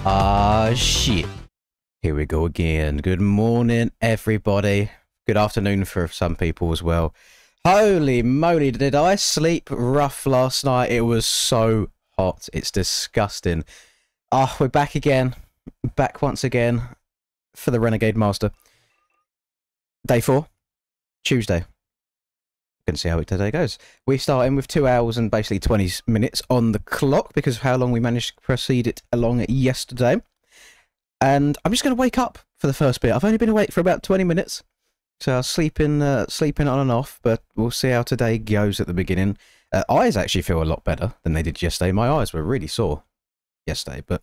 Ah, shit. Here we go again. Good morning, everybody. Good afternoon for some people as well. Holy moly, did I sleep rough last night? It was so hot. It's disgusting. Ah, we're back again. Back once again for the Renegade Master. Day 4, Tuesday. Can see how it today goes. We're starting with 2 hours and basically 20 minutes on the clock because of how long we managed to proceed it along yesterday. And I'm just going to wake up for the first bit. I've only been awake for about 20 minutes. So I was sleeping on and off, but we'll see how today goes at the beginning. Eyes actually feel a lot better than they did yesterday. My eyes were really sore yesterday, but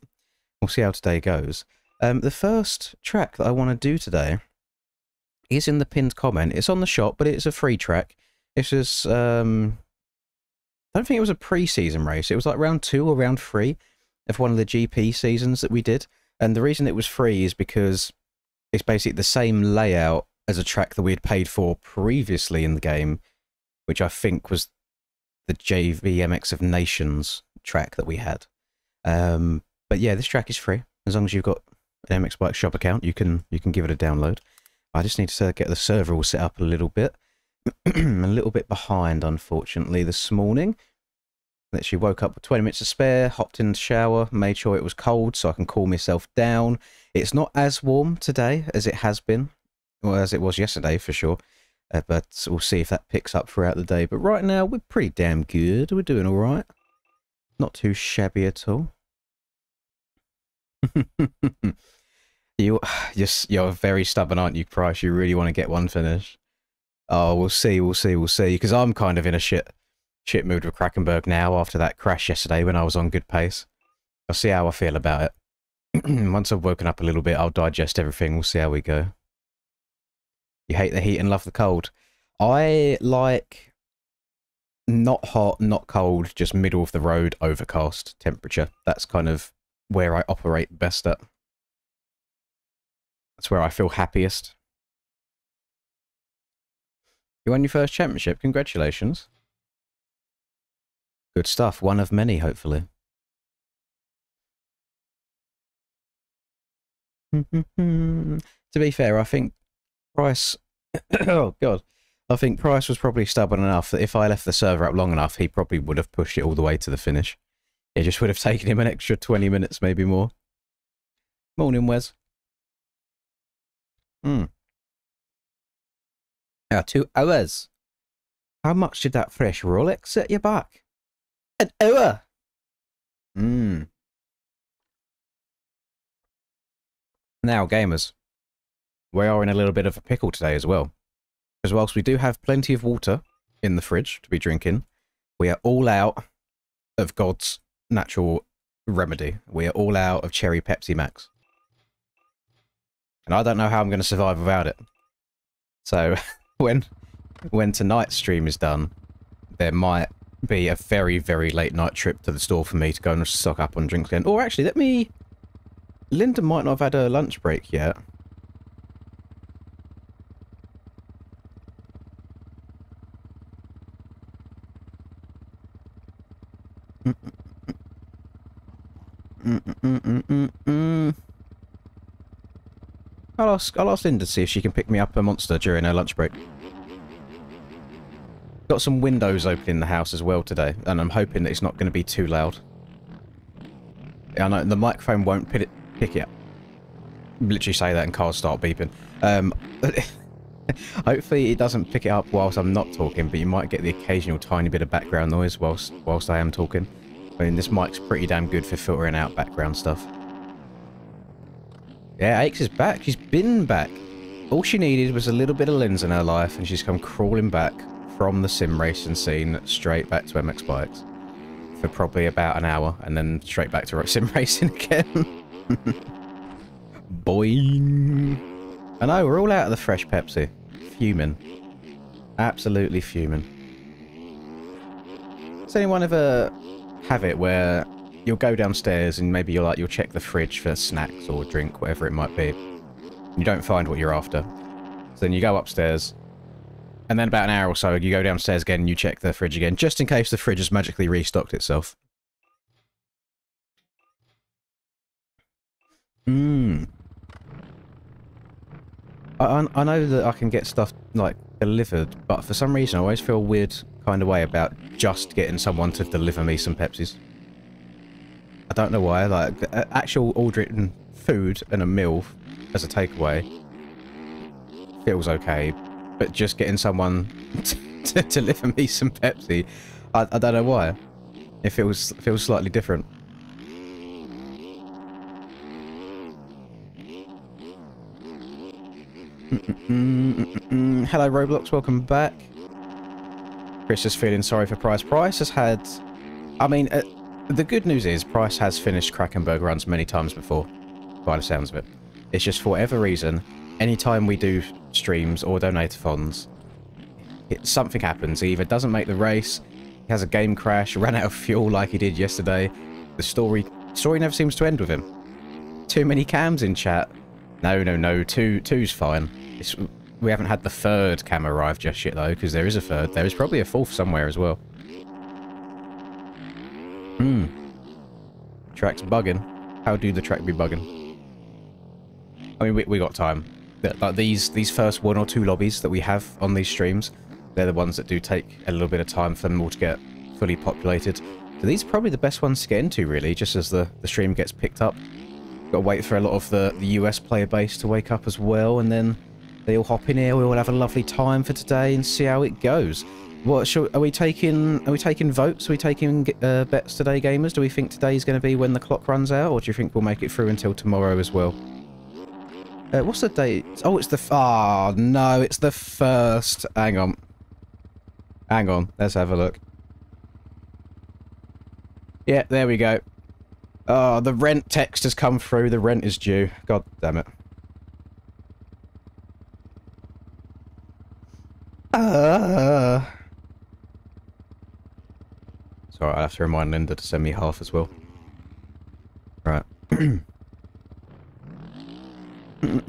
we'll see how today goes. The first track that I want to do today is in the pinned comment. It's on the shop, but it's a free track. This is, I don't think it was a pre-season race. It was like round 2 or round 3 of one of the GP seasons that we did. And the reason it was free is because it's basically the same layout as a track that we had paid for previously in the game, which I think was the JVMX of Nations track that we had. But yeah, this track is free. As long as you've got an MX Bike Shop account, you can give it a download. I just need to get the server all set up a little bit. A little bit behind, unfortunately, this morning. Literally woke up with 20 minutes to spare, hopped in the shower, made sure it was cold so I can cool myself down. It's not as warm today as it has been, or as it was yesterday for sure, but we'll see if that picks up throughout the day. But right now, we're pretty damn good. We're doing all right. Not too shabby at all. You're very stubborn, aren't you, Price? You really want to get one finished. Oh, we'll see, because I'm kind of in a shit mood with Krakenberg now after that crash yesterday when I was on good pace. I'll see how I feel about it. Once I've woken up a little bit, I'll digest everything. We'll see how we go. You hate the heat and love the cold. I like not hot, not cold, just middle of the road, overcast temperature. That's kind of where I operate best at. That's where I feel happiest. You won your first championship. Congratulations. Good stuff. One of many, hopefully. To be fair, I think Price... oh, God. I think Price was probably stubborn enough that if I left the server up long enough, he probably would have pushed it all the way to the finish. It just would have taken him an extra 20 minutes, maybe more. Morning, Wes. 2 hours. How much did that fresh Rolex set you back? An hour. Now, gamers, we are in a little bit of a pickle today as well. Because whilst we do have plenty of water in the fridge to be drinking, we are all out of God's natural remedy. We are all out of cherry Pepsi Max. And I don't know how I'm going to survive without it. So... When tonight's stream is done, there might be a very, very late night trip to the store for me to go and stock up on drinks again. Or actually, Linda might not have had her lunch break yet. I'll ask Linda to see if she can pick me up a Monster during her lunch break. Got some windows open in the house as well today, and I'm hoping that it's not going to be too loud. I know the microphone won't pick it up. Literally say that and cars start beeping. Hopefully it doesn't pick it up whilst I'm not talking, but you might get the occasional tiny bit of background noise whilst I am talking. I mean, this mic's pretty damn good for filtering out background stuff. Yeah, Aches is back. She's been back. All she needed was a little bit of Linz in her life, and she's come crawling back from the sim racing scene straight back to MX Bikes for probably about an hour, and then straight back to sim racing again. Boing. I know, we're all out of the fresh Pepsi. Fuming. Absolutely fuming. Does anyone ever have it where you'll go downstairs and maybe you'll check the fridge for snacks or drink, whatever it might be. You don't find what you're after. So then you go upstairs, and then about an hour or so you go downstairs again and you check the fridge again, just in case the fridge has magically restocked itself. I know that I can get stuff, like, delivered, but for some reason I always feel a weird kind of way about just getting someone to deliver me some Pepsis. I don't know why, like, actual ordering food and a meal as a takeaway feels okay, but just getting someone to deliver me some Pepsi, I don't know why. It feels slightly different. Hello Roblox, welcome back. Chris is feeling sorry for Price. Price has had... I mean, the good news is Price has finished Krakenberg runs many times before, by the sounds of it. It's just for whatever reason, anytime we do streams or donate-a-thons, something happens. He either doesn't make the race, he has a game crash, ran out of fuel like he did yesterday. The story never seems to end with him. Too many cams in chat. No, two's fine. We haven't had the third cam arrive just yet, though, because there is a third. There is probably a fourth somewhere as well. Track's bugging. How do the track be bugging? I mean, we got time. Like these first 1 or 2 lobbies that we have on these streams, they're the ones that do take a little bit of time for them all to get fully populated. So these are probably the best ones to get into, really, just as the stream gets picked up. Got to wait for a lot of the US player base to wake up as well, and then they all hop in here. We all have a lovely time for today and see how it goes. What are we taking votes? Are we taking bets today, gamers? Do we think today's going to be when the clock runs out, or do you think we'll make it through until tomorrow as well? What's the date? Oh, it's the... Oh, no, it's the 1st. Hang on. Hang on. Let's have a look. Yeah, there we go. Oh, the rent text has come through. The rent is due. God damn it. Sorry, I have to remind Linda to send me half as well. Right. At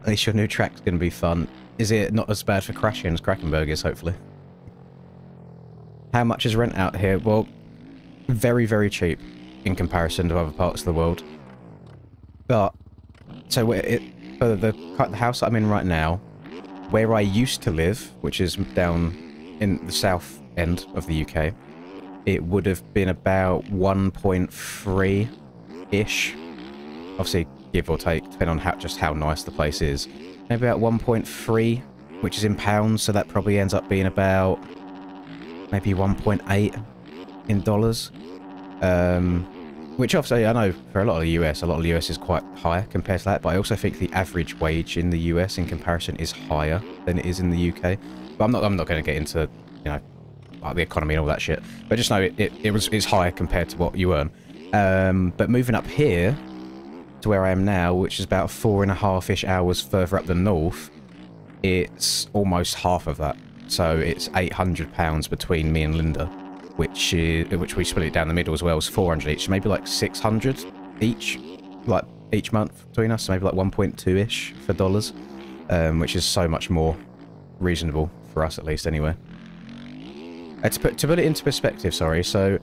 least your new track's going to be fun. Is it not as bad for crashing as Krakenberg is, hopefully? How much is rent out here? Well, very, very cheap in comparison to other parts of the world. But, so for the house that I'm in right now, where I used to live, which is down in the south end of the UK, it would have been about 1.3-ish. Obviously, give or take, depending on just how nice the place is. Maybe about 1.3, which is in pounds, so that probably ends up being about maybe 1.8 in dollars. Which obviously, I know for a lot of the US is quite high compared to that, but I also think the average wage in the US in comparison is higher than it is in the UK. But I'm not going to get into, you know, like the economy and all that shit. But just know it's higher compared to what you earn. But moving up here to where I am now, which is about 4.5-ish hours further up the north, it's almost half of that. So it's £800 between me and Linda, which we split it down the middle as well, is 400 each, so maybe like 600 each, like each month between us, so maybe like 1.2-ish for dollars, which is so much more reasonable for us, at least, anyway. To put it into perspective, sorry, so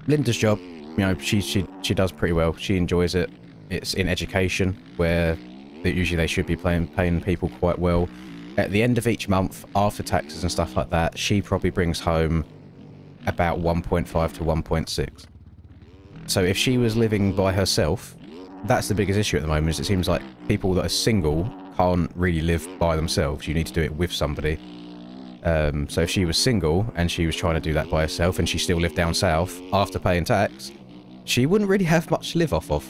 Linda's job, you know, she does pretty well. She enjoys it. It's in education, where usually they should be paying people quite well. At the end of each month, after taxes and stuff like that, she probably brings home about 1.5 to 1.6. So if she was living by herself, that's the biggest issue at the moment, is it seems like people that are single can't really live by themselves. You need to do it with somebody. So if she was single and she was trying to do that by herself and she still lived down south after paying tax, she wouldn't really have much to live off of,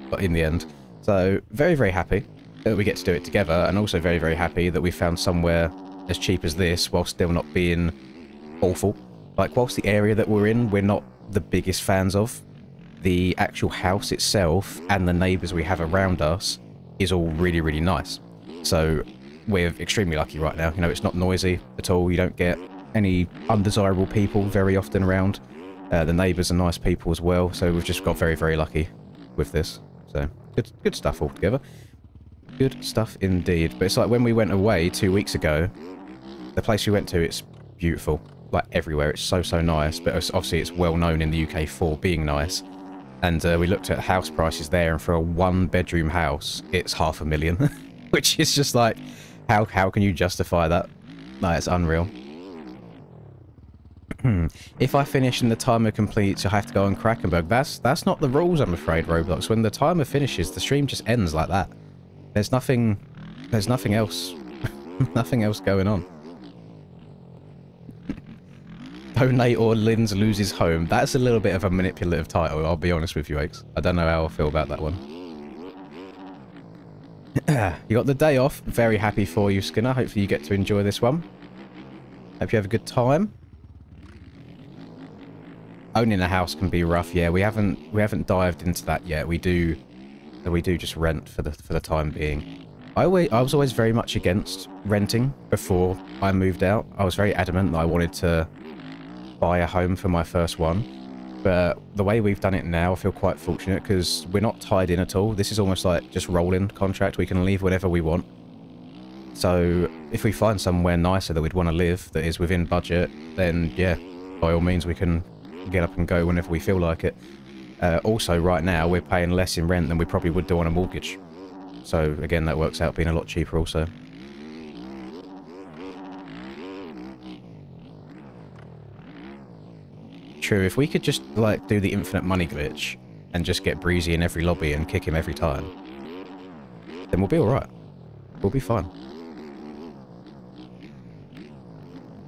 but in the end. So very, very happy that we get to do it together, and also very, very happy that we found somewhere as cheap as this while still not being awful. Like, whilst the area that we're in, we're not the biggest fans of, the actual house itself and the neighbours we have around us is all really, really nice. So we're extremely lucky right now. You know, it's not noisy at all. You don't get any undesirable people very often around. The neighbours are nice people as well. So we've just got very, very lucky with this. So good stuff altogether. Good stuff indeed. But it's like when we went away 2 weeks ago, the place we went to, it's beautiful. Like everywhere. It's so, so nice. But obviously it's well known in the UK for being nice. And we looked at house prices there, and for a one-bedroom house, it's $500,000. Which is just like, how can you justify that? No, it's unreal. If I finish and the timer completes, I have to go on Krakenberg. That's not the rules, I'm afraid, Roblox. When the timer finishes, the stream just ends like that. There's nothing else. Nothing else going on. Donate or Linz loses home. That's a little bit of a manipulative title, I'll be honest with you, Aches. I don't know how I feel about that one. You got the day off. Very happy for you, Skinner. Hopefully you get to enjoy this one. Hope you have a good time. Owning a house can be rough. Yeah, we haven't dived into that yet. We do just rent for the time being. I was always very much against renting before I moved out. I was very adamant that I wanted to buy a home for my first one. But the way we've done it now, I feel quite fortunate because we're not tied in at all. This is almost like just rolling contract. We can leave whenever we want. So if we find somewhere nicer that we'd want to live that is within budget, then yeah, by all means we can get up and go whenever we feel like it. Also, right now, we're paying less in rent than we probably would do on a mortgage. So again, that works out being a lot cheaper also. True, if we could just, like, do the infinite money glitch and just get Breezy in every lobby and kick him every time, then we'll be alright. We'll be fine.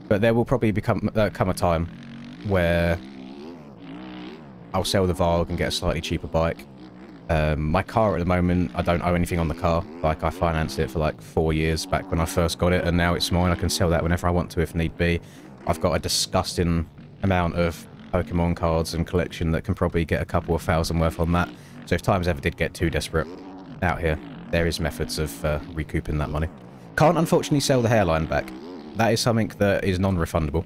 But there will probably come a time where I'll sell the Varg and get a slightly cheaper bike. My car at the moment, I don't owe anything on the car. Like, I financed it for like 4 years back when I first got it, and now it's mine. I can sell that whenever I want to if need be. I've got a disgusting amount of Pokemon cards and collection that can probably get a couple of thousand worth on that. So if times ever did get too desperate out here, there is methods of recouping that money. Can't unfortunately sell the hairline back. That is something that is non-refundable.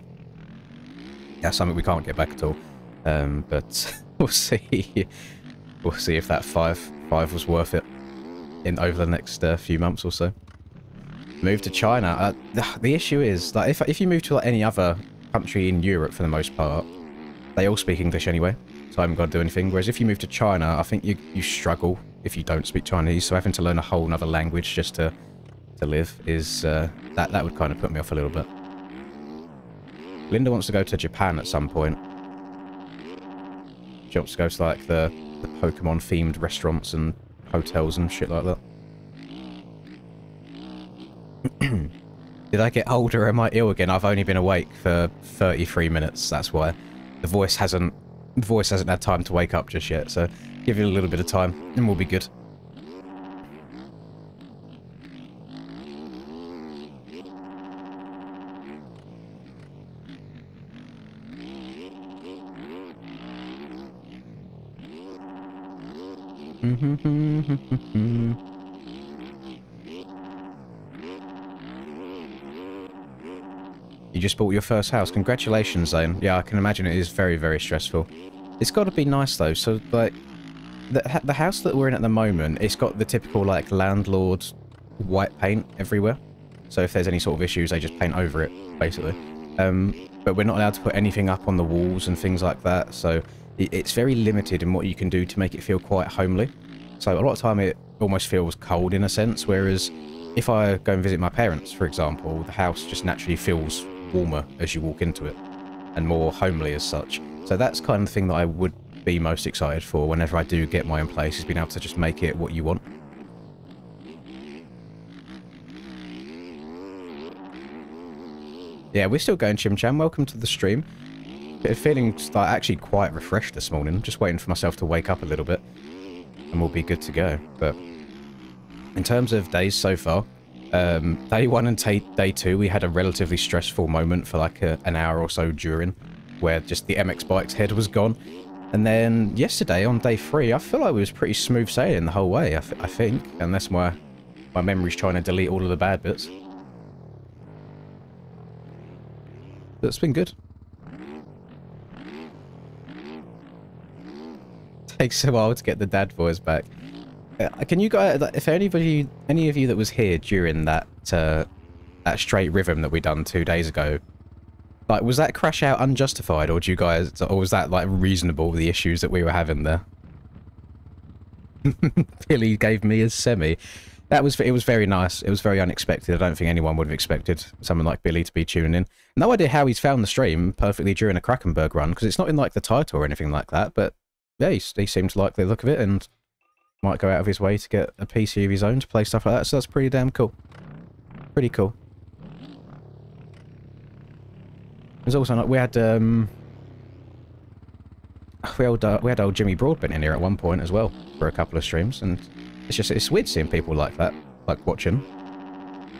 That's something we can't get back at all. But we'll see. We'll see if that five was worth it over the next few months or so. Move to China. The issue is, like, if you move to like, any other country in Europe for the most part, they all speak English anyway, so I haven't got to do anything. Whereas if you move to China, I think you struggle if you don't speak Chinese, so having to learn a whole other language just to live is that would kind of put me off a little bit. Linda wants to go to Japan at some point. She wants to go to like the Pokemon themed restaurants and hotels and shit like that. Did I get older? Am I ill again? I've only been awake for 33 minutes. That's why the voice hasn't had time to wake up just yet. So give it a little bit of time, and we'll be good. You just bought your first house. Congratulations, Zane. Yeah, I can imagine it is very, very stressful. It's got to be nice, though. So, like, the house that we're in at the moment, it's got the typical, like, landlord white paint everywhere. So if there's any sort of issues, they just paint over it, basically. But we're not allowed to put anything up on the walls and things like that. So it's very limited in what you can do to make it feel quite homely. So a lot of time it almost feels cold in a sense, whereas if I go and visit my parents, for example, the house just naturally feels warmer as you walk into it and more homely as such. So that's kind of the thing that I would be most excited for whenever I do get my own place, is being able to just make it what you want. Yeah, we're still going, Chim Cham. Welcome to the stream. Feeling like actually quite refreshed this morning. Just waiting for myself to wake up a little bit and we'll be good to go. But in terms of days so far, day 1 and day 2, we had a relatively stressful moment for like an hour or so during, where just the MX bike's head was gone. And then yesterday on day 3, I feel like it was pretty smooth sailing the whole way, I think, unless my My memory's trying to delete all of the bad bits. But it's been good. Takes a while to get the dad voice back. Can you guys, if any of you that was here during that that straight rhythm that we done 2 days ago, like, was that crash out unjustified, or or was that like reasonable, the issues that we were having there? Billy gave me a semi. It was very nice. It was very unexpected. I don't think anyone would have expected someone like Billy to be tuning in. No idea how he's found the stream perfectly during a Krakenberg run, because it's not in like the title or anything like that, but yeah, he seemed to like the look of it and might go out of his way to get a PC of his own to play stuff like that, so that's pretty damn cool. Pretty cool. There's also like, we had old Jimmy Broadbent in here at one point as well for a couple of streams, and it's weird seeing people like that, like watching.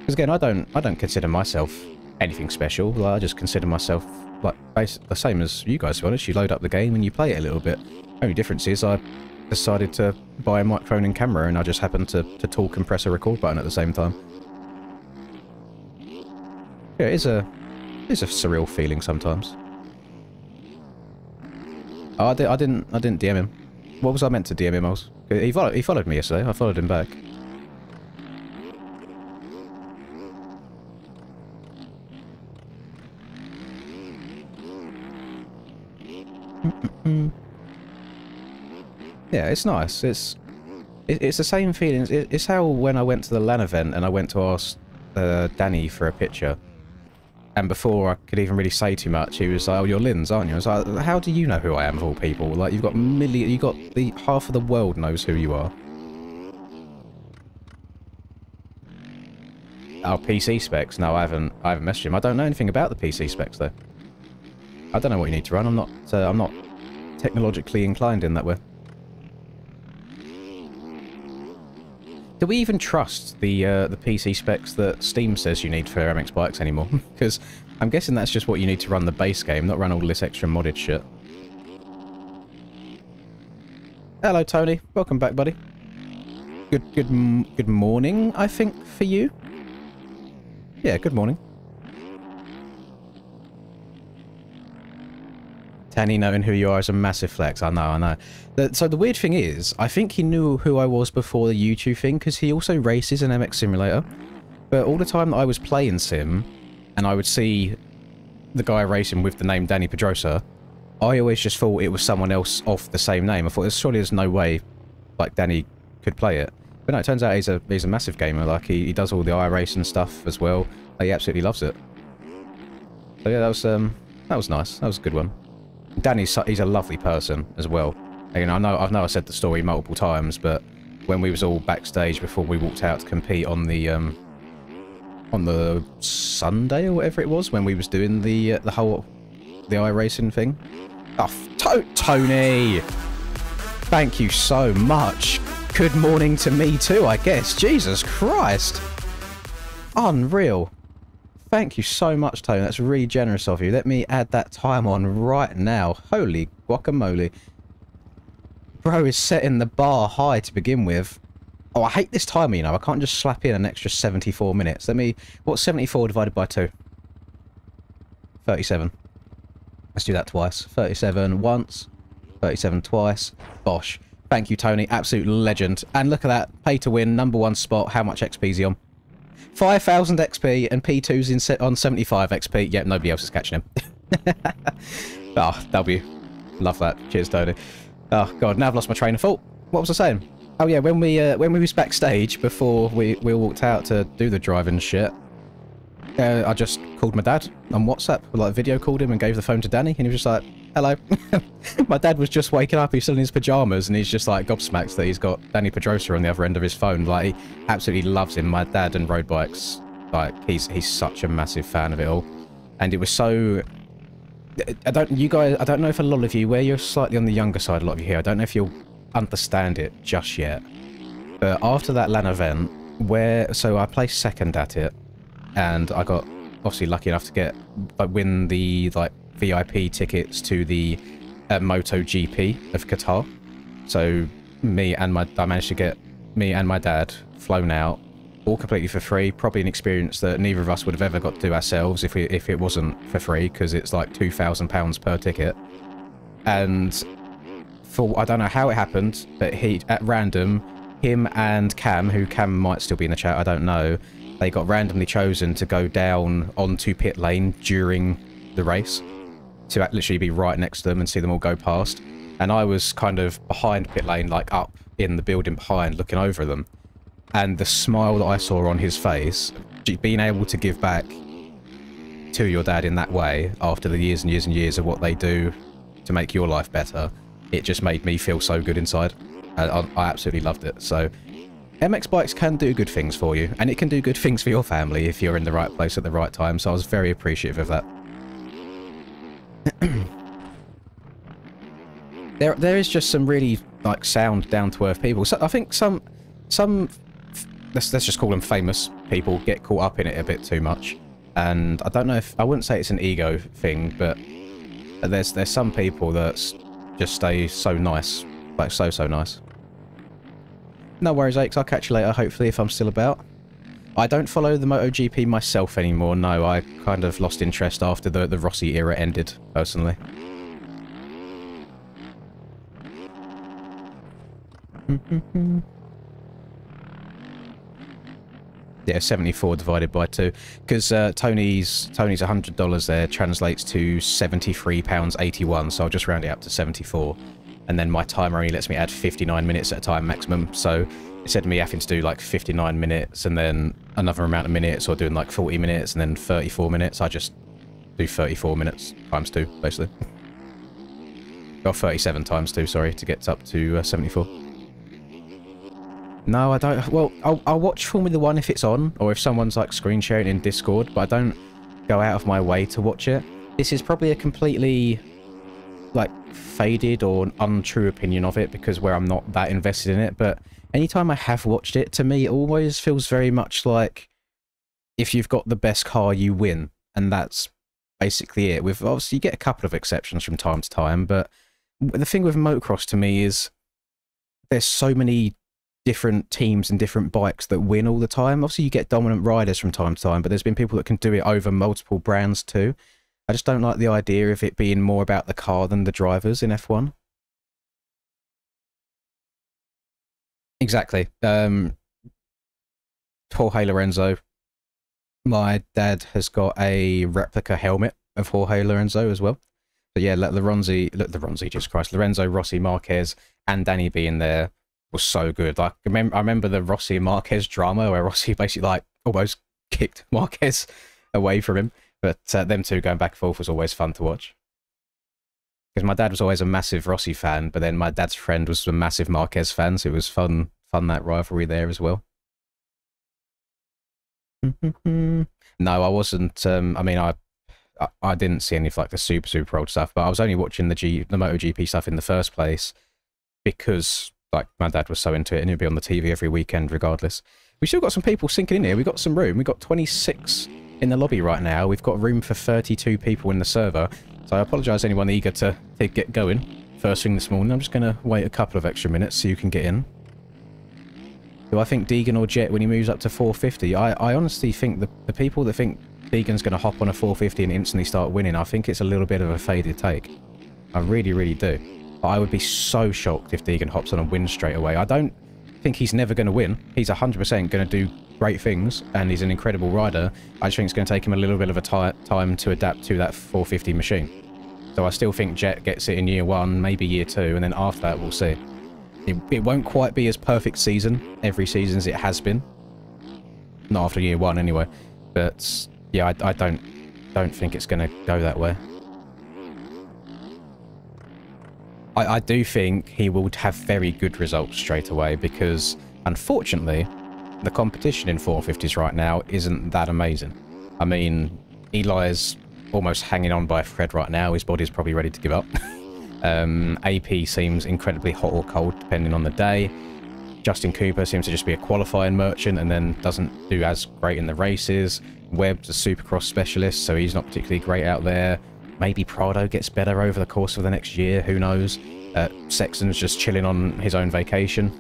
Because again, I don't consider myself anything special. Like, I just consider myself like basically the same as you guys. To be honest, you load up the game and you play it a little bit. Only difference is I decided to buy a microphone and camera, and I just happened to talk and press a record button at the same time. Yeah, it's a surreal feeling sometimes. Oh, I didn't DM him. What was I meant to DM him? He followed me yesterday. I followed him back. Yeah, it's nice. It's the same feeling. It's how when I went to the LAN event and I went to ask Danny for a picture. And before I could even really say too much, he was like, "Oh, you're Lynn's, aren't you?" I was like, "How do you know who I am, of all people? Like, you've got half of the world knows who you are." Oh, PC specs? No, I haven't messaged him. I don't know anything about the PC specs though. I don't know what you need to run. I'm not technologically inclined in that way. Do we even trust the PC specs that Steam says you need for MX Bikes anymore? Because I'm guessing that's just what you need to run the base game, not run all this extra modded shit. Hello, Tony. Welcome back, buddy. Good morning, I think, for you. Yeah, good morning. Tanny knowing who you are is a massive flex. I know. So the weird thing is, I think he knew who I was before the YouTube thing, because he also races in MX Simulator. But all the time that I was playing Sim, and I would see the guy racing with the name Danny Pedrosa, I always just thought it was someone else off the same name. I thought, surely there's no way, like, Danny could play it. But no, it turns out he's a massive gamer. Like, he does all the iRacing stuff as well. Like, he absolutely loves it. So yeah, that was nice. That was a good one. Danny's he's a lovely person as well. And I know I said the story multiple times, but when we was all backstage before we walked out to compete on the Sunday or whatever it was, when we was doing the iRacing thing. Oh, Tony! Thank you so much. Good morning to me too, I guess. Jesus Christ! Unreal. Thank you so much, Tony. That's really generous of you. Let me add that time on right now. Holy guacamole. Bro is setting the bar high to begin with. Oh, I hate this timer, you know. I can't just slap in an extra 74 minutes. What's 74 divided by 2? 37. Let's do that twice. 37 once. 37 twice. Bosh. Thank you, Tony. Absolute legend. And look at that. Pay to win. #1 spot. How much XP is he on? 5,000 XP and P2's on 75 XP. Yep, nobody else is catching him. Oh, W. Love that. Cheers, Tony. Oh, God, now I've lost my train of thought. What was I saying? Oh, yeah, when we was backstage before we all walked out to do the driving shit, I just called my dad on WhatsApp. Like, video called him and gave the phone to Danny, and he was just like, hello. My dad was just waking up, he's still in his pyjamas, and he's just like gobsmacked that he's got Danny Pedrosa on the other end of his phone. Like, he absolutely loves him. My dad and road bikes, like, he's such a massive fan of it all. And it was so... I don't know if a lot of you, where you're slightly on the younger side, a lot of you here, I don't know if you'll understand it just yet. But after that LAN event, so I placed second at it, and I got obviously lucky enough to win the like VIP tickets to the MotoGP of Qatar. So I managed to get me and my dad flown out all completely for free. Probably an experience that neither of us would have ever got to do ourselves if it wasn't for free, because it's like £2,000 per ticket. And for, I don't know how it happened, but at random, him and Cam, who Cam might still be in the chat, I don't know, they got randomly chosen to go down onto pit lane during the race, to literally be right next to them and see them all go past. And I was kind of behind pit lane, like up in the building behind, looking over them. And the smile that I saw on his face, being able to give back to your dad in that way, after the years and years and years of what they do to make your life better, it just made me feel so good inside. I absolutely loved it. So MX bikes can do good things for you, and it can do good things for your family if you're in the right place at the right time. So I was very appreciative of that. There is just some really like sound, down-to-earth people. So I think some let's just call them famous people get caught up in it a bit too much. And I don't know if, I wouldn't say it's an ego thing, but there's some people that just stay so nice, like so nice. No worries, Aches, I'll catch you later, hopefully, if I'm still about. I don't follow the MotoGP myself anymore, no. I kind of lost interest after the Rossi era ended, personally. Yeah, 74 divided by 2. Because Tony's $100 there translates to £73.81, so I'll just round it up to 74. And then my timer only lets me add 59 minutes at a time maximum, so instead of me having to do like 59 minutes and then another amount of minutes, or doing like 40 minutes and then 34 minutes, I just do 34 minutes times 2, basically. Or 37 times 2, sorry, to get up to 74. No, I don't. Well, I'll watch Formula 1 if it's on, or if someone's like screen sharing in Discord, but I don't go out of my way to watch it. This is probably a completely like faded or untrue opinion of it, because where I'm not that invested in it, but anytime I have watched it, to me it always feels very much like if you've got the best car, you win, and that's basically it. With obviously you get a couple of exceptions from time to time, but the thing with motocross to me is there's so many different teams and different bikes that win all the time. Obviously you get dominant riders from time to time, but there's been people that can do it over multiple brands too. I just don't like the idea of it being more about the car than the drivers in F1. Exactly. Jorge Lorenzo. My dad has got a replica helmet of Jorge Lorenzo as well. But yeah, Lorenzo, Rossi, Marquez, and Danny being there was so good. Like, I remember the Rossi and Marquez drama where Rossi basically like almost kicked Marquez away from him. But them two going back and forth was always fun to watch. Because my dad was always a massive Rossi fan, but then my dad's friend was a massive Marquez fan, so it was fun that rivalry there as well. No, I wasn't. I mean, I didn't see any of like the super old stuff, but I was only watching the MotoGP stuff in the first place because like my dad was so into it, and it'd be on the TV every weekend regardless. We still got some people sinking in here. We got some room. We got 26 in the lobby right now. We've got room for 32 people in the server. So I apologise anyone eager to get going first thing this morning. I'm just going to wait a couple of extra minutes so you can get in. Do I think Deegan or Jet when he moves up to 450? I honestly think the people that think Deegan's going to hop on a 450 and instantly start winning, I think it's a little bit of a faded take. I really do. But I would be so shocked if Deegan hops on and wins straight away. I don't think he's never going to win. He's 100% going to do great things, and he's an incredible rider. I just think it's going to take him a little bit of a time to adapt to that 450 machine. So I still think Jet gets it in year 1, maybe year 2, and then after that we'll see. It won't quite be as perfect season every season as it has been. Not after year 1 anyway. But yeah, I don't think it's going to go that way. I do think he will have very good results straight away because, unfortunately, the competition in 450s right now isn't that amazing. I mean, Eli's almost hanging on by a thread right now. His body's probably ready to give up. AP seems incredibly hot or cold depending on the day. Justin Cooper seems to just be a qualifying merchant and then doesn't do as great in the races. Webb's a supercross specialist, so he's not particularly great out there. Maybe Prado gets better over the course of the next year, who knows. Sexton's just chilling on his own vacation.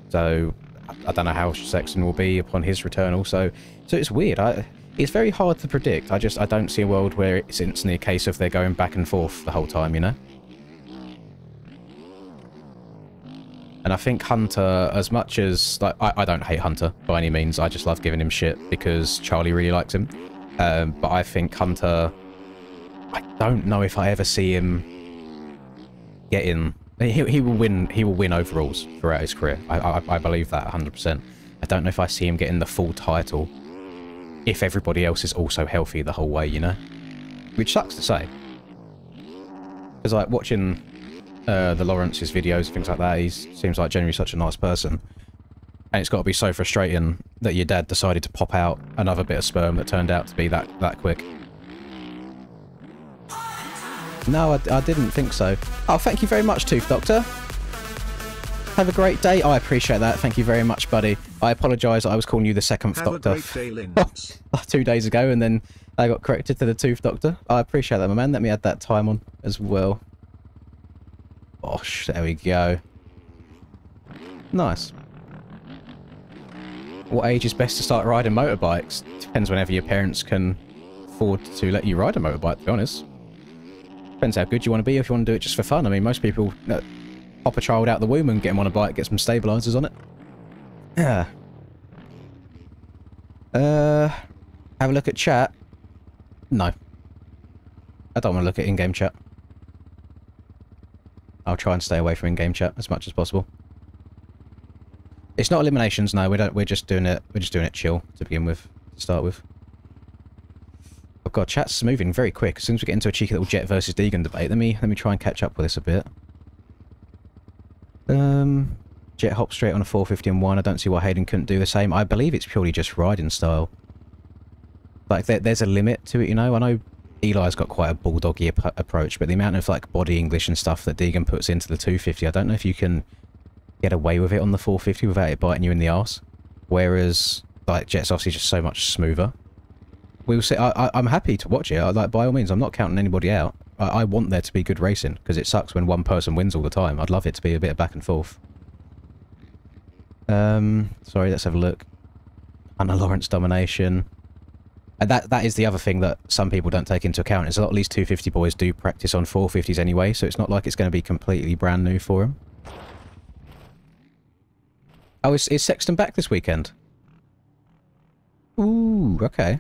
So I don't know how Sexton will be upon his return also. So it's weird. It's very hard to predict. I don't see a world where it's instantly a case of they're going back and forth the whole time, you know? And I think Hunter, as much as... like, I don't hate Hunter by any means. I just love giving him shit because Charlie really likes him. But I think Hunter... I don't know if I ever see him getting... He will win overalls throughout his career. I believe that 100%. I don't know if I see him getting the full title if everybody else is also healthy the whole way, you know? Which sucks to say. Because, like, watching the Lawrence's videos and things like that, he seems like generally such a nice person. And it's got to be so frustrating that your dad decided to pop out another bit of sperm that turned out to be that quick. No, I didn't think so. Oh, thank you very much, Tooth Doctor. Have a great day. I appreciate that. Thank you very much, buddy. I apologise. I was calling you the second Doctor 2 days ago, and then I got corrected to the Tooth Doctor. I appreciate that, my man. Let me add that time on as well. Gosh, there we go. Nice. What age is best to start riding motorbikes? Depends whenever your parents can afford to let you ride a motorbike, to be honest. Depends how good you want to be, if you want to do it just for fun. I mean, most people pop a child out the womb and get him on a bike, get some stabilisers on it. Yeah. Have a look at chat. No. I don't want to look at in-game chat. I'll try and stay away from in-game chat as much as possible. It's not eliminations, no. We're just doing it. We're just doing it chill to begin with, to start with. Oh god, chat's moving very quick. As soon as we get into a cheeky little Jet versus Deegan debate, let me try and catch up with this a bit. Jet hop straight on a 450 and 1. I don't see why Hayden couldn't do the same. I believe it's purely just riding style. Like, there's a limit to it, you know? I know Eli's got quite a bulldoggy approach, but the amount of, like, body English and stuff that Deegan puts into the 250, I don't know if you can get away with it on the 450 without it biting you in the arse. Whereas, like, Jet's obviously just so much smoother. We'll see. I'm happy to watch it. Like, by all means, I'm not counting anybody out. I want there to be good racing, because it sucks when one person wins all the time. I'd love it to be a bit of back and forth. Sorry, let's have a look. Anna Lawrence domination. And that is the other thing that some people don't take into account, is a lot of these 250 boys do practice on 450s anyway, so it's not like it's going to be completely brand new for them. Oh, is Sexton back this weekend? Ooh, okay.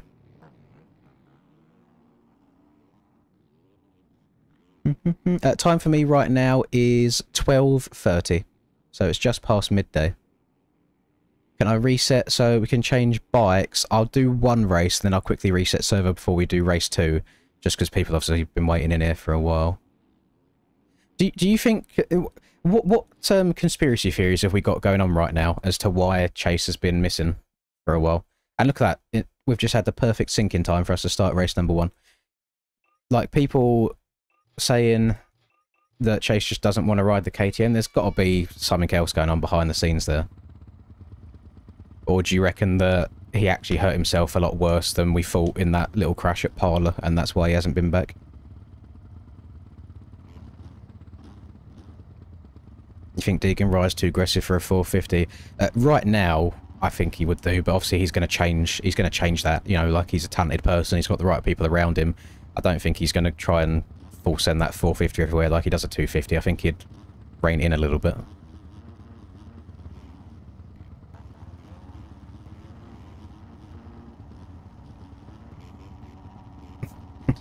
Time for me right now is 12:30, so it's just past midday. Can I reset so we can change bikes? I'll do one race, then I'll quickly reset server before we do race 2, just because people have obviously been waiting in here for a while. Do you think... What conspiracy theories have we got going on right now as to why Chase has been missing for a while? And look at that. We've just had the perfect sync-in time for us to start race number 1. Like, people saying that Chase just doesn't want to ride the KTM. There's got to be something else going on behind the scenes there. Or do you reckon that he actually hurt himself a lot worse than we thought in that little crash at Parlour, and that's why he hasn't been back? You think Deegan rides too aggressive for a 450? Right now, I think he would do, but obviously he's going to change. He's going to change that. You know, like, he's a talented person. He's got the right people around him. I don't think he's going to try and full send that 450 everywhere like he does a 250. I think he'd rein in a little bit.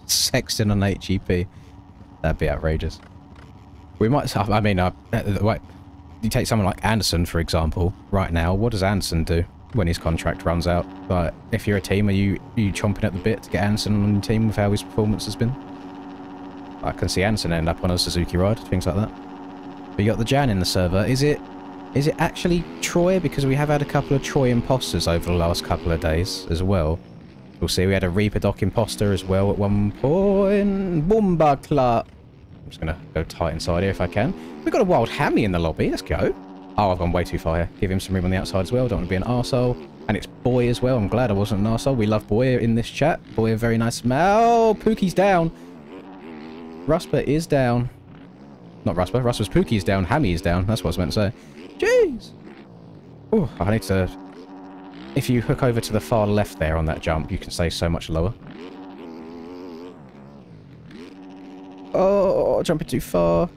Sexton on HEP. That'd be outrageous. We might... I mean, wait, you take someone like Anderson, for example, right now. What does Anderson do when his contract runs out? Like, if you're a team, are you chomping at the bit to get Anderson on your team with how his performance has been? I can see Anderson end up on a Suzuki ride, things like that. But you got the Jan in the server. Is it actually Troy? Because we have had a couple of Troy imposters over the last couple of days as well. We'll see. We had a Reaper Dock imposter as well at one point. Boomba Clark. I'm just going to go tight inside here if I can. We've got a wild hammy in the lobby. Let's go. Oh, I've gone way too far here. Give him some room on the outside as well. Don't want to be an arsehole. And it's Boy as well. I'm glad I wasn't an arsehole. We love Boy in this chat. Boy, a very nice smell. Pookie's down. Rusper is down. Not Rusper. Rusper's Pookie is down. Hammy is down. That's what I was meant to say. Jeez. Oh, I need to... If you hook over to the far left there on that jump, you can stay so much lower. Oh, jumping too far.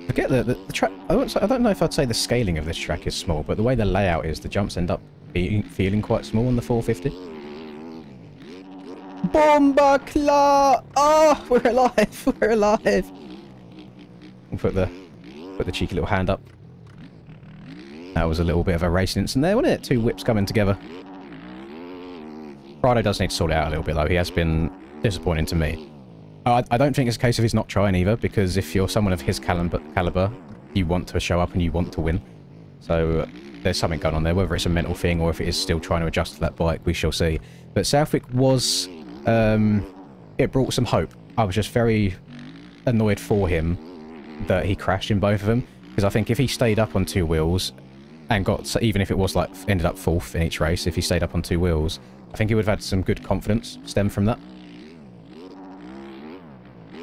I get the track... I don't know if I'd say the scaling of this track is small, but the way the layout is, the jumps end up feeling quite small on the 450. Bomba Claw! Oh, we're alive! We're alive! We'll put the cheeky little hand up. That was a little bit of a racing incident there, wasn't it? Two whips coming together. Friday does need to sort it out a little bit, though. He has been disappointing to me. I don't think it's a case of he's not trying either, because if you're someone of his caliber, you want to show up and you want to win. So there's something going on there, whether it's a mental thing or if it is still trying to adjust to that bike, we shall see. But Southwick was... it brought some hope. I was just very annoyed for him that he crashed in both of them, because I think if he stayed up on two wheels and got, even if it was like ended up fourth in each race, if he stayed up on two wheels, I think he would have had some good confidence stem from that.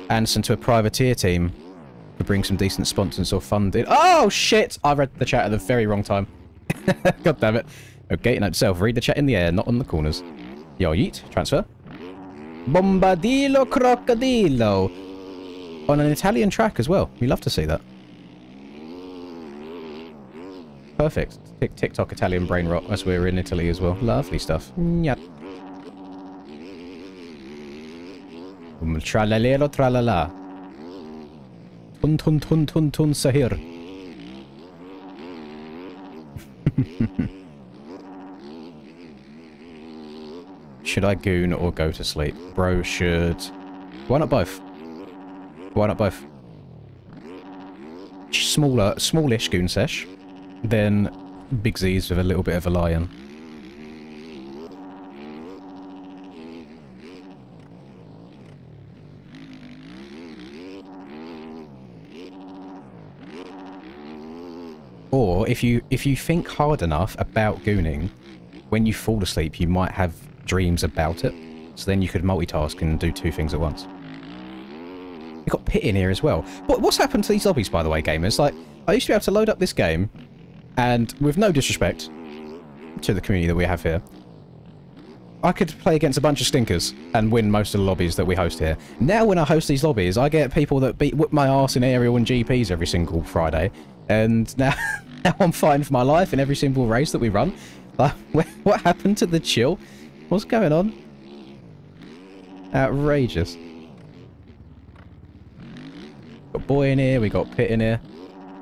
Anderson to a privateer team to bring some decent sponsors or funding. Oh shit! I read the chat at the very wrong time. God damn it. Okay, note to self, read the chat in the air, not on the corners. Yo, yeet, transfer. Bombadillo Crocodillo. On an Italian track as well. We love to see that. Perfect. TikTok Italian brain rot as we're in Italy as well. Lovely stuff. Yep. Tralalero tralala. Tun tun tun tun tun sahir. Should I goon or go to sleep? Bro should... Why not both? Why not both? Smallish goon sesh. Then Big Z's with a little bit of a lion. Or if you think hard enough about gooning, when you fall asleep you might have dreams about it. So then you could multitask and do two things at once. You've got pit in here as well. What's happened to these lobbies, by the way, gamers? Like, I used to be able to load up this game, and with no disrespect to the community that we have here, I could play against a bunch of stinkers and win most of the lobbies that we host here. Now when I host these lobbies, I get people that whip my arse in aerial and GPs every single Friday, and now I'm fighting for my life in every single race that we run. Like, what happened to the chill? What's going on? Outrageous. Got boy in here, we got pit in here.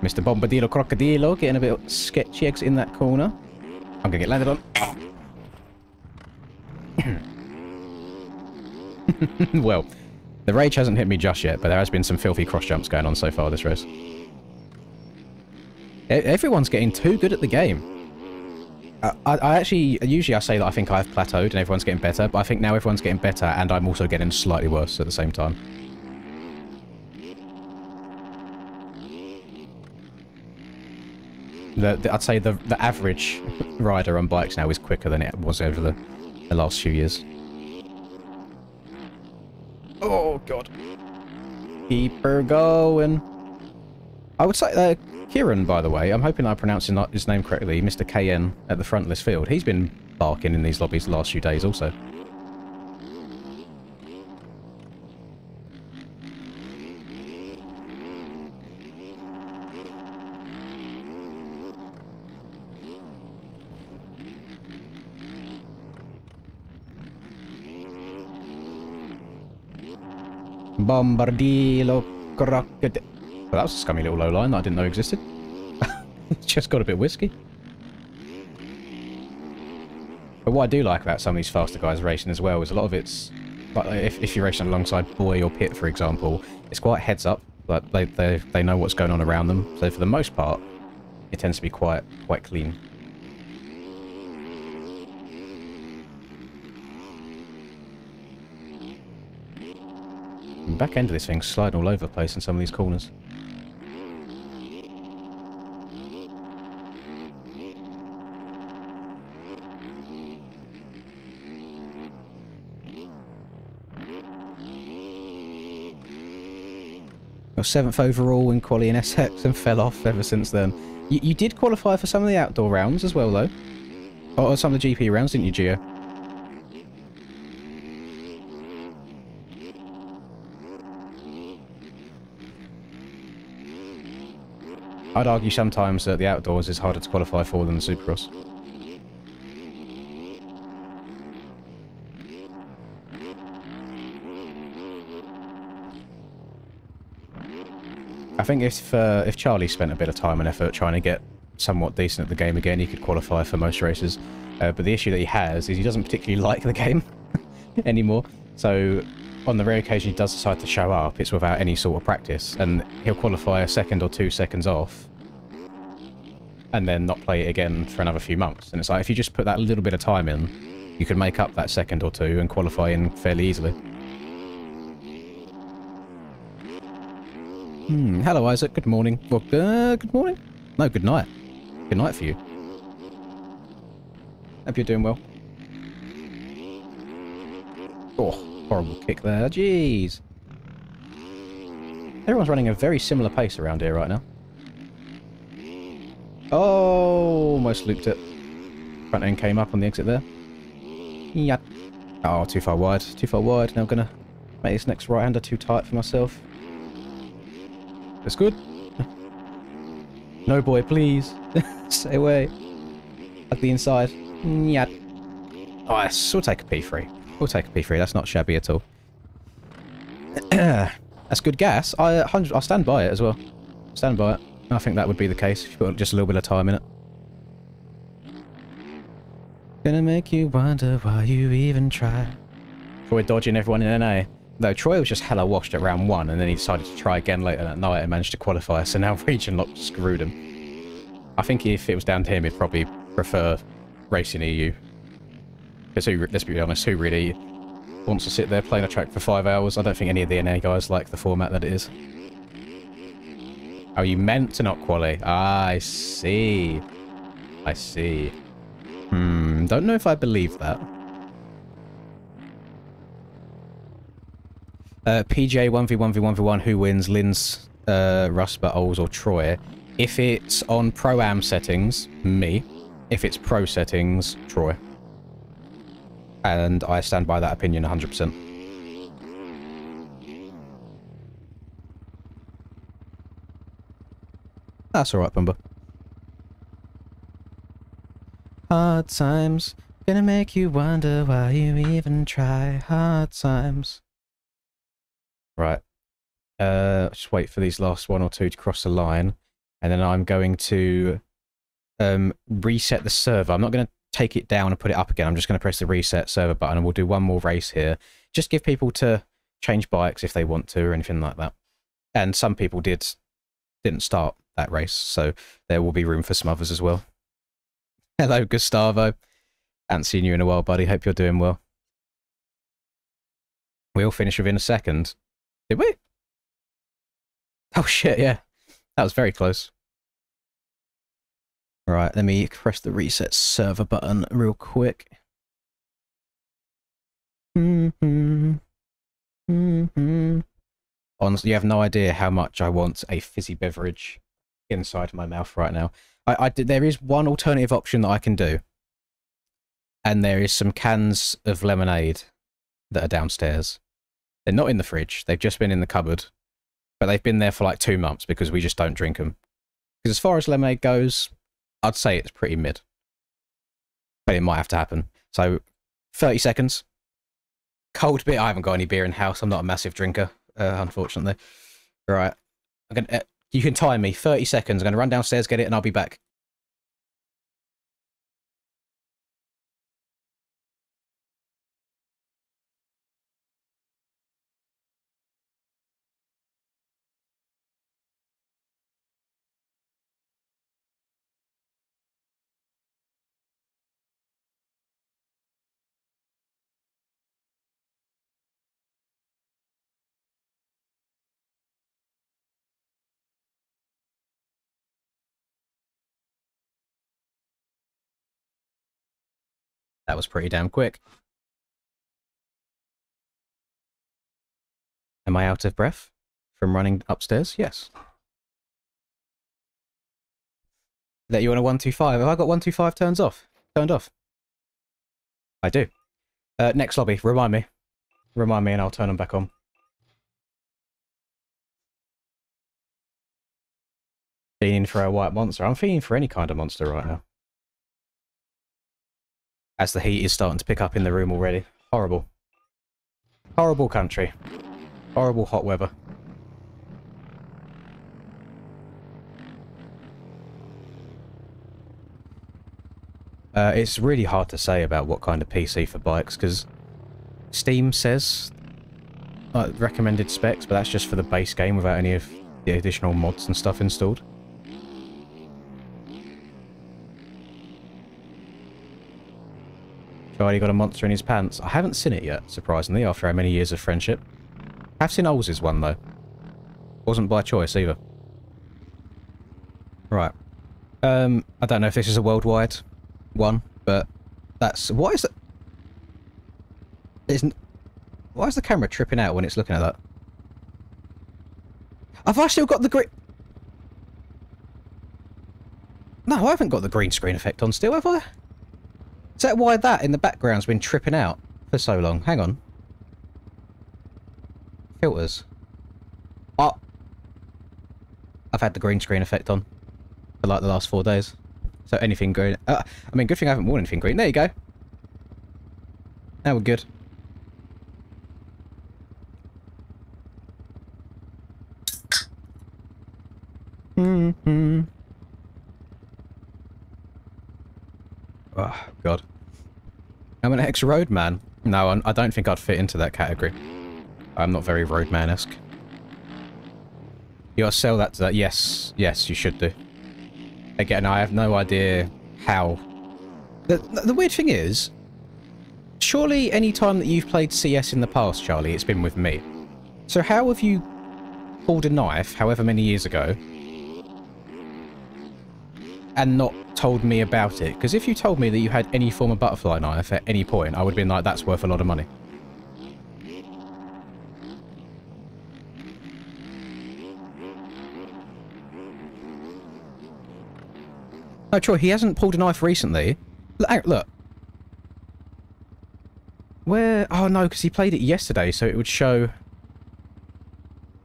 Mr. Bombadillo Crocodillo getting a bit sketchy eggs in that corner. I'm gonna get landed on. Well, the rage hasn't hit me just yet, but there has been some filthy cross jumps going on so far this race. Everyone's getting too good at the game. I actually, usually I say that I think I've plateaued and everyone's getting better, but I think now everyone's getting better and I'm also getting slightly worse at the same time. I'd say the average rider on bikes now is quicker than it was over the last few years. Oh, God. Keep her going. I would say, Kieran, by the way, I'm hoping I'm pronouncing his name correctly, Mr. KN at the front of this field. He's been barking in these lobbies the last few days also. Bombardillo crocodile. Well, that was a scummy little low line that I didn't know existed. Just got a bit whiskey. But what I do like about some of these faster guys racing as well is a lot of it's... Like if you're racing alongside Boy or Pit, for example, it's quite heads up. Like they know what's going on around them. So for the most part, it tends to be quite clean. The back end of this thing's sliding all over the place in some of these corners. Got 7th overall in Quali and SX and fell off ever since then. You did qualify for some of the outdoor rounds as well, though. Or some of the GP rounds, didn't you, Gio? I'd argue sometimes that the outdoors is harder to qualify for than the Supercross. I think if Charlie spent a bit of time and effort trying to get somewhat decent at the game again, he could qualify for most races. But the issue that he has is he doesn't particularly like the game anymore. So on the rare occasion he does decide to show up, it's without any sort of practice, and he'll qualify a second or 2 seconds off and then not play it again for another few months. And it's like, if you just put that little bit of time in, you could make up that second or two and qualify in fairly easily. Hello, Isaac. Good morning. Well, good morning? No, good night. Good night for you. Hope you're doing well. Oh, horrible kick there. Jeez. Everyone's running a very similar pace around here right now. Oh, almost looped it. Front end came up on the exit there. Yeah. Oh, too far wide. Too far wide. Now I'm going to make this next right-hander too tight for myself. That's good. No, boy, please. Stay away. At the inside. Yeah. Oh, yes. We'll take a P3. We'll take a P3. That's not shabby at all. That's good gas. I'll stand by it as well. Stand by it. I think that would be the case if you put just a little bit of time in it. Gonna make you wonder why you even try. Troy dodging everyone in NA. Though Troy was just hella washed at round 1, and then he decided to try again later that night and managed to qualify, so now Region Lock screwed him. I think if it was down to him, he'd probably prefer racing EU. Because let's be honest, who really wants to sit there playing a track for 5 hours? I don't think any of the NA guys like the format that it is. Oh, you meant to not quali. Ah, I see. I see. Don't know if I believe that. PJ 1v1v1v1, who wins? Linz, Rusper, Ols, or Troy? If it's on Pro-Am settings, me. If it's Pro settings, Troy. And I stand by that opinion 100%. That's alright, Bumba. Hard times, gonna make you wonder why you even try. Hard times. Right. Just wait for these last 1 or 2 to cross the line, and then I'm going to reset the server. I'm not going to take it down and put it up again. I'm just going to press the reset server button, and we'll do one more race here. Just give people to change bikes if they want to, or anything like that. And some people didn't start that race, so there will be room for some others as well. Hello, Gustavo. Haven't seen you in a while, buddy. Hope you're doing well. We'll finish within a second. Did we? Oh shit, yeah. That was very close. Right, let me press the reset server button real quick. Honestly, you have no idea how much I want a fizzy beverage inside my mouth right now. There is one alternative option that I can do. And there is some cans of lemonade that are downstairs. They're not in the fridge. They've just been in the cupboard. But they've been there for like 2 months because we just don't drink them. Because as far as lemonade goes, I'd say it's pretty mid. But it might have to happen. So, 30 seconds. Cold beer. I haven't got any beer in the house. I'm not a massive drinker, unfortunately. Right. You can time me. 30 seconds. I'm going to run downstairs, get it, and I'll be back. That was pretty damn quick. Am I out of breath from running upstairs? Yes. Let you on a 125. Have I got 125 turned off? Turned off. I do. Next lobby. Remind me. Remind me and I'll turn them back on. Feeling for a white monster. I'm feeling for any kind of monster right now. As the heat is starting to pick up in the room already. Horrible. Horrible country. Horrible hot weather. It's really hard to say about what kind of PC for bikes, because Steam says recommended specs, but that's just for the base game without any of the additional mods and stuff installed. Charlie got a monster in his pants. I haven't seen it yet, surprisingly, after how many years of friendship. I've seen Ols's one, though. Wasn't by choice, either. Right. I don't know if this is a worldwide one, but that's... Why is it... Why is the camera tripping out when it's looking at that? Have I still got the green... No, I haven't got the green screen effect on still, have I? Is that why that in the background's been tripping out for so long? Hang on. Filters. Oh. I've had the green screen effect on for like the last 4 days. So anything green... I mean, good thing I haven't worn anything green. There you go. Now we're good. Mm-hmm. Oh, God. I'm an ex-roadman. No, I don't think I'd fit into that category. I'm not very roadman-esque. You gotta sell that to that. Yes. Yes, you should do. Again, I have no idea how. The weird thing is, surely any time that you've played CS in the past, Charlie, it's been with me. So how have you pulled a knife, however many years ago, and not told me about it? Because if you told me that you had any form of butterfly knife at any point, I would have been like, that's worth a lot of money. No, Troy, he hasn't pulled a knife recently. Look. Where? Oh, no, because he played it yesterday, so it would show...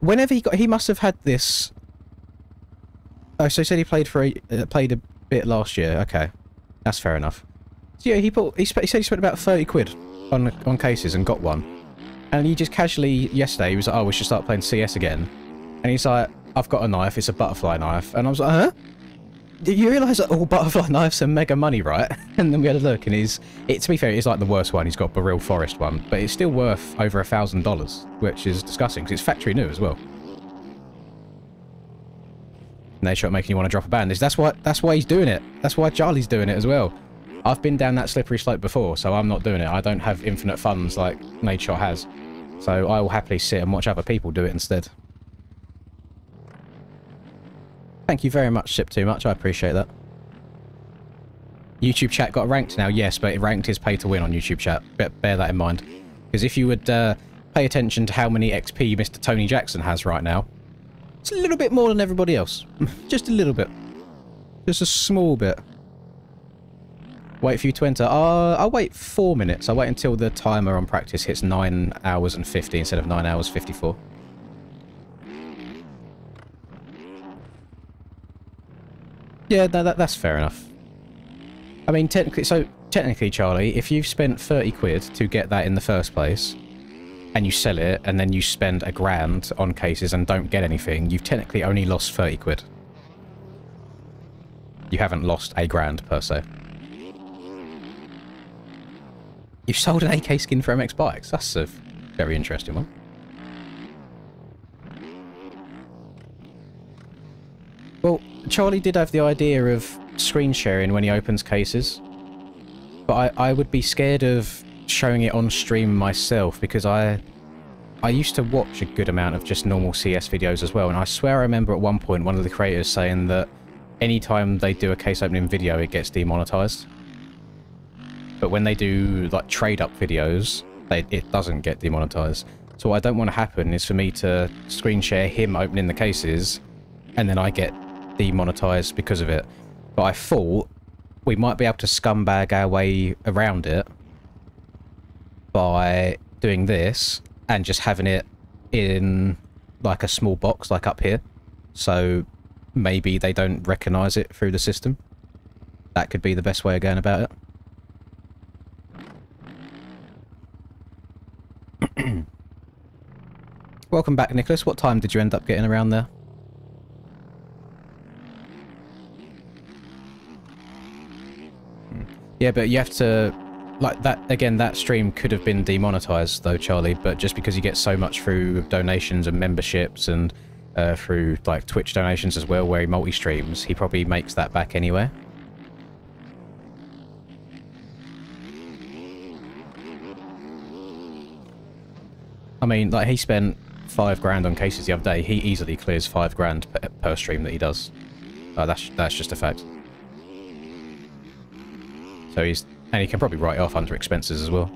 Whenever he got... He must have had this... Oh, so he said he played a bit last year. Okay. That's fair enough. So yeah, he said he spent about 30 quid on cases and got one. And he just casually, yesterday, he was like, oh, we should start playing CS again. And he's like, I've got a knife, it's a butterfly knife. And I was like, huh? Did you realise that all butterfly knives are mega money, right? And then we had a look, and to be fair, it's like the worst one. He's got a real forest one, but it's still worth over $1,000, which is disgusting, because it's factory new as well. And they start making you want to drop a band. That's why he's doing it. That's why Charlie's doing it as well. I've been down that slippery slope before, so I'm not doing it. I don't have infinite funds like Nadeshot has. So I will happily sit and watch other people do it instead. Thank you very much, Sip Too Much. I appreciate that. YouTube chat got ranked now, yes, but ranked is pay to win on YouTube chat. Bear that in mind. Because if you would pay attention to how many XP Mr. Tony Jackson has right now, it's a little bit more than everybody else. Just a little bit. Just a small bit. Wait for you to enter. I'll wait 4 minutes. I'll wait until the timer on practice hits 9 hours and 50 instead of 9 hours 54. Yeah, no, that's fair enough. I mean, technically, Charlie, if you've spent 30 quid to get that in the first place, and you sell it, and then you spend £1,000 on cases and don't get anything, you've technically only lost 30 quid. You haven't lost £1,000 per se. You've sold an AK skin for MX Bikes. That's a very interesting one. Well, Charlie did have the idea of screen sharing when he opens cases, but I would be scared of showing it on stream myself, because I used to watch a good amount of just normal CS videos as well, and I swear I remember at one point one of the creators saying that anytime they do a case opening video it gets demonetized, but when they do like trade up videos it doesn't get demonetized. So what I don't want to happen is for me to screen share him opening the cases and then I get demonetized because of it. But I thought we might be able to scumbag our way around it by doing this and just having it in like a small box, like up here. So maybe they don't recognise it through the system. That could be the best way of going about it. Welcome back, Nicholas. What time did you end up getting around there? Yeah, but you have to... Like, that, again, that stream could have been demonetized, though, Charlie, but just because you get so much through donations and memberships and through, like, Twitch donations as well, where he multi-streams, he probably makes that back anyway. I mean, like, he spent $5 on cases the other day. He easily clears $5 per stream that he does. That's just a fact. So he's... And he can probably write it off under expenses as well.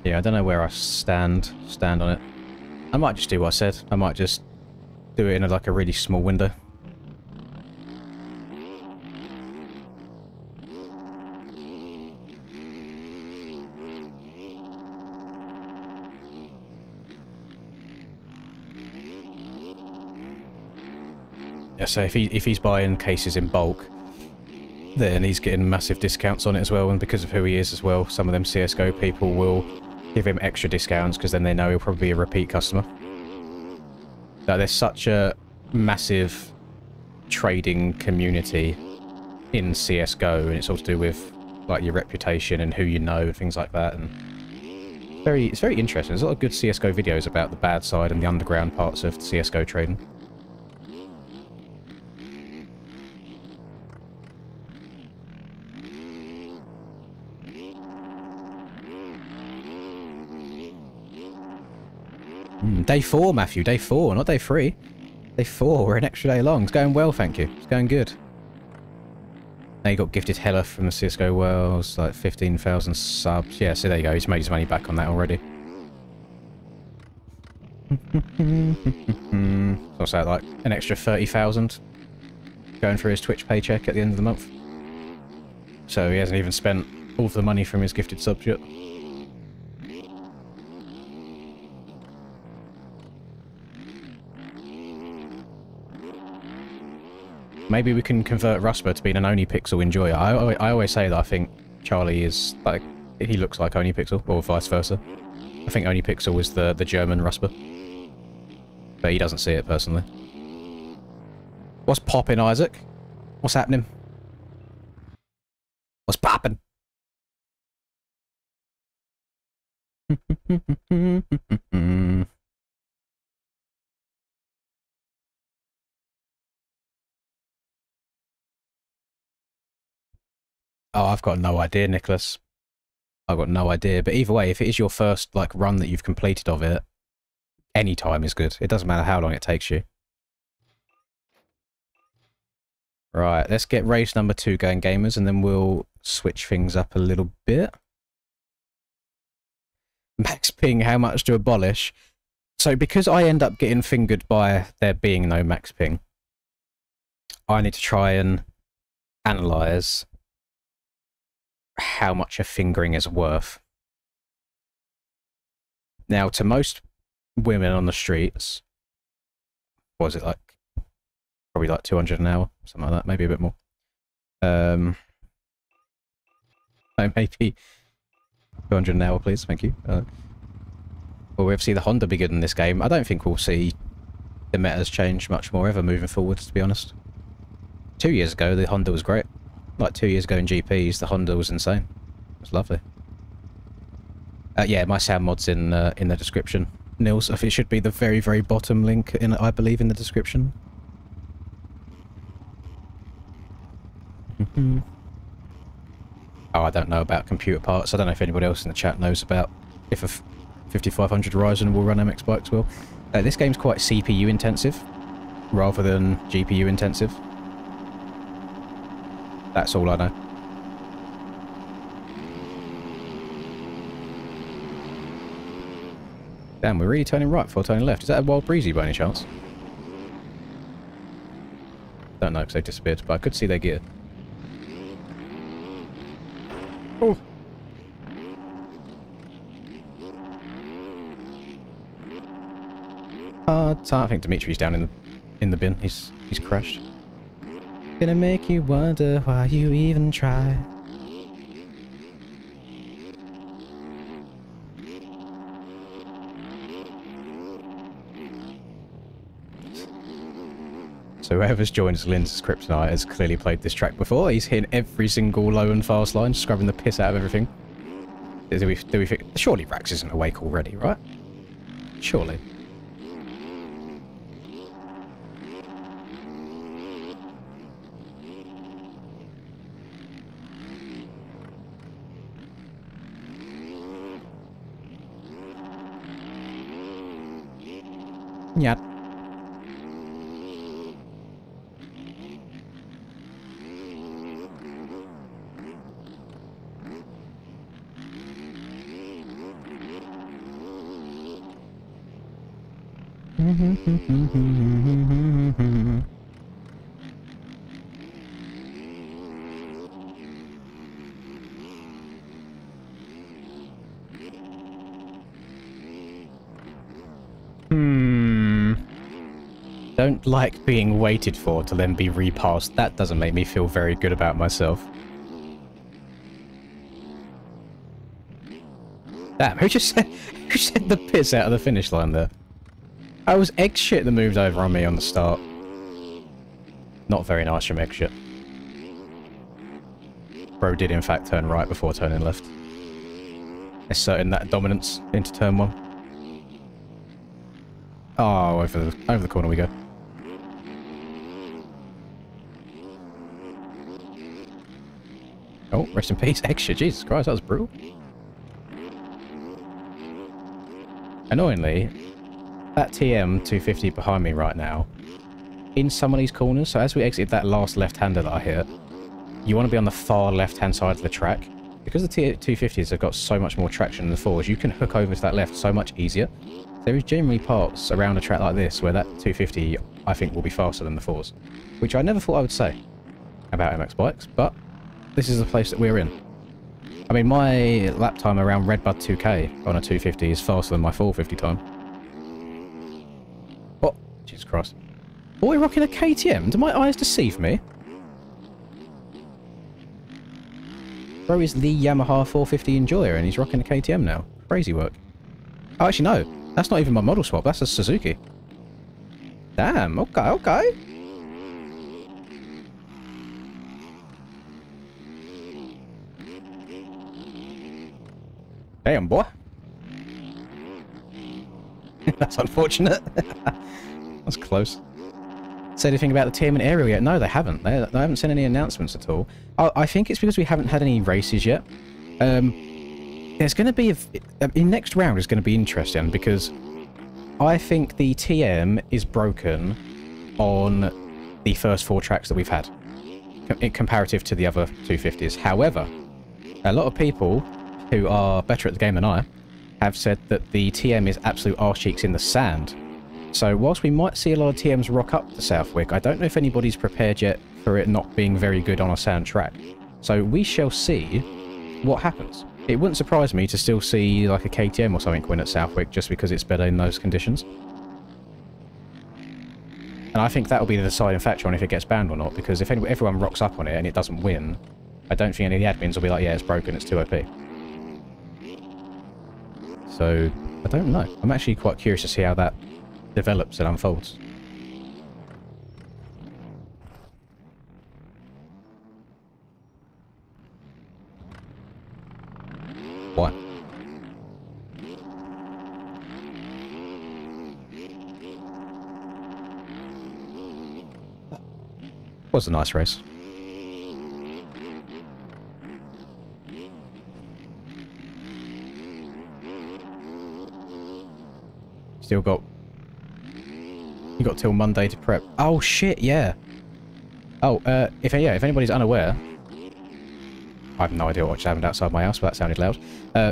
Yeah, I don't know where I stand on it. I might just do what I said. I might just do it in like a really small window. Yeah, so if he's buying cases in bulk, then he's getting massive discounts on it as well, and because of who he is as well, some of them CSGO people will give him extra discounts because then they know he'll probably be a repeat customer. Now, there's such a massive trading community in CSGO, and it's all to do with like your reputation and who you know, things like that, and it's very interesting. There's a lot of good CSGO videos about the bad side and the underground parts of CSGO trading. Day 4, Matthew. Day 4, not day 3. Day 4. We're an extra day long. It's going well, thank you. It's going good. Now you got gifted hella from the CSGO Worlds, like 15,000 subs. Yeah, so there you go. He's made his money back on that already. What's that, like an extra 30,000 going through his Twitch paycheck at the end of the month? So he hasn't even spent all of the money from his gifted subs yet. Maybe we can convert Rusper to being an OniPixel enjoyer. I always say that I think Charlie is, like, he looks like OniPixel, or vice versa. I think OniPixel is the German Rusper. But he doesn't see it, personally. What's poppin', Isaac? What's happening? What's poppin'? Oh, I've got no idea, Nicholas. I've got no idea. But either way, if it is your first like run that you've completed of it, any time is good. It doesn't matter how long it takes you. Right, let's get race number 2 going, gamers, and then we'll switch things up a little bit. Max ping, how much to abolish? So because I end up getting fingered by there being no max ping, I need to try and analyse how much a fingering is worth. Now, to most women on the streets, what was it like? Probably like 200 an hour, something like that, maybe a bit more. Maybe 200 an hour, please, thank you. Well, we have to see the Honda be good in this game. I don't think we'll see the metas change much more ever moving forward, to be honest. 2 years ago, the Honda was great. Like 2 years ago in GPs, the Honda was insane. It was lovely. Yeah, my sound mod's in the description. Nils, it should be the very, very bottom link, I believe, in the description. Oh, I don't know about computer parts. I don't know if anybody else in the chat knows about if 5500 Ryzen will run MX bikes well. This game's quite CPU intensive rather than GPU intensive. That's all I know. Damn, we're really turning right before turning left. Is that a Wild Breezy by any chance? Don't know because they disappeared, but I could see their gear. Oh! Hard time. I think Dimitri's down in the bin. He's crashed. Gonna make you wonder why you even try. So whoever's joined as Linds's Kryptonite has clearly played this track before. He's hitting every single low and fast line, scrubbing the piss out of everything. Surely Rax isn't awake already, right? Surely. Yeah. Don't like being waited for to then be repassed. That doesn't make me feel very good about myself. Damn, who just sent the piss out of the finish line there? I was egg shit that moved over on me on the start. Not very nice from egg shit. Bro did in fact turn right before turning left. Asserting that dominance into turn 1. Oh, over the corner we go. Oh, rest in peace, egg shit. Jesus Christ, that was brutal. Annoyingly, that TM 250 behind me right now, in some of these corners, so as we exit that last left-hander that I hit, you want to be on the far left-hand side of the track. Because the T250s have got so much more traction than the 4s, you can hook over to that left so much easier. There is generally parts around a track like this where that 250, I think, will be faster than the 4s. Which I never thought I would say about MX bikes, but this is the place that we're in. I mean, my lap time around Redbud 2K on a 250 is faster than my 450 time. Oh, Jesus Christ. Are we rocking a KTM? Do my eyes deceive me? Bro is the Yamaha 450 Enjoyer and he's rocking a KTM now. Crazy work. Oh, actually no. That's not even my model swap. That's a Suzuki. Damn. Okay, okay. Damn, boy. That's unfortunate. That's close. Said anything about the team and aerial yet? No, they haven't. They haven't sent any announcements at all. I think it's because we haven't had any races yet. There's going to be... the next round is going to be interesting because I think the TM is broken on the first 4 tracks that we've had in comparative to the other 250s. However, a lot of people who are better at the game than I have said that the TM is absolute arse cheeks in the sand. So whilst we might see a lot of TMs rock up to Southwick, I don't know if anybody's prepared yet for it not being very good on a sand track. So we shall see what happens. It wouldn't surprise me to still see like a KTM or something win at Southwick just because it's better in those conditions. And I think that'll be the deciding factor on if it gets banned or not, because if everyone rocks up on it and it doesn't win, I don't think any of the admins will be like, yeah, it's broken, it's too OP. So, I don't know. I'm actually quite curious to see how that develops and unfolds. What? Was a nice race. Still got... You got till Monday to prep. Oh, shit, yeah. Oh, if anybody's unaware... I have no idea what's happened outside my house, but that sounded loud.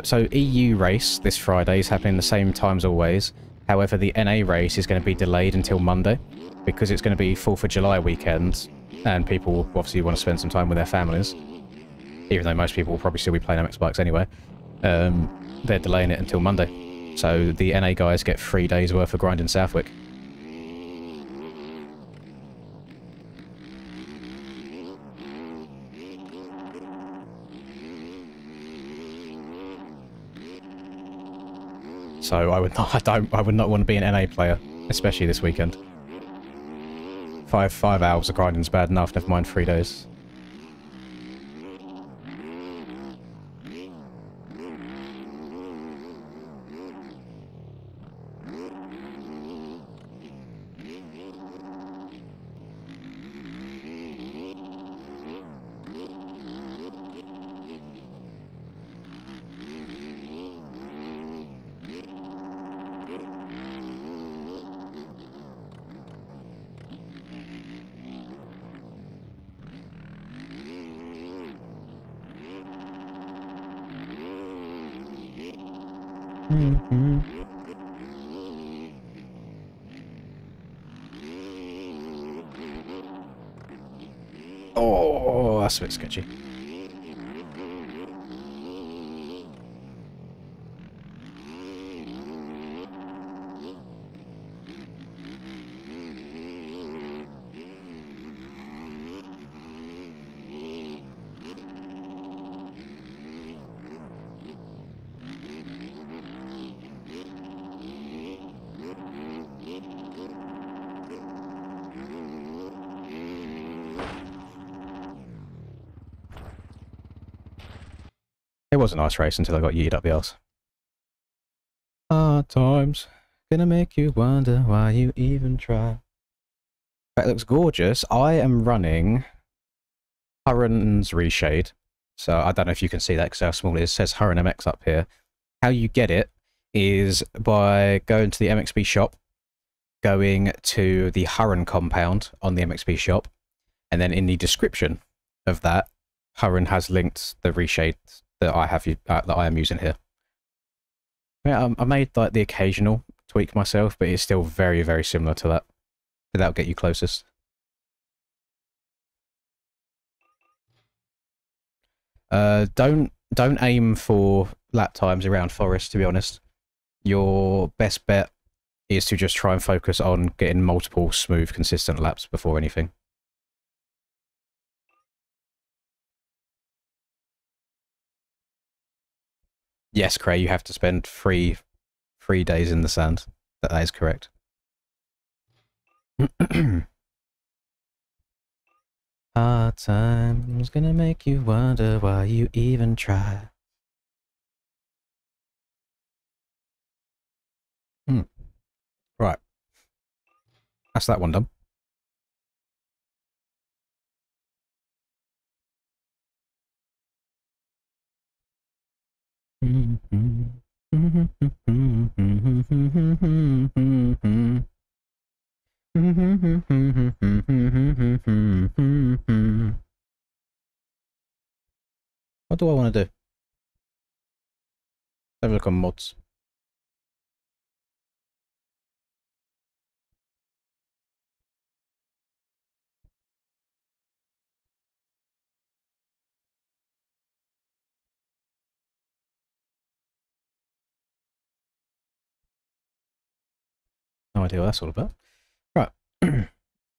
So, EU race this Friday is happening the same time as always. However, the NA race is going to be delayed until Monday, because it's going to be 4th of July weekend, and people obviously want to spend some time with their families. Even though most people will probably still be playing MX bikes anyway. They're delaying it until Monday. So the NA guys get 3 days worth of grind in Southwick. So I would not want to be an NA player, especially this weekend. Five hours of grinding's bad enough, never mind 3 days. Oh, that's a bit sketchy. It was a nice race until I got yeeted up the arse. Hard times, gonna make you wonder why you even try. That looks gorgeous. I am running Hurren's Reshade. So I don't know if you can see that because how small it is. It says Hurren MX up here. How you get it is by going to the MXB shop, going to the Hurren compound on the MXB shop, and then in the description of that, Hurren has linked the Reshade that I am using here. Yeah, I made like the occasional tweak myself, but it's still very, very similar to that. That'll get you closest. Don't aim for lap times around Forest, to be honest. Your best bet is to just try and focus on getting multiple smooth, consistent laps before anything. Yes, Cray, you have to spend three days in the sand. That is correct. Hard times gonna make you wonder why you even try. Right. That's that one done. What do I want to do? Have a look on mods. No idea what that's all about. Right.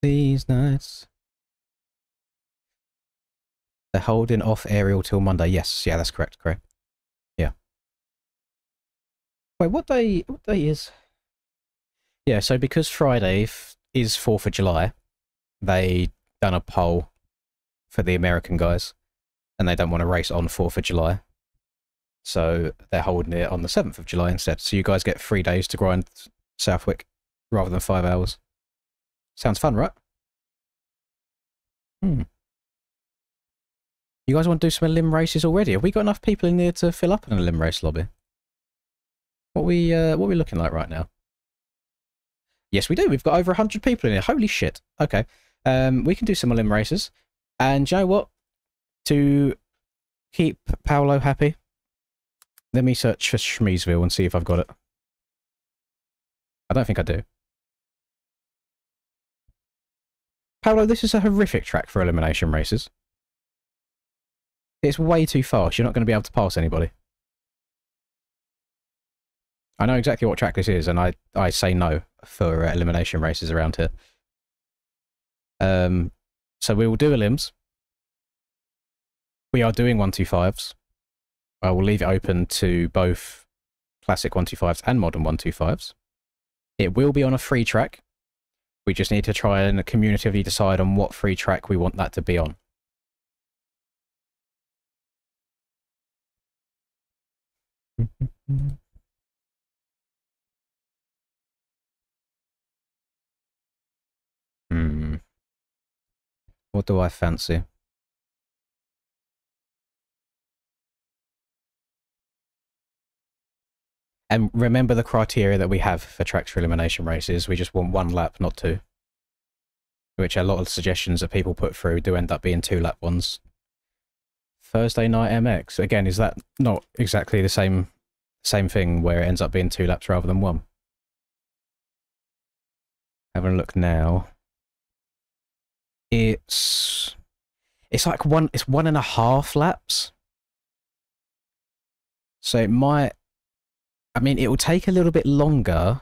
These nights. They're holding off Aerial till Monday. Yes, yeah, that's correct. Correct. Yeah. Wait, what day is? Yeah, so because Friday is 4th of July, they done a poll for the American guys, and they don't want to race on 4th of July. So they're holding it on the 7th of July instead. So you guys get 3 days to grind Southwick rather than 5 hours. Sounds fun, right? You guys want to do some limb races already? Have we got enough people in there to fill up in a limb race lobby? What we looking like right now? Yes, we do. We've got over 100 people in here. Holy shit. Okay. We can do some elim races. And you know what? To keep Paolo happy, let me search for Schmeesville and see if I've got it. I don't think I do. Paolo, this is a horrific track for elimination races. It's way too fast. You're not going to be able to pass anybody. I know exactly what track this is, and I say no for elimination races around here. So we will do elims. We are doing 125s. I will leave it open to both classic 125s and modern 125s. It will be on a free track. We just need to try and communicatively decide on what free track we want that to be on. What do I fancy? And remember the criteria that we have for tracks for elimination races. We just want 1 lap, not 2. Which a lot of suggestions that people put through do end up being 2-lap ones. Thursday Night MX. Again, is that not exactly the same thing where it ends up being 2 laps rather than 1? Having a look now. It's like 1.5 laps. So it might, I mean, it will take a little bit longer.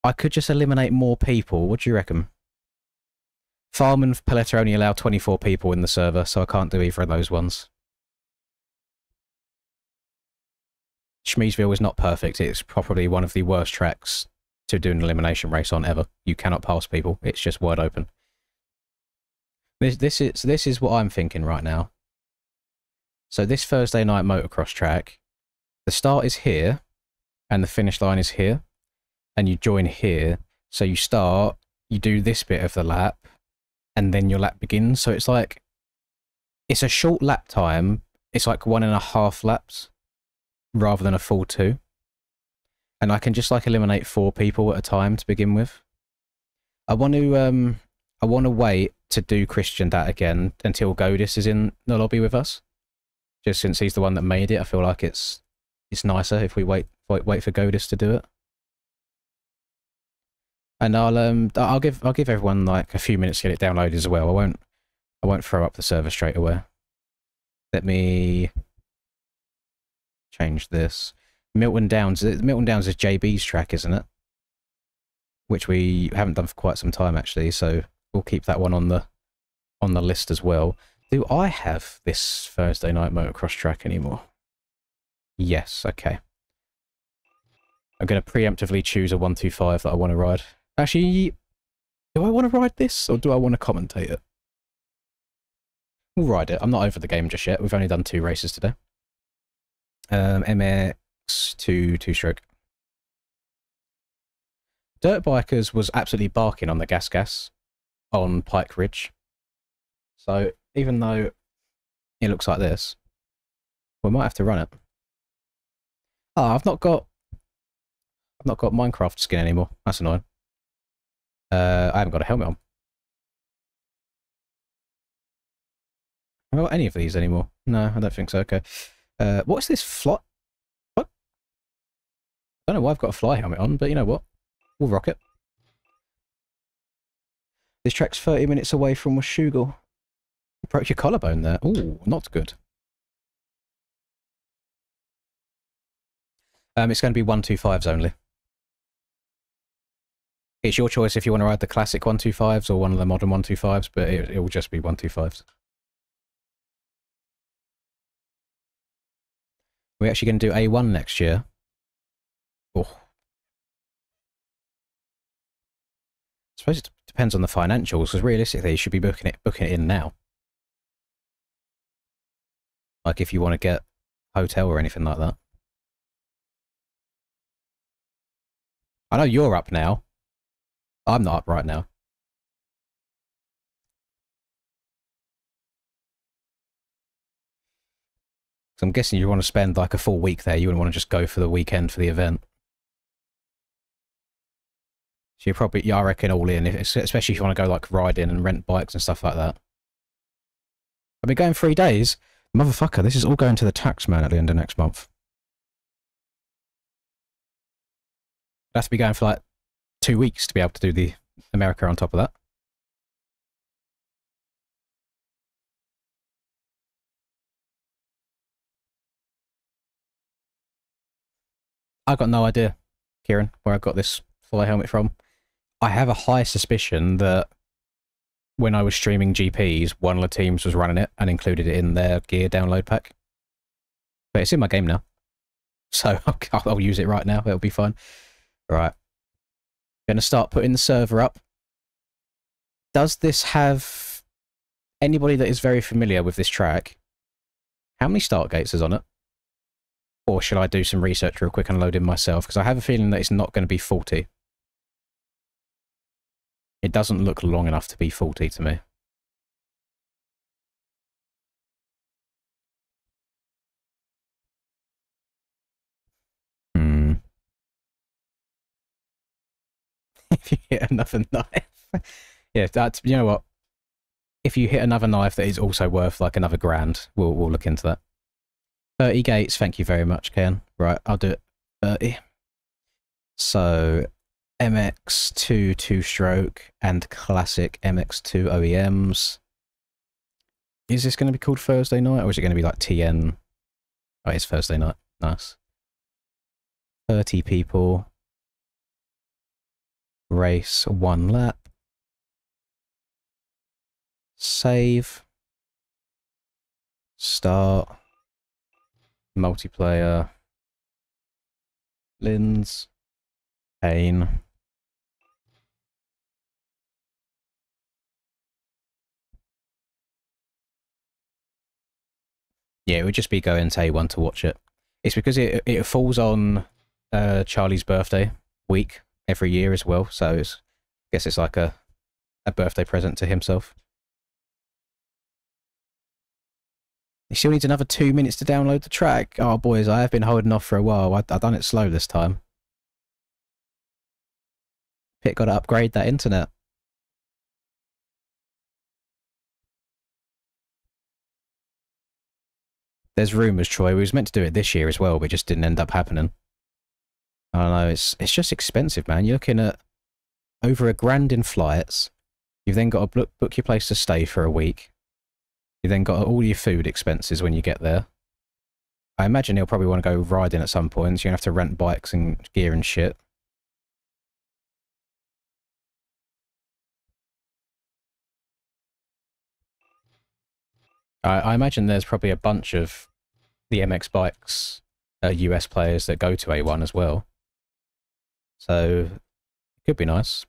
I could just eliminate more people. What do you reckon? Farm and Paletta only allow 24 people in the server, so I can't do either of those ones. Schmeesville is not perfect. It's probably one of the worst tracks to do an elimination race on ever. You cannot pass people. It's just wide open. This is what I'm thinking right now. So this Thursday night motocross track, the start is here, and the finish line is here, and you join here. So you start, you do this bit of the lap, and then your lap begins. So it's like, it's a short lap time. It's like 1.5 laps rather than a full 2. And I can just like eliminate 4 people at a time to begin with. I want to wait to do Christian that again until Godis is in the lobby with us. Just since he's the one that made it, I feel like it's nicer if we wait for Godis to do it. And I'll give everyone like a few minutes to get it downloaded as well. I won't throw up the server straight away. Let me change this. Milton Downs is JB's track, isn't it? Which we haven't done for quite some time actually, so we'll keep that one on the list as well. Do I have this Thursday night motocross track anymore? Yes, okay. I'm going to preemptively choose a 125 that I want to ride. Actually, do I want to ride this, or do I want to commentate it? We'll ride it. I'm not over the game just yet. We've only done 2 races today. MX 2-stroke. Dirt Bikers was absolutely barking on the gas on Pike Ridge. So even though it looks like this, we might have to run it. Oh, I've not got Minecraft skin anymore. That's annoying. I haven't got a helmet on. I haven't got any of these anymore. No, I don't think so. Okay. What's this fly? What? I don't know why I've got a fly helmet on, but you know what? We'll rock it. This track's 30 minutes away from Washougal. Broke your collarbone there. Ooh, not good. It's going to be 125s only. It's your choice if you want to ride the classic 125s or one of the modern 125s, but it will just be 125s. We're actually going to do A1 next year. Oh. I suppose it depends on the financials, because realistically you should be booking it in now. Like if you want to get a hotel or anything like that. I know you're up now. I'm not up right now. So I'm guessing you want to spend like a full week there. You wouldn't want to just go for the weekend for the event. So you're probably, yeah, I reckon all in, especially if you want to go like riding and rent bikes and stuff like that. I've been going 3 days. Motherfucker, this is all going to the tax man at the end of next month. I have to be going for like 2 weeks to be able to do the America on top of that. I got no idea, Kieran, where I got this fly helmet from. I have a high suspicion that when I was streaming GPs, one of the teams was running it and included it in their gear download pack. But it's in my game now. So I'll use it right now. It'll be fine. Right. Gonna start putting the server up. Does this have anybody that is very familiar with this track? How many start gates is on it? Or should I do some research real quick and load in myself? Because I have a feeling that it's not going to be 40. It doesn't look long enough to be 40 to me. If you hit another knife. Yeah, that's, you know what? If you hit another knife that is also worth like another grand, we'll look into that. 30 gates, thank you very much, Ken. Right, I'll do it. 30. So, MX2 two-stroke and classic MX2 OEMs. Is this going to be called Thursday night, or is it going to be like TN? Oh, it's Thursday night. Nice. 30 people. Race 1 lap. Save. Start. Multiplayer. Lins. Pain. Yeah, it would just be going to A1 to watch it. It's because it falls on Charlie's birthday week every year as well, so I guess it's like a birthday present to himself. He still needs another 2 minutes to download the track. Oh, boys, I have been holding off for a while. I've done it slow this time. Pit got to upgrade that internet. There's rumours, Troy. We was meant to do it this year as well, but it just didn't end up happening. I don't know, it's just expensive, man. You're looking at over $1,000 in flights. You've then got to book your place to stay for a week. You then got all your food expenses when you get there. I imagine you'll probably want to go riding at some point, so you're going to have to rent bikes and gear and shit. I imagine there's probably a bunch of the MX bikes US players that go to A1 as well. So, it could be nice.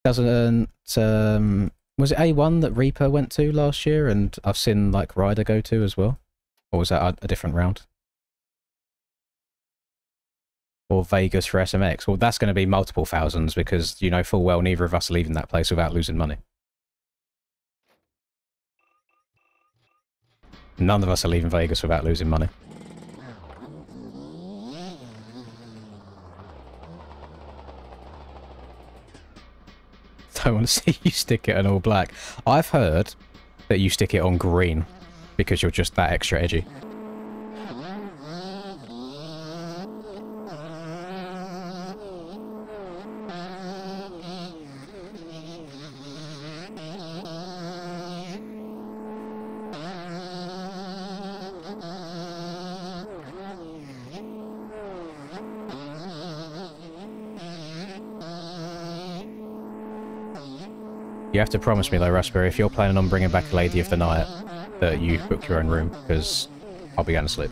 Doesn't, was it A1 that Reaper went to last year and I've seen like Ryder go to as well? Or was that a different round? Or Vegas for SMX? Well, that's going to be multiple thousands because you know full well neither of us are leaving that place without losing money. None of us are leaving Vegas without losing money. Don't want to see you stick it on all black. I've heard that you stick it on green because you're just that extra edgy. You have to promise me though, Raspberry, if you're planning on bringing back a Lady of the Night, that you book your own room, because I'll be going to sleep.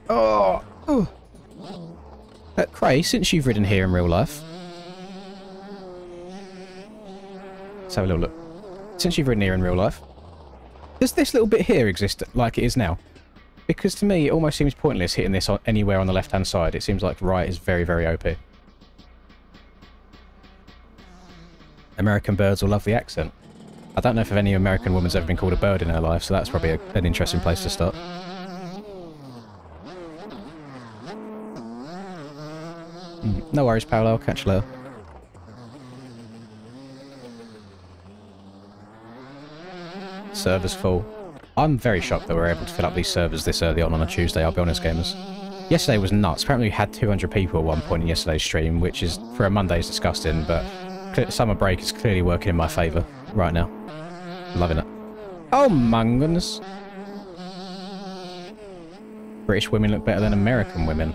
Oh! Cray, since you've ridden here in real life... Let's have a little look. Since you've ridden here in real life, Does this little bit here exist like it is now? Because to me, it almost seems pointless hitting this on anywhere on the left-hand side. It seems like right is very, very OP. American birds will love the accent. I don't know if any American woman's ever been called a bird in her life, so that's probably an interesting place to start. No worries, Paolo. I'll catch you later. Servers full. I'm very shocked that we're able to fill up these servers this early on a Tuesday, I'll be honest, gamers. Yesterday was nuts. Apparently we had 200 people at one point in yesterday's stream, which is, for a Monday, is disgusting, but summer break is clearly working in my favour right now. Loving it. Oh my goodness. British women look better than American women.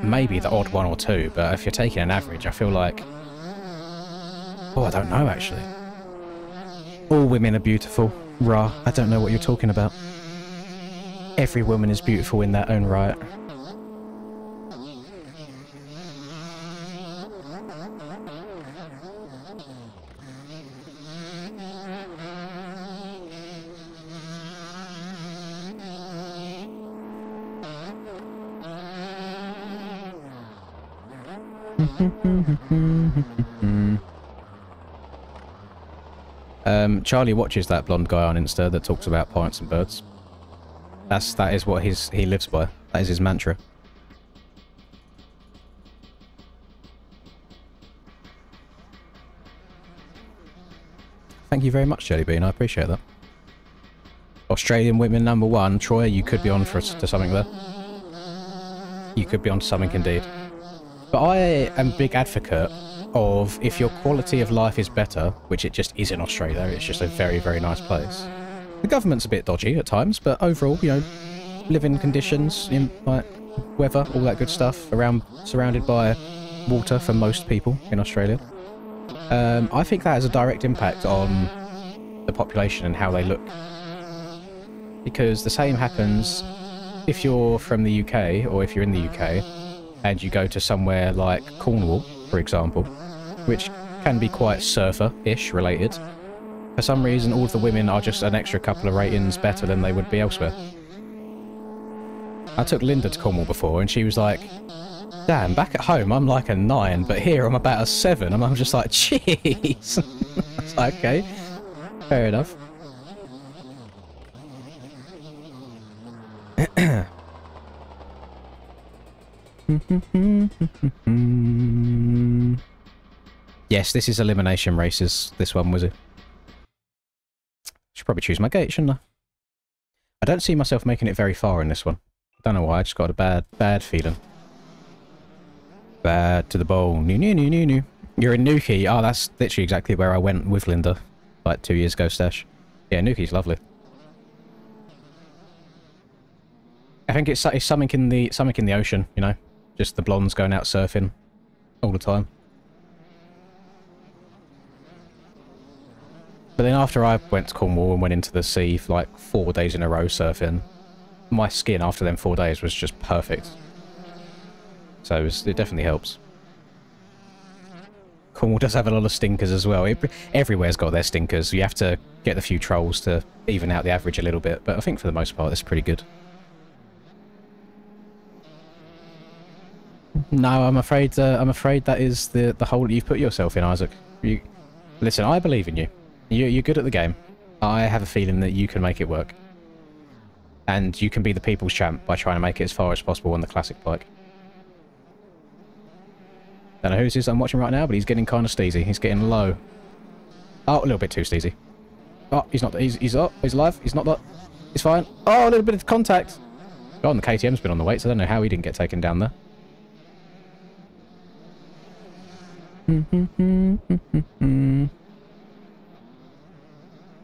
Maybe the odd one or two, but if you're taking an average, I feel like... Oh, I don't know, actually. All women are beautiful. Rah, I don't know what you're talking about. Every woman is beautiful in their own right. Charlie watches that blonde guy on Insta that talks about pints and birds. That is what he lives by. That is his mantra. Thank you very much, Jelly Bean. I appreciate that. Australian women #1. Troy, you could be on to something there. You could be on to something indeed. But I am a big advocate of, if your quality of life is better, which it just is in Australia, it's just a very, very nice place. The government's a bit dodgy at times, but overall, you know, living conditions, like weather, all that good stuff, surrounded by water for most people in Australia. I think that has a direct impact on the population and how they look. Because the same happens if you're from the UK, or if you're in the UK, and you go to somewhere like Cornwall, for example, which can be quite surfer-ish related. For some reason, all of the women are just an extra couple of ratings better than they would be elsewhere. I took Linda to Cornwall before, and she was like, damn, back at home I'm like a 9, but here I'm about a 7, and I'm just like, jeez. I was like, okay, fair enough. Yes, this is elimination races, this one, was it? Should probably choose my gate, shouldn't I? I don't see myself making it very far in this one. I don't know why, I just got a bad feeling. Bad to the bone. New. You're in Nuki. Oh, that's literally exactly where I went with Linda, like 2 years ago, Stash. Yeah, Nuki's lovely. I think it's something in the ocean, you know? Just the blondes going out surfing all the time. But then after I went to Cornwall and went into the sea for like 4 days in a row surfing, my skin after them 4 days was just perfect. So it definitely helps. Cornwall does have a lot of stinkers as well. Everywhere's got their stinkers. You have to get the few trolls to even out the average a little bit, but I think for the most part it's pretty good. No, I'm afraid that is the hole you've put yourself in, Isaac. Listen, I believe in you. You're good at the game. I have a feeling that you can make it work. And you can be the people's champ by trying to make it as far as possible on the classic bike. Don't know who's this I'm watching right now, but he's getting kind of steezy. He's getting low. Oh, a little bit too steezy. Oh, he's not. He's up. He's alive. He's not that. He's fine. Oh, a little bit of contact. God, and the KTM's been on the weights. I don't know how he didn't get taken down there.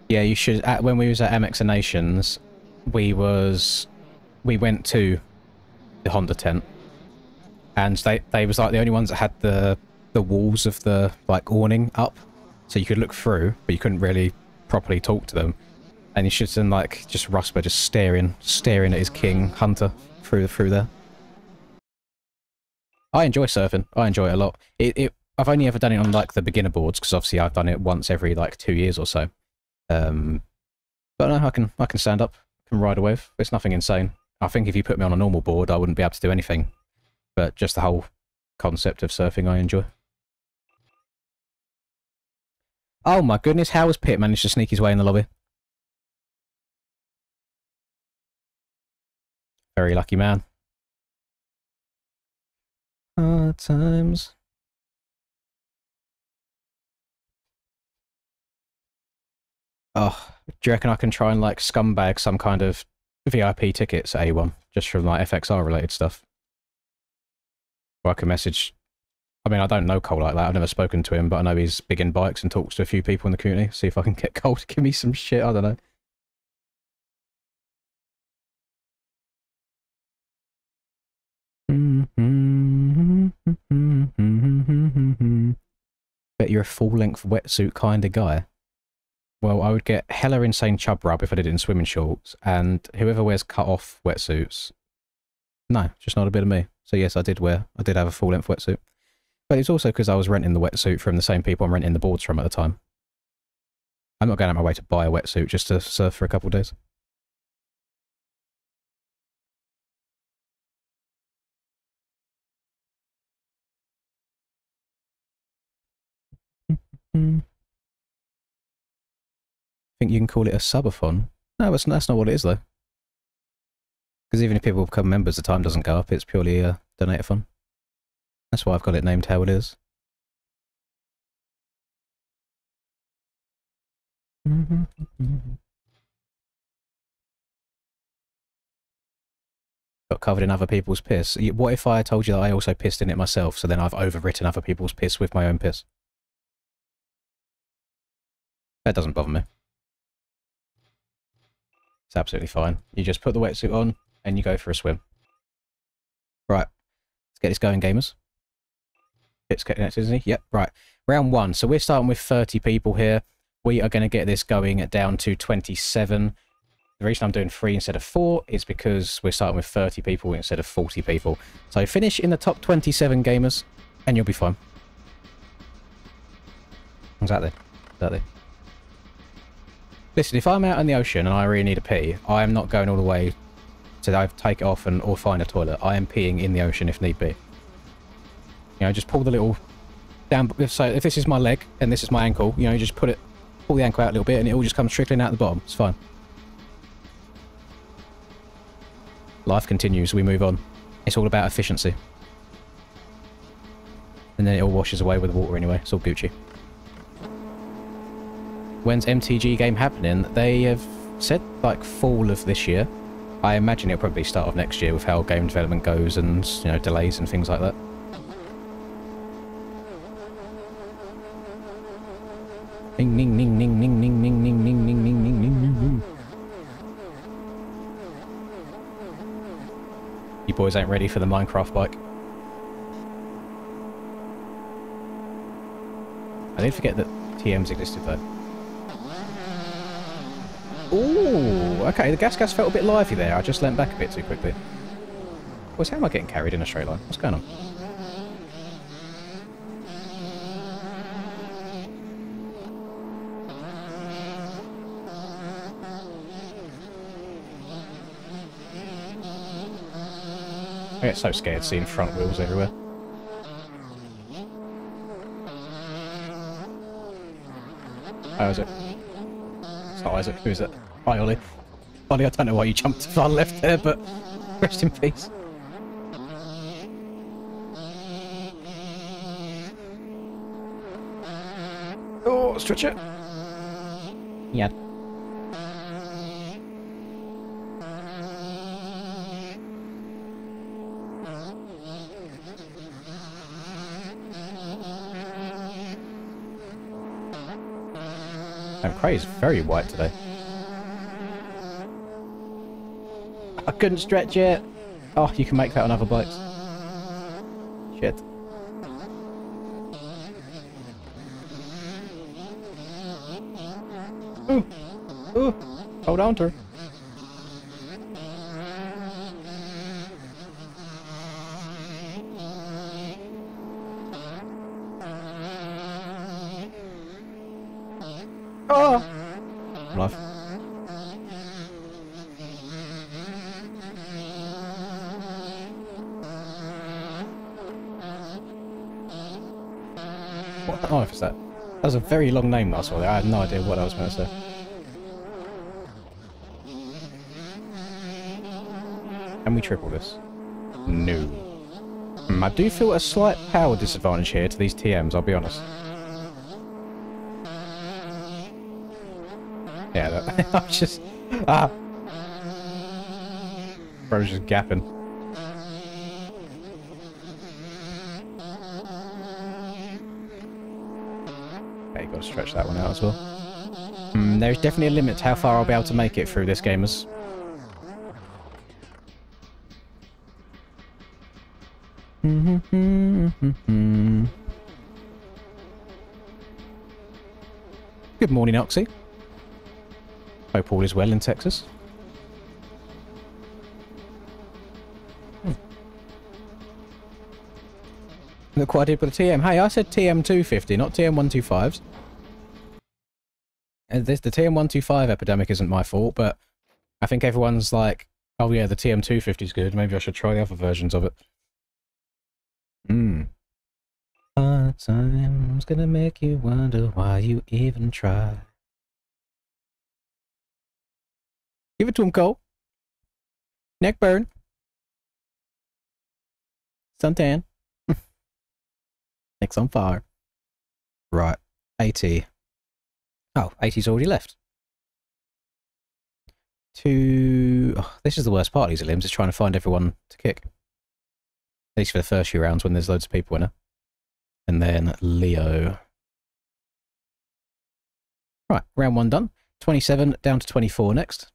Yeah, you should. When we was at MX Nations, we went to the Honda tent, and they was like the only ones that had the walls of the like awning up, so you could look through, but you couldn't really properly talk to them. And you should have seen like just Rusper just staring at his king Hunter through there. I enjoy surfing. I enjoy it a lot. I've only ever done it on like the beginner boards because obviously I've done it once every like 2 years or so. But no, I can stand up, can ride a wave. It's nothing insane. I think if you put me on a normal board, I wouldn't be able to do anything. But just the whole concept of surfing, I enjoy. Oh my goodness, how has Pit managed to sneak his way in the lobby? Very lucky man. Hard times. Oh, do you reckon I can try and like scumbag some kind of VIP tickets at A1 just from like FXR related stuff? Or I can message. I mean, I don't know Cole like that. I've never spoken to him, but I know he's big in bikes and talks to a few people in the community. See if I can get Cole to give me some shit. I don't know. Bet you're a full-length wetsuit kind of guy. Well, I would get hella insane chub rub if I did it in swimming shorts, and whoever wears cut-off wetsuits, no, just not a bit of me. So yes, I did have a full-length wetsuit. But it's also because I was renting the wetsuit from the same people I'm renting the boards from at the time. I'm not going out my way to buy a wetsuit just to surf for a couple of days. Think you can call it a subathon? No, that's not what it is though. Because even if people become members, the time doesn't go up. It's purely a donate-a-thon. That's why I've got it named how it is. Got covered in other people's piss. What if I told you that I also pissed in it myself, so then I've overwritten other people's piss with my own piss? That doesn't bother me. It's absolutely fine. You just put the wetsuit on, and you go for a swim. Right. Let's get this going, gamers. It's connected, isn't he? Yep, right. Round 1. So we're starting with 30 people here. We are going to get this going down to 27. The reason I'm doing 3 instead of 4 is because we're starting with 30 people instead of 40 people. So finish in the top 27 gamers, and you'll be fine. Exactly. Exactly. Listen, if I'm out in the ocean and I really need a pee, I am not going all the way to take it off or find a toilet. I am peeing in the ocean if need be. You know, just pull the little down. So if this is my leg and this is my ankle, you know, you just pull the ankle out a little bit and it all just comes trickling out the bottom. It's fine. Life continues. We move on. It's all about efficiency. And then it all washes away with the water anyway. It's all Gucci. When's MTG game happening? They have said like fall of this year. I imagine it'll probably start of next year with how game development goes and, you know, delays and things like that. Ning ning ning ning ning ning ning ning ning ning ning ning ning ning. You boys ain't ready for the Minecraft bike. I did forget that TMs existed though. Ooh, okay, the gas felt a bit lively there. I just leant back a bit too quickly. Boys, how am I getting carried in a straight line? What's going on? I get so scared seeing front wheels everywhere. How is it? It's not Isaac. Who is it? Hi, Ollie. Ollie, I don't know why you jumped far left there, but rest in peace. Oh, stretch it. Yeah. And Cray is very white today. I couldn't stretch it. Oh, you can make that on other bikes. Shit. Ooh. Ooh. Hold on to her. Oh! Life. What on earth is that? That was a very long name that I saw there. I had no idea what I was meant to say. Can we triple this? No. I do feel a slight power disadvantage here to these TMs, I'll be honest. Yeah, that, I'm just... Bro's just gapping. Okay, gotta stretch that one out as well. There's definitely a limit to how far I'll be able to make it through this, gamers. Good morning, Oxy. Hope all is well in Texas. Look what I did with the TM. Hey, I said TM250, not TM125s. And the TM125 epidemic isn't my fault, but I think everyone's like, oh yeah, the TM250 is good. Maybe I should try the other versions of it. Hard times gonna make you wonder why you even try. Give it to him, Cole. Neck burn. Suntan. Neck's on fire. Right. 80. Oh, 80's already left. Oh, this is the worst part of these limbs, is trying to find everyone to kick. At least for the first few rounds when there's loads of people in it. And then Leo. Right, round 1 done. 27 down to 24 next.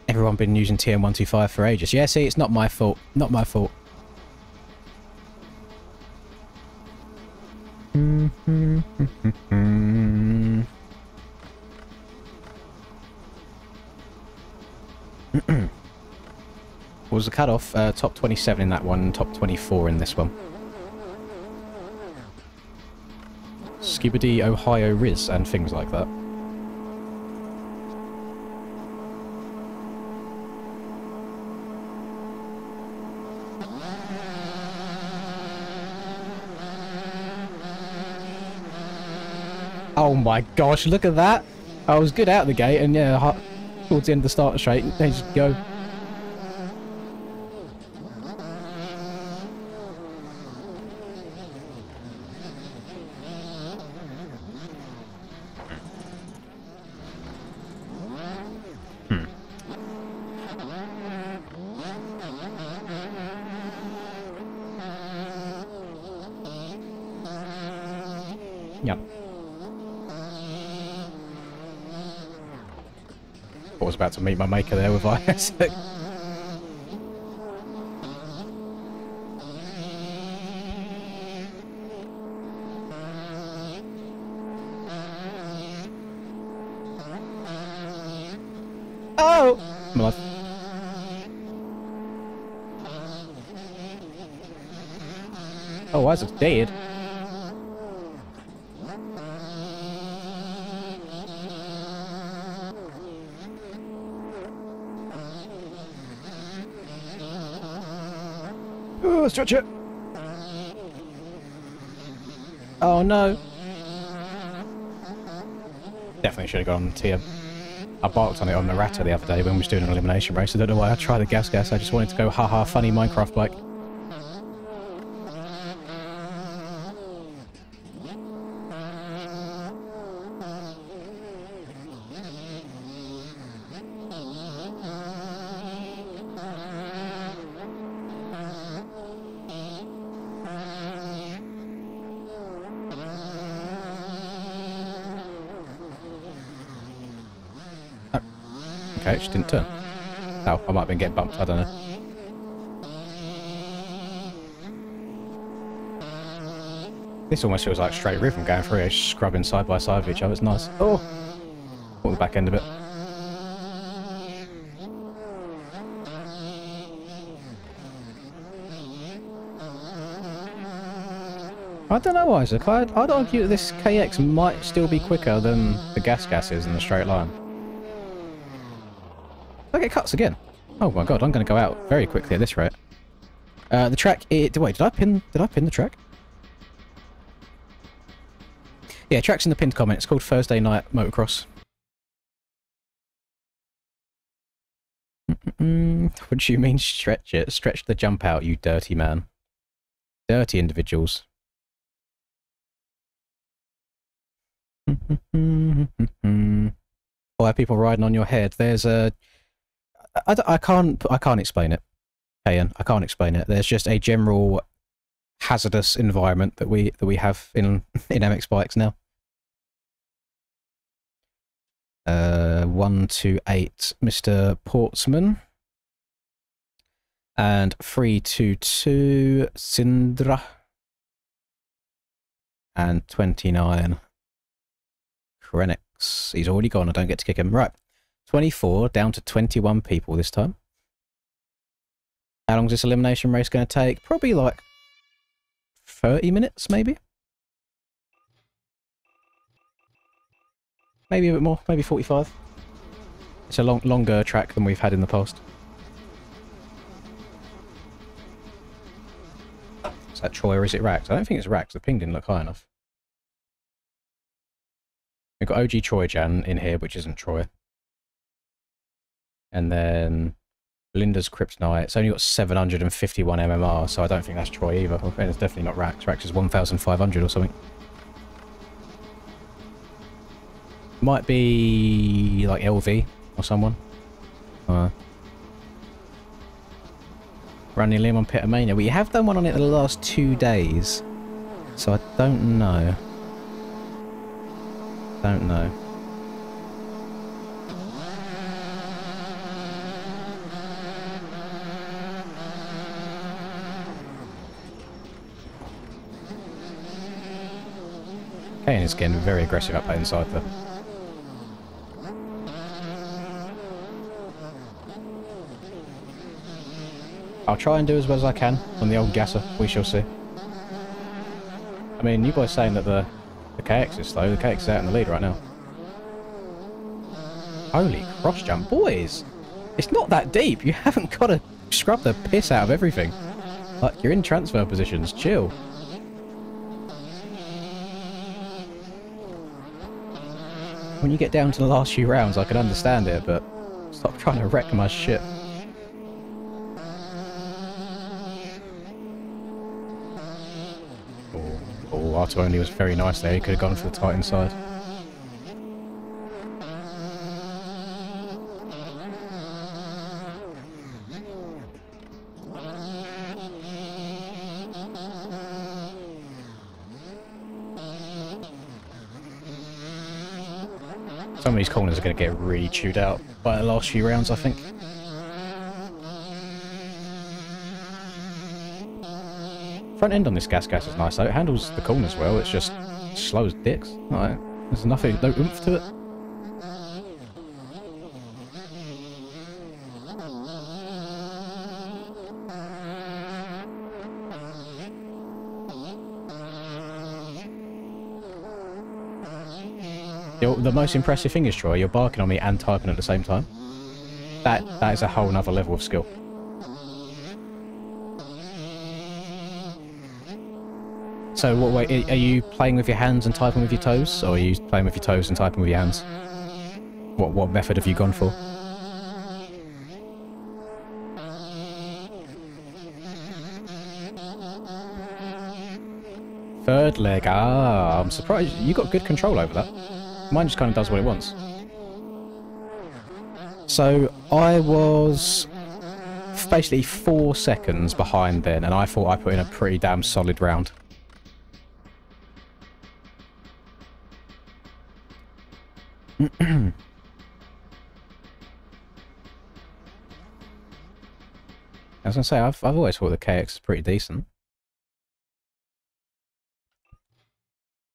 Everyone been using TM125 for ages. Yeah, see, it's not my fault. Not my fault. What was the cutoff? Top 27 in that one, top 24 in this one. Skibidi Ohio Riz and things like that. Oh my gosh, look at that! I was good out the gate, and yeah, towards the end of the start straight, they just go. Yep. I was about to meet my maker there with Isaac. Oh! I'm alive. Oh, Isaac's dead. Oh, stretch it! Oh no! Definitely should have gone on the TM. I barked on it on the Narata the other day when we was doing an elimination race. I don't know why I tried the gas. I just wanted to go haha funny Minecraft bike. Okay, it just didn't turn. Oh, I might have been getting bumped, I don't know. This almost feels like straight rhythm going through here, scrubbing side by side with each other. It's nice. Oh! Caught the back end of it. I don't know, Isaac. I'd argue that this KX might still be quicker than the gas is in a straight line. Look, it cuts again. Oh my god, I'm going to go out very quickly at this rate. The track... wait, did I pin the track? Yeah, track's in the pinned comment. It's called Thursday Night Motocross. What do you mean stretch it? Stretch the jump out, you dirty man. Dirty individuals. Why are people riding on your head? There's a... I can't explain it, Ian. I can't explain it. There's just a general hazardous environment that we have in MX bikes now. 128, Mr. Portsman, and 322, Sindra, and 29, Krenix. He's already gone. I don't get to kick him. Right, 24 down to 21 people this time. How long is this elimination race going to take? Probably like 30 minutes, maybe. Maybe a bit more, maybe 45. It's a longer track than we've had in the past. Is that Troy or is it Rax? I don't think it's Rax. The ping didn't look high enough. We've got OG Troy Jan in here, which isn't Troy. And then Linda's Kryptonite. It's only got 751 MMR, so I don't think that's Troy either. And it's definitely not Rax. Rax is 1,500 or something. Might be like LV or someone. Running Lim on Petamania. We have done one on it the last 2 days, so I don't know. Don't know. Kane is getting very aggressive up that inside there. I'll try and do as well as I can on the old gasser. We shall see. I mean, you boys saying that the KX is slow. The KX is out in the lead right now. Holy cross jump, boys! It's not that deep. You haven't got to scrub the piss out of everything. Like, you're in transfer positions. Chill. When you get down to the last few rounds, I can understand it, but stop trying to wreck my shit. Oh, R2 only was very nice there. He could have gone for the tight inside. Some of these corners are going to get really chewed out by the last few rounds, I think. Front end on this gas is nice though. It handles the corners well. It's just slow as dicks. Like, there's nothing, no oomph to it. The most impressive thing is, Troy, you're barking on me and typing at the same time. That is a whole nother level of skill. So, wait, are you playing with your hands and typing with your toes? Or are you playing with your toes and typing with your hands? What method have you gone for? Third leg. Ah, I'm surprised. You got good control over that. Mine just kind of does what it wants. So, I was basically 4 seconds behind then, and I thought I put in a pretty damn solid round. I was gonna say, I've always thought the KX is pretty decent.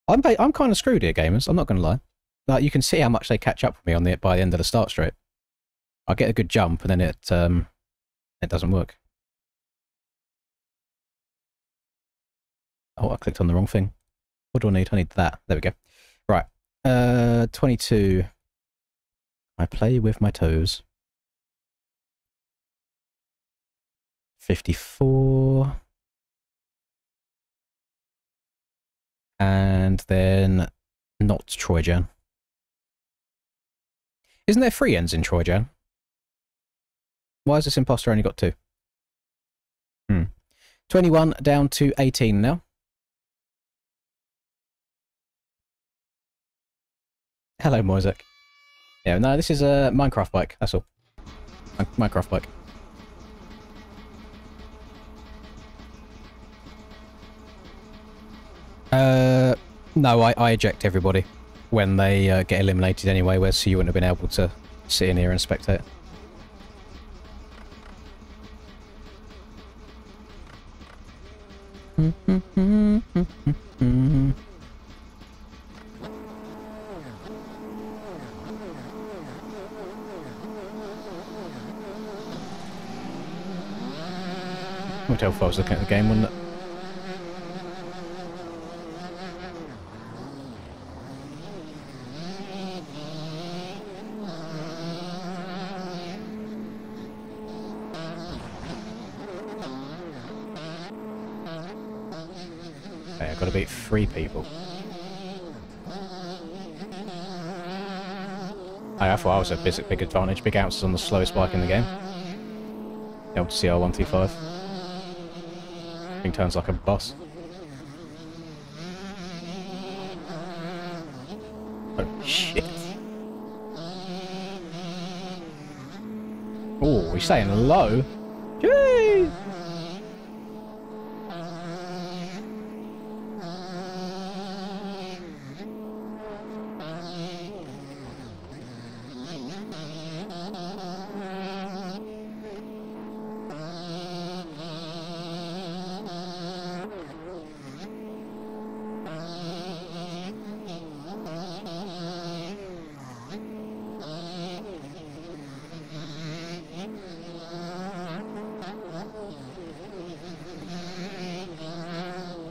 I'm kind of screwed here, gamers. I'm not gonna lie. Like, you can see how much they catch up with me on by the end of the start straight. I get a good jump, and then it doesn't work. Oh, I clicked on the wrong thing. What do I need? I need that. There we go. Right. 22. I play with my toes. 54. And then not Troyjan. Isn't there 3 ends in Troyjan? Why has this imposter only got 2? 21 down to 18 now. Hello, Moisek. Yeah, no, this is a Minecraft bike, that's all. Minecraft bike. No, I eject everybody when they get eliminated anyway, where so you wouldn't have been able to sit in here and spectate. Would help if I was looking at the game, wouldn't it? Okay, I've got to beat 3 people. I thought I was a big advantage. Big Outs is on the slowest bike in the game. LCR 125. Thing turns like a boss. Oh shit. Oh, he's staying low. Jeez.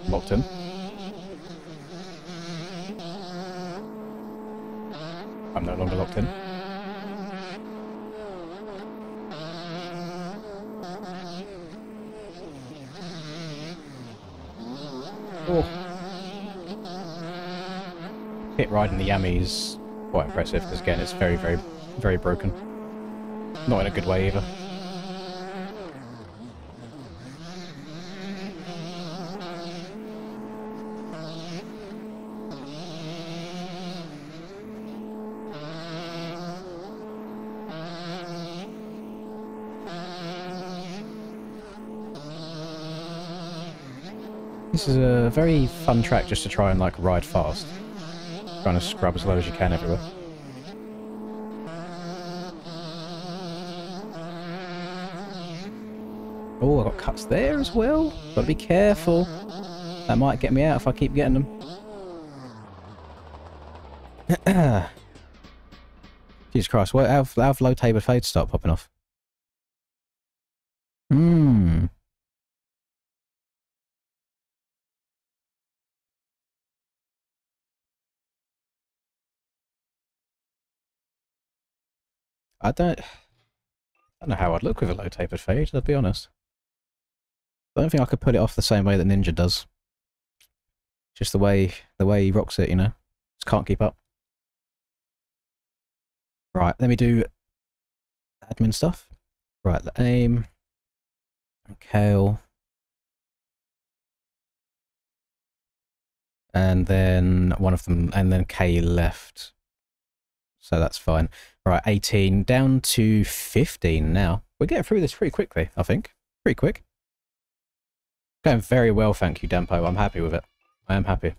Locked in. I'm no longer locked in. Oh. Hit riding the Yami is quite impressive because again it's very broken. Not in a good way either. This is a very fun track just to try and like ride fast. Trying to scrub as low as you can everywhere. Oh, I got cuts there as well. Gotta be careful. That might get me out if I keep getting them. Jesus Christ, how have low table fades start popping off? I don't know how I'd look with a low tapered fade, I'll be honest. I don't think I could put it off the same way that Ninja does. Just the way he rocks it, you know. Just can't keep up. Right, let me do admin stuff. Right, the aim. Kale. And then one of them, and then K left. So that's fine. Right, 18 down to 15 now. We're getting through this pretty quickly, I think. Pretty quick. Going very well, thank you, Dempo. I'm happy with it. I am happy.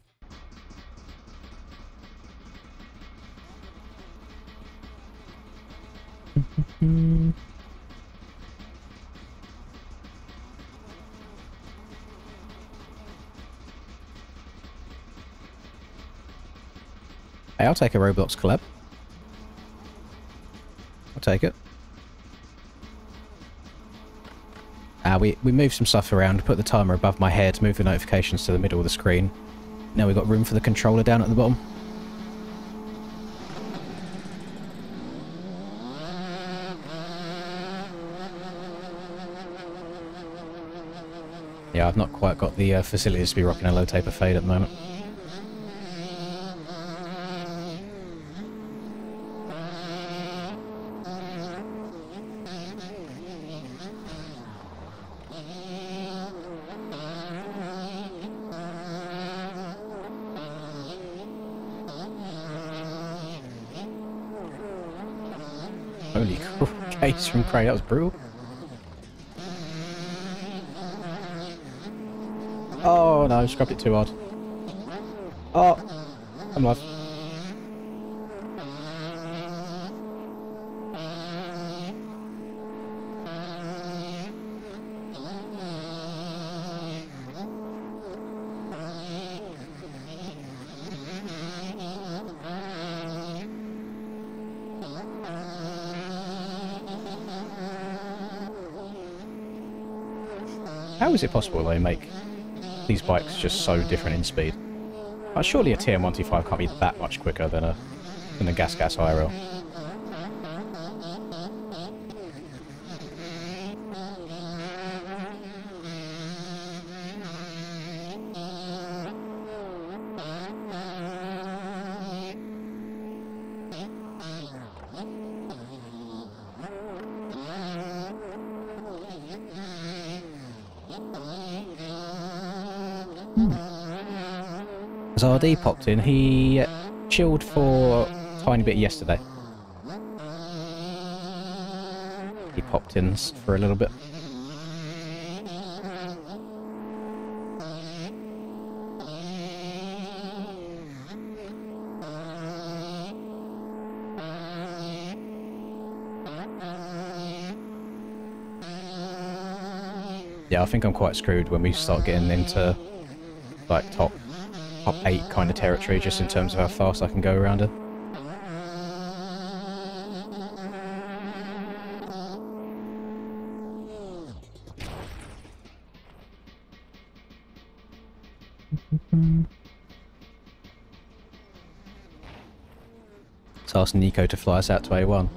Hey, I'll take a Roblox collab. I'll take it. Nah, we moved some stuff around, put the timer above my head, moved the notifications to the middle of the screen. Now we've got room for the controller down at the bottom. Yeah, I've not quite got the facilities to be rocking a low taper fade at the moment. Holy case from Cray, that was brutal. Oh no, I scrubbed it too hard. Oh, I'm alive. How is it possible they make these bikes just so different in speed? Surely a TM125 can't be that much quicker than a gas IRL. As RD popped in, he chilled for a tiny bit yesterday. He popped in for a little bit. Yeah, I think I'm quite screwed when we start getting into like top 8 kind of territory, just in terms of how fast I can go around it. So ask Nico to fly us out to A1.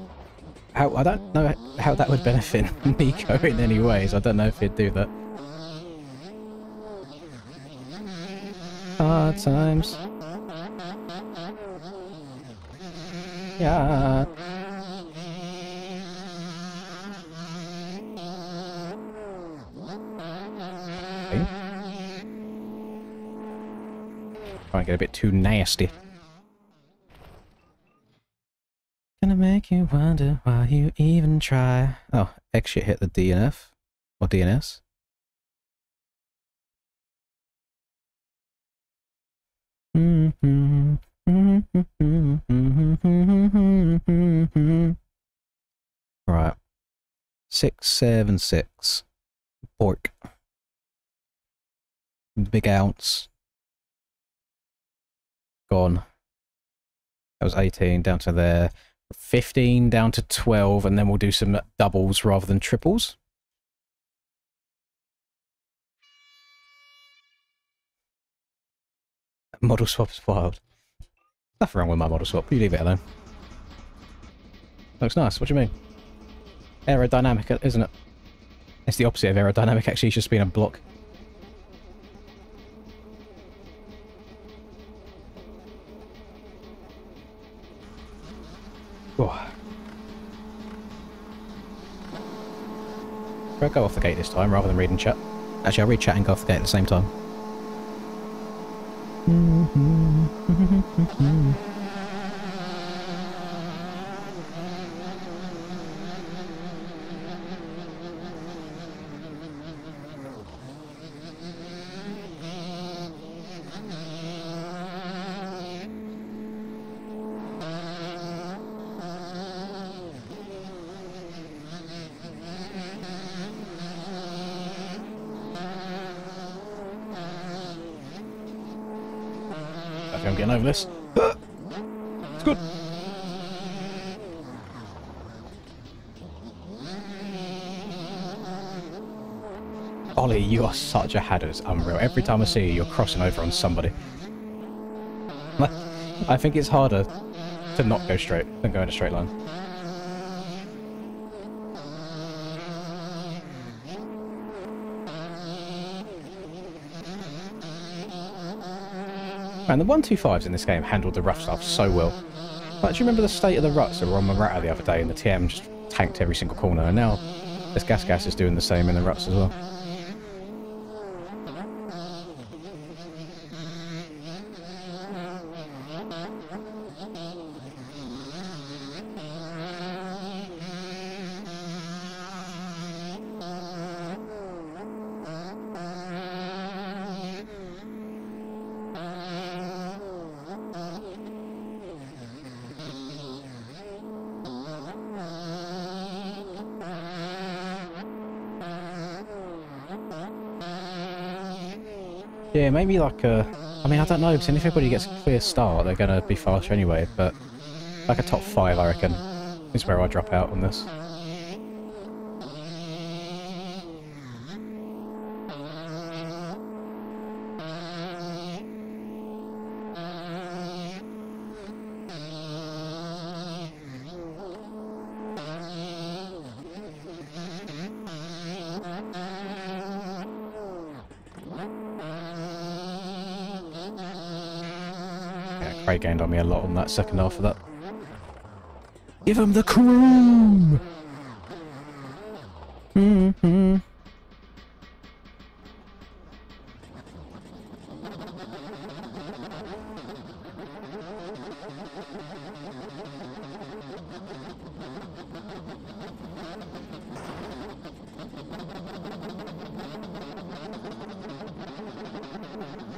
I don't know how that would benefit Nico in any ways. I don't know if he'd do that. Hard times. Yeah. Okay. Trying to get a bit too nasty. Gonna make you wonder why you even try. Oh, exit hit the DNF or DNS. Right. 676. Pork. Big ounce. Gone. That was 18 down to there. 15 down to 12, and then we'll do some doubles rather than triples. Model swap is wild. Nothing wrong with my model swap. You leave it alone. Looks nice. What do you mean? Aerodynamic, isn't it? It's the opposite of aerodynamic, actually. It's just being a block. Oh. I'll go off the gate this time rather than reading chat. Actually, I'll read chat and go off the gate at the same time. I'm getting over this. It's good. Ollie, you are such a hatter. It's unreal. Every time I see you, you're crossing over on somebody. I think it's harder to not go straight than go in a straight line. Man, the 125s in this game handled the rough stuff so well. Like, do you remember the state of the ruts that were on Marata the other day and the TM just tanked every single corner? And now this Gas is doing the same in the ruts as well. Yeah, maybe like a... I mean, I don't know, because if everybody gets a clear start, they're going to be faster anyway, but like a top 5, I reckon, is where I drop out on this. Craig gained on me a lot on that second half of that. Give him the cream! Mm-hmm.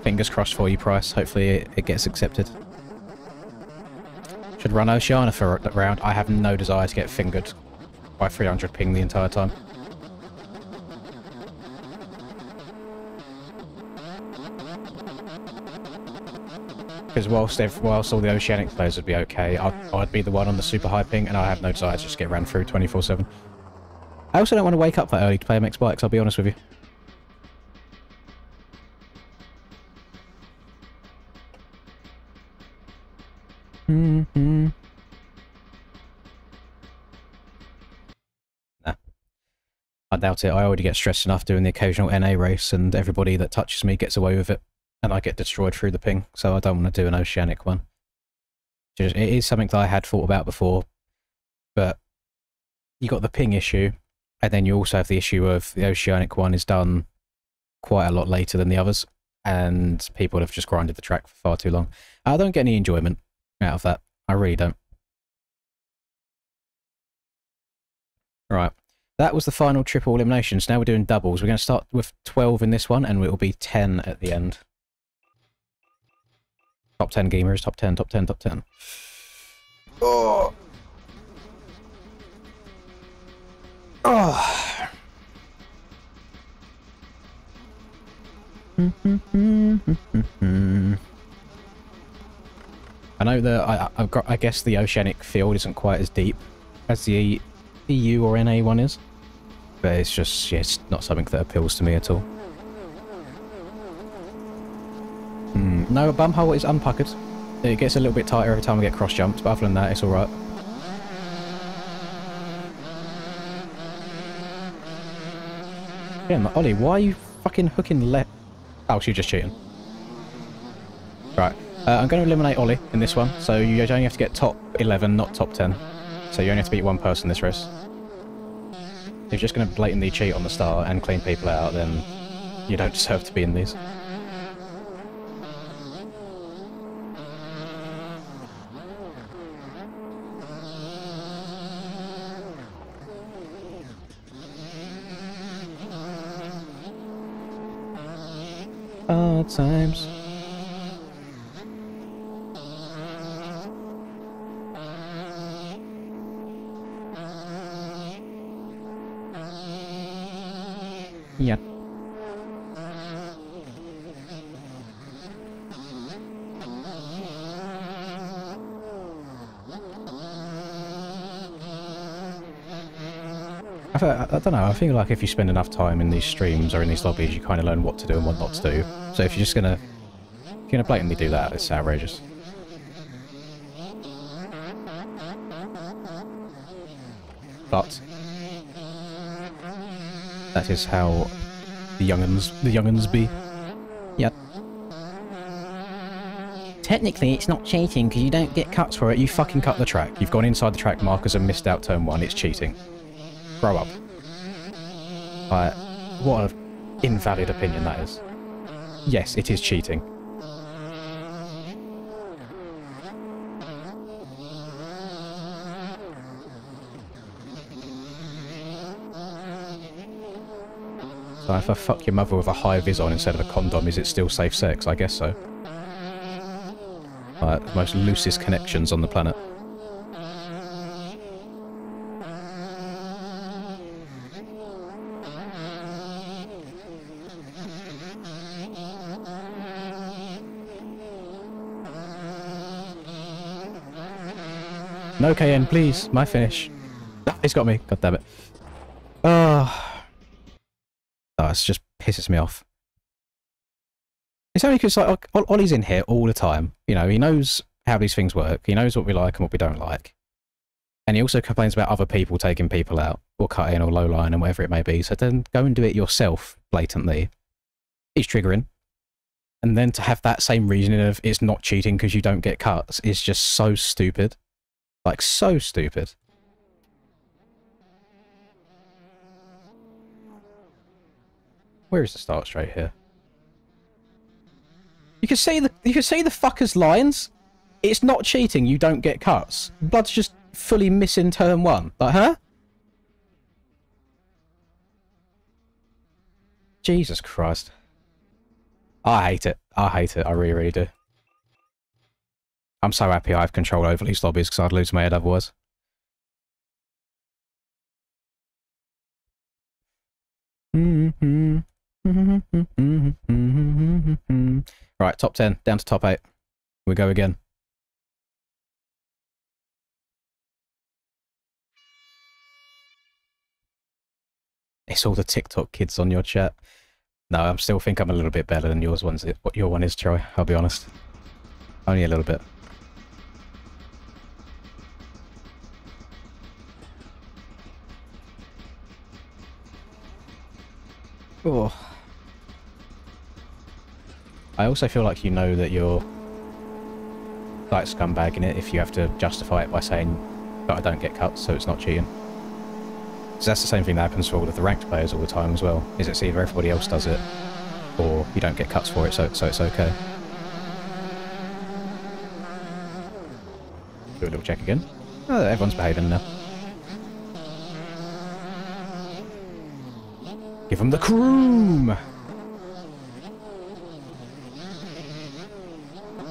Fingers crossed for you, Price. Hopefully it gets accepted. Should run Oceania for a round. I have no desire to get fingered by 300 ping the entire time. Because whilst all the Oceanic players would be okay, I'd be the one on the super high ping, and I have no desire to just get ran through 24/7. I also don't want to wake up that early to play MX Bikes, I'll be honest with you. Mm-hmm. Nah. I doubt it. I already get stressed enough doing the occasional NA race, and everybody that touches me gets away with it, and I get destroyed through the ping, so I don't want to do an Oceanic one. It is something that I had thought about before, but you got the ping issue, and then you also have the issue of the Oceanic one is done quite a lot later than the others, and people have just grinded the track for far too long. I don't get any enjoyment out of that. I really don't. Right. That was the final triple eliminations. Now we're doing doubles. We're going to start with 12 in this one, and it will be 10 at the end. Top 10 gamers. Top 10, top 10, top 10. Oh! Oh! I know that I guess the Oceanic field isn't quite as deep as the EU or NA one is, but it's just, yeah, it's not something that appeals to me at all. No, Bumhole is unpuckered. It gets a little bit tighter every time I get cross jumped, but other than that, it's alright. Yeah, Ollie, why are you fucking hooking left? Oh, she's just cheating. Right. I'm going to eliminate Ollie in this one, so you only have to get top 11, not top 10. So you only have to beat one person this race. If you're just going to blatantly cheat on the start and clean people out, then you don't deserve to be in these. Hard times. Yep. I don't know, I feel like if you spend enough time in these streams or in these lobbies, you kind of learn what to do and what not to do. So if you're just gonna blatantly do that, it's outrageous. But that is how the young'uns be. Yep. Technically, it's not cheating because you don't get cuts for it. You fucking cut the track. You've gone inside the track markers and missed out turn 1. It's cheating. Grow up. What an invalid opinion that is. Yes, it is cheating. So if I fuck your mother with a high-vis on instead of a condom, is it still safe sex? I guess so. The most loosest connections on the planet. No KN, please. My finish. Ah, he's got me. God damn it. Oh, it just pisses me off. It's only because like Ollie's in here all the time. You know, he knows how these things work. He knows what we like and what we don't like. And he also complains about other people taking people out, or cutting, or low line, and whatever it may be. So then go and do it yourself, blatantly. He's triggering. And then to have that same reasoning of it's not cheating because you don't get cuts is just so stupid. Like, so stupid. Where is the start straight here? You can see the fucker's lines. It's not cheating, you don't get cuts. Blood's just fully missing turn 1. Like, huh? Jesus Christ. I hate it. I hate it. I really, really do. I'm so happy I have control over these lobbies because I'd lose my head otherwise. Right, top 10, down to top 8. We go again. It's all the TikTok kids on your chat. No, I still think I'm a little bit better than yours ones. What your one is, Troy, I'll be honest. Only a little bit. Oh. I also feel like you know that you're like scumbagging it if you have to justify it by saying that I don't get cuts, so it's not cheating. Because that's the same thing that happens for all of the ranked players all the time as well. Is it's either everybody else does it, or you don't get cuts for it, so it's okay. Do a little check again. Oh, everyone's behaving now. Give them the croom!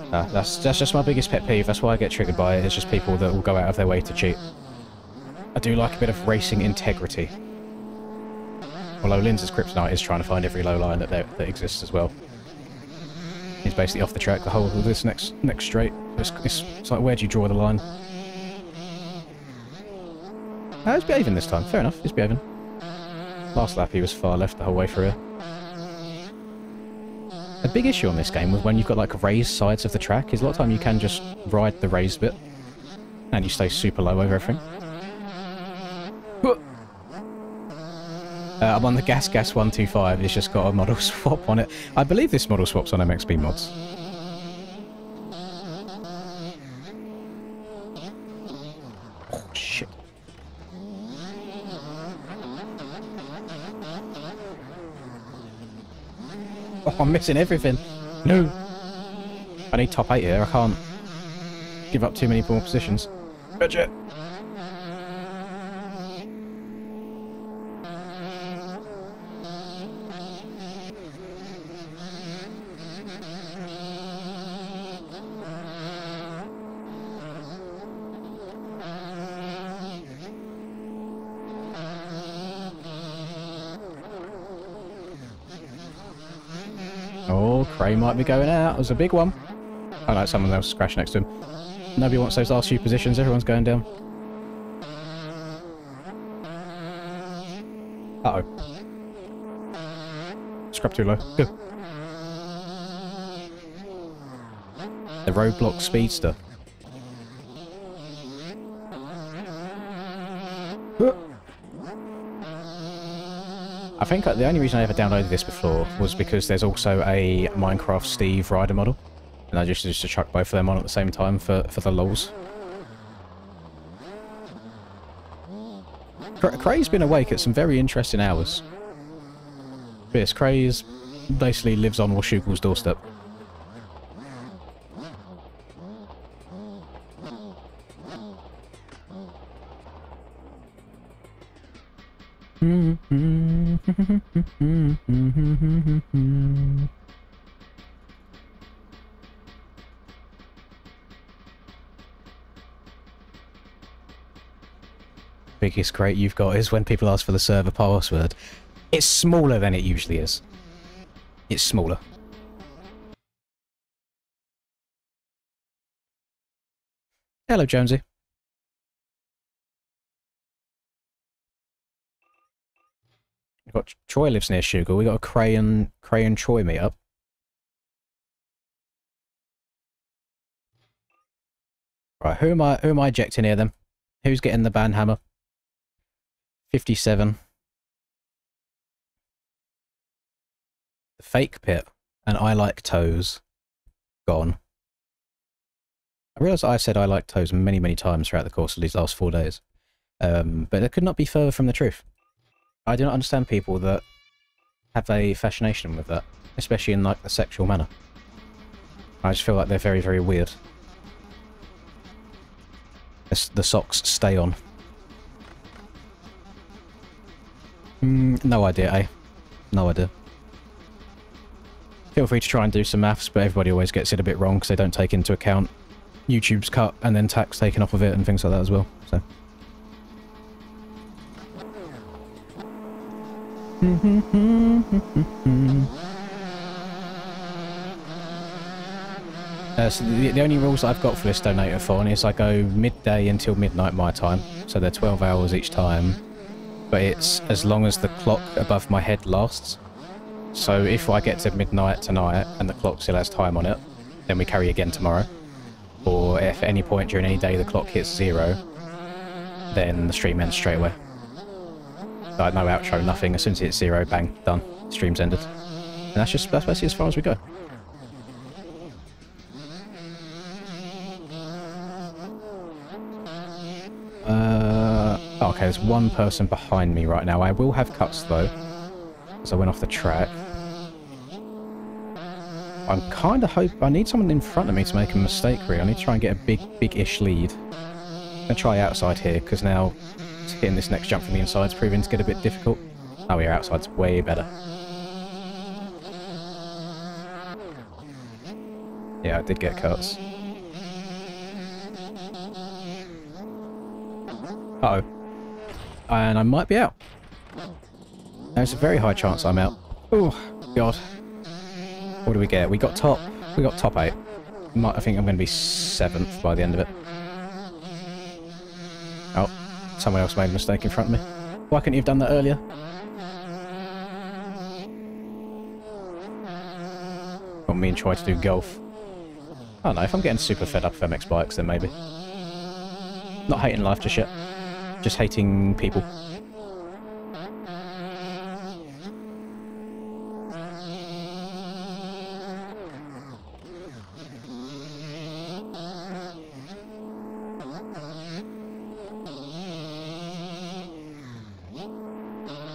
That's just my biggest pet peeve. That's why I get triggered by it. It's just people that will go out of their way to cheat. I do like a bit of racing integrity. Although Linz's kryptonite is trying to find every low line that exists as well. He's basically off the track the whole of this next straight. It's like, where do you draw the line? He's behaving this time. Fair enough, he's behaving. Last lap he was far left the whole way through. A big issue on this game with when you've got like raised sides of the track is a lot of time you can just ride the raised bit and you stay super low over everything. I'm on the Gas 125, it's just got a model swap on it. I believe this model swap's on MXB mods. Oh shit. Oh, I'm missing everything. No. I need top 8 here. I can't give up too many more positions. Budget. Oh, Cray might be going out. It was a big one. Oh no, someone else crashed next to him. Nobody wants those last few positions. Everyone's going down. Uh-oh. Scrap too low. Go. The roadblock speedster. I think the only reason I ever downloaded this before was because there's also a Minecraft Steve rider model. And I just used to chuck both of them on at the same time for the lols. Cray's been awake at some very interesting hours. Yes, Cray's basically lives on Washugal's doorstep. Biggest crate you've got is when people ask for the server password. It's smaller than it usually is. It's smaller. Hello, Jonesy. We've got Troy lives near Sugar. We got a Cray and Troy meet up. Right, who am I ejecting here then? Who's getting the banhammer? 57. The fake pit and I like toes. Gone. I realise I said I like toes many, many times throughout the course of these last 4 days. But it could not be further from the truth. I do not understand people that have a fascination with that, especially in like the sexual manner. I just feel like they're very, very weird. The socks stay on. No idea, eh? No idea. Feel free to try and do some maths, but everybody always gets it a bit wrong because they don't take into account YouTube's cut and then tax taken off of it and things like that as well. So. So the only rules that I've got for this donator-thon is I go midday until midnight my time, so they're 12 hours each time, but it's as long as the clock above my head lasts. So if I get to midnight tonight and the clock still has time on it, then we carry again tomorrow. Or if at any point during any day the clock hits 0, then the stream ends straight away. Like no outro, nothing. As soon as it hits 0, bang, done. Stream's ended. And that's basically as far as we go. Okay, there's one person behind me right now. I will have cuts though, because I went off the track. I'm kind of I need someone in front of me to make a mistake really. I need to try and get a big-ish lead. I'm going to try outside here, because now hitting this next jump from the inside is proving to get a bit difficult. Oh yeah, outside's way better. Yeah, I did get cuts. Uh-oh. And I might be out. There's a very high chance I'm out. Oh, God. What do we get? We got top 8. I think I'm going to be 7th by the end of it. Oh, someone else made a mistake in front of me. Why couldn't you have done that earlier? Want me and try to do golf? I don't know, if I'm getting super fed up with MX bikes, then maybe. Not hating life just yet. Just hating people.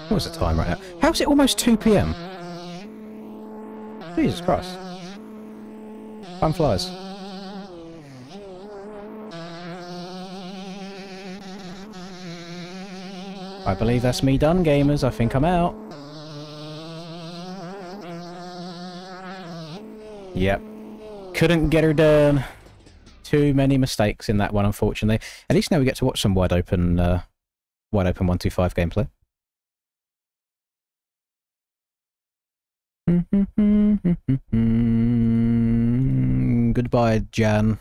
What's the time right now? How's it almost 2 PM? Jesus Christ. Time flies. I believe that's me done, gamers. I think I'm out. Yep. Couldn't get her done. Too many mistakes in that one, unfortunately. At least now we get to watch some wide open 125 gameplay. Goodbye, Jan.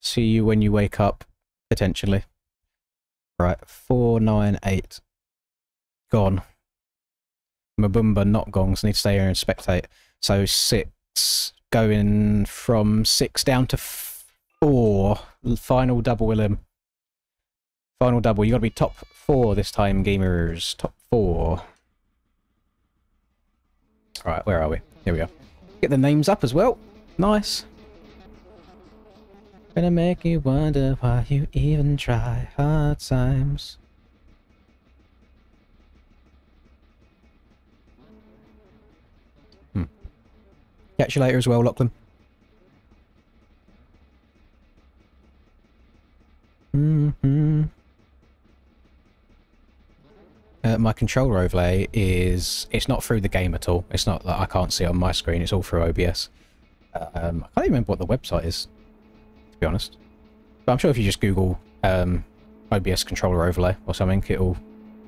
See you when you wake up, potentially. Right, 498. Gone. Mabumba not gongs need to stay here and spectate. So 6 going from 6 down to 4. Final double, Willem. Final double. You got to be top 4 this time, gamers. Top 4. Alright, where are we? Here we go. Get the names up as well. Nice. Gonna make you wonder why you even try. Hard times. Catch you later as well, Lachlan. My controller overlay is... It's not through the game at all. It's not that I can't see it on my screen. It's all through OBS. I can't even remember what the website is, to be honest. But I'm sure if you just Google OBS controller overlay or something,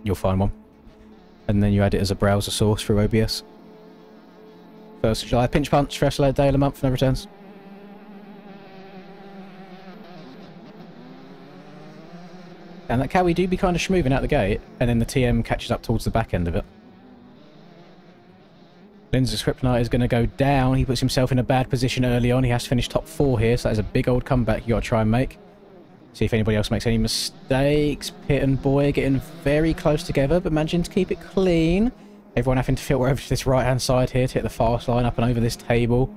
you'll find one. And then you add it as a browser source through OBS. 1st of July, pinch punch, first day of the month, no returns. And that Cowie do be kind of schmoving out the gate, and then the TM catches up towards the back end of it. Lindsay's Kryptonite is going to go down. He puts himself in a bad position early on. He has to finish top 4 here, so that is a big old comeback you got to try and make. See if anybody else makes any mistakes. Pit and Boy getting very close together, but managing to keep it clean. Everyone having to filter over to this right-hand side here to hit the fast line up and over this table.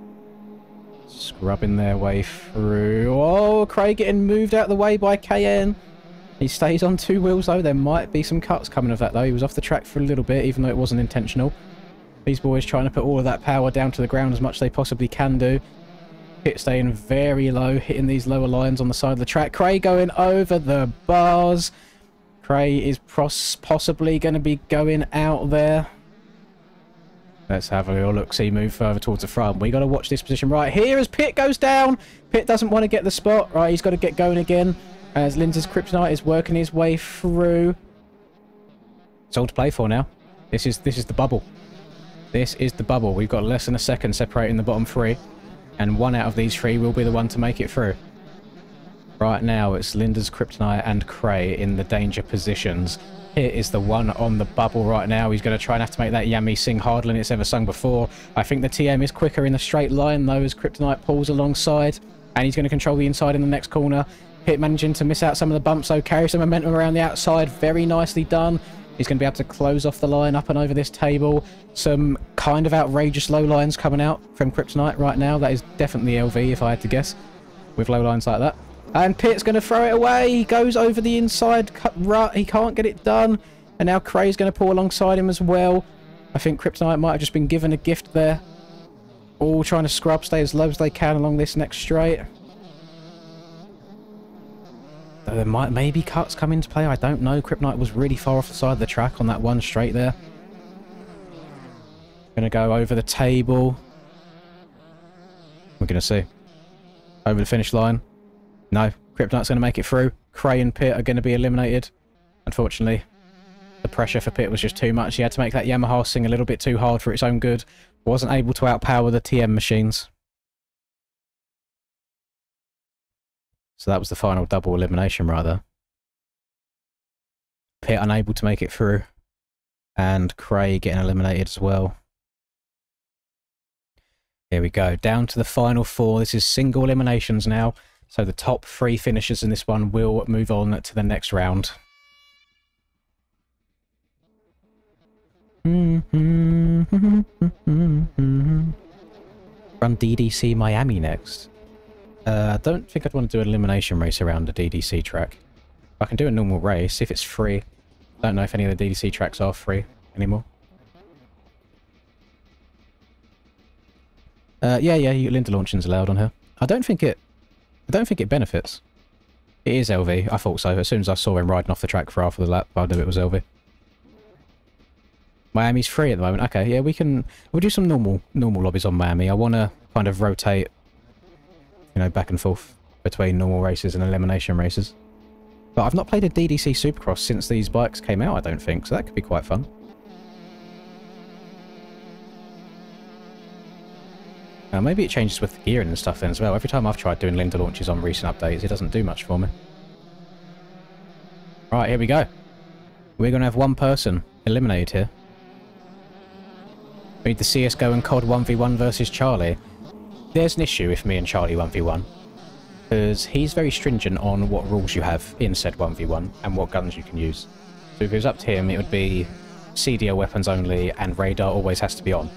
Scrubbing their way through. Oh, Craig getting moved out of the way by KN. He stays on 2 wheels though. There might be some cuts coming of that though. He was off the track for a little bit, even though it wasn't intentional. These boys trying to put all of that power down to the ground as much as they possibly can do. Pit staying very low, hitting these lower lines on the side of the track. Craig going over the bars. Craig is possibly going to be going out there. Let's have a little look, see, move further towards the front. We got to watch this position right here as Pit goes down. Pit doesn't want to get the spot. Right, he's got to get going again as Lindsay's Kryptonite is working his way through. It's all to play for now. This is the bubble. This is the bubble. We've got less than a second separating the bottom 3. And 1 out of these 3 will be the one to make it through. Right now, it's Linda's Kryptonite and Cray in the danger positions. Here is the one on the bubble right now. He's going to try and have to make that Yummy sing harder than it's ever sung before. I think the TM is quicker in the straight line, though, as Kryptonite pulls alongside. And he's going to control the inside in the next corner. Hit managing to miss out some of the bumps, though. Carry some momentum around the outside. Very nicely done. He's going to be able to close off the line up and over this table. Some kind of outrageous low lines coming out from Kryptonite right now. That is definitely LV, if I had to guess, with low lines like that. And Pitt's going to throw it away. He goes over the inside rut. He can't get it done. And now Cray's going to pull alongside him as well. I think Kryptonite might have just been given a gift there. All trying to scrub, stay as low as they can along this next straight. Though there might maybe cuts come into play. I don't know. Kryptonite was really far off the side of the track on that one straight there. Going to go over the table. We're going to see. Over the finish line. No, Kryptonite's going to make it through. Cray and Pitt are going to be eliminated. Unfortunately, the pressure for Pitt was just too much. He had to make that Yamaha sing a little bit too hard for its own good. Wasn't able to outpower the TM machines. So that was the final double elimination, rather. Pitt unable to make it through. And Cray getting eliminated as well. Here we go. Down to the final 4. This is single eliminations now. So the top 3 finishers in this one will move on to the next round. Run DDC Miami next. I don't think I'd want to do an elimination race around the DDC track. I can do a normal race if it's free. Don't know if any of the DDC tracks are free anymore. Yeah, Linda launching's allowed on her. I don't think it benefits. It is LV. I thought so. As soon as I saw him riding off the track for half of the lap, I knew it was LV. Miami's free at the moment. Okay, yeah, we'll do some normal lobbies on Miami. I want to kind of rotate, you know, back and forth between normal races and elimination races. But I've not played a DDC Supercross since these bikes came out, I don't think, so that could be quite fun. Now, maybe it changes with the gearing and stuff then as well. Every time I've tried doing Linda launches on recent updates, it doesn't do much for me. Right, here we go. We're going to have one person eliminated here. We need the CSGO and COD 1v1 versus Charlie. There's an issue if me and Charlie 1v1. Because he's very stringent on what rules you have in said 1v1 and what guns you can use. So if it was up to him, it would be CDL weapons only and radar always has to be on.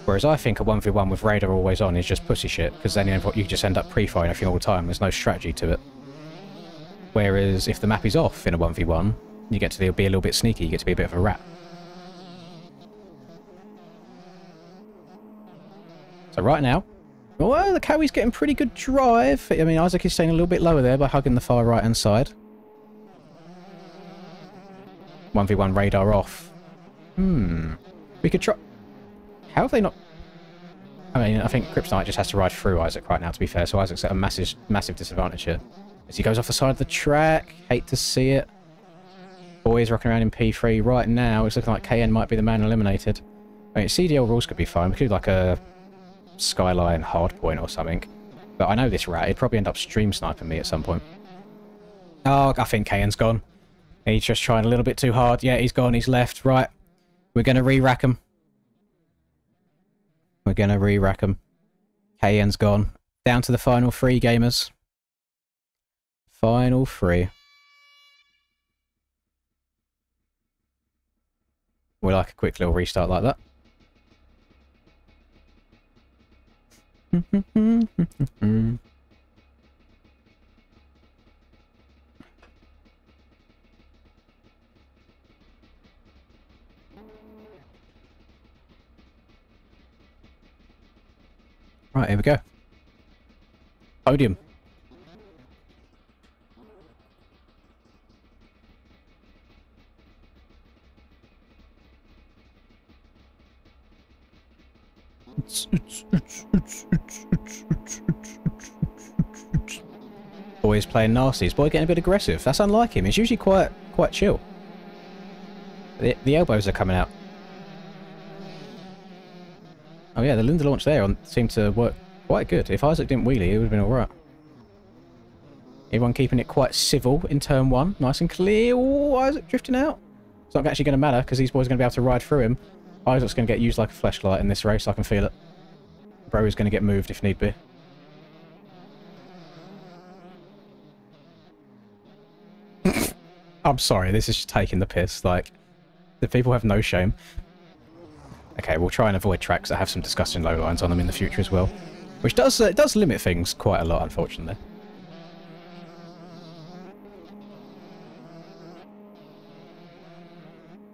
Whereas I think a 1v1 with radar always on is just pussy shit, because then you just end up pre-firing everything all the time. There's no strategy to it. Whereas if the map is off in a 1v1, you get to be a little bit sneaky, you get to be a bit of a rat. So right now, well, the Cowie's getting pretty good drive. I mean, Isaac is staying a little bit lower there by hugging the far right-hand side. 1v1 radar off. We could try... How have they not... I mean, I think Kryptonite just has to ride through Isaac right now, to be fair, so Isaac's at a massive disadvantage here. As he goes off the side of the track, hate to see it. Boys rocking around in P3 right now. It's looking like KN might be the man eliminated. I mean, CDL rules could be fine. We could do like a Skyline hardpoint or something. But I know this rat, he'd probably end up stream sniping me at some point. Oh, I think KN's gone. He's just trying a little bit too hard. Yeah, he's gone, he's left. Right. We're going to re-rack him. We're going to re-rack him. KN's gone. Down to the final 3, gamers. Final 3. We like a quick little restart like that. Right, here we go. Podium. Boy's playing nasty. Is Boy getting a bit aggressive? That's unlike him. He's usually quite chill. The elbows are coming out. Oh yeah, the Linda launch there seemed to work quite good. If Isaac didn't wheelie, it would have been alright. Everyone keeping it quite civil in turn 1. Nice and clear. Oh, Isaac drifting out. It's not actually going to matter because these boys are going to be able to ride through him. Isaac's going to get used like a flashlight in this race. I can feel it. Bro is going to get moved if need be. I'm sorry, this is just taking the piss. Like, the people have no shame. Okay, we'll try and avoid tracks that have some disgusting low lines on them in the future as well. Which does limit things quite a lot, unfortunately.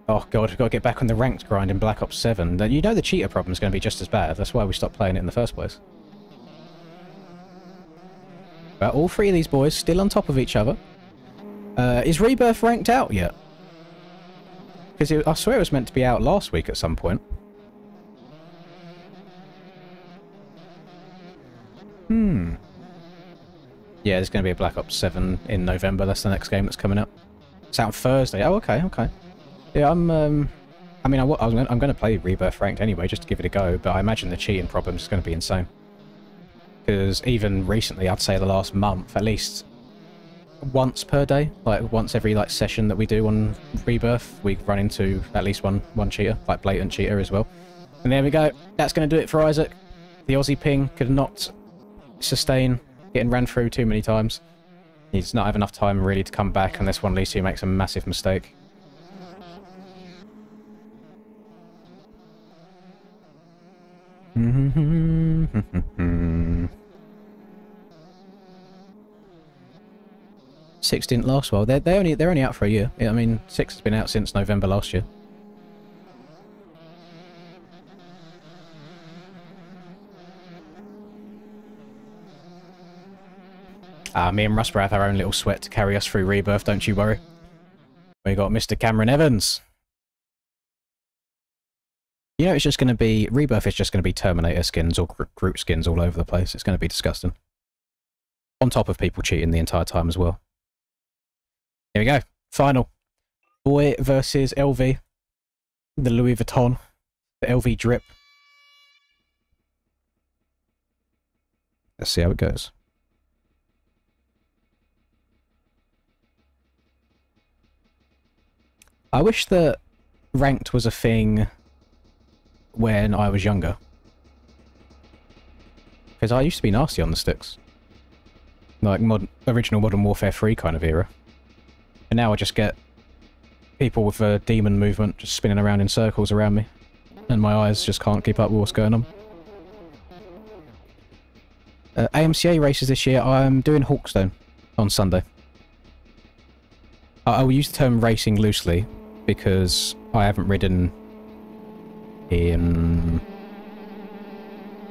Oh god, we've got to get back on the ranked grind in Black Ops 7. You know the cheater problem is going to be just as bad. That's why we stopped playing it in the first place. But all 3 of these boys still on top of each other. Is Rebirth ranked out yet? Because I swear it was meant to be out last week at some point. Yeah, there's going to be a Black Ops 7 in November. That's the next game that's coming up. It's out on Thursday. Oh, okay, okay. Yeah, I mean, I'm going to play Rebirth ranked anyway, just to give it a go, but I imagine the cheating problem is going to be insane. Because even recently, I'd say the last month, at least once per day, like once every session that we do on Rebirth, we run into at least one cheater, like blatant cheater as well. And there we go. That's going to do it for Isaac. The Aussie ping could not sustain getting ran through too many times. He does not have enough time really to come back unless one Lisi makes a massive mistake. Six didn't last well. They're only out for a year. I mean, 6 has been out since November last year. Me and Russ have our own little sweat to carry us through Rebirth, don't you worry. We got Mr. Cameron Evans. You know, it's just going to be... Rebirth is just going to be Terminator skins or Groot skins all over the place. It's going to be disgusting. On top of people cheating the entire time as well. Here we go. Final. Boy versus LV. The Louis Vuitton. The LV drip. Let's see how it goes. I wish that ranked was a thing when I was younger. Because I used to be nasty on the sticks. Like original Modern Warfare 3 kind of era. And now I just get people with a demon movement just spinning around in circles around me. And my eyes just can't keep up with what's going on. AMCA races this year, I'm doing Hawkstone on Sunday. I will use the term racing loosely because I haven't ridden in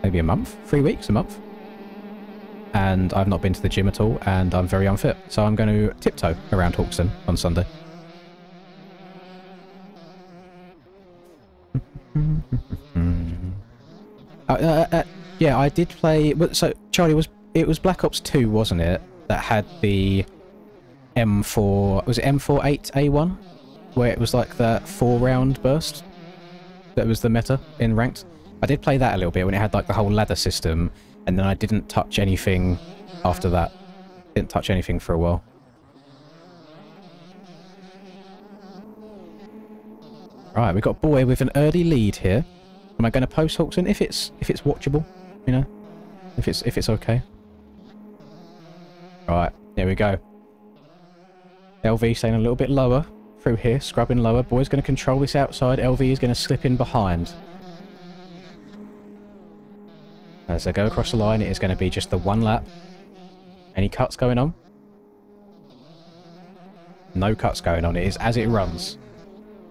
maybe a month, 3 weeks, a month. And I've not been to the gym at all, and I'm very unfit. So I'm going to tiptoe around Hawkstone on Sunday. Yeah, I did play... So, Charlie, it was Black Ops 2, wasn't it? That had the M4... Was it M48A1? Where it was like that 4-round burst? That was the meta in Ranked. I did play that a little bit when it had like the whole ladder system, and then I didn't touch anything after that. Didn't touch anything for a while. Right, we've got Boy with an early lead here. Am I going to post Hawkson? If it's watchable, you know? If it's okay. Right, there we go. LV staying a little bit lower through here, scrubbing lower. Boy's going to control this outside. LV is going to slip in behind. As they go across the line, it is going to be just the one lap. Any cuts going on? No cuts going on. It is as it runs.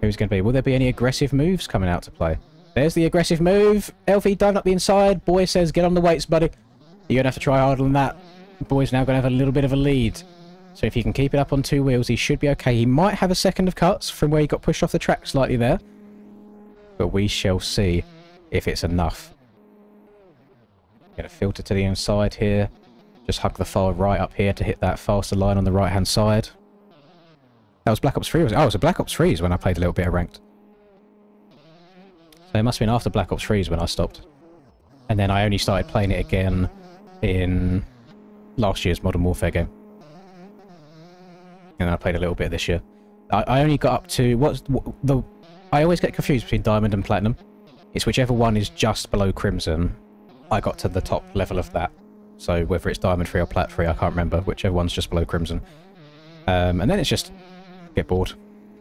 Who's going to be? Will there be any aggressive moves coming out to play? There's the aggressive move. LV diving up the inside. Boy says, get on the weights, buddy. You're going to have to try harder than that. Boy's now going to have a little bit of a lead. So if he can keep it up on 2 wheels, he should be okay. He might have a second of cuts from where he got pushed off the track slightly there. But we shall see if it's enough. Get a filter to the inside here. Just hug the far right up here to hit that faster line on the right-hand side. That was Black Ops 3. Oh, it was a Black Ops 3 when I played a little bit of Ranked. So it must have been after Black Ops 3 when I stopped. And then I only started playing it again in last year's Modern Warfare game. And I played a little bit this year. I only got up to... I always get confused between Diamond and Platinum. It's whichever one is just below Crimson. I got to the top level of that. So whether it's Diamond 3 or Plat 3, I can't remember. Whichever one's just below Crimson. And then it's just... get bored.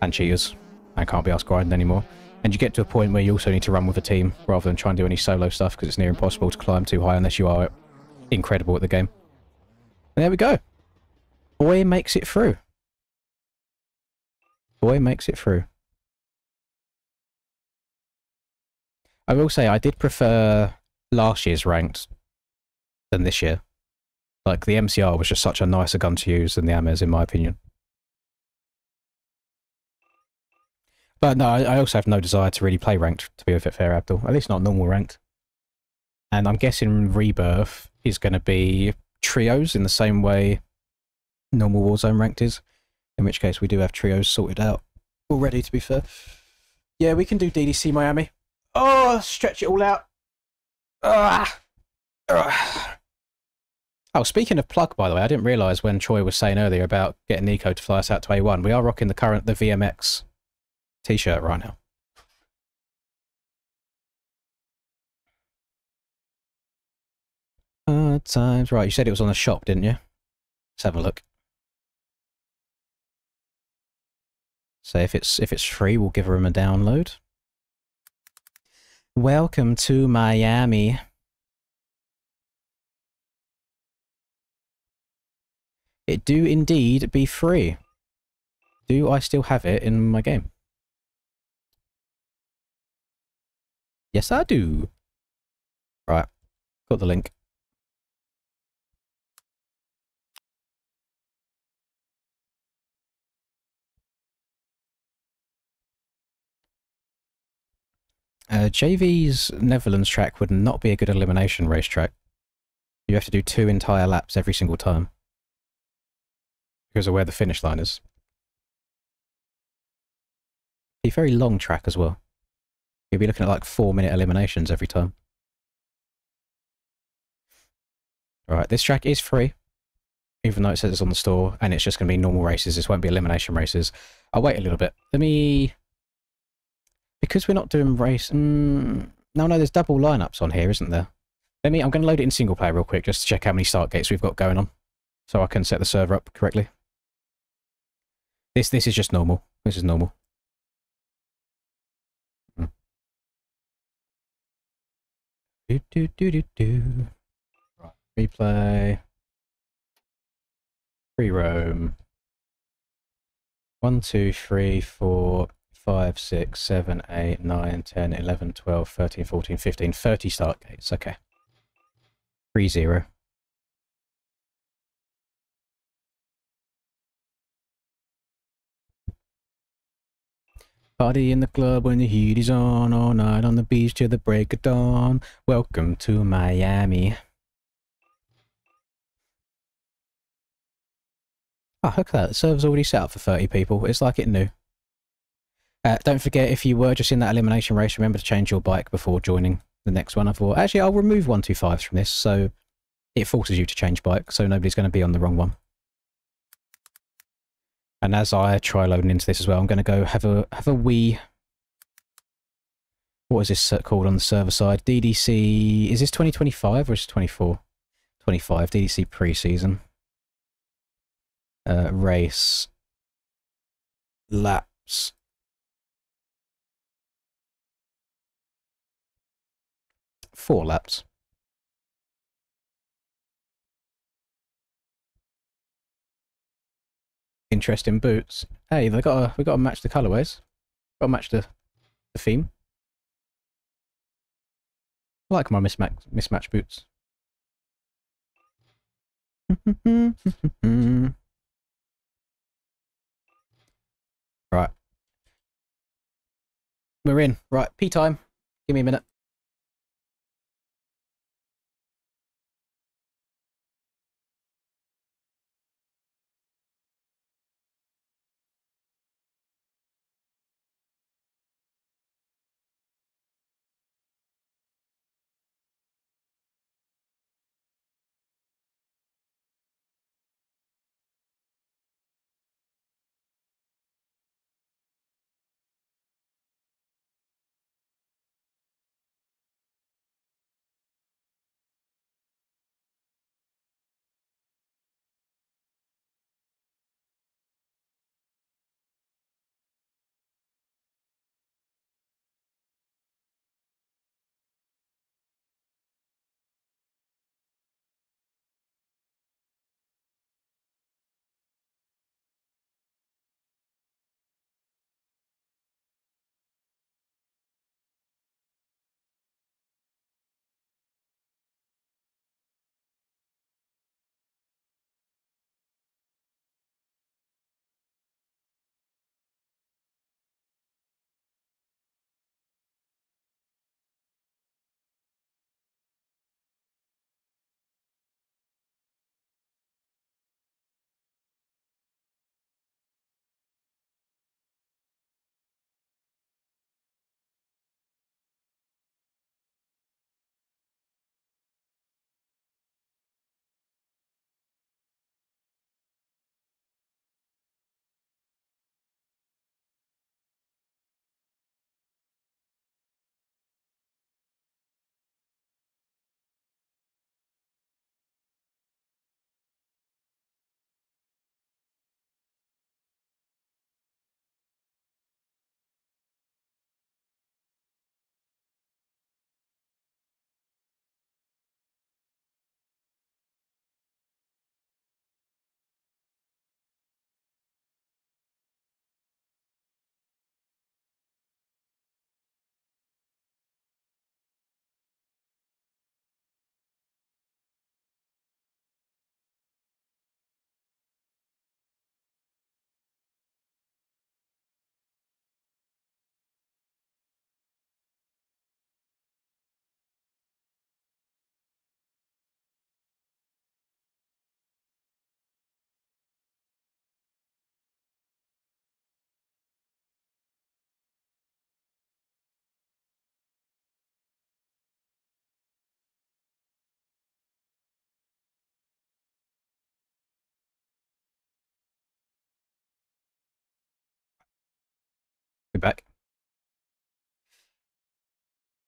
And cheaters. And can't be asked grinding anymore. And you get to a point where you also need to run with a team rather than try and do any solo stuff because it's near impossible to climb too high unless you are incredible at the game. And there we go. Boy makes it through. Boy makes it through. I will say I did prefer last year's Ranked than this year. Like, the MCR was just such a nicer gun to use than the Amers, in my opinion. But no, I also have no desire to really play Ranked, to be a bit fair, Abdul. At least not normal Ranked. And I'm guessing Rebirth is going to be trios in the same way normal Warzone Ranked is. In which case we do have trios sorted out already, to be fair. Yeah, we can do DDC Miami. Oh, stretch it all out. Ah. Oh, speaking of plug, by the way, I didn't realise when Troy was saying earlier about getting Nico to fly us out to A1. We are rocking the VMX t-shirt right now. Times. Right, you said it was on the shop, didn't you? Let's have a look. So if it's free, we'll give them a download. Welcome to Miami. It do indeed be free. Do I still have it in my game? Yes, I do. Right, got the link. JV's Netherlands track would not be a good elimination racetrack. You have to do 2 entire laps every single time. Because of where the finish line is. Be a very long track as well. You'll be looking at like 4-minute eliminations every time. Alright, this track is free. Even though it says it's on the store, and it's just going to be normal races. This won't be elimination races. I'll wait a little bit. Let me... Because we're not doing race... No, there's double lineups on here, isn't there? I'm going to load it in single player real quick just to check how many start gates we've got going on, so I can set the server up correctly. This is just normal. This is normal. Right, replay. Free roam. 1, 2, 3, 4, 5, 6, 7, 8, 9, 10, 11, 12, 13, 14, 15, 30 start gates. Okay. 3-0. Party in the club when the heat is on, all night on the beach till the break of dawn. Welcome to Miami. Oh, look at that. The server's already set up for 30 people. It's like it knew. Don't forget, if you were just in that elimination race, remember to change your bike before joining the next one. I thought, actually, I'll remove 125s from this, so it forces you to change bike, so nobody's going to be on the wrong one. And as I try loading into this as well, I'm going to go have a wee... What is this called on the server side? DDC... Is this 2025 or is it 24? 25, DDC pre-season. Race. Laps. Four laps. Interesting boots. Hey, we got to match the colorways. Got to match the theme. I like my mismatch boots. Right. We're in. Right, P time. Give me a minute.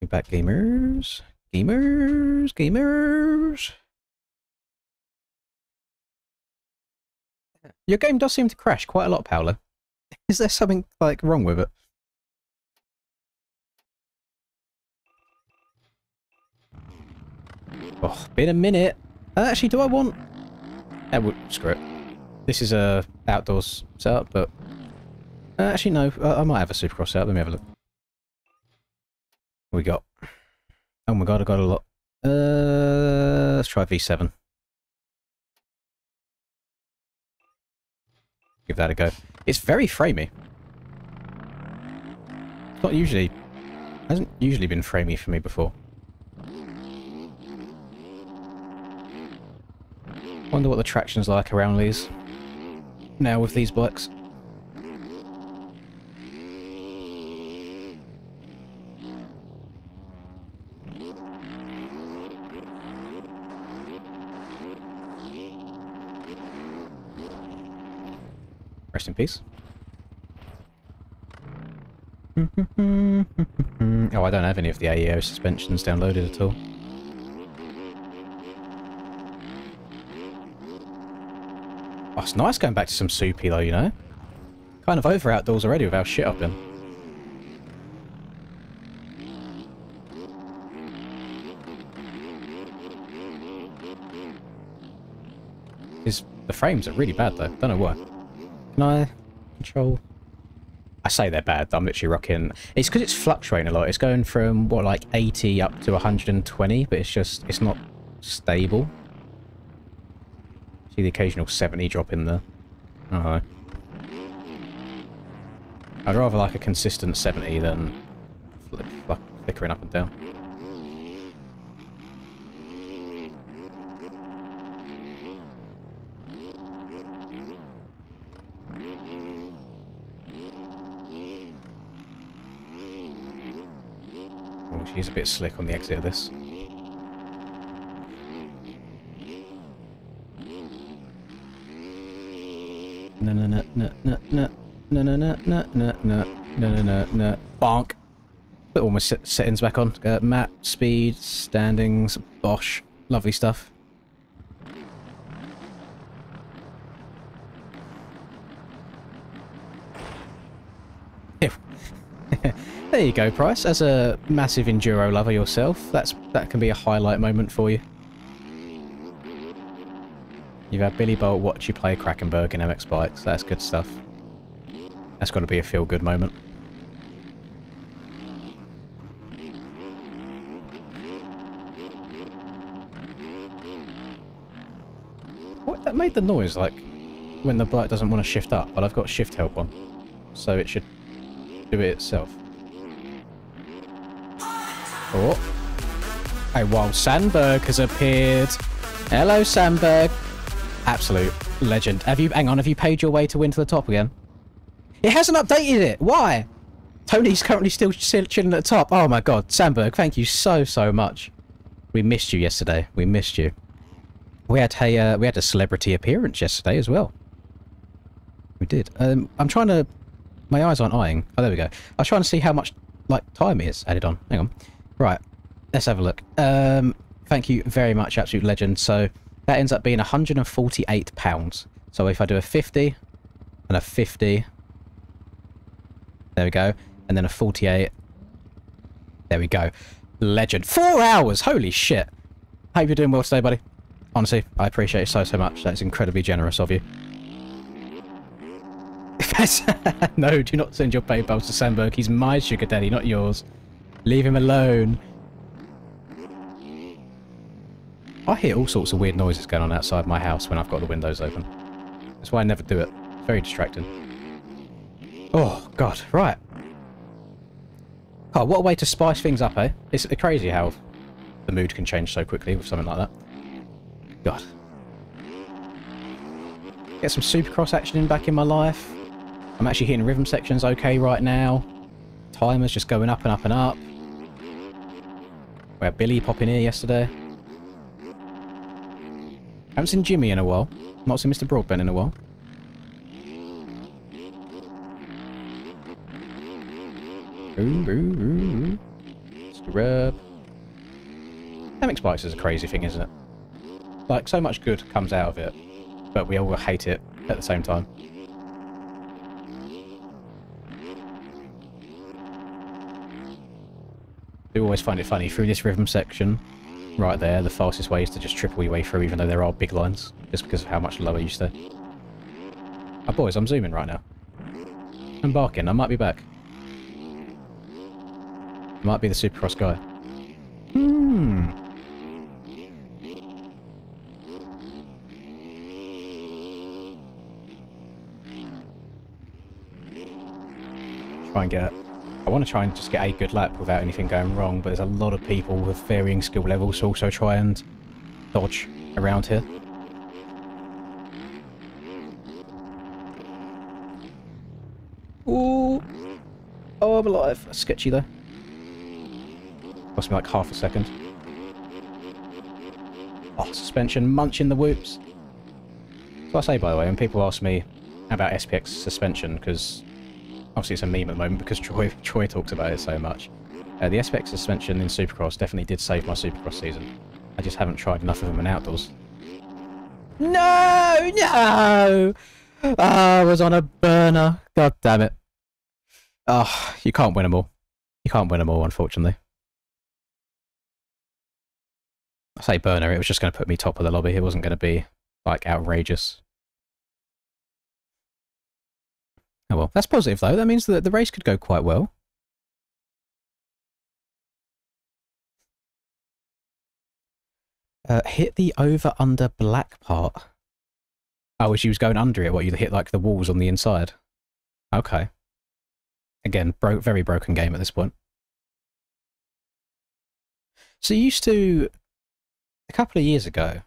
Back gamers. Gamers. Gamers. Your game does seem to crash quite a lot, Paolo. Is there something, like, wrong with it? Oh, been a minute. Actually, do I want... screw it. This is a outdoors setup, but... actually, no. I might have a Supercross setup. Let me have a look. What we got? Oh my god, I got a lot. Let's try V7. Give that a go. It's very framey. It's not usually... hasn't usually been framey for me before. Wonder what the traction's like around these. Now with these bikes. Rest in peace. Oh, I don't have any of the AEO suspensions downloaded at all. Oh, it's nice going back to some soupy though, you know? Kind of over outdoors already with how shit I've been. The frames are really bad though, don't know why. Can I control? I say they're bad, I'm literally rocking... It's because it's fluctuating a lot. It's going from, what, like 80 up to 120, but it's not stable. See the occasional 70 drop in there. I don't know. I'd rather like a consistent 70 than flickering up and down. Oh, she's a bit slick on the exit of this. No, no, no, no, no, no, no, no, no, no, no, no, no, no, no, bonk. Put all my settings back on. Map, speed, standings, bosh. Lovely stuff. There you go, Price. As a massive enduro lover yourself, that can be a highlight moment for you. You've had Billy Bolt watch you play Krakenberg in MX bikes. That's good stuff. That's got to be a feel-good moment. What? That made the noise like when the bike doesn't want to shift up, but I've got shift help on, so it should do it itself. Oh. A wild Sandberg has appeared. Hello, Sandberg. Absolute legend. Have you paid your way to win to the top again? It hasn't updated it. Why? Tony's currently still chilling at the top. Oh my god. Sandberg, thank you so much. We missed you yesterday. We missed you. We had a celebrity appearance yesterday as well. We did. I'm trying to... My eyes aren't eyeing. Oh, there we go. I was trying to see how much, like, time is added on. Hang on. Right. Let's have a look. Thank you very much, absolute legend. So, that ends up being £148. So, if I do a 50 and a 50... There we go. And then a 48. There we go. Legend. 4 hours! Holy shit. Hope you're doing well today, buddy. Honestly, I appreciate it so much. That's incredibly generous of you. No, do not send your PayPal to Sandberg. He's my sugar daddy, not yours. Leave him alone. I hear all sorts of weird noises going on outside my house when I've got the windows open. That's why I never do it. It's very distracting. Oh, God. Right. Oh, what a way to spice things up, eh? It's crazy how the mood can change so quickly with something like that. God. Get some Supercross action back in my life. I'm actually hitting rhythm sections okay right now. Timer's just going up and up and up. We had Billy pop in here yesterday. Haven't seen Jimmy in a while. Not seen Mr. Broadbent in a while. Rub. MX bikes is a crazy thing, isn't it? Like, so much good comes out of it, but we all hate it at the same time. I always find it funny, through this rhythm section, right there, the fastest way is to just triple your way through, even though there are big lines, just because of how much lower you stay. Oh, boys, I'm zooming right now. I'm barking, I might be back. I might be the Supercross guy. Try and get... I want to try and just get a good lap without anything going wrong, but there's a lot of people with varying skill levels who also try and dodge around here. Ooh! Oh, I'm alive. Sketchy though. Cost me like half a second. Oh, suspension, munching the whoops. So I say, by the way, when people ask me about SPX suspension, because obviously it's a meme at the moment because Troy talks about it so much. The SPX suspension in Supercross definitely did save my Supercross season. I just haven't tried enough of them in outdoors. No! No! Oh, I was on a burner. God damn it. Oh, you can't win them all. You can't win them all, unfortunately. I say burner, it was just going to put me top of the lobby. It wasn't going to be, like, outrageous. Oh well, that's positive though. That means that the race could go quite well. Hit the over-under black part. Oh, as you was going under it, what, you hit like the walls on the inside? Okay. Again, very broken game at this point. So you used to, a couple of years ago,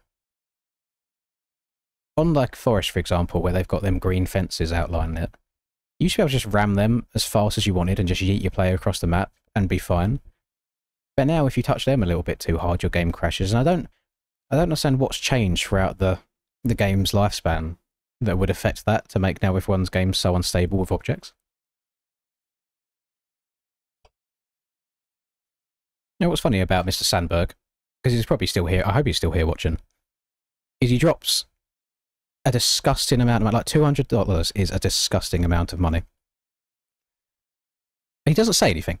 on like Forest for example, where they've got them green fences outlining it, you used to be able to just ram them as fast as you wanted and just yeet your player across the map and be fine. But now if you touch them a little bit too hard, your game crashes. And I don't understand what's changed throughout the game's lifespan that would affect that to make now everyone's game so unstable with objects. You know what's funny about Mr. Sandberg, because he's probably still here, I hope he's still here watching, is he drops a disgusting amount of money. Like $200 is a disgusting amount of money. And he doesn't say anything.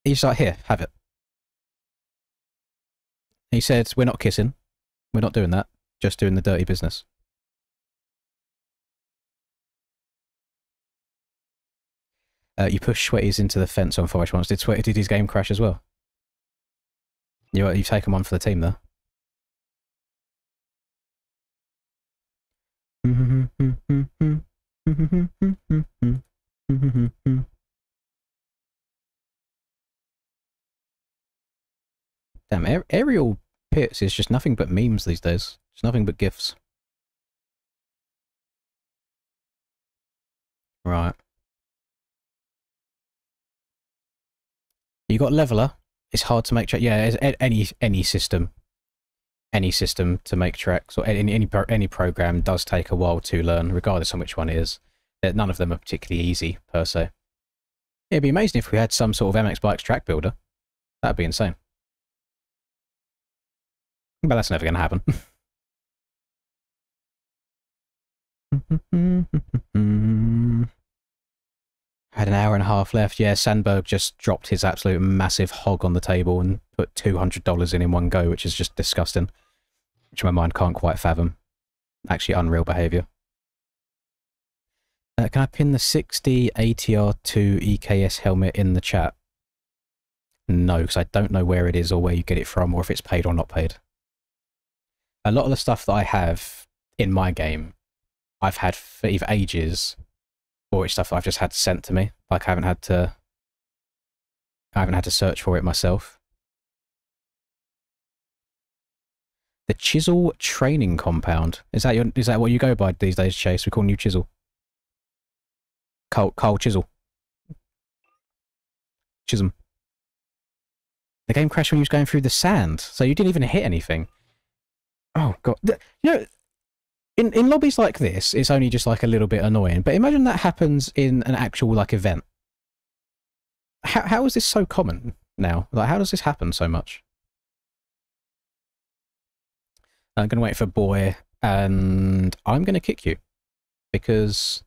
He's like, here, have it. He said, we're not kissing. We're not doing that. Just doing the dirty business. You push Sweaties into the fence on Forest once. Did his game crash as well? You've taken one for the team there. Damn, aerial pits is just nothing but memes these days. It's nothing but GIFs. Right. You got leveler. It's hard to make track. Yeah, any system to make tracks or any program does take a while to learn, regardless on which one it is. None of them are particularly easy per se. It'd be amazing if we had some sort of MX Bikes track builder. That'd be insane. But that's never going to happen. Had an hour and a half left. Yeah, Sandberg just dropped his absolute massive hog on the table and put $200 in one go, which is just disgusting. Which my mind can't quite fathom. Actually, unreal behaviour. Can I pin the 60 ATR2 EKS helmet in the chat? No, because I don't know where it is or where you get it from or if it's paid or not paid. A lot of the stuff that I have in my game, I've had for either ages or it's stuff that I've just had sent to me. Like I haven't had to search for it myself. The Chisel Training Compound. Is that what you go by these days, Chase? We call you Chisel. Carl Chisel. Chisholm. The game crashed when you was going through the sand, so you didn't even hit anything. Oh god. You know, in lobbies like this, it's only just like a little bit annoying, but imagine that happens in an actual like event. How is this so common? now. Like, how does this happen so much? I'm going to wait for boy, and I'm going to kick you. Because,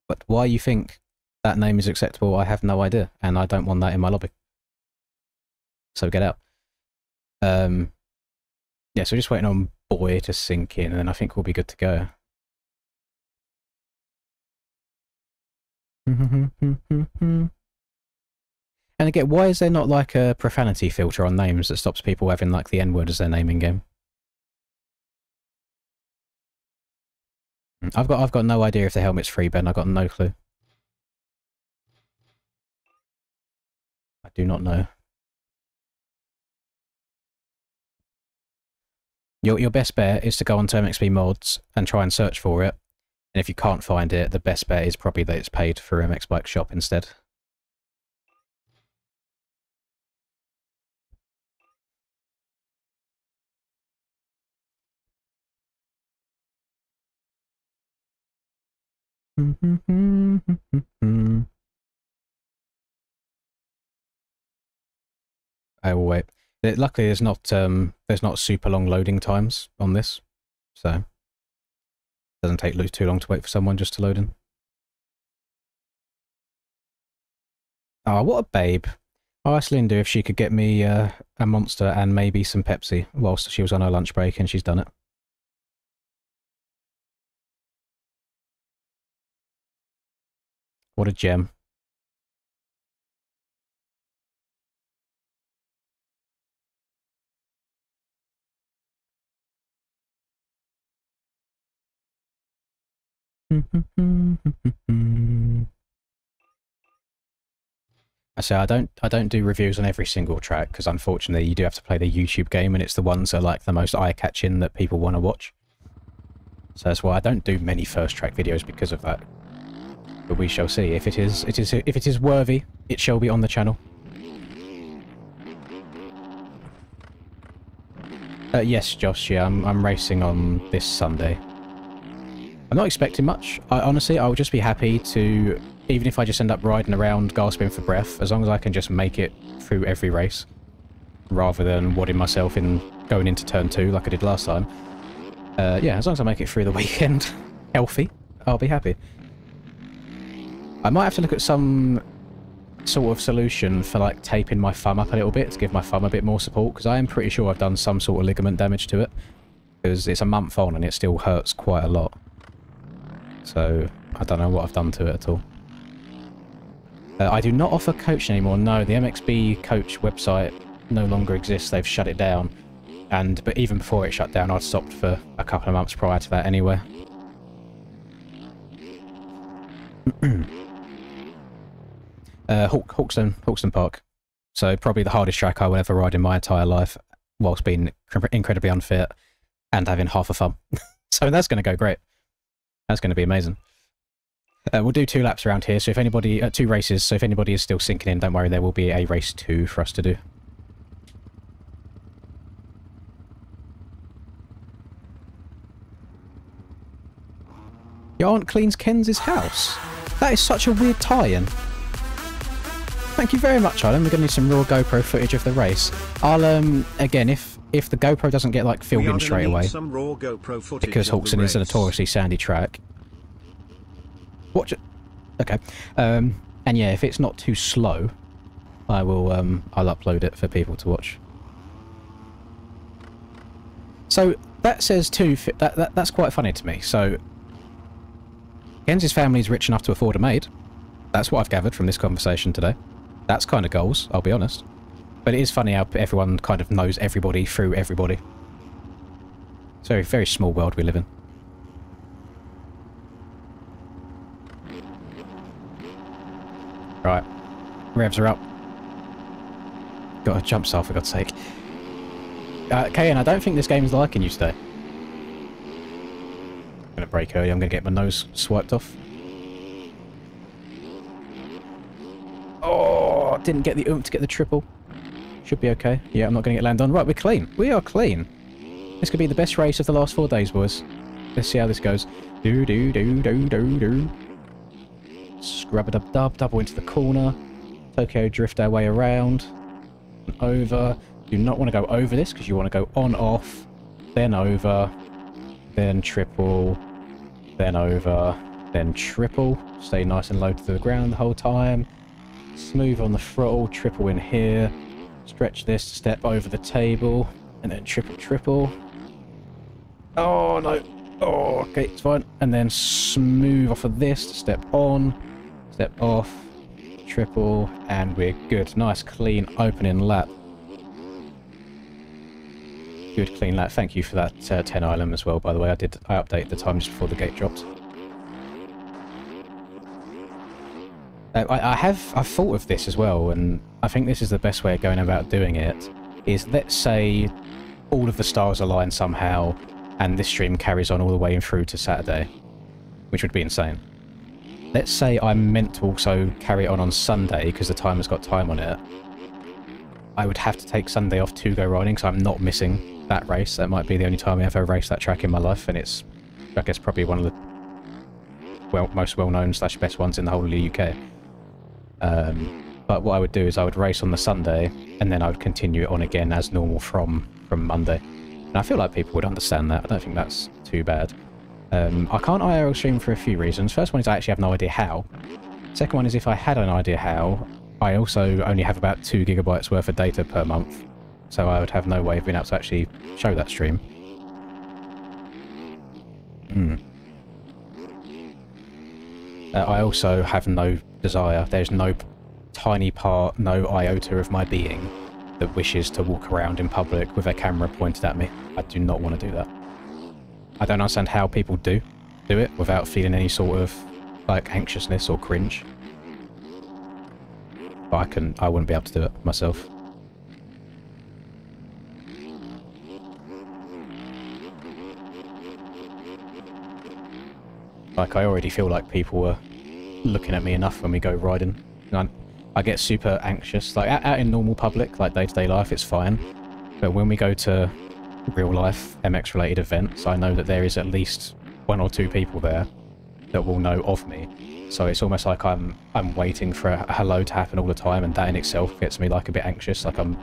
but why you think that name is acceptable, I have no idea, and I don't want that in my lobby. So get out. Yeah, so we're just waiting on boy to sink in, and then I think we'll be good to go. And again, why is there not like a profanity filter on names that stops people having like the N-word as their naming game? I've got no idea if the helmet's free, Ben. I've got no clue. I do not know. Your best bet is to go on to MXP mods and try and search for it. And if you can't find it, the best bet is probably that it's paid for MX Bike Shop instead. I will wait. Luckily, there's not super long loading times on this, so it doesn't take too long to wait for someone just to load in. Oh, what a babe! I asked Linda if she could get me a Monster and maybe some Pepsi whilst she was on her lunch break, and she's done it. What a gem. I say I don't do reviews on every single track because unfortunately you do have to play the YouTube game, and it's the ones that are like the most eye-catching that people want to watch. So that's why I don't do many first track videos because of that. But we shall see. If it is worthy, it shall be on the channel. Yes, Josh. Yeah, I'm racing on this Sunday. I'm not expecting much. Honestly, I would just be happy to, even if I just end up riding around gasping for breath, as long as I can just make it through every race, rather than wadding myself in going into turn 2 like I did last time. Yeah, as long as I make it through the weekend healthy, I'll be happy. I might have to look at some sort of solution for like taping my thumb up a little bit to give my thumb a bit more support, because I am pretty sure I've done some sort of ligament damage to it, because it's a month on and it still hurts quite a lot. So I don't know what I've done to it at all. I do not offer coach anymore. No, the MXB coach website no longer exists. They've shut it down. But even before it shut down, I'd stopped for a couple of months prior to that anyway. Hawkstone Park. So probably the hardest track I will ever ride in my entire life, whilst being incredibly unfit and having half a thumb. So that's going to go great. That's going to be amazing. We'll do 2 laps around here, so if anybody... 2 races, so if anybody is still sinking in, don't worry, there will be a race 2 for us to do. Your aunt cleans Ken's house? That is such a weird tie-in. Thank you very much, Alan. We're going to need some raw GoPro footage of the race. I'll, again, if the GoPro doesn't get, like, filled in straight away, because Hawkstone is a notoriously sandy track. Watch it. Okay. And yeah, if it's not too slow, I'll upload it for people to watch. So, that says too, that's quite funny to me. So, Ken's family is rich enough to afford a maid. That's what I've gathered from this conversation today. That's kind of goals, I'll be honest. But it is funny how everyone kind of knows everybody through everybody. It's a very, very small world we live in. Right. Revs are up. Got a jump style for God's sake. Kayan, I don't think this game is liking you today. I'm going to brake early, I'm going to get my nose swiped off. Oh, didn't get the oomph to get the triple. Should be okay. Yeah, I'm not going to get land on. Right, we're clean. We are clean. This could be the best race of the last 4 days, boys. Let's see how this goes. Do. Scrub-a-dub-dub, double into the corner. Tokyo drift our way around. over. Do not want to go over this because you want to go on, off, then over, then triple, then over, then triple. Stay nice and low to the ground the whole time. Smooth on the throttle, triple in here. Stretch this to step over the table, and then triple, triple. Oh, no. Oh, okay, it's fine. And then smooth off of this to step on, step off, triple, and we're good. Nice, clean, opening lap. Good, clean lap. Thank you for that 10 island as well, by the way. I updated the time just before the gate dropped. I've thought of this as well, and I think this is the best way of going about doing it, is let's say all of the stars align somehow, and this stream carries on all the way through to Saturday, which would be insane. Let's say I'm meant to also carry it on Sunday, because the timer's got time on it. I would have to take Sunday off to go riding, so I'm not missing that race. That might be the only time I ever raced that track in my life, and it's, I guess, probably one of the most well-known / best ones in the whole of the UK. But what I would do is I would race on the Sunday, and then I would continue it on again as normal from Monday. And I feel like people would understand that. I don't think that's too bad. I can't IRL stream for a few reasons. First one is I actually have no idea how. Second one is if I had an idea how, I also only have about 2 gigabytes worth of data per month. So I would have no way of being able to actually show that stream. I also have no desire. There's no tiny part, no iota of my being that wishes to walk around in public with a camera pointed at me. I do not want to do that. I don't understand how people do it without feeling any sort of like anxiousness or cringe. But I wouldn't be able to do it myself. Like, I already feel like people are looking at me enough when we go riding. I get super anxious. Like, out in normal public, like day-to-day life, it's fine. But when we go to real-life MX-related events, I know that there is at least 1 or 2 people there that will know of me. So it's almost like I'm waiting for a hello to happen all the time, and that in itself gets me, like, a bit anxious. Like, I'm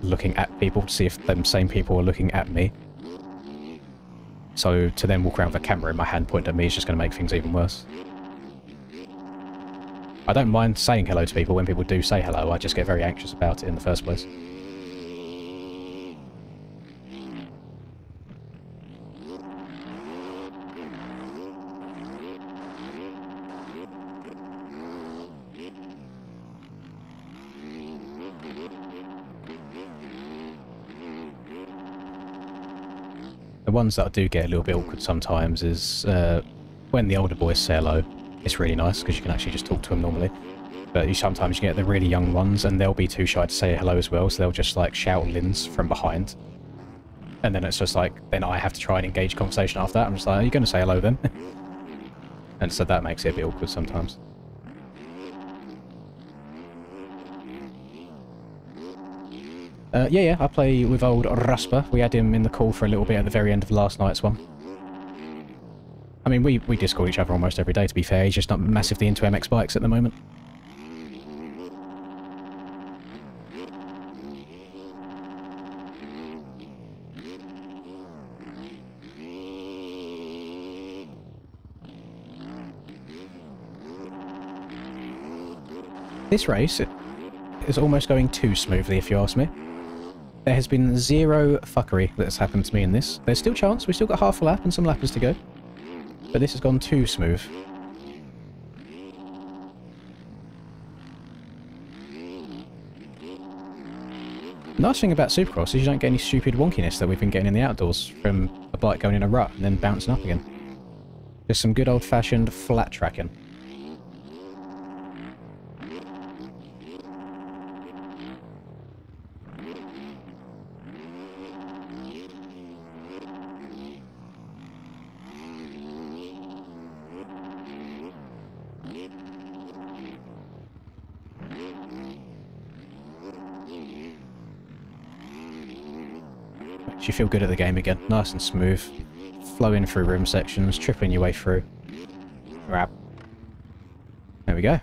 looking at people to see if them same people are looking at me. So to then walk around with a camera in my hand pointed at me is just going to make things even worse. I don't mind saying hello to people when people do say hello, I just get very anxious about it in the first place. The ones that I do get a little bit awkward sometimes is when the older boys say hello. It's really nice because you can actually just talk to them normally. But sometimes you get the really young ones and they'll be too shy to say hello as well, so they'll just like shout Lins from behind. And then it's just like, then I have to try and engage conversation after that. I'm just like, are you going to say hello then? And so that makes it a bit awkward sometimes. Yeah, I play with old Rasper. We had him in the call for a little bit at the very end of last night's one. I mean, we Discord each other almost every day, to be fair. He's just not massively into MX bikes at the moment. This race is almost going too smoothly, if you ask me. There has been zero fuckery that's happened to me in this. There's still chance, we've still got half a lap and some lappers to go. But this has gone too smooth. Nice thing about Supercross is you don't get any stupid wonkiness that we've been getting in the outdoors from a bike going in a rut and then bouncing up again. Just some good old-fashioned flat tracking. You feel good at the game again, nice and smooth, flowing through room sections, tripping your way through. There we go.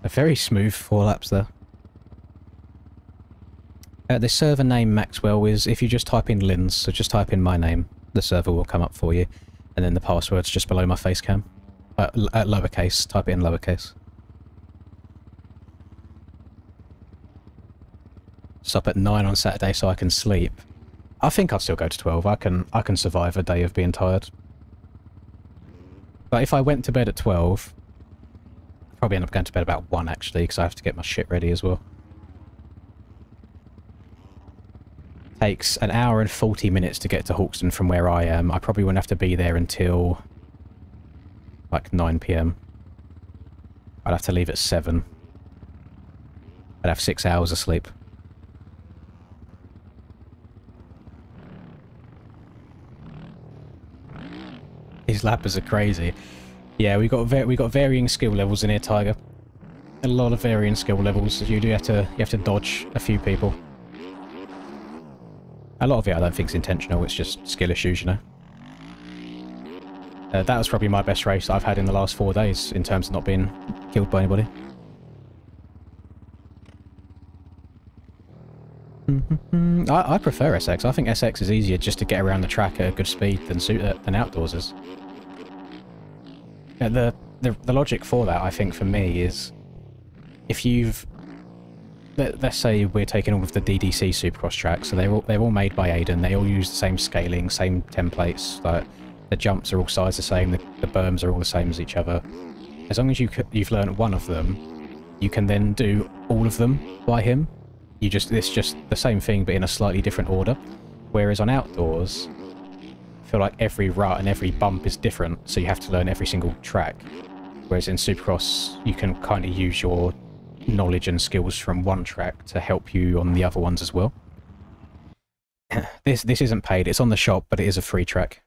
A very smooth 4 laps there. The server name, Maxwell, is if you just type in Linz, so just type in my name, the server will come up for you. And then the password's just below my face cam. At lowercase, type it in lowercase. Stop at 9 on Saturday so I can sleep. I think I'd still go to 12. I can survive a day of being tired. But if I went to bed at 12, I'd probably end up going to bed about 1 actually, because I have to get my shit ready as well. Takes an hour and 40 minutes to get to Hawkston from where I am. I probably wouldn't have to be there until like 9 PM. I'd have to leave at 7. I'd have 6 hours of sleep. These lappers are crazy. Yeah, we got varying skill levels in here, Tiger. A lot of varying skill levels. You have to dodge a few people. A lot of it I don't think is intentional. It's just skill issues, you know. That was probably my best race I've had in the last 4 days in terms of not being killed by anybody. I prefer SX. I think SX is easier just to get around the track at a good speed than outdoors is. The logic for that, I think, for me is if you've... Let's say we're taking all of the DDC Supercross tracks, so they're all made by Aiden. They all use the same scaling, same templates. Like the jumps are all sized the same. The berms are all the same as each other. As long as you've learned one of them, you can then do all of them by him. It's just the same thing, but in a slightly different order. Whereas on outdoors, I feel like every rut and every bump is different, so you have to learn every single track. Whereas in Supercross, you can kind of use your knowledge and skills from one track to help you on the other ones as well. This isn't paid, it's on the shop, but it is a free track.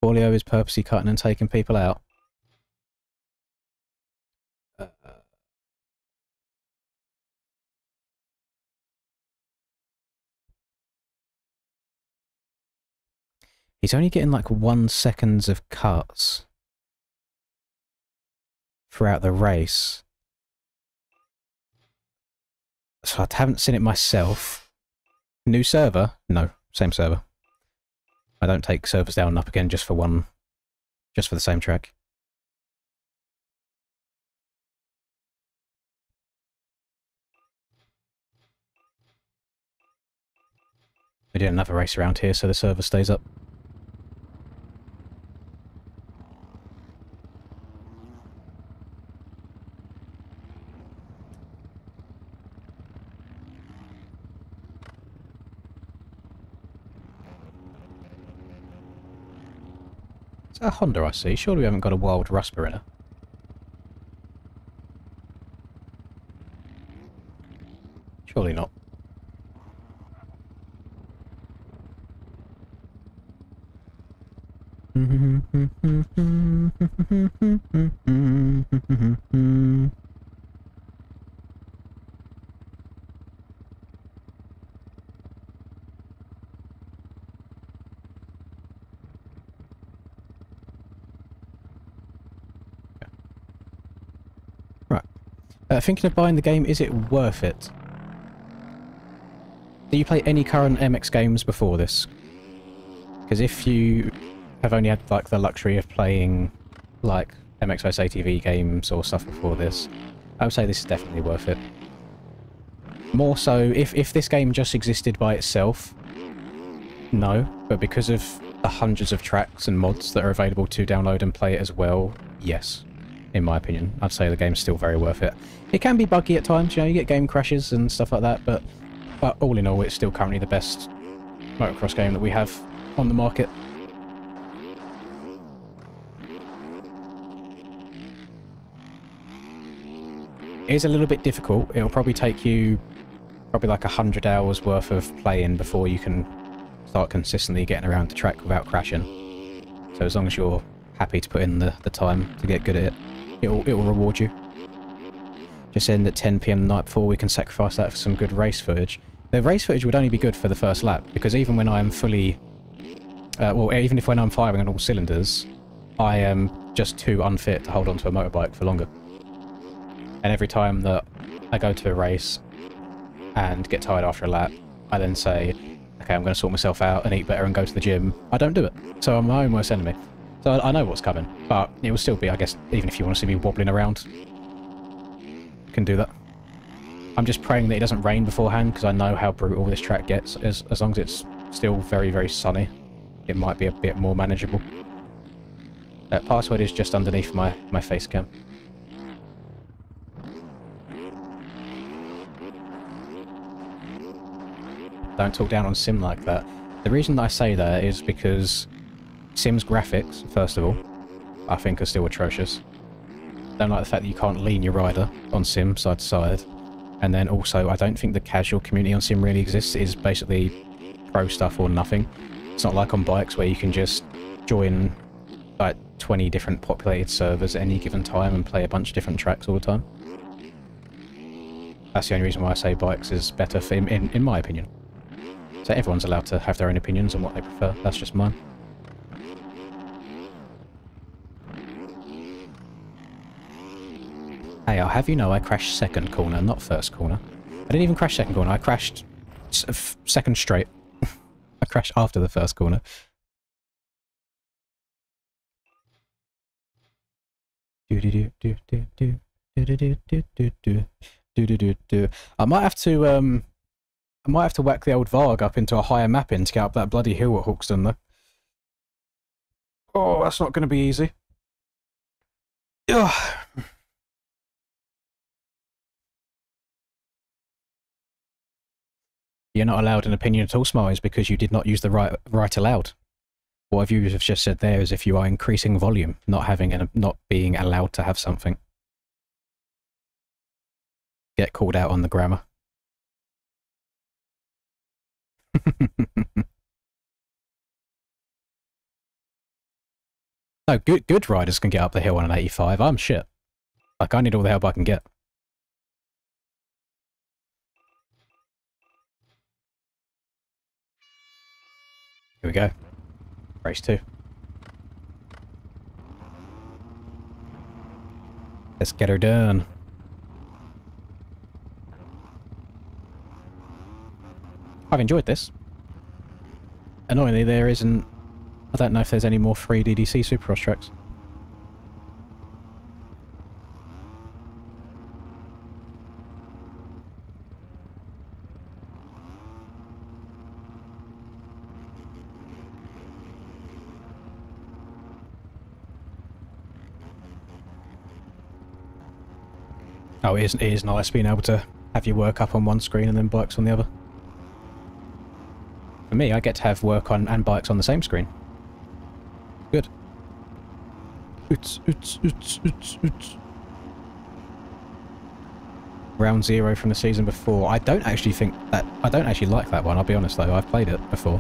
Paulio is purposely cutting and taking people out. He's only getting like 1 second of cuts throughout the race. So I haven't seen it myself. New server? No, same server. I don't take servers down and up again just for the same track. We did another race around here, so the server stays up. Is that a Honda I see? Surely we haven't got a wild Rusper in it. Surely not. Thinking of buying the game, is it worth it? Do you play any current MX games before this? Because if you have only had like the luxury of playing like MX vs ATV games or stuff before this, I would say this is definitely worth it. More so, if this game just existed by itself, no. But because of the hundreds of tracks and mods that are available to download and play it as well, yes. In my opinion, I'd say the game's still very worth it. It can be buggy at times, you know, you get game crashes and stuff like that, but all in all, it's still currently the best motocross game that we have on the market. It is a little bit difficult. It'll probably take you like 100 hours worth of playing before you can start consistently getting around the track without crashing. So as long as you're happy to put in the time to get good at it, it will reward you. Just saying that 10 PM the night before, we can sacrifice that for some good race footage. The race footage would only be good for the first lap, because even when I'm fully... well, even if when I'm firing on all cylinders, I am just too unfit to hold onto a motorbike for longer. And every time that I go to a race and get tired after a lap, I then say, okay, I'm going to sort myself out and eat better and go to the gym. I don't do it. So I'm my own worst enemy. So I know what's coming. But it will still be, I guess, even if you want to see me wobbling around, you can do that. I'm just praying that it doesn't rain beforehand, because I know how brutal this track gets. As long as it's still very, very sunny, it might be a bit more manageable. Password is just underneath my face cam. Don't talk down on Sim like that. The reason that I say that is because Sim's graphics, first of all, I think are still atrocious. Don't like the fact that you can't lean your rider on Sim side to side. And then also, I don't think the casual community on Sim really exists. It is basically pro stuff or nothing. It's not like on bikes where you can just join like 20 different populated servers at any given time and play a bunch of different tracks all the time. That's the only reason why I say bikes is better for in my opinion. So everyone's allowed to have their own opinions on what they prefer. That's just mine. Hey, I'll have you know I crashed second corner, not first corner. I didn't even crash second corner, I crashed second straight. I crashed after the first corner. I might have to whack the old Varg up into a higher mapping to get up that bloody hill at Hawkston though. Oh, that's not going to be easy. Ugh. You're not allowed an opinion at all, Smiles, because you did not use the right aloud. What you have just said there is if you are increasing volume, not being allowed to have something. Get called out on the grammar. No, good riders can get up the hill on an 85. I'm shit. Like, I need all the help I can get. Here we go. Race 2. Let's get her done. I've enjoyed this. Annoyingly, there isn't... I don't know if there's any more free DDC Supercross tracks. Oh, it is nice being able to have your work up on one screen and then bikes on the other. For me, I get to have work on and bikes on the same screen. Good. Oots. Round 0 from the season before. I don't actually like that one, I'll be honest though. I've played it before.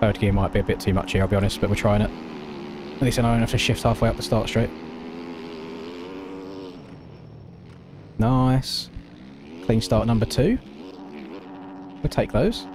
Third gear might be a bit too much here, I'll be honest, but we're trying it. At least I don't have to shift halfway up the start straight. Nice. Clean start number 2. We'll take those.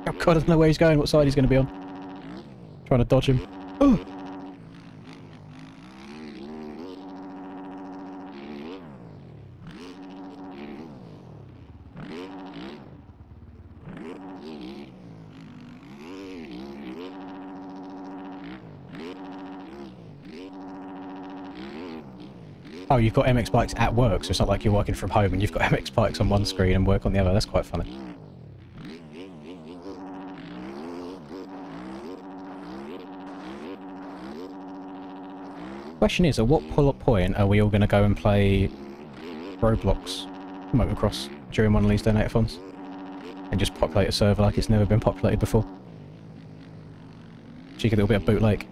Oh god, I don't know where he's going, what side he's going to be on. Trying to dodge him. Oh! Oh, you've got MX bikes at work, so it's not like you're working from home and you've got MX bikes on one screen and work on the other. That's quite funny. Question is, at what point are we all going to go and play Roblox motocross during one of these donatathons? And just populate a server like it's never been populated before? Cheeky little bit of bootleg.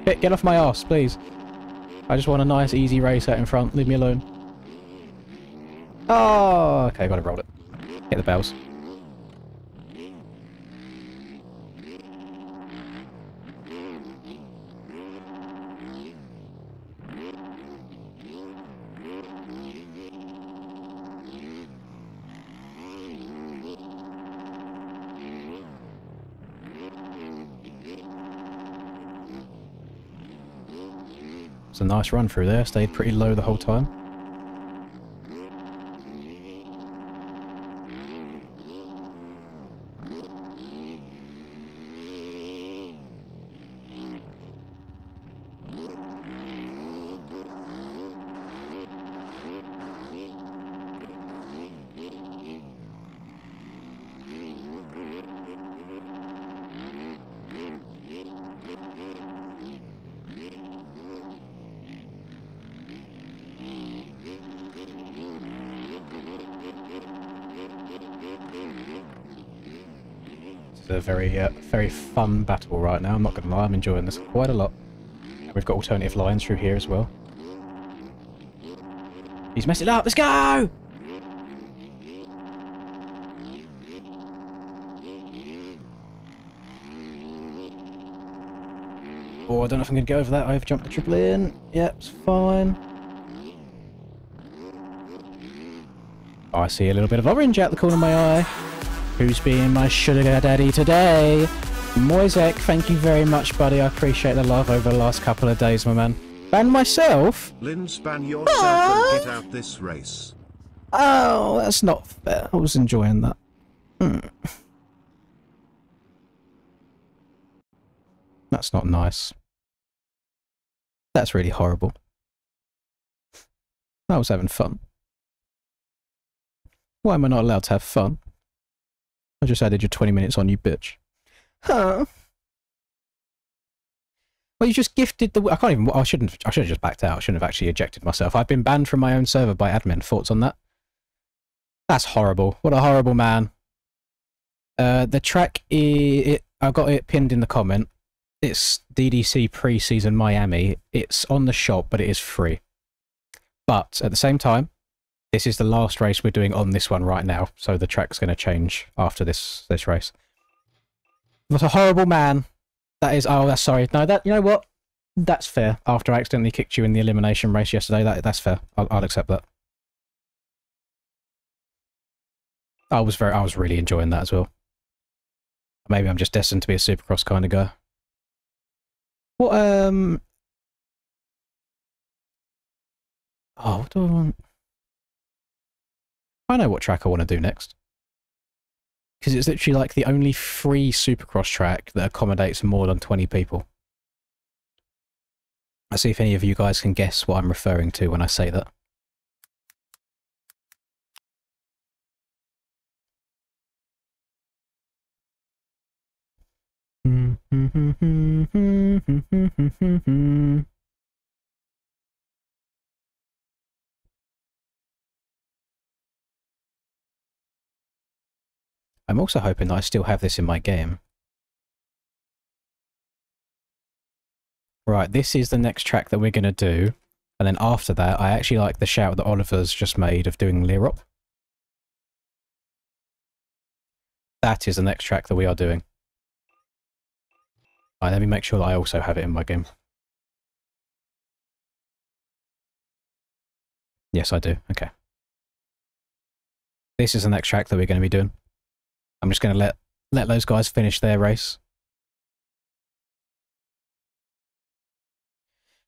Get off my arse, please. I just want a nice, easy race out in front. Leave me alone. Oh, okay, gotta roll it. Hit the bells. It's a nice run through there. Stayed pretty low the whole time. It's a very fun battle right now. I'm not going to lie, I'm enjoying this quite a lot. We've got alternative lines through here as well. He's messed it up. Let's go! Oh, I don't know if I'm going to go over that. I've jumped the triple in. Yep, it's fine. Oh, I see a little bit of orange out the corner of my eye. Who's being my sugar daddy today? Moisek, thank you very much, buddy. I appreciate the love over the last couple of days, my man. Ban myself? Lynn, span yourself and get out this race. Oh, that's not fair. I was enjoying that. That's not nice. That's really horrible. I was having fun. Why am I not allowed to have fun? I just added your 20 minutes on, you bitch. Huh? Well, you just gifted the... I can't even... I should have just backed out. I shouldn't have actually ejected myself. I've been banned from my own server by admin. Thoughts on that? That's horrible. What a horrible man. The track is... I've got it pinned in the comment. It's DDC pre-season Miami. It's on the shop, but it is free. But at the same time, this is the last race we're doing on this one right now, so the track's going to change after this race. What a horrible man. That is... Oh, that's sorry. No, that... You know what? That's fair. After I accidentally kicked you in the elimination race yesterday, that's fair. I'll accept that. I was really enjoying that as well. Maybe I'm just destined to be a Supercross kind of guy. What, Oh, what do I want? I know what track I want to do next. Because it's literally like the only free Supercross track that accommodates more than 20 people. Let's see if any of you guys can guess what I'm referring to when I say that. I'm also hoping that I still have this in my game. Right, this is the next track that we're going to do. And then after that, I actually like the shout that Oliver's just made of doing Lirop. That is the next track that we are doing. Right, let me make sure that I also have it in my game. Yes, I do. Okay. This is the next track that we're going to be doing. I'm just going to let those guys finish their race.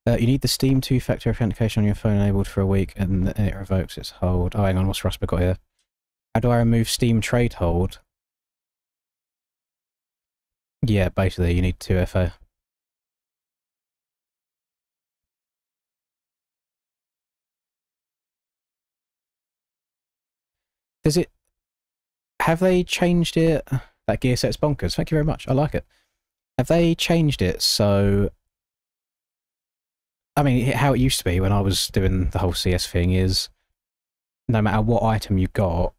You need the Steam 2-factor authentication on your phone enabled for a week, and then it revokes its hold. Oh, hang on, what's Rusper got here? How do I remove Steam trade hold? Yeah, basically, you need 2FA. Does it... Have they changed it? That gear set's bonkers. Thank you very much. I like it. Have they changed it so... I mean, how it used to be when I was doing the whole CS thing is no matter what item you got,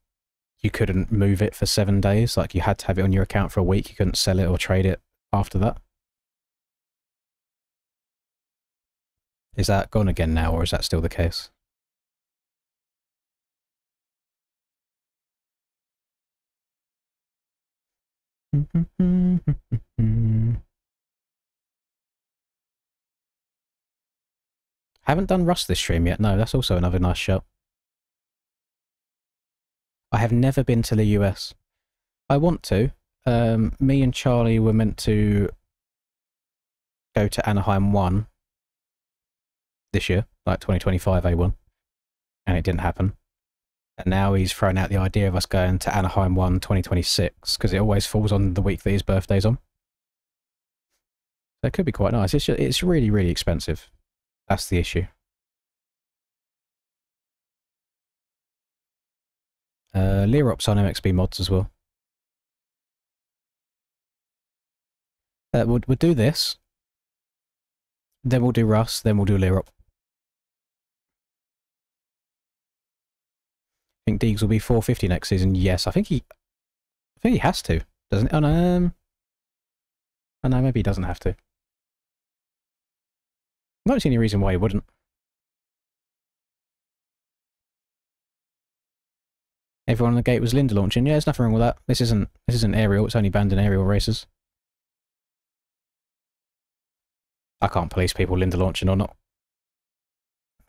you couldn't move it for 7 days. Like, you had to have it on your account for a week. You couldn't sell it or trade it after that. Is that gone again now, or is that still the case? Haven't done Rust this stream yet. No, that's also another nice shout. I have never been to the US. I want to. Me and Charlie were meant to go to Anaheim 1 this year, like 2025 A1, and it didn't happen. And now he's thrown out the idea of us going to Anaheim 1 2026, because it always falls on the week that his birthday's on. So it could be quite nice. It's really, really expensive. That's the issue. Leerop's on MXB mods as well. We'll do this. Then we'll do Rust, then we'll do Leerop. I think Deegs will be 450 next season. Yes, I think he has to, doesn't it? Oh no, maybe he doesn't have to. I don't see any reason why he wouldn't. Everyone on the gate was Linda launching. Yeah, there's nothing wrong with that. This isn't aerial. It's only banned in aerial races. I can't police people Linda launching or not,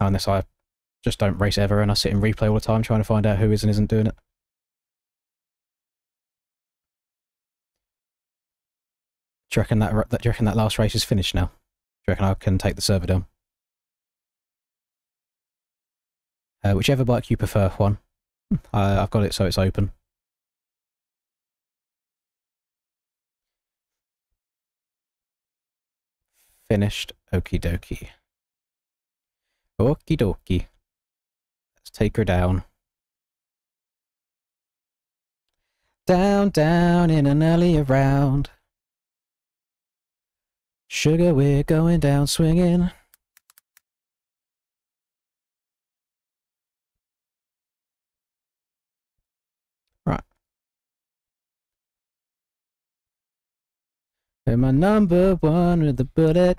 unless I just don't race ever and I sit in replay all the time trying to find out who is and isn't doing it. Do you reckon that last race is finished now? Do you reckon I can take the server down? Whichever bike you prefer, Juan. I've got it so it's open. Finished. Okie dokie. Okie dokie. Let's take her down. Down, down in an earlier round. Sugar, we're going down swinging. Right. And my number one with the bullet.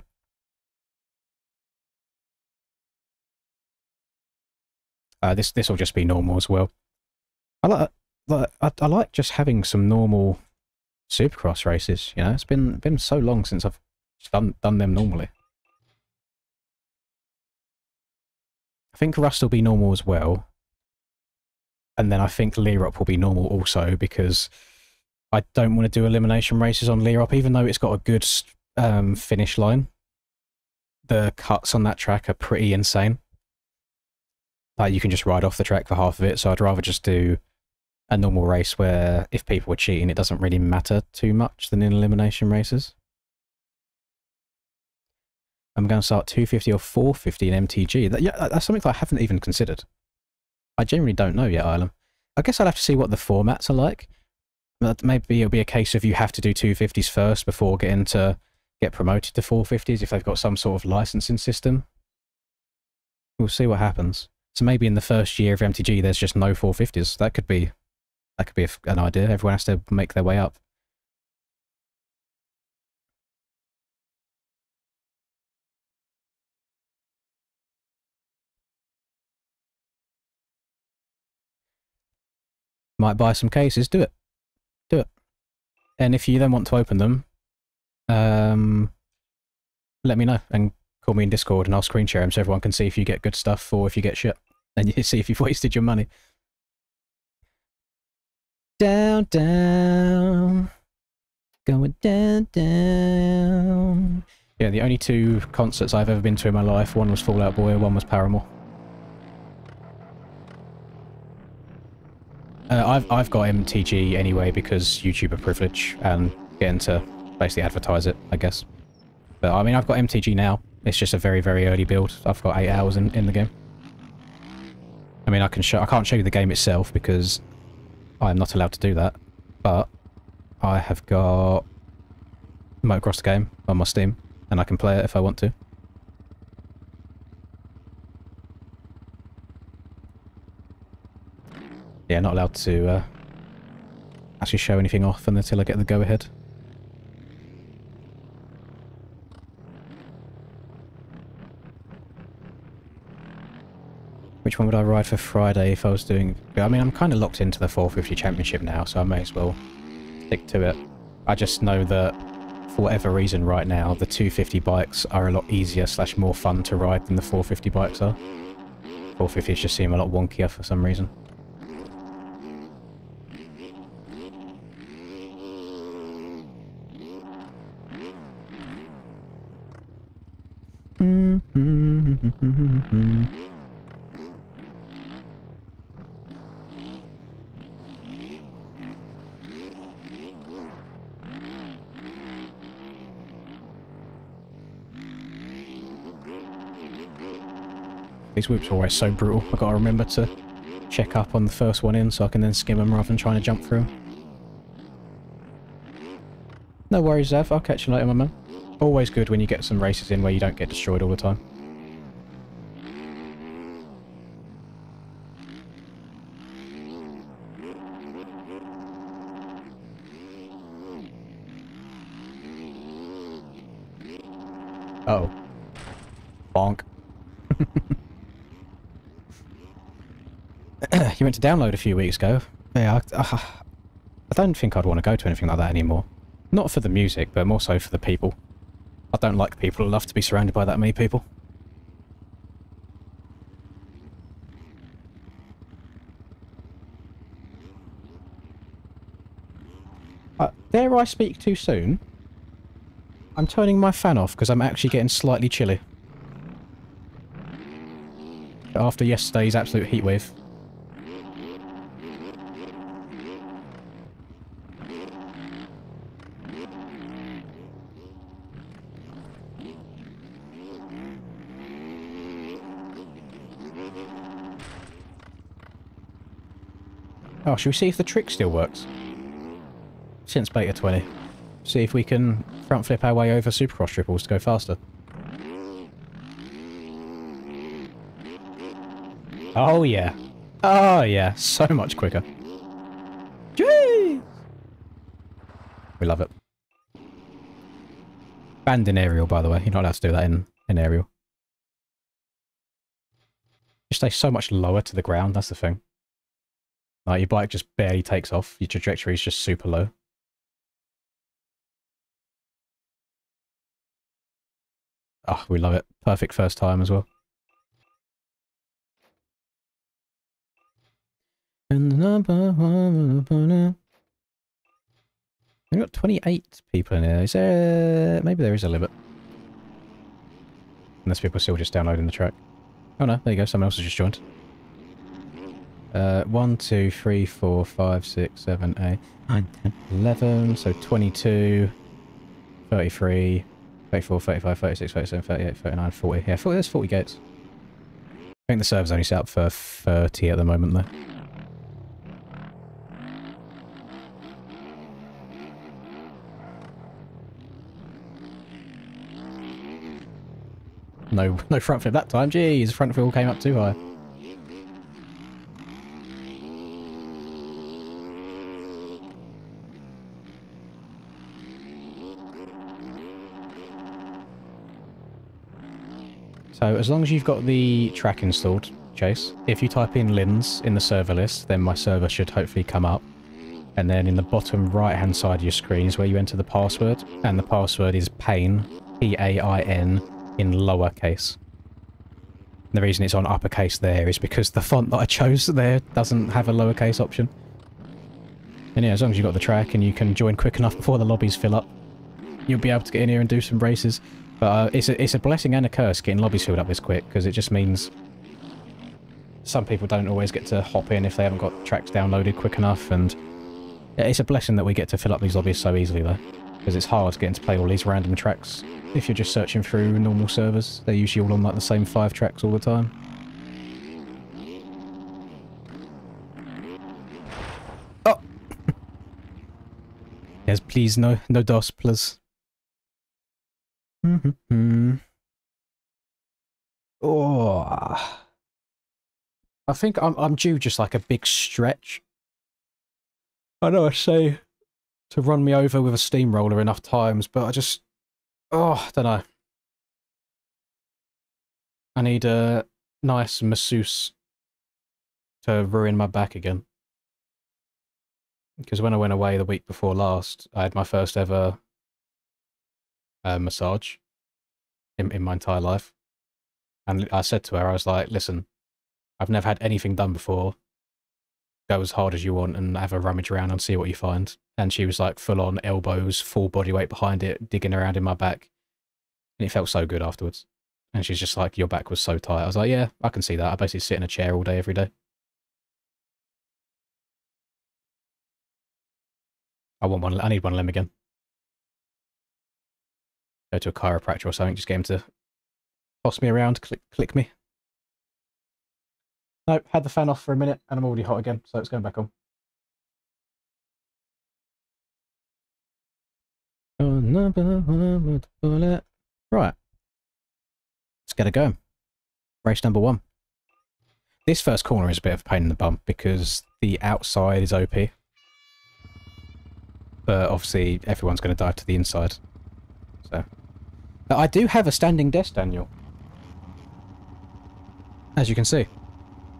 This will just be normal as well. I like just having some normal Supercross races. You know, it's been so long since I've done them normally. I think Rust will be normal as well, and then I think Leerop will be normal also, because I don't want to do elimination races on Leerop, even though it's got a good finish line. The cuts on that track are pretty insane. Like, you can just ride off the track for half of it, so I'd rather just do a normal race where if people were cheating, it doesn't really matter too much than in elimination races. I'm going to start 250 or 450 in MTG. That's something that I haven't even considered. I genuinely don't know yet, Ireland. I guess I'll have to see what the formats are like. Maybe it'll be a case of you have to do 250s first before getting to get promoted to 450s if they've got some sort of licensing system. We'll see what happens. So maybe in the first year of MTG there's just no 450s. That could be an idea. Everyone has to make their way up. Might buy some cases. Do it. Do it. And if you then want to open them, let me know and call me in Discord and I'll screen share them so everyone can see if you get good stuff or if you get shit. And you see if you've wasted your money. Down, down. Going down, down. Yeah, the only two concerts I've ever been to in my life, one was Fall Out Boy, one was Paramore. I've got MTG anyway because YouTuber privilege and getting to basically advertise it, I guess. But I mean, I've got MTG now. It's just a very, very early build. I've got 8 hours in the game. I mean, I can't show you the game itself because I'm not allowed to do that. But I have got Motocross the game on my Steam, and I can play it if I want to. Yeah, not allowed to actually show anything off until I get the go-ahead. Which one would I ride for Friday if I was doing... I mean, I'm kind of locked into the 450 Championship now, so I may as well stick to it. I just know that for whatever reason right now, the 250 bikes are a lot easier / more fun to ride than the 450 bikes are. 450s just seem a lot wonkier for some reason. These whoops are always so brutal. I've got to remember to check up on the first one in so I can then skim them rather than trying to jump through 'em. No worries, Zav. I'll catch you later, my man. Always good when you get some races in where you don't get destroyed all the time. Uh oh. Bonk. You went to download a few weeks ago. Yeah, I don't think I'd want to go to anything like that anymore. Not for the music, but more so for the people. I don't like people who love to be surrounded by that many people. Dare I speak too soon? I'm turning my fan off because I'm actually getting slightly chilly. After yesterday's absolute heatwave. Oh, should we see if the trick still works? Since beta 20. See if we can front flip our way over supercross triples to go faster. Oh yeah. Oh yeah, so much quicker. Jeez! We love it. Banned in aerial, by the way. You're not allowed to do that in aerial. You stay so much lower to the ground, that's the thing. Like, your bike just barely takes off. Your trajectory is just super low. Oh, we love it. Perfect first time as well. And we've got 28 people in here. Is there... Maybe there is a limit. Unless people are still just downloading the track. Oh no, there you go. Someone else has just joined. 1, 2, 3, 4, 5, 6, 7, 8, 9, 10, 11. So 22, 33, 34, 35, 36, 37, 38, 39, 40. Yeah, 40, there's 40 gates. I think the server's only set up for 30 at the moment though. No front flip that time. Jeez, front flip came up too high. So as long as you've got the track installed, Chase, if you type in Lins in the server list, then my server should hopefully come up. And then in the bottom right-hand side of your screen is where you enter the password. And the password is PAIN, P-A-I-N, in lowercase. The reason it's on uppercase there is because the font that I chose there doesn't have a lowercase option. And yeah, as long as you've got the track and you can join quick enough before the lobbies fill up, you'll be able to get in here and do some races. But it's a blessing and a curse getting lobbies filled up this quick, because it just means some people don't always get to hop in if they haven't got tracks downloaded quick enough, and it's a blessing that we get to fill up these lobbies so easily though, because it's hard getting to play all these random tracks. If you're just searching through normal servers, they're usually all on like the same 5 tracks all the time. Oh! Yes, please, no DOS, please. Oh, I think I'm due just like a big stretch. I know I say to run me over with a steamroller enough times, but I just, oh, I don't know. I need a nice masseuse to ruin my back again. because when I went away the week before last, I had my first ever massage in my entire life. And I said to her, I was like, listen, I've never had anything done before. Go as hard as you want and have a rummage around and see what you find. And she was like full on elbows, full body weight behind it, digging around in my back. And it felt so good afterwards. And she's just like, your back was so tight. I was like, yeah, I can see that. I basically sit in a chair all day, every day. I want one. I need one limb again. Go to a chiropractor or something. Just get him to toss me around, click me. Nope, had the fan off for a minute and I'm already hot again, so it's going back on. Right. Let's get it going. Race number 1. This first corner is a bit of a pain in the bum because the outside is OP. But obviously everyone's going to dive to the inside. So, but I do have a standing desk, Daniel. As you can see.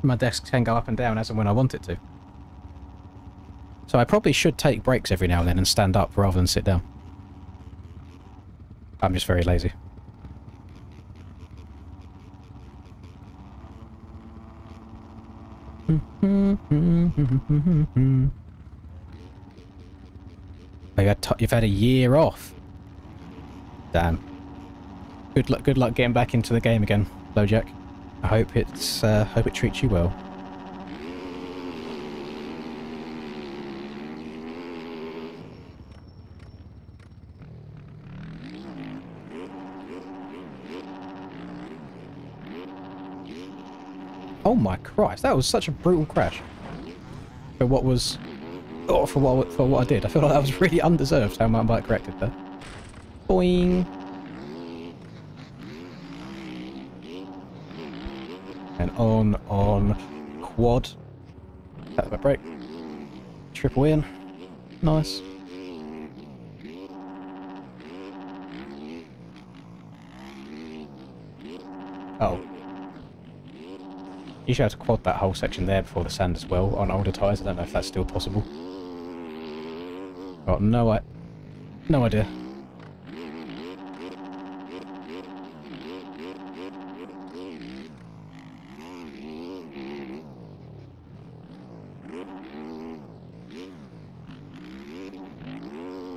My desk can go up and down as and when I want it to. So I probably should take breaks every now and then and stand up rather than sit down. I'm just very lazy. You've had a year off. Damn. Good luck getting back into the game again, Blowjack. I hope it treats you well. Oh my Christ, that was such a brutal crash. For what was... Oh, for what I did. I feel like that was really undeserved how mountain bike corrected there. Boing! And on, quad. Tap the brake. Triple in. Nice. Oh. You should have to quad that whole section there before the sand as well on older tyres. I don't know if that's still possible. Got no idea.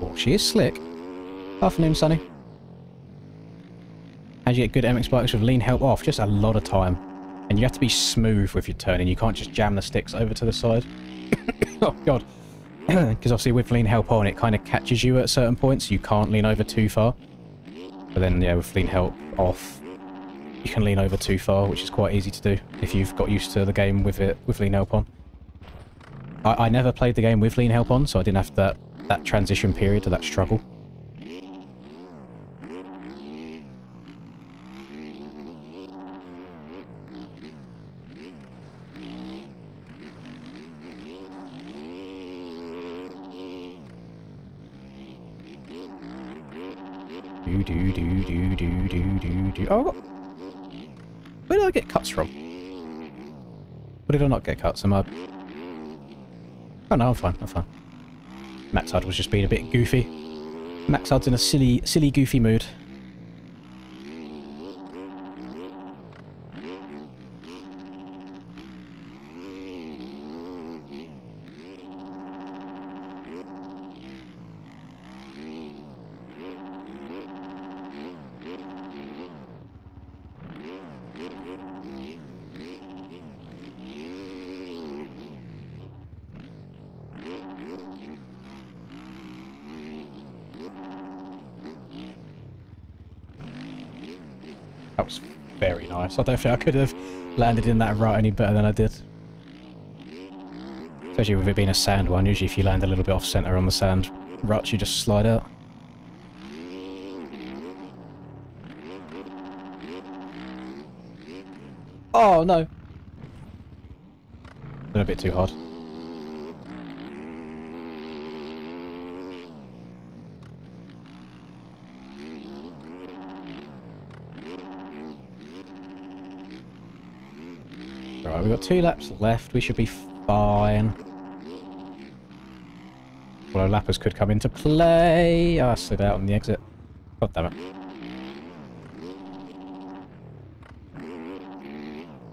Oh, she is slick. Afternoon, Sunny. How do you get good MX bikes with lean help off? Just a lot of time. And you have to be smooth with your turning. You can't just jam the sticks over to the side. Oh, God. Because obviously with lean help on, it kind of catches you at certain points. You can't lean over too far. But then, yeah, with lean help off, you can lean over too far, which is quite easy to do if you've got used to the game with lean help on. I never played the game with lean help on, so I didn't have that transition period to that struggle. Oh, where did I get cuts from? Or did I not get cuts? Am I... Oh no, I'm fine, I'm fine. Max Hud was just being a bit goofy. Max Hud's in a silly goofy mood. That was very nice. I don't think I could have landed in that right any better than I did. Especially with it being a sand one. Usually if you land a little bit off centre on the sand ruts, you just slide out. Oh no! Been a bit too hard. Right, we've got 2 laps left. We should be fine. Well, lappers could come into play. I slid out on the exit. God damn it.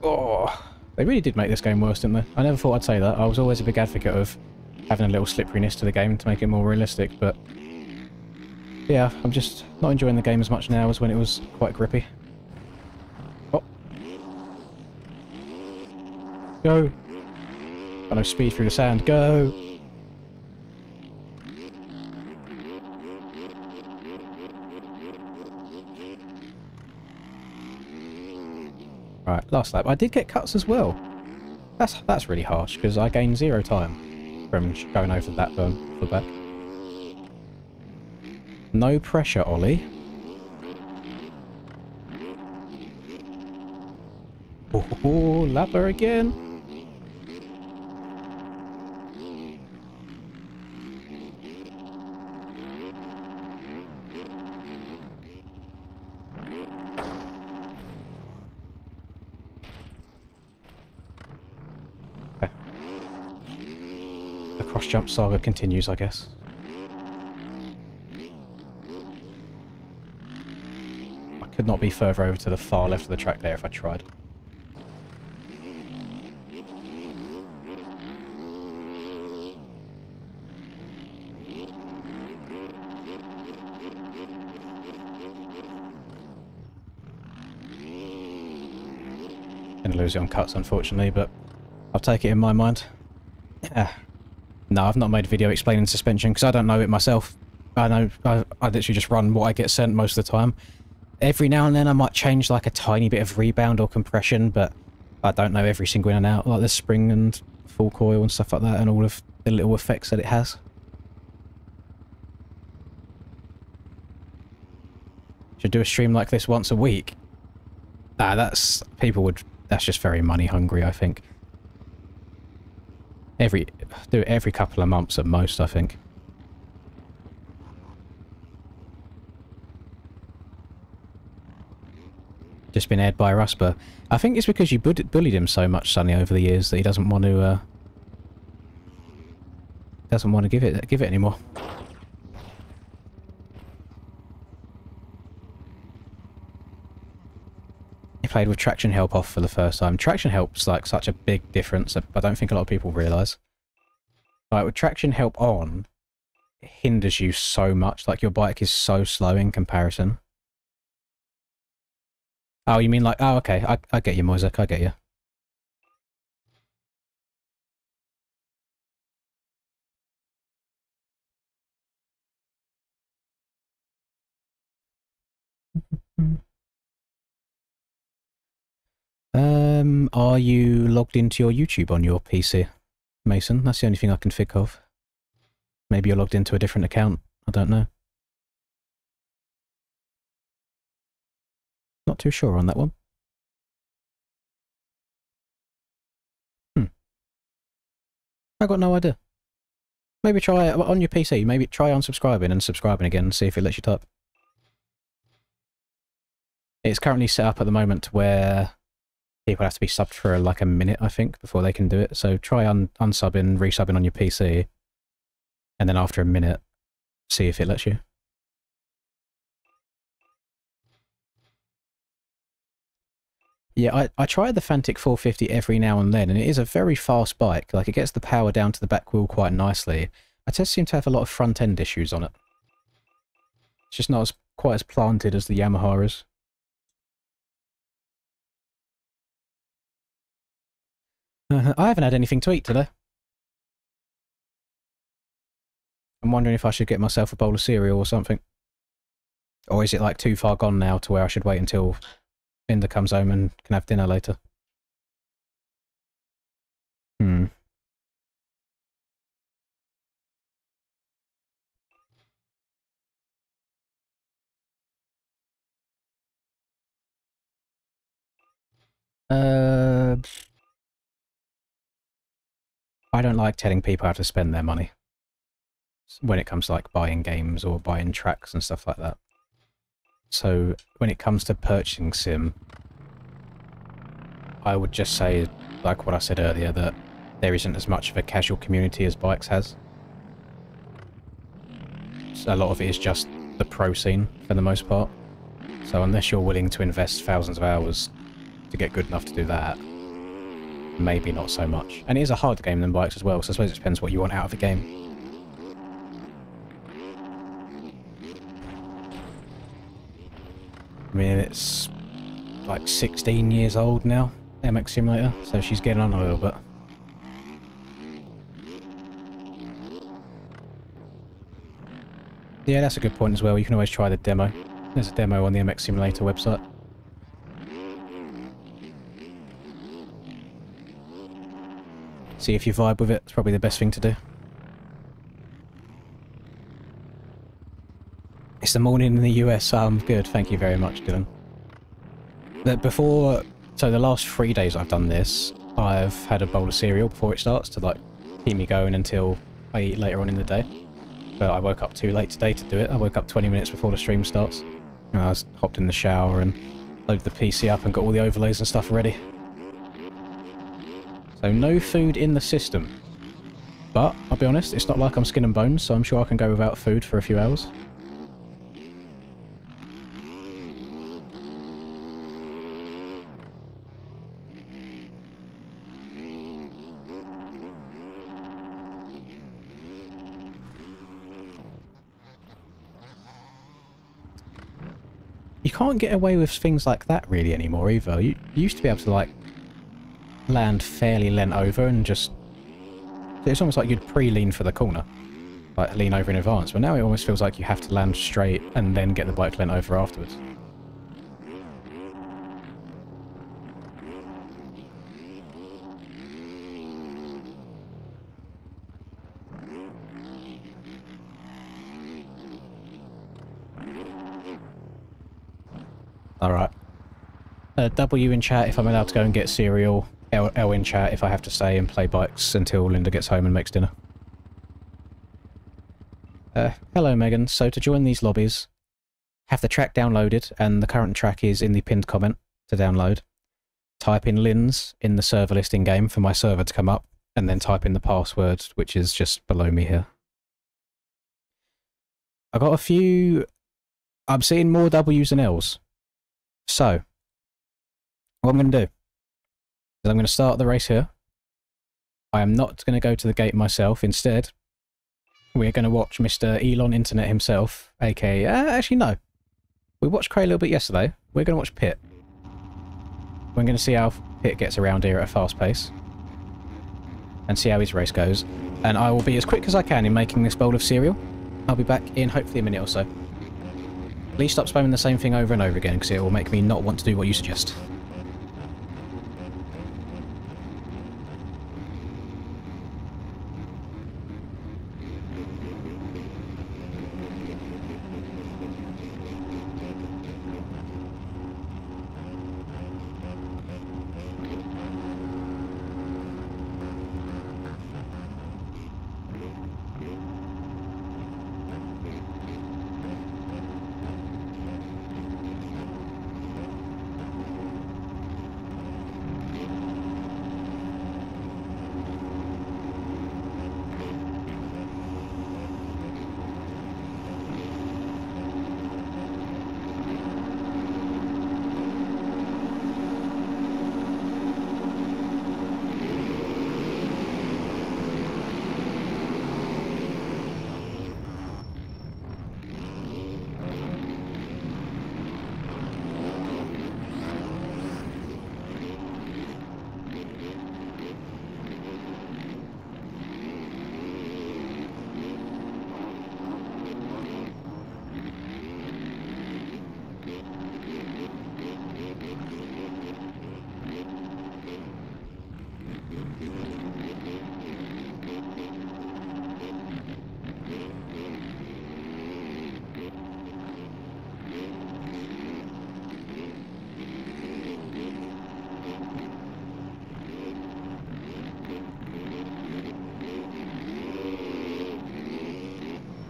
Oh, they really did make this game worse, didn't they? I never thought I'd say that. I was always a big advocate of having a little slipperiness to the game to make it more realistic, but yeah, I'm just not enjoying the game as much now as when it was quite grippy. Oh. Go! Got no speed through the sand. Go! Right, last lap. I did get cuts as well. That's really harsh, because I gained 0 time from going over that berm for back. No pressure, Ollie. Oh, lapper again. Okay. The cross-jump saga continues, I guess. Could not be further over to the far left of the track there if I tried. Gonna lose it on cuts, unfortunately, but I'll take it in my mind. No, I've not made a video explaining suspension because I don't know it myself. I know I literally just run what I get sent most of the time. Every now and then I might change like a tiny bit of rebound or compression, but I don't know every single in and out, like the spring and full coil and stuff like that, and all of the little effects that it has. Should do a stream like this once a week. That's just very money hungry, I think. Do it every couple of months at most, I think. Just been aired by Rusper. I think it's because you bullied him so much, Sonny, over the years that he doesn't want to give it anymore. He played with traction help off for the first time. Traction help's like such a big difference that I don't think a lot of people realise. Like with traction help on, it hinders you so much. Like your bike is so slow in comparison. Oh, you mean like... Oh, okay. I get you, Moisek. I get you. Are you logged into your YouTube on your PC, Mason? That's the only thing I can think of. Maybe you're logged into a different account. I don't know. Not too sure on that one. I got no idea. Maybe try on your PC. Maybe try unsubscribing and subscribing again and see if it lets you type. It's currently set up at the moment where people have to be subbed for like a minute, I think, before they can do it. So try unsubbing, resubbing on your PC, and then after a minute, see if it lets you. Yeah, I tried the Fantic 450 every now and then, and it is a very fast bike. Like, it gets the power down to the back wheel quite nicely. I just seem to have a lot of front-end issues on it. It's just not quite as planted as the Yamaha is. I haven't had anything to eat today. I'm wondering if I should get myself a bowl of cereal or something. Or is it like too far gone now to where I should wait until Binder comes home and can have dinner later? I don't like telling people how to spend their money when it comes to like buying games or buying tracks and stuff like that. So when it comes to purchasing sim, I would just say, like what I said earlier, that there isn't as much of a casual community as bikes has. a lot of it is just the pro scene for the most part. So unless you're willing to invest thousands of hours to get good enough to do that, maybe not so much. And it is a harder game than bikes as well, so I suppose it depends what you want out of the game. I mean, it's like 16 years old now, MX Simulator, so she's getting on a little bit. Yeah, that's a good point as well. You can always try the demo. There's a demo on the MX Simulator website. See if you vibe with it. It's probably the best thing to do. It's the morning in the US. Good. Thank you very much, Dylan. So the last 3 days I've done this, I've had a bowl of cereal before it starts to like keep me going until I eat later on in the day. But I woke up too late today to do it. I woke up 20 minutes before the stream starts. And I hopped in the shower and loaded the PC up and got all the overlays and stuff ready. So no food in the system. But, I'll be honest, it's not like I'm skin and bones, so I'm sure I can go without food for a few hours. You can't get away with things like that really anymore either. You used to be able to like land fairly leant over and just... It's almost like you'd pre-lean for the corner. Like lean over in advance. But now it almost feels like you have to land straight and then get the bike leant over afterwards. Alright. W in chat if I'm allowed to go and get cereal. L in chat if I have to stay and play bikes until Linda gets home and makes dinner. Hello Megan. So to join these lobbies, have the track downloaded, and the current track is in the pinned comment to download. Type in Linz in the server list in game for my server to come up, and then type in the password, which is just below me here. I got a few... I'm seeing more W's than L's. So, what I'm going to do is I'm going to start the race here. I am not going to go to the gate myself. Instead, we're going to watch Mr. Elon Internet himself, aka... actually, no. We watched Cray a little bit yesterday. We're going to watch Pit. We're going to see how Pit gets around here at a fast pace. And see how his race goes. And I will be as quick as I can in making this bowl of cereal. I'll be back in hopefully a minute or so. Please stop spamming the same thing over and over again, because it will make me not want to do what you suggest.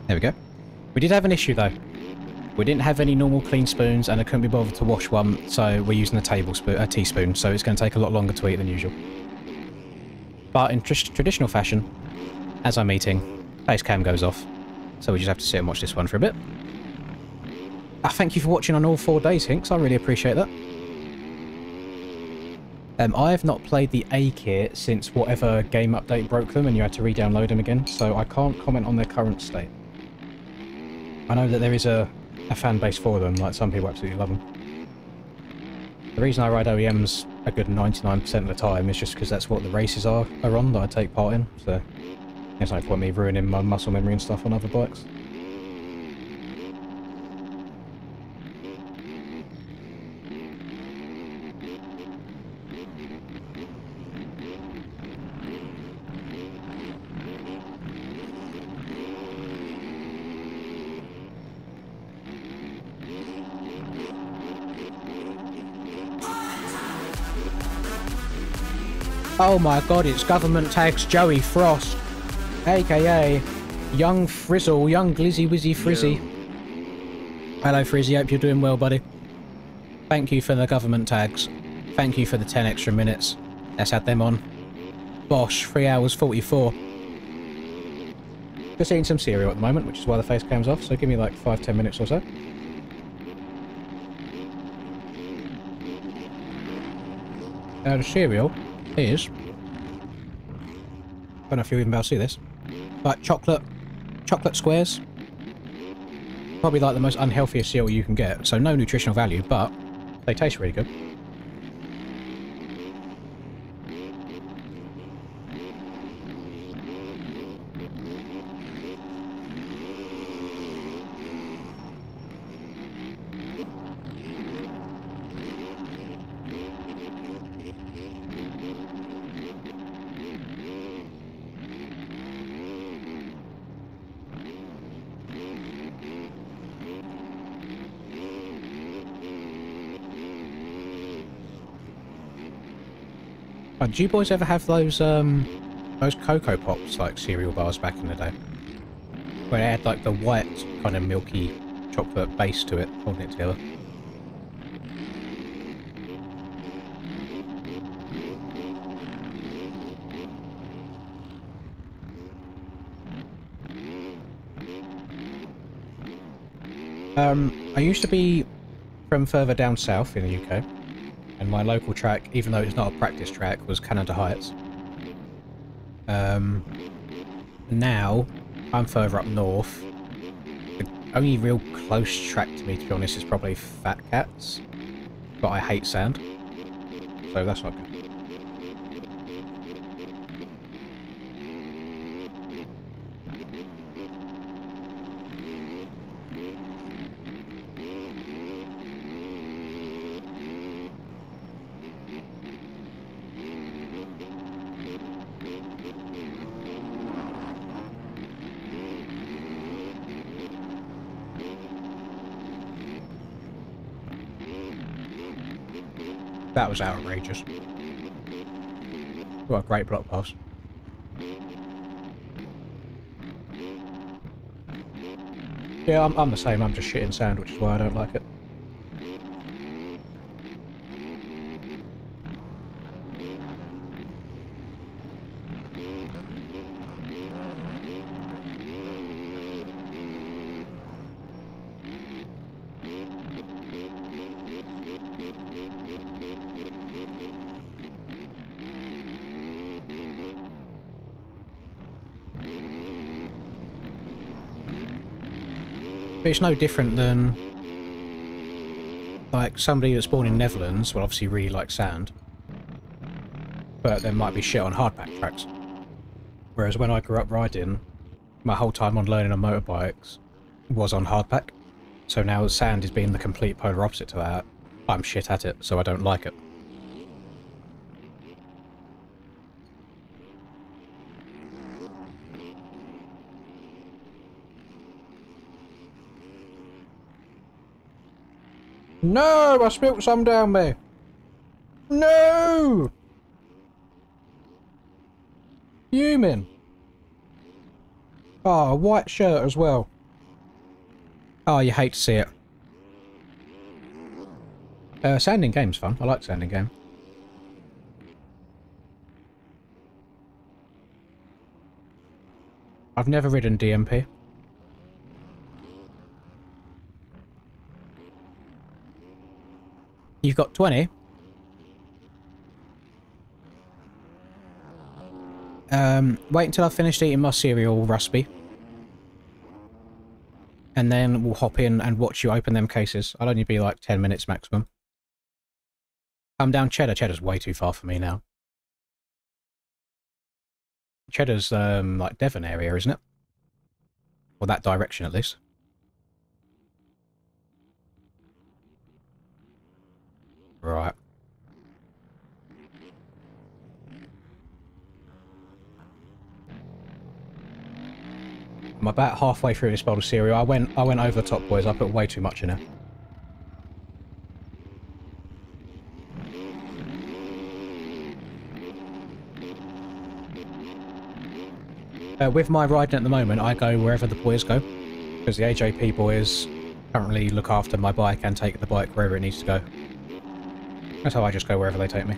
There we go. We did have an issue though. We didn't have any normal clean spoons and I couldn't be bothered to wash one, so we're using a teaspoon, so it's going to take a lot longer to eat than usual. But in traditional fashion, as I'm eating, face cam goes off. So we just have to sit and watch this one for a bit. Thank you for watching on all 4 days, Hinks. I really appreciate that. I have not played the A kit since whatever game update broke them and you had to re-download them again, so I can't comment on their current state. I know that there is a fan base for them, like some people absolutely love them. The reason I ride OEMs a good 99% of the time is just because that's what the races are on that I take part in, so there's no point me ruining my muscle memory and stuff on other bikes. Oh my god, it's Government Tags Joey Frost, aka Young Frizzle, Young Glizzy Wizzy Frizzy. Hello Frizzy, hope you're doing well, buddy. Thank you for the government tags. Thank you for the 10 extra minutes. Let's add them on. Bosh, 3 hours 44. Just eating some cereal at the moment, which is why the face cam's off, so give me like 5-10 minutes or so. The cereal is, I don't know if you'll even be able to see this, like chocolate squares. Probably like the most unhealthiest cereal you can get, so no nutritional value, but they taste really good. Did you boys ever have those Cocoa Pops, like cereal bars back in the day? Where it had like the white kind of milky chocolate base to it, holding it together. I used to be from further down south in the UK. And my local track, even though it's not a practice track, was Canada Heights. Now, I'm further up north. The only real close track to me, to be honest, is probably Fat Cats. But I hate sand. So that's not good. That was outrageous. What a great block pass. Yeah, I'm the same. I'm just shitting sand, which is why I don't like it. But it's no different than like somebody that's born in Netherlands will obviously really like sand, but there might be shit on hardback tracks. Whereas when I grew up riding, my whole time on learning on motorbikes was on hardback. So now sand is being the complete polar opposite to that. I'm shit at it, so I don't like it. No! I spilt some down there! No! Human! Oh, a white shirt as well. Oh, you hate to see it. Sanding game's fun. I like sanding game. I've never ridden DMP. You've got 20. Wait until I've finished eating my cereal, Rusby. And then we'll hop in and watch you open them cases. I'll only be like 10 minutes maximum. Come down Cheddar. Cheddar's way too far for me now. Cheddar's like Devon area, isn't it? Or that direction at least. Right. I'm about halfway through this bowl of cereal. I went over the top, boys. I put way too much in it. With my riding at the moment, I go wherever the boys go, because the AJP boys currently look after my bike and take the bike wherever it needs to go. That's how I just go wherever they take me.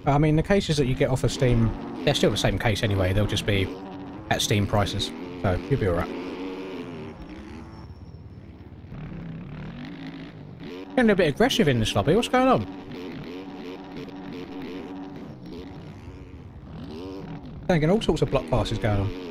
I mean, the cases that you get off of Steam, they're still the same case anyway. They'll just be at Steam prices, so you'll be alright. Getting a bit aggressive in this lobby. What's going on? Thinking all sorts of block passes going on.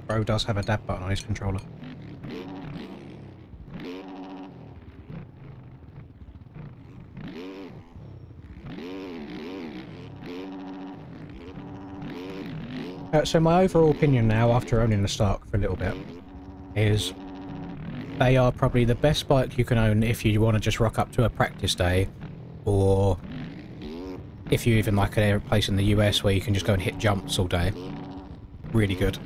Bro does have a dab button on his controller. So my overall opinion now, after owning the Stark for a little bit, is they are probably the best bike you can own if you want to just rock up to a practice day, or if you even like a place in the US where you can just go and hit jumps all day. Really good.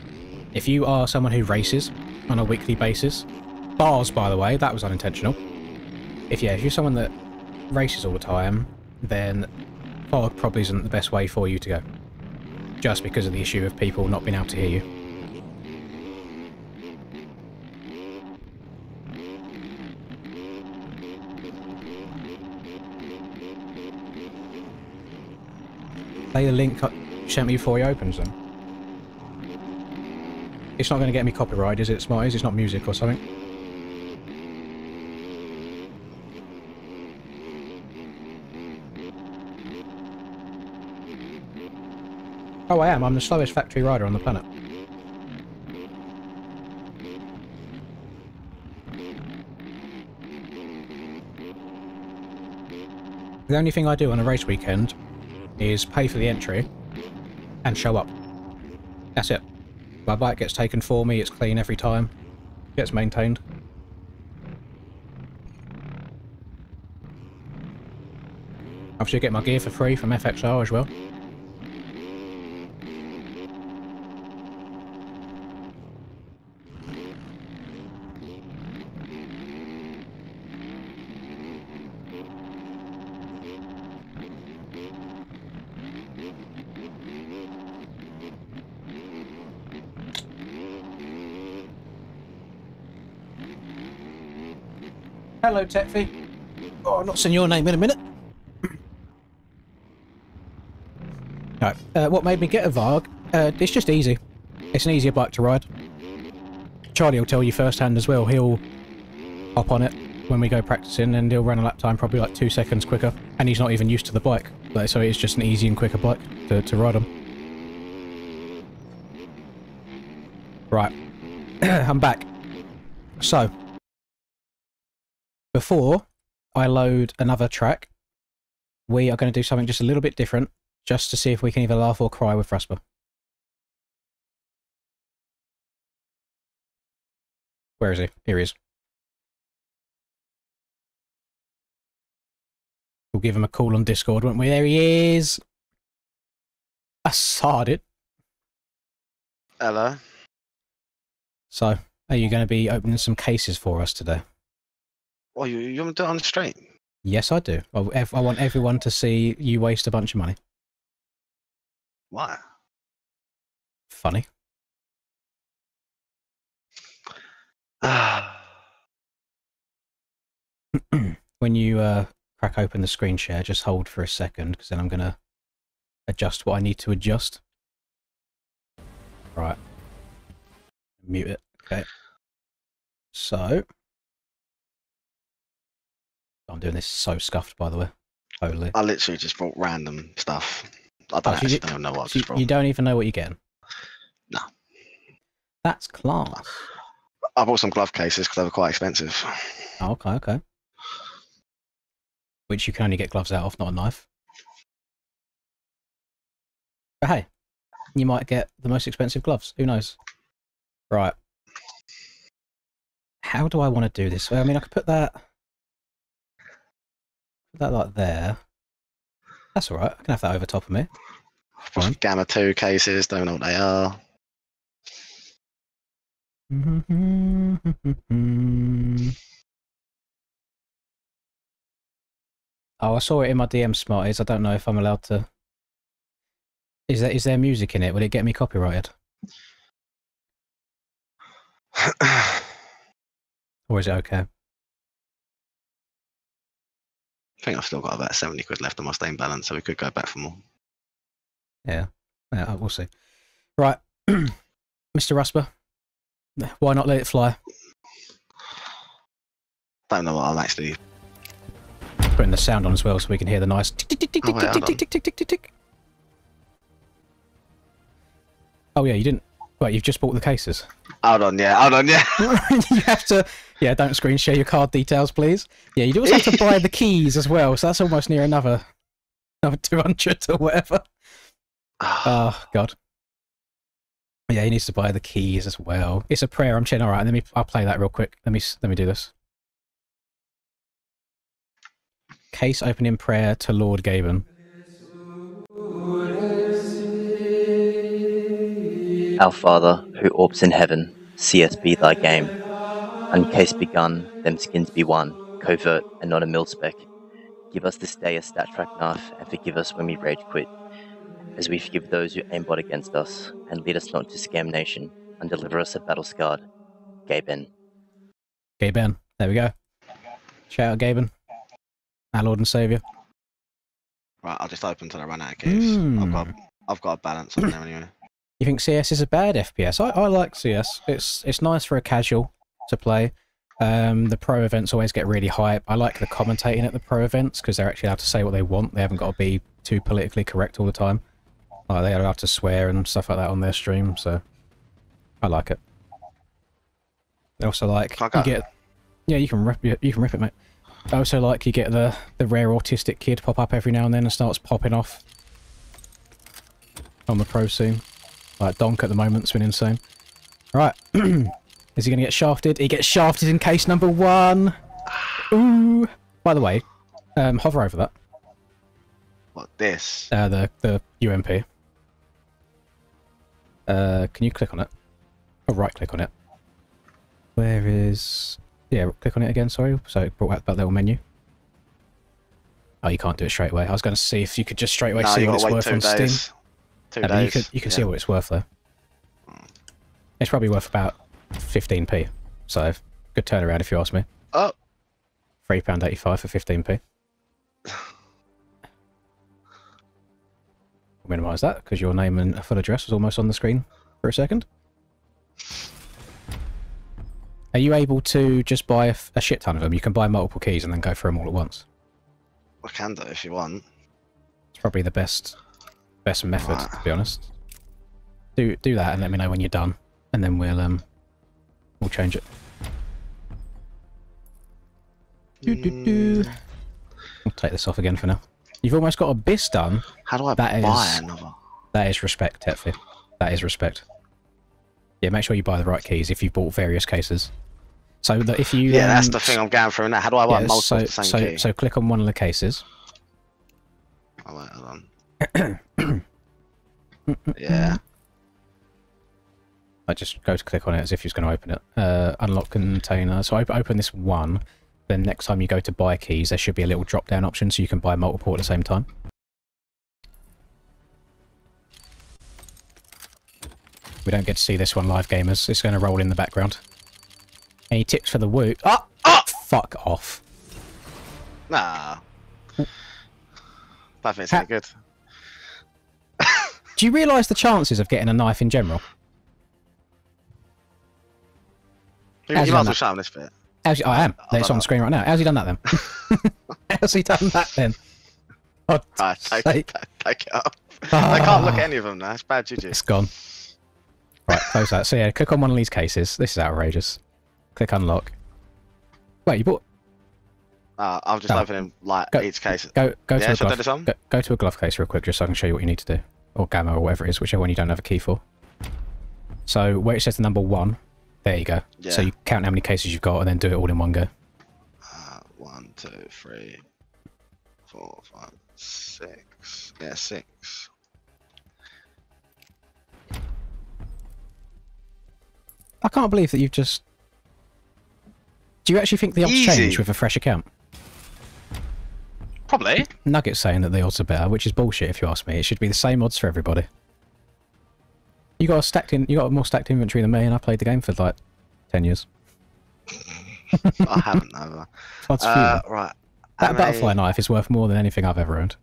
If you are someone who races on a weekly basis, bars by the way, that was unintentional. If you're someone that races all the time, then fog probably isn't the best way for you to go. Just because of the issue of people not being able to hear you. Play the link you sent me before he opens them. It's not going to get me copyright, is it, Smarties? It's not music or something? Oh, I am. I'm the slowest factory rider on the planet. The only thing I do on a race weekend is pay for the entry and show up. That's it. My bike gets taken for me, it's clean every time, gets maintained. Obviously I get my gear for free from FXR as well. Hello, Tetfy. Oh, I've not seen your name in a minute. Right, what made me get a Varg? It's just easy. It's an easier bike to ride. Charlie will tell you firsthand as well. He'll hop on it when we go practicing and he'll run a lap time probably like 2 seconds quicker. And he's not even used to the bike. So it's just an easy and quicker bike to ride on. Right. I'm back. So, before I load another track, we are going to do something just a little bit different, just to see if we can either laugh or cry with Frasper. Where is he? Here he is. We'll give him a call on Discord, won't we? There he is! I sawed it. Hello. So, are you going to be opening some cases for us today? Well, you want to do it on the stream? Yes, I do. I want everyone to see you waste a bunch of money. Why? Funny. When you crack open the screen share, just hold for a second, because then I'm going to adjust what I need to adjust. Right. Mute it. Okay. So. I'm doing this so scuffed, by the way. Totally. I literally just brought random stuff. I don't actually don't know what I just brought. You don't even know what you're getting? No. That's class. I bought some glove cases because they were quite expensive. Oh, okay, okay. Which you can only get gloves out of, not a knife. But hey, you might get the most expensive gloves. Who knows? Right. How do I want to do this? I mean, I could put that like there. That's alright. I can have that over top of me. Gamma 2 cases, don't know what they are. Oh, I saw it in my DM, Smarties. I don't know if I'm allowed to... Is there music in it? Will it get me copyrighted? Or is it okay? I think I've still got about 70 quid left on my stain balance, so we could go back for more. Yeah, we'll see. Right, Mr. Rusper, why not let it fly? Don't know what I'm actually... Putting the sound on as well so we can hear the nice tick tick tick tick tick tick tick tick tick tick tick tick. Oh yeah, you didn't... Wait, you've just bought the cases. Hold on, yeah. You have to... Yeah, don't screen share your card details, please. Yeah, you also have to buy the keys as well, so that's almost near another 200 or whatever. Oh, God. Yeah, he needs to buy the keys as well. It's a prayer, I'm chilling. Alright, I'll play that real quick. Let me do this. Case opening prayer to Lord Gaben. Our Father, who orbs in heaven, seeth be thy game. Uncase begun, them skins be won, covert and not a mil-spec. Give us this day a stat track knife, and forgive us when we rage quit, as we forgive those who aimbot against us, and lead us not to scam nation, and deliver us a battle scarred. Gaben. Gaben, there we go. Shout out Gaben, our Lord and Saviour. Right, I'll just open until I run out of keys. I've got a balance on there anyway. You think CS is a bad FPS? I like CS. It's nice for a casual to play. The pro events always get really hype. I like the commentating at the pro events because they're actually allowed to say what they want. They haven't got to be too politically correct all the time. Like they're allowed to swear and stuff like that on their stream, so I like it. They also like you get... Yeah, you can rip it, mate. I also like you get the rare autistic kid pop up every now and then and starts popping off on the pro scene. Like Donk at the moment's been insane. Right. Is he going to get shafted? He gets shafted in case number 1. Ooh. By the way, hover over that. What, this? The UMP. Can you click on it? Or right click on it. Where is... Yeah, click on it again, sorry. So it brought out that little menu. Oh, you can't do it straight away. I was going to see if you could just straight away see what it's worth on Steam. 2 days. You can see what it's worth though. It's probably worth about 15p. So good turnaround if you ask me. Oh. £3.85 for 15p. I'll minimise that because your name and full address was almost on the screen for a second. Are you able to just buy a shit ton of them? You can buy multiple keys and then go through them all at once. I can do if you want. It's probably the best method, to be honest. Do that and let me know when you're done, and then we'll change it. I'll take this off again for now. You've almost got a bis done. How do I That buy is- another? That is respect, Tetfi. That is respect. Yeah, make sure you buy the right keys if you've bought various cases. So that if you Yeah, that's the thing I'm going through now. How do I buy yeah, multiple of the same key? so click on one of the cases. Oh, wait, hold on. Yeah. I just go to click on it as if you're going to open it. Unlock container. So open this one. Then next time you go to buy keys, there should be a little drop-down option so you can buy multiple at the same time. We don't get to see this one live, gamers. It's going to roll in the background. Any tips for the woo? Oh! Fuck off. Nah. Don't think it's any good. Do you realise the chances of getting a knife in general? You How's he might done as well that? show him this bit. I am. I'll It's done on that. screen right now. How's he done that then? How's he done that then? Oh, Alright, take sake. it up. I can't look at any of them now. It's bad juju. It's gone. Right, close that. So yeah, click on one of these cases. This is outrageous. Click unlock. Wait, you bought... I'm just No. opening like Go- each case. Go Yeah, to a should I do glove. this one? Go to a glove case real quick, just so I can show you what you need to do, or gamma, or whatever it is, whichever one you don't have a key for. So where it says the number 1, there you go. Yeah. So you count how many cases you've got, and then do it all in one go. 1, 2, 3, 4, 5, 6. Yeah, 6. I can't believe that you've just. Do you actually think the odds Easy. change with a fresh account? Probably. Nugget's saying that the odds are better, which is bullshit if you ask me. It should be the same odds for everybody. You got a more stacked inventory than me, and I played the game for like 10 years. I haven't either. Odds for you. Right. That How butterfly many- knife is worth more than anything I've ever owned.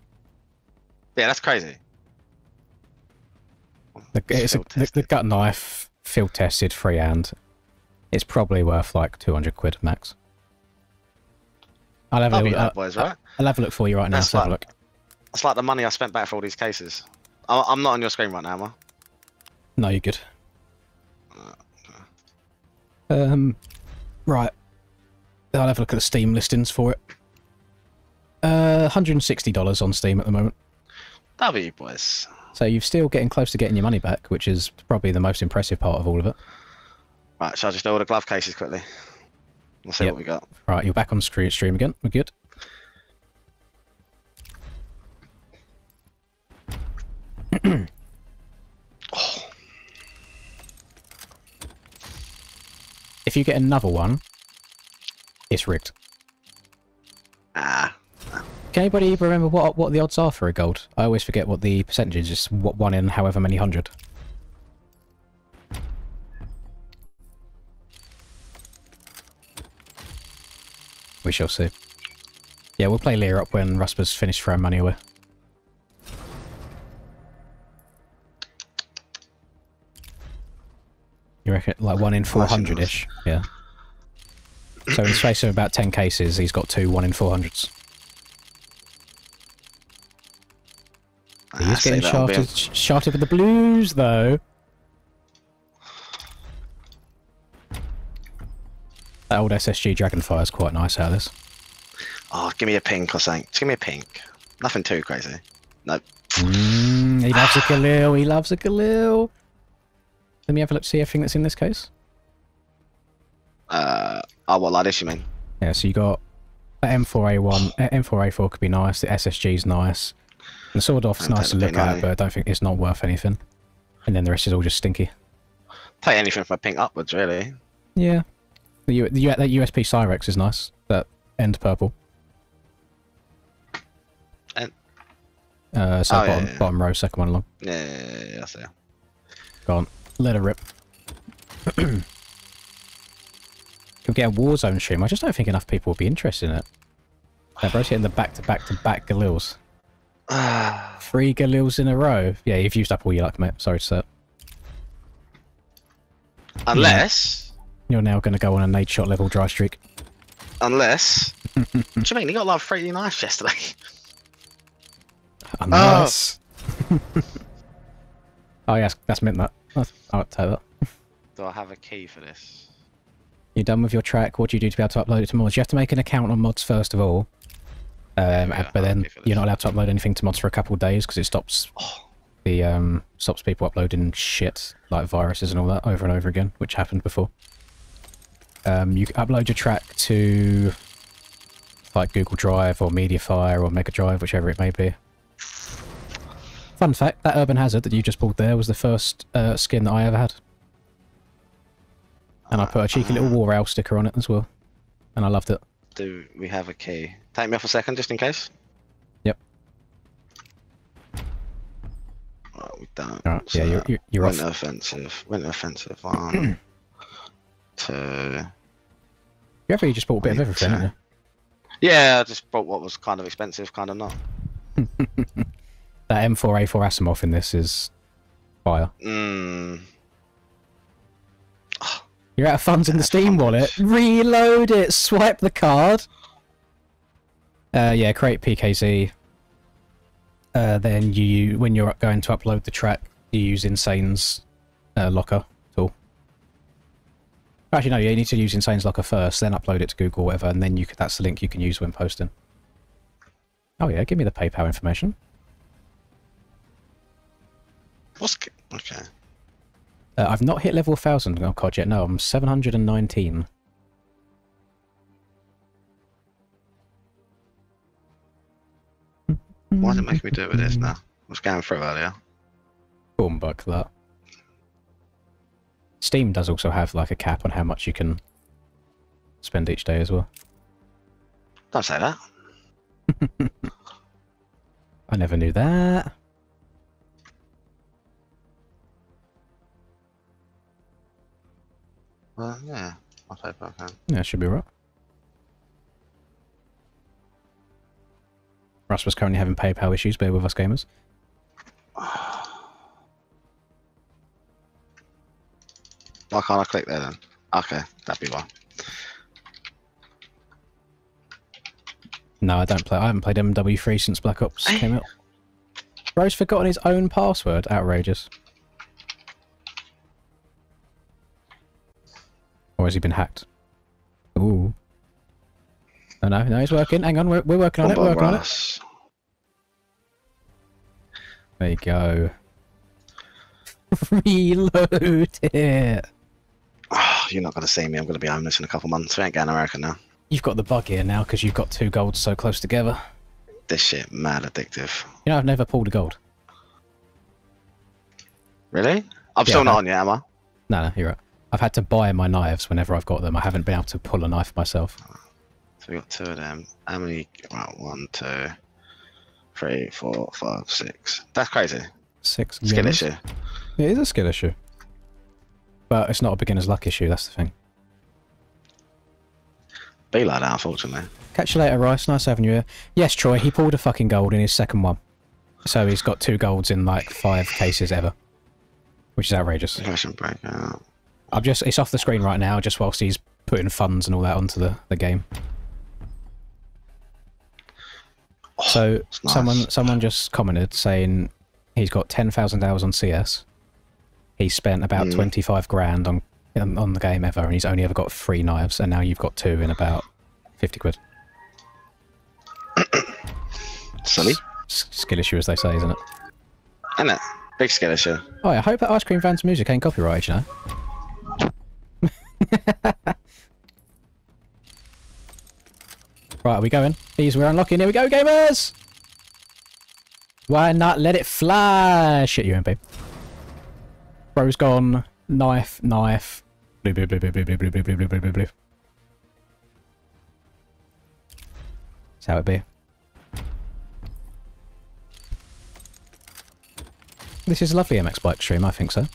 Yeah, that's crazy. The gut knife, field tested, freehand. It's probably worth like 200 quid max. I'll have a That'll be look. that, boys, right? I'll have a look for you right now. That's Let's have a like- look. It's like the money I spent back for all these cases. I'm not on your screen right now, am I? No, you're good. Right. I'll have a look at the Steam listings for it. $160 on Steam at the moment. That'll be you, boys. So you're still getting close to getting your money back, which is probably the most impressive part of all of it. Right, shall I just do all the glove cases quickly? We'll see Yep. what we got. Right, you're back on stream again. We're good. If you get another one, it's rigged. Ah. Can anybody remember what the odds are for a gold? I always forget what the percentage is. Just what one in however many hundred. We shall see. Yeah, we'll play Lear up when Rusper's finished throwing money away. You reckon like 1 in 400-ish? Yeah. So in the space of about 10 cases, he's got 2 1 in 400s. He is getting shafted with the blues, though. That old SSG Dragonfire is quite nice out of this. Oh, give me a pink or something. Just give me a pink. Nothing too crazy. Nope. He loves a Galil, he loves a Galil. Let me have a look, see everything that's in this case. Oh, what, like this, you mean? Yeah, so you got the M4A1, M4A4 could be nice, the SSG's nice. The sword off's I'll nice to take the look at, P90. but I don't think it's not worth anything. And then the rest is all just stinky. Take anything from a pink upwards, really. Yeah. That USP Cyrex is nice. That end purple. And So Oh, yeah. bottom row, second one along. yeah, I see. Go on. Let her rip. Could get a Warzone stream. I just don't think enough people will be interested in it. They're both getting the back-to-back Galils. 3 Galils in a row. Yeah, you've used up all your luck, mate. Sorry to say it. Unless... You're now going to go on a nade shot level dry streak. Unless... What do you mean? He got like 3 knives yesterday. Unless... Oh, yes, that's mint that. I'll take that. Do I have a key for this? You're done with your track. What do you do to be able to upload it to mods? You have to make an account on mods first of all. But then you're not allowed to upload anything to mods for a couple of days because it stops stops people uploading shit like viruses and all that over and over again, which happened before. You can upload your track to like Google Drive or Mediafire or Mega Drive, whichever it may be. Fun fact, that Urban Hazard that you just pulled there was the first skin that I ever had. And I put a cheeky little War Owl sticker on it as well. And I loved it. Do we have a key? Take me off a second, just in case. Yep. Right, we don't. Alright, So yeah, you're off. winter offensive. Winter offensive. 1, 2. You actually just bought a bit of everything, haven't Yeah, I just bought what was kind of expensive, kind of not. you? That M4A4 Asimov in this is fire. You're out of funds in the Steam wallet. Reload it. Swipe the card. Yeah, create PKZ. Then you, when you're going to upload the track, you use Insane's locker tool. Actually, no, you need to use Insane's locker first, then upload it to Google or whatever, and then that's the link you can use when posting. Oh yeah, give me the PayPal information. Okay. I've not hit level 1000 on COD yet. No, I'm 719. Why is it making me do it with this now? I was going through earlier. Boom, bug that. Steam does also have like a cap on how much you can spend each day as well. Don't say that. I never knew that. Well, yeah, I'll take that. Yeah, should be right. Russ was currently having PayPal issues, bear with us gamers. Why can't I click there then? Okay, that'd be why. No, I don't play. I haven't played MW3 since Black Ops came out. Bro's forgotten his own password. Outrageous. Or has he been hacked? Ooh. Oh, no, he's working. Hang on, we're working on it. We're working on it. There you go. Reload it. Oh, you're not going to see me. I'm going to be homeless in a couple months. We ain't going to America now. You've got the bug here now because you've got 2 golds so close together. This shit, mad addictive. You know, I've never pulled a gold. Really? I'm still not on yet, am I? No, you're right. I've had to buy my knives whenever I've got them. I haven't been able to pull a knife myself. So we got 2 of them. How many? Right, 1, 2, 3, 4, 5, 6. That's crazy. 6. Skill issue. It is a skill issue. But it's not a beginner's luck issue, that's the thing. Be like that, unfortunately. Catch you later, Rice. Nice having you here. Yes, Troy, he pulled a fucking gold in his second one. So he's got 2 golds in like 5 cases ever. Which is outrageous. Breakout. It's off the screen right now, just whilst he's putting funds and all that onto the game. Oh, So nice. someone just commented saying he's got 10,000 hours on CS. He spent about 25 grand on the game ever, and he's only ever got 3 knives, and now you've got 2 in about 50 quid. Silly. Skill issue, as they say, isn't it? Isn't it? Big skill issue. Oh, yeah, I hope that Ice Cream Van's music ain't copyrighted, you know? Right, are we going? We're unlocking. Here we go, gamers! Why not let it fly? Shit, you MP. Bro's gone. Knife, knife. Blue, blue, blue, blue, blue, blue, blue, blue, blue, blue, blue, blue. That's how it be. This is a lovely MX bike stream, I think so.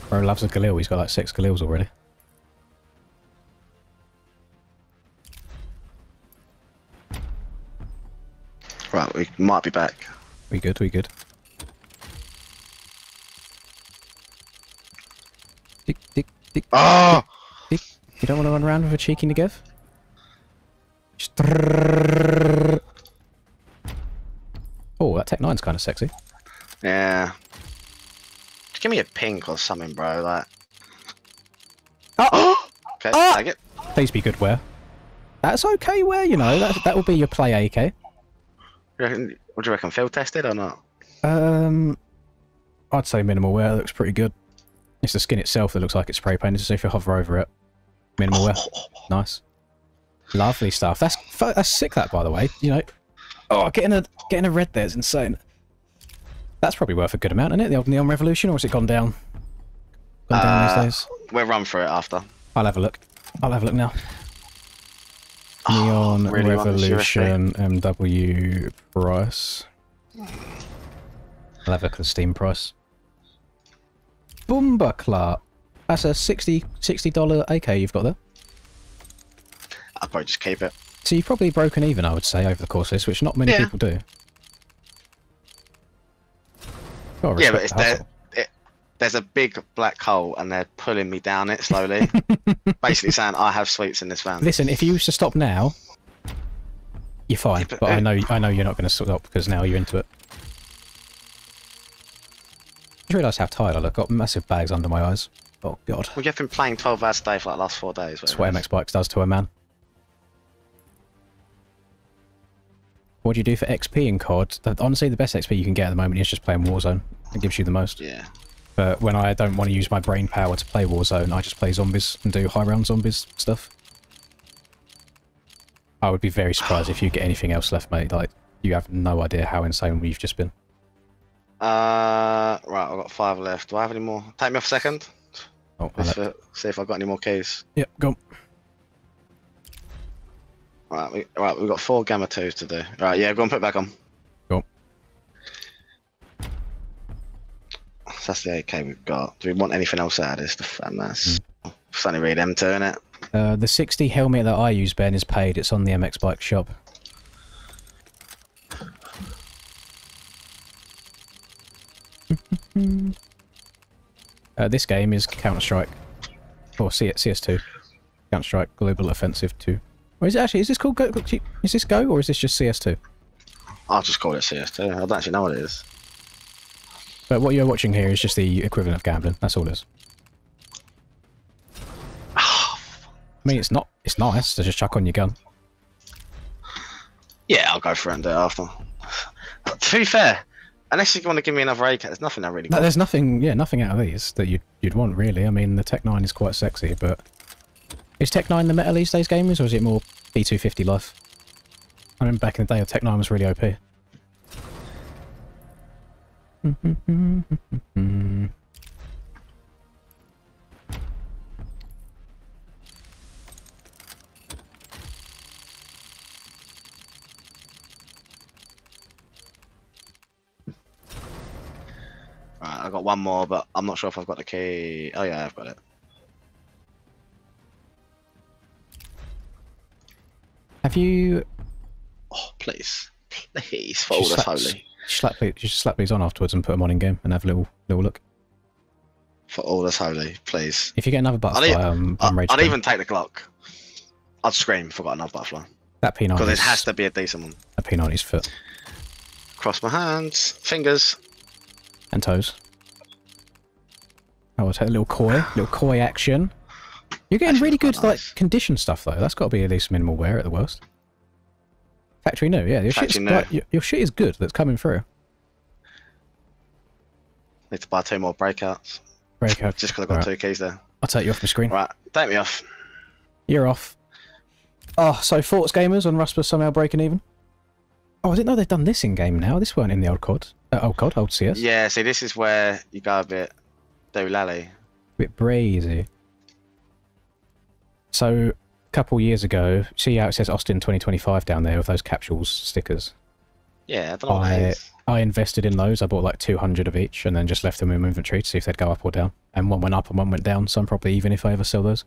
Bro loves a Galil. He's got like 6 Galils already. Right, we might be back. We good, we good. Tick, tick, tick. Oh! Tick. You don't want to run around with a cheeky Negev? Just... Oh, that Tech 9's kind of sexy. Yeah. Did you give me a pink or something, bro. Like. Oh! Okay, Oh! take it. Please be good wear. That's okay wear, you know. That will be your play AK. What do you reckon? Field tested or not? I'd say minimal wear. It looks pretty good. It's the skin itself that looks like it's spray painted. So if you hover over it, minimal wear. Nice. Lovely stuff. That's sick. That, by the way, you know. Oh, getting a red there is insane. That's probably worth a good amount, isn't it? The old Neon Revolution, or has it gone down? Gone down these days. We'll run through it after. I'll have a look. I'll have a look now. Neon really Revolution MW price. I'll have a look at the Steam price. Boombuckler. That's a $60 AK you've got there. I'll probably just keep it. So you've probably broken even, I would say, over the course of this, which not many people do. Yeah, but there's a big black hole and they're pulling me down it slowly. Basically saying I have sweets in this van. Listen, if you used to stop now, you're fine. Yeah, but I know you're not going to stop because now you're into it. I just realised how tired I look. Got massive bags under my eyes. Oh god. We've been playing 12 hours a day for like the last 4 days. That's what MX Bikes does to a man. What do you do for XP in COD? Honestly, the best XP you can get at the moment is just playing Warzone. It gives you the most. Yeah. But when I don't want to use my brain power to play Warzone, I just play zombies and do high round zombies stuff. I would be very surprised if you get anything else left, mate. Like, you have no idea how insane we've just been. Right, I've got 5 left. Do I have any more? Take me off a second. Oh, See if I've got any more keys. Yep, go on. We've got 4 Gamma 2s to do. Right, yeah, go on, put it back on. Go on. So that's the AK we've got. Do we want anything else out of this? It's only really them two, innit? The 60 helmet that I use, Ben, is paid. It's on the MX Bike shop. This game is Counter-Strike. Or CS2. Counter-Strike Global Offensive 2. Or is it actually, is this called Go? Is this Go, or is this just CS2? I'll just call it CS2. I don't actually know what it is. But what you're watching here is just the equivalent of gambling. That's all it is. I mean, it's nice to just chuck on your gun. Yeah, I'll go for it and do it after. But to be fair, unless you want to give me another AK, there's nothing I really got. No, there's nothing, yeah, nothing out of these that you'd want, really. I mean, the Tech 9 is quite sexy, but... Is Tech 9 the meta these days, gamers, or is it more B250 life? I remember back in the day, Tech 9 was really OP. Right, I've got one more, but I'm not sure if I've got the key. Oh yeah, I've got it. Have you... Oh, please. Please, for all that's holy. You should slap these on afterwards and put them on in game and have a little look. For all that's holy, please. If you get another butterfly, I'd even take the Glock. I'd scream if I got another butterfly. That P90. Because it has to be a decent one. A P90's foot. Cross my hands, fingers. And toes. Oh, I'll take a little coy action. You're getting really good, like, condition stuff, though. That's got to be at least minimal wear at the worst. Factory new, yeah. Your shit is good. That's coming through. Need to buy 2 more breakouts. Breakout. Just because I've got 2 keys there. I'll take you off the screen. Right, take me off. You're off. Oh, so Forts gamers on Rust somehow breaking even? Oh, I didn't know they'd done this in game now. This weren't in the old COD. Old CS. Yeah, see, this is where you go a bit doolally. A bit brazy. So, a couple years ago, see how it says Austin 2025 down there with those capsules stickers? Yeah, I don't know what that is. I invested in those. I bought like 200 of each and then just left them in my inventory to see if they'd go up or down. And one went up and one went down, so I'm probably even if I ever sell those.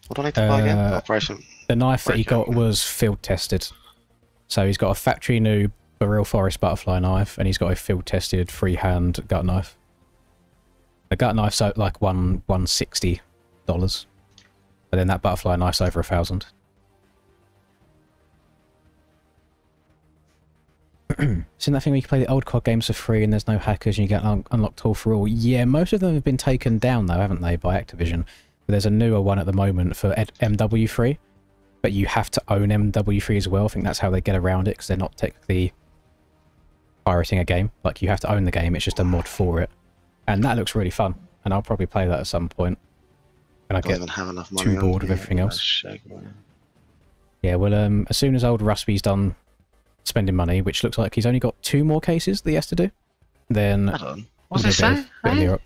What do I need to buy again? Operation. The knife that he got was field tested. So he's got a factory new Beryl Forest butterfly knife and he's got a field tested freehand gut knife. The gut knife's like $160. But then that butterfly knife's over 1,000. Isn't that thing where you can play the old COD games for free and there's no hackers and you get unlocked all for all? Yeah, most of them have been taken down though, haven't they, by Activision? But there's a newer one at the moment for MW3, but you have to own MW3 as well. I think that's how they get around it, because they're not technically pirating a game. Like, you have to own the game, it's just a mod for it. And that looks really fun, and I'll probably play that at some point when I get too bored of everything else. Yeah, well, as soon as old Rusty's done spending money, which looks like he's only got 2 more cases that he has to do, then... Hold on. What's it say? You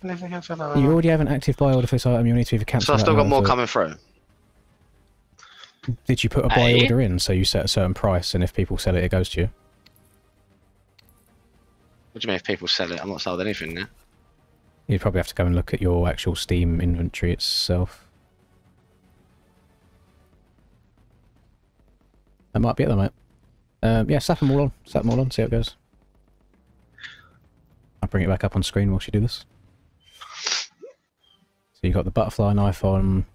already have an active buy order for this item, you'll need to either cancel. So I've still got more coming through? Did you put a buy order in, so you set a certain price, and if people sell it, it goes to you? What do you mean if people sell it? I'm not sold anything now. You'd probably have to go and look at your actual Steam inventory itself. That might be it though, mate. Yeah, slap them all on. Slap them all on, see how it goes. I'll bring it back up on screen whilst you do this. So you got the butterfly knife on,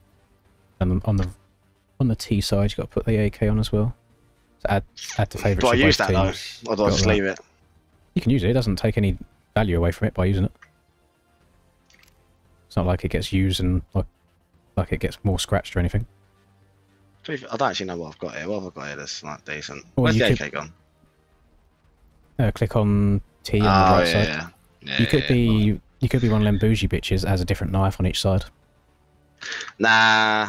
and on the T side you've got to put the AK on as well. So add to favourites. Do I of use both that teams. though? Or do I just leave it? You can use it, it doesn't take any value away from it by using it. It's not like it gets used and like it gets more scratched or anything. I don't actually know what I've got here. What have I got here that's like decent? Well, Where's the AK gone? Click on T on the right side. Yeah, you could be one of them bougie bitches that has a different knife on each side. Nah.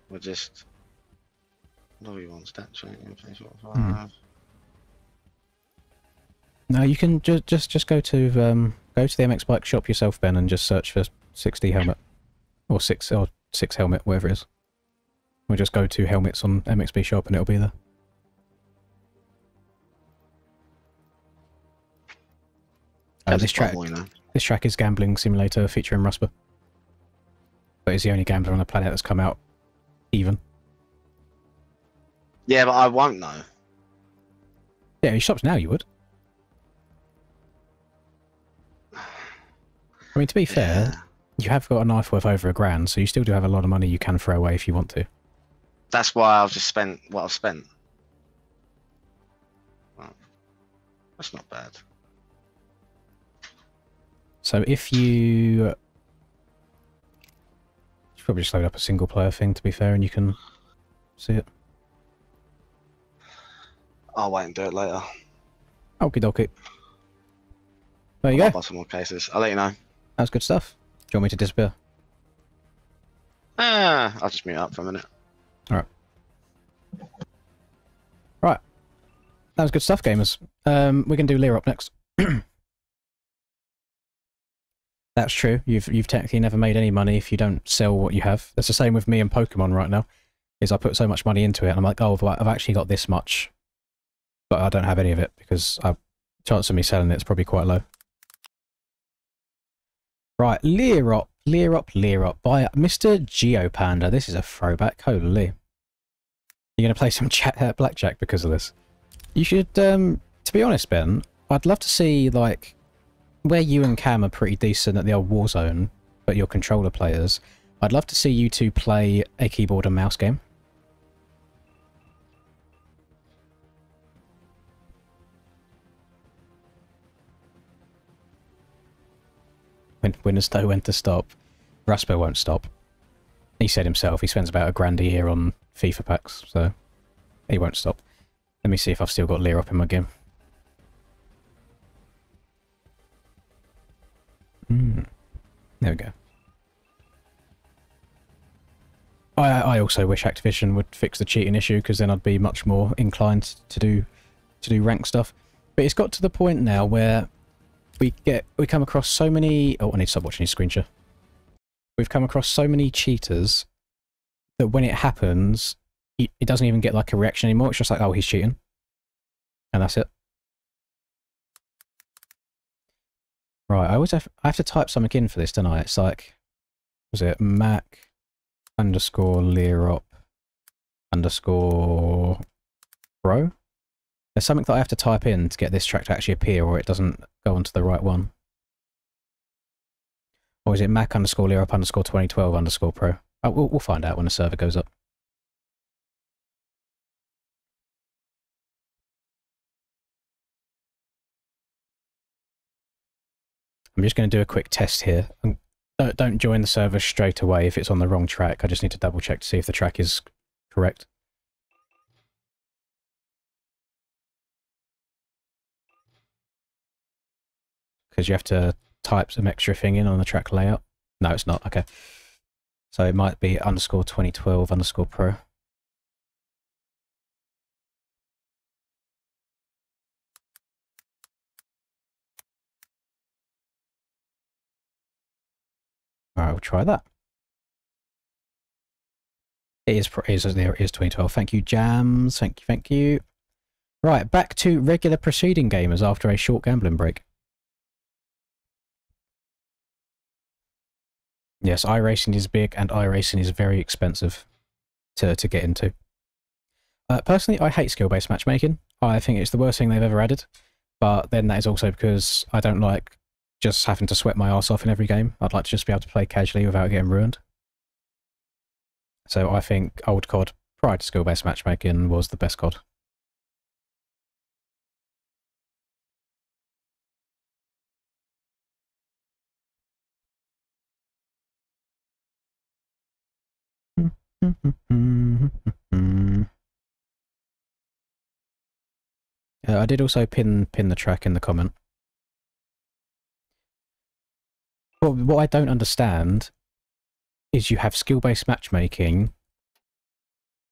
We're just... What do we want? Stat training, No, you can just go to the MX Bike shop yourself, Ben, and just search for 6D helmet. Or 6 helmet, whatever it is. We'll just go to helmets on MXB shop and it'll be there. This track is Gambling Simulator featuring Rusper. But it's the only gambler on the planet that's come out even. Yeah, but I won't know. Yeah, he shops now, you would. I mean, to be fair, you have got a knife worth over £1,000, so you still do have a lot of money you can throw away if you want to. That's why I've just spent what I've spent. Well, that's not bad. So if you... should probably just load up a single player thing, to be fair, and you can see it. I'll wait and do it later. Okie dokie. There you go. I'll buy some more cases. I'll let you know. That's good stuff. Do you want me to disappear? I'll just mute up for a minute. Alright. Right. That was good stuff, gamers. We can do Lear up next. That's true. You've technically never made any money if you don't sell what you have. That's the same with me and Pokemon right now. Is I put so much money into it and I'm like, oh, I've actually got this much. But I don't have any of it because chance of me selling it's probably quite low. Right, Lear Up by Mr. Geopanda. This is a throwback. Holy. You're going to play some blackjack because of this. You should, to be honest, Ben, I'd love to see, like, where you and Cam are pretty decent at the old Warzone, but you're controller players, I'd love to see you two play a keyboard and mouse game. When to know when to stop. Raspo won't stop. He said himself, he spends about £1,000 a year on FIFA packs, so he won't stop. Let me see if I've still got Lear up in my game. There we go. I also wish Activision would fix the cheating issue, because then I'd be much more inclined to do rank stuff. But it's got to the point now where we come across so many... Oh, I need to stop watching his screen share. We've come across so many cheaters that when it happens, it doesn't even get like a reaction anymore. It's just like, oh, he's cheating. And that's it. Right, I have to type something in for this, don't I? It's like, was it Mac _Learop _ Pro? There's something that I have to type in to get this track to actually appear, or it doesn't go onto the right one. Or is it Mac _Learop _2012 Pro? Oh, we'll find out when the server goes up. I'm just going to do a quick test here. Don't join the server straight away if it's on the wrong track. I just need to double check to see if the track is correct. Because you have to type some extra thing in on the track layout. No, it's not. Okay. So it might be underscore 2012 underscore pro. Alright, we'll try that. It is 2012. Thank you, Jams. Thank you. Right, back to regular proceeding gamers after a short gambling break. Yes, iRacing is big and iRacing is very expensive to get into. Personally, I hate skill-based matchmaking. I think it's the worst thing they've ever added. But then that is also because I don't like just having to sweat my arse off in every game. I'd like to just be able to play casually without getting ruined. So I think old COD, prior to skill-based matchmaking, was the best COD. I did also pin the track in the comment. Well, what I don't understand is you have skill-based matchmaking,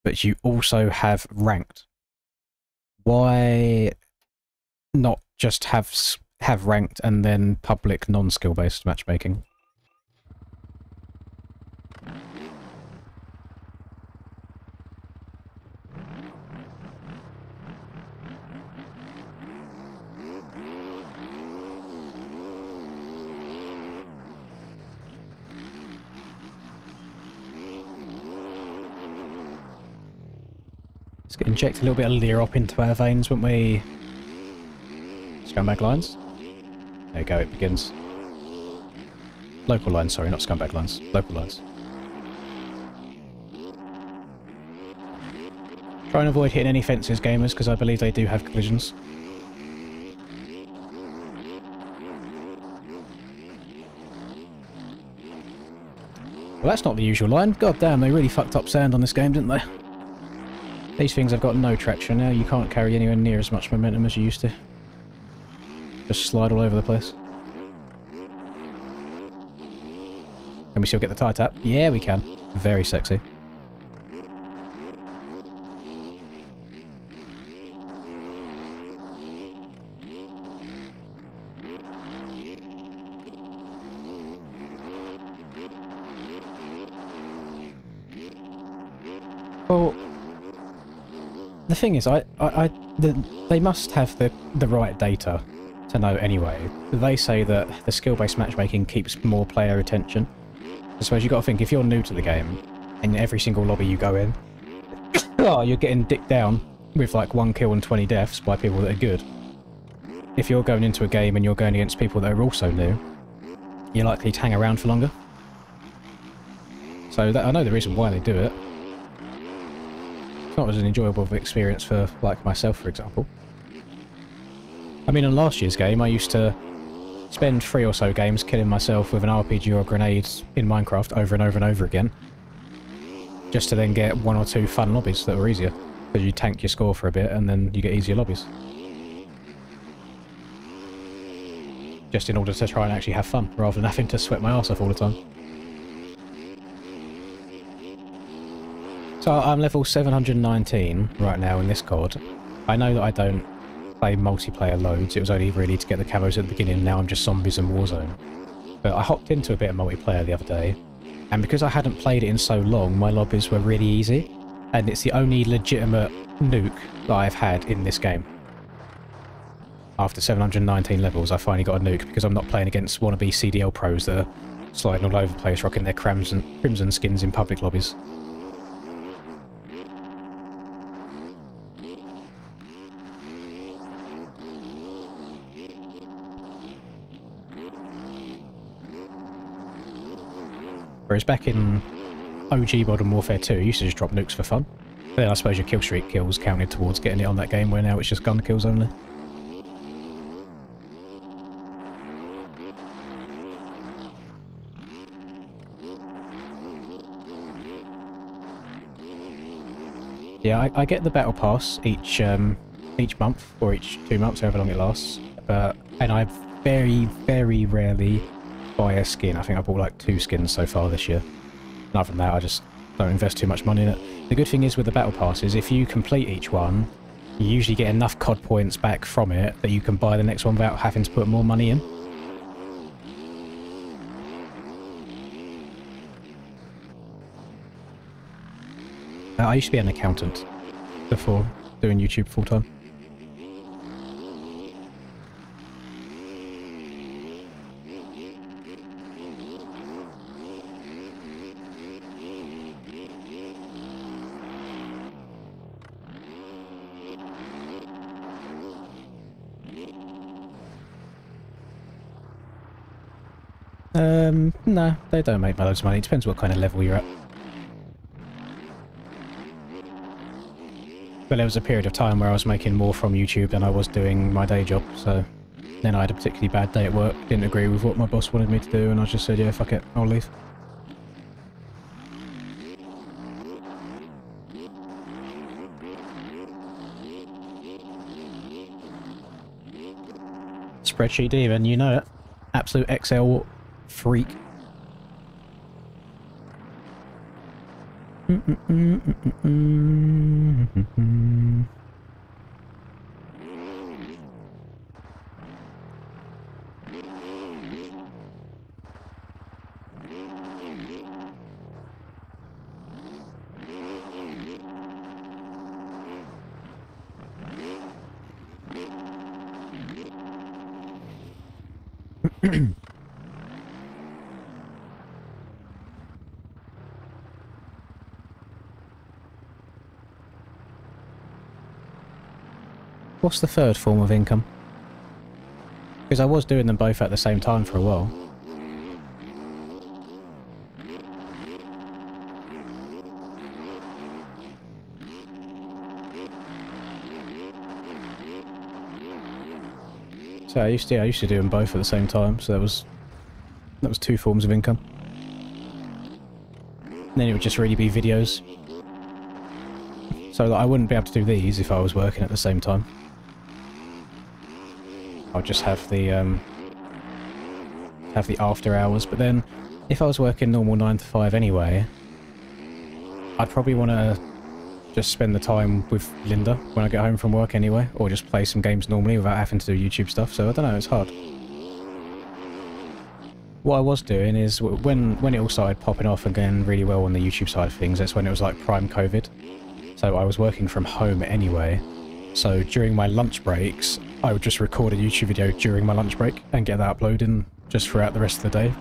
but you also have ranked. Why not just have ranked and then public non-skill-based matchmaking? Let's get inject a little bit of Leerop into our veins, wouldn't we? Scumbag lines? There you go, it begins. Local lines, sorry, not scumbag lines. Local lines. Try and avoid hitting any fences, gamers, because I believe they do have collisions. Well, that's not the usual line. God damn, they really fucked up sand on this game, didn't they? These things have got no traction now. You can't carry anywhere near as much momentum as you used to. Just slide all over the place. Can we still get the tire tap? Yeah, we can. Very sexy. Well, the thing is, they must have the right data to know anyway. They say that the skill-based matchmaking keeps more player attention. I suppose you've got to think, if you're new to the game, and every single lobby you go in, oh, you're getting dicked down with like 1 kill and 20 deaths by people that are good. If you're going into a game and you're going against people that are also new, you're likely to hang around for longer. So I know the reason why they do it. Not as an enjoyable experience for, like, myself, for example. I mean, in last year's game, I used to spend 3 or so games killing myself with an RPG or a grenade in Minecraft over and over and over again, just to then get 1 or 2 fun lobbies that were easier, because you tank your score for a bit and then you get easier lobbies. Just in order to try and actually have fun, rather than having to sweat my arse off all the time. So I'm level 719 right now in this COD. I know that I don't play multiplayer loads, it was only really to get the camos at the beginning, now I'm just zombies and Warzone. But I hopped into a bit of multiplayer the other day, and because I hadn't played it in so long, my lobbies were really easy, and it's the only legitimate nuke that I've had in this game. After 719 levels, I finally got a nuke, because I'm not playing against wannabe CDL pros that are sliding all over the place, rocking their crimson skins in public lobbies. Whereas back in OG Modern Warfare 2, you used to just drop nukes for fun. But then I suppose your kill streak kills counted towards getting it on that game, where now it's just gun kills only. Yeah, I get the battle pass each month or each 2 months, however long it lasts. And I very, very rarely buy a skin. I think I bought like 2 skins so far this year. And other than that, I just don't invest too much money in it. The good thing is with the battle pass is if you complete each one, you usually get enough COD points back from it that you can buy the next one without having to put more money in. I used to be an accountant before doing YouTube full-time. No, they don't make loads of money. It depends what kind of level you're at. But there was a period of time where I was making more from YouTube than I was doing my day job, so then I had a particularly bad day at work, didn't agree with what my boss wanted me to do, and I just said, yeah, fuck it, I'll leave. Spreadsheet demon, you know it. Absolute Excel freak. What's the third form of income? Because I was doing them both at the same time for a while. So I used to do them both at the same time, so that was 2 forms of income. And then it would just really be videos. So that I wouldn't be able to do these if I was working at the same time. I'll just have the after hours, but then if I was working normal 9 to 5 anyway, I'd probably want to just spend the time with Linda when I get home from work anyway, or just play some games normally without having to do YouTube stuff, so I don't know, it's hard. What I was doing is, when it all started popping off and going really well on the YouTube side of things, that's when it was like prime COVID. So I was working from home anyway, so during my lunch breaks, I would just record a YouTube video during my lunch break and get that uploaded just throughout the rest of the day.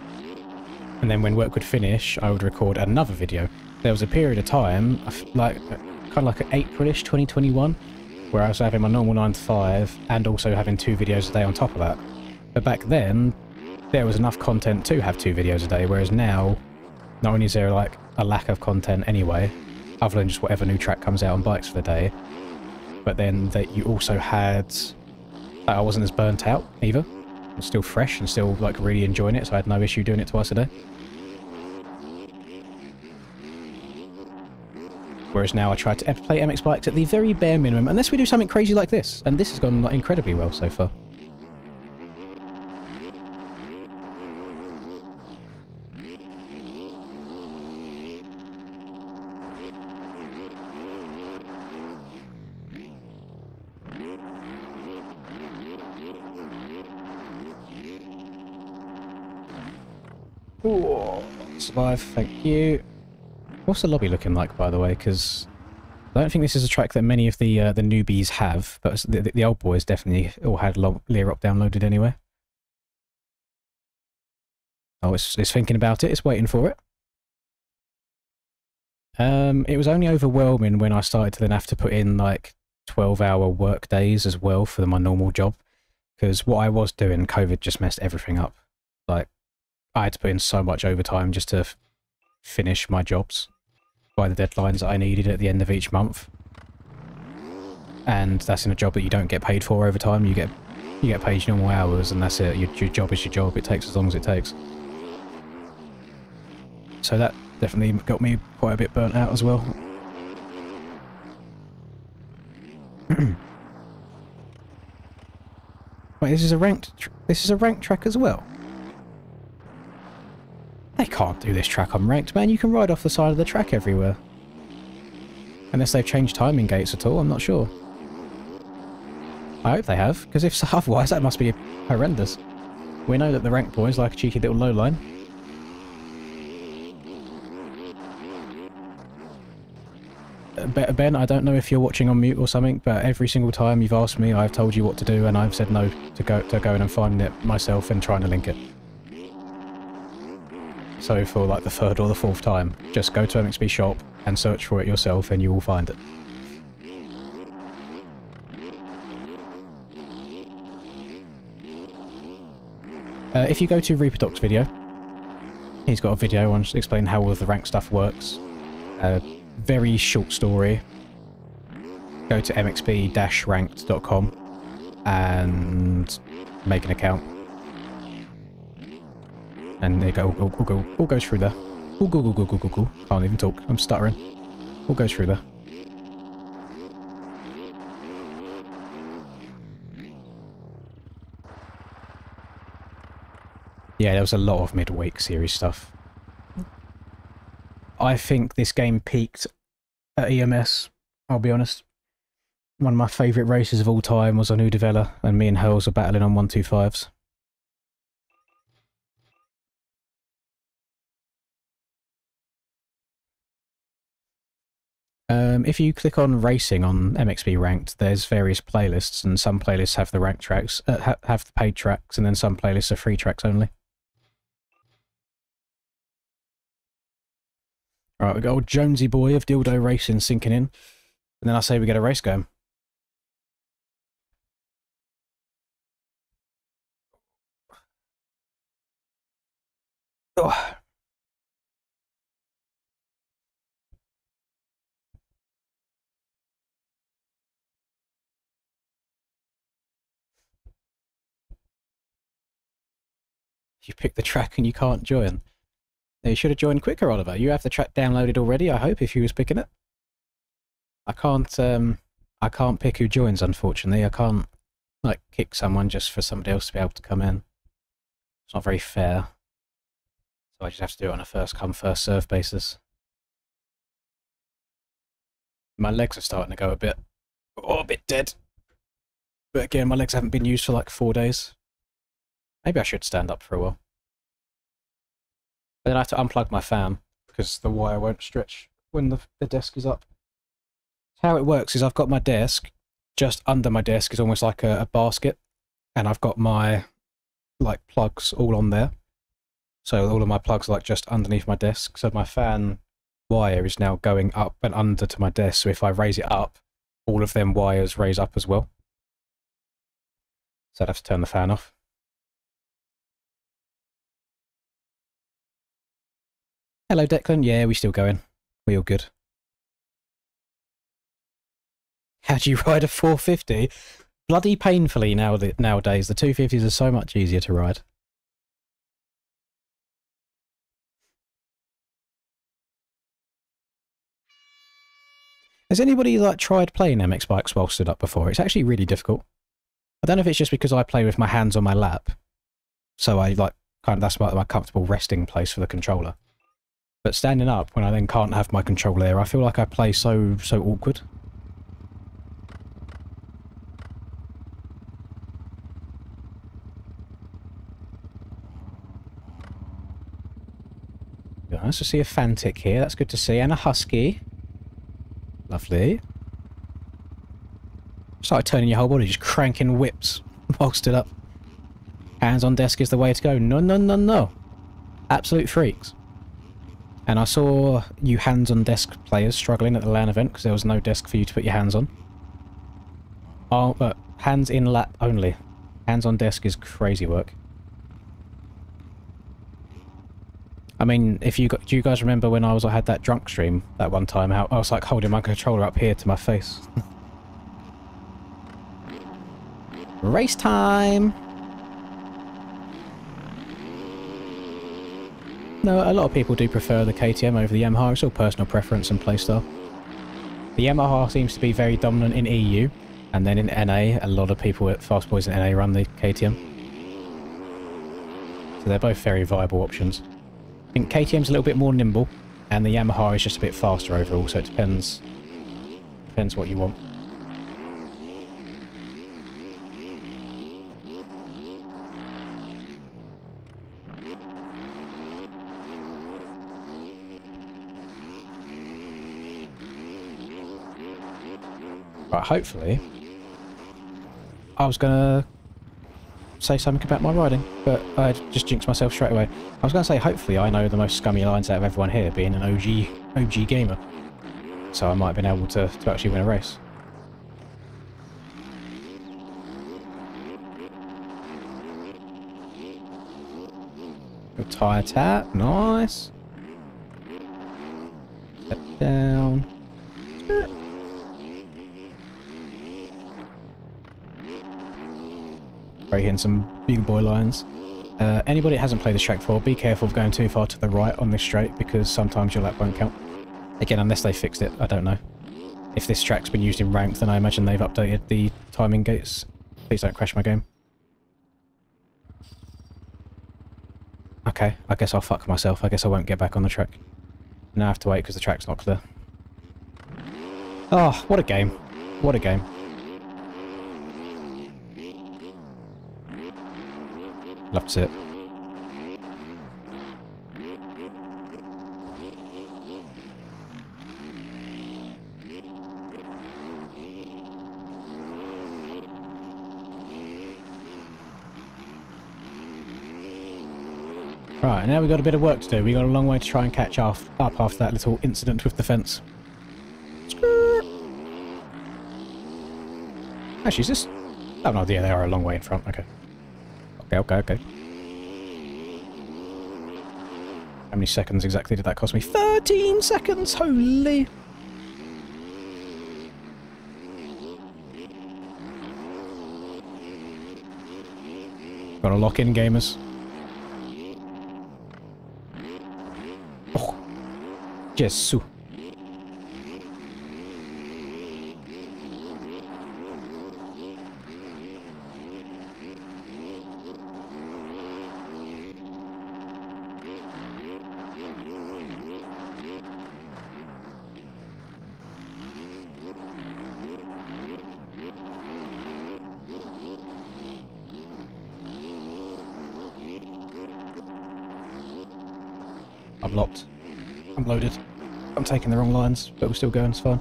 And then when work would finish, I would record another video. There was a period of time, like kind of like Aprilish 2021, where I was having my normal 9 to 5 and also having 2 videos a day on top of that. But back then, there was enough content to have 2 videos a day, whereas now, not only is there like a lack of content anyway, other than just whatever new track comes out on bikes for the day, but then that you also had... I wasn't as burnt out either. I was still fresh and still like really enjoying it, so I had no issue doing it twice a day. Whereas now I try to play MX bikes at the very bare minimum, unless we do something crazy like this, and this has gone like incredibly well so far. Ooh, survive, thank you. What's the lobby looking like, by the way? Because I don't think this is a track that many of the newbies have, but the old boys definitely all had Lear-Up downloaded anyway. Oh, it's thinking about it. It's waiting for it. It was only overwhelming when I started to then have to put in like 12-hour work days as well for my normal job, because what I was doing, COVID just messed everything up. Like, I had to put in so much overtime just to finish my jobs by the deadlines that I needed at the end of each month. And that's in a job that you don't get paid for overtime. You get paid your normal hours, and that's it. Your job is your job. It takes as long as it takes. So that definitely got me quite a bit burnt out as well. Wait, this is a ranked track as well. They can't do this track on ranked, man. You can ride off the side of the track everywhere. Unless they've changed timing gates at all, I'm not sure. I hope they have, because if so, otherwise that must be horrendous. We know that the ranked boys like a cheeky little low line. Ben, I don't know if you're watching on mute or something, but every single time you've asked me, I've told you what to do, and I've said no to go in and finding it myself and trying to link it. So for like the third or the fourth time, just go to MXB shop and search for it yourself, and you will find it. If you go to Reaper Doc's video, he's got a video on explaining how all of the rank stuff works. Very short story. Go to mxb-ranked.com and make an account. And there you go, all goes through there. Go. Can't even talk, I'm stuttering. All goes through there. Yeah, there was a lot of midweek series stuff. I think this game peaked at EMS, I'll be honest. One of my favourite races of all time was on Udavella, and me and Hurls were battling on 125s. If you click on racing on MXB Ranked, there's various playlists, and some playlists have the ranked tracks, have the paid tracks, and then some playlists are free tracks only. Alright, we got old Jonesy boy of Dildo Racing sinking in, and then I say we get a race going. Oh. You pick the track and you can't join. You should have joined quicker, Oliver. You have the track downloaded already, I hope, if you was picking it. I can't pick who joins, unfortunately. I can't, like, kick someone just for somebody else to be able to come in. It's not very fair. So I just have to do it on a first-come, first-served basis. My legs are starting to go a bit dead. But again, my legs haven't been used for like 4 days. Maybe I should stand up for a while. But then I have to unplug my fan, because the wire won't stretch when the desk is up. How it works is I've got my desk, just under my desk is almost like a basket, and I've got my like plugs all on there. So all of my plugs are like just underneath my desk, so my fan wire is now going up and under to my desk, so if I raise it up, all of them wires raise up as well. So I'd have to turn the fan off. Hello Declan, yeah, we still going. We all good. How do you ride a 450? Bloody painfully nowadays. The 250s are so much easier to ride. Has anybody like tried playing MX bikes while stood up before? It's actually really difficult. I don't know if it's just because I play with my hands on my lap, so I like that's my comfortable resting place for the controller. But standing up, when I then can't have my controller there, I feel like I play so awkward. Nice to see a Fantic here, that's good to see, and a Husky. Lovely. Started turning your whole body, just cranking whips while stood up. Hands on desk is the way to go. No, no, no, no. Absolute freaks. And I saw you hands on desk players struggling at the LAN event because there was no desk for you to put your hands on. Oh, but hands in lap only. Hands on desk is crazy work. I mean, do you guys remember when I had that drunk stream that one time? How I was like holding my controller up here to my face. Race time! No, a lot of people do prefer the KTM over the Yamaha. It's all personal preference and playstyle. The Yamaha seems to be very dominant in EU, And then in NA, a lot of people at Fast Boys in NA run the KTM. So they're both very viable options. I think KTM's a little bit more nimble, and the Yamaha is just a bit faster overall, so it depends what you want. Right, hopefully... I was gonna say something about my riding, but I just jinxed myself straight away. I was gonna say, hopefully I know the most scummy lines out of everyone here, being an OG gamer. So I might have been able to actually win a race. Good tyre tap, nice. Step down. Right, hitting some big boy lines. Anybody that hasn't played this track before, be careful of going too far to the right on this straight, because sometimes your lap won't count. Again, unless they fixed it, I don't know. If this track's been used in ranked, then I imagine they've updated the timing gates. Please don't crash my game. Okay, I guess I'll fuck myself. I guess I won't get back on the track. Now I have to wait because the track's not clear. Oh, what a game. What a game. Love to see it. Right, now we've got a bit of work to do. We've got a long way to try and catch up after that little incident with the fence. Actually, is this... Oh no, yeah, they are a long way in front. Okay. Okay. How many seconds exactly did that cost me? 13 seconds! Holy! Gotta lock in, gamers. Oh. Jesus. I'm locked. I'm loaded. I'm taking the wrong lines, but we're still going, it's fine.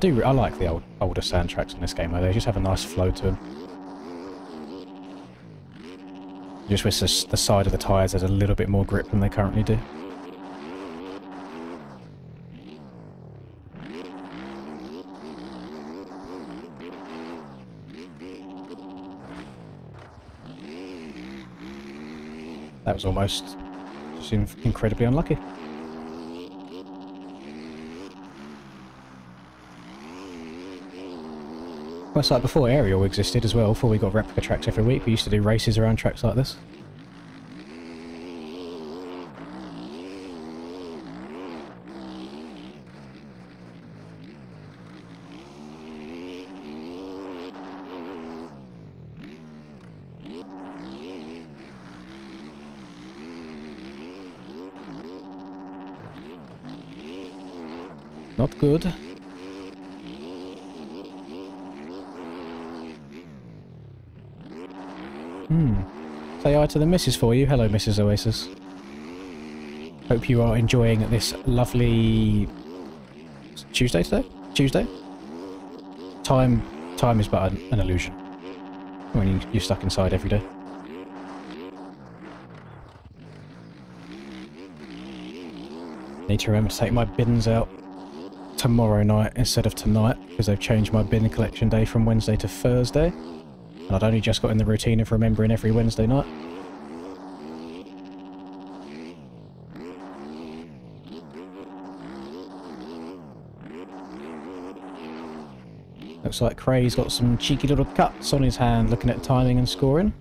I like the older sand tracks in this game though, they just have a nice flow to them. Just wish the side of the tyres has a little bit more grip than they currently do. That was almost just incredibly unlucky. Well, it's like before Aerial existed as well, before we got replica tracks every week, we used to do races around tracks like this. Not good. Say hi to the missus for you. Hello, Mrs. Oasis. Hope you are enjoying this lovely... Tuesday today? Tuesday? Time is but an illusion when you're stuck inside every day. Need to remember to take my bins out tomorrow night instead of tonight, because they've changed my bin collection day from Wednesday to Thursday. And I'd only just got in the routine of remembering every Wednesday night. Looks like Cray's got some cheeky little cuts on his hand looking at timing and scoring.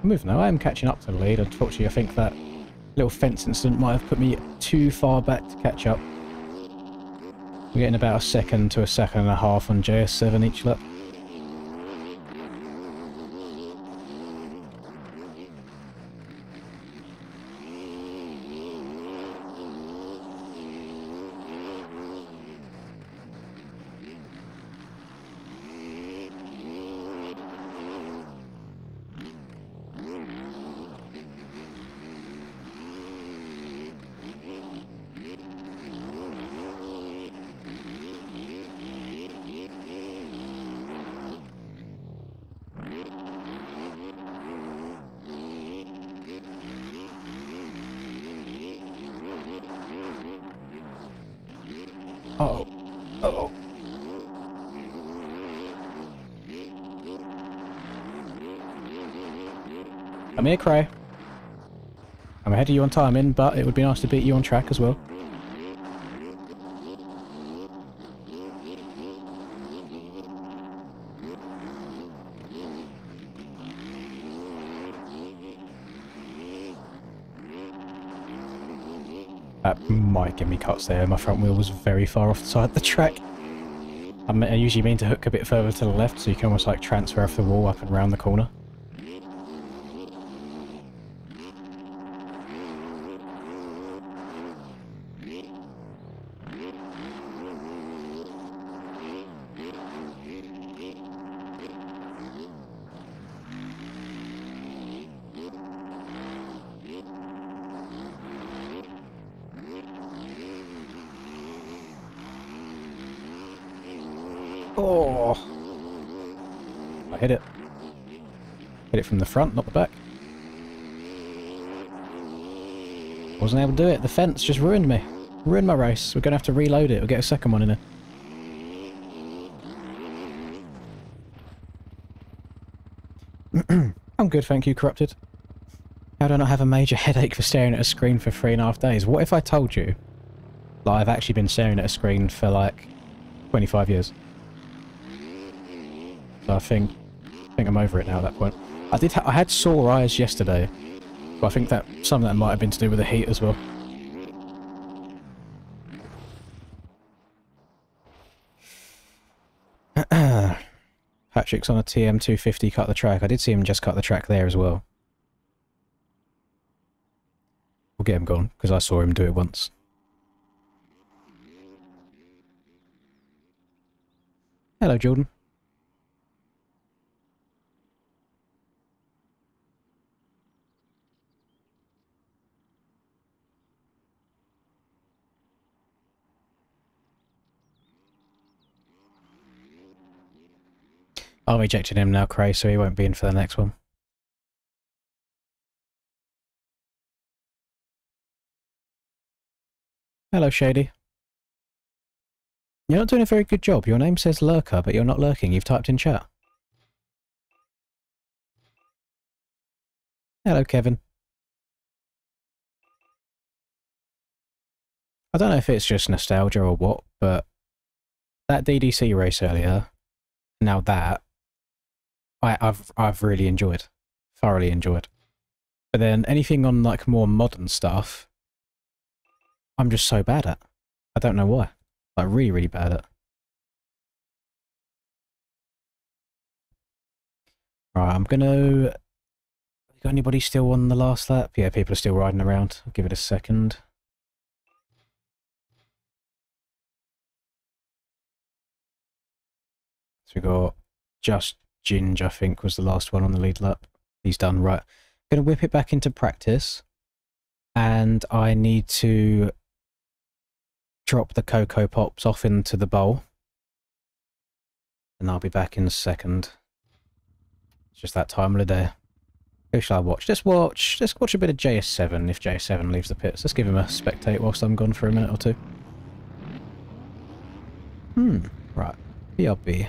moving though. I am catching up to the lead. Unfortunately, I think that little fence incident might have put me too far back to catch up. We're getting about a second to a second and a half on JS7 each lap. Uh-oh. Uh-oh. Come here, Cray. I'm ahead of you on timing, but it would be nice to beat you on track as well. That might give me cuts there. My front wheel was very far off the side of the track. I usually mean to hook a bit further to the left so you can almost like transfer off the wall up and around the corner. Oh! I hit it. Hit it from the front, not the back. Wasn't able to do it. The fence just ruined me. Ruined my race. We're going to have to reload it. We'll get a second one in there. I'm good, thank you, Corrupted. How do I not have a major headache for staring at a screen for 3.5 days? What if I told you that I've actually been staring at a screen for like 25 years? So I think I'm over it now at that point. I had sore eyes yesterday, but I think that some of that might have been to do with the heat as well. Patrick's on a TM250 cut the track. I did see him just cut the track there as well. We'll get him gone, because I saw him do it once. Hello, Jordan. I'm ejecting him now, Cray, so he won't be in for the next one. Hello, Shady. You're not doing a very good job. Your name says Lurker, but you're not lurking. You've typed in chat. Hello, Kevin. I don't know if it's just nostalgia or what, but that DDC race earlier, now that, I've really enjoyed. Thoroughly enjoyed. But then anything on like more modern stuff, I'm just so bad at. I don't know why. Like really, really bad at. Right, I'm gonna... Got anybody still on the last lap? Yeah, people are still riding around. I'll give it a second. So we got just Ginge, I think, was the last one on the lead lap. He's done. Right. I'm going to whip it back into practice. And I need to drop the Cocoa Pops off into the bowl. And I'll be back in a second. It's just that time of the day. Who shall I watch? Let's watch a bit of JS7 if JS7 leaves the pits. Let's give him a spectate whilst I'm gone for a minute or two. Right. BRB.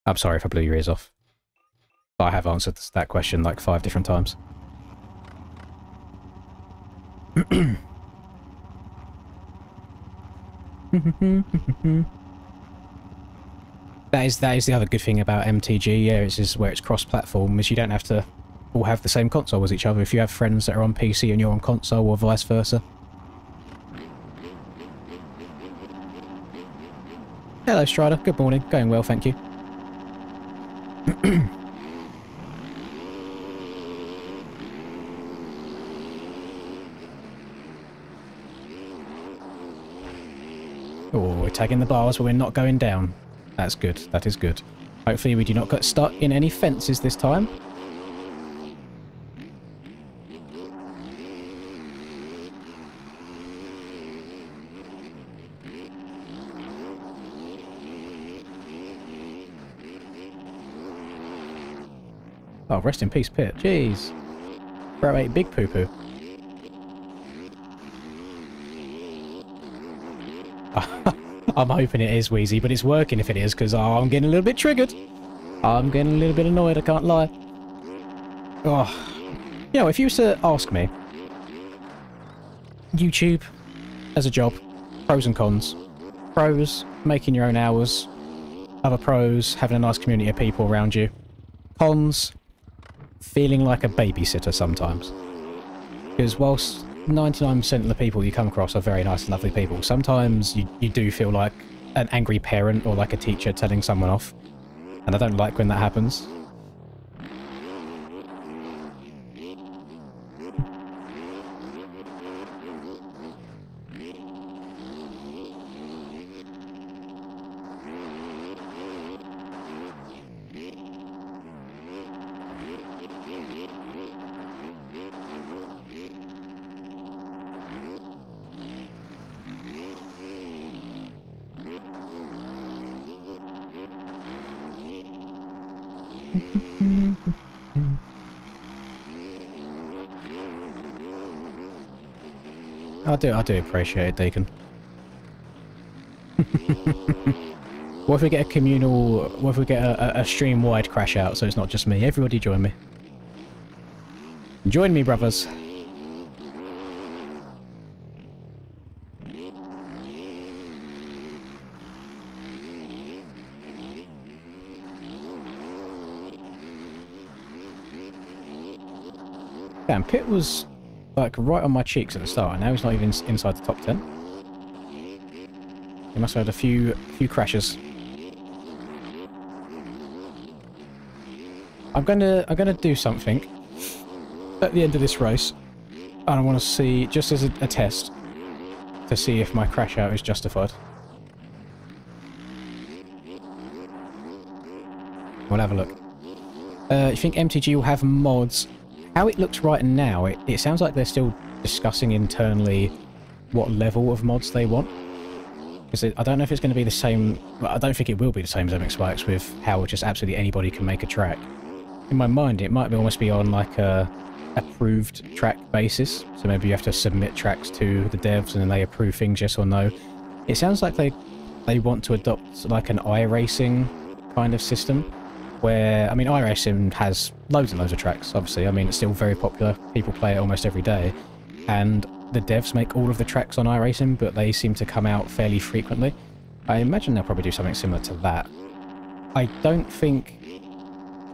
I'm sorry if I blew your ears off. But I have answered that question like 5 different times. That is the other good thing about MTG, yeah, it's just where it's cross-platform, is you don't have to all have the same console as each other. If you have friends that are on PC and you're on console, or vice versa. Hello, Strider. Good morning. Going well, thank you. Oh, we're tagging the bars, but we're not going down. That's good. That is good. Hopefully we do not get stuck in any fences this time. Oh, rest in peace, Pit. Jeez. Bro ate big poo-poo. I'm hoping it is, Wheezy, but it's working if it is, because I'm getting a little bit triggered. I'm getting a little bit annoyed, I can't lie. Oh. You know, if you were to ask me, YouTube as a job, pros and cons. Pros, making your own hours. Other pros, having a nice community of people around you. Cons, feeling like a babysitter sometimes. Because whilst 99% of the people you come across are very nice and lovely people, sometimes you do feel like an angry parent or like a teacher telling someone off. And I don't like when that happens. I do appreciate it, Deacon. What if we get a communal... What if we get a stream-wide crash out, so it's not just me? Everybody join me. Join me, brothers. Damn, Pit was... like right on my cheeks at the start, and now he's not even inside the top 10. He must have had a few crashes. I'm gonna do something at the end of this race, and I want to see, just as a test, to see if my crash out is justified. We'll have a look. You think MTG will have mods? How it looks right now, it sounds like they're still discussing internally what level of mods they want. Because I don't know if it's going to be the same... Well, I don't think it will be the same as MX Bikes with how just absolutely anybody can make a track. In my mind, it might almost be on like a approved track basis. So maybe you have to submit tracks to the devs and then they approve things, yes or no. It sounds like they want to adopt like an iRacing kind of system. Where, I mean, iRacing has loads and loads of tracks, obviously. I mean, it's still very popular. People play it almost every day. And the devs make all of the tracks on iRacing, but they seem to come out fairly frequently. I imagine they'll probably do something similar to that. I don't think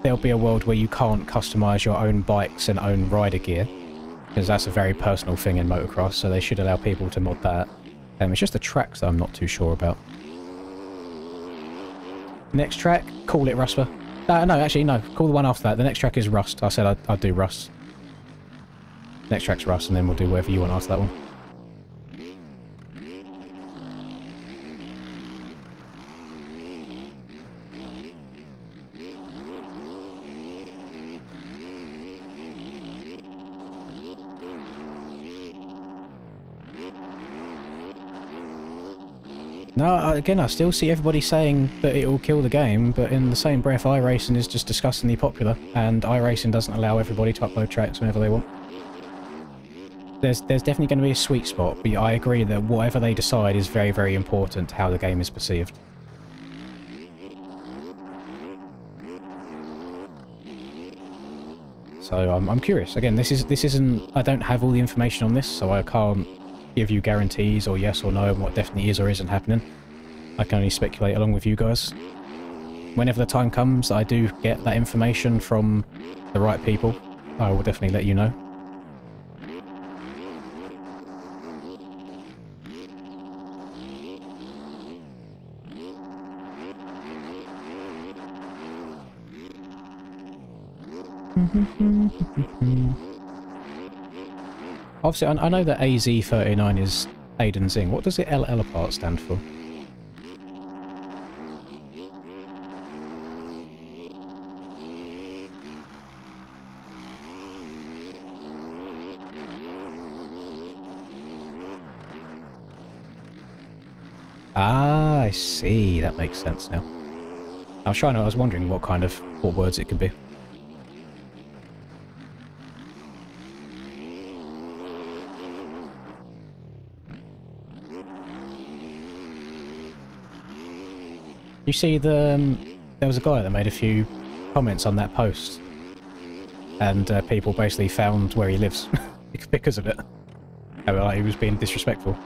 there'll be a world where you can't customise your own bikes and own rider gear, because that's a very personal thing in motocross, so they should allow people to mod that. It's just the tracks that I'm not too sure about. Next track, call it Rusper. No, actually, no. Call the one after that. The next track is Rust. I said I'd do Rust. Next track's Rust, and then we'll do whatever you want after that one. No, again, I still see everybody saying that it will kill the game, but in the same breath, iRacing is just disgustingly popular, and iRacing doesn't allow everybody to upload tracks whenever they want. There's definitely going to be a sweet spot, but I agree that whatever they decide is very, very important to how the game is perceived. So I'm curious. Again, this isn't. I don't have all the information on this, so I can't give you guarantees or yes or no on what definitely is or isn't happening. I can only speculate along with you guys. Whenever the time comes, I do get that information from the right people. I will definitely let you know. Obviously, I know that AZ39 is Aiden Zing. What does the LL part stand for? Ah, I see. That makes sense now. I was wondering what words it could be. You see, there was a guy that made a few comments on that post, and people basically found where he lives because of it. Like, he was being disrespectful.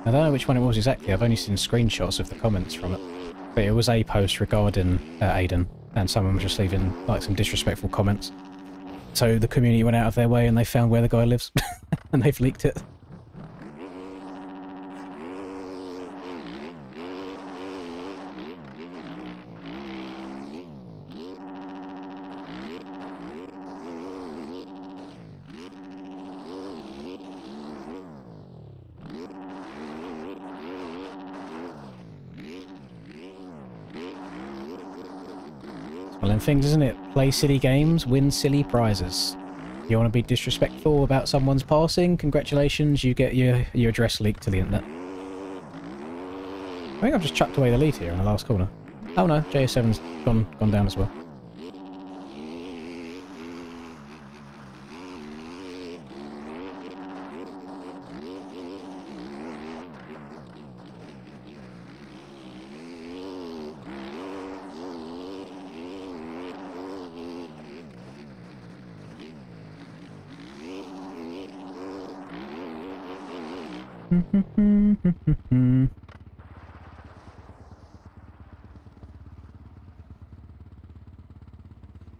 I don't know which one it was exactly. I've only seen screenshots of the comments from it. But it was a post regarding Aiden, and someone was just leaving like some disrespectful comments. So the community went out of their way and they found where the guy lives, and they've leaked it. Well, them things, isn't it? Play silly games, win silly prizes. You want to be disrespectful about someone's passing? Congratulations, you get your address leaked to the internet. I think I've just chucked away the lead here in the last corner. Oh no, JS7's gone down as well.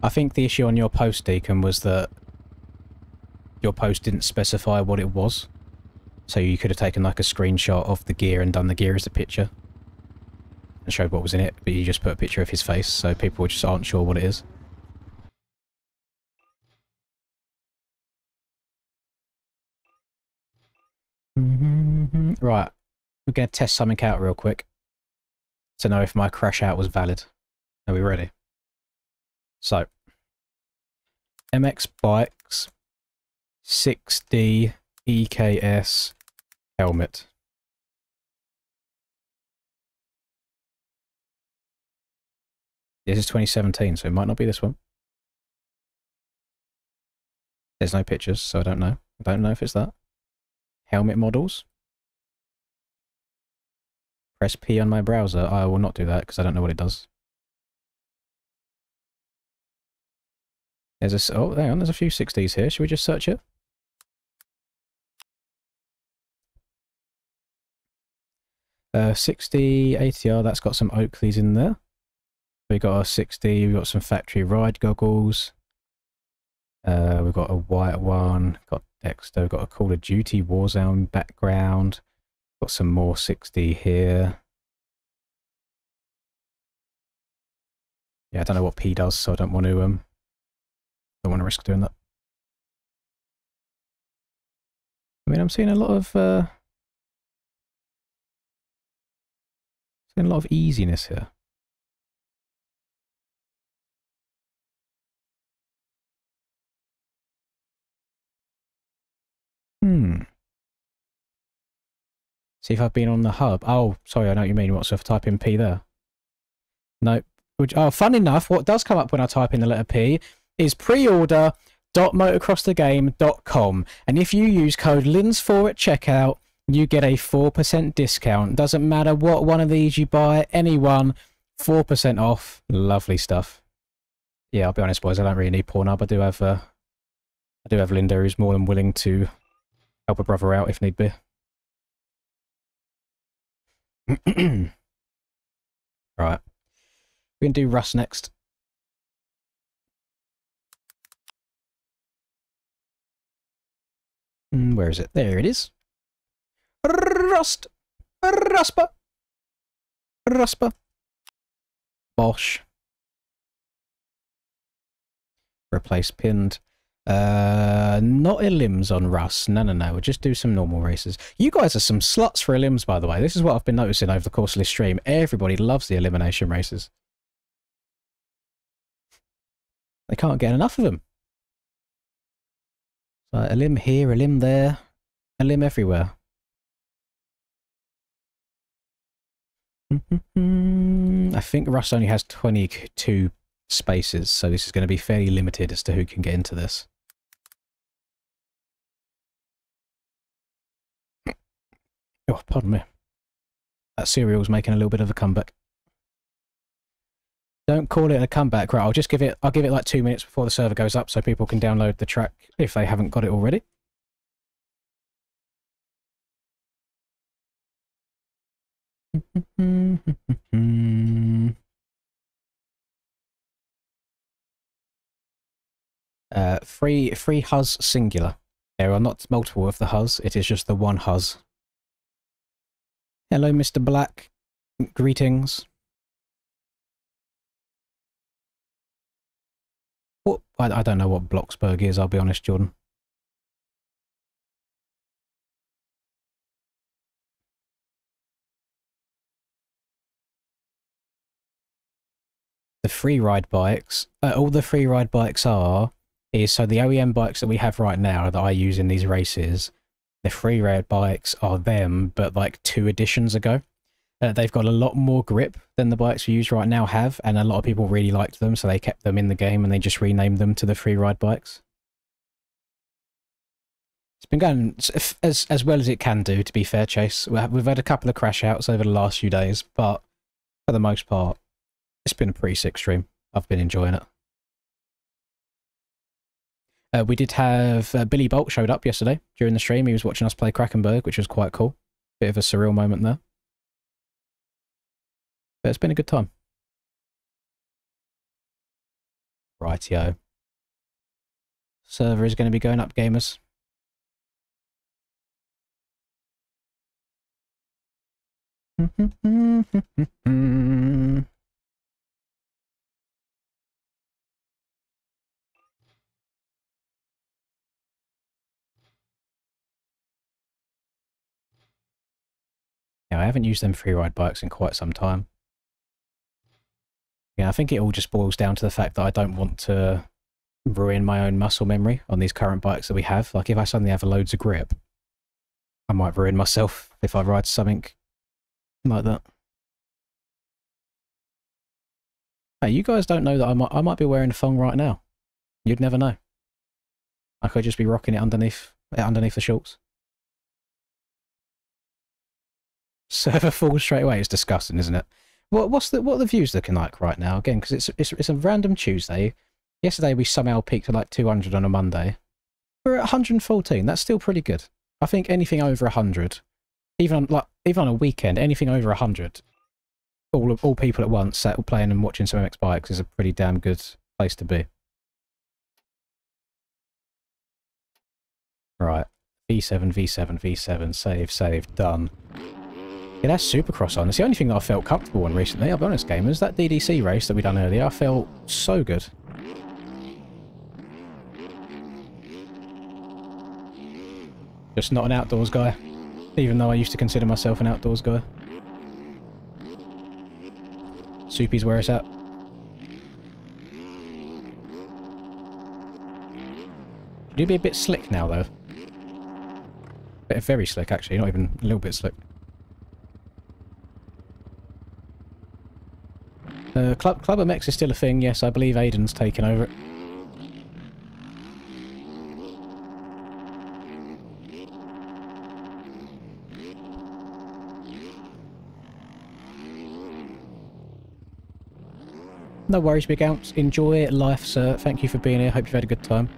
I think the issue on your post, Deacon, was that your post didn't specify what it was. So you could have taken like a screenshot of the gear and done the gear as a picture and showed what was in it, but you just put a picture of his face, so people just aren't sure what it is. Right, we're going to test something out real quick to know if my crash out was valid. Are we ready? So, MX Bikes 6D EKS helmet. This is 2017, so it might not be this one. There's no pictures, so I don't know. I don't know if it's that. Helmet models. Press P on my browser. I will not do that because I don't know what it does. There's a... Oh, hang on. There's a few 6Ds here. Should we just search it? 6D ATR. That's got some Oakleys in there. We got a 6D. We've got some factory ride goggles. We've got a white one. Got Dexter. We've got a Call of Duty Warzone background. Got some more 6D here. Yeah, I don't know what P does, so I don't want to risk doing that. I mean, I'm seeing a lot of easiness here. See if I've been on the hub. Oh, sorry, I know what you mean. What's if I type in P there? No. Oh, fun enough, what does come up when I type in the letter P is preorder.motocrossthegame.com. And if you use code LINS4 at checkout, you get a 4% discount. Doesn't matter what one of these you buy, any one, 4% off. Lovely stuff. Yeah, I'll be honest, boys, I don't really need Pornhub. I do have Linda, who's more than willing to help a brother out if need be. Right. We're going to do Rust next. Where is it? There it is. Rust. Raspa. Raspa. Bosh. Replace pinned. Not elims on Rust. No. We'll just do some normal races. You guys are some sluts for elims, by the way. This is what I've been noticing over the course of this stream. Everybody loves the elimination races. They can't get enough of them. So a limb here, a limb there, a limb everywhere. I think Rust only has 22 spaces, so this is going to be fairly limited as to who can get into this. Oh, pardon me. That cereal's making a little bit of a comeback. Don't call it a comeback, right? I'll give it like 2 minutes before the server goes up so people can download the track if they haven't got it already. Free Huz singular. There are not multiple of the Huz, it is just the one Huz. Hello, Mr. Black. Greetings. What? I don't know what Bloxburg is, I'll be honest, Jordan. The free ride bikes, all the free ride bikes is, so the OEM bikes that we have right now that I use in these races, the free ride bikes are them, but like 2 editions ago. They've got a lot more grip than the bikes we use right now have, and a lot of people really liked them, so they kept them in the game and they just renamed them to the free ride bikes. It's been going as well as it can do, to be fair, Chase. We've had a couple of crash outs over the last few days, but for the most part, it's been a pretty sick stream. I've been enjoying it. We did have Billy Bolt showed up yesterday during the stream. He was watching us play Krakenberg, which was quite cool. Bit of a surreal moment there. But it's been a good time. Rightio. Server is going to be going up, gamers. Yeah, I haven't used them free ride bikes in quite some time. Yeah, I think it all just boils down to the fact that I don't want to ruin my own muscle memory on these current bikes that we have. Like, if I suddenly have loads of grip, I might ruin myself if I ride something like that. Hey, you guys don't know that I might be wearing a thong right now. You'd never know. I could just be rocking it underneath the shorts. Server falls straight away. It's disgusting, isn't it? What are the views looking like right now? Again, because it's a random Tuesday. Yesterday we somehow peaked at like 200 on a Monday. We're at 114. That's still pretty good. I think anything over 100, even on a weekend, anything over 100, all people at once sat playing and watching some MX bikes is a pretty damn good place to be. Right, V7, V7, V7, save, done. Yeah, that's Supercross on. It's the only thing that I felt comfortable on recently, I'll be honest, gamers. That DDC race that we done earlier, I felt so good. Just not an outdoors guy, even though I used to consider myself an outdoors guy. Soupy's where it's at. Should you be a bit slick now, though? Very slick, actually. Not even a little bit slick. Club MX is still a thing. Yes, I believe Aiden's taken over it. No worries, Big Ounce. Enjoy life, sir. Thank you for being here. Hope you've had a good time.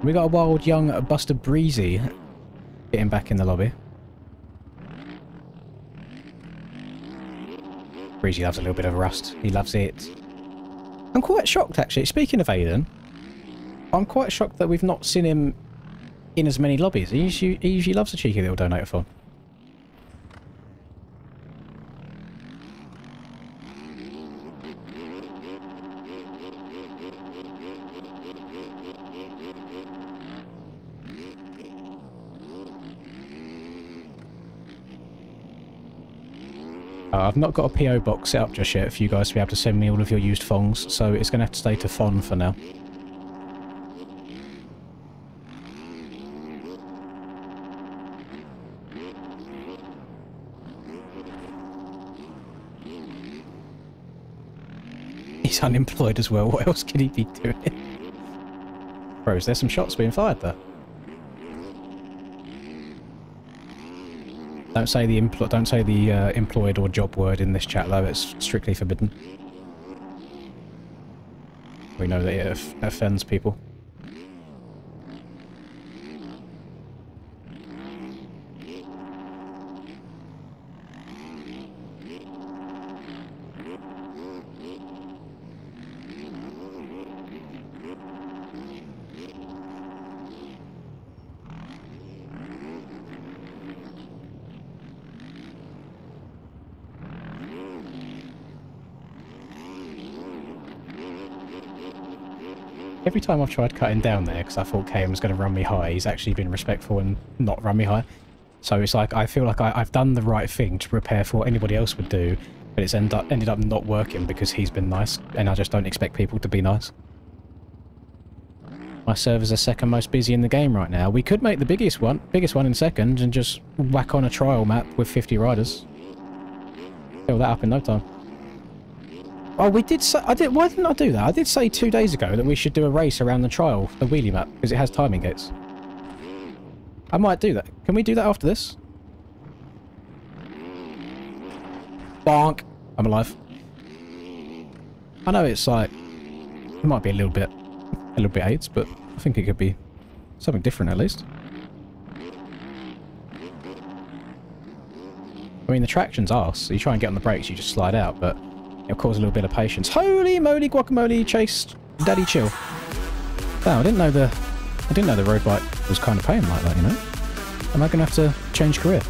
We got a wild young Buster Breezy getting back in the lobby. Breezy loves a little bit of rust. He loves it. I'm quite shocked, actually. Speaking of Aiden, I'm quite shocked that we've not seen him in as many lobbies. He usually loves a cheeky little donator-thon. I've not got a PO box set up just yet for you guys to be able to send me all of your used thongs, so it's going to have to stay to THON for now. He's unemployed as well. What else can he be doing? Bro, is there some shots being fired there? Don't say the employed or job word in this chat though. It's strictly forbidden. We know that it offends people. Every time I've tried cutting down there, because I thought KM was going to run me high, he's actually been respectful and not run me high. So it's like, I feel like I've done the right thing to prepare for what anybody else would do, but it's ended up not working because he's been nice, and I just don't expect people to be nice. My servers are second most busy in the game right now. We could make the biggest one in second, and just whack on a trial map with 50 riders. Fill that up in no time. Oh, we did say... why didn't I do that? I did say 2 days ago that we should do a race around the trial, the wheelie map, because it has timing gates. I might do that. Can we do that after this? Bonk! I'm alive. I know it's like... It might be a little bit AIDS, but I think it could be something different at least. I mean, the traction's arse, so you try and get on the brakes, you just slide out, but... It'll cause a little bit of patience. Holy moly, guacamole, Chase, daddy chill. Wow, I didn't know the road bike was kind of paying like that, you know? Am I going to have to change career?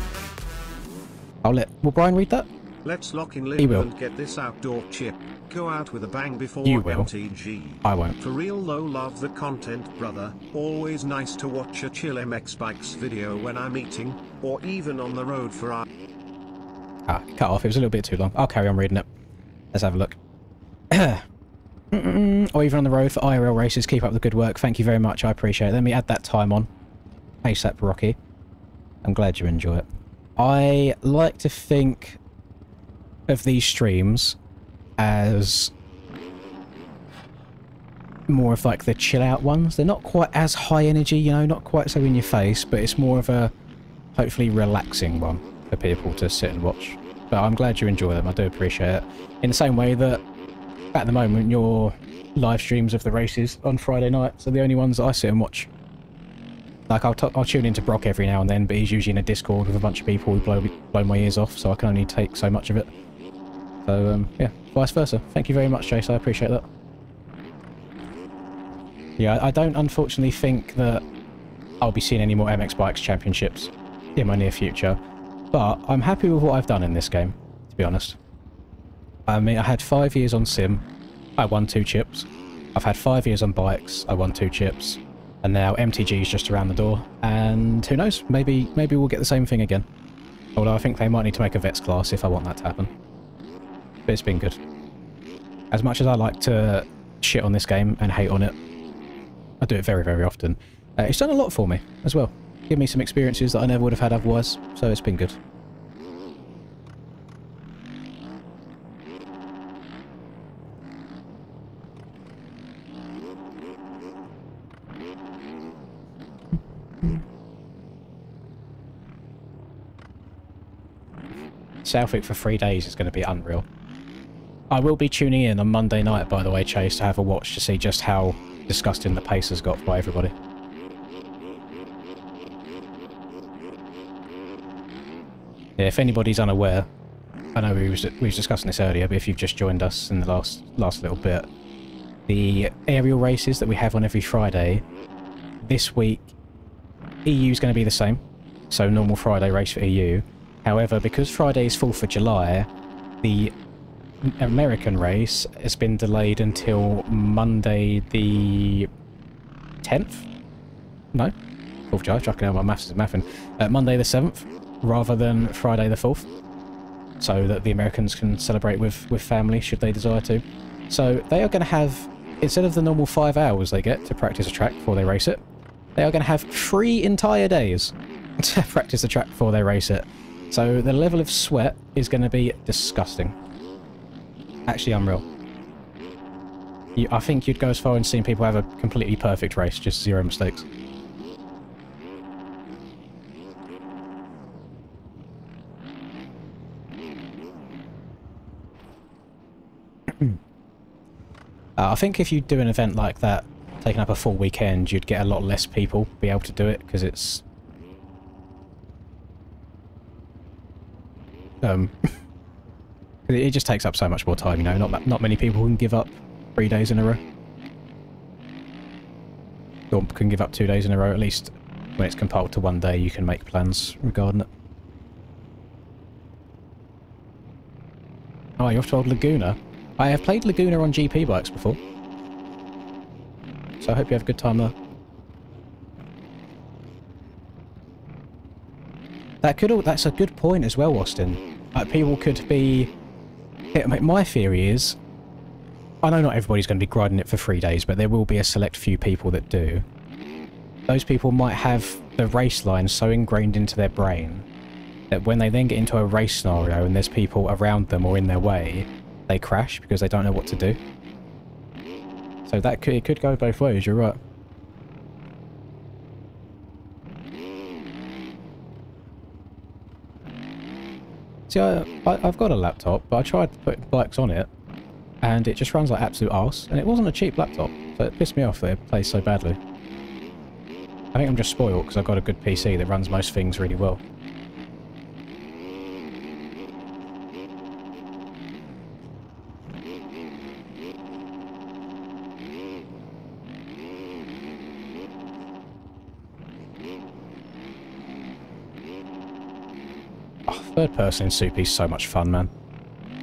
Will Brian read that? Let's lock in He live will. and get this outdoor chip. Go out with a bang before You will. MTG. I won't. For real though, love the content, brother. Always nice to watch a chill MX Bikes video when I'm eating, or even on the road for our... Ah, cut off. It was a little bit too long. I'll carry on reading it. Let's have a look. Or even on the road for IRL races. Keep up the good work. Thank you very much. I appreciate it. Let me add that time on. ASAP Rocky. I'm glad you enjoy it. I like to think of these streams as more of like the chill out ones. They're not quite as high energy, you know, not quite so in your face, but it's more of a hopefully relaxing one for people to sit and watch. But I'm glad you enjoy them. I do appreciate it. In the same way that at the moment your live streams of the races on Friday nights are the only ones that I sit and watch. Like I'll tune into Brock every now and then, but he's usually in a Discord with a bunch of people who blow my ears off, so I can only take so much of it. So yeah, vice versa. Thank you very much, Chase. I appreciate that. Yeah, I don't unfortunately think that I'll be seeing any more MX Bikes Championships in my near future. But I'm happy with what I've done in this game, to be honest. I mean, I had 5 years on Sim, I won 2 chips. I've had 5 years on bikes, I won 2 chips. And now MTG is just around the door, and who knows, maybe we'll get the same thing again. Although I think they might need to make a Vets class if I want that to happen. But it's been good. As much as I like to shit on this game and hate on it. I do it very, very often. It's done a lot for me as well. Give me some experiences that I never would have had otherwise, so it's been good. Southwick for 3 days is going to be unreal. I will be tuning in on Monday night, by the way, Chase, to have a watch to see just how disgusting the pace has got by everybody. Yeah, if anybody's unaware, I know we was discussing this earlier, but if you've just joined us in the last little bit, the aerial races that we have on every Friday, this week, EU's going to be the same, so normal Friday race for EU. However, because Friday is 4th of July, the American race has been delayed until Monday the 10th? No? 4th of July, chucking out my maths is mathing. Monday the 7th, rather than Friday the 4th. So that the Americans can celebrate with family, should they desire to. So they are going to have, instead of the normal 5 hours they get to practice a track before they race it, they are going to have 3 entire days to practice the track before they race it. So the level of sweat is going to be disgusting. Actually unreal. I think you'd go as far as seeing people have a completely perfect race, just 0 mistakes. I think if you do an event like that, taking up a full weekend, you'd get a lot less people be able to do it, because it's... it just takes up so much more time, you know, not many people can give up 3 days in a row. Or can give up 2 days in a row, at least when it's compiled to 1 day you can make plans regarding it. Oh, you're off to old Laguna? I have played Laguna on GP bikes before. So I hope you have a good time there. That's a good point as well, Austin. Like, people could be... My theory is... I know not everybody's going to be grinding it for 3 days, but there will be a select few people that do. Those people might have the race line so ingrained into their brain that when they then get into a race scenario and there's people around them or in their way, they crash because they don't know what to do. So it could go both ways, you're right. See, I've got a laptop, but I tried putting bikes on it, and it just runs like absolute arse, and it wasn't a cheap laptop, so it pissed me off that it plays so badly. I think I'm just spoiled because I've got a good PC that runs most things really well. Third person in Soupy is so much fun, man.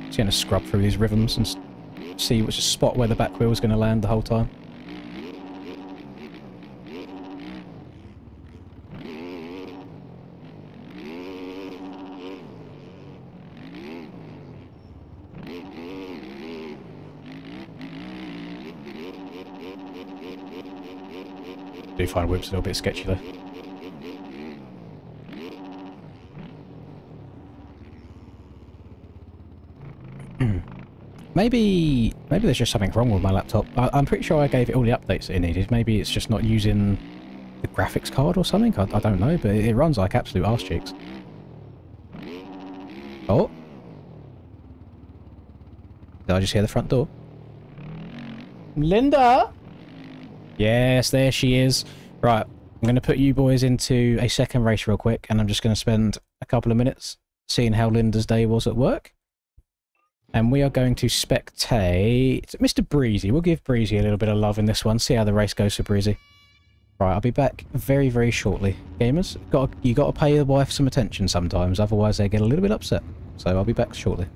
Just going to scrub through these rhythms and see which spot where the back wheel is going to land the whole time. I do find whips a little bit sketchy though. Maybe there's just something wrong with my laptop. I'm pretty sure I gave it all the updates that it needed. Maybe it's just not using the graphics card or something. I don't know, but it runs like absolute arse cheeks. Oh. Did I just hear the front door? Linda? Yes, there she is. Right, I'm going to put you boys into a second race real quick, and I'm just going to spend a couple of minutes seeing how Linda's day was at work. And we are going to spectate Mr. Breezy. We'll give Breezy a little bit of love in this one. See how the race goes for Breezy. Right, I'll be back very, very shortly. Gamers, you got to pay the wife some attention sometimes, otherwise they get a little bit upset. So I'll be back shortly.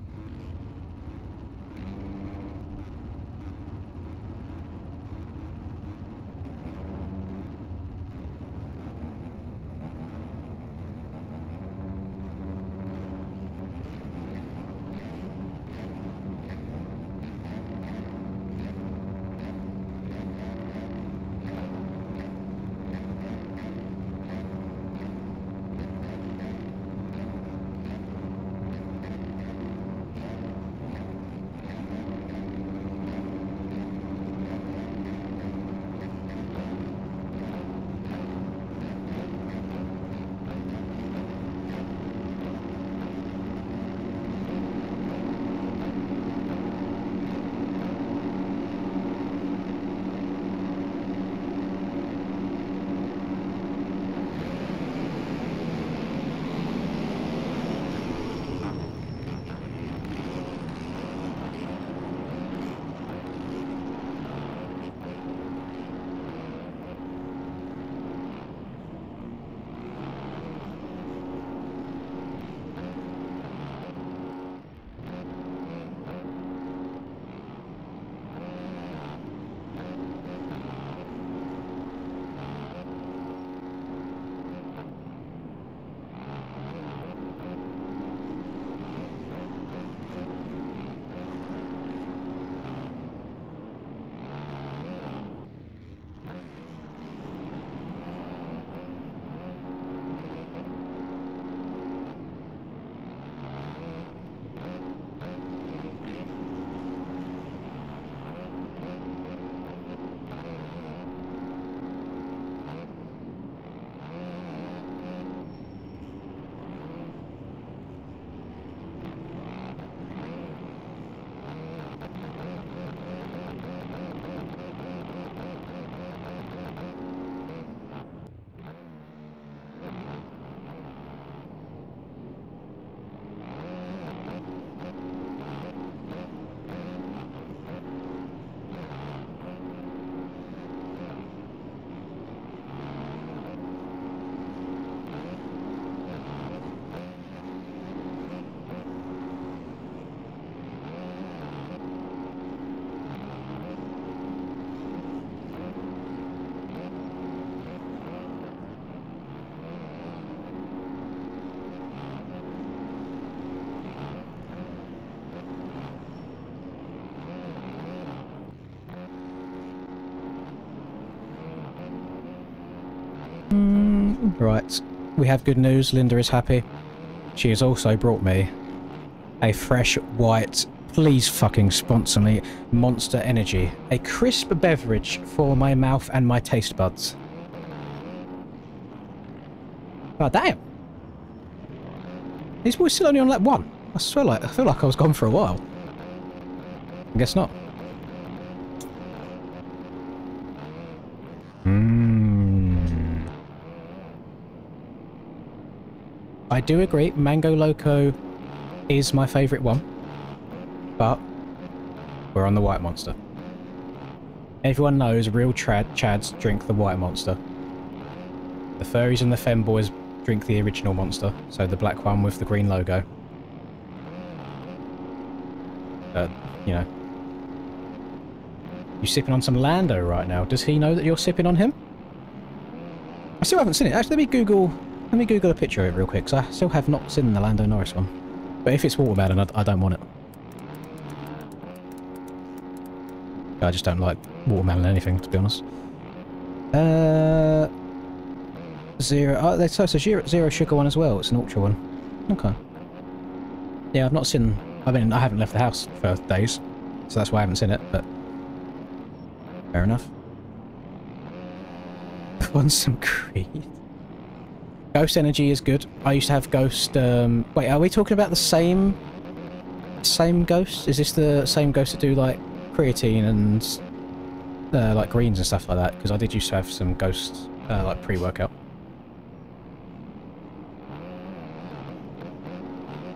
Right. We have good news. Linda is happy. She has also brought me a fresh white, please fucking sponsor me, Monster Energy. A crisp beverage for my mouth and my taste buds. Oh, damn. These boys still only on lap 1. I feel like I was gone for a while. I guess not. I do agree, Mango Loco is my favourite one, but we're on the White Monster. Everyone knows real chads drink the White Monster. The furries and the femboys drink the original Monster, so the black one with the green logo. You know. You sipping on some Lando right now. Does he know that you're sipping on him? I still haven't seen it. Actually, let me Google a picture of it real quick, because I still have not seen the Lando Norris one. But if it's watermelon, I don't want it. I just don't like watermelon anything, to be honest. Zero. Oh, so it's a zero sugar one as well. It's an ultra one. Okay. Yeah, I've not seen. I mean, I haven't left the house for days, so that's why I haven't seen it. But fair enough. Want some Creed? Ghost Energy is good. I used to have Ghost. Wait, are we talking about the same Ghost? Is this the same Ghost that do like creatine and like greens and stuff like that? Because I did used to have some Ghost like pre-workout.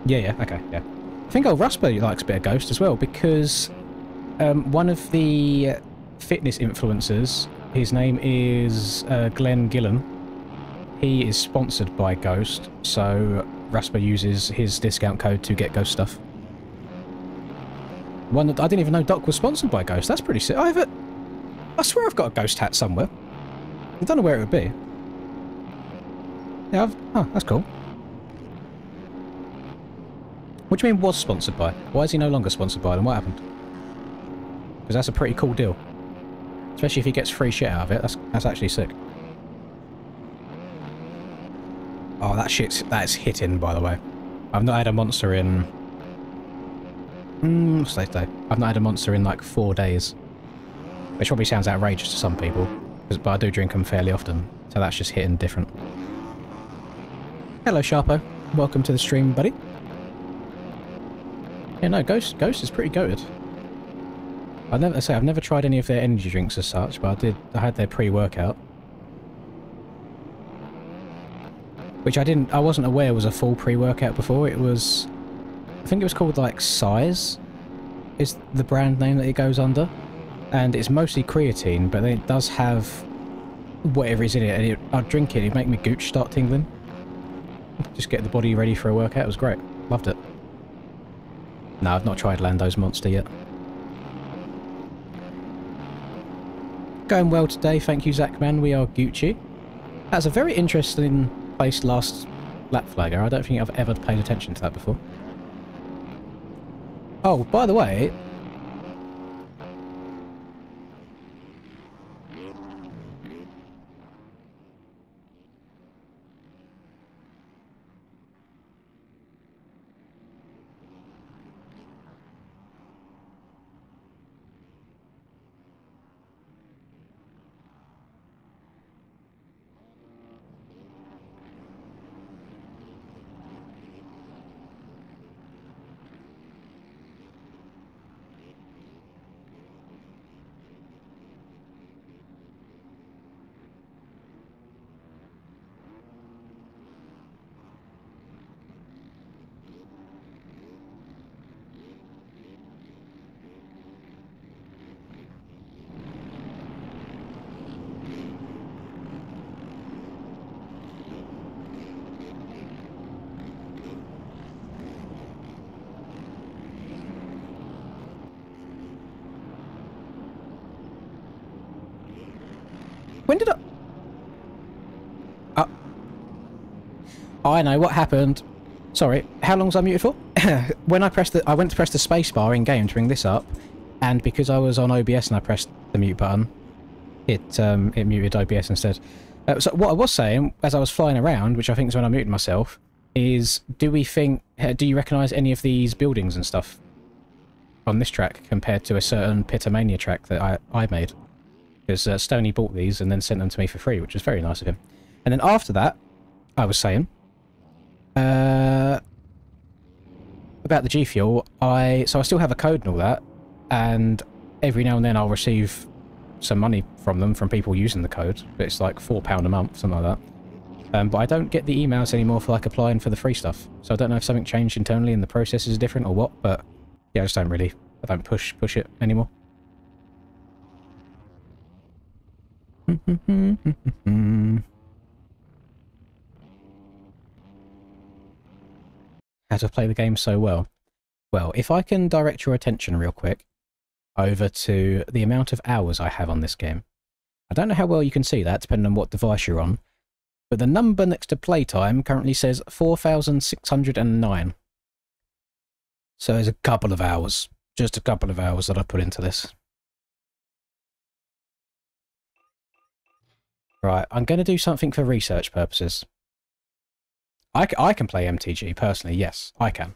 Yeah, okay, yeah. I think old Rusper likes a bit of Ghost as well, because one of the fitness influencers, his name is Glenn Gillen. He is sponsored by Ghost, so Rusper uses his discount code to get Ghost stuff. One that I didn't even know Doc was sponsored by Ghost. That's pretty sick. I swear I've got a Ghost hat somewhere. I don't know where it would be. Yeah, oh, that's cool. What do you mean was sponsored by? Why is he no longer sponsored by them? What happened? Because that's a pretty cool deal. Especially if he gets free shit out of it. That's actually sick. Oh, that's hitting, by the way. I've not had a monster in... what's today's day? I've not had a monster in like 4 days. Which probably sounds outrageous to some people. But I do drink them fairly often. So that's just hitting different. Hello, Sharpo. Welcome to the stream, buddy. Yeah, no, Ghost is pretty goated. I've never tried any of their energy drinks as such, but I had their pre-workout. Which I wasn't aware was a full pre-workout before. It was, I think it was called like Size, is the brand name that it goes under. And it's mostly creatine, but then it does have whatever is in it, and I'd drink it, it'd make my gooch start tingling. Just get the body ready for a workout, it was great. Loved it. No, I've not tried Lando's Monster yet. Going well today, thank you Zachman, we are Gucci. That's a very interesting place last lap flagger. I don't think I've ever paid attention to that before. Oh, by the way... When did I... Oh, I know what happened. Sorry, how long was I muted for? When I went to press the space bar in game to bring this up, and because I was on OBS and I pressed the mute button, it muted OBS instead. So what I was saying, as I was flying around, which I think is when I muted myself, is do you recognise any of these buildings and stuff on this track compared to a certain Pitomania track that I made? Because Stoney bought these and then sent them to me for free, which was very nice of him. And then after that, I was saying about the G Fuel. So I still have a code and all that, and every now and then I'll receive some money from them from people using the code. But it's like £4 a month, something like that. But I don't get the emails anymore for like applying for the free stuff. So I don't know if something changed internally and the process is different or what. But yeah, I don't push it anymore. How to play the game so well? Well, if I can direct your attention real quick over to the amount of hours I have on this game. I don't know how well you can see that, depending on what device you're on, but the number next to playtime currently says 4,609. So there's a couple of hours, just a couple of hours that I put into this. Right, I'm going to do something for research purposes. I can play MTG, personally, yes, I can.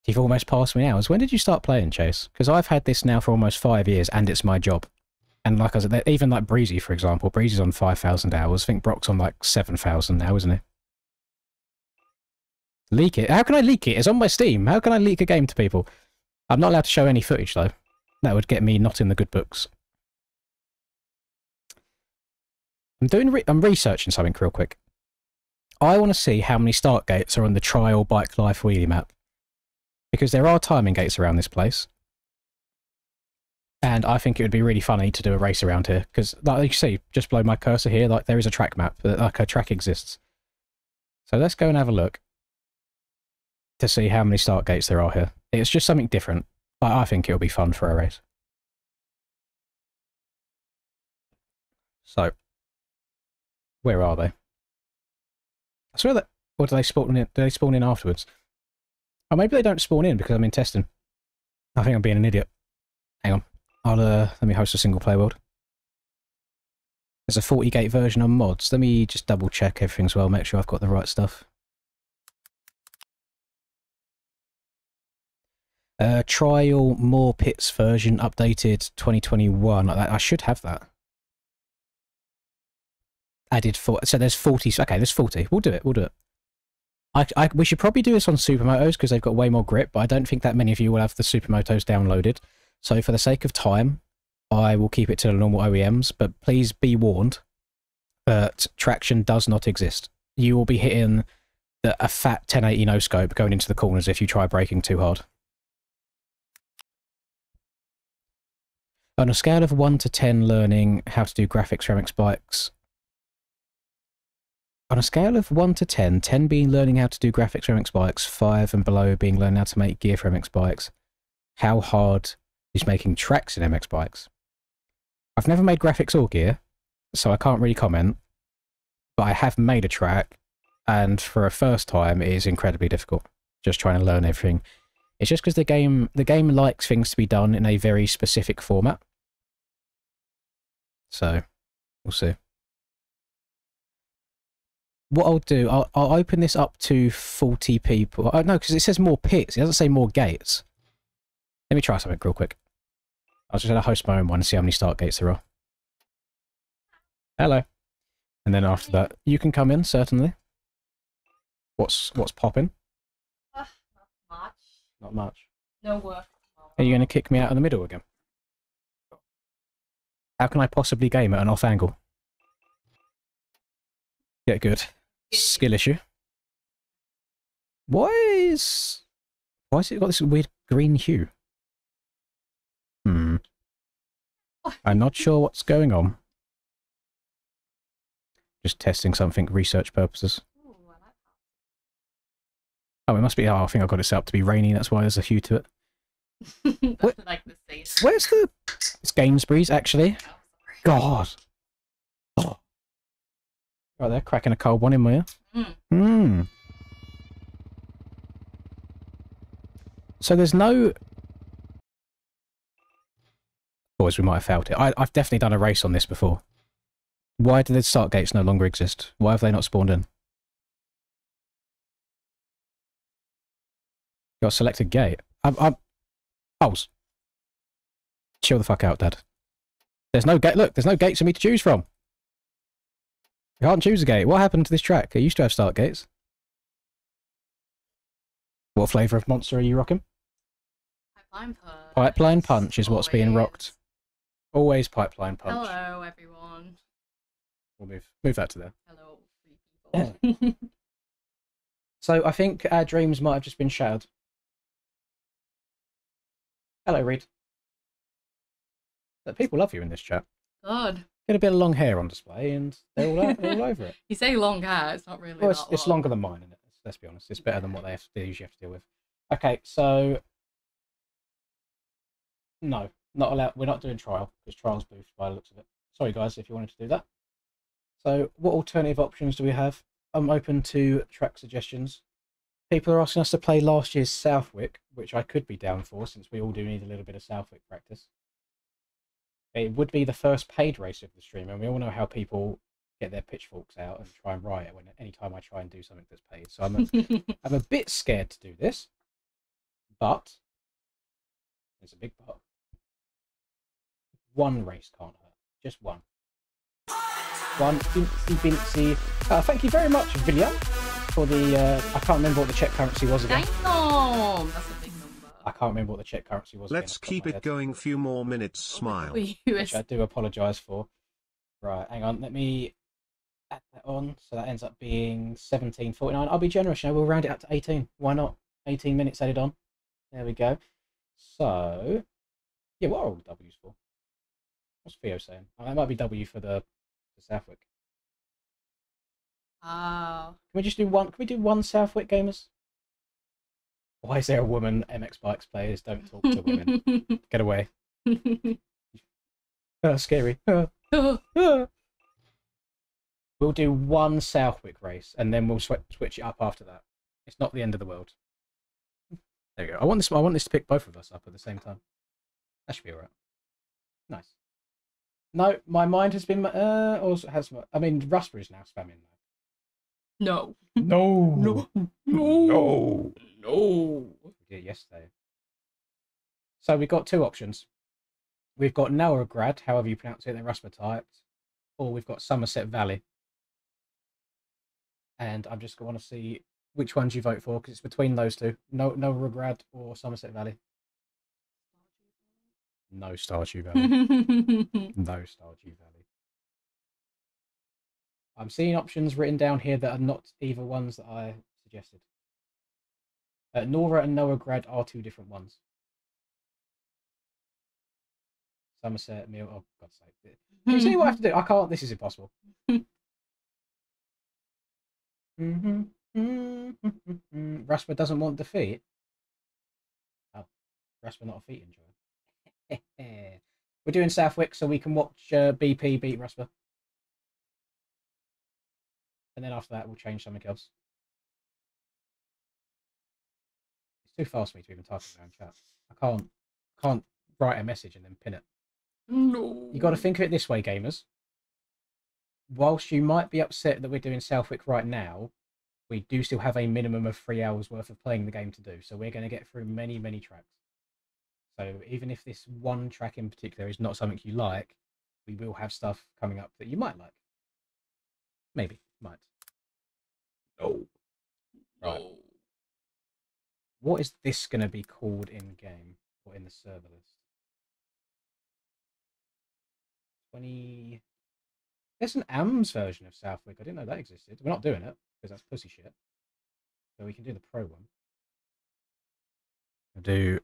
You've almost passed me hours. When did you start playing, Chase? Because I've had this now for almost 5 years, and it's my job. And like I said, even like Breezy, for example, Breezy's on 5,000 hours. I think Brock's on like 7,000 now, isn't he? Leak it? How can I leak it? It's on my Steam. How can I leak a game to people? I'm not allowed to show any footage, though. That would get me not in the good books. I'm researching something real quick. I want to see how many start gates are on the trial Bike Life wheelie map. Because there are timing gates around this place. And I think it would be really funny to do a race around here. Because, like you see, just below my cursor here, like there is a track map. Like a track exists. So let's go and have a look. To see how many start gates there are here. It's just something different. I think it'll be fun for a race. So. Where are they? I swear that... Or do they spawn in? Do they spawn in afterwards? Oh, maybe they don't spawn in because I'm in testing. I think I'm being an idiot. Hang on. Let me host a single player world. There's a 40 gate version on mods. Let me just double check everything as well, make sure I've got the right stuff. Trial more pits version updated 2021. I should have that. Added for, so there's 40. Okay, there's 40. We'll do it. We'll do it. We should probably do this on Supermotos because they've got way more grip, but I don't think that many of you will have the Supermotos downloaded. So for the sake of time, I will keep it to the normal OEMs, but please be warned that traction does not exist. You will be hitting a fat 1080 no-scope going into the corners if you try braking too hard. On a scale of 1 to 10 learning how to do graphics for MX bikes, on a scale of 1 to 10, 10 being learning how to do graphics for MX bikes, 5 and below being learning how to make gear for MX bikes, how hard is making tracks in MX bikes? I've never made graphics or gear, so I can't really comment, but I have made a track, and for a first time it is incredibly difficult, just trying to learn everything. It's just because the game likes things to be done in a very specific format. So, we'll see. What I'll do, I'll open this up to 40 people. Oh, no, because it says more pits. It doesn't say more gates. Let me try something real quick. I was just going to host my own one and see how many start gates there are. Hello. And then after that, you can come in, certainly. What's popping? Not much. Not much. No work. Are you going to kick me out of the middle again? How can I possibly game at an off angle? Yeah, good. Skill issue. Why is it got this weird green hue? I'm not sure what's going on. Just testing something, research purposes. Ooh, I like Oh, it must be. Oh, I think I got it set up to be rainy. That's why there's a hue to it. that. Like the scene. Where's the? It's Gainsbury's actually. God. Oh. Right there, cracking a cold one in my ear. So there's no... Boys, we might have failed it. I've definitely done a race on this before. Why do the start gates no longer exist? Why have they not spawned in? Got to select a gate. Holes. Chill the fuck out, Dad. There's no gate. Look, there's no gates for me to choose from. You can't choose a gate. What happened to this track? It used to have start gates. What flavour of monster are you rocking? Pipeline Punch. Pipeline Punch is what's being rocked. Always Pipeline Punch. Hello, everyone. We'll move that to there. Hello, three people. So I think our dreams might have just been shattered. Hello, Reed. People love you in this chat. God. Get a bit of long hair on display, and they're all over it. You say long hair, it's not really. Well, it's long. longer than mine, isn't it? Let's be honest. It's better than what they usually have to deal with. Okay, so no, not allowed. We're not doing trial because trial's boofed by the looks of it. Sorry, guys, if you wanted to do that. So, what alternative options do we have? I'm open to track suggestions. People are asking us to play last year's Southwick, which I could be down for since we all do need a little bit of Southwick practice. It would be the first paid race of the stream, and we all know how people get their pitchforks out and try and riot anytime I try and do something that's paid. So I'm a bit scared to do this, but there's a big but. One race can't hurt, just one. One bincy. Thank you very much, Villian, for the. I can't remember what the Czech currency was again. Damn, that's a big number. I can't remember what the Czech currency was. Let's keep it going. Few more minutes. Smile. Which I do apologise for. Right, hang on. Let me add that on. So that ends up being 17.49. I'll be generous. We'll round it up to 18. Why not? 18 minutes added on. There we go. So, yeah, what are all the W's for? What's Theo saying? Oh, that might be W for the Southwick. Oh. Can we just do one? Can we do one Southwick, gamers? Why is there a woman? MX Bikes players don't talk to women. Get away. Scary. We'll do one Southwick race and then we'll switch it up after that. It's not the end of the world. There you go. I want this to pick both of us up at the same time. That should be alright. Nice. No, my mind has been also has. I mean, Rusper is now spamming though. No. No. No. No. We did it yesterday. So we've got two options. We've got Nauergrad, however you pronounce it, they're Rusper typed, or we've got Somerset Valley. And I'm just going to see which ones you vote for because it's between those two. Nauergrad or Somerset Valley. No Stardew Valley. No Stardew Valley. I'm seeing options written down here that are not either ones that I suggested. Nora and Nauergrad are two different ones. Somerset, Mill. Oh, God's sake. Can you see what I have to do? I can't. This is impossible. Rasper doesn't want defeat. Oh, Rasper not a feet enjoyer. We're doing Southwick so we can watch BP beat Rasper. And then after that, we'll change something else. It's too fast for me to even type it around chat. I can't write a message and then pin it. No. You got to think of it this way, gamers. Whilst you might be upset that we're doing Southwick right now, we do still have a minimum of 3 hours worth of playing the game to do. So we're going to get through many, many tracks. So even if this one track in particular is not something you like, we will have stuff coming up that you might like. Maybe. Might. No. Right. No. What is this going to be called in game or in the server list? 20. There's an AMS version of Southwick. I didn't know that existed. We're not doing it because that's pussy shit. So we can do the pro one. We'll do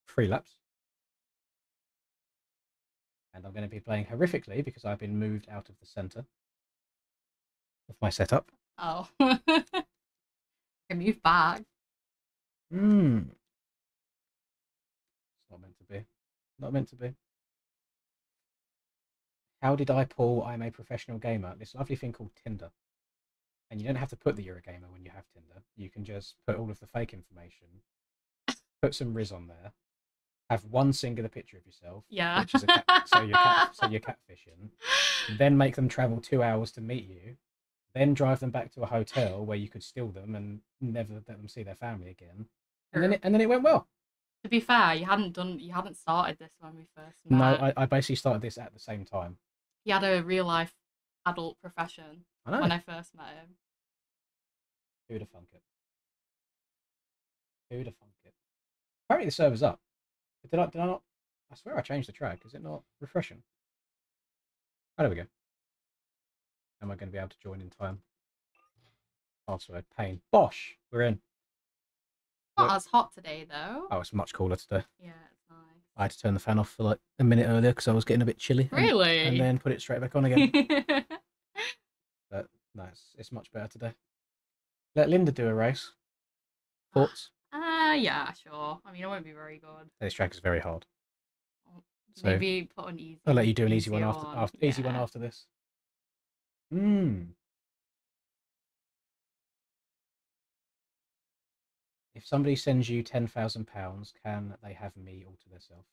3 laps. And I'm going to be playing horrifically because I've been moved out of the center of my setup. Oh. I move back. It's not meant to be. Not meant to be. How did I pull I'm a professional gamer? This lovely thing called Tinder. And you don't have to put that you're a gamer when you have Tinder. You can just put all of the fake information, put some Riz on there, have one singular picture of yourself, Yeah. which is so you're catfishing, then make them travel 2 hours to meet you, then drive them back to a hotel where you could steal them and never let them see their family again, and then it went well. To be fair, you hadn't started this when we first met. No, I basically started this at the same time. He had a real life adult profession I know. when I first met him. Who'd have thunk it? Who'd have thunk it? Apparently the server's up. Did I not? I swear I changed the track. Is it not refreshing? Oh, there we go. Am I going to be able to join in time? Password pain. Bosh! We're in. Not as hot today though. Oh, it's much cooler today. Yeah, it's nice. I had to turn the fan off for like a minute earlier because I was getting a bit chilly. Really? And then put it straight back on again. But no, it's much better today. Let Linda do a race. Thoughts? Yeah, sure. I mean, it won't be very good. This track is very hard. So maybe put an easy. I'll let you do an easy one one. easy one after this. If somebody sends you £10,000, can they have me all to themselves?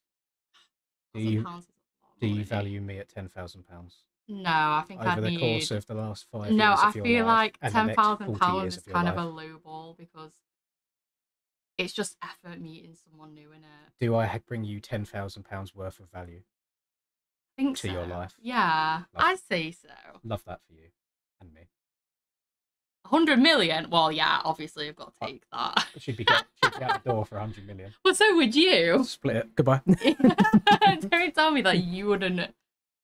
Do you value me at £10,000? No, I think over the course of the last 5 years. I of your feel life like £10,000 is kind of a low ball because it's just effort meeting someone new in it. Do I bring you £10,000 worth of value? I think to your life? Yeah, I'd say so. Love that for you and me. 100 million? Well, yeah, obviously I've got to take that. She'd be out the door for 100 million. Well, so would you. Split it. Goodbye. Don't tell me that you wouldn't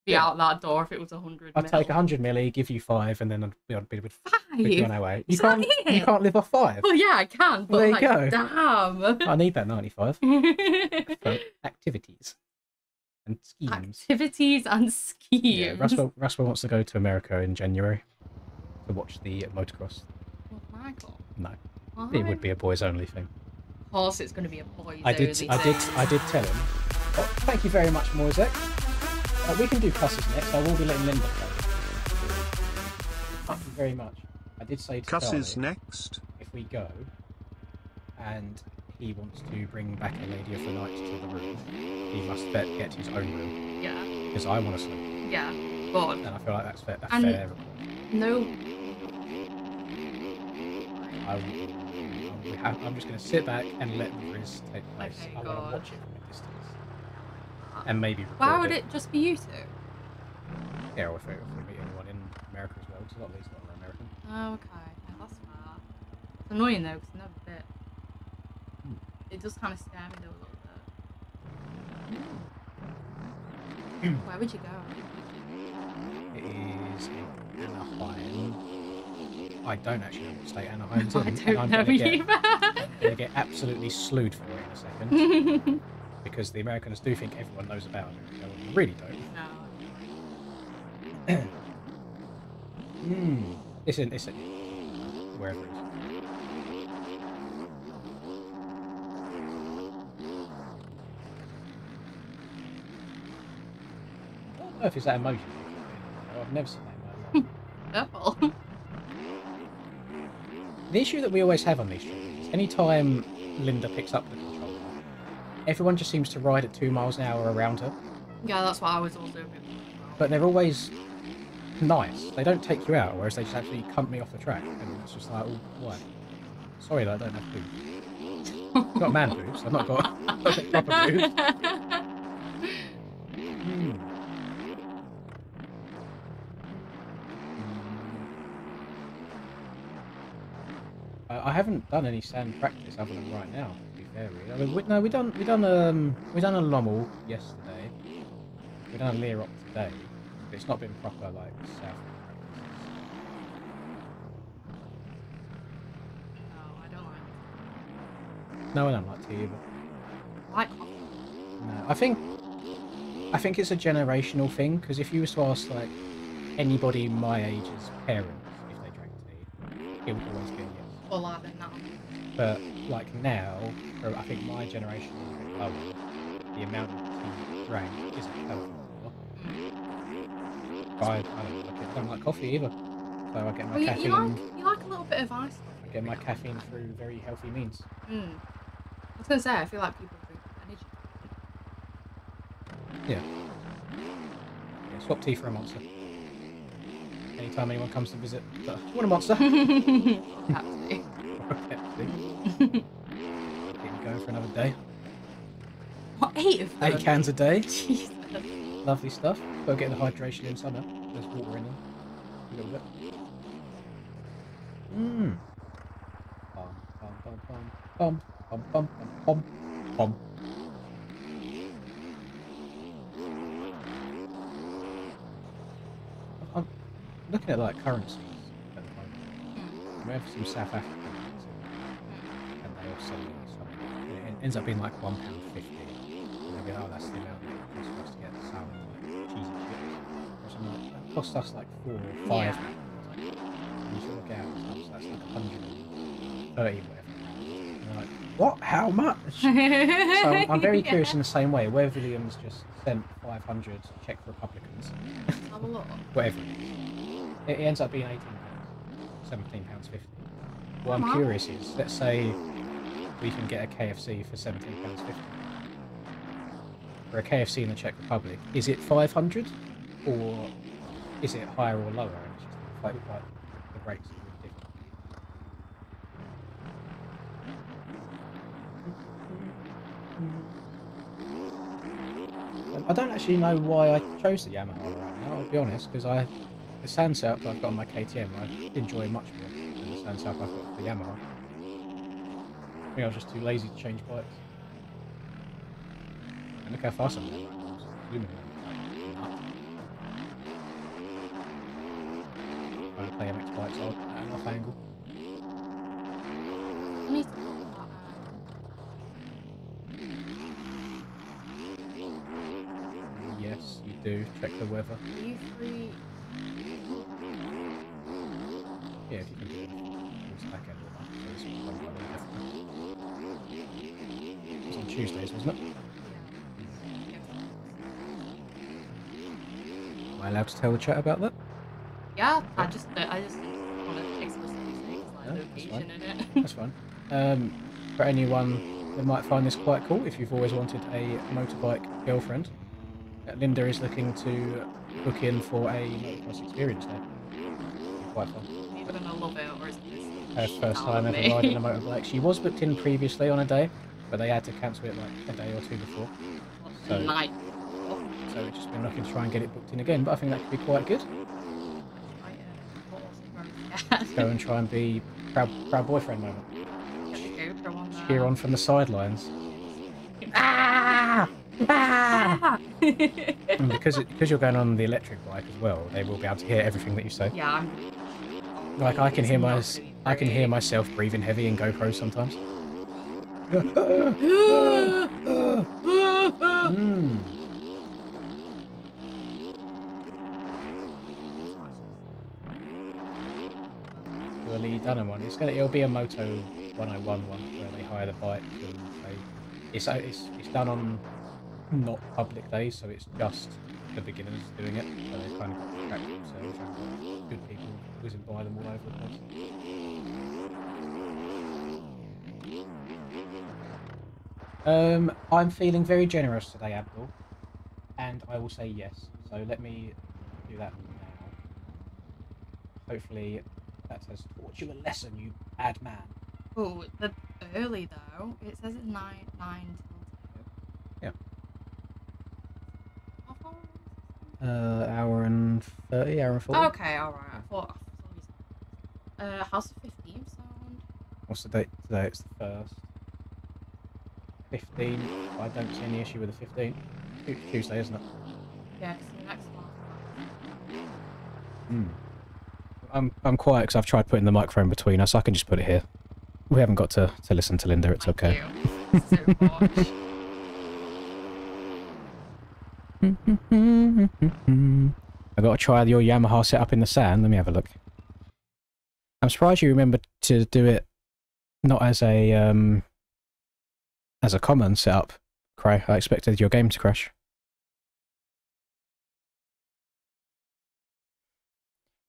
be out that door if it was 100 I'd take 100 million, give you 5, and then I'd be with 5. On our way. You can't live off 5. Well, yeah, I can. But well, there you go. Damn. I need that 95 for activities and schemes. Activities and schemes. Yeah, Russell wants to go to America in January to watch the motocross. What, Michael? No, Why? it would be a boys only thing. Of course, it's going to be a boys I did only tell him. Oh, thank you very much, Moisek. We can do cusses next. I will be letting Linda play. Thank you very much. I did say to cusses next. If we go, and he wants to bring back a lady of the night to the room, he must get his own room. Yeah. Because I want to sleep. Yeah. God. And I feel like that's fair. No. I'm just going to sit back and let the risk take place. Okay, I want to watch it from a distance. And maybe record why would it just be you two? Yeah, or if we meet anyone in America as well, because a lot of these are American. Oh, okay. Yeah, that's smart. It's annoying though, because another bit. It does kind of scare me though a little bit. Where would you go? It is in Anaheim. I don't actually know what state Anaheim's in. I don't know either. I'm going to get absolutely slewed for it in a second. Because the Americans do think everyone knows about America. We really don't. No. It's wherever it is. What on earth is that emoji? I've never seen that in my life. Purple. The issue that we always have on these streams is anytime Linda picks up the controller, everyone just seems to ride at 2 miles an hour around her. Yeah, that's what I was also doing. But they're always nice. They don't take you out, whereas they just actually cut me off the track. And it's just like, oh, why? Sorry that I don't have boobs. I've got man boobs. I've not got proper boobs. I haven't done any sand practice other than right now. To be fair, really. I mean, we done a Lommel yesterday. We done a Learop today. But it's not been proper like south practices. No, I don't like No, I don't like tea either. I like coffee. No, I think it's a generational thing, because if you was to ask like anybody my age's parents if they drank tea, it would always be a yes. Or like now. But like now, I think my generation is a bit lower. The amount of tea drank isn't healthy anymore. I don't like coffee either. So I get my caffeine. You like a little bit of ice. I get my caffeine through very healthy means. I was gonna say, I feel like people drink energy. Yeah. Swap T for a monster. Anytime anyone comes to visit, you want a monster? Pepsi. Or a Pepsi. Keep me going for another day. What, 8 of them? 8 cans a day. Jesus. Lovely stuff. Gotta get the hydration in summer. There's water in them. A little bit. Mmm. Bum, bum, bum, bum, bum, bum, bum, bum, bum. I'm looking at like currencies at the moment. We have some South African ones, and they all sell something. It ends up being like £1.50. And they go, oh, that's the amount it costs for us to get some like cheesy chips. Or something like that. It costs us like 4 or 5 pounds. And you should look out, so that's like 130 whatever. And they're like, what? How much? So I'm very curious in the same way. Where Williams just sent 500 Czech Republicans. Have a look. Whatever it ends up being £18, £17.50. What I'm curious is, let's say we can get a KFC for £17.50. For a KFC in the Czech Republic, is it 500 or is it higher or lower? And it's just like the rates are really different. I don't actually know why I chose the Yamaha right now, I'll be honest, because the sand setup that I've got on my KTM I enjoy much more than the sand setup I've got for the Yamaha. I think I was just too lazy to change bikes. And look how fast I'm going right now. Trying to play MX bikes at an off angle. I need to look at Yes, you do. Check the weather. Are you free? Yeah, if you can do it. It's back end of it was on Tuesdays, wasn't it? Am I allowed to tell the chat about that? Yeah, I just want to explicitly say it's like location in it. That's fine. For anyone that might find this quite cool, if you've always wanted a motorbike girlfriend, Linda is looking to book in for a motocross experience there. Quite fun. Either gonna love it or is this Her first time ever riding a motorbike. She was booked in previously on a day, but they had to cancel it like a day or two before. So we've just been looking to try and get it booked in again, but I think that could be quite good. Go and try and be proud boyfriend moment. Cheer on from the sidelines. Ah! Ah! And because you're going on the electric bike as well, they will be able to hear everything that you say. Yeah. Like I can hear myself breathing heavy in GoPro sometimes. The Lee Dunham one. It'll be a Moto 101 one where they hire the bike and it's done on not public days, so it's just the beginners doing it. So they kind of got to track themselves and got good people whizzing by them all over the place. I'm feeling very generous today, Abdul, and I will say yes. So let me do that now. Hopefully that has taught you a lesson, you bad man. Oh, the early though. It says it's 9 till 2. Yeah. How far is it? Hour and 30, hour and 40. Okay, alright. I thought how's the 15th sound? What's the date today? It's the 1st. 15. I don't see any issue with the 15. Tuesday, isn't it? Yeah, because the next one. I'm quiet because I've tried putting the microphone between us. I can just put it here. We haven't got to listen to Linda. It's okay. So much. I've got to try your Yamaha setup in the sand. Let me have a look. I'm surprised you remembered to do it not as a common setup, Cray. I expected your game to crash.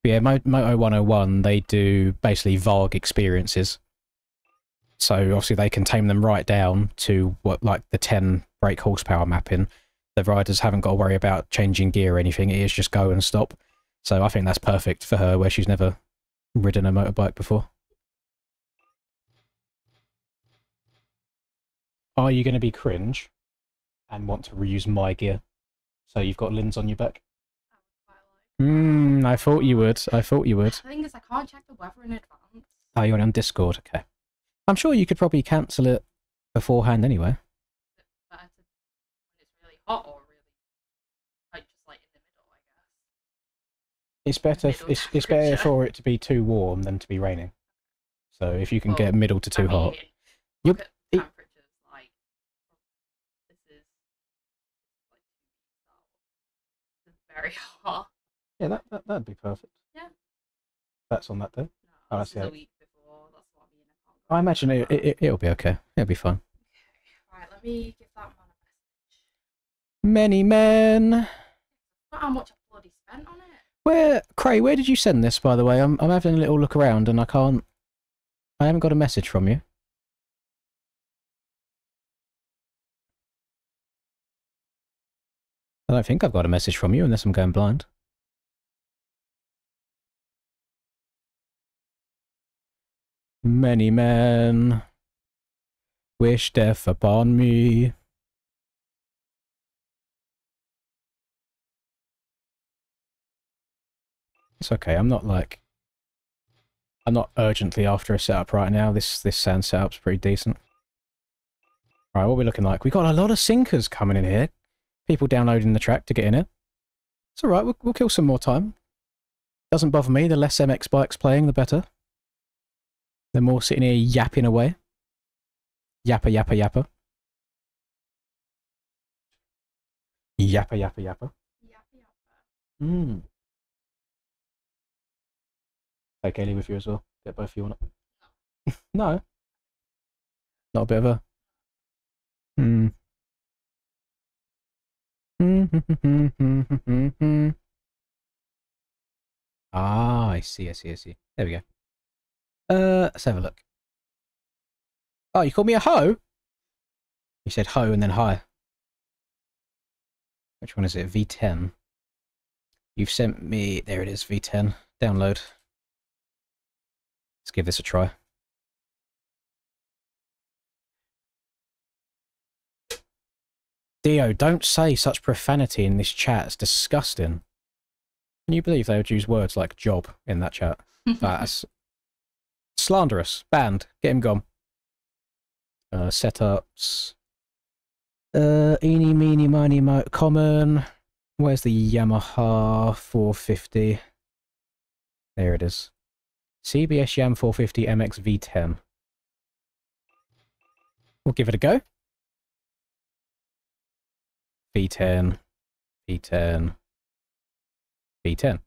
But yeah, Moto 101, they do basically VARG experiences. So obviously they can tame them right down to what, like the 10 brake horsepower mapping. the riders haven't got to worry about changing gear or anything. It is just go and stop. So I think that's perfect for her, where she's never ridden a motorbike before. Are you going to be cringe and want to reuse my gear? So you've got Lynn's on your back? I thought you would. I thought you would. The thing is, I can't check the weather in advance. Oh, you're on Discord? Okay. I'm sure you could probably cancel it beforehand anyway. Better to, when it's really hot or really, like, just like in the middle, I guess. It's better for it to be too warm than to be raining. So if you can get middle to too hot. Look at temperatures, like, this is like 2 weeks out. It's very hot. Yeah, that'd be perfect. Yeah. That's on that day. No, this is a week before. That's what I imagine it'll be okay. It'll be fine. Okay. Right, let me give that man a message. Many men. Not how much I bloody spent on Where it. did you send this, by the way? I'm having a little look around and I haven't got a message from you. I don't think I've got a message from you unless I'm going blind. Many men wish death upon me. It's okay, I'm not urgently after a setup right now. This sound setup's pretty decent. Right, what are we looking like? We got a lot of sinkers coming in here. People downloading the track to get in it. It's alright, we'll kill some more time. Doesn't bother me, the less MX bikes playing, the better. The more sitting here yapping away. Yappa, yappa, yappa. Yappa, yappa, yappa. Take Ellie with you as well. Get both of you on it. No. Not a bit of a... Ah, I see. There we go. Let's have a look. Oh, you called me a hoe? You said hoe and then hi. Which one is it? V10. You've sent me... There it is, V10. Download. Let's give this a try. Dio, don't say such profanity in this chat. It's disgusting. Can you believe they would use words like job in that chat? That's slanderous. Banned. Get him gone. Setups. Eeny, meeny, miny, mo. Common. Where's the Yamaha 450? There it is. CBS Yam 450 MX V10. We'll give it a go. V10. V10. V10.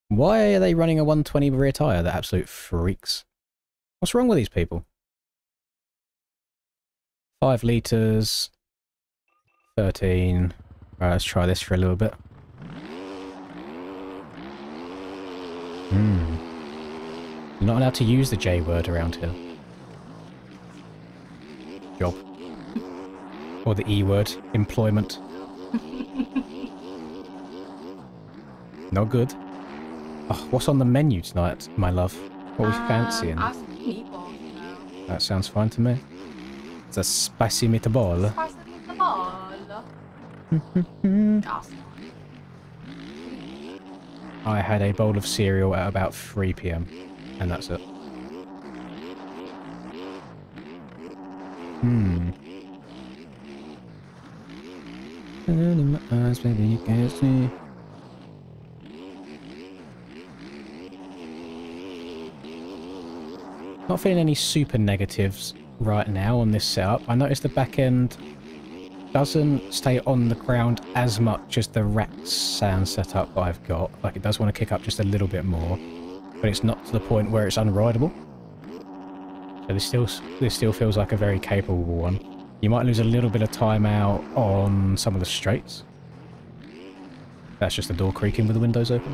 Why are they running a 120 rear tyre? They're absolute freaks. What's wrong with these people? 5 litres. 13. Right, let's try this for a little bit. You're not allowed to use the J word around here. Job. Or the E word. Employment. Not good. Oh, what's on the menu tonight, my love? What are we fancying? Meatballs now. That sounds fine to me. It's a spicy meatball. Spicy meatball. I had a bowl of cereal at about 3 PM, and that's it. In my eyes, baby, you can't see. Not feeling any super negatives right now on this setup. I noticed the back end doesn't stay on the ground as much as the rack sound setup that I've got. Like, it does want to kick up just a little bit more, but it's not to the point where it's unrideable. So this still feels like a very capable one. You might lose a little bit of time out on some of the straights. That's just the door creaking with the windows open.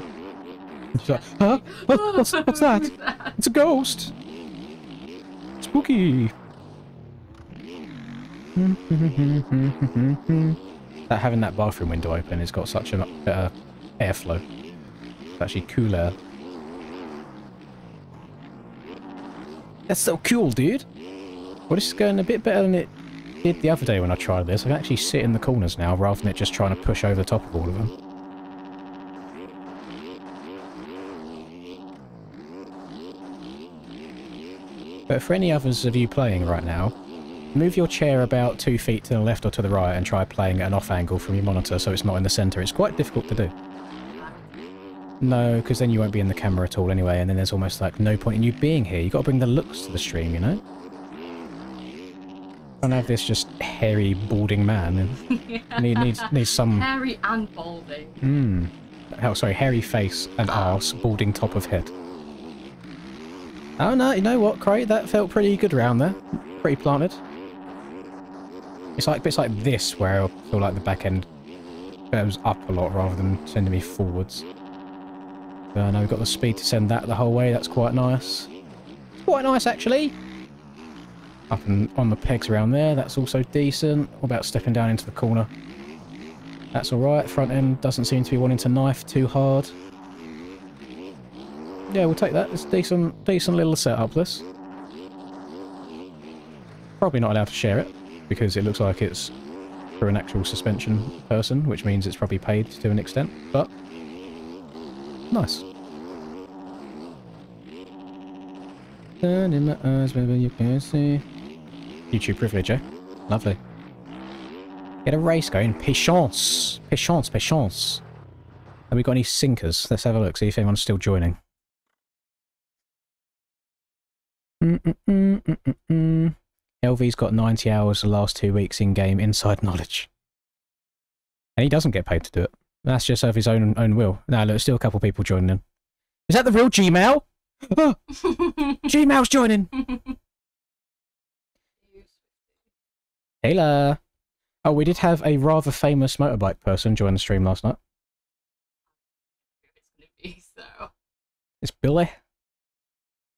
She's like, huh? What's that? It's a ghost! Spooky! That having that bathroom window open has got such a better airflow. It's actually cooler. That's so cool, dude. Well, this is going a bit better than it did the other day when I tried this. I can actually sit in the corners now rather than it just trying to push over the top of all of them. But for any others of you playing right now, move your chair about 2 feet to the left or to the right and try playing at an off angle from your monitor so it's not in the centre. It's quite difficult to do. No, because then you won't be in the camera at all anyway, and then there's almost like no point in you being here. You've got to bring the looks to the stream, you know? Can't have this just hairy, balding man. Yeah. Needs some... Hairy and balding. Oh, sorry, hairy face and arse, balding top of head. Oh no, you know what, Crate? That felt pretty good round there. Pretty planted. It's like bits like this where I feel like the back end goes up a lot rather than sending me forwards. So now we've got the speed to send that the whole way. That's quite nice. It's quite nice, actually. Up and on the pegs around there. That's also decent. What about stepping down into the corner? That's all right. Front end doesn't seem to be wanting to knife too hard. Yeah, we'll take that. It's decent little setup, this. Probably not allowed to share it because it looks like it's for an actual suspension person, which means it's probably paid to an extent, but nice. Turn in my eyes, whether you can see. YouTube privilege, eh? Lovely. Get a race going. Patience. Patience, patience. Have we got any sinkers? Let's have a look, see if anyone's still joining. LV's got 90 hours the last 2 weeks in-game inside knowledge. And he doesn't get paid to do it. That's just of his own will. No, look, there's still a couple people joining in. Is that the real Gmail? Oh, Gmail's joining! Hello! Oh, we did have a rather famous motorbike person join the stream last night. It's Billy.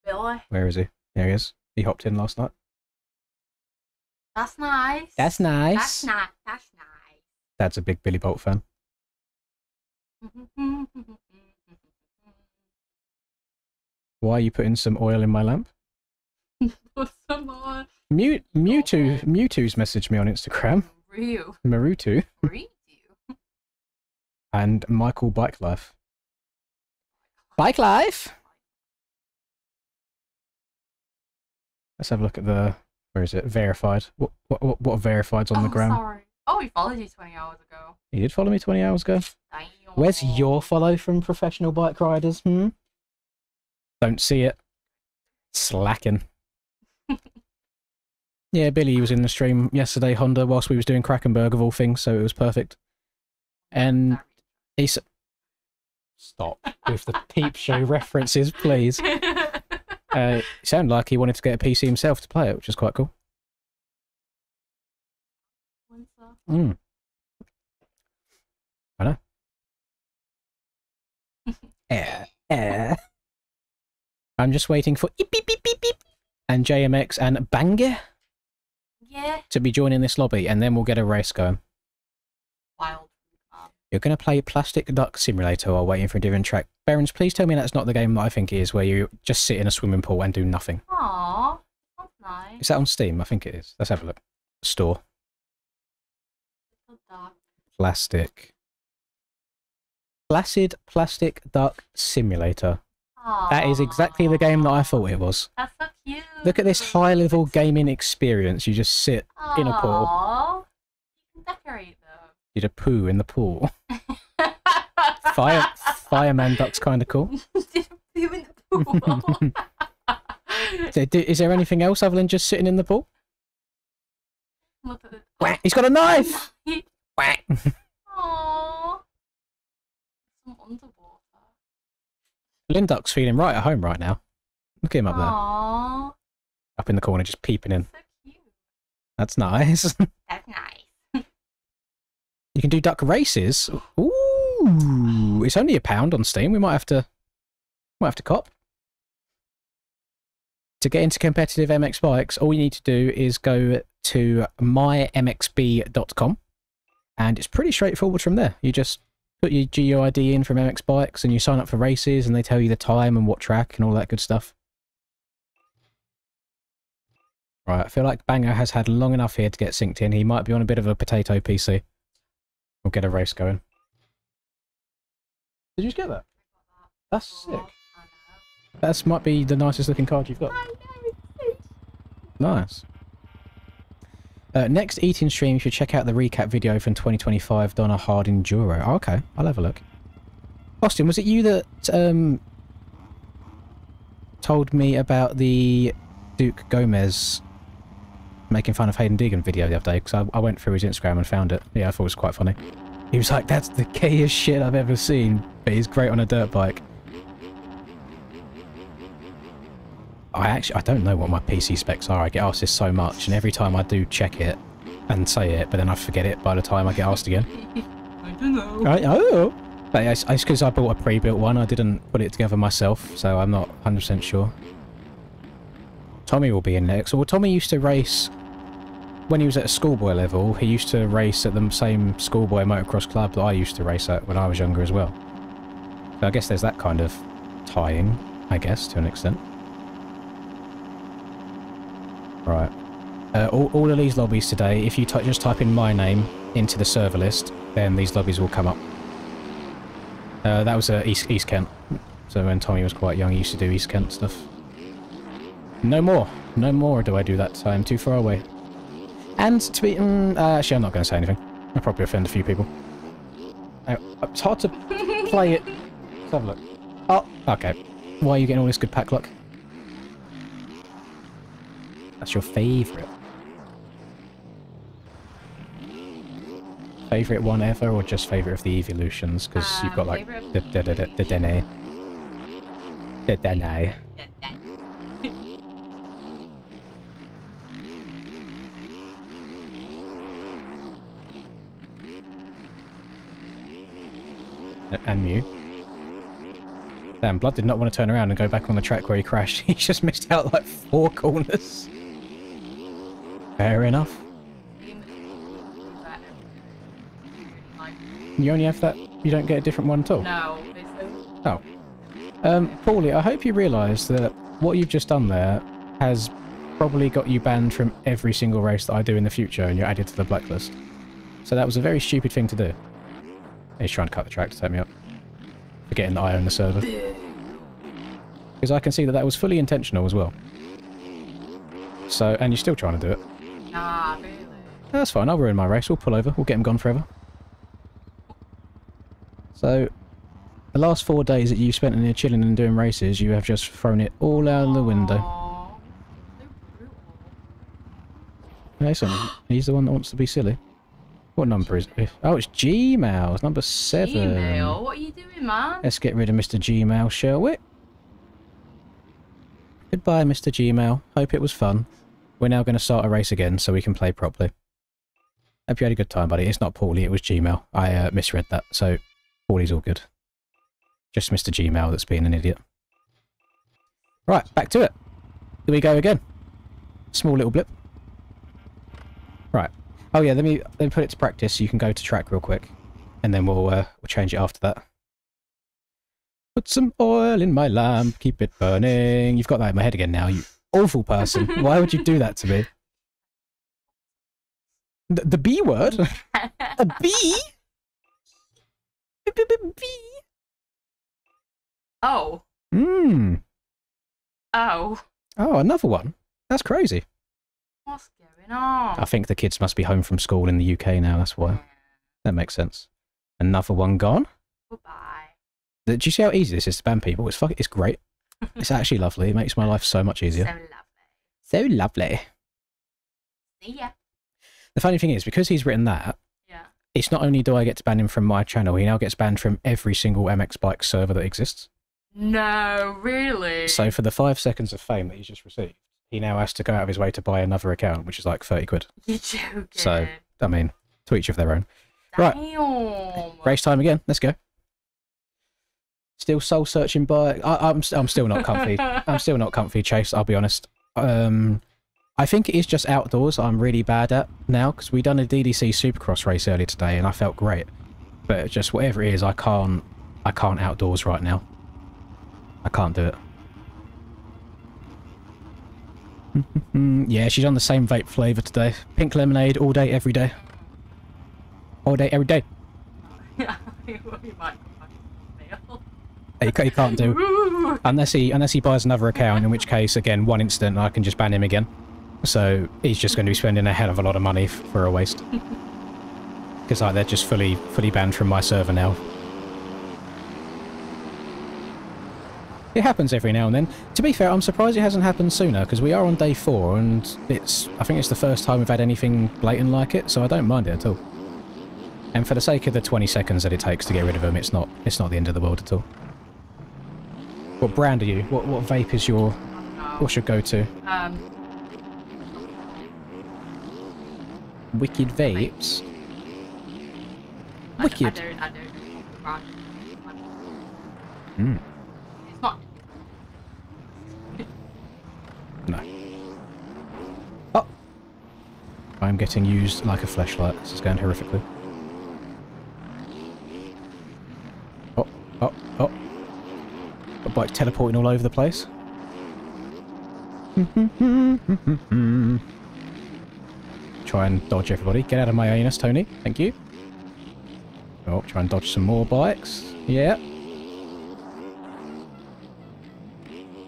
Billy? Where is he? There he is. He hopped in last night. That's nice. That's nice. That's nice. That's nice. Dad's a big Billy Bolt fan. Why are you putting some oil in my lamp? Put some on. Mewtwo's messaged me on Instagram. Marutu. And Michael Bike Life. Bike Life! Let's have a look at the... Where is it? Verified. What verified's on the gram? Sorry. Oh, he followed you 20 hours ago. He did follow me 20 hours ago. Damn. Where's your follow from professional bike riders, Don't see it. Slacking. Yeah, Billy was in the stream yesterday, Honda, whilst we was doing Krakenberg of all things, so it was perfect. And he Stop with the peep show references, please. It sounded like he wanted to get a PC himself to play it, which is quite cool. I know. I'm just waiting for beep, beep, beep, beep, beep, and JMX and Banger to be joining this lobby, and then we'll get a race going. Wild. You're going to play Plastic Duck Simulator while waiting for a different track. Berens, please tell me that's not the game that I think it is, where you just sit in a swimming pool and do nothing. Aww, that's nice. Is that on Steam? I think it is. Let's have a look. Store. Plastic. Placid Plastic Duck Simulator. Aww. That is exactly the game that I thought it was. That's so cute. Look at this high-level gaming experience. You just sit in a pool. Aww. You can decorate though. You did a poo in the pool. Fireman Duck's kind of cool. Did a poo in the pool. Is there anything else other than just sitting in the pool? Look at it. Whack, he's got a knife! Whack. Aww. Some underwater. Linduck's feeling right at home right now. Look at him up there. Aww. Up in the corner, just peeping in. So cute. That's nice. That's nice. You can do duck races. Ooh, it's only £1 on Steam. We might have to cop. To get into competitive MX bikes, all you need to do is go to mymxb.com and it's pretty straightforward from there. You just put your GUID in from MX Bikes and you sign up for races and they tell you the time and what track and all that good stuff. Right, I feel like Bango has had long enough here to get synced in. He might be on a bit of a potato PC. We'll get a race going. Did you just get that? That's sick. That might be the nicest looking card you've got. Nice. Next eating stream, you should check out the recap video from 2025 Donna Hard Enduro. Oh, okay, I'll have a look. Austin, was it you that told me about the Duke Gomez making fun of Hayden Deegan video the other day? Because I went through his Instagram and found it. Yeah, I thought it was quite funny. He was like, that's the gayest shit I've ever seen, but he's great on a dirt bike. I don't know what my PC specs are. I get asked this so much, and every time I do check it and say it, but then I forget it by the time I get asked again. I don't know. I know. But it's because I bought a pre-built one. I didn't put it together myself, so I'm not 100% sure. Tommy will be in next. Well, Tommy used to race when he was at a schoolboy level. He used to race at the same schoolboy motocross club that I used to race at when I was younger as well. So I guess there's that kind of tying, I guess, to an extent. Right. All of these lobbies today, if you just type in my name into the server list, then these lobbies will come up. That was East Kent. So when Tommy was quite young, he used to do East Kent stuff. No more. No more do I do that. I'm too far away. And to be... actually, I'm not going to say anything. I'll probably offend a few people. It's hard to play it. Let's have a look. Oh, okay. Why are you getting all this good pack luck? That's your favourite. Favourite one ever, or just favourite of the evolutions? Because you've got like the Dene. The Dene. And you. Damn, Blood did not want to turn around and go back on the track where he crashed. He just missed out like 4 corners. Fair enough. You only have that? You don't get a different one at all? No. Oh. Paulie, I hope you realise that what you've just done there has probably got you banned from every single race that I do in the future and you're added to the blacklist. So that was a very stupid thing to do. He's trying to cut the track to take me up. Forgetting that I own the server. Because I can see that that was fully intentional as well. So, and you're still trying to do it. Nah, really. That's fine, I'll ruin my race. We'll pull over. We'll get him gone forever. So, the last 4 days that you spent in here chilling and doing races, you have just thrown it all out of the window. Listen, he's the one that wants to be silly. What number is it? Oh, it's Gmail. It's number 7. Gmail? What are you doing, man? Let's get rid of Mr. Gmail, shall we? Goodbye, Mr. Gmail. Hope it was fun. We're now going to start a race again so we can play properly. Hope you had a good time, buddy. It's not Paulie, it was Gmail. I misread that, so Paulie's all good. Just Mr. Gmail that's being an idiot. Right, back to it. Here we go again. Small little blip. Right. Oh yeah, let me put it to practice so you can go to track real quick. And then we'll change it after that. Put some oil in my lamp, keep it burning. You've got that in my head again now, you awful person. Why would you do that to me? The B word? A B? B? Oh. Hmm. Oh. Oh, another one? That's crazy. What's going on? I think the kids must be home from school in the UK now, that's why. That makes sense. Another one gone. Goodbye. Do you see how easy this is to ban people? It's great. It's actually lovely. It makes my life so much easier. So lovely. So lovely. See ya. The funny thing is, because he's written that, Yeah. it's not only do I get to ban him from my channel, he now gets banned from every single MX Bike server that exists. No, really? So for the 5 seconds of fame that he's just received, he now has to go out of his way to buy another account, which is like 30 quid. You're joking. So, I mean, to each of their own. Damn. Right. Race time again. Let's go. Still soul searching by... I'm still not comfy. I'm still not comfy, Chase, I'll be honest. I I think it is just outdoors I'm really bad at now, because we done a DDC Supercross race earlier today and I felt great. But just whatever it is, I can't outdoors right now. I can't do it. Yeah, she's on the same vape flavour today. Pink lemonade all day, every day. All day, every day. He can't do. Unless he buys another account, in which case, again, one instant, I can just ban him again. So he's just going to be spending a hell of a lot of money for a waste. Because like, they're just fully banned from my server now. It happens every now and then. To be fair, I'm surprised it hasn't happened sooner, because we are on day 4, and I think it's the first time we've had anything blatant like it, so I don't mind it at all. And for the sake of the 20 seconds that it takes to get rid of them, it's not the end of the world at all. What brand are you? What vape is your... What's your go-to? Wicked Vapes? Wicked? I don't. Hmm. It's not. No. Oh! I'm getting used like a fleshlight. This is going horrifically. Oh, oh, oh. The bike's teleporting all over the place. Try and dodge everybody. Get out of my anus, Tony. Thank you. Oh, try and dodge some more bikes. Yeah.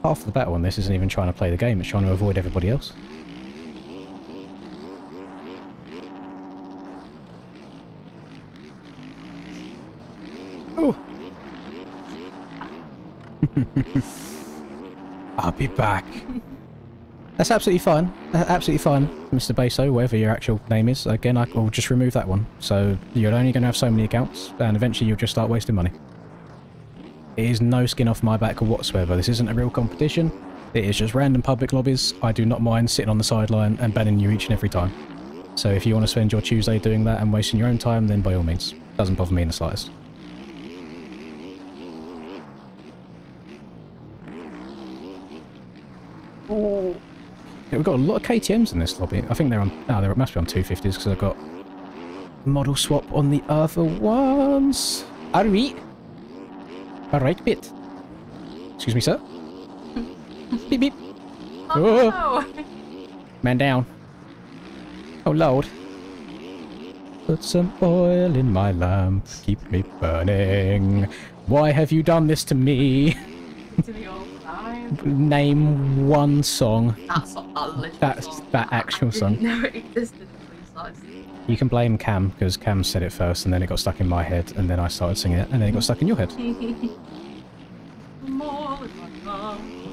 Half the battle on this isn't even trying to play the game, it's trying to avoid everybody else. Oh! I'll be back. That's absolutely fine. Absolutely fine, Mr. Beso, whatever your actual name is. Again, I will just remove that one. So you're only going to have so many accounts, and eventually you'll just start wasting money. It is no skin off my back whatsoever. This isn't a real competition. It is just random public lobbies. I do not mind sitting on the sideline and banning you each and every time. So if you want to spend your Tuesday doing that and wasting your own time, then by all means. Doesn't bother me in the slightest. Oh. Yeah, we've got a lot of KTMs in this lobby. I think they're on... Oh, they must be on 250s because I've got model swap on the other ones. Are we? Alright, bit. Excuse me, sir. Beep, beep. Oh, no. Man down. Oh, Lord. Put some oil in my lamp. Keep me burning. Why have you done this to me? To the old time. Name one song. That's not a literal That's song. that actual song. No, it existed until you started. You can blame Cam, because Cam said it first, and then it got stuck in my head, and then I started singing it, and then it got stuck in your head.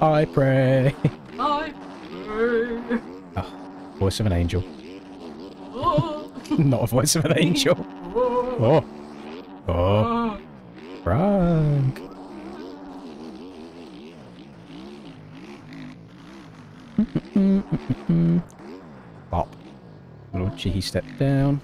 I pray. I pray. Oh, voice of an angel. Oh. Not a voice of an angel. Oh. Oh. Frank. Bop. Little cheeky step down.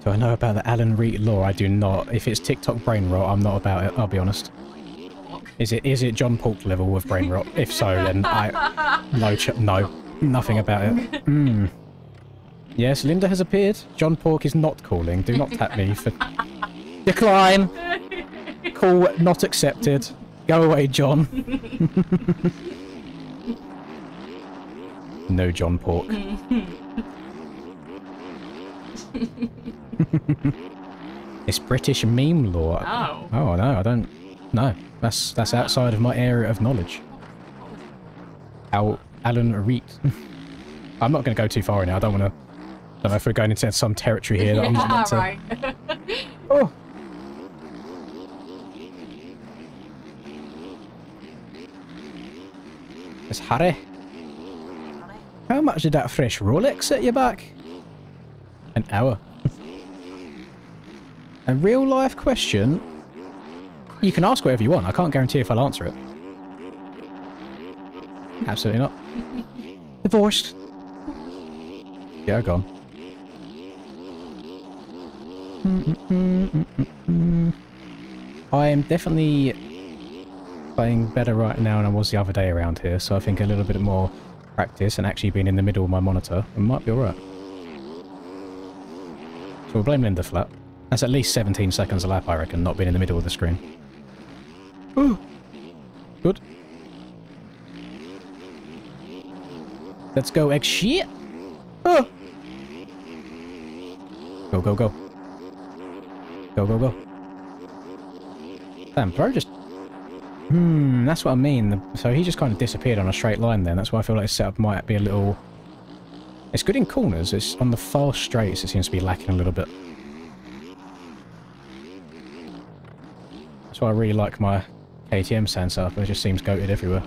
Do I know about the Alan Reed law? I do not. If it's TikTok brain rot, I'm not about it, I'll be honest. Is it John Pork level of brain rot? If so, then no, nothing about it. Yes, Linda has appeared. John Pork is not calling. Do not tap me for... Decline! Call not accepted. Go away, John. No John Pork. It's British meme law. Oh. Oh, no, I don't... No, that's outside of my area of knowledge. Alan Reed. I'm not going to go too far in it. I don't want to... I don't know if we're going into some territory here that I'm not meant to... Right. Oh! It's Harry. How much did that fresh Rolex set you back? An hour. A real life question. You can ask whatever you want. I can't guarantee if I'll answer it. Absolutely not. Divorced. Yeah, gone. I am definitely playing better right now than I was the other day around here, so I think a little bit more practice and actually being in the middle of my monitor, it might be alright. So we'll blame Linda for that. That's at least 17 seconds a lap, I reckon, not being in the middle of the screen. Ooh. Good. Let's go, egg shit! Oh. Go, go, go. Go, go, go. Damn, bro just... that's what I mean. So he just kind of disappeared on a straight line then. That's why I feel like his setup might be a little... It's good in corners. It's on the fast straights it seems to be lacking a little bit. That's why I really like my KTM stand setup. It just seems goated everywhere.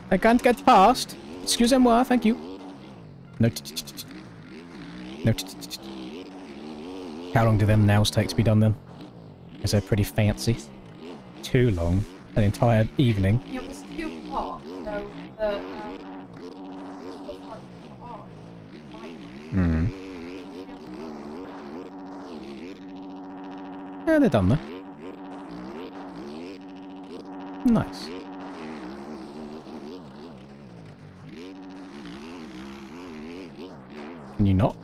I can't get past. Excusez-moi, thank you. No. No. How long do them nails take to be done then? Is they pretty fancy? Too long. An entire evening. It was too hot, so the Yeah, they're done there. Nice. Can you not?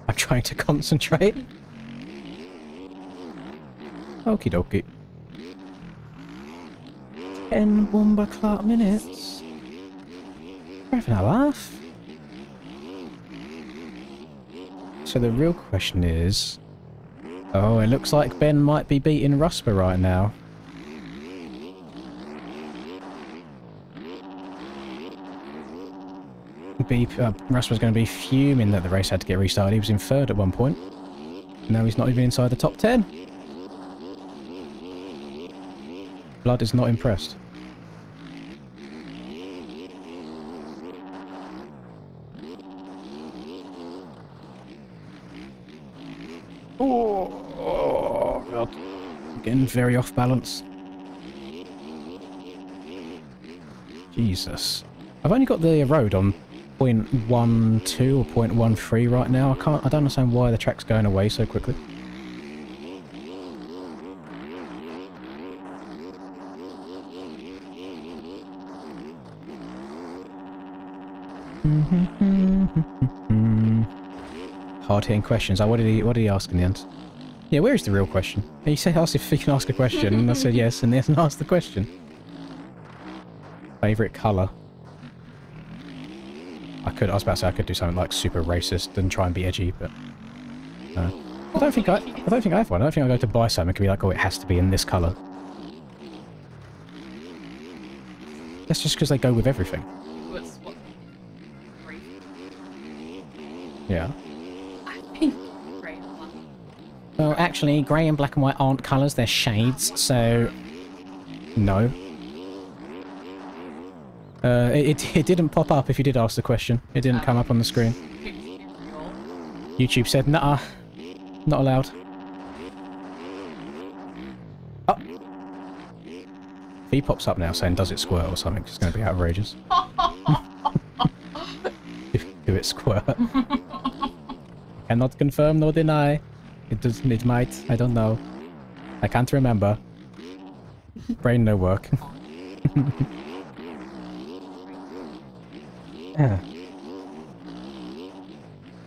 I'm trying to concentrate. Okie dokie. 10 Womba Clark minutes. We're having a laugh. So the real question is... Oh, it looks like Ben might be beating Rusper right now. Rusper's going to be fuming that the race had to get restarted. He was in third at one point. Now he's not even inside the top 10. Blood is not impressed. Oh, God. I'm getting very off balance. Jesus. I've only got the road on 0.12 or 0.13 right now. I don't understand why the track's going away so quickly. Hard-hitting questions. What did he ask in the end? Yeah, where is the real question? He asked if he can ask a question, and I said yes, and he hasn't asked the question. Favourite colour? I was about to say I could do something like super racist and try and be edgy, but no. I don't think I have one. I don't think I'll go to buy something and be like, oh, it has to be in this colour. That's just because they go with everything. what? Yeah. I think grey and black. Well, actually, grey and black and white aren't colours, they're shades, so... No. It didn't pop up if you did ask the question. It didn't come up on the screen. YouTube said, nah, not allowed. Oh. If he pops up now saying, does it squirt or something, it's going to be outrageous. Do it squirt? Cannot confirm nor deny. It might, I don't know. I can't remember. Brain no work. Yeah.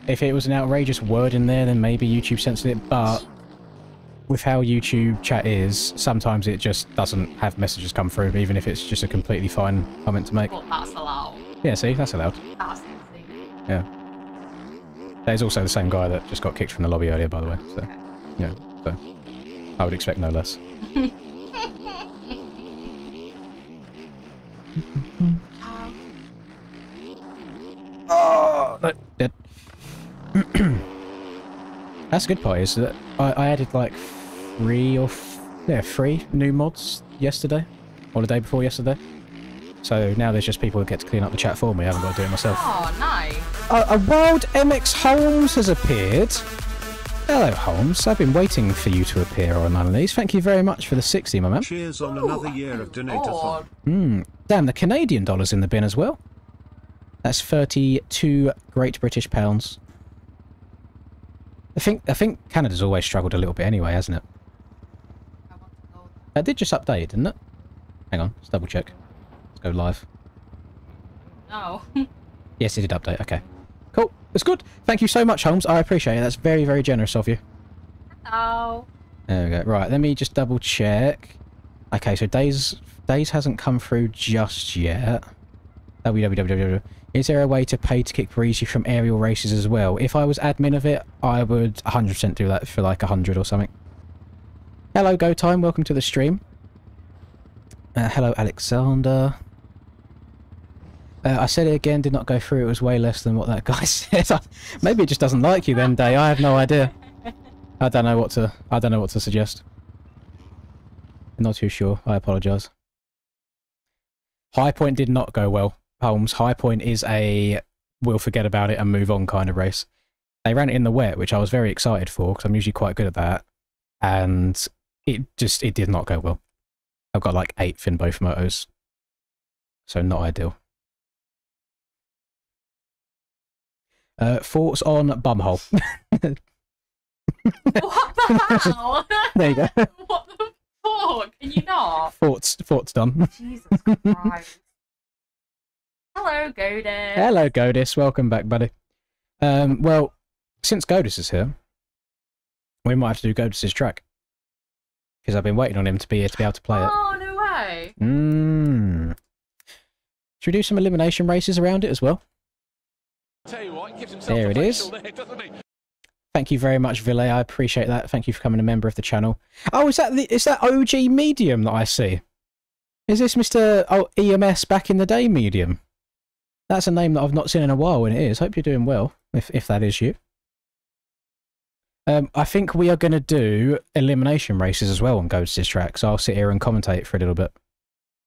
If it was an outrageous word in there, then maybe YouTube censored it, but with how YouTube chat is, sometimes it just doesn't have messages come through, even if it's just a completely fine comment to make. Well, that's allowed. Yeah, see? That's allowed. That's insane. Yeah. There's also the same guy that just got kicked from the lobby earlier, by the way, so... Yeah, so... I would expect no less. Oh, no, dead. That's the good part is that I added like 3 new mods yesterday, or the day before yesterday. So now there's just people that get to clean up the chat for me. I haven't got to do it myself. Oh, nice. A Wild MX Holmes has appeared. Hello, Holmes. I've been waiting for you to appear on none of these. Thank you very much for the 60, my man. Cheers on another year of Donator-thon. Damn, the Canadian dollar's in the bin as well. That's 32 Great British pounds. I think Canada's always struggled a little bit anyway, hasn't it? That did just update, didn't it? Hang on, let's double check. Let's go live. No. Yes, it did update. Okay. Cool. It's good. Thank you so much, Holmes. I appreciate it. That's very, very generous of you. Oh. There we go. Right, let me just double check. Okay, so Days hasn't come through just yet. www. Is there a way to pay to kick Breezy from aerial races as well? If I was admin of it, I would 100% do that for like 100 or something. Hello, Go Time. Welcome to the stream. Hello, Alexander. I said it again, did not go through. It was way less than what that guy said. Maybe it just doesn't like you then, Day. I have no idea. I don't know what to suggest. I'm not too sure. I apologise. High Point did not go well, Holmes. High Point is a we'll forget about it and move on kind of race. They ran it in the wet, which I was very excited for because I'm usually quite good at that, and it did not go well. I've got like 8th in both motos, so not ideal. Thoughts on Bumhole? What the hell? There you go. What the fuck? Can you not? Thoughts done. Jesus Christ. Hello, Godis. Hello, Godis. Welcome back, buddy. Well, since Godis is here, we might have to do Godis's track. Because I've been waiting on him to be here to be able to play it. Oh, no way. Should we do some elimination races around it as well? Tell you what, gives himself There it is. there, doesn't he? Thank you very much, Ville. I appreciate that. Thank you for becoming a member of the channel. Oh, is that OG Medium that I see? Is this Mr. EMS back in the day Medium? That's a name that I've not seen in a while, and it is. Hope you're doing well, if that is you. I think we are going to do elimination races as well on Ghost's track, so I'll sit here and commentate for a little bit.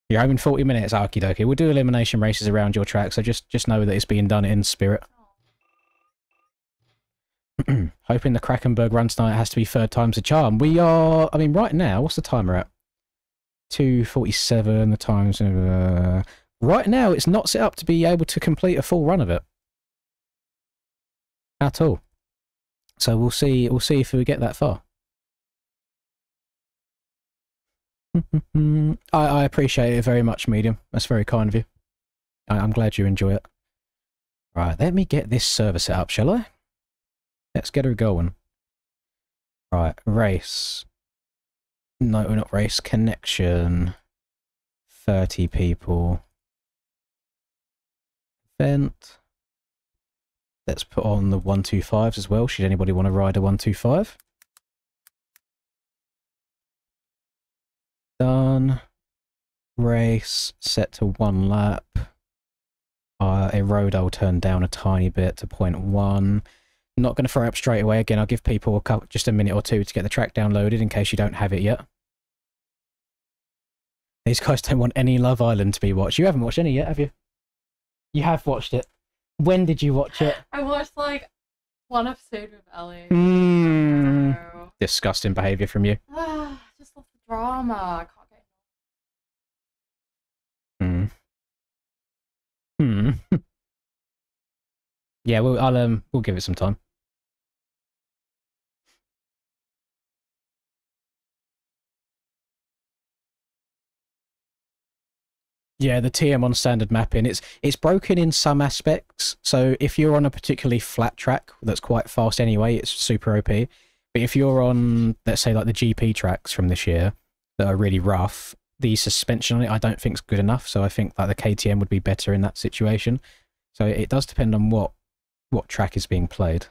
You're home in 40 minutes, okie dokie. We'll do elimination races around your track, so just know that it's being done in spirit. Hoping the Krakenberg run tonight has to be 3rd time's the charm. We are, I mean, right now, what's the timer at? 2:47, the time's... right now, it's not set up to be able to complete a full run of it. At all. So we'll see if we get that far. I appreciate it very much, Medium. That's very kind of you. I'm glad you enjoy it. Right, let me get this server set up, shall I? Let's get her going. Right, race. No, not race. Connection. 30 people. Event. Let's put on the 125s as well. Should anybody want to ride a 125? Done. Race set to 1 lap. A road I'll turn down a tiny bit to 0.1. Not going to throw up straight away. Again, I'll give people just a minute or two to get the track downloaded in case you don't have it yet. These guys don't want any Love Island to be watched. You haven't watched any yet, have you? You have watched it. When did you watch it? I watched like 1 episode with Ellie. Disgusting behaviour from you. Just love the drama. I can't get Yeah, we'll give it some time. Yeah, the TM on standard mapping, it's broken in some aspects. So if you're on a particularly flat track that's quite fast anyway, it's super OP. But if you're on, let's say, like the GP tracks from this year that are really rough, the suspension on it I don't think is good enough. So I think like the KTM would be better in that situation. So it does depend on what track is being played.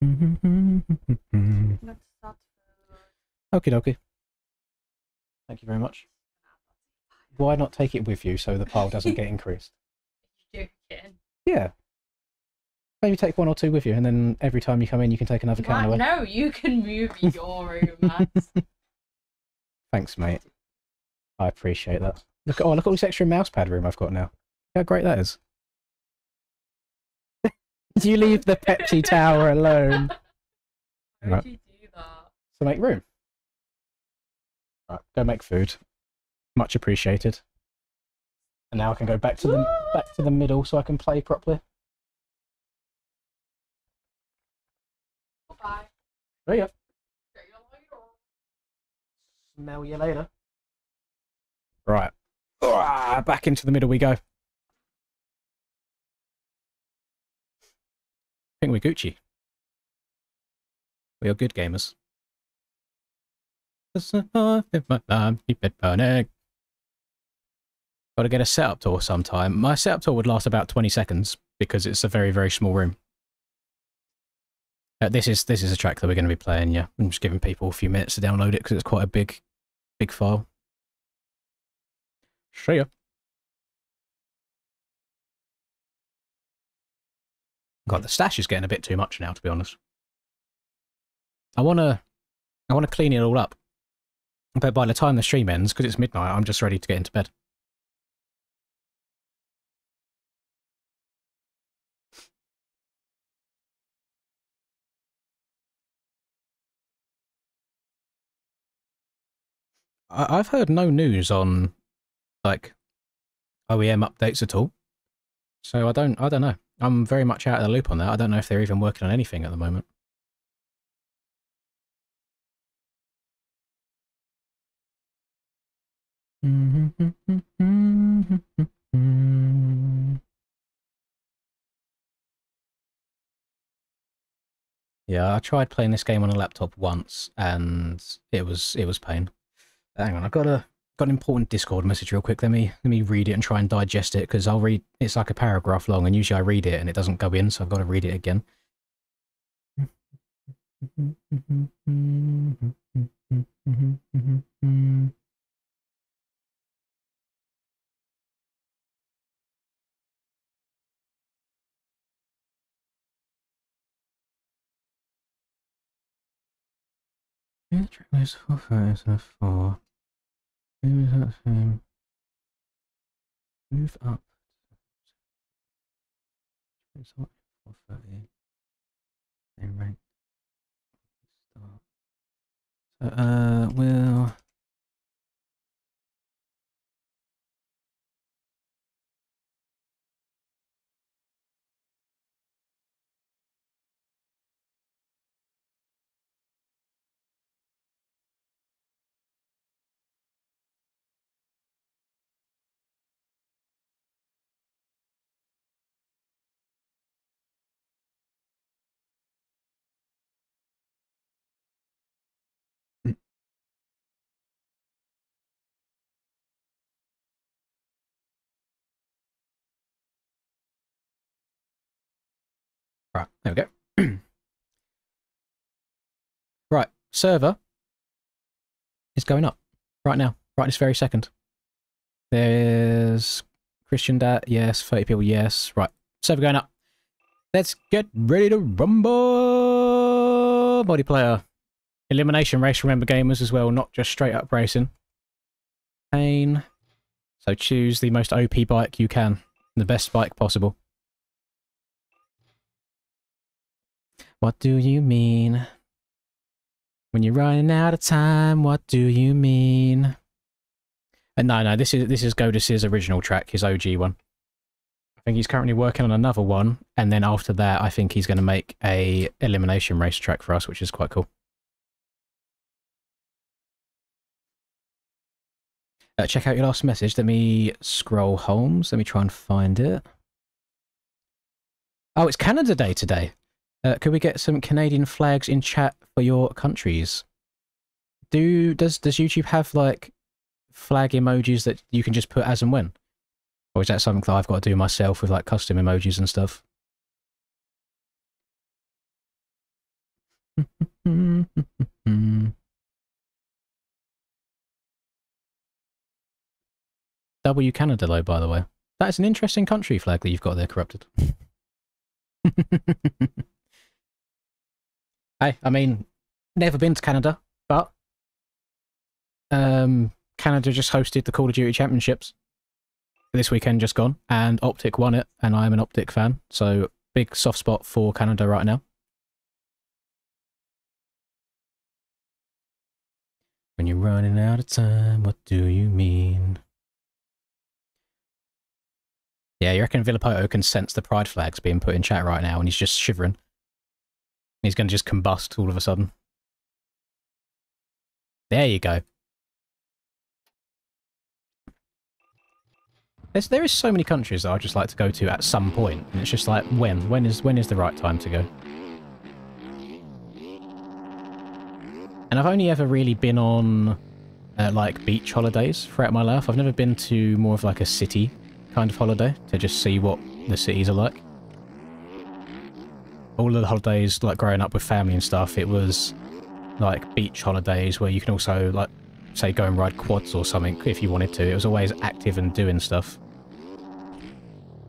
Okie dokie. Thank you very much. Why not take it with you so the pile doesn't get increased? You're joking. Yeah. Maybe take 1 or 2 with you, and then every time you come in, you can take another can away. No, you can move your room, Max. Thanks, mate. I appreciate that. Look at all this extra mouse pad room I've got now. How great that is. You leave the Pepsi tower alone. How Right. would you do that? So make room. Right, go make food. Much appreciated. And now I can go back to the middle so I can play properly. Goodbye. Oh yeah. See you later. Smell you later. Right. Back into the middle we go. I think we're Gucci. We are good gamers. Got to get a setup tour sometime. My setup tour would last about 20 seconds because it's a very, very small room. This is a track that we're going to be playing, yeah. I'm just giving people a few minutes to download it because it's quite a big file. See ya. God, the stash is getting a bit too much now, to be honest. I wanna clean it all up. But by the time the stream ends, because it's midnight, I'm just ready to get into bed. I've heard no news on, like, OEM updates at all. So I don't know. I'm very much out of the loop on that. I don't know if they're even working on anything at the moment. Yeah, I tried playing this game on a laptop once, and it was pain. Hang on, I've got an important Discord message real quick. Let me read it and try and digest it, because I'll read. It's like a paragraph long, and usually I read it and it doesn't go in, so I've got to read it again. Move up. Same rank. Well. Right, there we go. Right, server is going up right now, right this very second. There's Christian Dat, yes. 30 people, yes. Right, server going up. Let's get ready to rumble! Multiplayer. Elimination race, remember, gamers, as well, not just straight up racing. Pain. So choose the most OP bike you can. The best bike possible. What do you mean? When you're running out of time, what do you mean? And no, this is Godus's original track, his OG one. I think he's currently working on another one, and then after that, I think he's going to make a elimination race track for us, which is quite cool. Check out your last message. Let me scroll Holmes. Let me try and find it. Oh, it's Canada Day today. Could we get some Canadian flags in chat for your countries? Does YouTube have, like, flag emojis that you can just put as and when? Or is that something that I've got to do myself with, like, custom emojis and stuff? W Canada, though, by the way. That's an interesting country flag that you've got there, Corrupted. Hey, I mean, never been to Canada, but Canada just hosted the Call of Duty Championships this weekend just gone, and Optic won it, and I'm an Optic fan, so big soft spot for Canada right now. When you're running out of time, what do you mean? Yeah, you reckon Villapoto can sense the pride flags being put in chat right now and he's just shivering? He's going to just combust all of a sudden. There you go. There is so many countries that I'd just like to go to at some point, and it's just like, when? When is the right time to go? And I've only ever really been on, like, beach holidays throughout my life. I've never been to more of like a city kind of holiday to just see what the cities are like. All of the holidays, like, growing up with family and stuff, it was, like, beach holidays where you can also, like, say, go and ride quads or something if you wanted to. It was always active and doing stuff.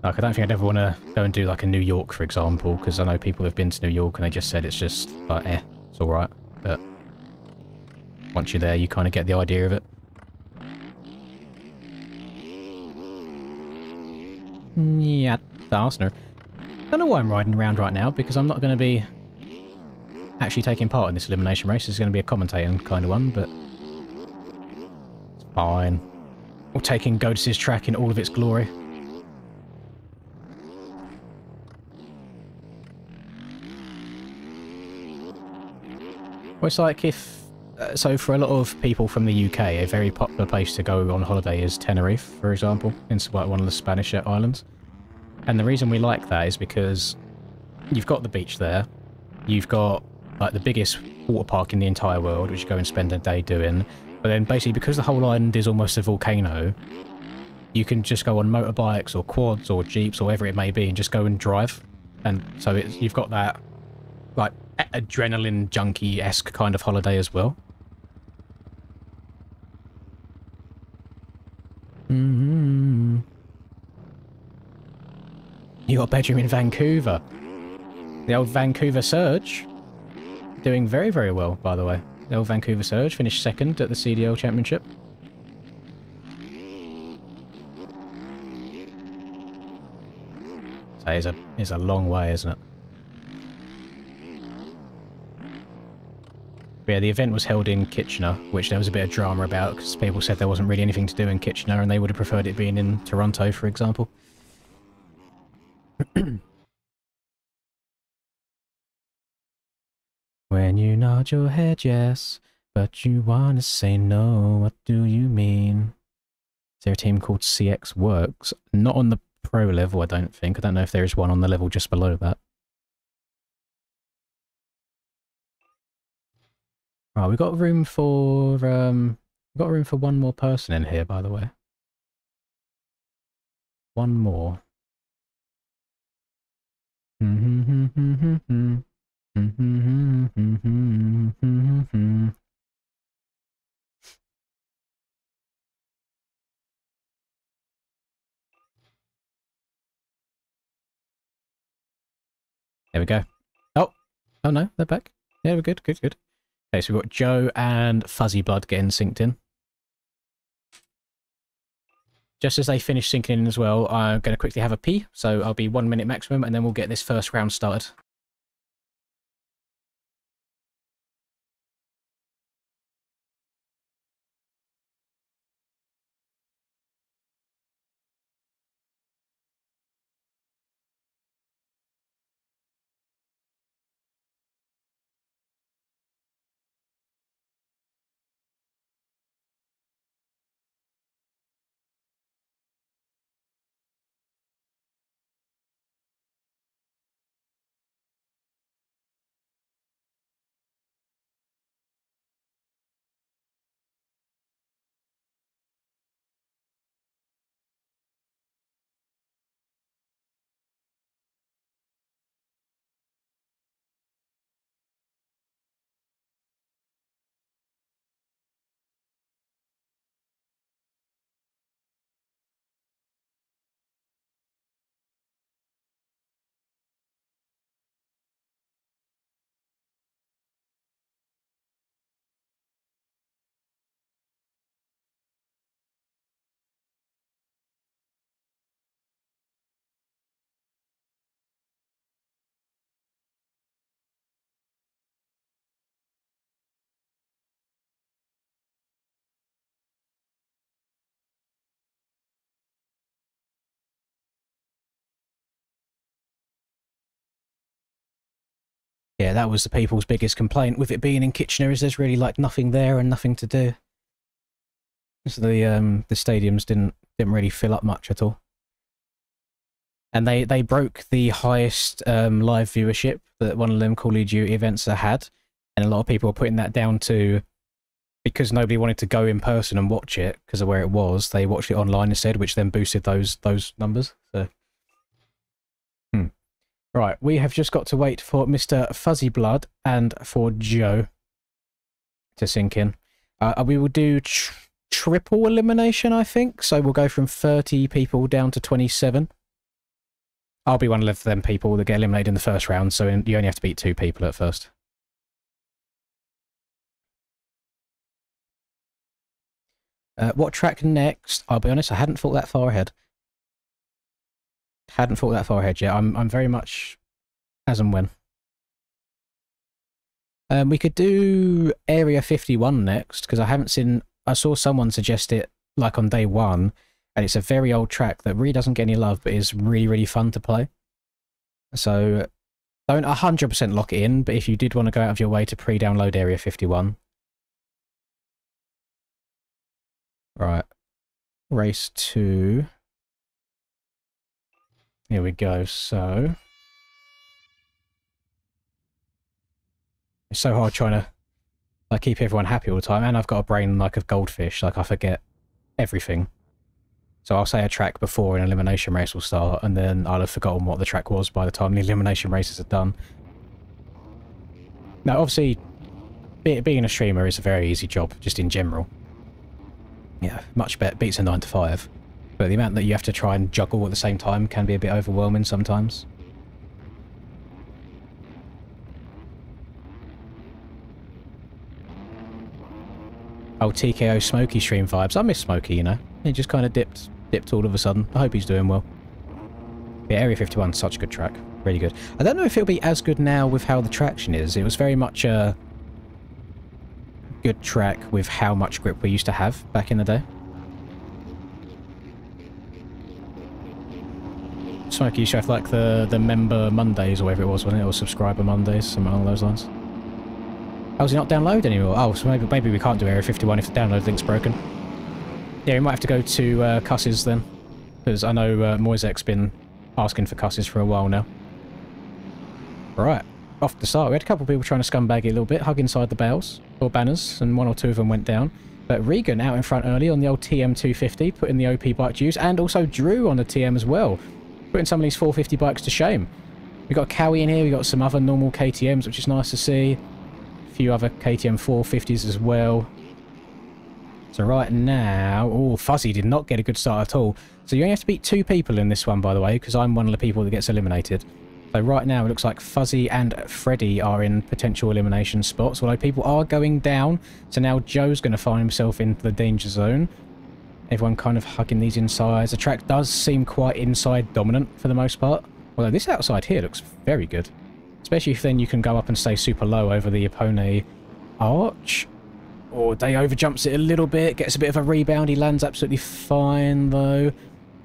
Like, I don't think I'd ever want to go and do, like, a New York, for example, because I know people have been to New York and they just said it's just, like, it's alright. But once you're there, you kind of get the idea of it. Yeah, the Arsenal. I don't know why I'm riding around right now, because I'm not going to be actually taking part in this elimination race. It's going to be a commentating kind of one, but it's fine. We're taking Godus' track in all of its glory. Well, it's like if... so for a lot of people from the UK, a very popular place to go on holiday is Tenerife, for example. It's like one of the Spanish islands. And the reason we like that is because you've got the beach there. You've got, like, the biggest water park in the entire world, which you go and spend a day doing. But then basically, because the whole island is almost a volcano, you can just go on motorbikes or quads or jeeps or whatever it may be and just go and drive. And so you've got that, like, adrenaline junkie-esque kind of holiday as well. You got a bedroom in Vancouver. The old Vancouver Surge. Doing very, very well, by the way. The old Vancouver Surge finished second at the CDL Championship. So it's a long way, isn't it? But yeah, the event was held in Kitchener, which there was a bit of drama about, because people said there wasn't really anything to do in Kitchener, and they would have preferred it being in Toronto, for example. When you nod your head yes, but you want to say no, what do you mean? Is there a team called CX Works? Not on the pro level, I don't think. I don't know if there is one on the level just below that. Right, we've got room for one more person in here, by the way. One more. There we go. Oh no, they're back. Yeah, we're good, good, good. Okay, so we've got Joe and Fuzzy Blood getting synced in. Just as they finish syncing in as well, I'm going to quickly have a pee, so I'll be 1 minute maximum, and then we'll get this first round started. Yeah, that was the people's biggest complaint with it being in Kitchener, is there's really like nothing there and nothing to do. So the stadiums didn't really fill up much at all. And they broke the highest live viewership that one of them Call of Duty events had, and a lot of people were putting that down to because nobody wanted to go in person and watch it because of where it was. They watched it online instead, which then boosted those numbers. So, right, we have just got to wait for Mr. Fuzzy Blood and for Joe to sink in. We will do triple elimination, I think. So we'll go from 30 people down to 27. I'll be one of them people that get eliminated in the first round, so you only have to beat 2 people at first. What track next? I'll be honest, I hadn't thought that far ahead. Hadn't thought that far ahead yet. I'm very much as and when. We could do Area 51 next, because I haven't seen... I saw someone suggest it, like, on day 1, and it's a very old track that really doesn't get any love, but is really, really fun to play. So, don't 100% lock it in, but if you did want to go out of your way to pre-download Area 51... Right. Race 2. Here we go, so... It's so hard trying to like keep everyone happy all the time, and I've got a brain like a goldfish, like I forget everything. So I'll say a track before an elimination race will start, and then I'll have forgotten what the track was by the time the elimination races are done. Now, obviously, being a streamer is a very easy job, just in general. Yeah, much better, beats a 9 to 5. But the amount that you have to try and juggle at the same time can be a bit overwhelming sometimes. Oh, TKO Smokey stream vibes. I miss Smokey, you know. He just kind of dipped all of a sudden. I hope he's doing well. Yeah, Area 51 is such a good track. Really good. I don't know if it'll be as good now with how the traction is. It was very much a good track with how much grip we used to have back in the day. Smokey used to have like the member Mondays or whatever it was, wasn't it? Or subscriber Mondays, something along those lines. Oh, is it not download anymore? Oh, so maybe we can't do Area 51 if the download link's broken. Yeah, we might have to go to Cusses then. Because I know Moisek's been asking for Cusses for a while now. Right, off the start. We had a couple of people trying to scumbag it a little bit, hug inside the bales, or banners, and 1 or 2 of them went down. But Regan out in front early on the old TM250, putting the OP bike to use, and also Drew on the TM as well, putting some of these 450 bikes to shame. We've got Cowie in here, we've got some other normal KTMs, which is nice to see. Few other KTM 450s as well. So right now... Oh, Fuzzy did not get a good start at all. So you only have to beat 2 people in this one, by the way, because I'm one of the people that gets eliminated. So right now it looks like Fuzzy and Freddy are in potential elimination spots, although people are going down. So now Joe's going to find himself into the danger zone. Everyone kind of hugging these insides. The track does seem quite inside dominant for the most part. Although this outside here looks very good. Especially if then you can go up and stay super low over the Epone arch. Or Day overjumps it a little bit, gets a bit of a rebound. He lands absolutely fine though.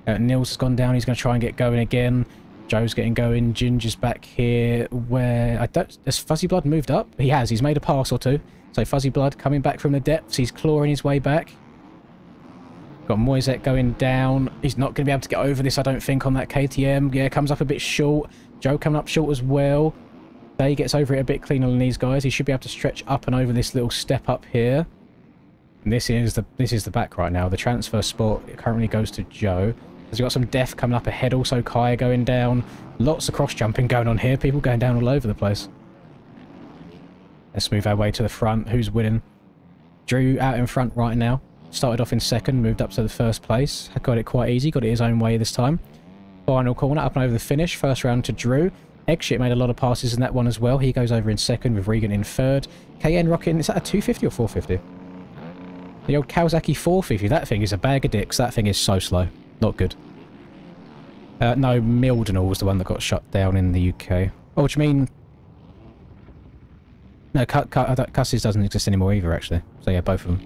Nils has gone down, he's going to try and get going again. Joe's getting going, Ginger's back here where... Has Fuzzy Blood moved up? He has, he's made a pass or 2. So Fuzzy Blood coming back from the depths, he's clawing his way back. Got Moisek going down. He's not going to be able to get over this, I don't think, on that KTM. Yeah, comes up a bit short. Joe coming up short as well. Day gets over it a bit cleaner than these guys. He should be able to stretch up and over this little step up here. And this is the back right now. The transfer spot currently goes to Joe. He's got some def coming up ahead. Also Kaya going down. Lots of cross jumping going on here. People going down all over the place. Let's move our way to the front. Who's winning? Drew out in front right now. Started off in second, moved up to the first place. Got it quite easy. Got it his own way this time. Final corner up and over the finish. First round to Drew. Eggshit made a lot of passes in that one as well. He goes over in second with Regan in third. KN rocking, is that a 250 or 450? The old Kawasaki 450. That thing is a bag of dicks. That thing is so slow. Not good. No, Mildenhall was the one that got shut down in the UK. Oh, what do you mean? No, Cusses doesn't exist anymore either, actually. So yeah, both of them.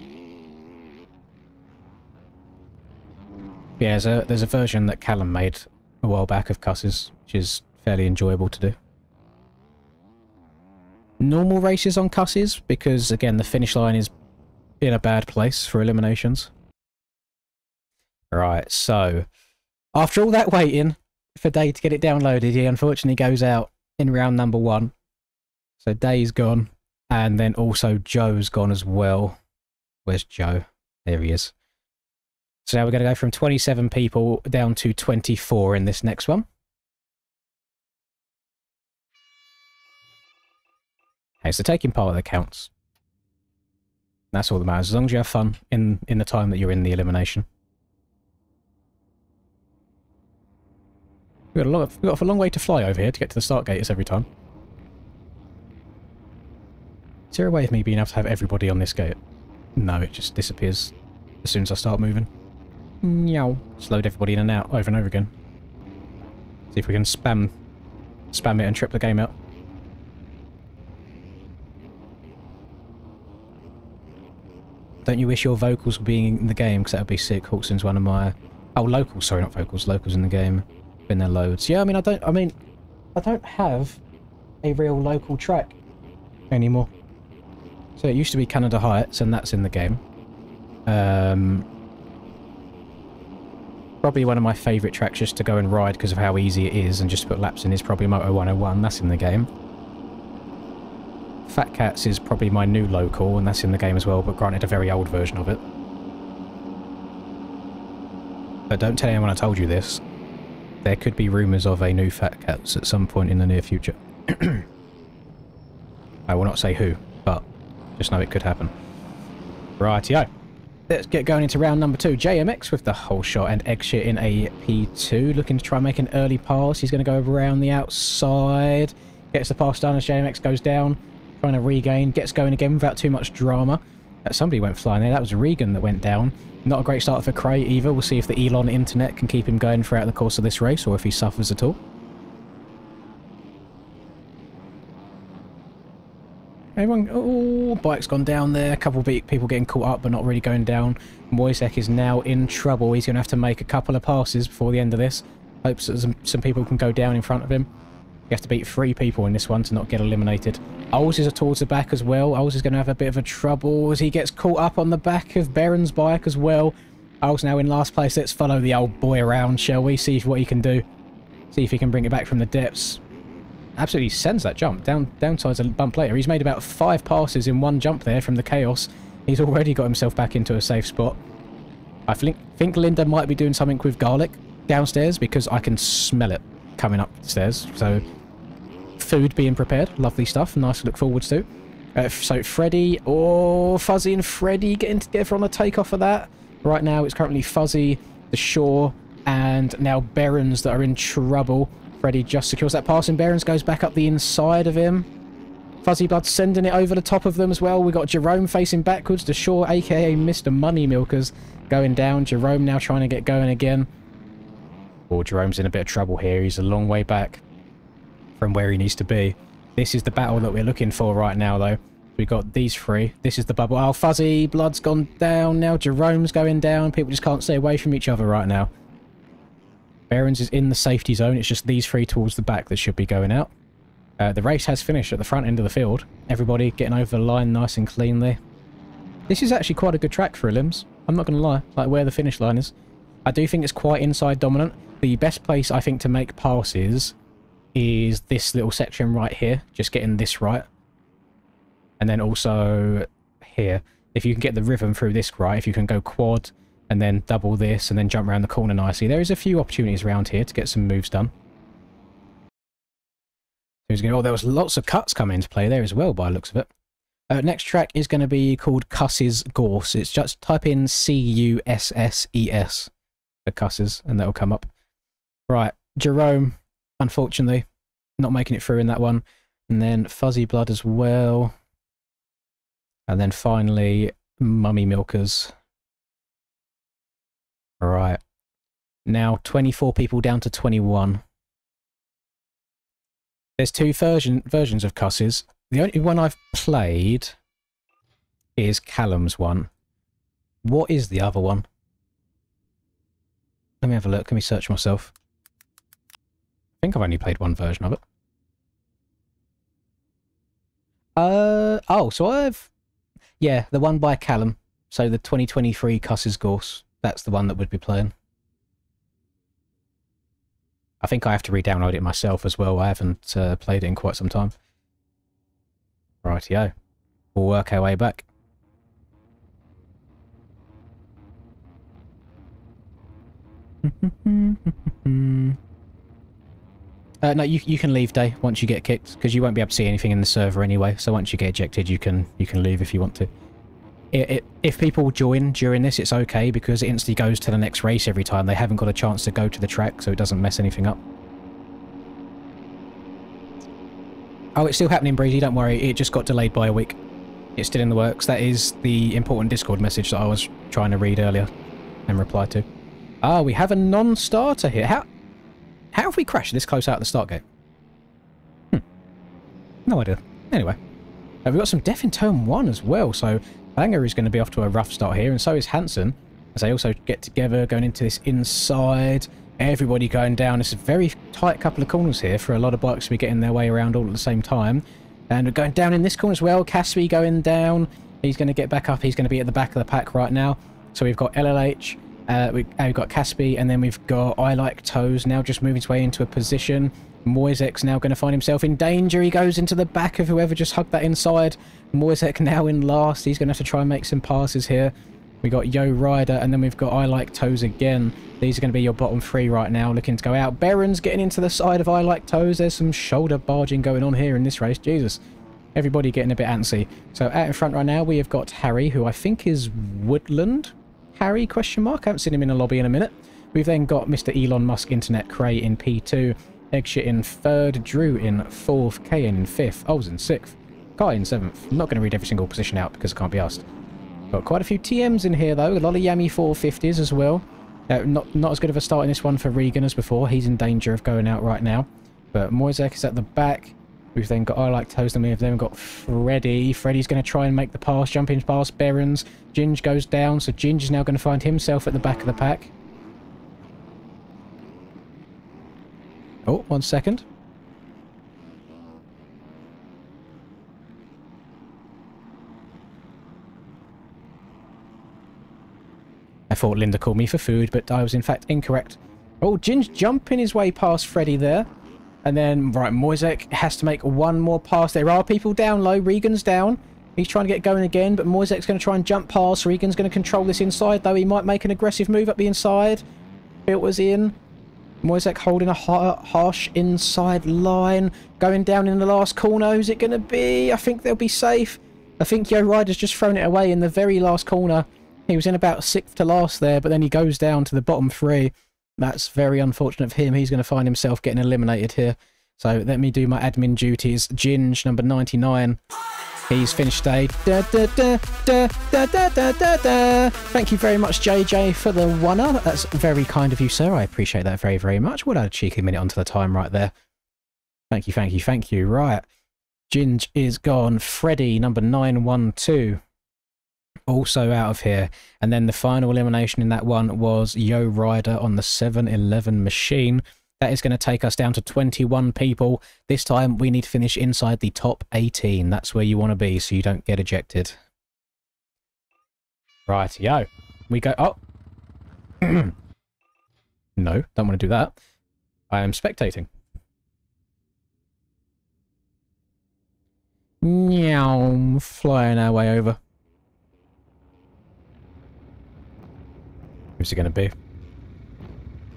Yeah, there's a version that Callum made a while back of Cusses, which is fairly enjoyable to do. normal races on cusses, because again, the finish line is in a bad place for eliminations. Right, so after all that waiting for Day to get it downloaded, he unfortunately goes out in round number 1. So Day's gone, and then also Joe's gone as well. Where's Joe? There he is. So now we're going to go from 27 people down to 24 in this next one. Okay, so taking part that counts. That's all that matters, as long as you have fun in the time that you're in the elimination. We've got a long way to fly over here to get to the start gates every time. Is there a way of me being able to have everybody on this gate? No, it just disappears as soon as I start moving. Meow. Just load everybody in and out over and over again. See if we can spam it and trip the game out. Don't you wish your vocals were being in the game? Because that would be sick. Hawkson's one of my... Oh, locals. Sorry, not vocals. Locals in the game. Been there loads. Yeah, I don't have a real local track anymore. So it used to be Canada Heights, and that's in the game. Probably one of my favourite tracks just to go and ride because of how easy it is, and just to put laps in is probably Moto 101. That's in the game. Fat Cats is probably my new local, and that's in the game as well, but granted a very old version of it. But don't tell anyone I told you this. There could be rumours of a new Fat Cats at some point in the near future. I will not say who, but just know it could happen. Rightio. Let's get going into round number 2. JMX with the whole shot and egg shit in a P2. Looking to try and make an early pass. He's going to go around the outside. Gets the pass done as JMX goes down. Trying to regain. Gets going again without too much drama. Somebody went flying there. That was Regan that went down. Not a great start for Cray either. We'll see if the Elon internet can keep him going throughout the course of this race, or if he suffers at all. Everyone, oh, bike's gone down there. A couple of people getting caught up, but not really going down. Moisek is now in trouble. He's going to have to make a couple of passes before the end of this. Hopes that some people can go down in front of him. You have to beat 3 people in this one to not get eliminated. Oles is towards the back as well. Oles is going to have a bit of a trouble as he gets caught up on the back of Beren's bike as well. Oles now in last place. Let's follow the old boy around, shall we? See what he can do. See if he can bring it back from the depths. Absolutely sends that jump. Downside's a bump later. He's made about 5 passes in one jump there from the chaos. He's already got himself back into a safe spot. I think Linda might be doing something with garlic downstairs because I can smell it coming upstairs. So food being prepared. Lovely stuff. Nice to look forwards to. So Freddy, Fuzzy and Freddy getting together on the takeoff of that. Right now it's currently Fuzzy, the Shore, and now Berens that are in trouble. Freddy just secures that pass, and Berens goes back up the inside of him. Fuzzy Blood sending it over the top of them as well. We got Jerome facing backwards. The Shore, aka Mr. Money Milkers, going down. Jerome now trying to get going again. Oh, Jerome's in a bit of trouble here. He's a long way back from where he needs to be. This is the battle that we're looking for right now, though. We got these 3. This is the bubble. Oh, Fuzzy Blood's gone down now. Jerome's going down. People just can't stay away from each other right now. Berens is in the safety zone. It's just these 3 towards the back that should be going out. The race has finished at the front end of the field. Everybody getting over the line nice and cleanly. This is actually quite a good track for Elims. I'm not going to lie. Like where the finish line is. I do think it's quite inside dominant. The best place I think to make passes is this little section right here. Just getting this right. And then also here. If you can get the rhythm through this right, if you can go quad and then double this and then jump around the corner nicely. There is a few opportunities around here to get some moves done. Oh, there was lots of cuts coming into play there as well by the looks of it. Next track is going to be called Cusses Gorse. It's just type in C-U-S-S-E-S for Cusses and that'll come up. Right, Jerome, unfortunately, not making it through in that one. And then Fuzzy Blood as well. And then finally, Mummy Milkers. Alright. Now 24 people down to 21. There's 2 versions of Cusses. The only one I've played is Callum's one. What is the other one? Let me have a look. Let me search myself. I think I've only played one version of it. Oh, so yeah, the one by Callum. So the 2023 Cuss's Gorse. That's the one that would be playing. I think I have to re-download it myself as well. I haven't played it in quite some time. Rightio. We'll work our way back. No, you can leave, Day, once you get kicked, because you won't be able to see anything in the server anyway. So once you get ejected, you can leave if you want to. If people join during this, it's okay, because it instantly goes to the next race every time. They haven't got a chance to go to the track, so it doesn't mess anything up. Oh, it's still happening, Breezy, don't worry. It just got delayed by a week. It's still in the works. That is the important Discord message that I was trying to read earlier and reply to. Ah, we have a non-starter here. How have we crashed this close out of the start gate? No idea. Anyway. We've got some death in turn 1 as well, so Banger is going to be off to a rough start here, and so is Hansen, as they also get together, going into this inside. Everybody going down. It's a very tight couple of corners here for a lot of bikes to be getting their way around all at the same time. And we're going down in this corner as well. Caspi going down. He's going to get back up. He's going to be at the back of the pack right now. So we've got LLH, we've got Caspi, and then we've got I Like Toes now just moving his way into a position. Moisek's now going to find himself in danger. He goes into the back of whoever just hugged that inside. Moisek now in last. He's going to have to try and make some passes here. We got Yo Rider, and then we've got I Like Toes again. These are going to be your bottom 3 right now, looking to go out. Behrens getting into the side of I Like Toes. There's some shoulder barging going on here in this race. Jesus. Everybody getting a bit antsy. So out in front right now, we have got Harry, who I think is Woodland. Harry, question mark? I haven't seen him in a lobby in a minute. We've then got Mr. Elon Musk Internet Cray in P2. Eggshit in 3rd. Drew in 4th. KN in 5th. Oz in 6th. Kai in 7th. I'm not going to read every single position out because I can't be asked. Got quite a few TMs in here, though. A lot of Yami 450s as well. Not as good of a start in this one for Regan as before. He's in danger of going out right now. But Moisek is at the back. We've then got I Like Toes, and we've then got Freddy. Freddy's going to try and make the pass, jumping past Behrens. Ginge goes down, so Ginge is now going to find himself at the back of the pack. Oh, 1 second. I thought Linda called me for food, but I was in fact incorrect. Oh, Ginge jumping his way past Freddy there. And then, right, Moisek has to make one more pass. There are people down low. Regan's down. He's trying to get going again, but Moisek's going to try and jump past. Regan's going to control this inside, though. He might make an aggressive move up the inside. It was in. Moisek holding a harsh inside line. Going down in the last corner. Who's it going to be? I think they'll be safe. I think Yo Rider's just thrown it away in the very last corner. He was in about 6th to last there, but then he goes down to the bottom 3. That's very unfortunate for him. He's going to find himself getting eliminated here. So let me do my admin duties. Ginge, number 99. He's finished day. Thank you very much, JJ, for the one-up. That's very kind of you, sir. I appreciate that very, very much. Would add a cheeky minute onto the time right there. Thank you, thank you, thank you. Right. Ginge is gone. Freddy, number 912. Also out of here. And then the final elimination in that one was Yo Rider on the 7-11 machine. That is going to take us down to 21 people. This time we need to finish inside the top 18. That's where you want to be so you don't get ejected. Right, yo. We go... Oh! No, don't want to do that. I am spectating. Meow, flying our way over. Who's it going to be?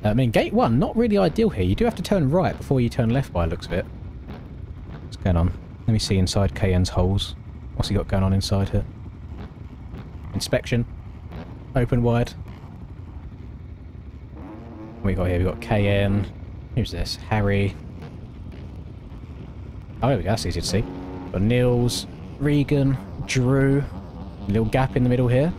I mean, gate 1, not really ideal here. You do have to turn right before you turn left by the looks of it. What's going on? Let me see inside KN's holes. What's he got going on inside here? Inspection. Open wide. What we got here? We got KN. Who's this? Harry. Oh, there we go. That's easy to see. Got Nils, Regan, Drew. A little gap in the middle here.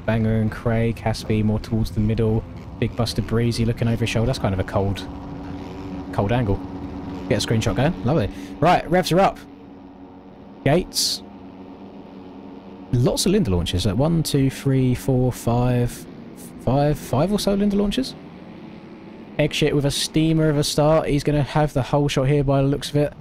Banger and Craig, Caspi more towards the middle. Big Buster Breezy looking over his shoulder. That's kind of a cold angle. Get a screenshot going. Lovely. Right, revs are up. Gates. Lots of Linda launches. Like 1, 2, 3, 4, 5 or so Linda launches. Eggshit with a steamer of a start. He's going to have the whole shot here by the looks of it.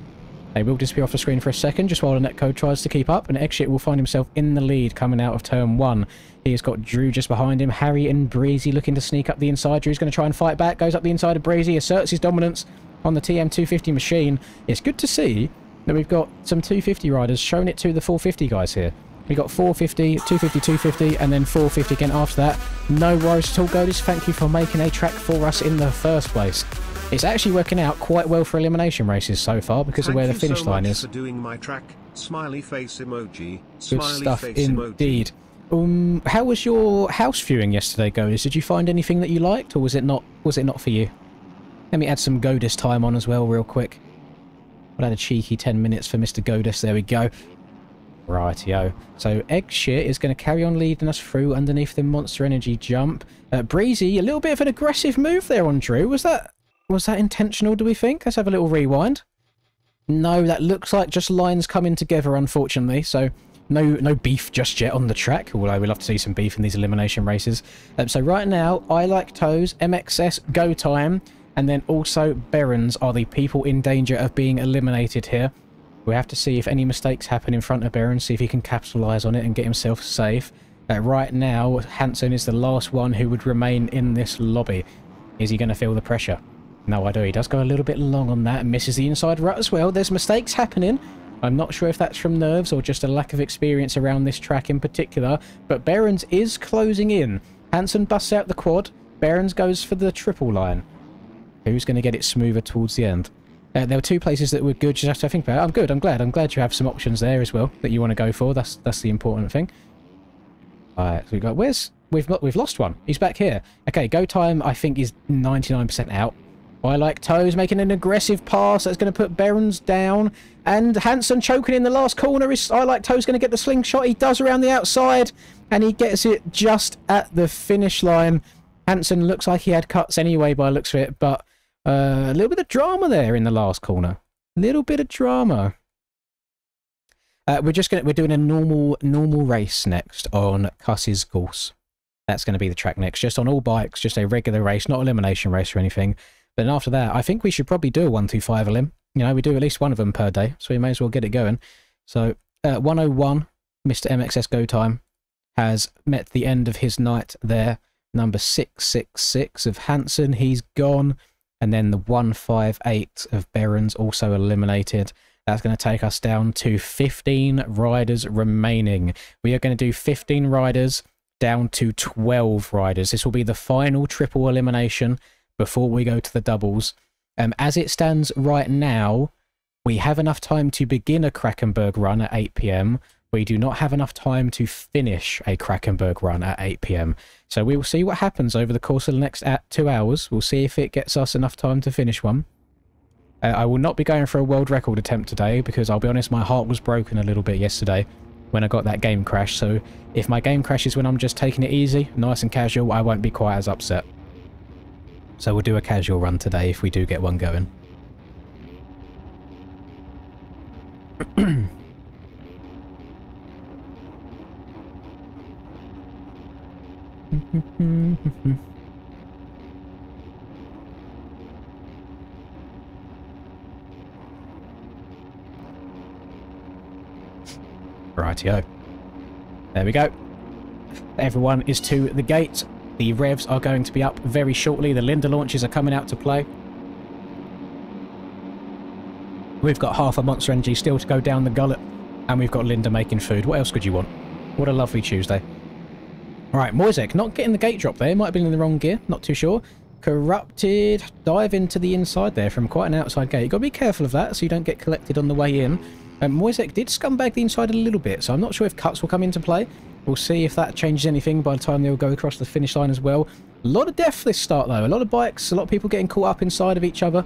They will disappear off the screen for a second, just while the netcode tries to keep up, and Eggshit will find himself in the lead coming out of turn 1. He has got Drew just behind him, Harry and Breezy looking to sneak up the inside. Drew's going to try and fight back, goes up the inside of Breezy, asserts his dominance on the TM250 machine. It's good to see that we've got some 250 riders showing it to the 450 guys here. We got 450, 250, 250, and then 450 again after that. No worries at all, Godis. Thank you for making a track for us in the first place. It's actually working out quite well for elimination races so far because of where the finish line is. Thank you so much for doing my track. Smiley face emoji. Good stuff indeed. How was your house viewing yesterday, Godis? Did you find anything that you liked, or was it not for you? Let me add some Godis time on as well real quick. I'll add a cheeky 10 minutes for Mr. Godis. There we go. Rightio. So Eggshit is going to carry on leading us through underneath the Monster Energy jump. Breezy, a little bit of an aggressive move there on Drew. Was that intentional, do we think? Let's have a little rewind. No, that looks like just lines coming together, unfortunately. So no beef just yet on the track, although we'd love to see some beef in these elimination races. So right now, I Like Toes, MXS, Go Time, and then also Berens are the people in danger of being eliminated here. We have to see if any mistakes happen in front of Berens, see if he can capitalise on it and get himself safe. Right now, Hanson is the last one who would remain in this lobby. Is he going to feel the pressure? No, I do. He does go a little bit long on that and misses the inside rut as well. There's mistakes happening. I'm not sure if that's from nerves or just a lack of experience around this track in particular, but Berens is closing in. Hanson busts out the quad. Berens goes for the triple line. Who's going to get it smoother towards the end? There were two places that were good, just have to think about it. I'm good, I'm glad you have some options there as well that you want to go for. That's the important thing. Alright, so we got, we've lost one. He's back here. Okay, Go Time I think is 99% out. I Like Toes making an aggressive pass that's going to put Berens down, and Hanson choking in the last corner. Is I Like Toes going to get the slingshot? He does around the outside, and he gets it just at the finish line. Hanson looks like he had cuts anyway by the looks of it, but a little bit of drama there in the last corner. A little bit of drama. We're doing a normal race next on Cuss's course. That's going to be the track next, just on all bikes, just a regular race, not elimination race or anything. But then after that, I think we should probably do a 125 elim. You know, we do at least one of them per day, so we may as well get it going. So 101, Mr. MXS Go Time has met the end of his night there. Number 666 of Hanson, he's gone. And then the 158 of Berens also eliminated. That's going to take us down to 15 riders remaining. We are going to do 15 riders down to 12 riders. This will be the final triple elimination before we go to the doubles. As it stands right now, we have enough time to begin a Krakenberg run at 8 PM. We do not have enough time to finish a Krakenberg run at 8 PM. So we will see what happens over the course of the next 2 hours. We'll see if it gets us enough time to finish one. I will not be going for a world record attempt today because I'll be honest, my heart was broken a little bit yesterday when I got that game crash. So if my game crashes when I'm just taking it easy, nice and casual, I won't be quite as upset. So we'll do a casual run today if we do get one going. Rightio. There we go. Everyone is to the gate. The revs are going to be up very shortly. The Linda launches are coming out to play. We've got half a Monster Energy still to go down the gullet, and we've got Linda making food. What else could you want? What a lovely Tuesday. Alright, Moisek, not getting the gate drop there. Might have been in the wrong gear, not too sure. Corrupted, dive into the inside there from quite an outside gate. You've got to be careful of that so you don't get collected on the way in. Moisek did scumbag the inside a little bit, so I'm not sure if cuts will come into play. We'll see if that changes anything by the time they'll go across the finish line as well. A lot of death this start though, a lot of bikes, a lot of people getting caught up inside of each other.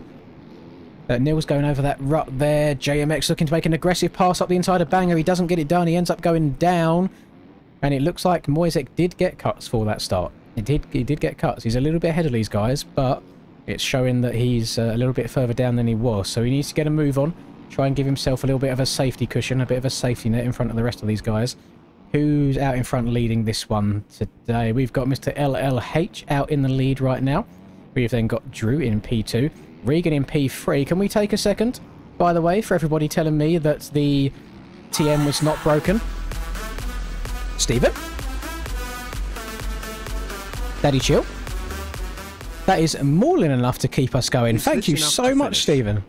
Neil's going over that rut there. JMX looking to make an aggressive pass up the inside of Banger. He doesn't get it done, he ends up going down. And it looks like Moisek did get cuts for that start. He did get cuts. He's a little bit ahead of these guys, but it's showing that he's a little bit further down than he was. So he needs to get a move on. Try and give himself a little bit of a safety cushion, a bit of a safety net in front of the rest of these guys. Who's out in front leading this one today? We've got Mr. LLH out in the lead right now. We've then got Drew in P2. Regan in P3. Can we take a second by the way, for everybody telling me that the TM was not broken. Stephen? Daddy chill. That is more than enough to keep us going. Thank you so much, Stephen.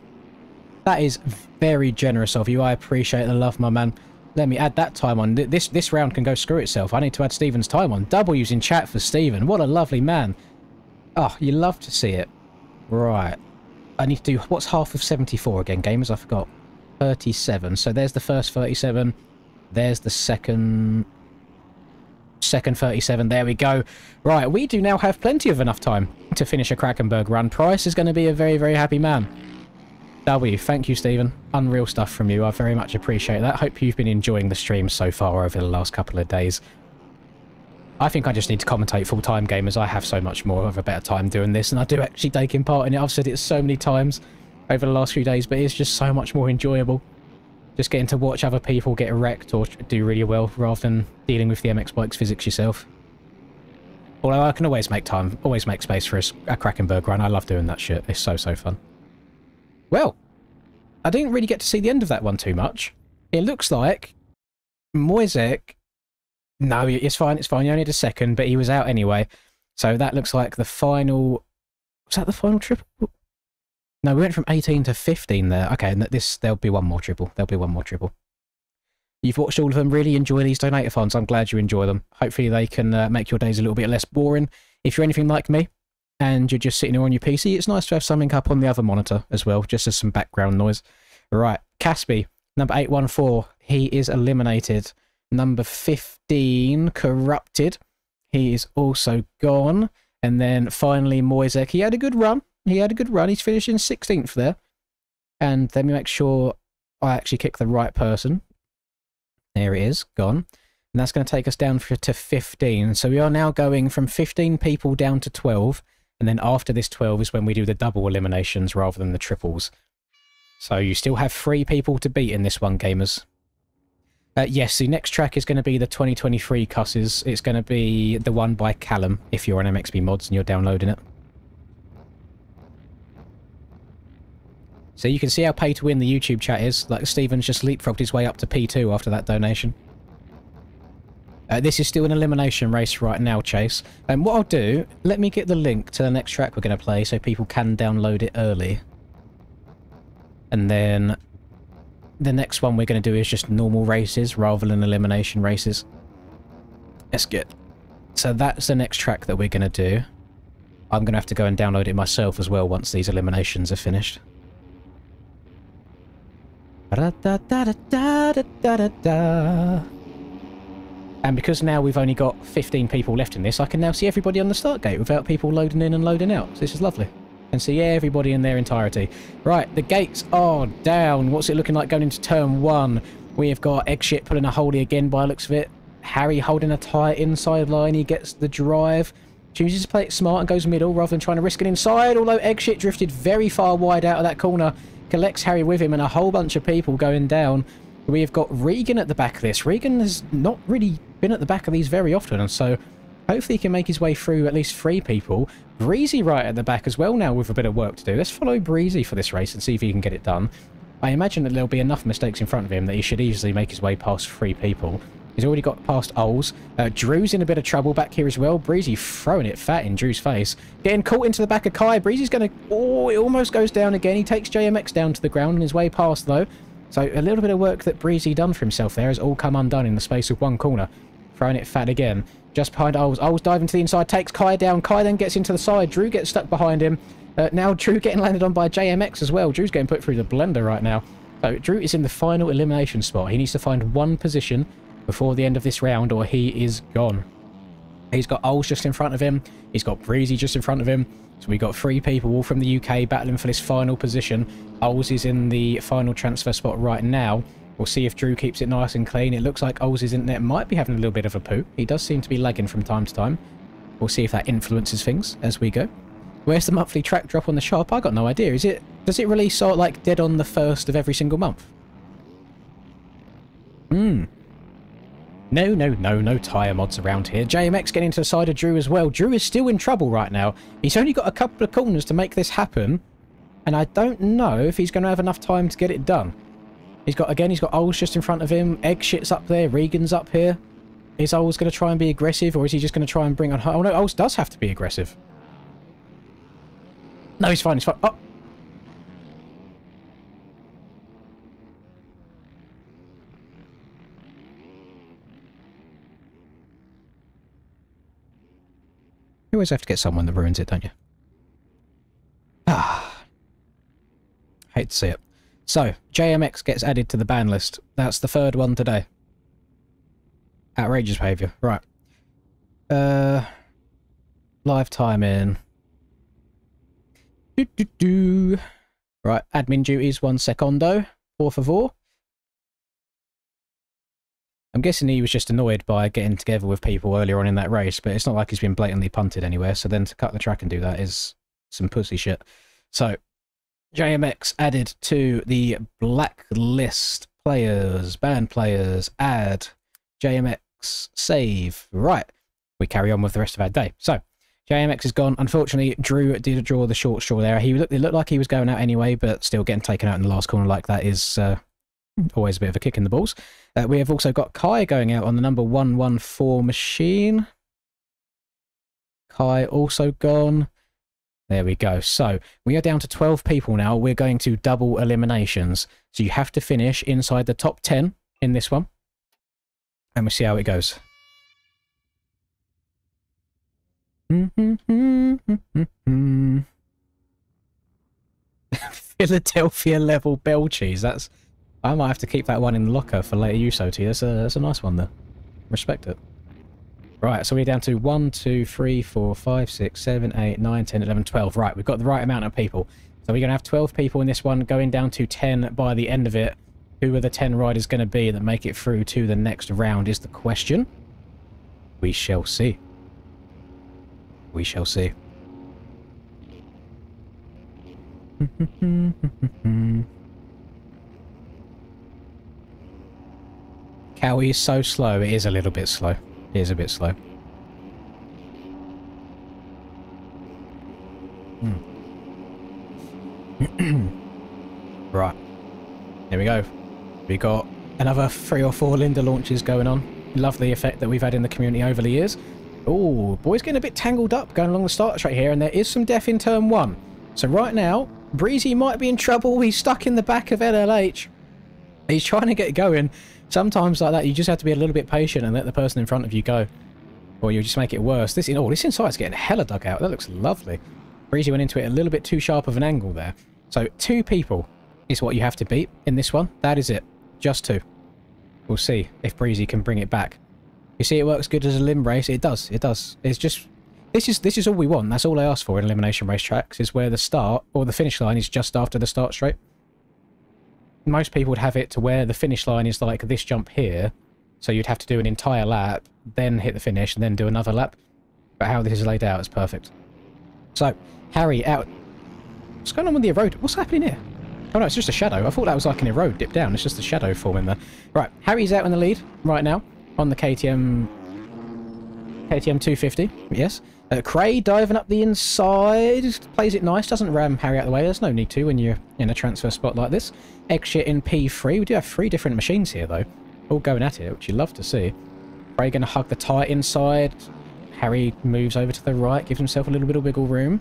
That is very generous of you. I appreciate the love, my man. Let me add that time on. This round can go screw itself. I need to add Stephen's time on. W's in chat for Stephen. What a lovely man. Oh, you love to see it. Right. I need to do... What's half of 74 again, gamers? I forgot. 37. So there's the first 37. There's the second 37. There we go. Right, we do now have plenty of enough time to finish a Krakenberg run. Price is going to be a very, very happy man. W, thank you, Stephen. Unreal stuff from you. I very much appreciate that. Hope you've been enjoying the stream so far over the last couple of days. I think I just need to commentate full-time, gamers. I have so much more of a better time doing this, and I do actually take in part in it. I've said it so many times over the last few days, but it's just so much more enjoyable. Just getting to watch other people get wrecked or do really well, rather than dealing with the MX Bikes physics yourself. Although I can always make time, always make space for a Krakenberg run. I love doing that shit. It's so, so fun. Well, I didn't really get to see the end of that one too much. It looks like Moisek... No, it's fine, it's fine. You only had a second, but he was out anyway. So that looks like the final... Was that the final triple? No, we went from 18 to 15 there. Okay, and there'll be one more triple. There'll be one more triple. You've watched all of them. Really enjoy these donator-thons. I'm glad you enjoy them. Hopefully they can make your days a little bit less boring. If you're anything like me, and you're just sitting there on your PC, it's nice to have something up on the other monitor as well, just as some background noise. Right, Caspi, number 814, he is eliminated. Number 15, Corrupted, he is also gone. And then finally, Moisek, he had a good run. He's finishing 16th there. And let me make sure I actually kick the right person. There it is, gone. And that's going to take us down to 15. So we are now going from 15 people down to 12. And then after this 12 is when we do the double eliminations rather than the triples. So you still have 3 people to beat in this one, gamers. Yes, the next track is going to be the 2023 Cusses. It's going to be the one by Callum, if you're on MXB Mods and you're downloading it. So you can see how pay to win the YouTube chat is. Like, Stephen's just leapfrogged his way up to P2 after that donation. This is still an elimination race right now, Chase. And what I'll do, let me get the link to the next track we're going to play so people can download it early. And then the next one we're going to do is just normal races rather than elimination races. Let's get... So that's the next track that we're going to do. I'm going to have to go and download it myself as well once these eliminations are finished. And because now we've only got 15 people left in this, I can now see everybody on the start gate without people loading in and loading out. So this is lovely. And see everybody in their entirety. Right, the gates are down. What's it looking like going into turn 1? We have got Eggshit pulling a holdie again by the looks of it. Harry holding a tight inside line. He gets the drive. Chooses to play it smart and goes middle rather than trying to risk it inside. Although Eggshit drifted very far wide out of that corner. Collects Harry with him and a whole bunch of people going down. We have got Regan at the back of this. Regan has not really been at the back of these very often. And so hopefully he can make his way through at least 3 people. Breezy right at the back as well now with a bit of work to do. Let's follow Breezy for this race and see if he can get it done. I imagine that there'll be enough mistakes in front of him that he should easily make his way past 3 people. He's already got past Oles. Drew's in a bit of trouble back here as well. Breezy throwing it fat in Drew's face. Getting caught into the back of Kai. Breezy's going to... Oh, it almost goes down again. He takes JMX down to the ground on his way past though. So a little bit of work that Breezy done for himself there has all come undone in the space of 1 corner. Throwing it fat again. Just behind Oles. Oles diving to the inside, takes Kai down. Kai then gets into the side. Drew gets stuck behind him. Now Drew getting landed on by JMX as well. Drew's getting put through the blender right now. So Drew is in the final elimination spot. He needs to find 1 position before the end of this round or he is gone. He's got Oles just in front of him. He's got Breezy just in front of him. So we've got 3 people all from the UK battling for this final position. Oles is in the final transfer spot right now. We'll see if Drew keeps it nice and clean. It looks like Oles' internet might be having a little bit of a poo. He does seem to be lagging from time to time. We'll see if that influences things as we go. Where's the monthly track drop on the shop? I got no idea. Does it release sort of like dead on the 1st of every single month? No tyre mods around here. JMX getting to the side of Drew as well. Drew is still in trouble right now. He's only got a couple of corners to make this happen. And I don't know if he's going to have enough time to get it done. He's got Oles just in front of him. Egg shit's up there. Regan's up here. Is Oles going to try and be aggressive, or is he just going to try and bring on... Oh, no, Oles does have to be aggressive. No, he's fine. He's fine. Oh. You always have to get someone that ruins it, don't you? Ah. Hate to see it. So, JMX gets added to the ban list. That's the third one today. Outrageous behaviour. Right. Live time in. Right, admin duties, 1 secondo. Por favor. I'm guessing he was just annoyed by getting together with people earlier on in that race, but it's not like he's been blatantly punted anywhere, so then to cut the track and do that is some pussy shit. So, JMX added to the blacklist. Players, banned players, add, JMX, save. Right, we carry on with the rest of our day. So, JMX is gone. Unfortunately, Drew did draw the short straw there. It looked like he was going out anyway, but still getting taken out in the last corner like that is always a bit of a kick in the balls. We have also got Kai going out on the number 114 machine. Kai also gone. There we go. So, we are down to 12 people now. We're going to double eliminations. So you have to finish inside the top 10 in this one. And we'll see how it goes. Philadelphia level bell cheese. I might have to keep that one in the locker for later use, OT. That's a nice one there. Respect it. Right, so we're down to 1, 2, 3, 4, 5, 6, 7, 8, 9, 10, 11, 12. Right, we've got the right amount of people. So we're going to have 12 people in this one, going down to 10 by the end of it. Who are the 10 riders going to be that make it through to the next round is the question. We shall see. We shall see. Cowie is so slow. It is a little bit slow. It is a bit slow. Right. Here we go. We got another 3 or 4 Linda launches going on. Love the effect that we've had in the community over the years. Oh, boys getting a bit tangled up going along the start straight here, and there is some death in turn 1. So right now, Breezy might be in trouble. He's stuck in the back of LLH. He's trying to get going. Sometimes like that, you just have to be a little bit patient and let the person in front of you go. Or you'll just make it worse. This inside's getting hella dug out. That looks lovely. Breezy went into it a little bit too sharp of an angle there. So 2 people is what you have to beat in this one. That is it. Just 2. We'll see if Breezy can bring it back. You see it works good as a limb race? It does. It does. It's just... This is all we want. That's all I ask for in elimination racetracks, is where the start or the finish line is just after the start straight. Most people would have it to where the finish line is like this jump here. So you'd have to do an entire lap, then hit the finish, and then do another lap. But how this is laid out is perfect. So, Harry out. What's going on with the erode? What's happening here? Oh no, it's just a shadow. I thought that was like an erode dip down. It's just a shadow forming there. Right, Harry's out in the lead right now on the KTM 250. Yes. Cray diving up the inside. Plays it nice. Doesn't ram Harry out of the way. There's no need to when you're in a transfer spot like this. Exit in P3. We do have 3 different machines here though. All going at it, which you love to see. Cray going to hug the tyre inside. Harry moves over to the right. Gives himself a little bit of wiggle room.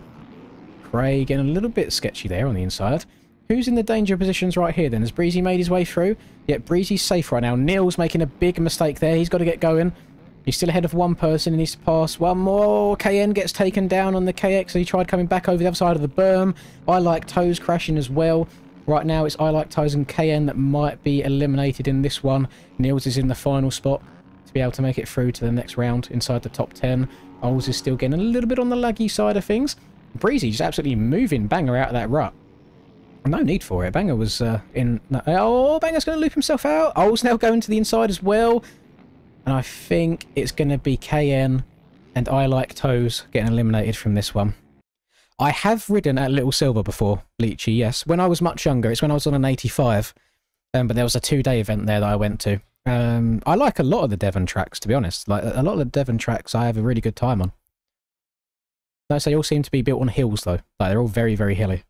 Cray getting a little bit sketchy there on the inside. Who's in the danger positions right here then? Has Breezy made his way through? Yep, Breezy's safe right now. Neil's making a big mistake there. He's got to get going. He's still ahead of one person. He needs to pass one more. KN gets taken down on the KX. So he tried coming back over the other side of the berm. I Like Toes crashing as well. Right now it's I Like Toes and KN that might be eliminated in this one. Niels is in the final spot to be able to make it through to the next round inside the top 10. Oles is still getting a little bit on the laggy side of things. Breezy just absolutely moving Banger out of that rut. No need for it. Banger was in... Oh, Banger's going to loop himself out. Oles now going to the inside as well. And I think it's going to be KN and I Like Toes getting eliminated from this one. I have ridden at Little Silver before, Leechy, yes. When I was much younger, it's when I was on an 85. But there was a 2-day event there that I went to. I like a lot of the Devon tracks, to be honest. Like a lot of the Devon tracks I have a really good time on. Notice they all seem to be built on hills, though. Like, they're all very, very hilly.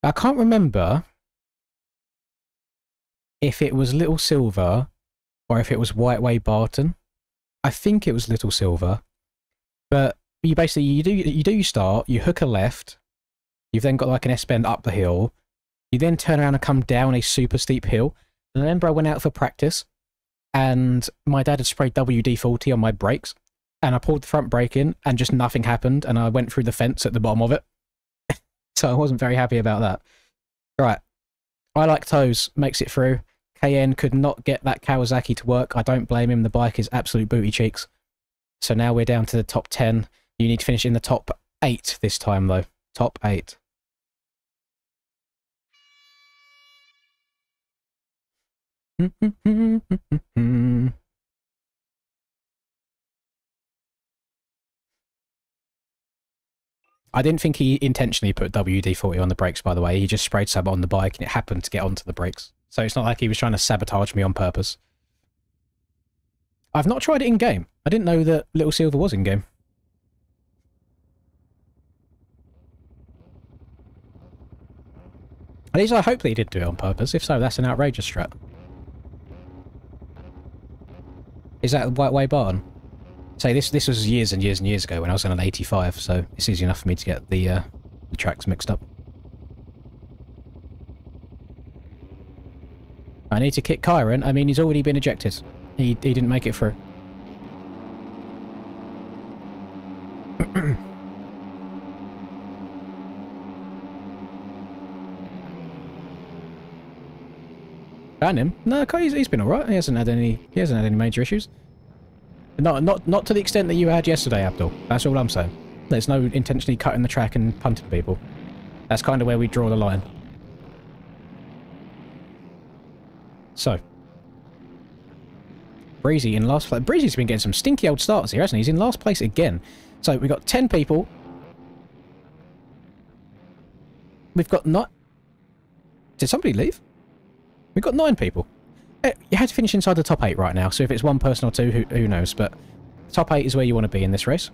I can't remember if it was Little Silver or if it was Whiteway Barton. I think it was Little Silver. But you basically, you do your start, you hook a left, you've then got like an S-bend up the hill, you then turn around and come down a super steep hill. And I remember I went out for practice, and my dad had sprayed WD-40 on my brakes, and I pulled the front brake in, and just nothing happened, and I went through the fence at the bottom of it. So I wasn't very happy about that. Right. I like toes, makes it through. KN could not get that Kawasaki to work. I don't blame him. The bike is absolute booty cheeks. So now we're down to the top 10. You need to finish in the top 8 this time, though. Top 8. I didn't think he intentionally put WD-40 on the brakes, by the way. He just sprayed some on the bike, and it happened to get onto the brakes. So it's not like he was trying to sabotage me on purpose. I've not tried it in-game. I didn't know that Little Silver was in-game. At least I hope that he did do it on purpose. If so, that's an outrageous strat. Is that Whiteway Barn? Say, this was years and years and years ago when I was on an 85, so it's easy enough for me to get the tracks mixed up. I need to kick Kyron. I mean, he's already been ejected. He didn't make it through. Ban him? No, he's been alright. He hasn't had any major issues. Not to the extent that you had yesterday, Abdul. That's all I'm saying. There's no intentionally cutting the track and punting people. That's kind of where we draw the line. So. Breezy in last place. Breezy's been getting some stinky old starts here, hasn't he? He's in last place again. So we've got 10 people. We've got not... Did somebody leave? We've got 9 people. You had to finish inside the top 8 right now, so if it's one person or two, who knows, but top 8 is where you want to be in this race.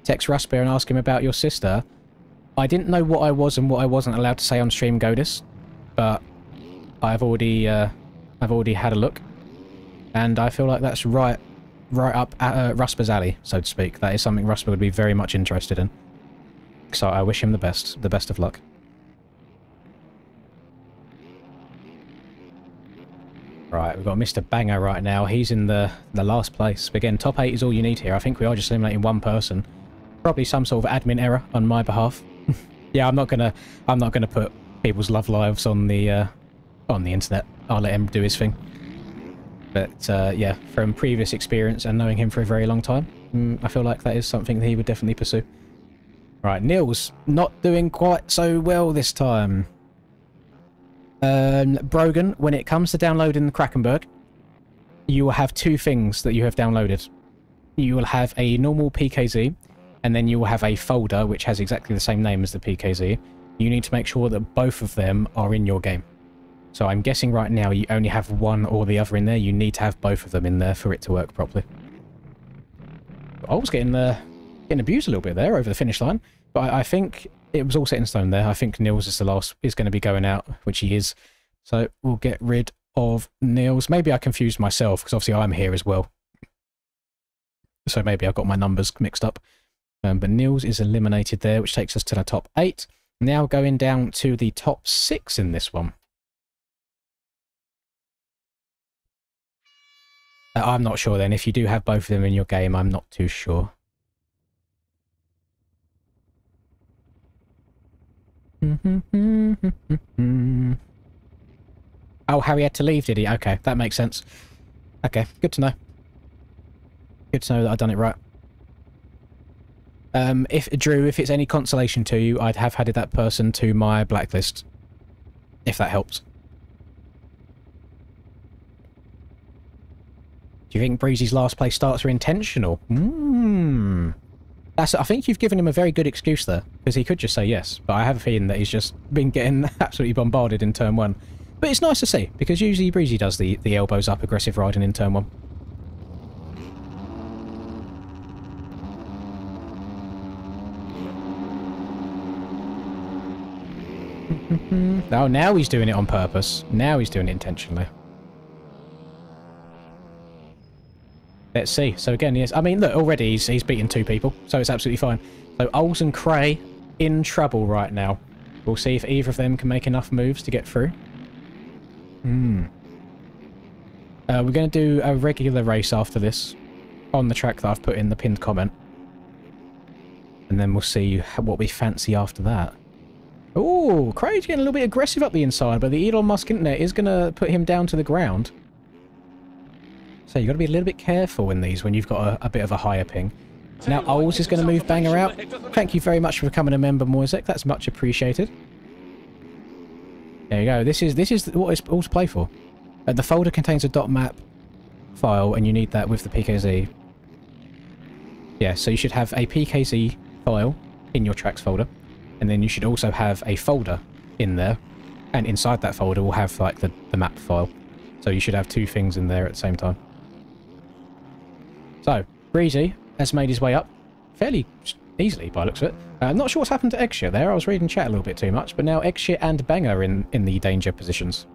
Text Rusper and ask him about your sister. I didn't know what I was and what I wasn't allowed to say on stream, Godis, but I've already had a look, and I feel like that's right up Rusper's alley, so to speak. That is something Rusper would be very much interested in. So I wish him the best of luck. Right, we've got Mr. Banger right now. He's in the last place. But again, top 8 is all you need here. I think we are just eliminating one person. Probably some sort of admin error on my behalf. Yeah, I'm not gonna put people's love lives on the internet. I'll let him do his thing. But yeah, from previous experience and knowing him for a very long time, I feel like that is something that he would definitely pursue. Right, Neil's not doing quite so well this time. Brogan, when it comes to downloading the Krakenberg, you will have 2 things that you have downloaded. You will have a normal PKZ, and then you will have a folder which has exactly the same name as the PKZ. You need to make sure that both of them are in your game. So I'm guessing right now you only have one or the other in there. You need to have both of them in there for it to work properly. I was getting abused a little bit there over the finish line, but I think it was all set in stone there. I think Niels is going to be going out, which he is. So we'll get rid of Niels. Maybe I confused myself, because obviously I'm here as well. So maybe I got my numbers mixed up. But Niels is eliminated there, which takes us to the top 8. Now going down to the top 6 in this one. I'm not sure then. If you do have both of them in your game, I'm not too sure. Oh, Harry had to leave, did he? Okay, that makes sense. Okay, good to know. Good to know that I've done it right. Drew, if it's any consolation to you, I'd have added that person to my blacklist. If that helps. Do you think Breezy's last place starts are intentional? I think you've given him a very good excuse there, because he could just say yes, but I have a feeling that he's just been getting absolutely bombarded in turn 1. But it's nice to see, because usually Breezy does the elbows up aggressive riding in turn 1. Oh, now he's doing it on purpose. Now he's doing it intentionally. Let's see. So again, yes. I mean, look, already he's beaten 2 people, so it's absolutely fine. So Ols and Cray in trouble right now. We'll see if either of them can make enough moves to get through. We're going to do a regular race after this on the track that I've put in the pinned comment. And then we'll see what we fancy after that. Oh, Cray's getting a little bit aggressive up the inside, but the Elon Musk internet is going to put him down to the ground. So you've got to be a little bit careful in these when you've got a bit of a higher ping. Now Ols is going to move Banger out. Thank you very much for becoming a member, Moisek. That's much appreciated. There you go. This is what it's all to play for. The folder contains a .map file, and you need that with the PKZ. Yeah, so you should have a PKZ file in your tracks folder, and then you should also have a folder in there, and inside that folder will have like the map file. So you should have 2 things in there at the same time. So, Breezy has made his way up fairly easily by the looks of it. I'm not sure what's happened to Eggshit there. I was reading chat a little bit too much, but now Eggshit and Banger are in the danger positions.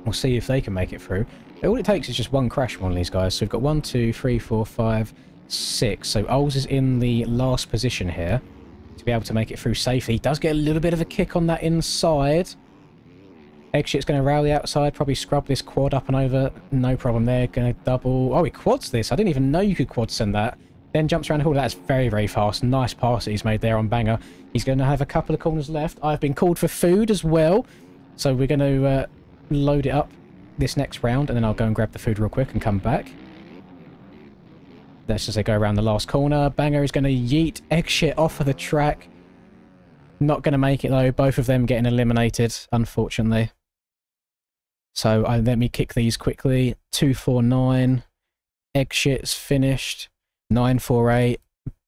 We'll see if they can make it through. All it takes is just 1 crash from one of these guys. So we've got 1, 2, 3, 4, 5, 6. So Ols is in the last position here to be able to make it through safely. He does get a little bit of a kick on that inside. Eggshit's going to rally outside, probably scrub this quad up and over. No problem there. Going to double. Oh, he quads this. I didn't even know you could quad send that. Then jumps around the corner. That's very, very fast. Nice pass that he's made there on Banger. He's going to have a couple of corners left. I've been called for food as well. So we're going to load it up this next round, and then I'll go and grab the food real quick and come back. Let's just say go around the last corner. Banger is going to yeet Eggshit off of the track. Not going to make it though. Both of them getting eliminated, unfortunately. So let me kick these quickly. 249. Eggshit's finished. 948.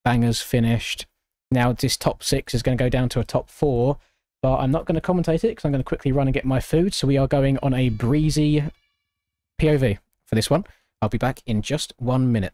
Banger's finished. Now this top 6 is going to go down to a top 4. But I'm not going to commentate it because I'm going to quickly run and get my food. So we are going on a breezy POV for this one. I'll be back in just 1 minute.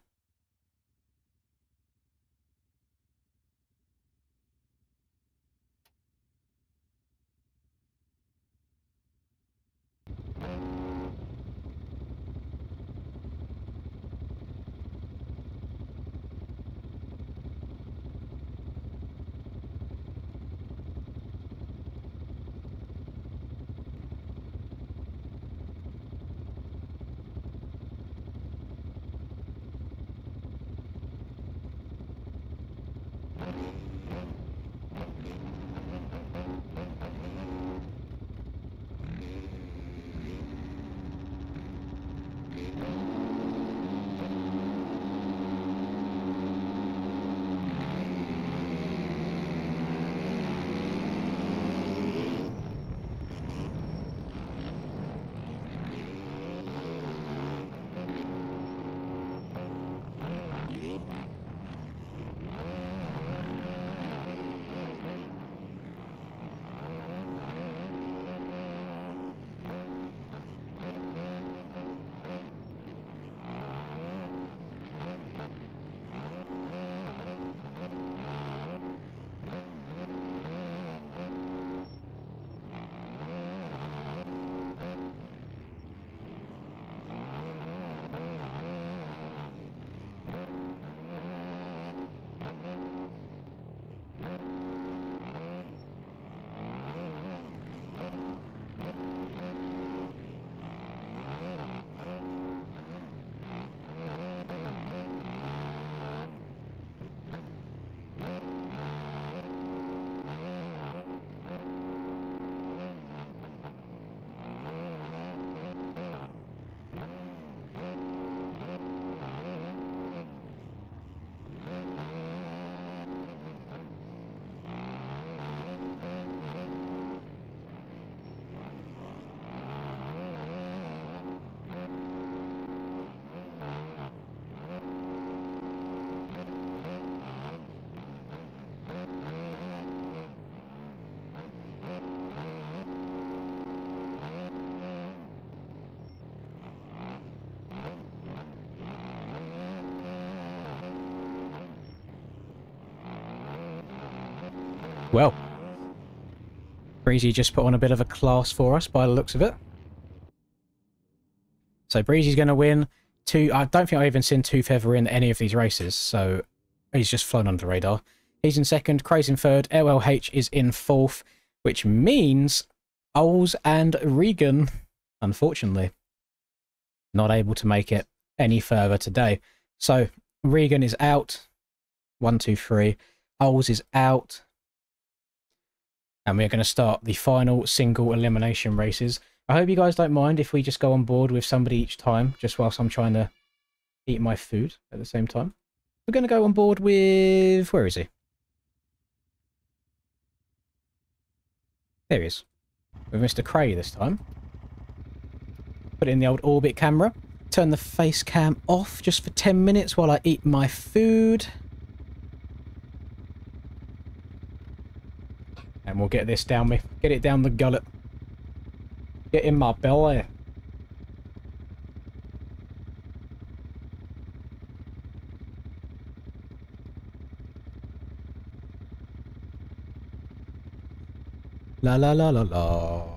Well, Breezy just put on a bit of a class for us by the looks of it. So Breezy's going to win. I don't think I've even seen Two Feather in any of these races, so he's just flown under the radar. He's in second, Craze in third, LLH is in fourth, which means Oles and Regan, unfortunately, not able to make it any further today. So Regan is out. 1, 2, 3. Oles is out. And we're going to start the final single elimination races. I hope you guys don't mind if we just go on board with somebody each time, just whilst I'm trying to eat my food at the same time. We're going to go on board with... Where is he? There he is. With Mr. Cray this time. Put in the old orbit camera. Turn the face cam off just for 10 minutes while I eat my food. And we'll get this down me. Get it down the gullet. Get in my belly. La la la la la.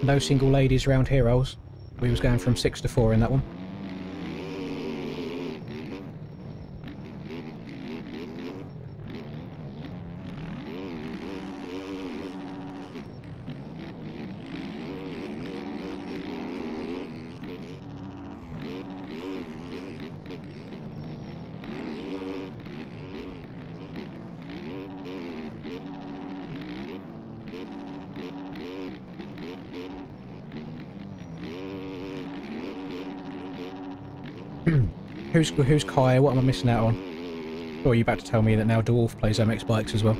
No single ladies round heroes. We was going from 6 to 4 in that one. Who's Kai? What am I missing out on? Or are you about to tell me that now Dwarf plays MX bikes as well?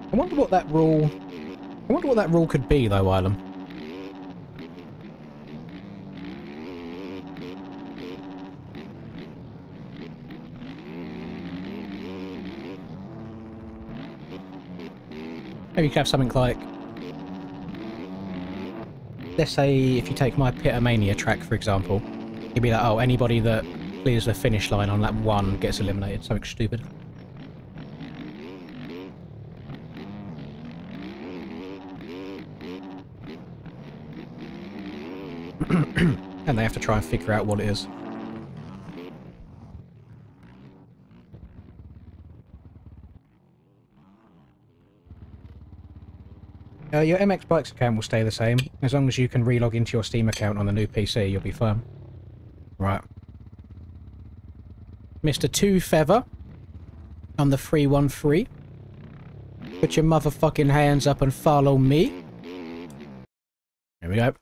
I wonder what that rule... I wonder what that rule could be, though, Ilum. Maybe you could have something like... Let's say if you take my Pitomania track, for example, you'd be like, oh, anybody that clears the finish line on lap 1 gets eliminated. Something stupid. And they have to try and figure out what it is. Your MX Bikes account will stay the same. As long as you can relog into your Steam account on the new PC, you'll be fine. Right. Mr. Two Feather on the 313. Put your motherfucking hands up and follow me. There we go.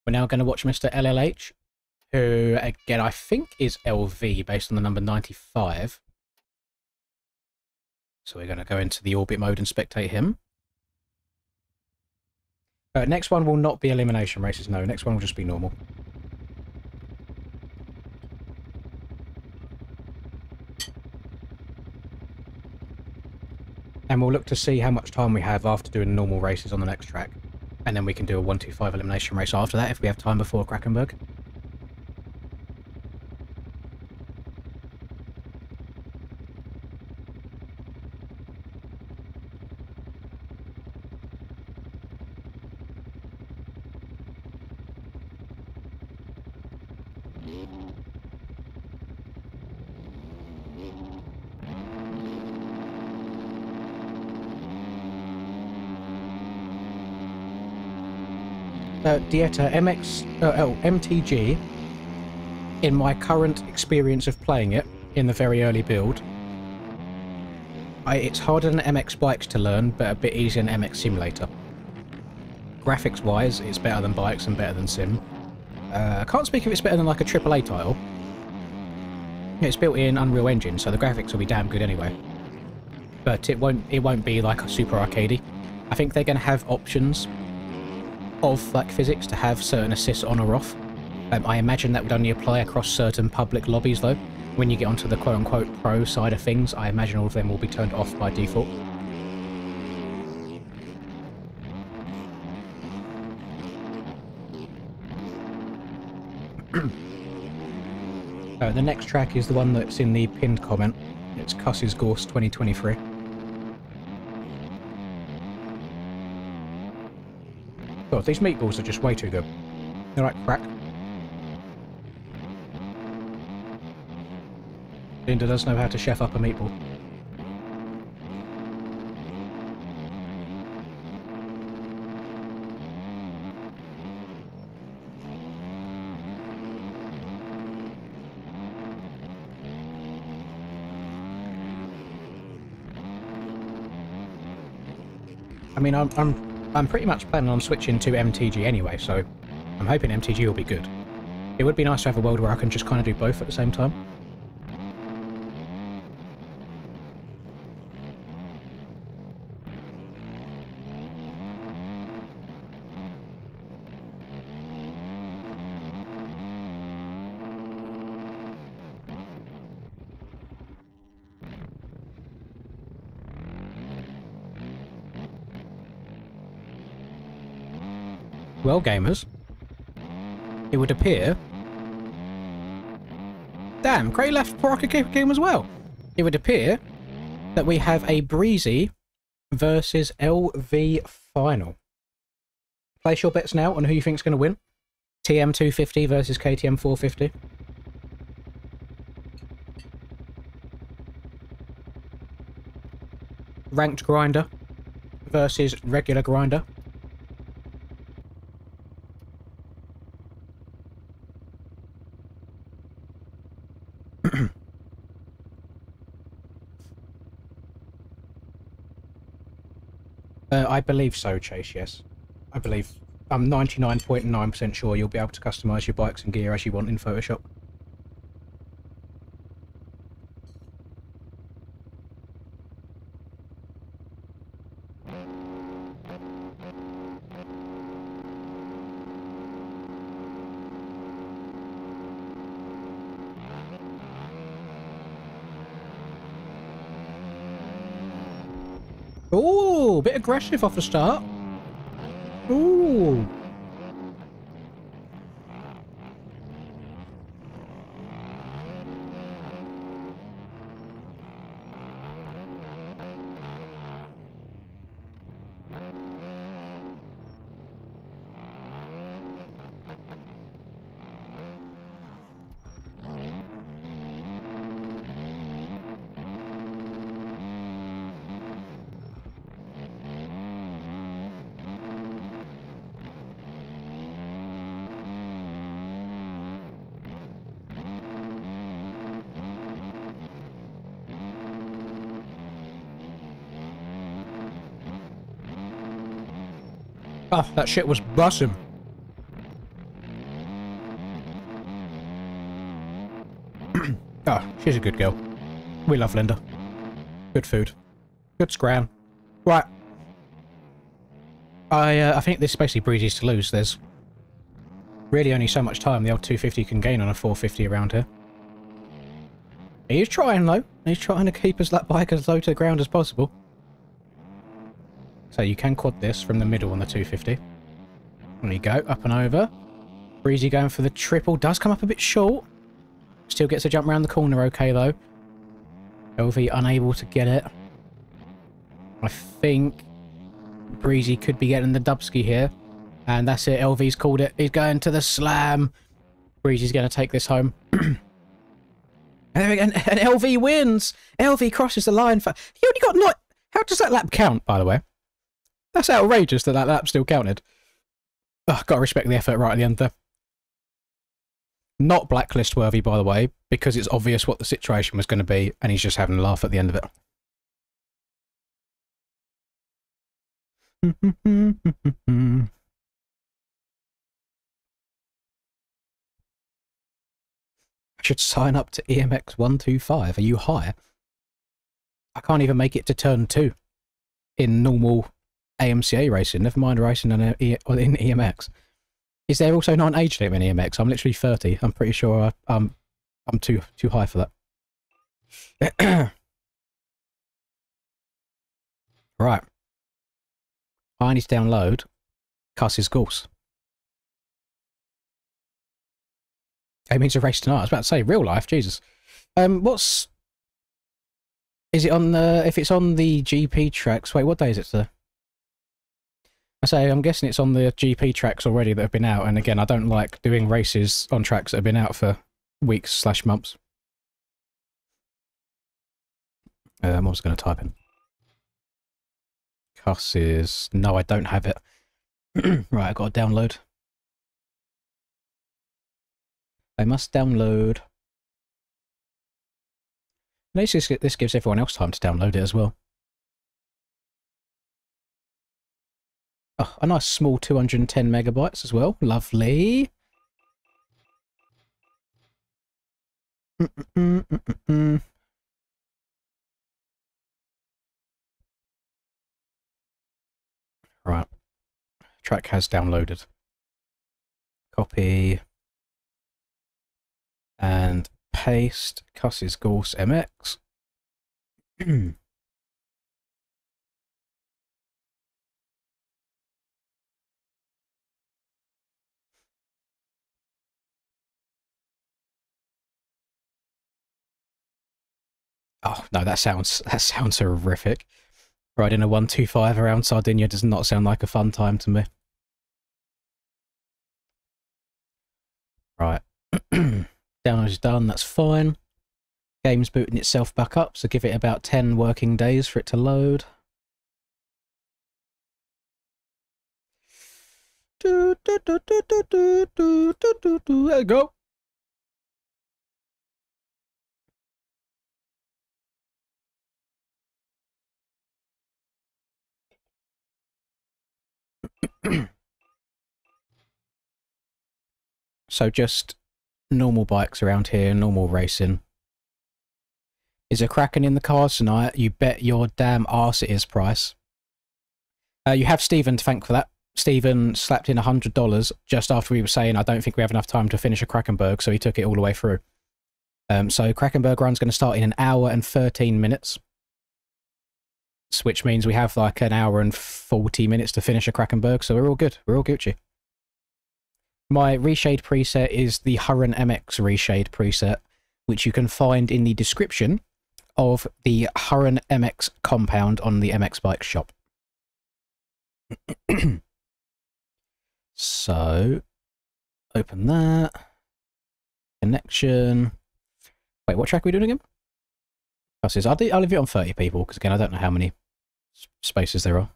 We're now going to watch Mr. LLH, who, again, I think is LV, based on the number 95. So we're going to go into the orbit mode and spectate him. Next one will not be elimination races, no. Next one will just be normal. And we'll look to see how much time we have after doing normal races on the next track. And then we can do a 1-2-5 elimination race after that if we have time before Krakenberg. Dieta MTG, in my current experience of playing it in the very early build, it's harder than MX Bikes to learn, but a bit easier than MX Simulator. graphics-wise, it's better than Bikes and better than Sim. I can't speak if it's better than like a AAA title. It's built in Unreal Engine, so the graphics will be damn good anyway. But it won't be like a super arcadey. I think they're going to have options of like physics to have certain assists on or off. I imagine that would only apply across certain public lobbies though. When you get onto the quote-unquote pro side of things, I imagine all of them will be turned off by default. The next track is the one that's in the pinned comment. It's Cuss's Gorse 2023. God, these meatballs are just way too good. They're like crack. Linda does know how to chef up a meatball. I mean, I'm pretty much planning on switching to MTG anyway, so I'm hoping MTG will be good. It would be nice to have a world where I can just kind of do both at the same time. Well, gamers, it would appear... Damn, Grey left before I could keep a game as well. It would appear that we have a Breezy versus LV final. Place your bets now on who you think's going to win. TM 250 versus KTM 450. Ranked grinder versus regular grinder. I believe so, Chase, yes. I believe. I'm 99.9% sure you'll be able to customise your bikes and gear as you want in Photoshop. Ooh, a bit aggressive off the start. Ooh. Oh, that shit was bussin'. Oh, she's a good girl. We love Linda. Good food. Good scran. Right. I think this is basically Breezy's to lose. There's really only so much time the old 250 can gain on a 450 around here. He's trying, though. He's trying to keep that bike as low to the ground as possible. So you can quad this from the middle on the 250. There you go, up and over. Breezy going for the triple. Does come up a bit short. Still gets a jump around the corner okay, though. LV unable to get it. I think Breezy could be getting the dubski here. And that's it, LV's called it. He's going to the slam. Breezy's going to take this home. And LV wins! LV crosses the line for... He only got not... How does that lap count, by the way? That's outrageous that lap still counted. Oh, gotta respect the effort right at the end there. Not blacklist worthy, by the way, because it's obvious what the situation was going to be, and he's just having a laugh at the end of it. should sign up to EMX 125. Are you high? I can't even make it to turn 2 in normal AMCA racing, never mind racing in EMX. Is there also not an age limit in EMX? I'm literally 30. I'm pretty sure I'm too high for that. Right. I need to download Cuss's Gorse. It means a race tonight. I was about to say real life, Jesus. Is it on the... If it's on the GP tracks... Wait, what day is it, sir? I say, I'm guessing it's on the GP tracks already that have been out, and again, I don't like doing races on tracks that have been out for weeks/months. I'm also going to type in. Cuss's... No, I don't have it. Right, I've got to download. I must download. This gives everyone else time to download it as well. Oh, a nice small 210 megabytes as well. Lovely. Right. Track has downloaded. Copy. And paste Cuss's Gorse MX. Oh no, that sounds horrific. Riding a 125 around Sardinia does not sound like a fun time to me. Right. Download is done, that's fine. Game's booting itself back up, so give it about 10 working days for it to load. There we go. So just normal bikes around here, normal racing. Is there cracking in the cars tonight? You bet your damn arse it is, Price. You have Stephen to thank for that. Stephen slapped in $100 just after we were saying, I don't think we have enough time to finish a Krakenberg, so he took it all the way through. So Krakenberg run's going to start in 1 hour and 13 minutes. Which means we have like 1 hour and 40 minutes to finish a Krakenberg, so we're all good. We're all Gucci. My reshade preset is the Hurren MX reshade preset, which you can find in the description of the Hurren MX compound on the MX Bike shop. So, open that. Connection. Wait, what track are we doing again? Buses. I'll leave it on 30 people, because again, I don't know how many spaces there are.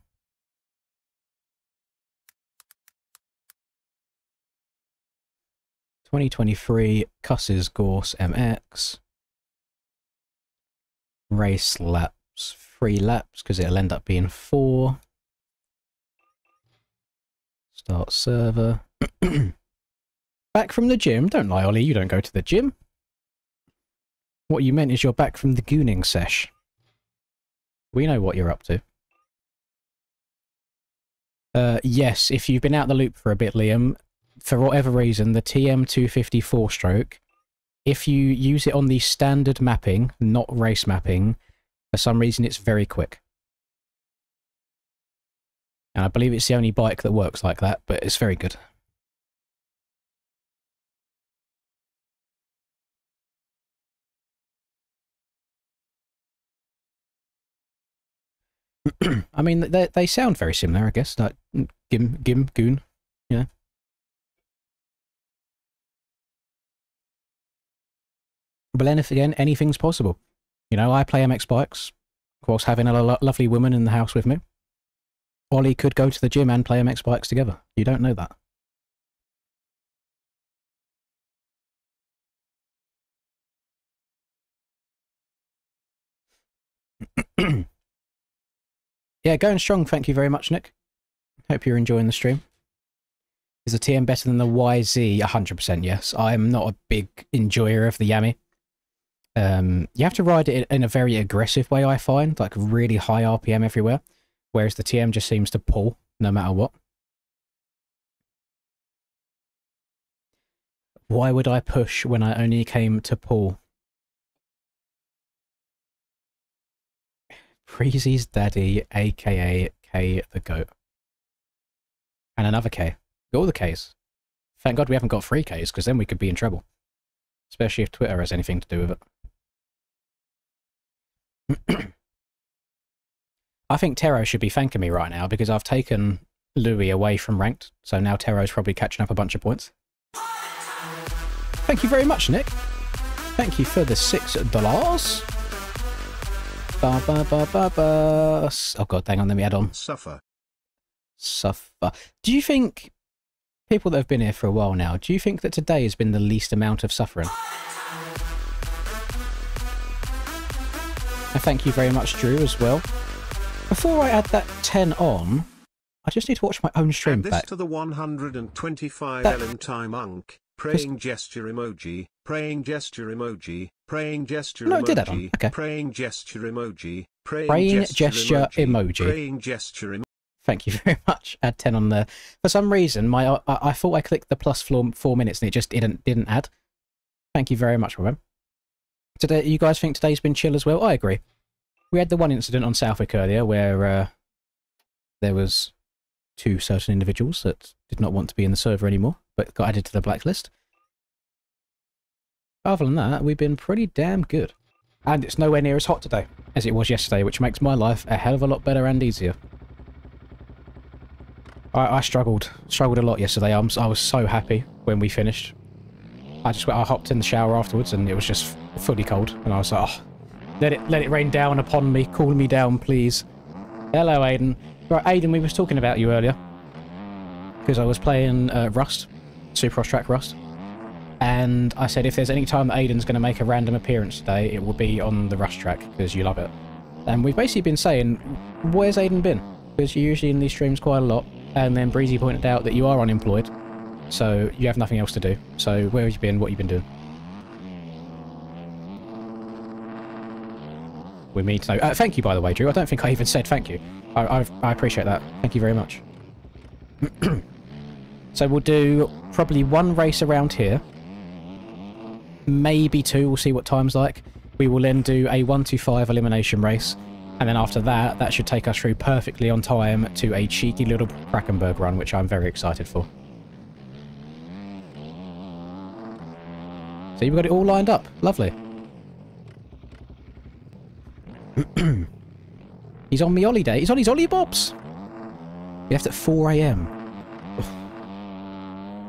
(2023) Cuss's Gorse MX. Race laps. 3 laps, because it'll end up being 4. Start server. Back from the gym? Don't lie, Ollie, you don't go to the gym. What you meant is you're back from the gooning sesh. We know what you're up to. Yes, if you've been out the loop for a bit, Liam, for whatever reason, the TM250 4-stroke, if you use it on the standard mapping, not race mapping, for some reason it's very quick. And I believe it's the only bike that works like that, but it's very good. I mean, they sound very similar, I guess. Like Gim, Goon, yeah. But then, again, anything's possible. You know, I play MX bikes, whilst having a lovely woman in the house with me. Ollie could go to the gym and play MX bikes together. You don't know that. Yeah, going strong. Thank you very much, Nick. Hope you're enjoying the stream. Is the TM better than the YZ? 100% yes. I'm not a big enjoyer of the Yami. You have to ride it in a very aggressive way, I find, like really high RPM everywhere, whereas the TM just seems to pull no matter what. Why would I push when I only came to pull? Breezy's daddy, aka K the Goat. And another K. Got all the Ks. Thank God we haven't got 3 Ks, because then we could be in trouble. Especially if Twitter has anything to do with it. I think Tero should be thanking me right now, because I've taken Louis away from ranked, so now Tero's probably catching up a bunch of points. Thank you very much, Nick. Thank you for the $6. Oh god, hang on, let me add on. Suffer. Do you think, people that have been here for a while now, do you think that today has been the least amount of suffering? And thank you very much, Drew, as well. Before I add that 10 on, I just need to watch my own stream Add this back. to the 125 LM time unk. Praying gesture emoji. Praying gesture emoji. Praying gesture emoji. No, it did add on. Okay. Praying gesture emoji. Praying gesture emoji. Praying gesture emoji. Thank you very much. Add 10 on there. For some reason, I thought I clicked the plus 4 minutes and it just didn't add. Thank you very much, Robin. Today, you guys think today's been chill as well? I agree. We had the one incident on Southwick earlier where there was 2 certain individuals that did not want to be in the server anymore, but got added to the blacklist. Other than that, we've been pretty damn good. And it's nowhere near as hot today as it was yesterday, which makes my life a hell of a lot better and easier. I struggled a lot yesterday. I was so happy when we finished. I hopped in the shower afterwards and it was just fully cold, and I was like, oh, let it rain down upon me, cool me down, please. Hello, Aiden. Right, Aiden, we was talking about you earlier because I was playing Rust, Super Track Rust, and I said if there's any time that Aiden's going to make a random appearance today, it will be on the Rust track because you love it. And we've basically been saying, where's Aiden been? Because you're usually in these streams quite a lot. And then Breezy pointed out that you are unemployed, so you have nothing else to do. So where have you been? What have you been doing? We need to know. Thank you, by the way, Drew. I don't think I even said thank you. I appreciate that. Thank you very much. So we'll do probably 1 race around here. Maybe 2. We'll see what time's like. We will then do a 1-5 elimination race. And then after that, that should take us through perfectly on time to a cheeky little Krakenberg run, which I'm very excited for. So you've got it all lined up. Lovely. He's on me holiday. He's on his Ollie Bobs. He left at 4 AM.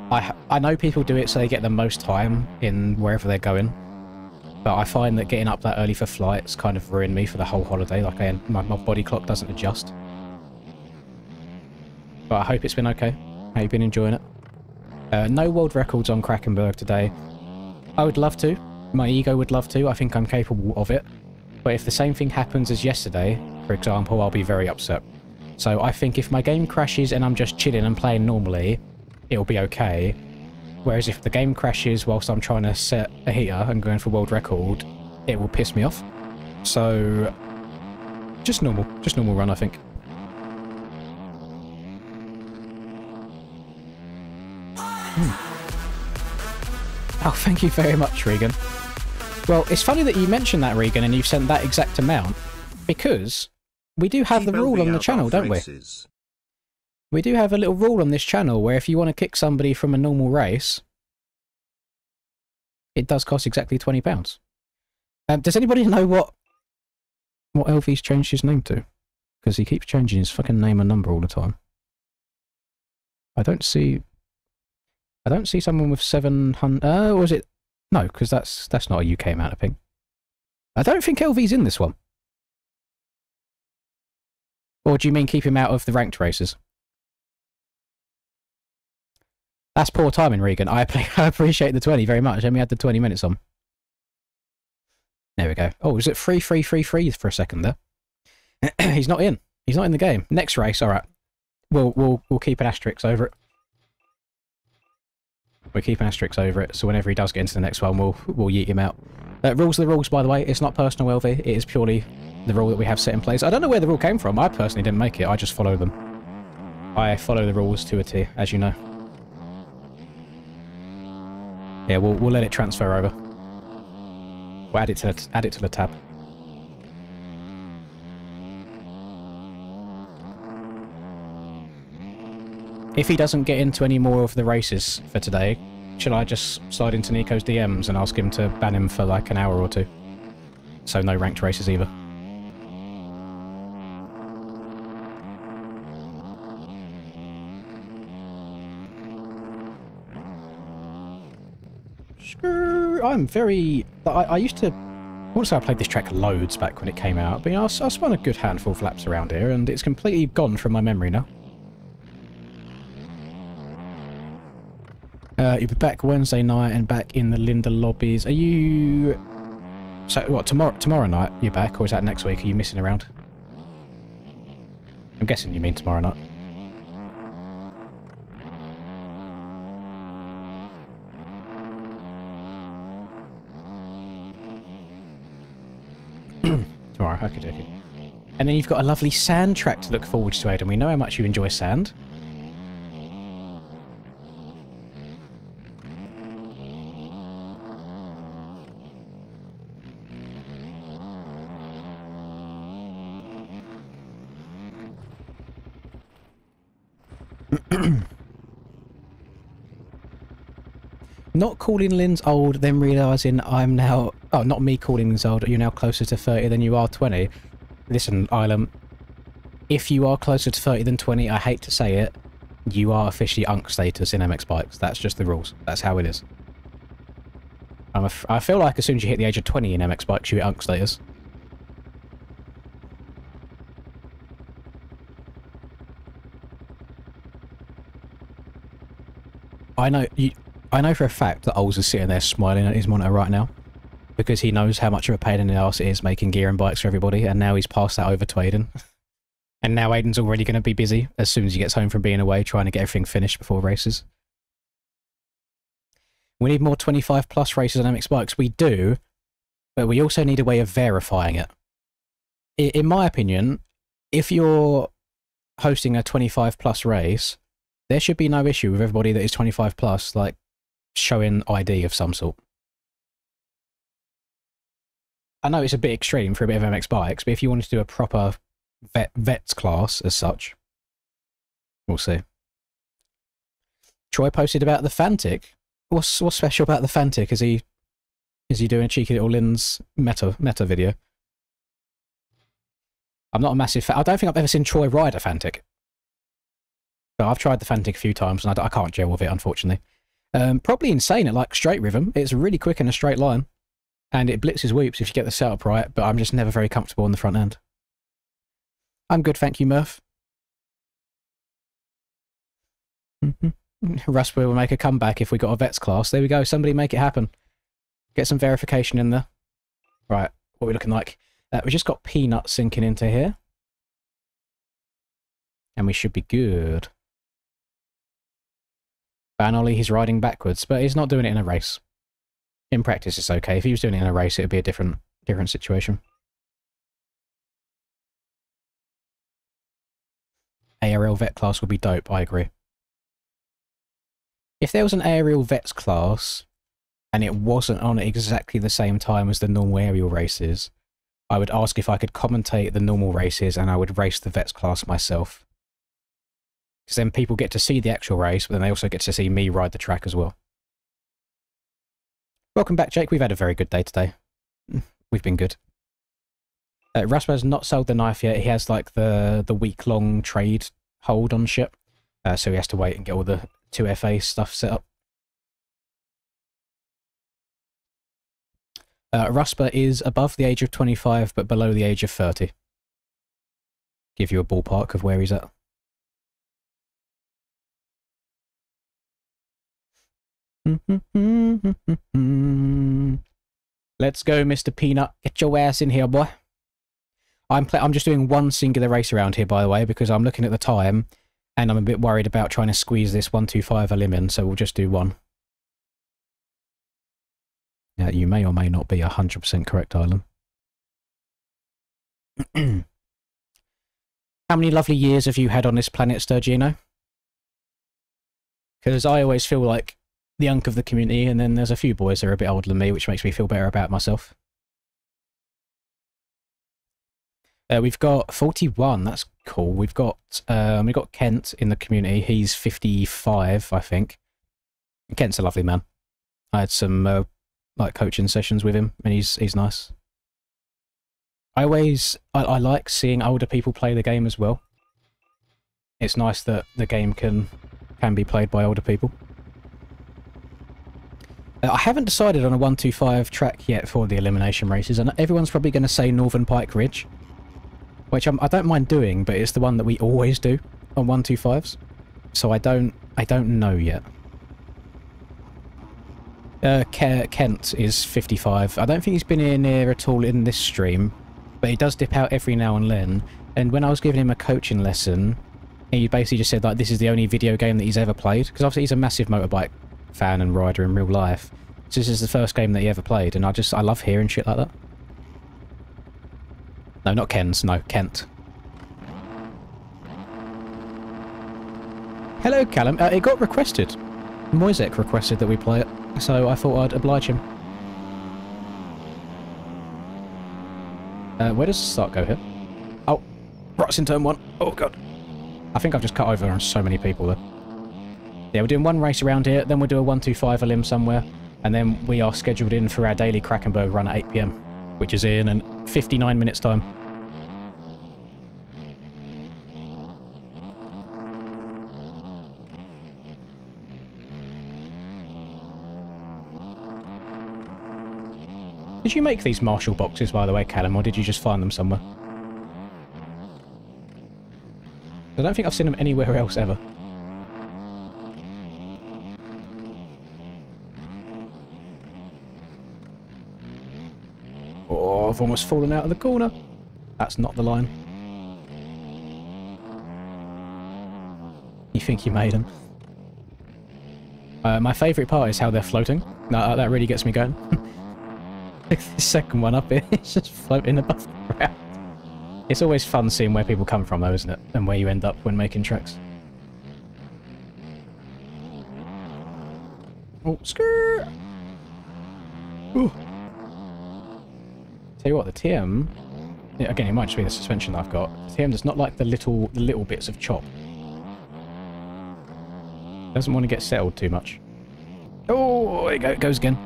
I know people do it so they get the most time in wherever they're going. But I find that getting up that early for flights kind of ruined me for the whole holiday. Like my body clock doesn't adjust. But I hope it's been okay. How you been enjoying it? No world records on Krakenberg today. I would love to. My ego would love to. I think I'm capable of it. But if the same thing happens as yesterday, for example, I'll be very upset. So I think if my game crashes and I'm just chilling and playing normally, it'll be okay. Whereas if the game crashes whilst I'm trying to set a heater and going for world record, it will piss me off. So, just normal run, I think. Oh, thank you very much, Regan. Well, it's funny that you mentioned that, Regan, and you've sent that exact amount, because we do have the rule on the channel, don't we? We do have a little rule on this channel where if you want to kick somebody from a normal race, it does cost exactly £20. Does anybody know what LV's changed his name to? Because he keeps changing his fucking name and number all the time. I don't see someone with 700. Or is it? No, because that's not a UK amount of ping. I don't think LV's in this one. Or do you mean keep him out of the ranked races? That's poor timing, Regan. I appreciate the 20 very much. Let me add the 20 minutes on. There we go. Oh, was it 3 for a second there? He's not in. He's not in the game. Next race, all right. We'll keep an asterisk over it. We're keeping asterisks over it, so whenever he does get into the next one, we'll yeet him out. Rules are the rules, by the way. It's not personal LV. It is purely the rule that we have set in place. I don't know where the rule came from. I personally didn't make it. I just follow them. I follow the rules to a T, as you know. Yeah, we'll let it transfer over. We'll add it to the tab. If he doesn't get into any more of the races for today, should I just slide into Nico's DMs and ask him to ban him for like an hour or two? So no ranked races either. I'm very... I used to... I want to say I played this track loads back when it came out, but you know, I spun a good handful of laps around here, and it's completely gone from my memory now. You'll be back Wednesday night and back in the Linda lobbies. Are you... So, what, tomorrow night you're back, or is that next week? Are you missing around? I'm guessing you mean tomorrow night. Tomorrow, okay. And then you've got a lovely sand track to look forward to, Aidan. We know how much you enjoy sand. Not calling Lynn's old, then realising I'm now... Oh, not me calling Lynn's old, you're now closer to 30 than you are 20. Listen, Ilum, if you are closer to 30 than 20, I hate to say it, you are officially UNC status in MX Bikes. That's just the rules. That's how it is. I feel like as soon as you hit the age of 20 in MX Bikes, you hit UNC status. I know for a fact that Ols is sitting there smiling at his monitor right now, because he knows how much of a pain in the arse it is making gear and bikes for everybody, and now he's passed that over to Aidan. And now Aidan's already going to be busy as soon as he gets home from being away, trying to get everything finished before races. We need more 25 plus races on MX Bikes. We do, but we also need a way of verifying it. In my opinion, if you're hosting a 25 plus race, there should be no issue with everybody that is 25 plus, like, showing ID of some sort. I know it's a bit extreme for a bit of MX Bikes, but if you wanted to do a proper vets class as such, we'll see. Troy posted about the Fantic. What's special about the Fantic? Is he doing a cheeky little Lynn's meta video? I'm not a massive fan. I don't think I've ever seen Troy ride a Fantic. But I've tried the Fantic a few times, and I can't gel with it, unfortunately. Probably insane at like straight rhythm. It's really quick in a straight line, and it blitzes whoops if you get the setup right, but I'm just never very comfortable on the front end. I'm good, thank you, Murph. Rusper will make a comeback if we got a vets class. There we go, somebody make it happen. Get some verification in there. Right, what are we looking like? We just got Peanut sinking into here. And we should be good. Banally, he's riding backwards, but he's not doing it in a race. In practice, it's okay. If he was doing it in a race, it would be a different situation. ARL vet class would be dope, I agree. If there was an aerial vets class, and it wasn't on at exactly the same time as the normal aerial races, I would ask if I could commentate the normal races, and I would race the vets class myself. Because then people get to see the actual race, but then they also get to see me ride the track as well. Welcome back, Jake. We've had a very good day today. We've been good. Rasper's not sold the knife yet. He has like the week-long trade hold on shit. So he has to wait and get all the 2FA stuff set up. Rusper is above the age of 25, but below the age of 30. Give you a ballpark of where he's at. Let's go, Mr. Peanut. Get your ass in here, boy. I'm just doing one singular race around here, by the way, because I'm looking at the time, and I'm a bit worried about trying to squeeze this 125 limb in, so we'll just do one. You may or may not be 100% correct, Ireland. How many lovely years have you had on this planet, Sturgino? Because I always feel like the unk of the community, and then there's a few boys that are a bit older than me, which makes me feel better about myself. We've got 41, that's cool. We've got Kent in the community. He's 55, I think. Kent's a lovely man. I had some like coaching sessions with him, and he's nice. I like seeing older people play the game as well. It's nice that the game can be played by older people. I haven't decided on a 125 track yet for the elimination races, and everyone's probably going to say Northern Pike Ridge, which I don't mind doing, but it's the one that we always do on 125s. So I don't know yet. Kent is 55. I don't think he's been in here at all in this stream, but he does dip out every now and then. And when I was giving him a coaching lesson, he basically just said like this is the only video game that he's ever played, because obviously he's a massive motorbike fan and rider in real life. So this is the first game that he ever played, and I love hearing shit like that. No, not Ken's. No, Kent. Hello, Callum. It got requested. Moisek requested that we play it, so I thought I'd oblige him. Where does the start go here? Oh, right in turn 1. Oh, God. I think I've just cut over on so many people there. Yeah, we're doing one race around here, then we'll do a 125 elim somewhere, and then we are scheduled in for our daily Krakenberg run at 8 PM, which is in 59 minutes time. Did you make these Marshall boxes, by the way, Callum, or did you just find them somewhere? I don't think I've seen them anywhere else ever. Oh, I've almost fallen out of the corner. That's not the line. You think you made them? My favourite part is how they're floating. That really gets me going. The second one up here, it's just floating above the ground. It's always fun seeing where people come from though, isn't it? And where you end up when making tracks. Oh, skirt! Ooh. Tell you what, the TM... Yeah, again, it might just be the suspension that I've got. The TM does not like the little bits of chop. Doesn't want to get settled too much. Oh, it goes again.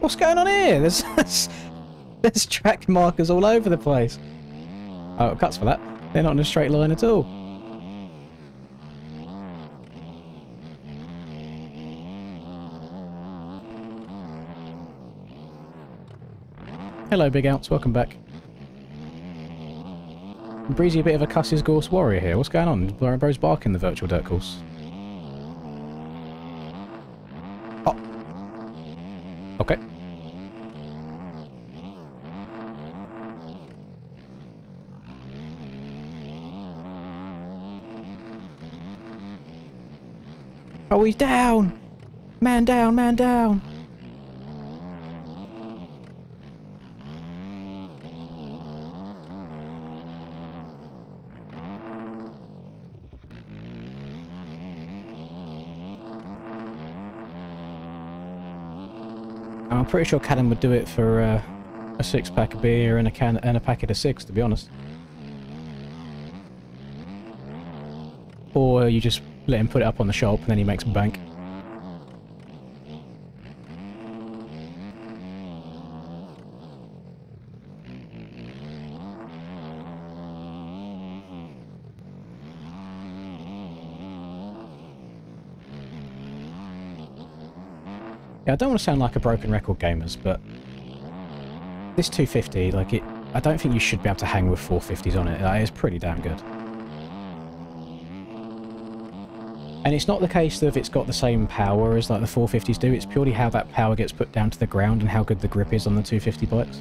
What's going on here? There's track markers all over the place. Oh, cuts for that. They're not in a straight line at all. Hello, Big Outs. Welcome back. Breezy, a bit of a Cuss's Gorse warrior here. What's going on? Bro's barking the virtual dirt course. Oh. Okay. Oh, he's down! Man down, man down! I'm pretty sure Callum would do it for a 6-pack of beer and a packet of cigs, to be honest. Or you just let him put it up on the shop and then he makes bank. Yeah, I don't want to sound like a broken record, gamers, but this 250, like I don't think you should be able to hang with 450s on it. It is pretty damn good. And it's not the case that it's got the same power as like the 450s do, it's purely how that power gets put down to the ground and how good the grip is on the 250 bikes.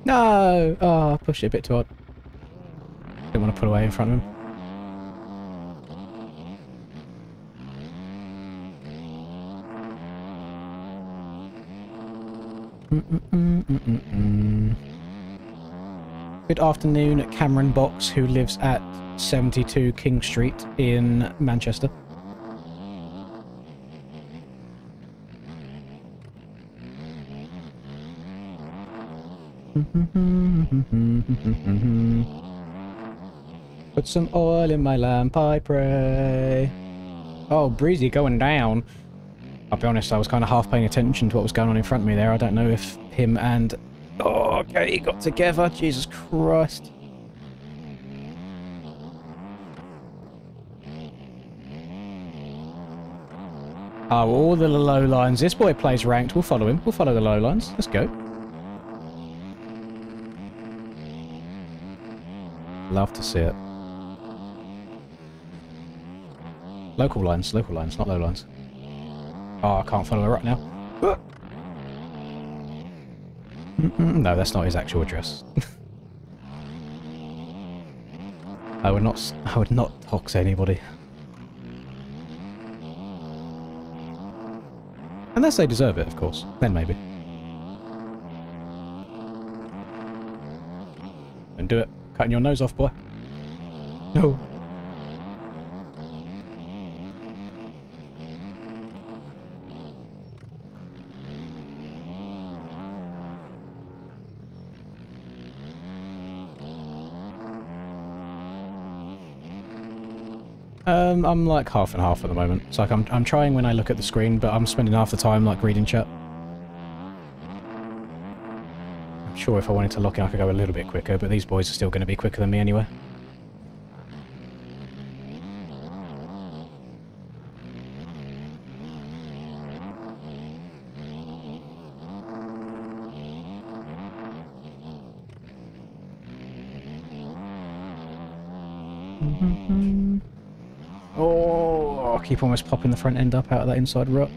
No! Oh, I pushed it a bit too hard. Didn't want to pull away in front of him. Good afternoon, Cameron Box, who lives at 72 King Street in Manchester. Put some oil in my lamp, I pray. Oh, Breezy going down. I'll be honest, I was kind of half paying attention to what was going on in front of me there. I don't know if him and... Oh, okay, he got together. Jesus Christ. Oh, all the low lines. This boy plays ranked. We'll follow him. We'll follow the low lines. Let's go. Love to see it. Local lines, not low lines. Oh, I can't follow her right now. No, that's not his actual address. I would not dox anybody. Unless they deserve it, of course. Then maybe. Don't do it. Cutting your nose off, boy. No. I'm like half and half at the moment. It's like I'm trying when I look at the screen, but I'm spending half the time like reading chat. I'm sure if I wanted to lock in I could go a little bit quicker, but these boys are still going to be quicker than me anyway. Oh, I keep almost popping the front end up out of that inside rut.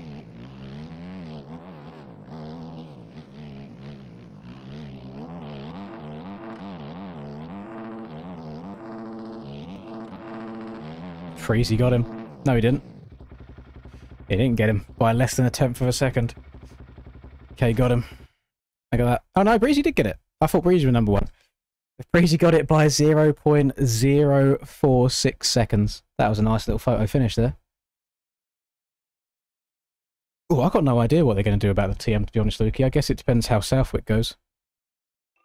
Freezy got him. No, he didn't. He didn't get him by less than a tenth of a second. Okay, got him. I got that. Oh no, Breezy did get it. I thought Breezy was number one. Breezy got it by 0.046 seconds. That was a nice little photo finish there. Oh, I've got no idea what they're going to do about the TM, to be honest, Lukey. I guess it depends how Southwick goes.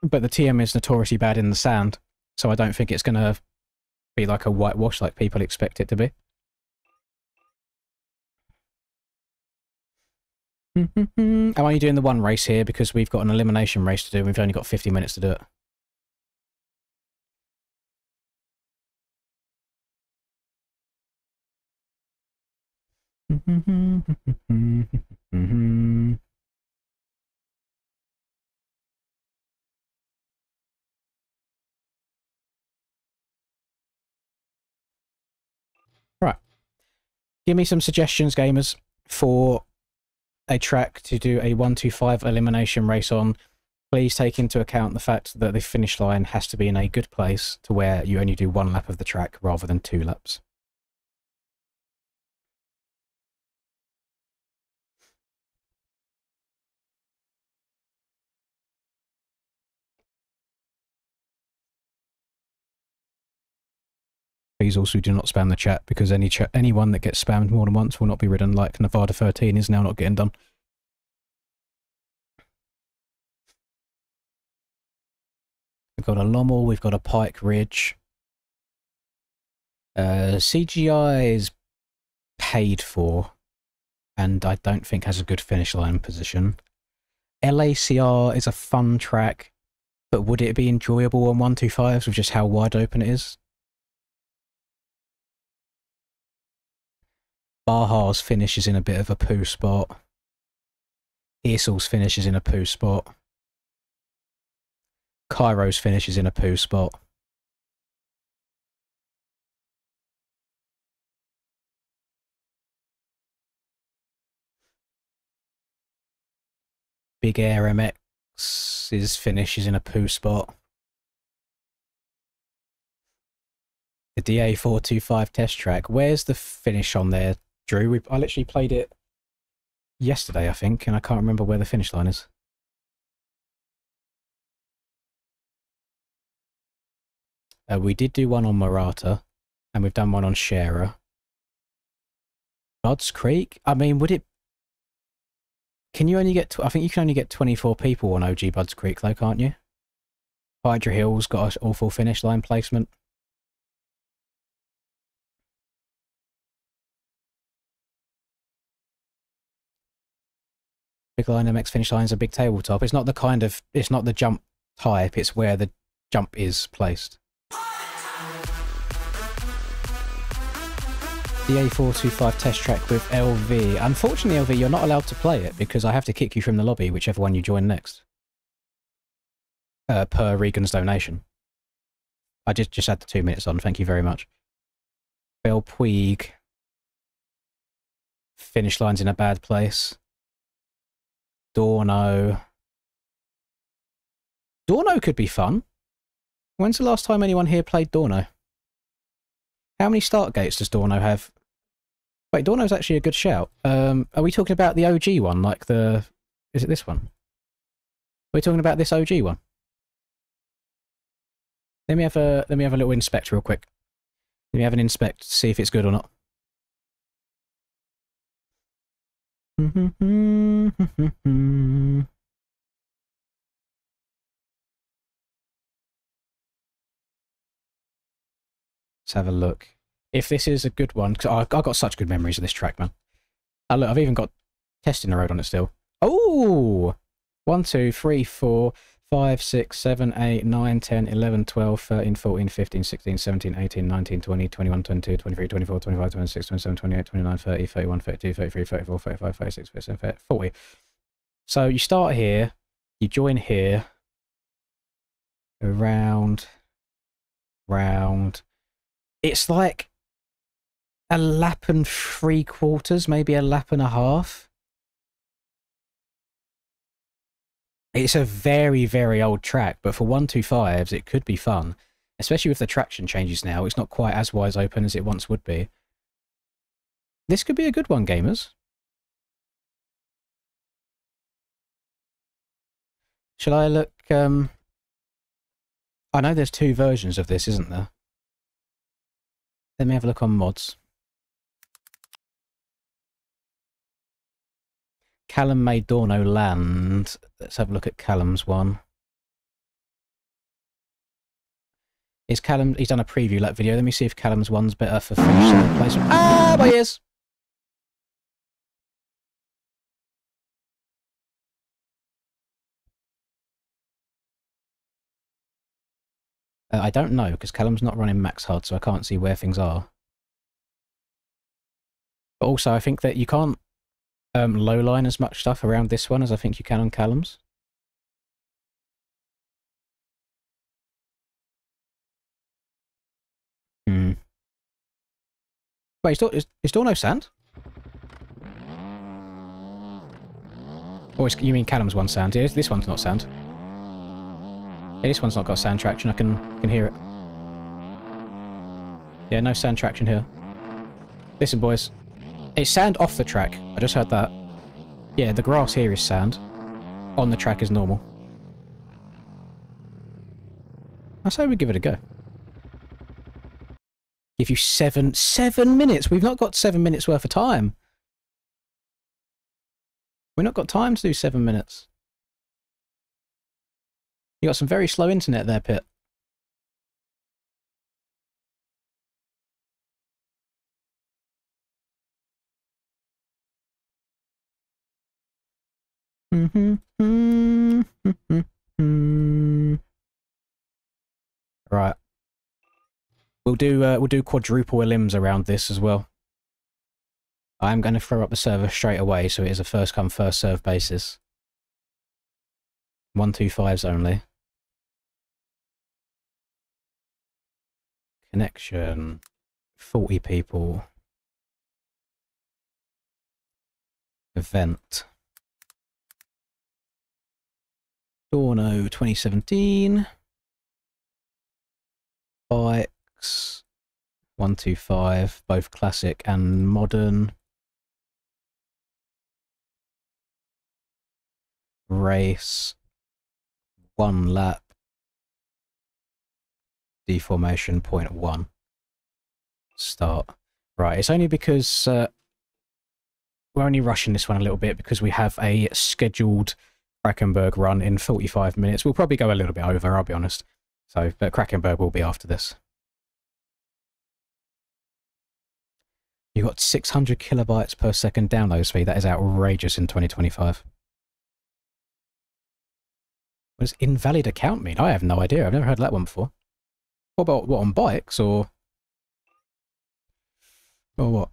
But the TM is notoriously bad in the sand, so I don't think it's going to be like a whitewash like people expect it to be. I'm only doing the one race here because we've got an elimination race to do. We've only got 50 minutes to do it. Right. Give me some suggestions, gamers, for a track to do a 1-2-5 elimination race on. Please take into account the fact that the finish line has to be in a good place to where you only do one lap of the track rather than 2 laps. Please also do not spam the chat, because anyone that gets spammed more than once will not be ridden, like Nevada 13 is now not getting done. We've got a Lommel, we've got a Pike Ridge. CGI is paid for, and I don't think has a good finish line position. LACR is a fun track, but would it be enjoyable on 125s with just how wide open it is? Baja's finish is in a bit of a poo spot. Earsel's finish is in a poo spot. Cairo's finish is in a poo spot. Big Air MX. Max's finish is in a poo spot. The DA425 test track. Where's the finish on there, Drew? I literally played it yesterday, I think, and I can't remember where the finish line is. We did do one on Murata, and we've done one on Sharer. Budds Creek? I mean, would it... Can you only get... I think you can only get 24 people on OG Budds Creek, though, can't you? Hydra Hill's got an awful finish line placement. Big Line MX finish line is a big tabletop. It's not the kind of... It's not the jump type, it's where the jump is placed. The A425 test track with LV. Unfortunately, LV, you're not allowed to play it because I have to kick you from the lobby, whichever one you join next. Per Regan's donation. I just had the 2 minutes on, thank you very much. Bell Puig. Finish line's in a bad place. Dorno. Dorno could be fun. When's the last time anyone here played Dorno? How many start gates does Dorno have? Wait, Dorno's actually a good shout. Are we talking about the OG one, like the... Is it this one? Are we talking about this OG one? Let me have a little inspect real quick. Let me have an inspect to see if it's good or not. Let's have a look. If this is a good one, because I got such good memories of this track, man. Look, I've even got Testing the Road on it still. Oh! 1, 2, 3, 4, 5, 6, 7, 8, 9, 10, 11, 12, 13, 14, 15, 16, 17, 18, 19, 20, 21, 22, 23, 24, 25, 26, 27, 28, 29, 30, 31, 32, 33, 34, 35, 36, 37, 40. So you start here, you join here, around, round. It's like a lap and 3/4, maybe a lap and a half. It's a very, very old track, but for 125s, it could be fun. Especially with the traction changes now, it's not quite as wide open as it once would be. This could be a good one, gamers. Shall I look... I know there's 2 versions of this, isn't there? Let me have a look on mods. Callum made Dorno land. Let's have a look at Callum's one. Is Callum... He's done a preview lap video. Let me see if Callum's one's better for finish placement. Ah, my ears! I don't know, because Callum's not running max hard, so I can't see where things are. But also, I think that you can't low line as much stuff around this one as I think you can on Callum's. Wait, is Dorno sand? Or you mean Callum's one sand? Yeah, this one's not sand. Yeah, this one's not got sand traction. I can hear it. Yeah, no sand traction here. Listen, boys. It's sand off the track. I just heard that. Yeah, the grass here is sand. On the track is normal. I say we give it a go. Give you 7 minutes. We've not got 7 minutes worth of time. We've not got time to do 7 minutes. You got some very slow internet there, Pit. Right. We'll do quadruple elims around this as well. I'm going to throw up the server straight away, so it is a first come first serve basis. 125s only. Connection. 40 people. Event. Dorno 2017. Bikes 125, both classic and modern. Race 1 lap. Deformation 0.1. Start. Right, it's only because we're only rushing this one a little bit because we have a scheduled Krakenberg run in 45 minutes. We'll probably go a little bit over, I'll be honest. So, but Krakenberg will be after this. You got 600 kilobytes per second download speed. That is outrageous in 2025. What does invalid account mean? I have no idea. I've never heard that one before. What about what, on bikes or what?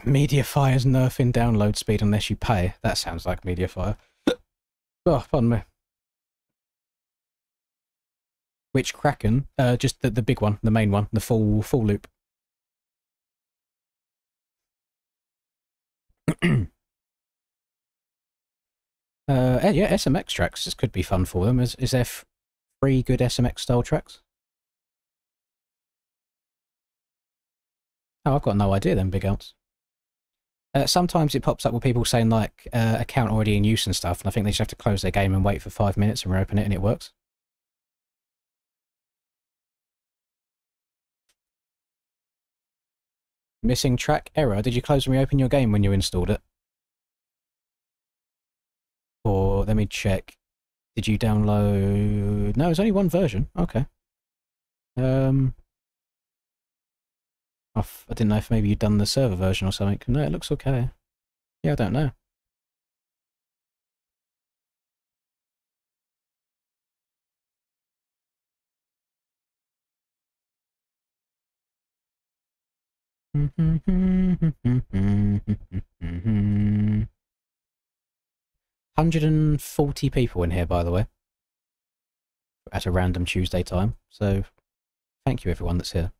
Mediafire's nerfing download speed unless you pay. That sounds like Mediafire. Oh, pardon me. Which Kraken? Just the big one, the main one, the full loop. Yeah, SMX tracks. This could be fun for them. Is there 3 good SMX style tracks? Oh, I've got no idea then, big outs. Sometimes it pops up with people saying like account already in use and stuff, and I think they just have to close their game and wait for 5 minutes and reopen it, and it works. Missing track error. Did you close and reopen your game when you installed it? Or let me check. Did you download? No, it's only one version. Okay. I didn't know if maybe you'd done the server version or something. No, it looks okay. Yeah, I don't know. $140 people in here, by the way, at a random Tuesday time. So, thank you everyone that's here.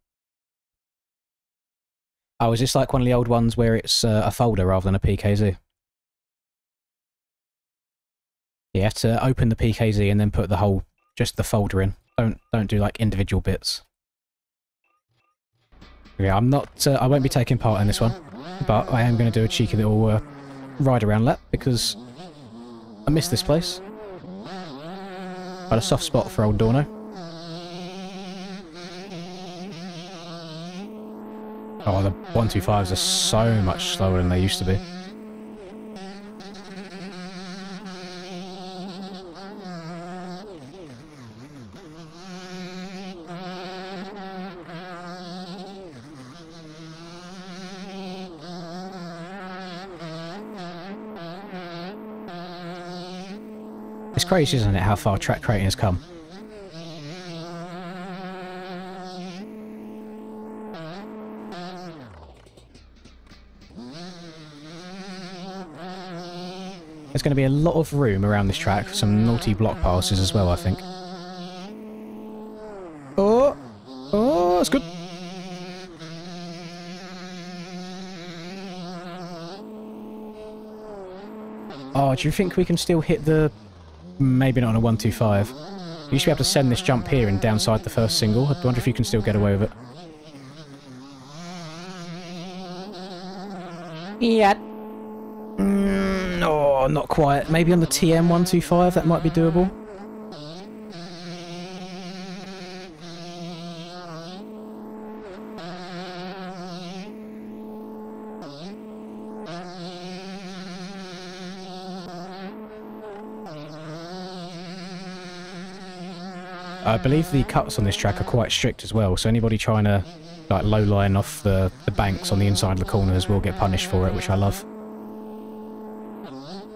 Oh, is this like one of the old ones where it's a folder rather than a PKZ? You have to open the PKZ and then put the whole, just the folder in. Don't do like individual bits. Yeah, I'm not. I won't be taking part in this one, but I am going to do a cheeky little ride around lap because I miss this place. Got a soft spot for old Dorno. Oh, the 125s are so much slower than they used to be. It's crazy, isn't it, how far track creating has come? There's going to be a lot of room around this track for some naughty block passes as well, I think. Oh! Oh, that's good! Oh, do you think we can still hit the... Maybe not on a 125. You used to be able to send this jump here and downside the first single. I wonder if you can still get away with it. Yeah. No, not quite. Maybe on the TM 125 that might be doable. I believe the cuts on this track are quite strict as well, so anybody trying to like low line off the banks on the inside of the corners will get punished for it, which I love.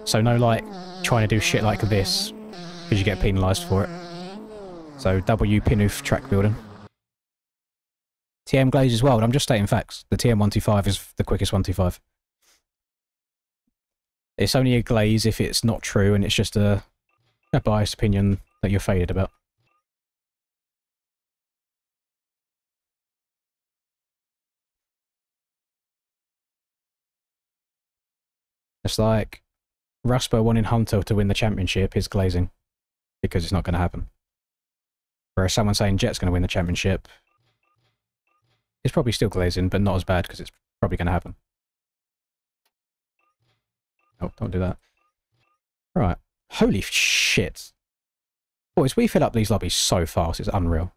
So no like trying to do shit like this because you get penalised for it. So W Pinoof track building. TM glaze as well, and I'm just stating facts. The TM 125 is the quickest 125. It's only a glaze if it's not true and it's just a biased opinion that you're faded about. It's like Raspo wanting Hunter to win the championship is glazing. because it's not going to happen. Whereas someone saying Jet's going to win the championship is probably still glazing, but not as bad because it's probably going to happen. Oh, don't do that. Right. Holy shit. Boys, we fill up these lobbies so fast, it's unreal.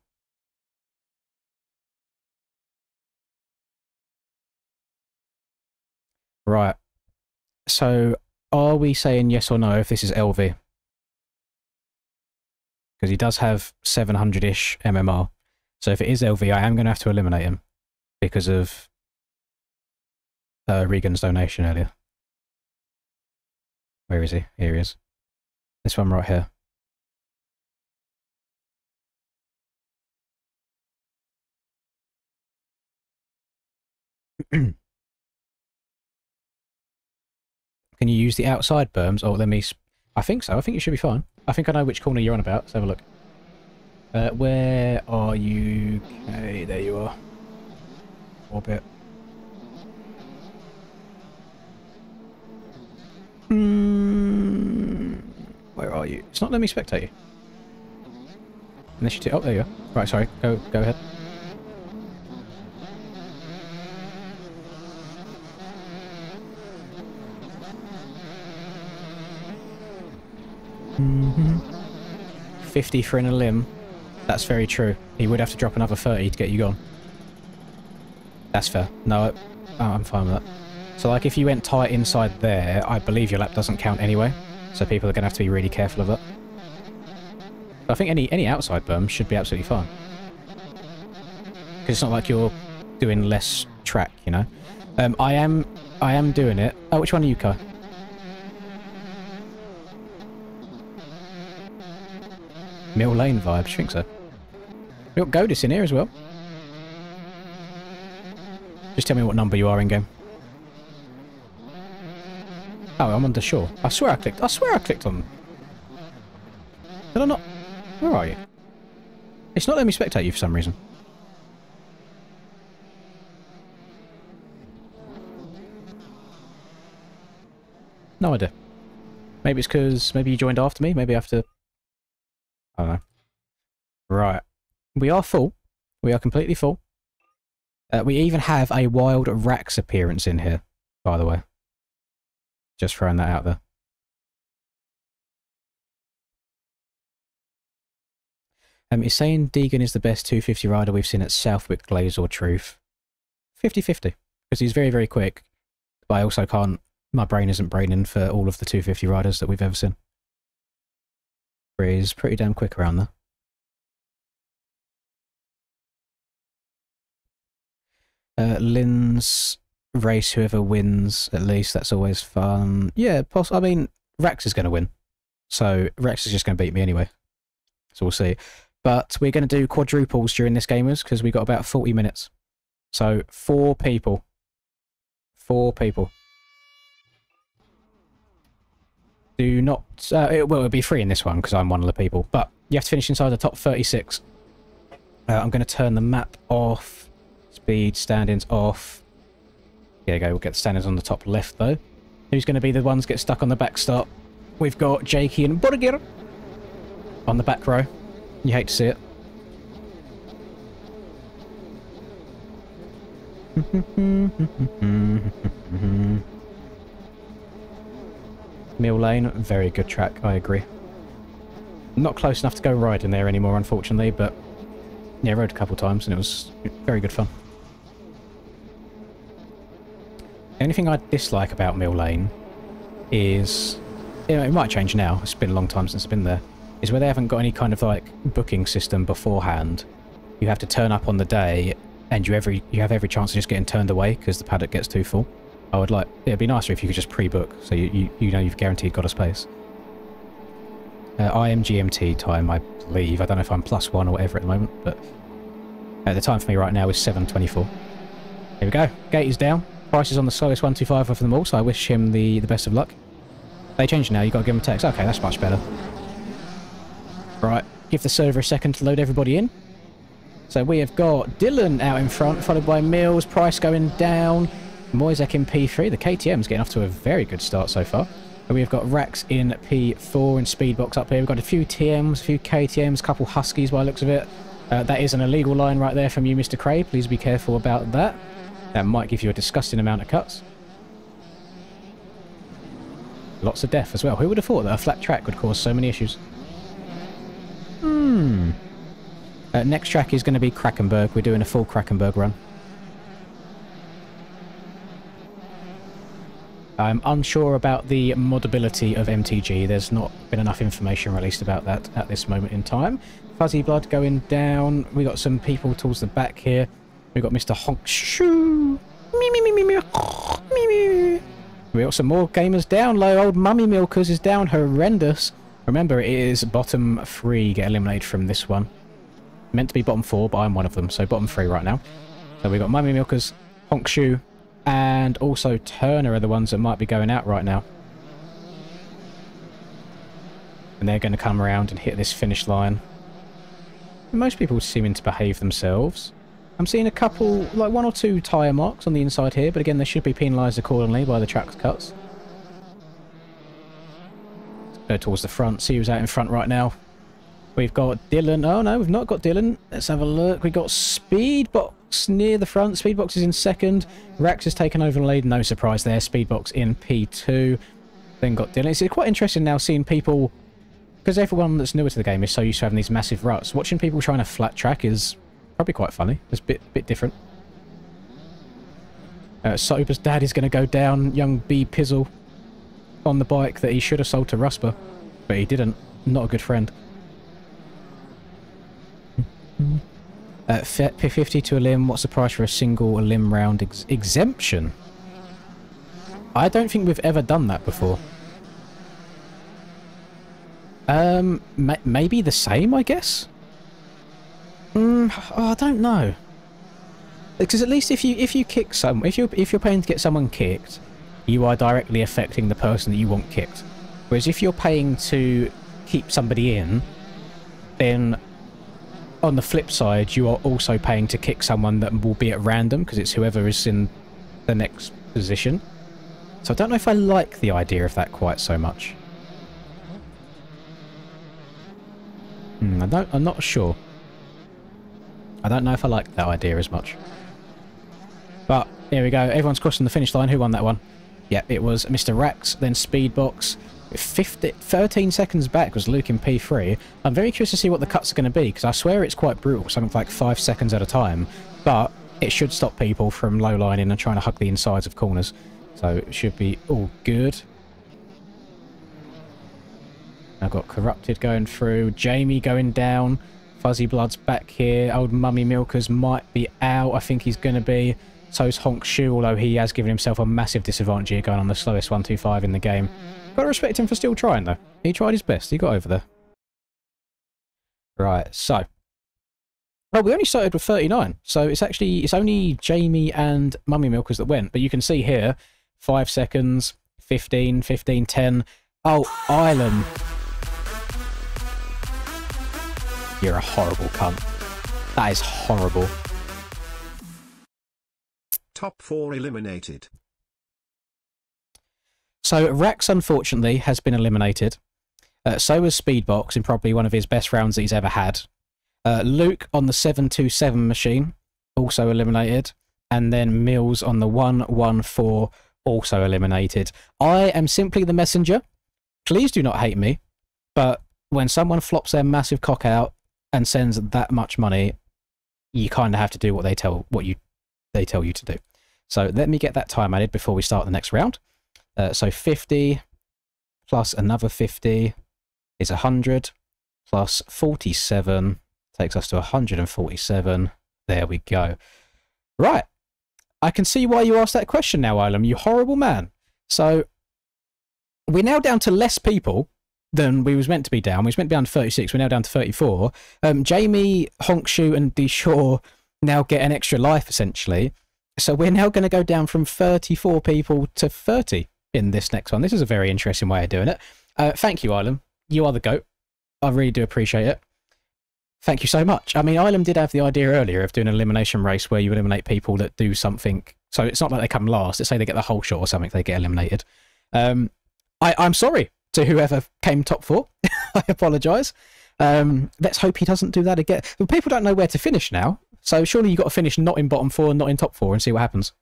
Right. So, are we saying yes or no if this is LV? Because he does have 700-ish MMR. So if it is LV, I am going to have to eliminate him because of Regan's donation earlier. Where is he? Here he is. This one right here. Can you use the outside berms? Oh, let me... I think so. I think you should be fine. I think I know which corner you're on about. Let's have a look. Where are you? Okay, there you are. Orbit. Where are you? It's not letting me spectate you. Initiative. Oh, there you are. Right, sorry. Go ahead. Mm-hmm. 50 for in a limb. That's very true. He would have to drop another 30 to get you gone. That's fair. No, I'm fine with that. So, like, if you went tight inside there, I believe your lap doesn't count anyway. So people are going to have to be really careful of that. I think any outside berm should be absolutely fine. Because it's not like you're doing less track, you know. I am doing it. Oh, which one are you, Kai? Mill Lane vibes, you think so? We've got Godis in here as well. Just tell me what number you are in game. Oh, I'm on the shore. I swear I clicked on... Did I not? Where are you? It's not letting me spectate you for some reason. No idea. Maybe it's because... Maybe you joined after me? Maybe I have to... I don't know. Right. We are full. We are completely full. We even have a Wild Rax appearance in here, by the way. Just throwing that out there. It's saying Deegan is the best 250 rider we've seen at Southwick, Glaze or Truth. 50-50. Because he's very, very quick. But I also can't... My brain isn't braining for all of the 250 riders that we've ever seen. He's pretty damn quick around there. Lynn's race, whoever wins, at least, that's always fun. Yeah, I mean, Rex is going to win. So, Rex is just going to beat me anyway. So we'll see. But we're going to do quadruples during this, gamers, because we've got about 40 minutes. So, 4 people. 4 people. Do not... well, it'll be 3 in this one, because I'm one of the people. But you have to finish inside the top 36. I'm going to turn the map off. Speed, standings off. There you go, we'll get the standings on the top left, though. Who's going to be the ones get stuck on the back stop? We've got Jakey and Borgir on the back row. You hate to see it. Mill Lane, very good track, I agree. Not close enough to go riding there anymore, unfortunately, but yeah, I rode a couple times and it was very good fun. The only thing I dislike about Mill Lane is, you know, it might change now, it's been a long time since I've been there, is where they haven't got any kind of like booking system beforehand. You have to turn up on the day and you have every chance of just getting turned away because the paddock gets too full. I would like, it'd be nicer if you could just pre-book so you know you've guaranteed got a space. I am GMT time, I believe. I don't know if I'm +1 or whatever at the moment, but the time for me right now is 7:24. Here we go. Gate is down. Price is on the slowest 125 of them all, so I wish him the best of luck. They changed now, you've got to give him a text. Okay, that's much better. Right, give the server a second to load everybody in. So we have got Dylan out in front, followed by Mills, Price going down, Moisek in P3. The KTM's getting off to a very good start so far. We've got Rex in P4 and Speedbox up here. We've got a few TMs, a few KTMs, a couple Huskies by the looks of it. That is an illegal line right there from you, Mr. Cray. Please be careful about that. That might give you a disgusting amount of cuts. Lots of death as well. Who would have thought that a flat track would cause so many issues? Next track is going to be Krakenberg. We're doing a full Krakenberg run. I'm unsure about the modability of MTG. There's not been enough information released about that at this moment in time. Fuzzy Blood going down. We got some people towards the back here. We got Mr. Honk Shoo. We got some more gamers down low. Old Mummy Milkers is down. Horrendous. Remember, it is bottom 3 get eliminated from this one. Meant to be bottom 4, but I'm one of them, so bottom 3 right now. So we got Mummy Milkers, Honk Shoo, and also Turner are the ones that might be going out right now. And they're going to come around and hit this finish line. Most people seeming to behave themselves. I'm seeing a couple, like 1 or 2 tyre marks on the inside here, but again, they should be penalised accordingly by the track cuts. Let's go towards the front, see who's out in front right now. We've got Dylan. Oh no, we've not got Dylan. Let's have a look. We've got Speedbox near the front. Speedbox is in second. Rex has taken over the lead. No surprise there. Speedbox in P2. Then got Dylan. It's quite interesting now seeing people, because everyone that's newer to the game is so used to having these massive ruts. Watching people trying a flat track is probably quite funny. It's a bit different. Sober's dad is going to go down. Young B Pizzle on the bike that he should have sold to Rusper, but he didn't. Not a good friend. P50 to a limb. What's the price for a single limb round exemption? I don't think we've ever done that before. Maybe the same, I guess. I don't know. Because at least if you kick someone, if you're paying to get someone kicked, you are directly affecting the person that you want kicked. Whereas if you're paying to keep somebody in, then on the flip side, you are also paying to kick someone that will be at random, because it's whoever is in the next position. So I don't know if I like the idea of that quite so much. I'm not sure. I don't know if I like that idea as much. But here we go. Everyone's crossing the finish line. Who won that one? Yeah, it was Mr. Rex, then Speedbox. 13 seconds back was Luke in P3. I'm very curious to see what the cuts are going to be, because I swear it's quite brutal, something like 5 seconds at a time, but it should stop people from low lining and trying to hug the insides of corners, so it should be all good. I've got Corrupted going through, Jamie going down, Fuzzy Blood's back here, Old Mummy Milkers might be out. I think he's going to be. So's Honk Shoo, although he has given himself a massive disadvantage here going on the slowest 125 in the game. Got to respect him for still trying, though. He tried his best. He got over there. Right, so. Oh, we only started with 39. So it's only Jamie and Mummy Milkers that went. But you can see here, 5 seconds, 15, 15, 10. Oh, Island. You're a horrible cunt. That is horrible. Top 4 eliminated. So Rex, unfortunately, has been eliminated. So was Speedbox in probably one of his best rounds that he's ever had. Luke on the 727 machine, also eliminated. And then Mills on the 114, also eliminated. I am simply the messenger. Please do not hate me. But when someone flops their massive cock out and sends that much money, you kind of have to do what they tell you to do. So let me get that time added before we start the next round. So 50 plus another 50 is 100 plus 47 takes us to 147. There we go. Right. I can see why you asked that question now, Ilum, you horrible man. So we're now down to less people than we was meant to be down. We was meant to be down to 36. We're now down to 34. Jamie, Honk Shoo and D Shaw now get an extra life, essentially. So we're now going to go down from 34 people to 30 in this next one. This is a very interesting way of doing it. Thank you, Ilum. You are the GOAT. I really do appreciate it. Thank you so much. I mean, Ilum did have the idea earlier of doing an elimination race where you eliminate people that do something. So it's not like they come last. Let's say they get the whole shot or something, they get eliminated. I'm sorry to whoever came top 4. I apologise. Let's hope he doesn't do that again. But people don't know where to finish now, so surely you've got to finish not in bottom 4, not in top 4, and see what happens.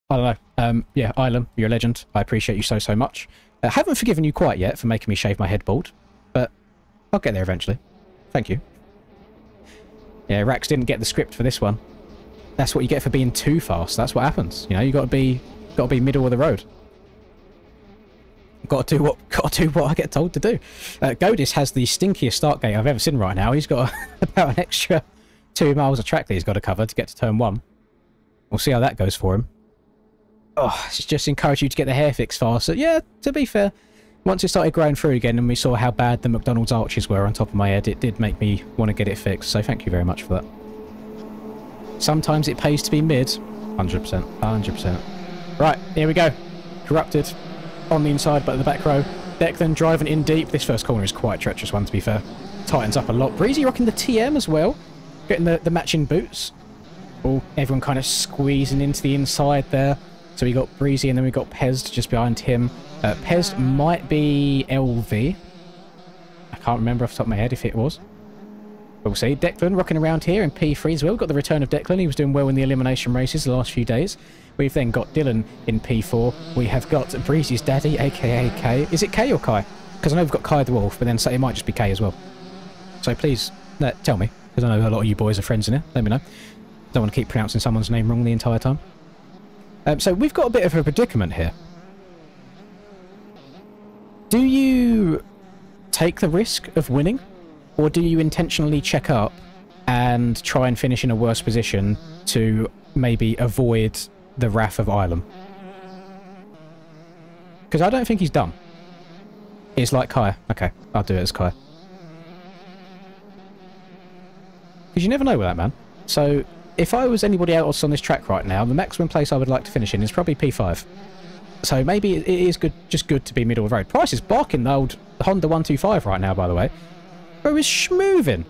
I don't know. Yeah, Ilum, you're a legend. I appreciate you so, so much. I haven't forgiven you quite yet for making me shave my head bald, but I'll get there eventually. Thank you. Yeah, Rax didn't get the script for this one. That's what you get for being too fast. That's what happens. You know, you got to be middle of the road. Got to do what I get told to do. Godis has the stinkiest start gate I've ever seen right now. He's got about an extra 2 miles of track that he's got to cover to get to turn 1. We'll see how that goes for him. Oh, it's just encourage you to get the hair fixed faster. Yeah, to be fair, once it started growing through again and we saw how bad the McDonald's arches were on top of my head, it did make me want to get it fixed. So thank you very much for that. Sometimes it pays to be mid. 100%. 100%. Right, here we go. Corrupted on the inside, but at the back row. Declan driving in deep. This first corner is quite a treacherous one, to be fair. Tightens up a lot. Breezy rocking the TM as well. Getting the matching boots. Oh, everyone kind of squeezing into the inside there. So we got Breezy and then we got Pez just behind him. Pez might be LV. I can't remember off the top of my head if it was. We'll see. Declan rocking around here in P3 as well. We've got the return of Declan. He was doing well in the elimination races the last few days. We've then got Dylan in P4. We have got Breezy's daddy, aka K. Is it K or Kai? Because I know we've got Kai the Wolf, but then so it might just be K as well. So please, tell me, because I know a lot of you boys are friends in it. Let me know. Don't want to keep pronouncing someone's name wrong the entire time. So we've got a bit of a predicament here. Do you take the risk of winning? Or do you intentionally check up and try and finish in a worse position to maybe avoid the wrath of Ilum? Because I don't think he's done. It's like Kai. Okay, I'll do it as Kai. Because you never know with that, man. So if I was anybody else on this track right now, the maximum place I would like to finish in is probably P5. So maybe it is just good to be middle of the road. Price is barking the old Honda 125 right now, by the way. Bro is schmoving.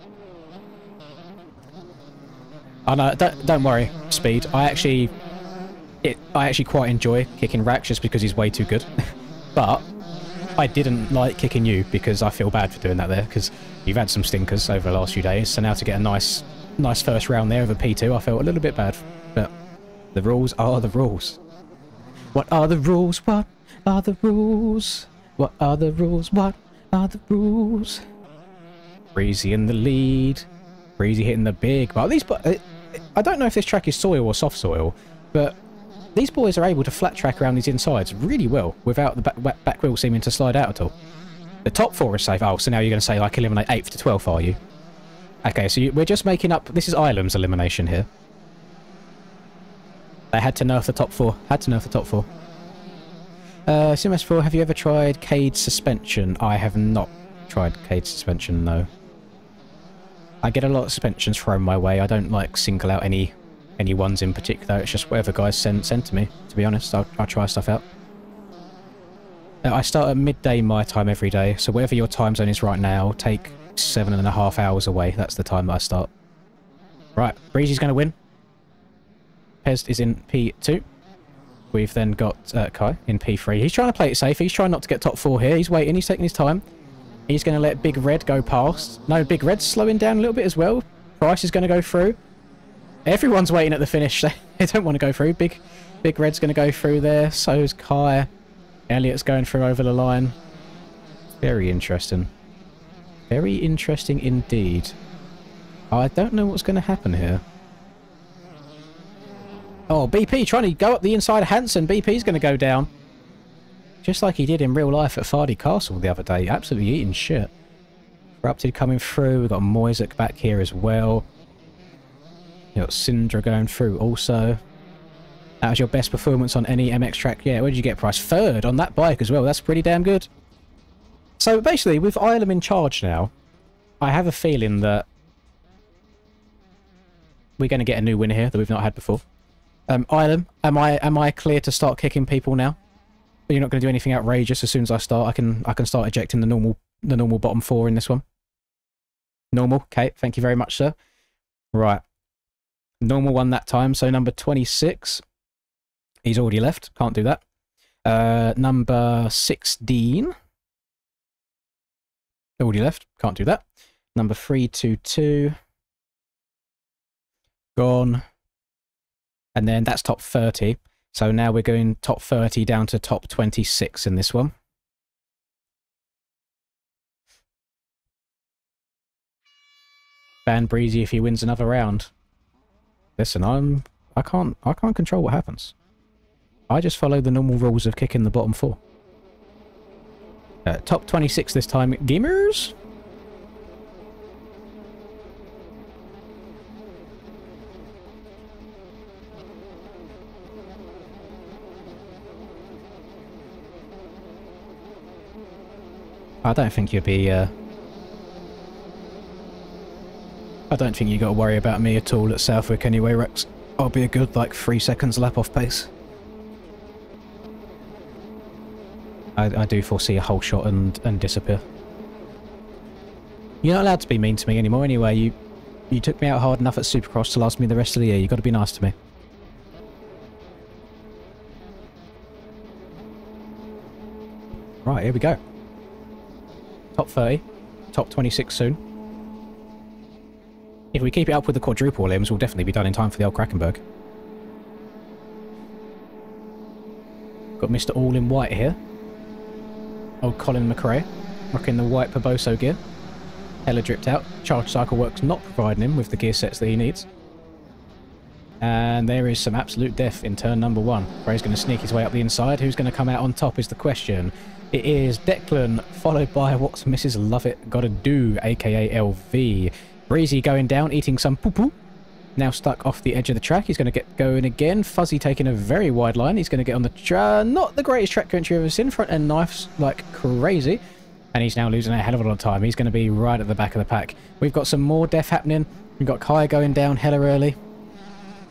Oh no, don't worry, Speed. I actually quite enjoy kicking Rax just because he's way too good. But I didn't like kicking you because I feel bad for doing that there, because you've had some stinkers over the last few days. So now to get a nice first round there of a P2, I felt a little bit bad. But the rules are the rules. What are the rules? What are the rules? What are the rules? What are the rules? Breezy in the lead. Breezy hitting the big bar. I don't know if this track is soil or soft soil, but these boys are able to flat track around these insides really well without the back wheel seeming to slide out at all. The top 4 is safe. Oh, so now you're going to say like eliminate 8th to 12th, are you? Okay, so we're just making up... This is Ilum's elimination here. They had to nerf the top 4. Had to nerf the top 4. CMS4, have you ever tried Cade suspension? I have not tried Cade suspension, no. I get a lot of suspensions thrown my way. I don't like single out any ones in particular. It's just whatever guys send to me, to be honest. I'll try stuff out. I start at midday my time every day, so whatever your time zone is right now, take 7.5 hours away. That's the time that I start. Right, Breezy's going to win. Pez is in P2. We've then got Kai in P3. He's trying to play it safe. He's trying not to get top 4 here. He's waiting. He's taking his time. He's going to let Big Red go past. No, Big Red's slowing down a little bit as well. Price is going to go through. Everyone's waiting at the finish. They don't want to go through. Big Red's going to go through there. So is Kai. Elliot's going through over the line. Very interesting. Very interesting indeed. I don't know what's going to happen here. Oh, BP trying to go up the inside of Hansen. BP's going to go down. Just like he did in real life at Fardy Castle the other day. Absolutely eating shit. Corrupted coming through. We've got Moisak back here as well. You've got Syndra going through also. That was your best performance on any MX track. Yeah, where did you get, Price? 3rd on that bike as well. That's pretty damn good. So basically, with Ilum in charge now, I have a feeling that we're going to get a new winner here that we've not had before. Ilum, am I clear to start kicking people now? You're not going to do anything outrageous as soon as I start. I can start ejecting the normal bottom 4 in this one. Normal. Okay, thank you very much, sir. Right. Normal one that time. So number 26. He's already left. Can't do that. Number 16. Already left. Can't do that. Number 322. Gone. And then that's top 30. So now we're going top 30 down to top 26 in this one. Ban Breezy if he wins another round. Listen, I can't control what happens. I just follow the normal rules of kicking the bottom 4. Top 26 this time, gamers. I don't think you'd be, I don't think you got to worry about me at all at Southwick anyway, Rex. I'll be a good, like, 3 seconds lap off pace. I do foresee a whole shot and disappear. You're not allowed to be mean to me anymore anyway. You took me out hard enough at Supercross to last me the rest of the year. You got to be nice to me. Right, here we go. Top 30. Top 26 soon. If we keep it up with the quadruple limbs, we'll definitely be done in time for the old Krakenberg. Got Mr. All in White here. Old Colin McRae, rocking the white Perboso gear. Hella dripped out. Charge Cycle Works not providing him with the gear sets that he needs. And there is some absolute death in turn number 1. Ray's going to sneak his way up the inside. Who's going to come out on top is the question. It is Declan, followed by what's Mrs. Lovett gotta do, aka LV. Breezy going down, eating some poo-poo. Now stuck off the edge of the track. He's going to get going again. Fuzzy taking a very wide line. He's going to get on the not the greatest track country I've ever seen. Front end knifes like crazy. And he's now losing a hell of a lot of time. He's going to be right at the back of the pack. We've got some more death happening. We've got Kai going down hella early.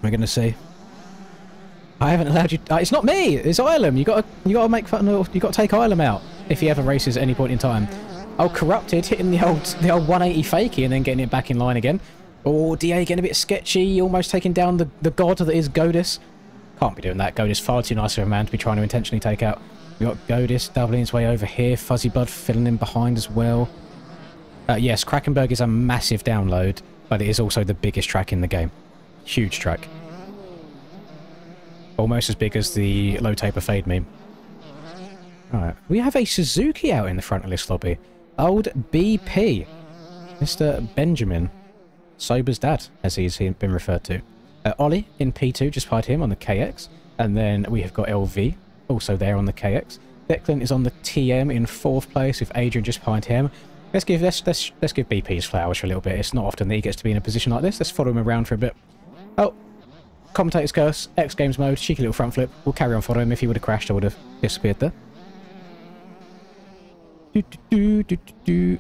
We're going to see. I haven't allowed you... it's not me! It's Ilum! You got to make fun of... You got to take Ilum out if he ever races at any point in time. Oh, Corrupted hitting the old 180 fakie and then getting it back in line again. Oh, DA getting a bit sketchy, almost taking down the god that is Godis. Can't be doing that. Godis far too nice of a man to be trying to intentionally take out. We've got Godis doubling his way over here. Fuzzy Bud filling in behind as well. Yes, Krakenberg is a massive download, but it is also the biggest track in the game. Huge track. Almost as big as the low taper fade meme. Alright, we have a Suzuki out in the front of this lobby. Old BP. Mr. Benjamin. Sober's dad, as he's been referred to. Ollie in P2, just behind him on the KX. And then we have got LV, also there on the KX. Declan is on the TM in 4th place, with Adrian just behind him. Let's give BP his flowers for a little bit. It's not often that he gets to be in a position like this. Let's follow him around for a bit. Oh, Commentator's Curse, X Games mode, cheeky little front flip. We'll carry on following him. If he would have crashed, I would have disappeared there.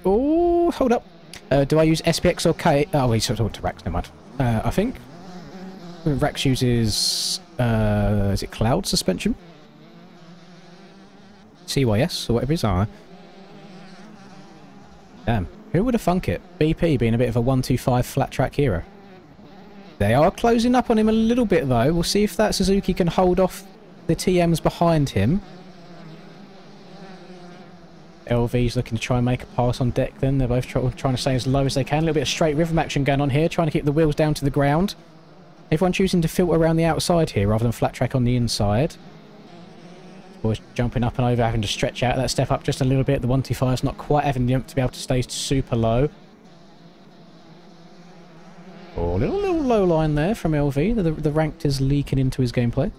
Oh, hold up. Do I use SPX or K? Oh, he's talking to Rex, never mind. I think Rex uses, is it Cloud Suspension? CYS, or whatever it is. Oh. Damn, who would have thunk it? BP being a bit of a 125 flat track hero. They are closing up on him a little bit, though. We'll see if that Suzuki can hold off the TMs behind him. LV's looking to try and make a pass on Declan. They're both trying to stay as low as they can. A little bit of straight rhythm action going on here, trying to keep the wheels down to the ground. Everyone choosing to filter around the outside here rather than flat track on the inside. Boys jumping up and over, having to stretch out that step up just a little bit. The 125's not quite having the oomph to be able to stay super low. Oh, little low line there from LV. The ranked is leaking into his gameplay.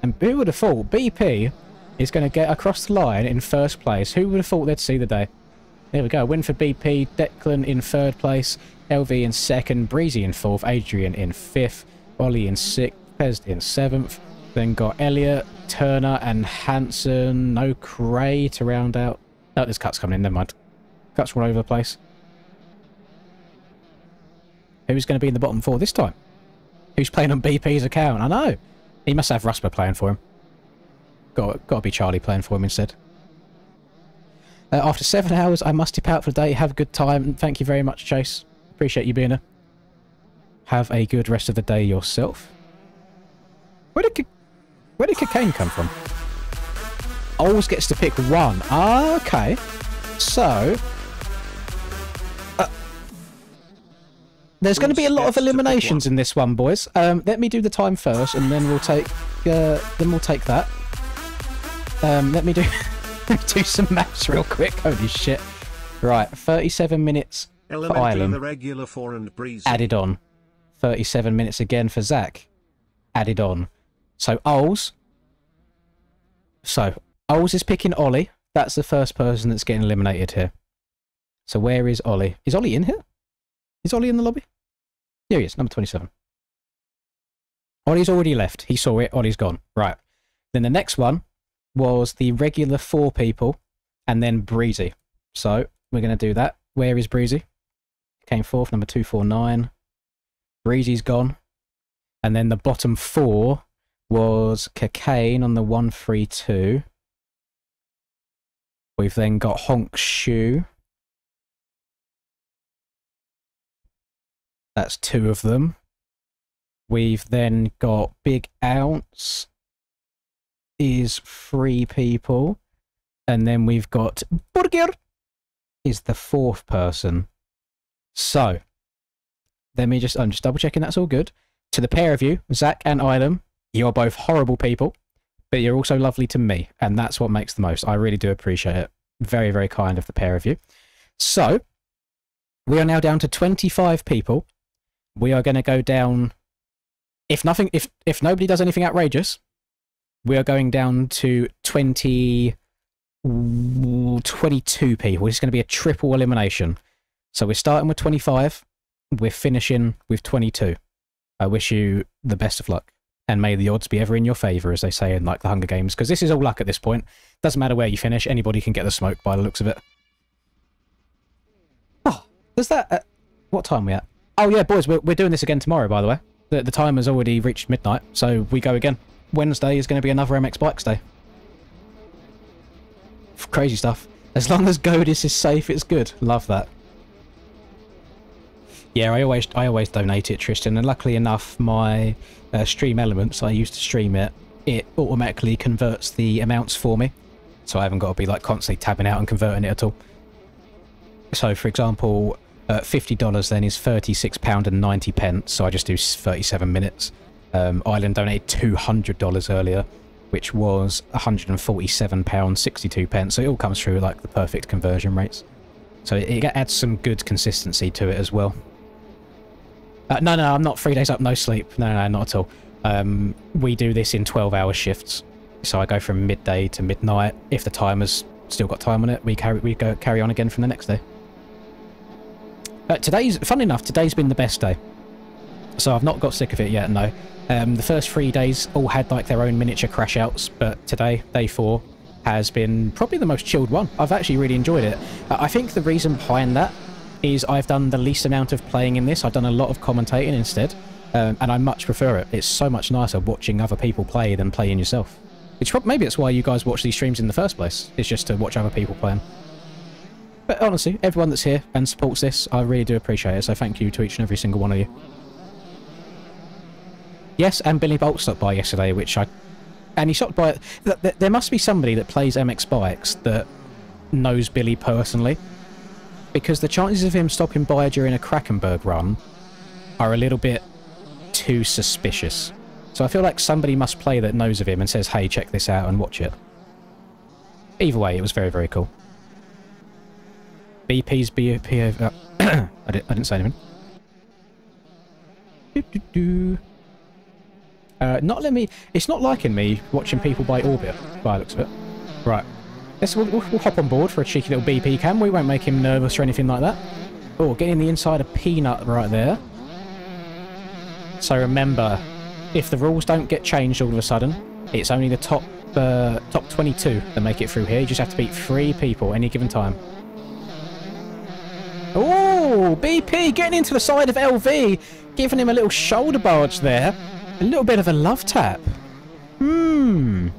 And who would have thought BP is going to get across the line in 1st place? Who would have thought they'd see the day? There we go. Win for BP. Declan in 3rd place. LV in 2nd. Breezy in 4th. Adrian in 5th. Ollie in 6th. Pez in 7th. Then got Elliot, Turner and Hanson. No Cray to round out. Oh, there's cuts coming in. Never mind. Cuts all over the place. Who's going to be in the bottom 4 this time? Who's playing on BP's account? I know. He must have Rusper playing for him. Got to be Charlie playing for him instead. After 7 hours, I must dip out for the day. Have a good time. Thank you very much, Chase. Appreciate you being here. Have a good rest of the day yourself. Where did cocaine come from? Ols gets to pick one. Ah, okay. So... there's going to be a lot of eliminations in this one, boys. Let me do the time first, and then we'll take that. Let me do do some maths real quick. Holy shit! Right, 37 minutes for Island. The regular 4 and breezy. Added on. 37 minutes again for Zach. Added on. So Ols. So Ols is picking Ollie. That's the first person that's getting eliminated here. So where is Ollie? Is Ollie in here? Is Ollie in the lobby? Here he is, number 27. Ollie's already left. He saw it. Ollie's gone. Right. Then the next one was the regular 4 people and then Breezy. So we're going to do that. Where is Breezy? Came fourth, number 249. Breezy's gone. And then the bottom 4 was Cocaine on the 132. We've then got Honk Shoe. That's 2 of them. We've then got Big Ounce is 3 people. And then we've got Burger is the 4th person. So, I'm just double checking that's all good. To the pair of you, Zach and Ilum, you're both horrible people, but you're also lovely to me. And that's what makes the most. I really do appreciate it. Very, very kind of the pair of you. So, we are now down to 25 people. We are going to go down, if nobody does anything outrageous, we are going down to 22 people. It's going to be a triple elimination. So we're starting with 25. We're finishing with 22. I wish you the best of luck. And may the odds be ever in your favour, as they say in like the Hunger Games. Because this is all luck at this point. Doesn't matter where you finish. Anybody can get the smoke by the looks of it. Oh, does that... what time are we at? Oh yeah, boys, we're doing this again tomorrow, by the way. The time has already reached midnight, so we go again. Wednesday is going to be another MX Bikes Day. Crazy stuff. As long as Godis is safe, it's good. Love that. Yeah, I always donate it, Tristan, and luckily enough, my Stream Elements, I used to stream it, it automatically converts the amounts for me, so I haven't got to be like constantly tabbing out and converting it at all. So, for example... $50 then is £36.90, so I just do 37 minutes. Ireland donated $200 earlier, which was £147.62, so it all comes through like the perfect conversion rates. So it adds some good consistency to it as well. No, I'm not 3 days up, no sleep. No, not at all. We do this in 12-hour shifts, so I go from midday to midnight. If the timer's still got time on it, we carry on again from the next day. Funnily enough, today's been the best day. So I've not got sick of it yet, no. The first 3 days all had like their own miniature crash outs, but today, day 4, has been probably the most chilled one. I've actually really enjoyed it. I think the reason behind that is I've done the least amount of playing in this. I've done a lot of commentating instead, and I much prefer it. It's so much nicer watching other people play than playing yourself. Maybe that's why you guys watch these streams in the first place. It's just to watch other people playing. But honestly, everyone that's here and supports this, I really do appreciate it, so thank you to each and every single one of you. Yes, and Billy Bolt stopped by yesterday, and he stopped by... There must be somebody that plays MX Bikes that knows Billy personally, because the chances of him stopping by during a Krakenberg run are a little bit too suspicious. So I feel like somebody must play that knows of him and says, hey, check this out and watch it. Either way, it was very, very cool. BP's BPO... I didn't say anything. It's not liking me watching people by Orbit, by the looks of it. Right. We'll hop on board for a cheeky little BP cam. We won't make him nervous or anything like that. Oh, getting the inside of Peanut right there. So remember, if the rules don't get changed all of a sudden, it's only the top 22 that make it through here. You just have to beat 3 people any given time. Oh, BP getting into the side of LV, giving him a little shoulder barge there. A little bit of a love tap. The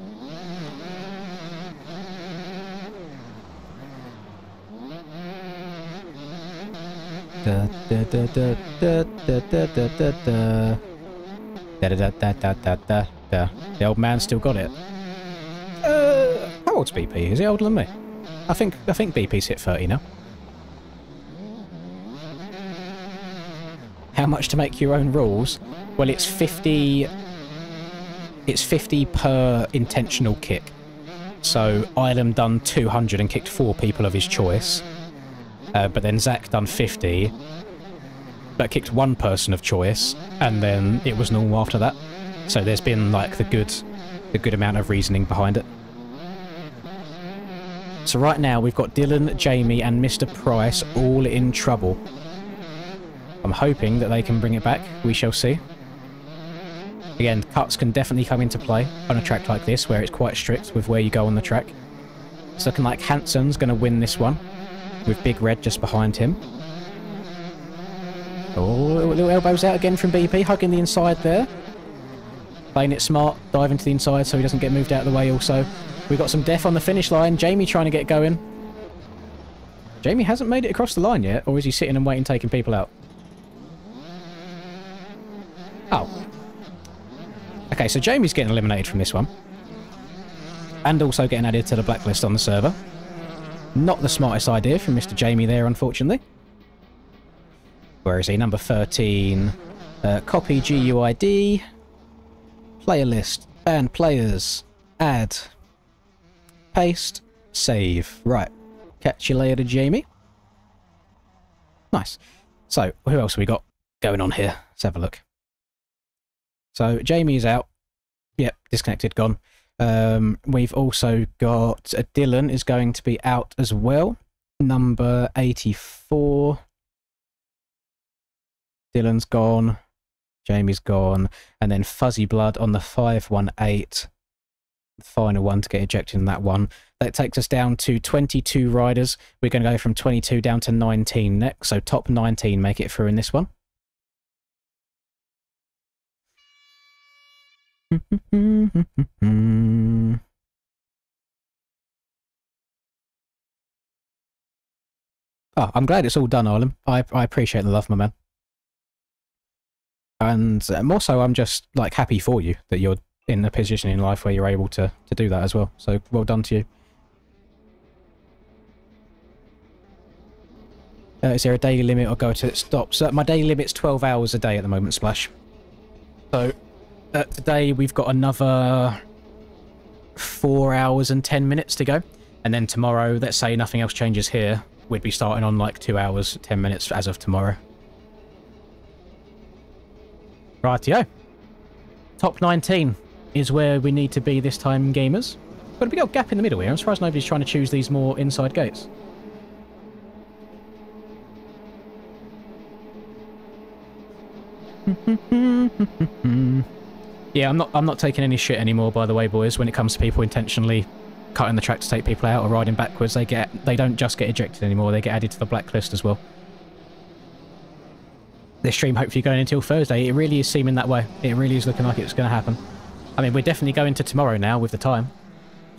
old man still got it. How old's BP? Is he older than me? I think BP's hit 30 now. How much to make your own rules? Well, it's 50... It's 50 per intentional kick. So Ireland done 200 and kicked 4 people of his choice. But then Zach done 50, but kicked 1 person of choice, and then it was normal after that. So there's been like the good amount of reasoning behind it. So right now we've got Dylan, Jamie and Mr. Price all in trouble. I'm hoping that they can bring it back. We shall see. Again, cuts can definitely come into play on a track like this, where it's quite strict with where you go on the track. It's looking like Hanson's going to win this one, with Big Red just behind him. Oh, little elbows out again from BP, hugging the inside there. Playing it smart, diving to the inside so he doesn't get moved out of the way also. We've got some death on the finish line. Jamie trying to get going. Jamie hasn't made it across the line yet, or is he sitting and waiting, taking people out? Oh. Okay, so Jamie's getting eliminated from this one. And also getting added to the blacklist on the server. Not the smartest idea from Mr. Jamie there, unfortunately. Where is he? Number 13. Copy GUID. Player list. Ban players. Add. Paste. Save. Right. Catch you later, Jamie. Nice. So, who else have we got going on here? Let's have a look. So, Jamie's out. Yep, disconnected, gone. We've also got Dylan is going to be out as well. Number 84. Dylan's gone. Jamie's gone. And then Fuzzy Blood on the 518. The final one to get ejected in that one. That takes us down to 22 riders. We're going to go from 22 down to 19 next. So top 19 make it through in this one. Oh, I'm glad it's all done, Arlen. I appreciate the love, my man. And more so, I'm just like happy for you that you're in a position in life where you're able to do that as well. So well done to you. Is there a daily limit or go till it stops? My daily limit's 12 hours a day at the moment, Splash. So today we've got another 4 hours and 10 minutes to go. And then tomorrow, let's say nothing else changes here, we'd be starting on like 2 hours, 10 minutes as of tomorrow. Rightio. Top 19 is where we need to be this time, gamers. Got a big old gap in the middle here. I'm surprised nobody's trying to choose these more inside gates. Yeah, I'm not taking any shit anymore, by the way, boys, when it comes to people intentionally cutting the track to take people out or riding backwards. They don't just get ejected anymore, they get added to the blacklist as well. This stream hopefully going until Thursday. It really is seeming that way. It really is looking like it's going to happen. I mean, we're definitely going to tomorrow now with the time.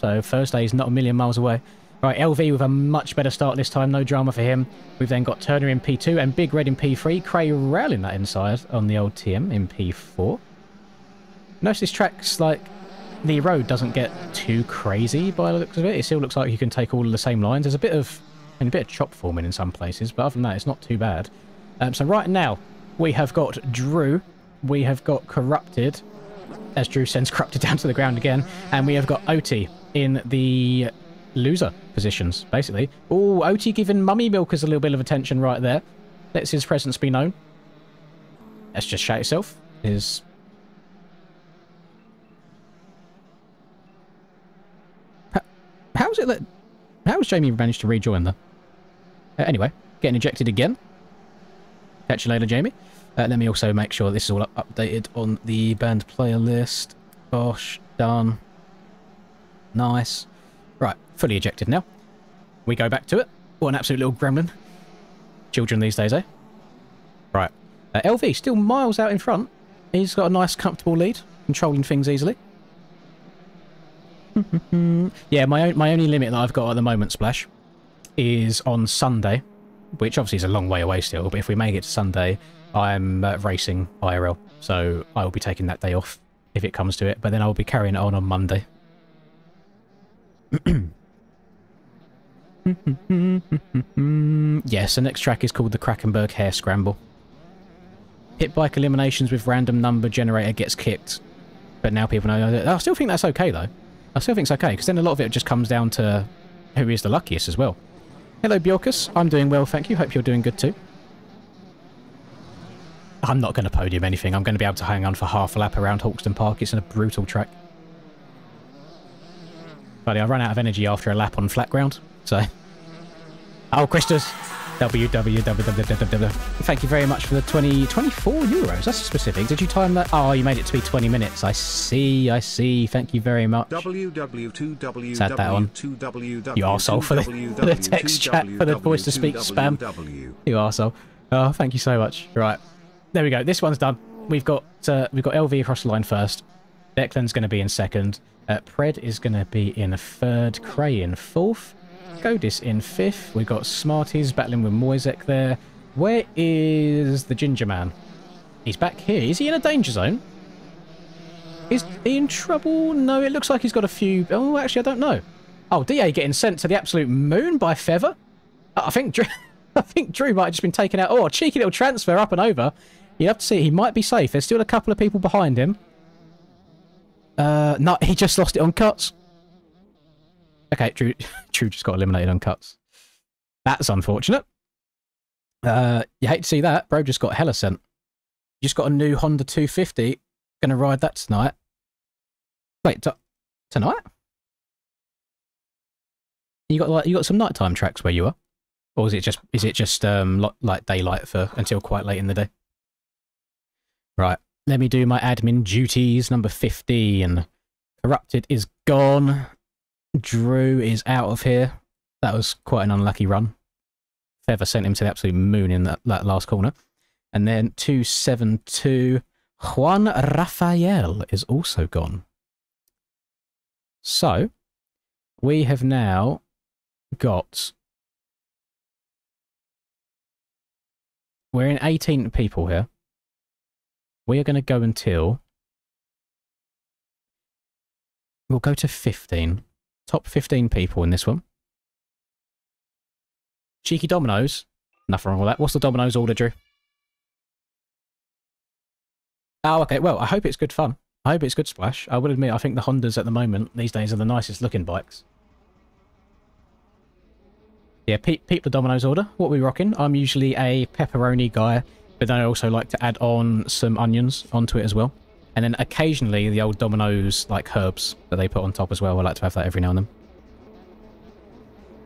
So Thursday is not a million miles away. Right, LV with a much better start this time. No drama for him. We've then got Turner in P2 and Big Red in P3. Cray railing that inside on the old TM in P4. Notice this track's like... the road doesn't get too crazy by the looks of it. It still looks like you can take all of the same lines. There's a bit of chop forming in some places, but other than that, it's not too bad. So right now, we have got Drew. We have got Corrupted, as Drew sends Corrupted down to the ground again. And we have got Oti in the loser positions, basically. Oh, Oti giving Mummy Milkers a little bit of attention right there. Lets his presence be known. Let's just shout yourself. How's it that... How has Jamie managed to rejoin them? Anyway, getting ejected again. Catch you later, Jamie. Let me also make sure this is all updated on the banned player list. Gosh, done. Nice. Right, fully ejected now. We go back to it. What an absolute little gremlin. Children these days, eh? Right. LV still miles out in front. He's got a nice, comfortable lead. Controlling things easily. Yeah, my only limit that I've got at the moment, Splash, is on Sunday, which obviously is a long way away still, but if we make it to Sunday, I'm racing IRL, so I will be taking that day off if it comes to it, but then I'll be carrying it on Monday. Yes, the next track is called the Krakenberg Hair Scramble. Pit bike eliminations with random number generator gets kicked. But now people know. I still think that's okay, though. I still think it's okay, because then a lot of it just comes down to who is the luckiest as well. Hello, Bjorkus. I'm doing well, thank you. Hope you're doing good, too. I'm not going to podium anything. I'm going to be able to hang on for half a lap around Hawkston Park. It's a brutal track. Buddy, I run out of energy after a lap on flat ground, so... Oh, Christus! www. Thank you very much for the 24 euros. That's specific. Did you time that? Oh, you made it to be 20 minutes. I see, I see. Thank you very much. Sad that on. You arsehole for the text chat, for the voice-to-speak spam. You arsehole. Oh, thank you so much. Right. There we go. This one's done. We've got LV across the line first. Declan's going to be in second. Pred is going to be in third. Cray in fourth. Godis in fifth. We've got Smarties battling with Moisek there. Where is the Ginger Man? He's back here. Is he in a danger zone? Is he in trouble? No, it looks like he's got a few... Oh, actually, I don't know. Oh, DA getting sent to the absolute moon by Feather? I think Drew might have just been taken out. Oh, a cheeky little transfer up and over. You have to see. He might be safe. There's still a couple of people behind him. No, he just lost it on cuts. Okay, Drew just got eliminated on cuts. That's unfortunate. You hate to see that. Bro just got hella sent. Just got a new Honda 250. Gonna ride that tonight. Wait, tonight? You got some nighttime tracks where you are? Or is it just like daylight for until quite late in the day? Right. Let me do my admin duties. Number 15. Corrupted is gone. Drew is out of here. That was quite an unlucky run. Feather sent him to the absolute moon in that last corner. And then 272. Juan Rafael is also gone. So, we have now got... We're in 18 people here. We are going to go until... We'll go to 15. Top 15 people in this one. Cheeky Dominoes. Nothing wrong with that. What's the Dominoes order, Drew? Oh, okay. Well, I hope it's good fun. I hope it's good splash. I will admit, I think the Hondas at the moment, these days, are the nicest looking bikes. Yeah, peep the Dominoes order. What are we rocking? I'm usually a pepperoni guy, but then I also like to add on some onions onto it as well. And then occasionally the old Dominoes, like herbs, that they put on top as well. I like to have that every now and then.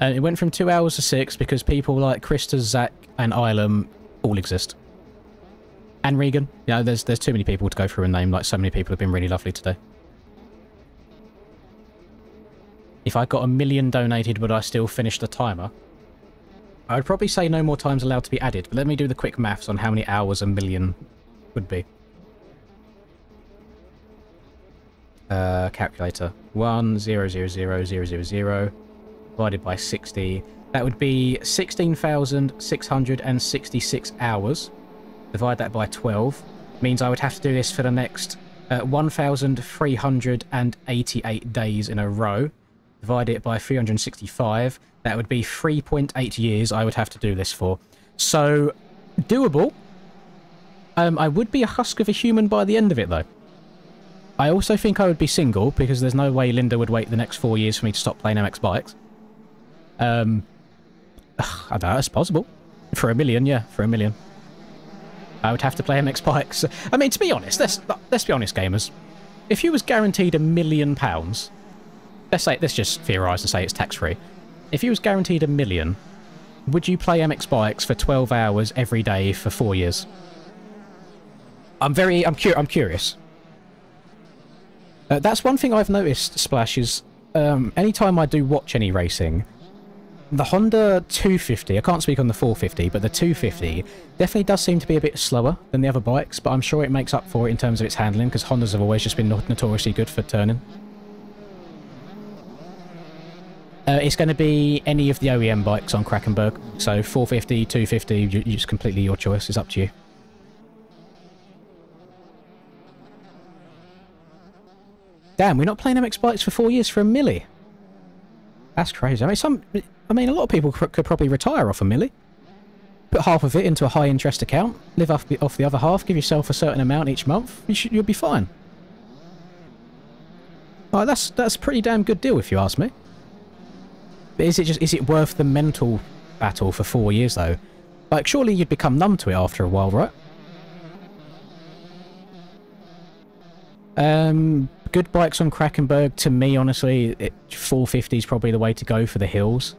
And it went from 2 hours to 6 because people like Krista, Zach, and Ilum all exist. And Regan. You know, there's too many people to go through and name. Like, so many people have been really lovely today. If I got 1 million donated, would I still finish the timer? I would probably say no more times allowed to be added, but let me do the quick maths on how many hours 1 million would be. Calculator. 1,000,000 divided by 60. That would be 16,666 hours. Divide that by 12. Means I would have to do this for the next 1,388 days in a row. Divide it by 365. That would be 3.8 years I would have to do this for. So, doable. I would be a husk of a human by the end of it, though. I also think I would be single, because there's no way Linda would wait the next 4 years for me to stop playing MX bikes. I don't know, it's possible. For 1 million, yeah, for 1 million. I would have to play MX bikes. I mean, to be honest, let's be honest, gamers. If you was guaranteed £1 million, let's just theorise and say it's tax-free. If you was guaranteed 1 million, would you play MX bikes for 12 hours every day for 4 years? I'm curious. That's one thing I've noticed, Splash, is anytime I do watch any racing, the Honda 250, I can't speak on the 450, but the 250 definitely does seem to be a bit slower than the other bikes, but I'm sure it makes up for it in terms of its handling, because Hondas have always just been notoriously good for turning. It's going to be any of the OEM bikes on Krakenberg, so 450, 250, it's completely your choice, it's up to you. Damn, we're not playing MX bikes for 4 years for 1 milli. That's crazy. I mean, a lot of people could probably retire off a milli. Put half of it into a high-interest account, live off the other half, give yourself a certain amount each month, you'll be fine. Like, that's a pretty damn good deal, if you ask me. But is it worth the mental battle for 4 years, though? Like, surely you'd become numb to it after a while, right? Good bikes on Krakenberg, to me, honestly, 450 is probably the way to go for the hills.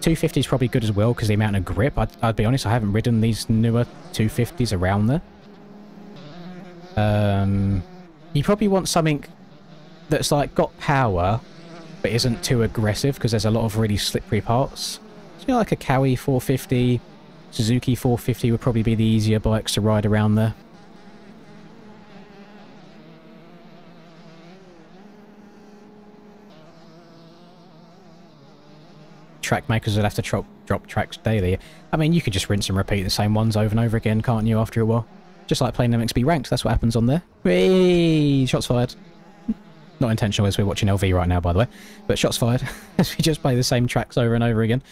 250 is probably good as well because the amount of grip. I'd be honest, I haven't ridden these newer 250s around there. You probably want something that's like got power but isn't too aggressive because there's a lot of really slippery parts. So, you know, like a Kawi 450, Suzuki 450 would probably be the easier bikes to ride around there. Track makers would have to drop tracks daily. I mean, you could just rinse and repeat the same ones over and over again, can't you, after a while? Just like playing MXB Ranked, that's what happens on there. Whee! Shots fired. Not intentional as we're watching LV right now, by the way. But shots fired as we just play the same tracks over and over again.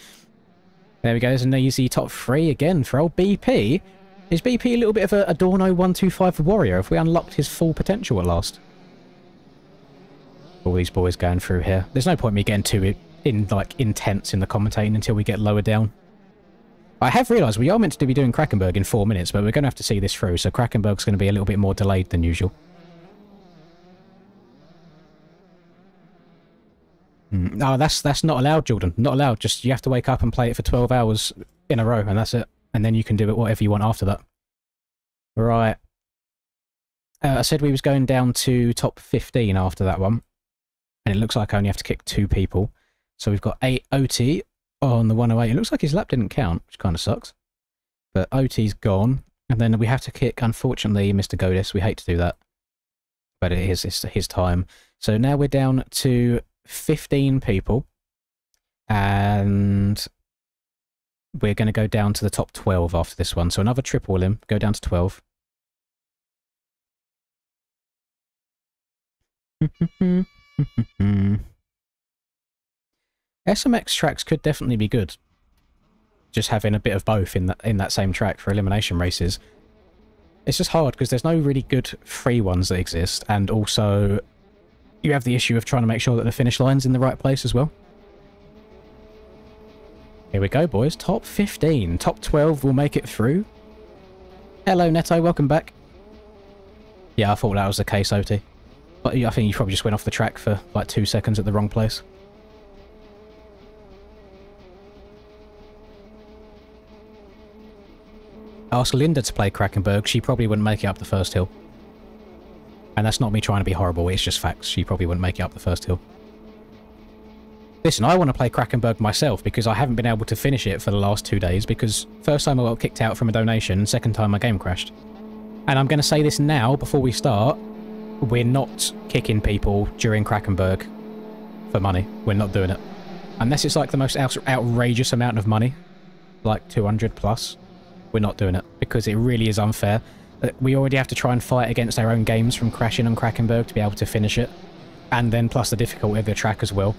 There we go, there's an easy top 3 again for old BP. Is BP a little bit of a Adorno 125 warrior if we unlocked his full potential at last? All these boys going through here. There's no point me getting too intense in the commentating until we get lower down. I have realised we are meant to be doing Krakenberg in 4 minutes, but we're going to have to see this through, so Krakenberg's going to be a little bit more delayed than usual. No, that's not allowed, Jordan. Not allowed. Just you have to wake up and play it for 12 hours in a row, and that's it. And then you can do it whatever you want after that. Right. I said we was going down to top 15 after that one, and it looks like I only have to kick 2 people. So we've got 8 OT on the 108. It looks like his lap didn't count, which kind of sucks. But OT's gone. And then we have to kick, unfortunately, Mr. Godis. We hate to do that. But it's his time. So now we're down to 15 people. And we're going to go down to the top 12 after this one. So another triple limb, go down to 12. SMX tracks could definitely be good. Just having a bit of both in that same track for elimination races. It's just hard because there's no really good free ones that exist, and also you have the issue of trying to make sure that the finish line's in the right place as well. Here we go, boys. Top 15. Top 12 will make it through. Hello, Neto. Welcome back. Yeah, I thought that was the case, OT. But I think you probably just went off the track for like 2 seconds at the wrong place. Ask Linda to play Krakenberg, she probably wouldn't make it up the first hill. And that's not me trying to be horrible, it's just facts. She probably wouldn't make it up the first hill. Listen, I want to play Krakenberg myself because I haven't been able to finish it for the last 2 days because first time I got kicked out from a donation, second time my game crashed. And I'm going to say this now before we start, we're not kicking people during Krakenberg for money. We're not doing it. Unless it's like the most outrageous amount of money, like 200 plus. We're not doing it because it really is unfair. We already have to try and fight against our own games from crashing on Krakenberg to be able to finish it, and then plus the difficulty of the track as well.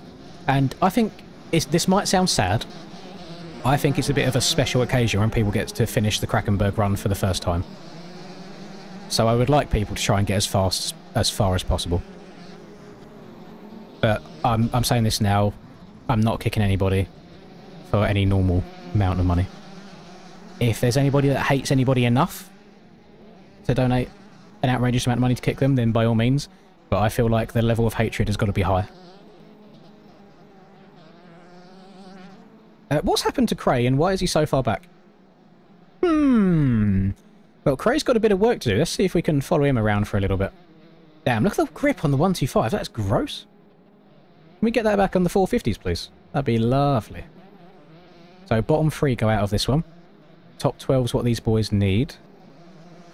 And I think this might sound sad. I think it's a bit of a special occasion when people get to finish the Krakenberg run for the first time. So I would like people to try and get as far as possible. But I'm saying this now. I'm not kicking anybody for any normal amount of money. If there's anybody that hates anybody enough to donate an outrageous amount of money to kick them, then by all means. But I feel like the level of hatred has got to be high. What's happened to Cray and why is he so far back? Well, Cray's got a bit of work to do. Let's see if we can follow him around for a little bit. Damn, look at the grip on the 125. That's gross. Can we get that back on the 450s, please? That'd be lovely. So bottom 3 go out of this one. Top 12 is what these boys need.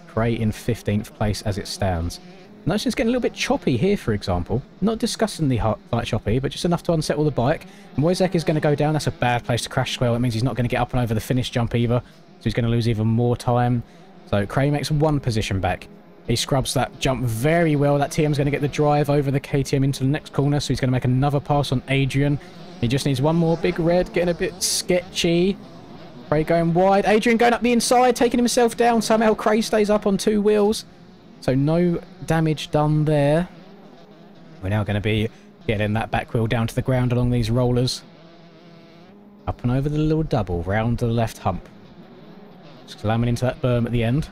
Cray in 15th place as it stands. Notice it's getting a little bit choppy here, for example. Not disgustingly like choppy, but just enough to unsettle the bike. Moisek is going to go down. That's a bad place to crash as well. That means he's not going to get up and over the finish jump either. So he's going to lose even more time. So Cray makes 1 position back. He scrubs that jump very well. That TM's going to get the drive over the KTM into the next corner, so he's going to make another pass on Adrian. He just needs one more big red, getting a bit sketchy. Cray going wide. Adrian going up the inside, taking himself down. Somehow Cray stays up on 2 wheels. So no damage done there. We're now going to be getting that back wheel down to the ground along these rollers. Up and over the little double, round to the left hump. Slamming into that berm at the end.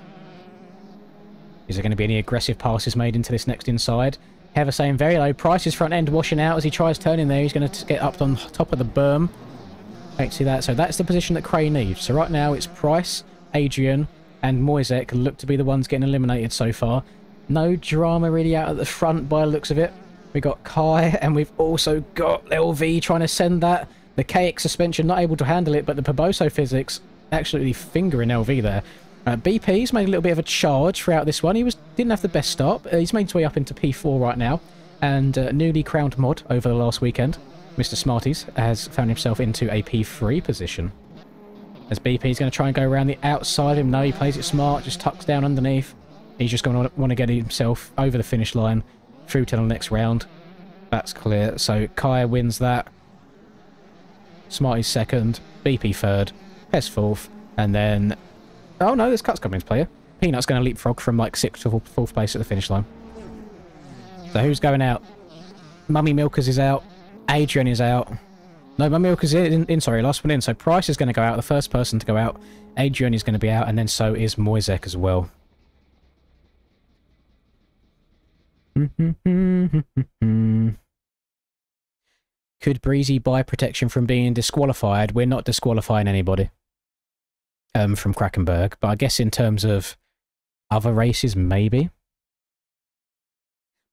Is there going to be any aggressive passes made into this next inside? Heather saying very low. Price's front end washing out as he tries turning there. He's going to get up on top of the berm. Can't see that. So that's the position that Cray needs. So right now it's Price, Adrian and Moisek look to be the ones getting eliminated so far. No drama really out at the front by the looks of it. We got Kai and we've also got LV trying to send that. The KX suspension not able to handle it, but the Poboso physics absolutely fingering LV there. BP's made a little bit of a charge throughout this one. He didn't have the best start. He's made his way up into P4 right now. And newly crowned mod over the last weekend, Mr. Smarties, has found himself into a P3 position. As BP's going to try and go around the outside of him. No, he plays it smart, just tucks down underneath. He's just going to want to get himself over the finish line through to the next round. That's clear. So Kai wins that. Smarties second. BP third. Pez fourth. And then... oh no, there's Cuts coming into play here. Peanut's going to leapfrog from like 6th to 4th place at the finish line. So who's going out? Mummy Milkers is out. Adrian is out. No, Mummy Milkers is in, sorry, last one in. So Price is going to go out, the first person to go out. Adrian is going to be out, and then so is Moisek as well. Could Breezy buy protection from being disqualified? We're not disqualifying anybody from Krakenberg, but I guess in terms of other races, maybe.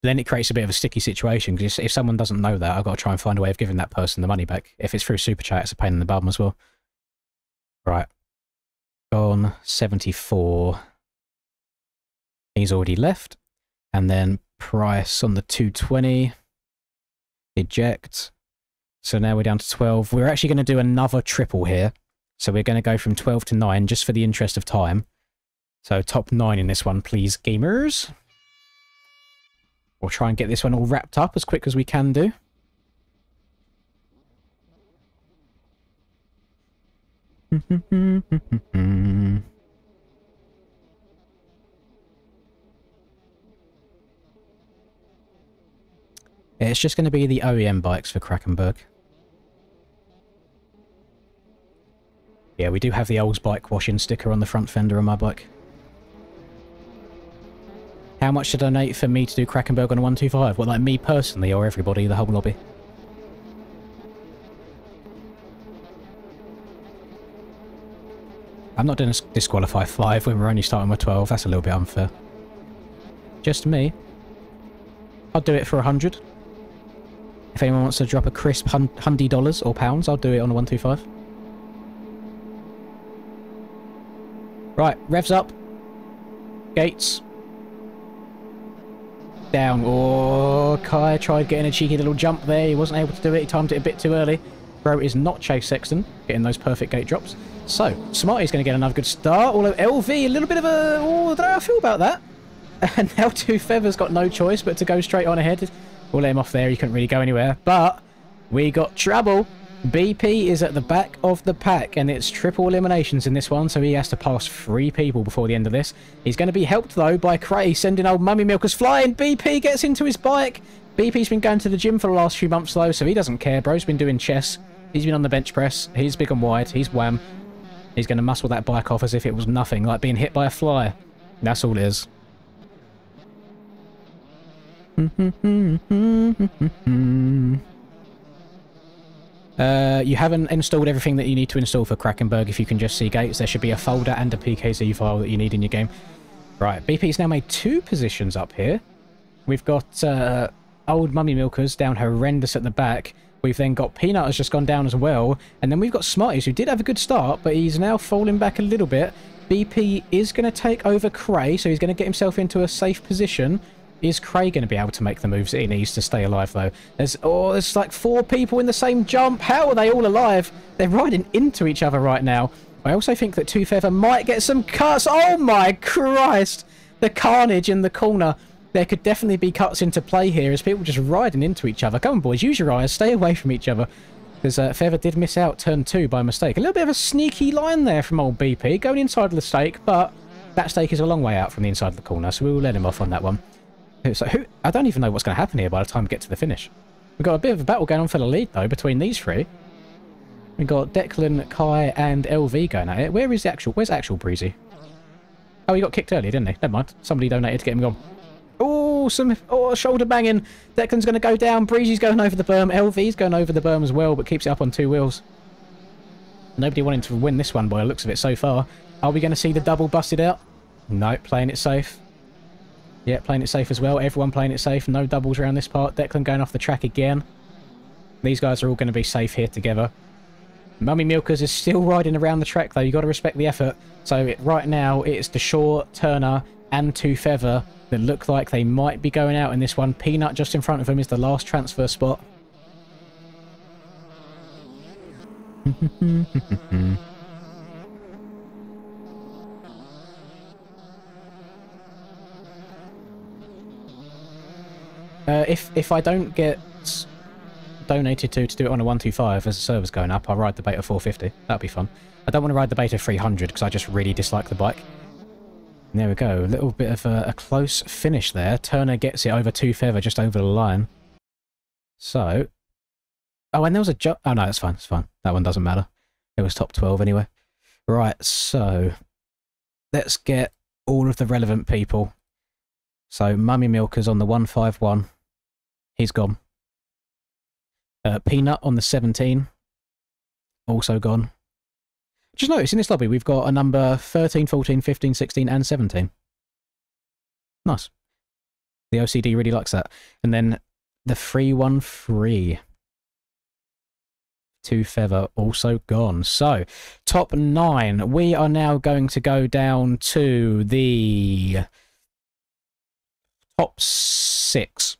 Then it creates a bit of a sticky situation, because if someone doesn't know that, I've got to try and find a way of giving that person the money back. If it's through Super Chat, it's a pain in the bum as well. Right. Gone 74. He's already left. And then Price on the 220. Eject. So now we're down to 12. We're actually going to do another triple here. So we're going to go from 12 to 9, just for the interest of time. So top 9 in this one, please, gamers. We'll try and get this one all wrapped up as quick as we can do. It's just going to be the OEM bikes for Krakenberg. Yeah, we do have the Olds bike washing sticker on the front fender on my bike. How much to donate for me to do Krakenberg on a 125? Well, like me personally, or everybody, the whole lobby? I'm not going to disqualify 5 when we're only starting with 12. That's a little bit unfair. Just me. I'll do it for 100. If anyone wants to drop a crisp $100 or pounds, I'll do it on a 125. Right, revs up. Gates. Down. Oh, Kai tried getting a cheeky little jump there. He wasn't able to do it. He timed it a bit too early. Bro is not Chase Sexton, getting those perfect gate drops. So, Smarty's going to get another good start. Although LV, a little bit of a... oh, I don't know how I feel about that. And now Two Feathers got no choice but to go straight on ahead. We'll let him off there. He couldn't really go anywhere. But we got trouble. BP is at the back of the pack, and it's triple eliminations in this one, so he has to pass 3 people before the end of this. He's going to be helped, though, by Cray sending old Mummy Milkers flying. BP gets into his bike. BP's been going to the gym for the last few months, though, so he doesn't care. Bro's been doing chess. He's been on the bench press. He's big and wide. He's wham. He's going to muscle that bike off as if it was nothing, like being hit by a fly. That's all it is. You haven't installed everything that you need to install for Krakenberg. If you can just see gates, there should be a folder and a PKZ file that you need in your game. Right, BP's now made 2 positions up here. We've got old Mummy Milkers down horrendous at the back. We've then got Peanut has just gone down as well. And then we've got Smarties, who did have a good start, but he's now falling back a little bit. BP is going to take over Cray, so he's going to get himself into a safe position. Is Cray going to be able to make the moves that he needs to stay alive, though? There's like 4 people in the same jump. How are they all alive? They're riding into each other right now. I also think that Two Feather might get some cuts. Oh my Christ! the carnage in the corner. There could definitely be cuts into play here as people just riding into each other. Come on, boys, use your eyes. Stay away from each other. Because Feather did miss out turn 2 by mistake. A little bit of a sneaky line there from old BP. Going inside of the stake, but that stake is a long way out from the inside of the corner, so we will let him off on that one. So I don't even know what's going to happen here by the time we get to the finish. We've got a bit of a battle going on for the lead, though, between these three. We've got Declan, Kai, and LV going at it. Where's actual Breezy? Oh, he got kicked earlier, didn't he? Never mind. Somebody donated to get him gone. Oh, shoulder banging. Declan's going to go down. Breezy's going over the berm. LV's going over the berm as well, but keeps it up on 2 wheels. Nobody wanting to win this one by the looks of it so far. Are we going to see the double busted out? No, playing it safe. Yeah, playing it safe as well. Everyone playing it safe. No doubles around this part. Declan going off the track again. These guys are all going to be safe here together. Mummy Milkers is still riding around the track, though. You've got to respect the effort. So right now, it's Deshaw, Turner, and 2 Feather that look like they might be going out in this one. Peanut just in front of him is the last transfer spot. If I don't get donated to do it on a 125 as the server's going up, I'll ride the Beta 450. That'd be fun. I don't want to ride the Beta 300 because I just really dislike the bike. There we go. A little bit of a close finish there. Turner gets it over 2 Feather, just over the line. So... Oh, and there was a jump. Oh, no, it's fine. It's fine. That one doesn't matter. It was top 12 anyway. Right, so... Let's get all of the relevant people. So, Mummy Milkers on the 151. He's gone. Peanut on the 17. Also gone. Just notice in this lobby we've got a number 13, 14, 15, 16 and 17. Nice. The OCD really likes that. And then the 313. 2 Feather also gone. So, top 9. We are now going to go down to the top 6.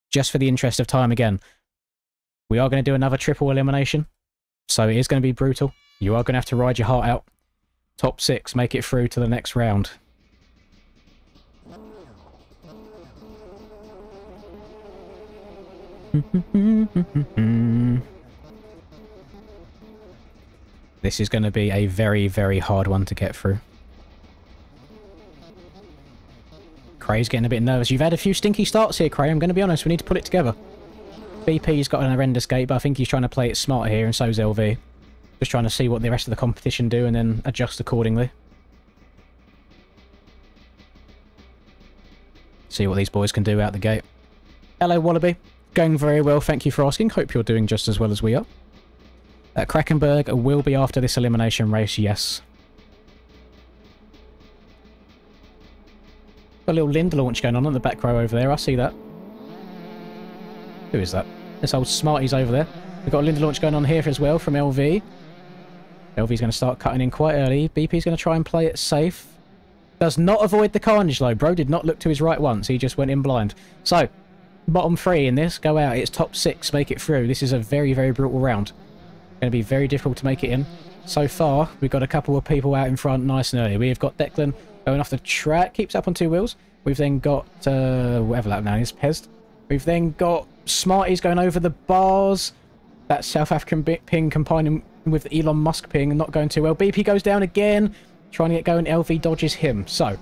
Just for the interest of time again. We are going to do another triple elimination. So it is going to be brutal. You are going to have to ride your heart out. Top 6, make it through to the next round. This is going to be a very, very hard one to get through. Cray's getting a bit nervous. You've had a few stinky starts here, Cray. I'm going to be honest. We need to put it together. BP's got an horrendous gate, but I think he's trying to play it smart here, and so's LV. Just trying to see what the rest of the competition do and then adjust accordingly. See what these boys can do out the gate. Hello, Wallaby. Going very well, thank you for asking. Hope you're doing just as well as we are. Krakenberg will be after this elimination race, yes. Got a little Linda launch going on the back row over there, I see that. Who is that? This old Smarties over there. We've got a Linda launch going on here as well from LV. LV's going to start cutting in quite early. BP's going to try and play it safe. Does not avoid the carnage though. Bro did not look to his right once. He just went in blind. So, bottom 3 in this. Go out. It's top 6. Make it through. This is a very, very brutal round. Going to be very difficult to make it in. So far, we've got a couple of people out in front nice and early. We've got Declan going off the track. Keeps up on 2 wheels. We've then got, whatever that name is, Pez. We've then got Smarties going over the bars. That South African ping combining with the Elon Musk ping and not going too well. BP goes down again, trying to get going. LV dodges him. So,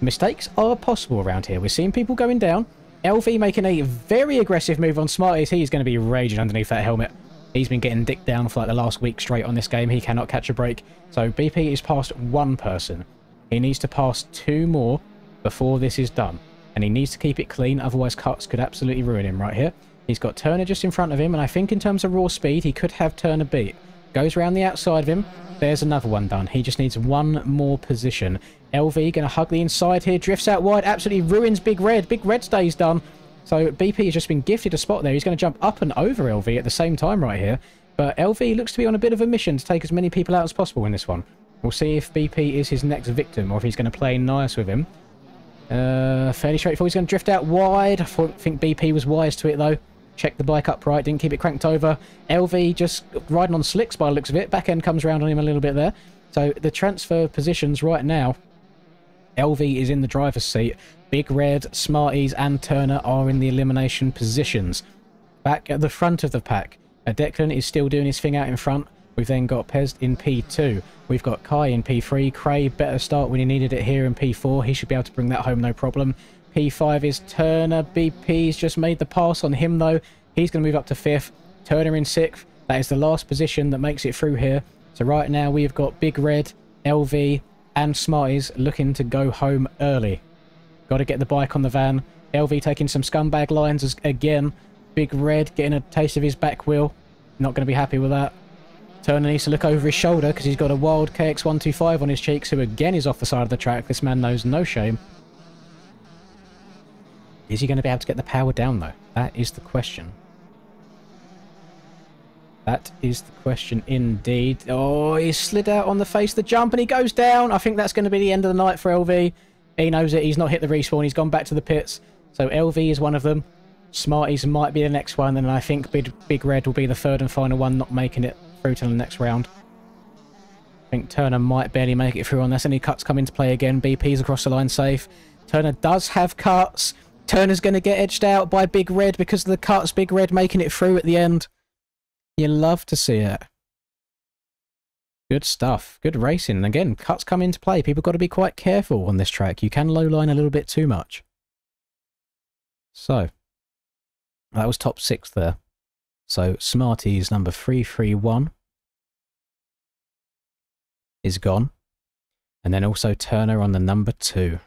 mistakes are possible around here. We're seeing people going down. LV making a very aggressive move on Smarties. He is going to be raging underneath that helmet. He's been getting dicked down for like the last week straight on this game. He cannot catch a break. So, BP is past 1 person. He needs to pass 2 more before this is done. And he needs to keep it clean, otherwise cuts could absolutely ruin him right here. He's got Turner just in front of him, and I think in terms of raw speed, he could have Turner beat. Goes around the outside of him. There's another one done. He just needs 1 more position. LV going to hug the inside here, drifts out wide, absolutely ruins Big Red. Big Red stays done. So BP has just been gifted a spot there. He's going to jump up and over LV at the same time right here. But LV looks to be on a bit of a mission to take as many people out as possible in this one. We'll see if BP is his next victim, or if he's going to play nice with him. Fairly straightforward. He's going to drift out wide. I think BP was wise to it though. Checked the bike upright, didn't keep it cranked over. LV just riding on slicks by the looks of it. Back end comes around on him a little bit there. So the transfer positions right now LV is in the driver's seat. Big Red, Smarties and Turner are in the elimination positions. Back at the front of the pack, Declan is still doing his thing out in front. We've then got Pez in P2. We've got Kai in P3. Cray, better start when he needed it here in P4. He should be able to bring that home, no problem. P5 is Turner. BP's just made the pass on him, though. He's going to move up to 5th. Turner in 6th. That is the last position that makes it through here. So right now we've got Big Red, LV and Smarties looking to go home early. Got to get the bike on the van. LV taking some scumbag lines again. Big Red getting a taste of his back wheel. Not going to be happy with that. Turner needs to look over his shoulder because he's got a wild KX125 on his cheeks, who again is off the side of the track. This man knows no shame. Is he going to be able to get the power down, though? That is the question. That is the question indeed. Oh, he slid out on the face of the jump and he goes down. I think that's going to be the end of the night for LV. He knows it. He's not hit the respawn. He's gone back to the pits. So LV is one of them. Smarties might be the next one. And I think Big Red will be the third and final one, not making it through to the next round. I think Turner might barely make it through unless any cuts come into play again. BP's across the line safe. Turner does have cuts. Turner's going to get edged out by Big Red because of the cuts. Big Red making it through at the end. You love to see it. Good stuff. Good racing. And again, cuts come into play. People got to be quite careful on this track. You can low line a little bit too much. So, that was top 6 there. So, Smarties number 331 is gone. And then also Turner on the number 2.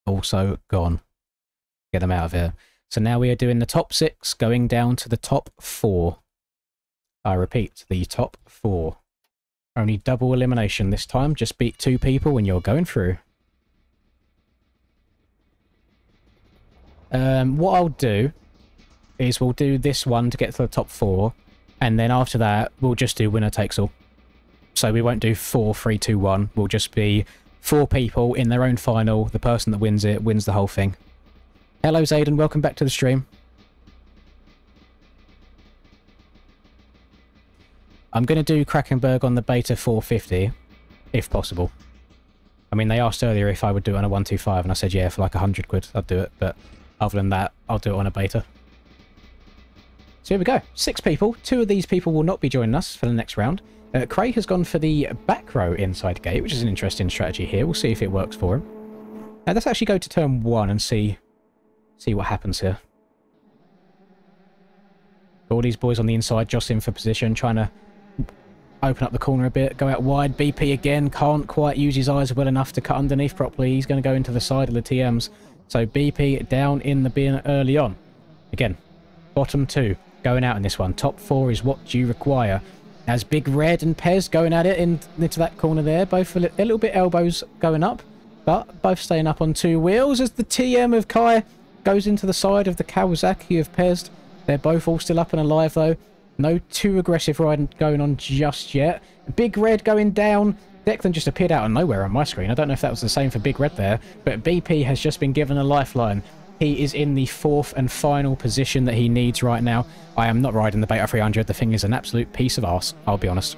Also gone. Get them out of here. So now we are doing the top 6 going down to the top 4. I repeat, the top 4. Only double elimination this time. Just beat 2 people when you're going through. What I'll do is we'll do this one to get to the top 4. And then after that, we'll just do winner takes all. So we won't do 4, 3, 2, 1. We'll just be 4 people in their own final. The person that wins it wins the whole thing. Hello, Zayden. Welcome back to the stream. I'm going to do Krakenberg on the Beta 450, if possible. I mean, they asked earlier if I would do it on a 125, and I said, yeah, for like 100 quid, I'd do it. But other than that, I'll do it on a Beta. So here we go. 6 people. 2 of these people will not be joining us for the next round. Cray has gone for the back row inside gate, which is an interesting strategy here. We'll see if it works for him. Now, let's actually go to turn 1 and see what happens here. All these boys on the inside jostling for position, trying to open up the corner a bit, go out wide. BP again can't quite use his eyes well enough to cut underneath properly. He's going to go into the side of the TMs. So BP down in the bin early on. Again, bottom 2 going out in this one. Top 4 is what you require. As Big Red and Pez going at it into that corner there. Both a little bit elbows going up, but both staying up on 2 wheels as the TM of Kai goes into the side of the Kawasaki of Pez. They're both all still up and alive though. No too aggressive riding going on just yet. Big Red going down. Declan just appeared out of nowhere on my screen. I don't know if that was the same for Big Red there, but BP has just been given a lifeline. He is in the 4th and final position that he needs right now. I am not riding the Beta 300. The thing is an absolute piece of arse, I'll be honest.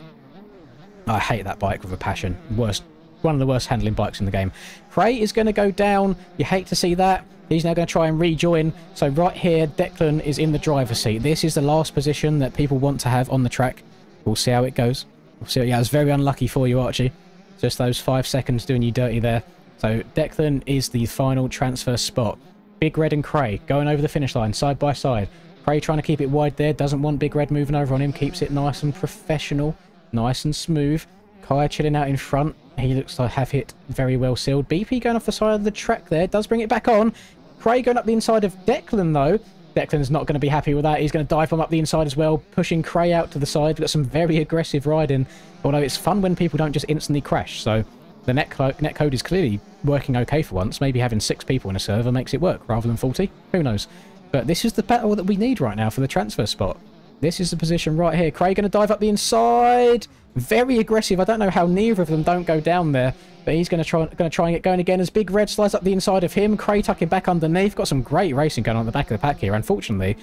I hate that bike with a passion. One of the worst handling bikes in the game. Cray is going to go down. You hate to see that. He's now going to try and rejoin. So right here, Declan is in the driver's seat. This is the last position that people want to have on the track. We'll see how it goes. We'll see. Yeah, it's very unlucky for you, Archie. Just those 5 seconds doing you dirty there. So Declan is the final transfer spot. Big Red and Cray going over the finish line side by side. Cray trying to keep it wide there. Doesn't want Big Red moving over on him. Keeps it nice and professional. Nice and smooth. Kai chilling out in front. He looks to have hit very well sealed. BP going off the side of the track there. Does bring it back on. Cray going up the inside of Declan though. Declan's not going to be happy with that. He's going to dive from up the inside as well, pushing Cray out to the side. We've got some very aggressive riding, although it's fun when people don't just instantly crash. So the net code is clearly working okay for once. Maybe having 6 people in a server makes it work rather than 40. Who knows? But this is the battle that we need right now for the transfer spot. This is the position right here. Cray going to dive up the inside. Very aggressive. I don't know how neither of them don't go down there. But he's going to try and get going again as Big Red slides up the inside of him. Cray tucking back underneath. Got some great racing going on at the back of the pack here. Unfortunately,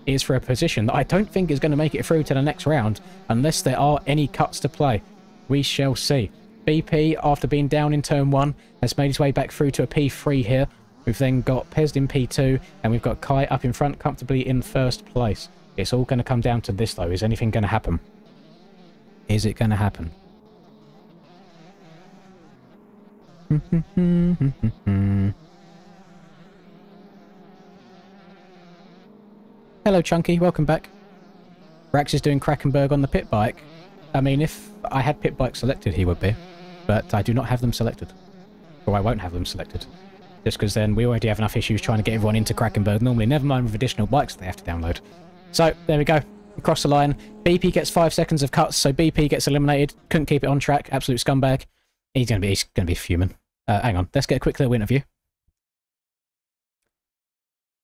it is for a position that I don't think is going to make it through to the next round unless there are any cuts to play. We shall see. BP, after being down in turn 1, has made his way back through to a P3 here. We've then got Pez in P2, and we've got Kai up in front, comfortably in first place. It's all going to come down to this, though. Is anything going to happen? Is it going to happen? Hello, Chunky. Welcome back. Rax is doing Krakenberg on the pit bike. I mean, if I had pit bike selected, he would be. But I do not have them selected. Or I won't have them selected. Just because then we already have enough issues trying to get everyone into Krakenberg normally, never mind with additional bikes they have to download. So, there we go. Across the line. BP gets 5 seconds of cuts, so BP gets eliminated. Couldn't keep it on track. Absolute scumbag. He's gonna be fuming. Hang on. Let's get a quick little interview.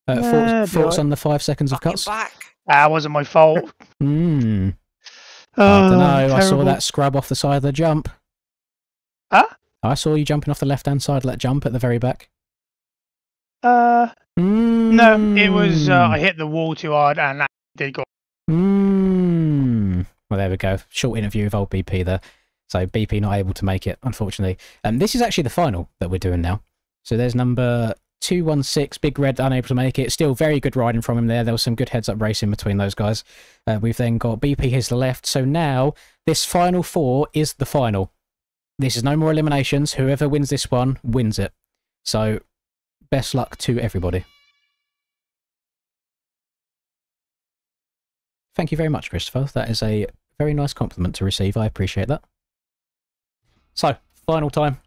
Thoughts on the 5 seconds of cuts? That wasn't my fault. I don't know. Terrible. I saw that scrub off the side of the jump. Huh? I saw you jumping off the left-hand side of that jump at the very back. No, it was I hit the wall too hard and that did go. Well, there we go. Short interview with old BP there. So BP not able to make it, unfortunately. This is actually the final that we're doing now. So there's number 216, Big Red, unable to make it. Still very good riding from him there. There was some good heads-up racing between those guys. We've then got BP his left. So now this final 4 is the final. This is no more eliminations. Whoever wins this one wins it. So best luck to everybody. Thank you very much, Christopher. That is a very nice compliment to receive. I appreciate that. So, final time.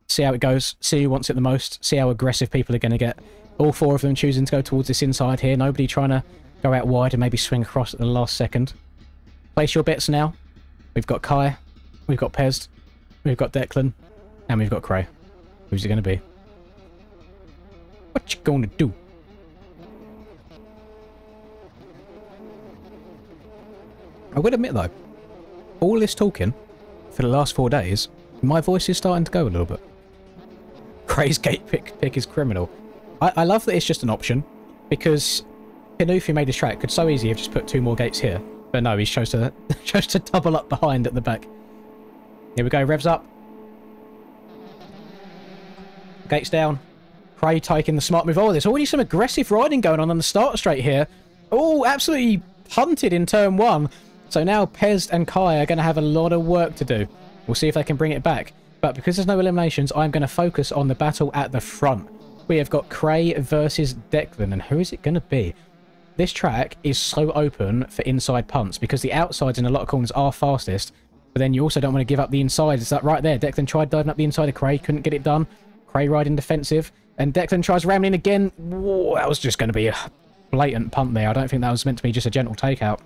See how it goes. See who wants it the most. See how aggressive people are going to get. All 4 of them choosing to go towards this inside here. Nobody trying to go out wide and maybe swing across at the last second. Place your bets now. We've got Kai. We've got Pez. We've got Declan. And we've got Cray. Who's it going to be? What you going to do? I will admit, though, all this talking for the last 4 days, my voice is starting to go a little bit. Cray's gate pick is criminal. I love that it's just an option, because Pinufi made his track could so easily have just put 2 more gates here. But no, he chose to double up behind at the back. Here we go, revs up. Gates down. Cray taking the smart move. Oh, there's already some aggressive riding going on the start straight here. Oh, absolutely punted in turn 1. So now Pez and Kai are going to have a lot of work to do. We'll see if they can bring it back. But because there's no eliminations, I'm going to focus on the battle at the front. We have got Cray versus Declan, and who is it going to be? This track is so open for inside punts because the outsides in a lot of corners are fastest, but then you also don't want to give up the inside. It's that right there. Declan tried diving up the inside of Cray, couldn't get it done. Cray riding defensive, and Declan tries ramming in again. Whoa, that was just going to be a blatant punt there. I don't think that was meant to be just a gentle takeout.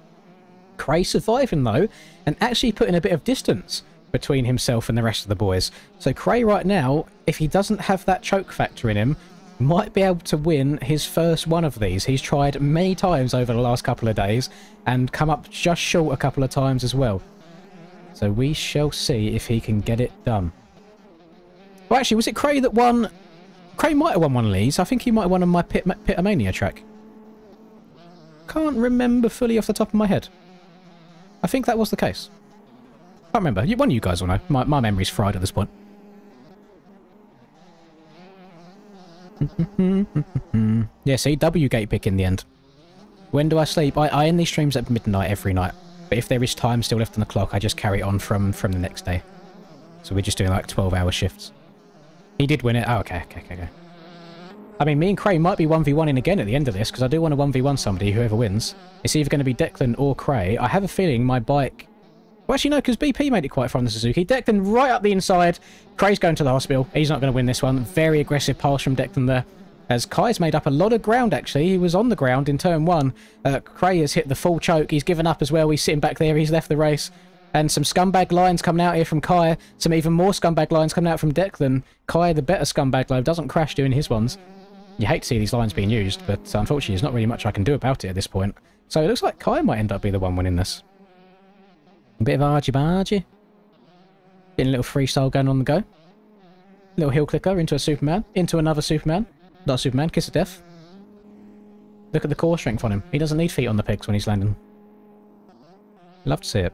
Cray surviving though, and actually putting a bit of distance between himself and the rest of the boys. So Cray right now, if he doesn't have that choke factor in him, might be able to win his first one of these. He's tried many times over the last couple of days and come up just short a couple of times as well. So we shall see if he can get it done. Well, actually, was it Cray that won? Cray might have won one of these. I think he might have won on my Pitomania track. Can't remember fully off the top of my head. I think that was the case. Can't remember. One of you guys will know. My memory's fried at this point. Yeah, see, W gate pick in the end. When do I sleep? I end these streams at midnight every night. But if there is time still left on the clock, I just carry on from the next day. So we're just doing like 12-hour shifts. He did win it. Oh, okay. I mean, me and Cray might be 1v1ing again at the end of this, because I do want to 1v1 somebody, whoever wins. It's either going to be Declan or Cray. I have a feeling my bike... Well, actually, no, because BP made it quite from the Suzuki. Declan right up the inside. Cray's going to the hospital. He's not going to win this one. Very aggressive pass from Declan there. As Kai's made up a lot of ground, actually. He was on the ground in turn 1. Cray has hit the full choke. He's given up as well. He's sitting back there. He's left the race. And some scumbag lines coming out here from Kai. Some even more scumbag lines coming out from Declan. Kai, the better scumbag, though, doesn't crash doing his ones. You hate to see these lines being used, but unfortunately there's not really much I can do about it at this point. So it looks like Kai might end up being the one winning this. A bit of argy-bargy. Getting a little freestyle going on the go. Little heel clicker into a Superman. Into another Superman. Not a Superman, kiss of death. Look at the core strength on him. He doesn't need feet on the pegs when he's landing. Love to see it.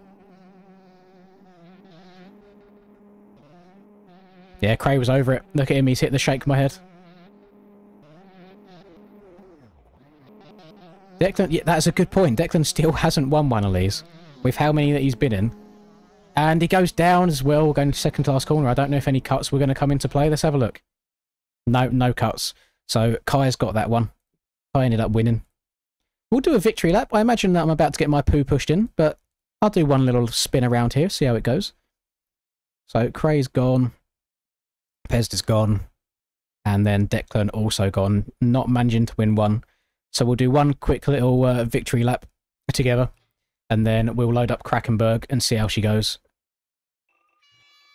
Yeah, Cray was over it. Look at him, he's hit the shake my head. Declan, yeah, that's a good point. Declan still hasn't won one of these, with how many that he's been in. And he goes down as well, going to second last corner. I don't know if any cuts were going to come into play. Let's have a look. No, no cuts. So Kai's got that one. Kai ended up winning. We'll do a victory lap. I imagine that I'm about to get my poo pushed in, but I'll do one little spin around here, see how it goes. So Cray's gone. Pez is gone. And then Declan also gone. Not managing to win one. So we'll do one quick little victory lap together. And then we'll load up Krakenberg and see how she goes.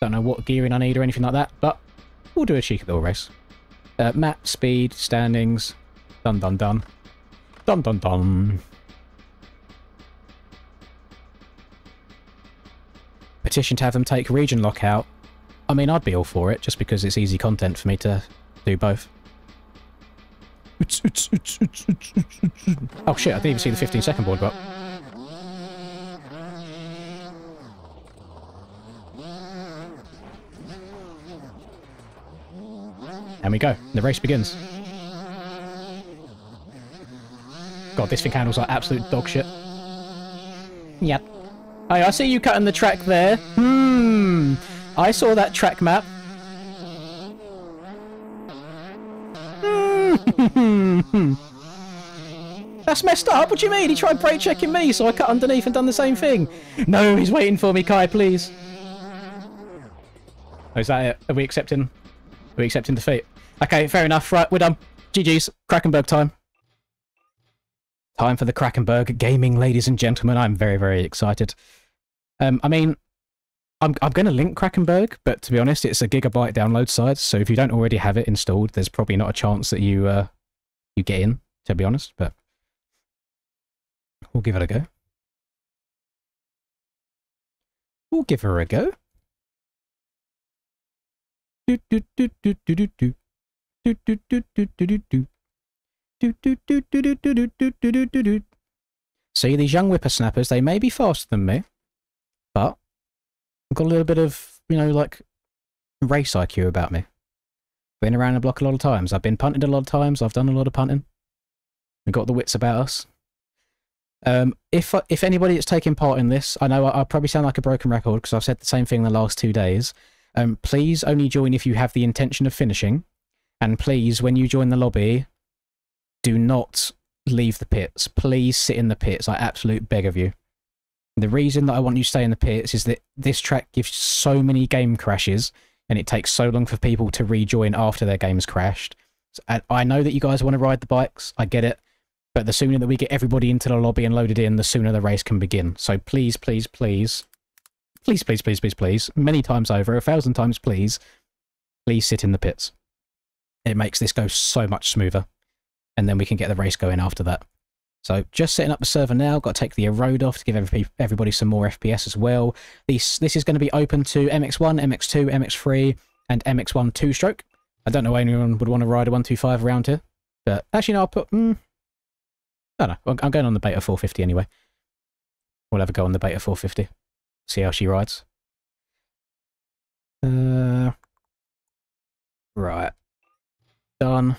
Don't know what gearing I need or anything like that, but we'll do a cheeky little race. Map, speed, standings. Dun dun dun. Dun dun dun. Petition to have them take region lockout. I mean, I'd be all for it, just because it's easy content for me to do both. Oh shit, I didn't even see the 15-second board got. And we go. The race begins. God, this thing handles like absolute dog shit. Yep. Hey, I see you cutting the track there. I saw that track map. That's messed up. What do you mean? He tried brake checking me, so I cut underneath and done the same thing. No, he's waiting for me, Kai, please. Oh, is that it? Are we accepting defeat? Okay, fair enough. Right, we're done. GG's. Krakenberg time. Time for the Krakenberg gaming, ladies and gentlemen. I'm very, very excited. I mean, I'm going to link Krakenberg, but to be honest, it's a gigabyte download size, so if you don't already have it installed, there's probably not a chance that you get in, to be honest, but we'll give it a go. We'll give her a go. Do do do do do do do. Do do do do do do do. Do do do do do do do do do do. See, these young whippersnappers, they may be faster than me, but I've got a little bit of, you know, like, race IQ about me. Been around the block a lot of times. I've been punted a lot of times. I've done a lot of punting. We've got the wits about us. If anybody that's taking part in this, I know I probably sound like a broken record because I've said the same thing the last 2 days. Please only join if you have the intention of finishing. And please, when you join the lobby, do not leave the pits. Please sit in the pits. I absolutely beg of you. The reason that I want you to stay in the pits is that this track gives so many game crashes and it takes so long for people to rejoin after their game's crashed. And I know that you guys want to ride the bikes. I get it. But the sooner that we get everybody into the lobby and loaded in, the sooner the race can begin. So please, please, please, please, please, please, please, please, many times over, 1,000 times, please sit in the pits. It makes this go so much smoother. And then we can get the race going after that. So just setting up the server now. Got to take the erode off to give everybody some more FPS as well. This is going to be open to MX1, MX2, MX3, and MX1 2-stroke. I don't know why anyone would want to ride a 125 around here. But actually, no, I'll put... I don't know. I'm going on the beta 450 anyway. We'll have a go on the beta 450. See how she rides. Right. Done.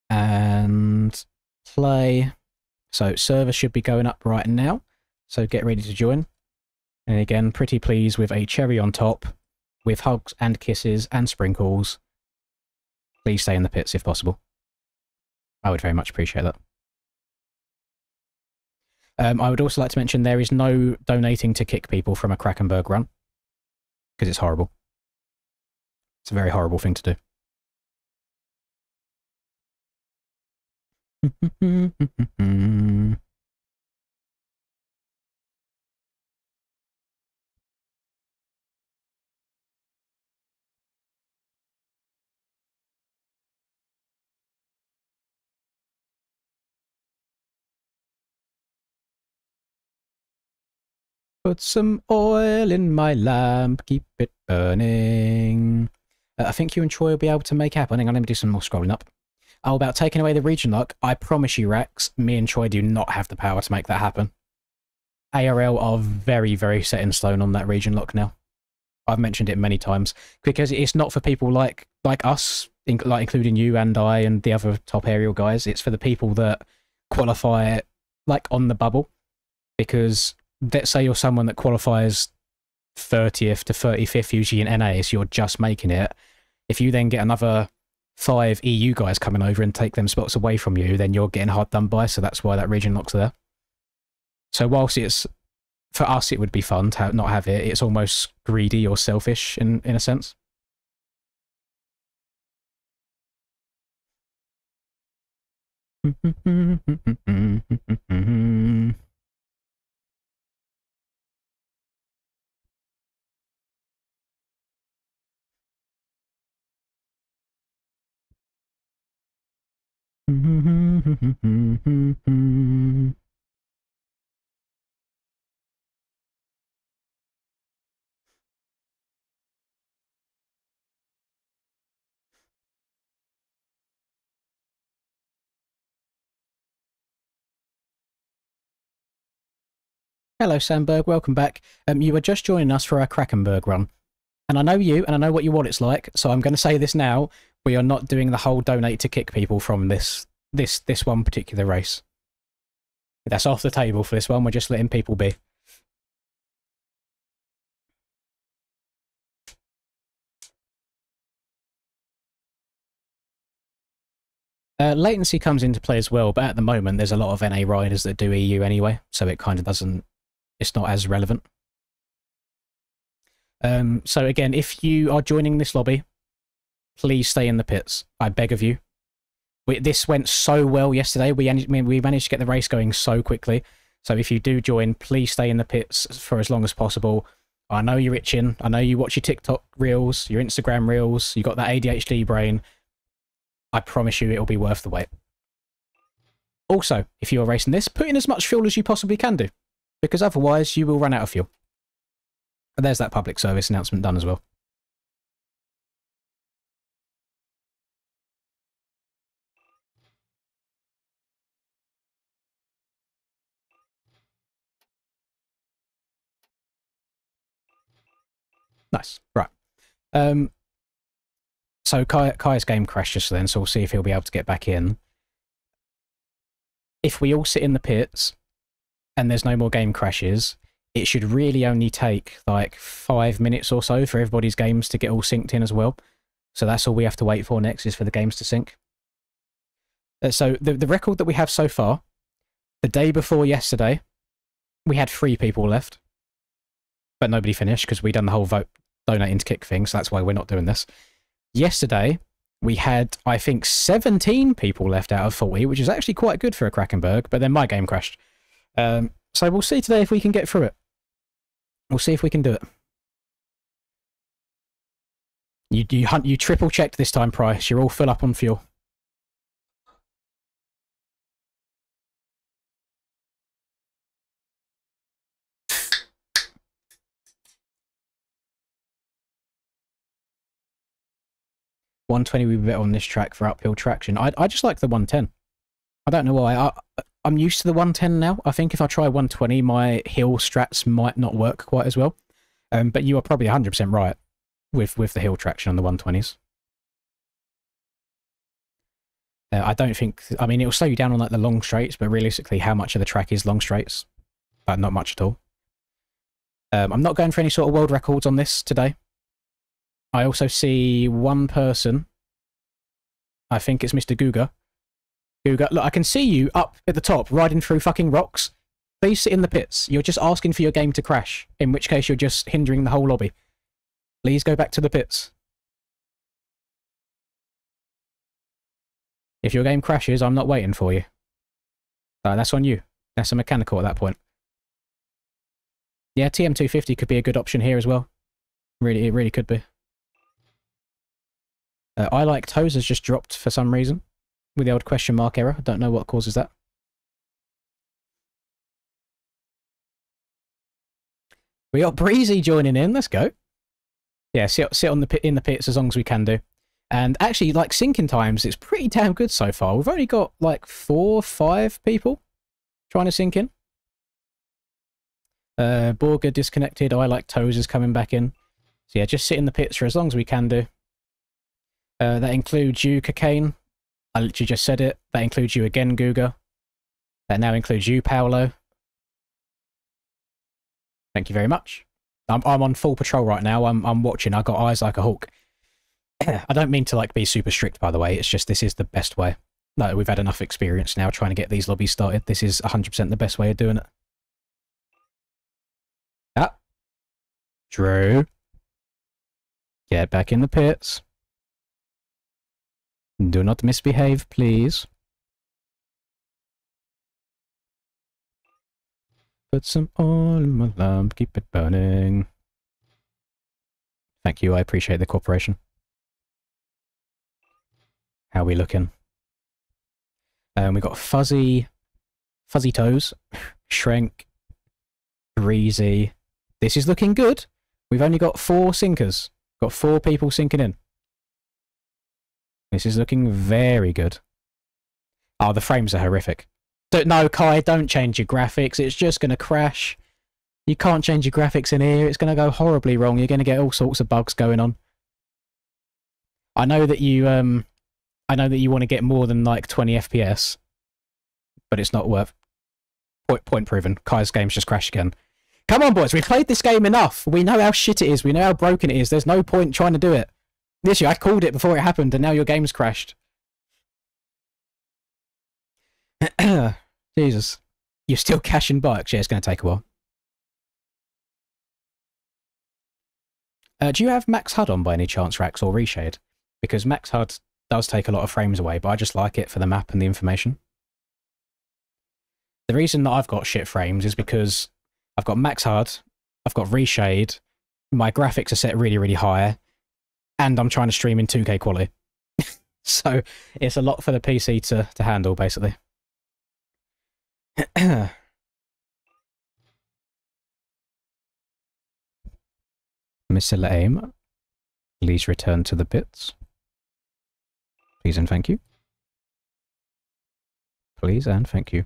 And play. So server should be going up right now. So get ready to join. And again, pretty pleased with a cherry on top, with hugs and kisses and sprinkles. Please stay in the pits if possible. I would very much appreciate that. I would also like to mention there is no donating to kick people from a Krakenberg run. Because it's horrible. It's a very horrible thing to do. Put some oil in my lamp, keep it burning. I think you and Troy will be able to make happen. Hang on, let me do some more scrolling up. Oh, about taking away the region lock, I promise you, Rex, me and Troy do not have the power to make that happen. ARL are very, very set in stone on that region lock now. I've mentioned it many times because it's not for people like us, like including you and I and the other top aerial guys. It's for the people that qualify like on the bubble. Because let's say you're someone that qualifies 30th to 35th usually in NA, so you're just making it. If you then get another 5 EU guys coming over and take them spots away from you, then you're getting hard done by, so that's why that region lock's there. So whilst it's, for us it would be fun to not have it, it's almost greedy or selfish in a sense. Hello, Sandberg. Welcome back. You were just joining us for our Krakenberg run. And I know you, and I know what your wallet's like, so I'm going to say this now. We are not doing the whole donate to kick people from this one particular race. That's off the table for this one. We're just letting people be. Latency comes into play as well, but at the moment there's a lot of NA riders that do EU anyway, so it kind of doesn't... It's not as relevant. So again, if you are joining this lobby, please stay in the pits. I beg of you. This went so well yesterday. We managed to get the race going so quickly. So if you do join, please stay in the pits for as long as possible. I know you're itching. I know you watch your TikTok reels, your Instagram reels. You got that ADHD brain. I promise you it'll be worth the wait. Also, if you're racing this, put in as much fuel as you possibly can do, because otherwise you will run out of fuel. And there's that public service announcement done as well. Nice. Right. So Kai's game crashed just then, so we'll see if he'll be able to get back in. If we all sit in the pits and there's no more game crashes, it should really only take like 5 minutes or so for everybody's games to get all synced in as well. So that's all we have to wait for next, is for the games to sync. So the record that we have so far, the day before yesterday, we had 3 people left. But nobody finished because we done the whole vote donating to kick thing, so that's why we're not doing this. Yesterday, we had, I think, 17 people left out of 40, which is actually quite good for a Krakenberg, but then my game crashed. So we'll see today if we can get through it. We'll see if we can do it. You triple checked this time, Price. You're all full up on fuel. $120 would be better on this track for uphill traction. I just like the 110. I don't know why. I'm used to the 110 now. I think if I try 120, my hill strats might not work quite as well. But you are probably 100% right with the hill traction on the 120s. I don't think... I mean, it'll slow you down on like the long straights, but realistically, how much of the track is long straights? Not much at all. I'm not going for any sort of world records on this today. I also see one person. I think it's Mr. Guga. Guga, look, I can see you up at the top, riding through fucking rocks. Please sit in the pits. You're just asking for your game to crash, in which case you're just hindering the whole lobby. Please go back to the pits. If your game crashes, I'm not waiting for you. That's on you. That's a mechanical at that point. Yeah, TM250 could be a good option here as well. Really, it really could be. I like toes has just dropped for some reason with the old question mark error. I don't know what causes that. We got Breezy joining in. Let's go. Yeah, sit on in the pits as long as we can do. And actually, like sinking times, it's pretty damn good so far. We've only got like 4 or 5 people trying to sink in. Borger disconnected. I like toes is coming back in. So yeah, just sit in the pits for as long as we can do. That includes you, Cocaine. I literally just said it. That includes you again, Guga. That now includes you, Paolo. Thank you very much. I'm on full patrol right now. I'm watching. I got eyes like a hawk. I don't mean to like be super strict, by the way. It's just this is the best way. No, we've had enough experience now trying to get these lobbies started. This is 100% the best way of doing it. Ah. Drew. Get back in the pits. Do not misbehave, please. Put some oil in my lamp, keep it burning. Thank you, I appreciate the cooperation. How are we looking? We got Fuzzy Toes, Shrank, Breezy. This is looking good. We've only got 4 sinkers. Got 4 people sinking in. This is looking very good. Oh, the frames are horrific. No, Kai, don't change your graphics. It's just going to crash. You can't change your graphics in here. It's going to go horribly wrong. You're going to get all sorts of bugs going on. I know that you want to get more than like 20 FPS, but it's not worth. Point proven. Kai's game's just crashed again. Come on, boys. We've played this game enough. We know how shit it is. We know how broken it is. There's no point trying to do it. This year, I called it before it happened, and now your game's crashed. Jesus. You're still cashing bikes? Yeah, it's going to take a while. Do you have Max HUD on by any chance, Rax, or Reshade? Because Max HUD does take a lot of frames away, but I just like it for the map and the information. The reason that I've got shit frames is because I've got Max HUD, I've got Reshade, my graphics are set really, really high, and I'm trying to stream in 2K quality. So it's a lot for the PC to handle, basically. Mr. Aim, please return to the pits. Please and thank you. Please and thank you.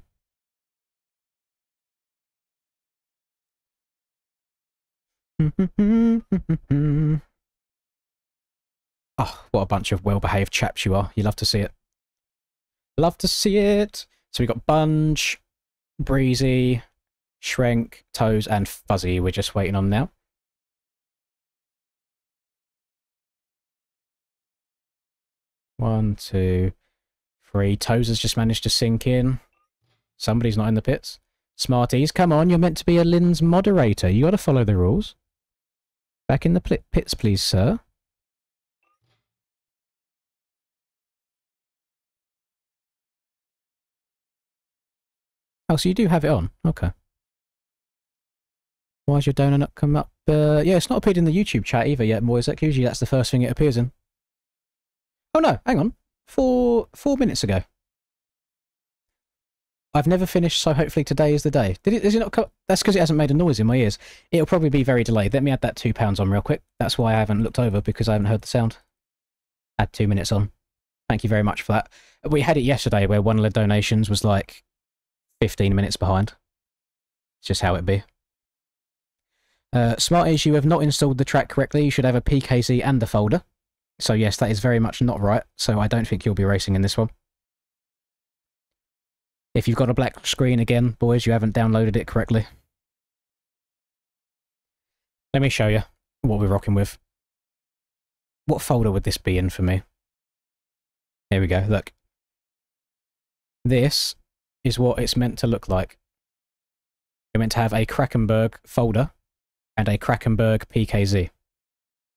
Oh, what a bunch of well-behaved chaps you are. You love to see it. Love to see it. So we got Bunge, Breezy, Shrank, Toes, and Fuzzy we're just waiting on now. One, two, three. Toes has just managed to sink in. Somebody's not in the pits. Smarties, come on, you're meant to be a Lynn's moderator. You gotta follow the rules. Back in the pits, please, sir. Oh, so you do have it on. Okay. Why is your donor not come up? Yeah, it's not appeared in the YouTube chat either yet, boys. Usually that's the first thing it appears in. Oh no, hang on. 4 minutes ago. I've never finished, so hopefully today is the day. Is it not? That's because it hasn't made a noise in my ears. It'll probably be very delayed. Let me add that £2 on real quick. That's why I haven't looked over, because I haven't heard the sound. Add 2 minutes on. Thank you very much for that. We had it yesterday where one of the donations was like 15 minutes behind. It's just how it be. Smarties, you have not installed the track correctly. You should have a PKZ and a folder. So yes, that is very much not right. So I don't think you'll be racing in this one. If you've got a black screen again, boys, you haven't downloaded it correctly. Let me show you what we're rocking with. What folder would this be in for me? Here we go, look. This is what it's meant to look like. You're meant to have a Krakenberg folder and a Krakenberg PKZ.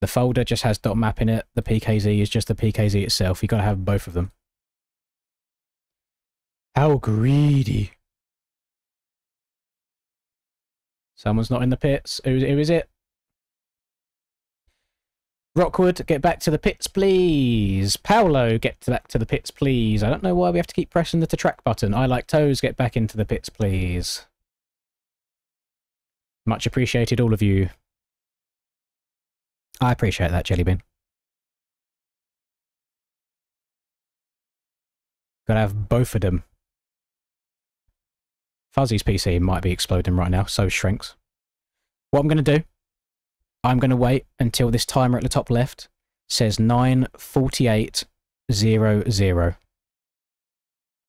The folder just has .map in it, the PKZ is just the PKZ itself. You've got to have both of them. How greedy. Someone's not in the pits. Who is it? Rockwood, get back to the pits, please. Paolo, get back to the pits, please. I don't know why we have to keep pressing the to track button. I like Toes, get back into the pits, please. Much appreciated, all of you. I appreciate that, Jellybean. Gotta have both of them. Fuzzy's PC might be exploding right now, so Shrinks. What I'm going to do, I'm going to wait until this timer at the top left says 9:48:00.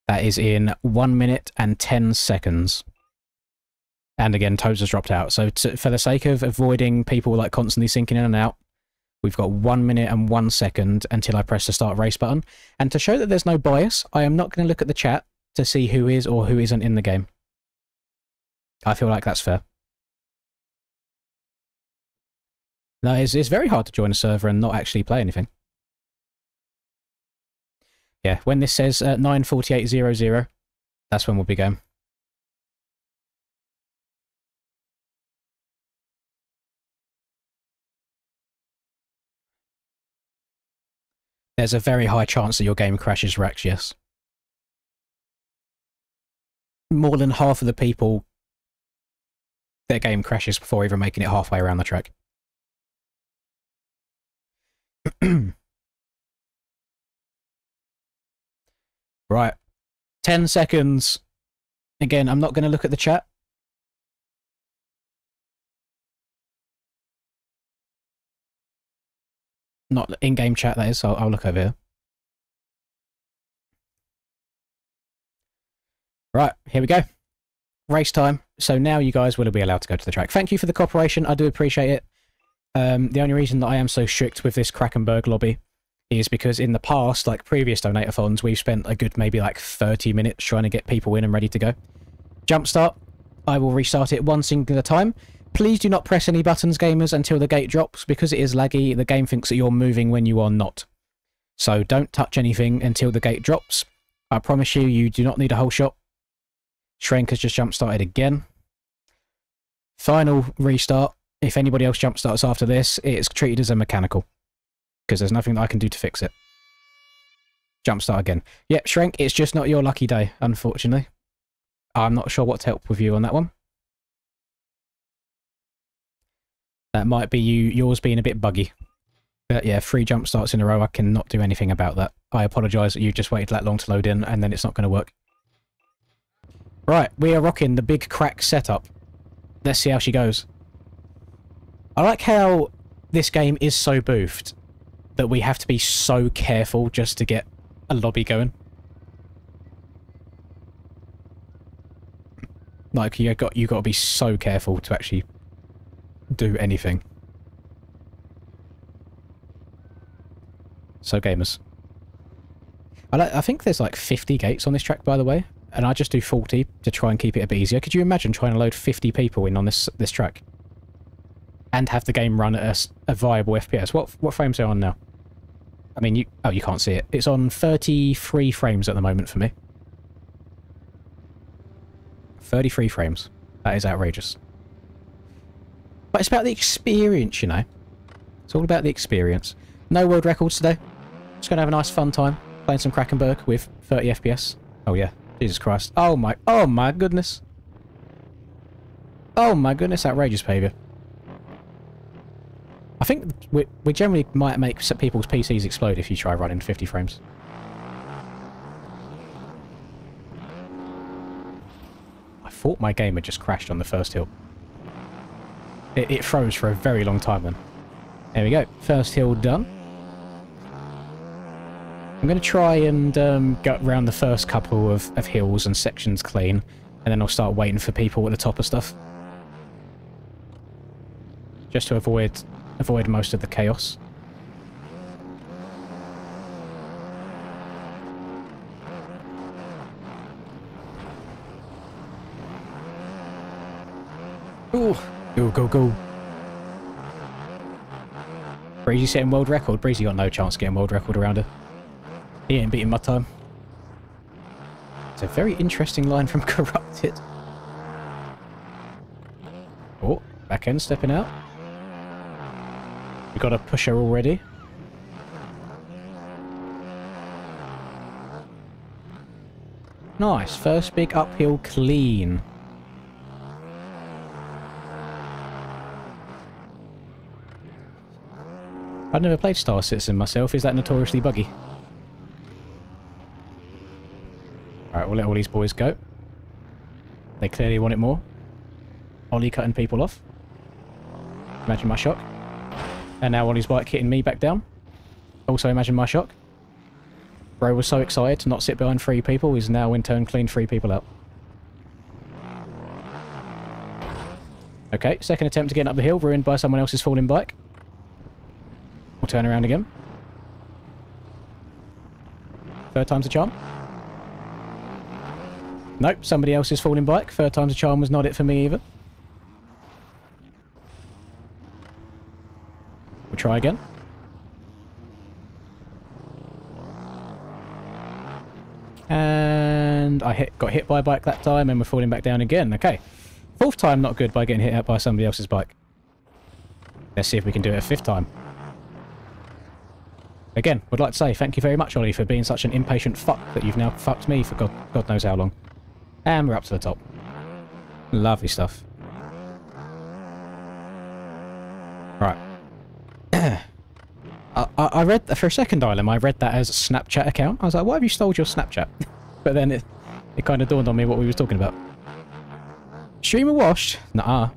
That is in 1 minute and 10 seconds. And again, Toads has dropped out. So for the sake of avoiding people like constantly sinking in and out, we've got 1 minute and 1 second until I press the start race button. And to show that there's no bias, I am not going to look at the chat to see who is or who isn't in the game. I feel like that's fair. No, it's very hard to join a server and not actually play anything. Yeah, when this says 9:48:00, that's when we'll be going. There's a very high chance that your game crashes, Rex, yes. More than half of the people, their game crashes before even making it halfway around the track. Right. 10 seconds. Again, I'm not going to look at the chat. Not in-game chat, that is. I'll look over here. Right, here we go. Race time. So now you guys will be allowed to go to the track. Thank you for the cooperation. I do appreciate it. The only reason that I am so strict with this Krakenberg lobby is because in the past, like previous donate-a-thons, we've spent a good maybe like 30 minutes trying to get people in and ready to go. Jumpstart. I will restart it one singular time. Please do not press any buttons, gamers, until the gate drops. Because it is laggy, the game thinks that you're moving when you are not. So don't touch anything until the gate drops. I promise you, you do not need a whole shot. Shrank has just jump-started again. Final restart. If anybody else jump-starts after this, it's treated as a mechanical. Because there's nothing that I can do to fix it. Jump-start again. Yep, Shrank, it's just not your lucky day, unfortunately. I'm not sure what to help with you on that one. That might be yours being a bit buggy. But yeah, 3 jump-starts in a row, I cannot do anything about that. I apologise that you just waited that long to load in, and then it's not going to work. Right, we are rocking the big crack setup. Let's see how she goes. I like how this game is so boofed that we have to be so careful just to get a lobby going. Like, you got to be so careful to actually do anything. So, gamers. I think there's like 50 gates on this track, by the way. And I just do 40 to try and keep it a bit easier. Could you imagine trying to load 50 people in on this track? And have the game run at a viable FPS? What frames are on now? I mean, you can't see it. It's on 33 frames at the moment for me. 33 frames. That is outrageous. But it's about the experience, you know. It's all about the experience. No world records today. Just going to have a nice fun time playing some Krakenberg with 30 FPS. Oh yeah. Jesus Christ. Oh my goodness. Oh my goodness, outrageous behaviour. I think we generally might make people's PCs explode if you try running 50 frames. I thought my game had just crashed on the first hill. It froze for a very long time then. There we go. First hill done. I'm going to try and go around the first couple of hills and sections clean, and then I'll start waiting for people at the top of stuff. Just to avoid most of the chaos. Ooh, go. Breezy setting world record. Breezy got no chance of getting world record around her. He ain't beating my time. It's a very interesting line from Corrupted. Oh, back end stepping out. We got a pusher already. Nice, first big uphill clean. I've never played Star Citizen myself. Is that notoriously buggy? Alright, we'll let all these boys go. They clearly want it more. Ollie cutting people off. Imagine my shock. And now on his bike hitting me back down. Also imagine my shock. Bro was so excited to not sit behind 3 people, he's now in turn cleaned 3 people out. Okay, second attempt to get up the hill, ruined by someone else's falling bike. We'll turn around again. Third time's a charm. Nope, somebody else's falling bike. Third time's a charm was not it for me either. We'll try again. And I got hit by a bike that time and we're falling back down again. Okay. 4th time not good by getting hit out by somebody else's bike. Let's see if we can do it a 5th time. Again, would like to say thank you very much, Ollie, for being such an impatient fuck that you've now fucked me for God knows how long. And we're up to the top. Lovely stuff. Right. I read, for a second, Ilem, I read that as a Snapchat account. I was like, why have you stole your Snapchat? But then it kind of dawned on me what we was talking about. Streamer washed? Nuh-uh.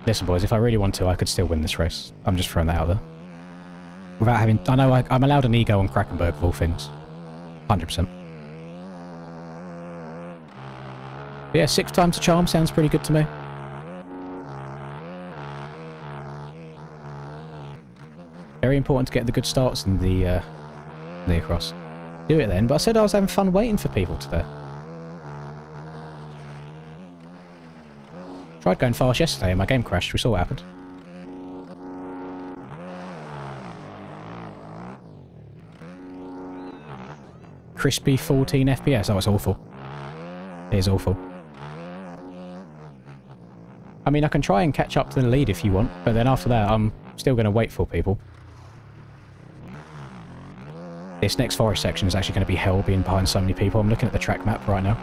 Listen, boys, if I really want to, I could still win this race. I'm just throwing that out there. Without having... I know I'm allowed an ego on Krakenberg of all things. 100%. But yeah, 6 times a charm sounds pretty good to me. Very important to get the good starts in the across. Do it then, but I said I was having fun waiting for people today. Tried going fast yesterday and my game crashed. We saw what happened. Crispy 14 FPS. Oh, it's awful. It is awful. I mean, I can try and catch up to the lead if you want, but then after that, I'm still going to wait for people. This next forest section is actually going to be hell being behind so many people. I'm looking at the track map right now.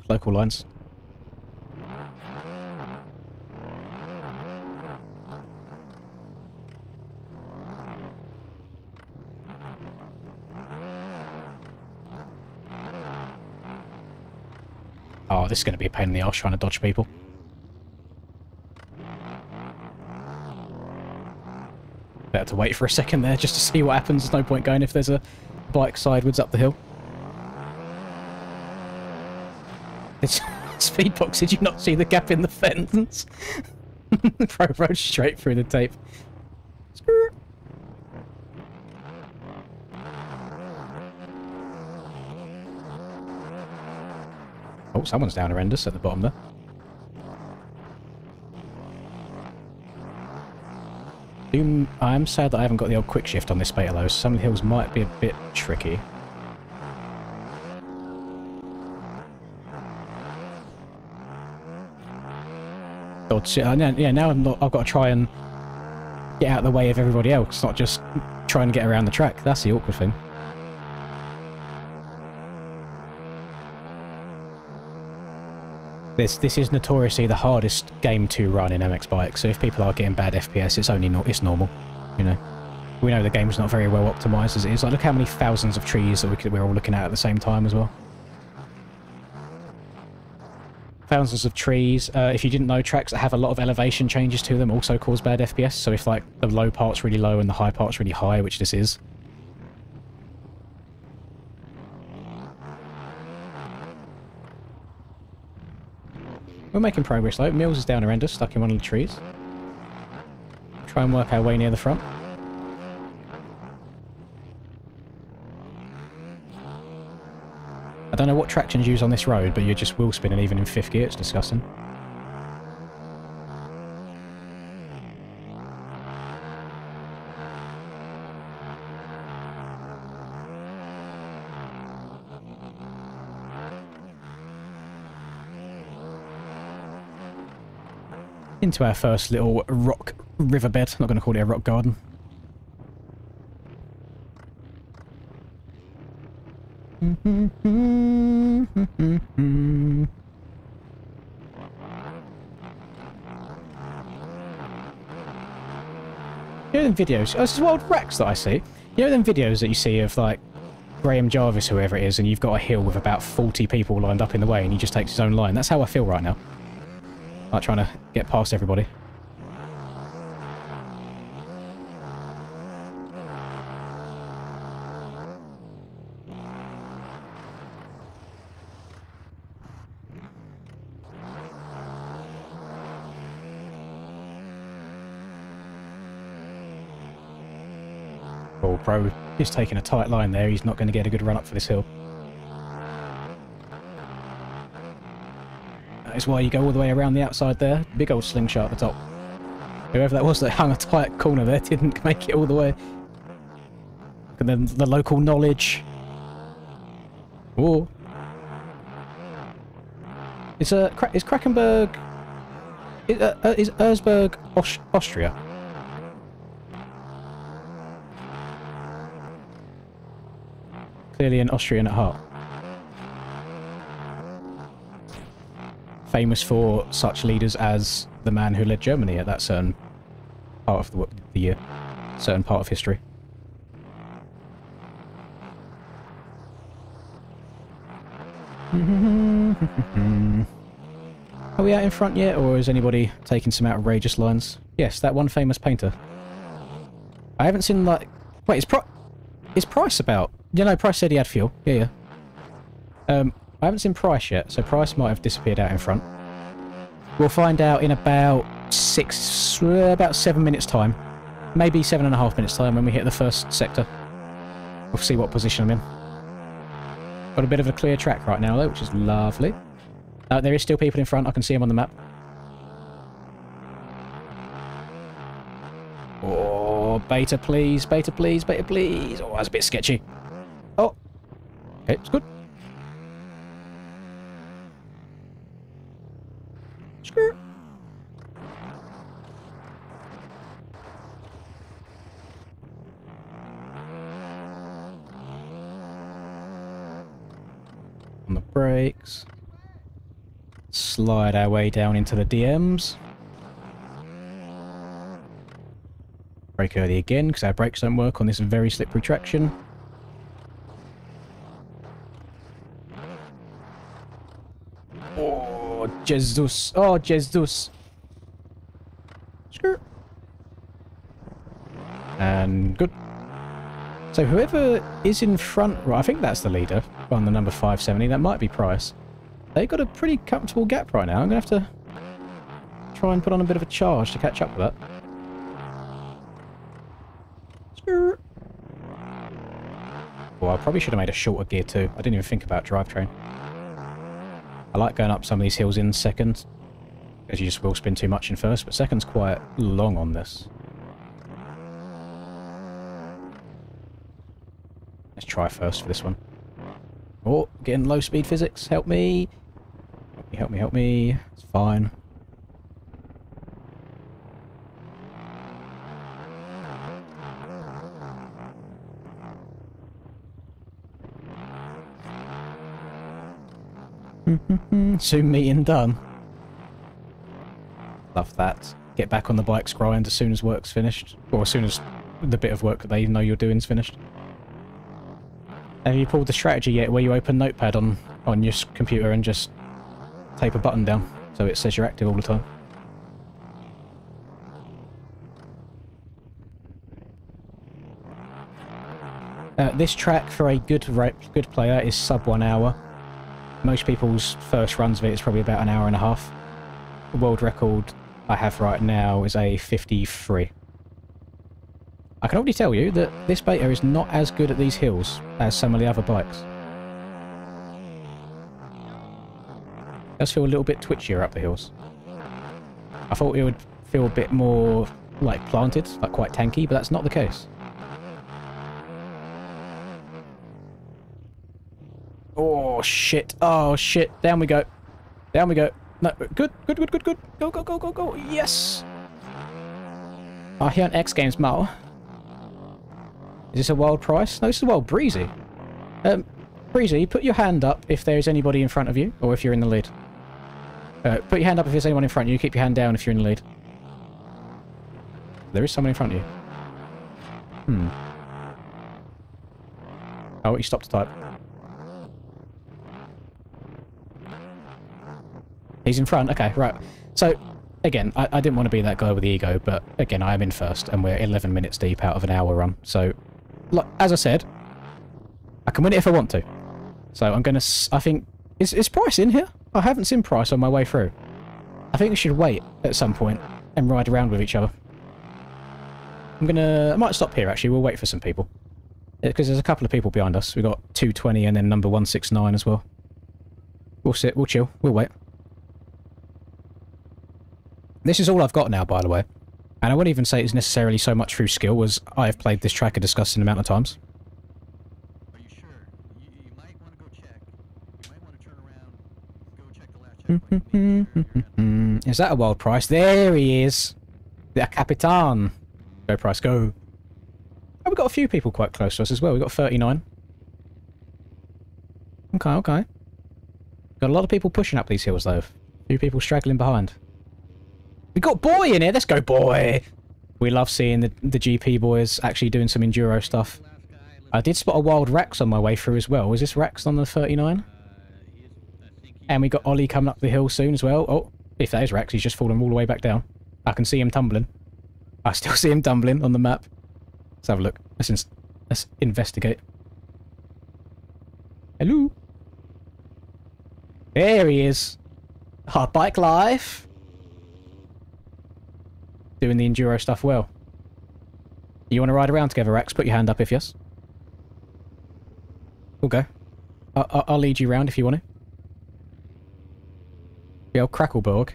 Local lines. Oh, this is going to be a pain in the arse trying to dodge people. Better to wait for a second there just to see what happens. There's no point going if there's a bike sideways up the hill. It's Speedbox, did you not see the gap in the fence? Pro rode straight through the tape. Skirt. Oh, someone's down horrendous at the bottom there. I'm sad that I haven't got the old quick shift on this beta though. Some of the hills might be a bit tricky. Yeah, now I've got to try and get out of the way of everybody else, not just try and get around the track. That's the awkward thing. This is notoriously the hardest game to run in MX Bike, so if people are getting bad FPS, it's normal, you know. We know the game's not very well optimised as it is. Like, look how many thousands of trees that we're all looking at the same time as well. Thousands of trees. If you didn't know, tracks that have a lot of elevation changes to them also cause bad FPS. So if like the low part's really low and the high part's really high, which this is. We're making progress though. Mills is down horrendous, stuck in one of the trees. Try and work our way near the front. I don't know what traction's used on this road, but you're just wheel spinning even in 5th gear. It's disgusting. into our first little rock riverbed. I'm not going to call it a rock garden. You know them videos, oh, this is wild wrecks that I see. You know them videos that you see of like Graham Jarvis, whoever it is, and you've got a hill with about 40 people lined up in the way and he just takes his own line. That's how I feel right now. Like trying to get past everybody. Oh, Pro is taking a tight line there. He's not going to get a good run up for this hill. That is why you go all the way around the outside there. Big old slingshot at the top. Whoever that was that hung a tight corner there didn't make it all the way. And then the local knowledge. Oh. Is Krakenberg... Is Erzberg Austria? Clearly an Austrian at heart. Famous for such leaders as the man who led Germany at that certain part of the year, certain part of history. Are we out in front yet, or is anybody taking some outrageous lines? Yes, that one famous painter. I haven't seen like... Wait, is Price about? You know, Price said he had fuel. Yeah, yeah. I haven't seen Price yet, so Price might have disappeared out in front. We'll find out in about 7 minutes time. Maybe 7.5 minutes time when we hit the first sector. We'll see what position I'm in. Got a bit of a clear track right now though, which is lovely. There is still people in front, I can see them on the map. Oh, beta please, beta please, beta please. Oh, that's a bit sketchy. Oh, okay, it's good. Skirt. On the brakes. Slide our way down into the DMs. Brake early again, because our brakes don't work on this very slippery traction. Oh, Jesus. Oh, Jesus. Skirt. And good. So whoever is in front... Right, I think that's the leader on the number 570. That might be Price. They've got a pretty comfortable gap right now. I'm going to have to try and put on a bit of a charge to catch up with that. Skirt. Oh, I probably should have made a shorter gear too. I didn't even think about drivetrain. I like going up some of these hills in second, because you just will spin too much in first, but second's quite long on this. Let's try first for this one. Oh, getting low speed physics. Help me. Help me, help me, help me. It's fine. Soon meeting done. Love that. Get back on the bike's grind as soon as work's finished. Or as soon as the bit of work that they know you're doing is finished. Have you pulled the strategy yet where you open Notepad on your computer and just tape a button down so it says you're active all the time? This track for a good player is sub 1 hour. Most people's first runs of it is probably about an hour and a half. The world record I have right now is a 53. I can already tell you that this beta is not as good at these hills as some of the other bikes. It does feel a little bit twitchier up the hills. I thought it would feel a bit more like planted, like quite tanky, but that's not the case. Oh shit, oh shit, down we go. Down we go. No, good. Go, go, go, go, go. Yes! Oh, here on X Games Mall. Is this a wild price? No, this is a wild breezy. Breezy, put your hand up if there's anybody in front of you, or if you're in the lead. Put your hand up if there's anyone in front of you. Keep your hand down if you're in the lead. There is someone in front of you. Oh, he stopped to type. He's in front? Okay, right. So, again, I didn't want to be that guy with the ego, but again, I am in first, and we're 11 minutes deep out of an hour run. So, like, as I said, I can win it if I want to. So I'm going to... I think... Is Price in here? I haven't seen Price on my way through. I think we should wait at some point and ride around with each other. I might stop here, actually. We'll wait for some people. Because there's a couple of people behind us. We've got 220 and then number 169 as well. We'll sit, we'll chill, we'll wait. This is all I've got now, by the way. And I wouldn't even say it's necessarily so much through skill as I have played this track a disgusting amount of times. Are you sure? You might want to go check. You might want to turn around, go check the last checkpoint. Is that a wild price? There he is! The Capitan! Go, Price, go! Oh, we've got a few people quite close to us as well. We've got 39. Okay, okay. Got a lot of people pushing up these hills, though. A few people straggling behind. We got Boy in here! Let's go, Boy! We love seeing the GP boys actually doing some enduro stuff. I did spot a wild Rex on my way through as well. Was this Rex on the 39? And we got Ollie coming up the hill soon as well. Oh, if that is Rex, he's just fallen all the way back down. I can see him tumbling. I still see him tumbling on the map. Let's have a look. Let's investigate. Hello? There he is. Hard bike life. Doing the enduro stuff well. You want to ride around together, Rex? Put your hand up if yes. We'll go. I'll lead you round if you want to. The old Crackleborg.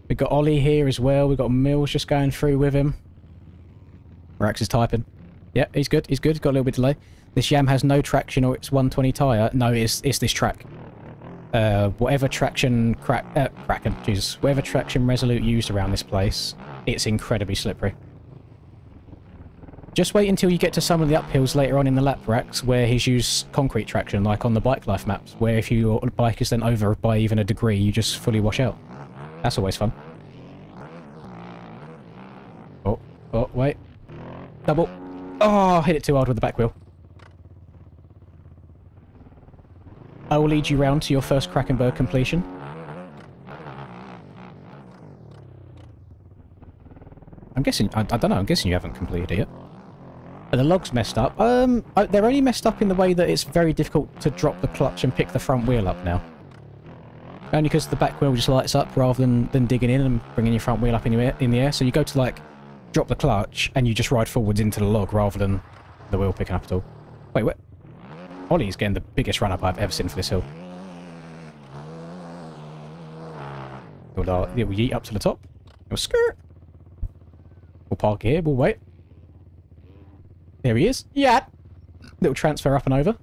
We've got Ollie here as well. We've got Mills just going through with him. Rex is typing. Yeah, he's good. He's good. He's got a little bit of delay. This Yam has no traction or it's 120 tyre. No, it's this track. Whatever traction... Kraken. Jesus. Whatever traction Resolute used around this place, it's incredibly slippery. Just wait until you get to some of the uphills later on in the lap, Rex, where he's used concrete traction, like on the bike life maps, where if your bike is then over by even a degree, you just fully wash out. That's always fun. Oh, wait. Double. Oh, hit it too hard with the back wheel. I will lead you round to your first Krakenberg completion. I'm guessing... I don't know, I'm guessing you haven't completed it yet. Are the logs messed up? They're only messed up in the way that it's very difficult to drop the clutch and pick the front wheel up now. Only because the back wheel just lights up rather than digging in and bringing your front wheel up in the air. So you go to, like, drop the clutch and you just ride forwards into the log rather than the wheel picking up at all. Wait, what? Ollie's getting the biggest run-up I've ever seen for this hill. We'll yeet up to the top. We'll skirt. We'll park here. We'll wait. There he is. Yeah! Little transfer up and over.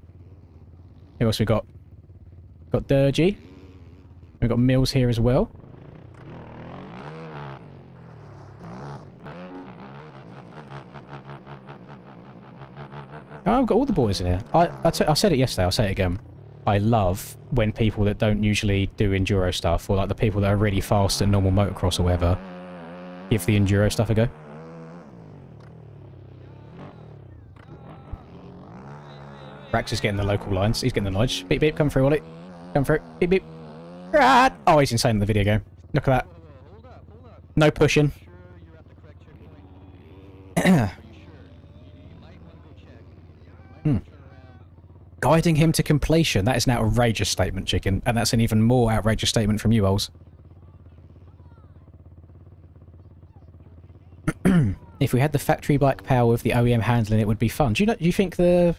Who else we got? Got Durgy. We've got Mills here as well. Oh, I've got all the boys in here. I said it yesterday, I'll say it again. I love when people that don't usually do enduro stuff, or like the people that are really fast at normal motocross or whatever, give the enduro stuff a go. Rax is getting the local lines. He's getting the nudge. Beep beep, come through, Ollie. Come through. Beep beep. Right. Oh, he's insane in the video game. Look at that. No pushing. Guiding him to completion. That is an outrageous statement, Chicken. And that's an even more outrageous statement from you, Ols. If we had the factory bike power with the OEM handling, it would be fun. Do you think the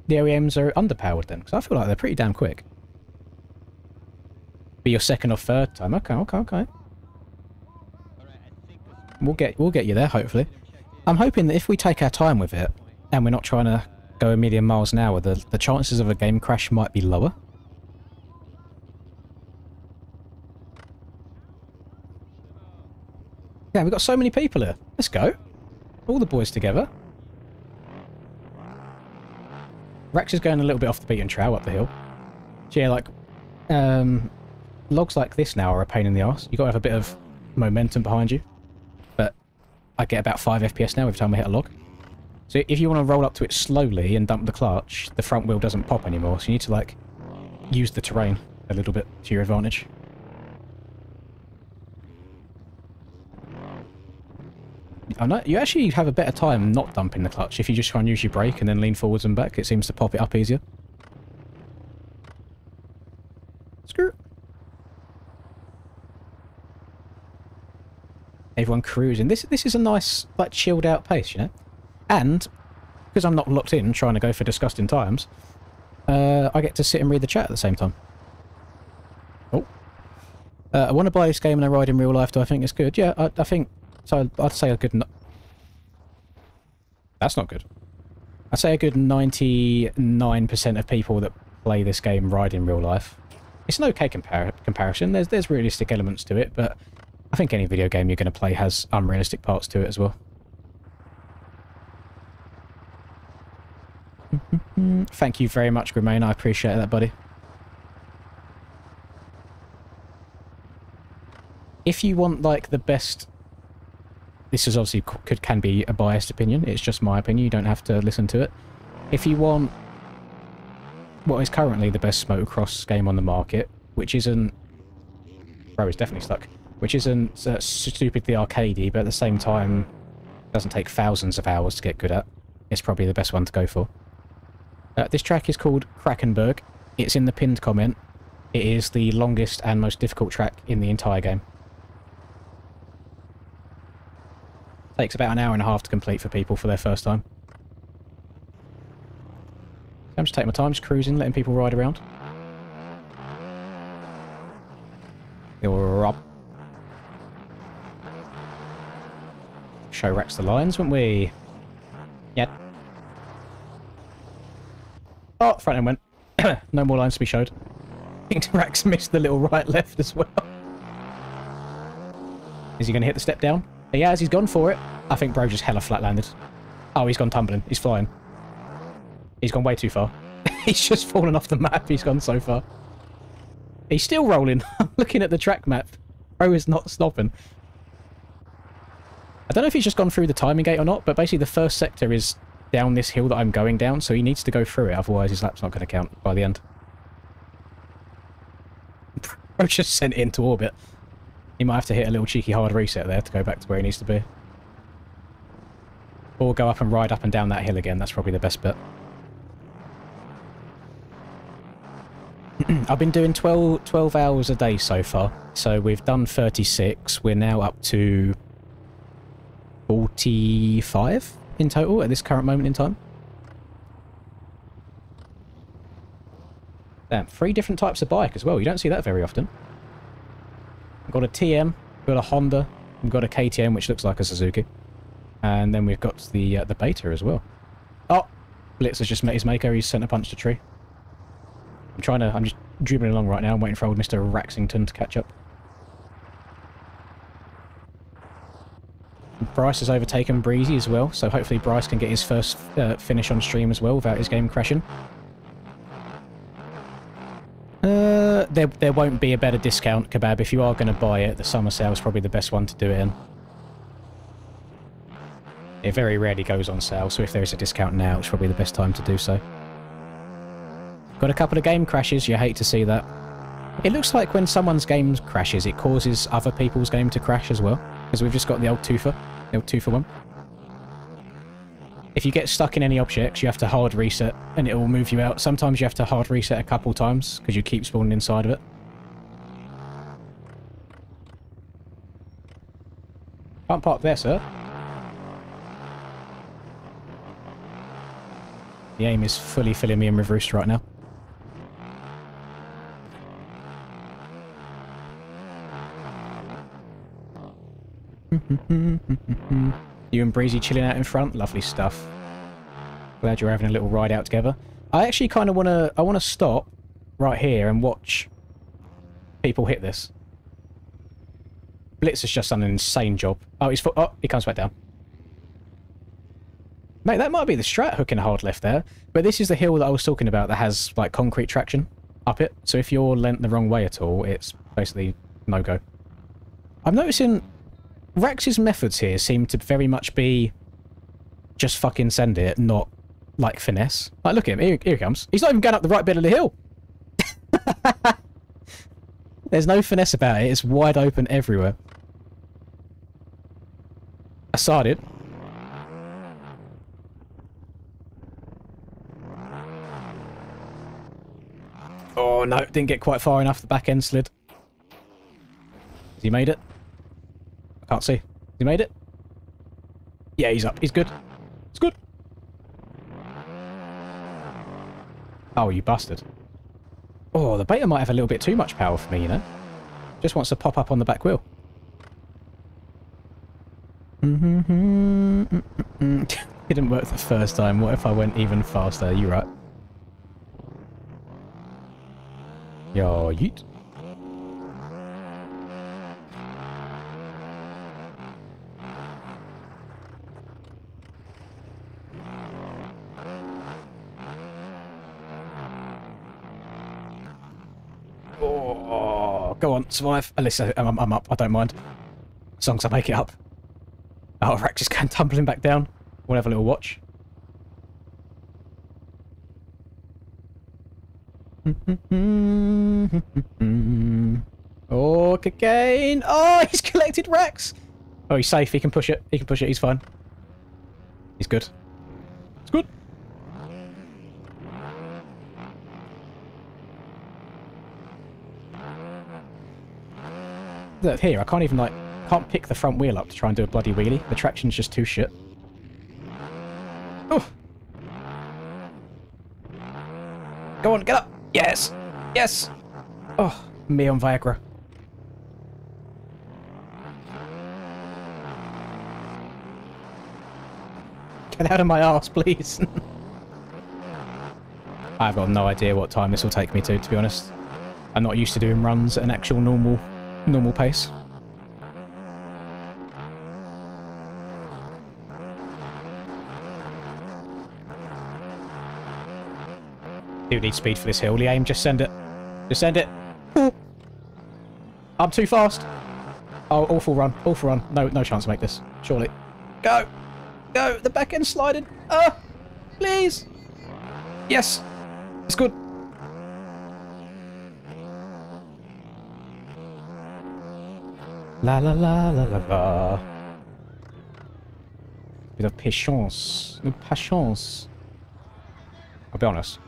OEMs are underpowered then? Because I feel like they're pretty damn quick. Be your second or third time. Okay. We'll get you there, hopefully. I'm hoping that if we take our time with it, and we're not trying to go a million miles an hour, the chances of a game crash might be lower. Yeah, we've got so many people here. Let's go. All the boys together. Rex is going a little bit off the beaten trail up the hill. So yeah, like, logs like this now are a pain in the arse. You've got to have a bit of momentum behind you. But I get about 5 FPS now every time I hit a log. So if you want to roll up to it slowly and dump the clutch, the front wheel doesn't pop anymore. So you need to, like, use the terrain a little bit to your advantage. I know, you actually have a better time not dumping the clutch if you just try and use your brake and then lean forwards and back. It seems to pop it up easier. Screw. Everyone cruising. This is a nice, like, chilled out pace, you know? And, because I'm not locked in trying to go for disgusting times, I get to sit and read the chat at the same time. Oh. I want to buy this game and I ride in real life. Do I think it's good? Yeah, I think... So I'd say a good... That's not good. I'd say a good 99% of people that play this game ride in real life. It's an okay comparison. There's realistic elements to it, but I think any video game you're going to play has unrealistic parts to it as well. Thank you very much, Gremain. I appreciate that, buddy. If you want, like, the best... This is obviously can be a biased opinion. It's just my opinion. You don't have to listen to it. If you want what is currently the best motocross game on the market, which isn't... Bro is definitely stuck. Which isn't stupidly arcadey, but at the same time doesn't take thousands of hours to get good at, it's probably the best one to go for. This track is called Krakenberg. It's in the pinned comment. It is the longest and most difficult track in the entire game. Takes about an hour and a half to complete for people for their first time. I'm just taking my time, just cruising, letting people ride around. You're up. Show Rex the lines, wouldn't we? Yeah. Oh, front end went. No more lines to be showed. I think Rex missed the little right-left as well. Is he going to hit the step down? He has, he's gone for it. I think bro just hella flat-landed. Oh, he's gone tumbling. He's flying. He's gone way too far. He's just fallen off the map. He's gone so far. He's still rolling. I'm looking at the track map. Bro is not stopping. I don't know if he's just gone through the timing gate or not, but basically the first sector is down this hill that I'm going down, so he needs to go through it, otherwise his lap's not going to count by the end. Bro just sent it into orbit. He might have to hit a little cheeky hard reset there to go back to where he needs to be. Or go up and ride up and down that hill again, that's probably the best bet. I've been doing 12 hours a day so far, so we've done 36, we're now up to 45 in total at this current moment in time. Damn, 3 different types of bike as well, you don't see that very often. We've got a TM, we've got a Honda, we've got a KTM which looks like a Suzuki. And then we've got the Beta as well. Oh! Blitz has just met his maker, he's sent a punch to tree. I'm just dribbling along right now, I'm waiting for old Mr. Raxington to catch up. Bryce has overtaken Breezy as well, so hopefully Bryce can get his first finish on stream as well without his game crashing. There won't be a better discount, Kebab. If you are going to buy it, the summer sale is probably the best one to do it in. It very rarely goes on sale, so if there is a discount now, it's probably the best time to do so. Got a couple of game crashes, you hate to see that. It looks like when someone's game crashes, it causes other people's game to crash as well. Because we've just got the old twofer one. If you get stuck in any objects, you have to hard reset, and it will move you out. Sometimes you have to hard reset a couple times, because you keep spawning inside of it. Can't park there, sir. The aim is fully filling me in with Rooster right now. You and Breezy chilling out in front? Lovely stuff. Glad you're having a little ride out together. I actually kind of want to stop right here and watch people hit this. Blitz has just done an insane job. Oh, he comes back down. Mate, that might be the strat hooking hard left there. But this is the hill that I was talking about that has, like, concrete traction up it. So if you're lent the wrong way at all, it's basically no-go. I'm noticing Rax's methods here seem to very much be just fucking send it, not, like, finesse. Like, look at him. Here he comes. He's not even going up the right bit of the hill. There's no finesse about it. It's wide open everywhere. I started. Oh no, didn't get quite far enough. The back end slid. Has he made it? I can't see. Has he made it? Yeah, he's up. He's good. It's good. Oh, you bastard. Oh, the beta might have a little bit too much power for me, you know? Just wants to pop up on the back wheel. Didn't work the first time. What if I went even faster? You're right. Yo, yeet. Oh, go on, survive. At least I'm up. I don't mind. As long as I make it up. Oh, Rack just going tumbling back down. We'll have a little watch. Oh, cocaine! Oh, he's collected Rex! Oh, he's safe. He can push it. He can push it. He's fine. He's good. It's good. Look, here, I can't even, like, can't pick the front wheel up to try and do a bloody wheelie. The traction's just too shit. Oh! Go on, get up! Yes! Yes! Oh, me on Viagra. Get out of my arse, please. I've got no idea what time this will take me to be honest. I'm not used to doing runs at an actual normal pace. Do need speed for this hill, Liam. Just send it. Just send it. Ooh. I'm too fast. Oh, awful run. Awful run. No chance to make this. Surely. Go. Go. The back end sliding. Please. Yes. It's good. La la la la la la. Bit of patience. Patience. I'll be honest.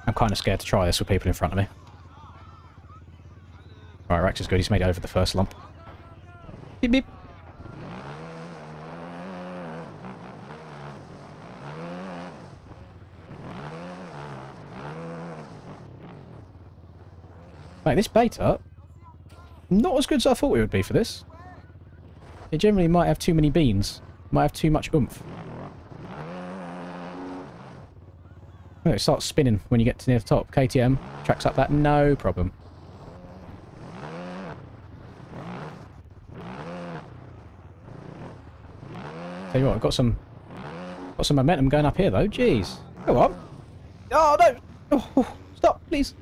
I'm kind of scared to try this with people in front of me. Right, Rex is good. He's made it over the first lump. Beep beep. Mate, this beta, not as good as I thought it would be for this. It generally might have too many beans. Might have too much oomph. Oh, it starts spinning when you get to near the top. KTM tracks up that, no problem. Tell you what, I've got some momentum going up here though. Jeez, go on. Oh no! Oh, stop, please.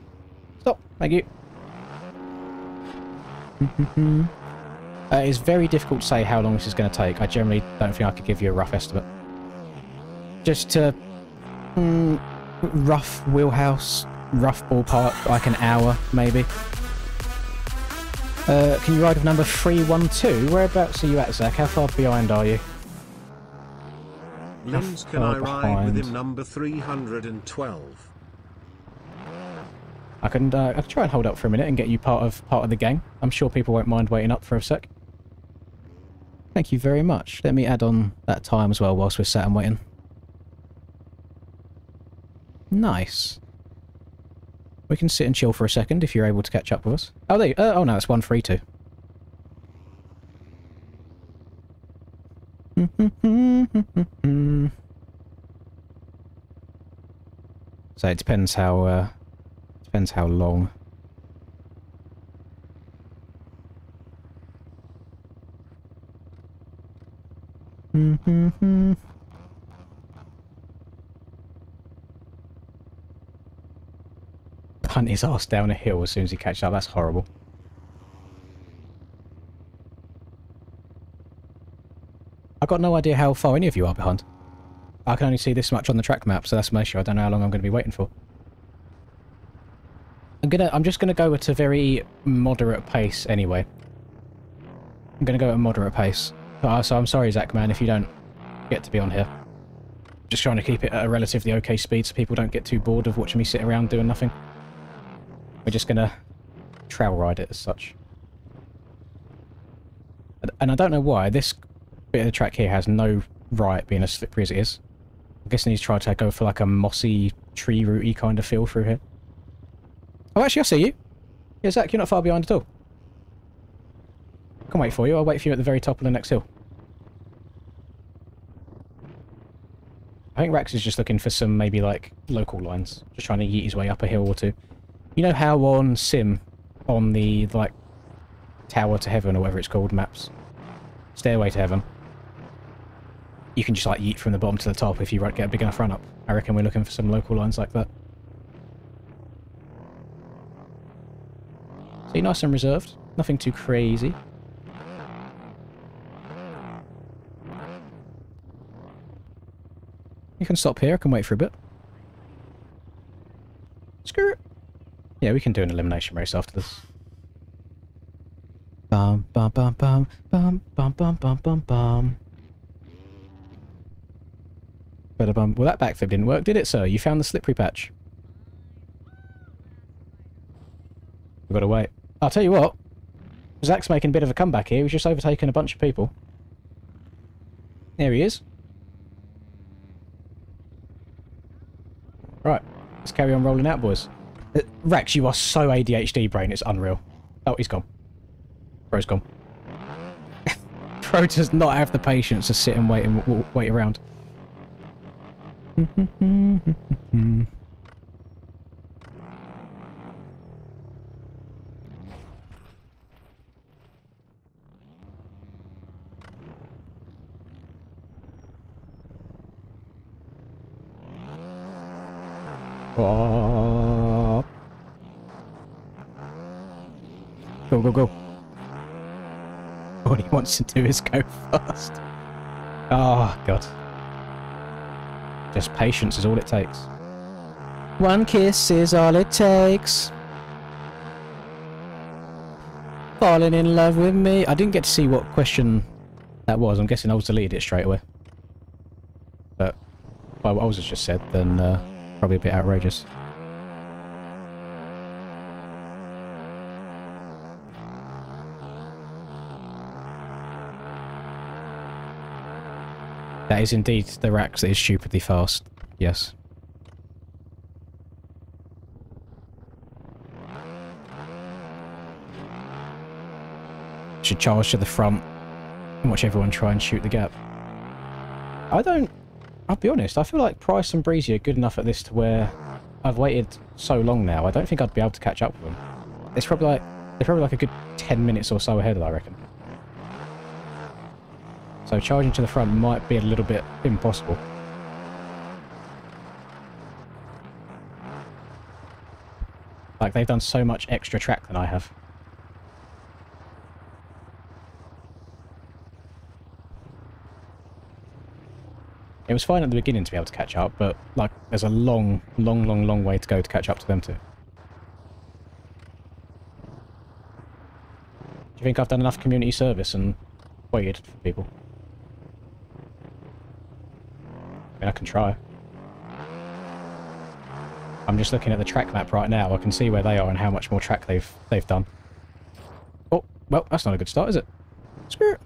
Stop. Thank you. It's very difficult to say how long this is going to take. I generally don't think I could give you a rough estimate. Just to rough wheelhouse, rough ballpark, like an hour maybe. Can you ride with number 312? Whereabouts are you at, Zach? How far behind are you? Limbs, can I ride with him number 312? I can try and hold up for a minute and get you part of the gang. I'm sure people won't mind waiting up for a sec. Thank you very much. Let me add on that time as well whilst we're sat and waiting. Nice. We can sit and chill for a second if you're able to catch up with us. Oh, there. Oh no, it's 132. So it depends how long. Punt his ass down a hill as soon as he catches up. That's horrible. I've got no idea how far any of you are behind. I can only see this much on the track map, so that's my issue. I don't know how long I'm going to be waiting for. I'm just gonna go at a very moderate pace anyway. I'm gonna go at a moderate pace. So I'm sorry, Zach, man, if you don't get to be on here. Just trying to keep it at a relatively okay speed so people don't get too bored of watching me sit around doing nothing. We're just gonna trail ride it as such. And I don't know why, this bit of the track here has no right being as slippery as it is. I'm guessing he's tried to go for like a mossy, tree rooty kind of feel through here. Oh, actually, I see you. Yeah, Zach, you're not far behind at all. I can wait for you. I'll wait for you at the very top of the next hill. I think Rax is just looking for some, maybe, like, local lines. Just trying to yeet his way up a hill or two. You know how on Sim, on the, like, Tower to Heaven or whatever it's called, maps, Stairway to Heaven, you can just, like, yeet from the bottom to the top if you get a big enough run up. I reckon we're looking for some local lines like that. See, nice and reserved. Nothing too crazy. You can stop here. I can wait for a bit. Screw it. Yeah, we can do an elimination race after this. Bum bum bum bum bum bum bum bum bum bum. Well, that backflip didn't work, did it, sir? You found the slippery patch. We've got to wait. I'll tell you what. Zach's making a bit of a comeback here. He's just overtaken a bunch of people. There he is. Right. Let's carry on rolling out, boys. Rex, you are so ADHD brain, it's unreal. Oh, he's gone. Bro's gone. Bro does not have the patience to sit and wait around. Oh. Go, go, go. All he wants to do is go fast. Oh, God. Just patience is all it takes. One kiss is all it takes. Falling in love with me. I didn't get to see what question that was. I'm guessing I was deleted it straight away. But by what I was just said, then probably a bit outrageous. That is indeed the Rax that is stupidly fast. Yes. Should charge to the front and watch everyone try and shoot the gap. I'll be honest, I feel like Price and Breezy are good enough at this to where I've waited so long now, I don't think I'd be able to catch up with them. They're probably like a good 10 minutes or so ahead, I reckon. So charging to the front might be a little bit impossible. Like, they've done so much extra track than I have. It was fine at the beginning to be able to catch up, but, like, there's a long way to go to catch up to them too. Do you think I've done enough community service and waited for people? I mean, I can try. I'm just looking at the track map right now. I can see where they are and how much more track they've done. Oh, well, that's not a good start, is it? Screw it.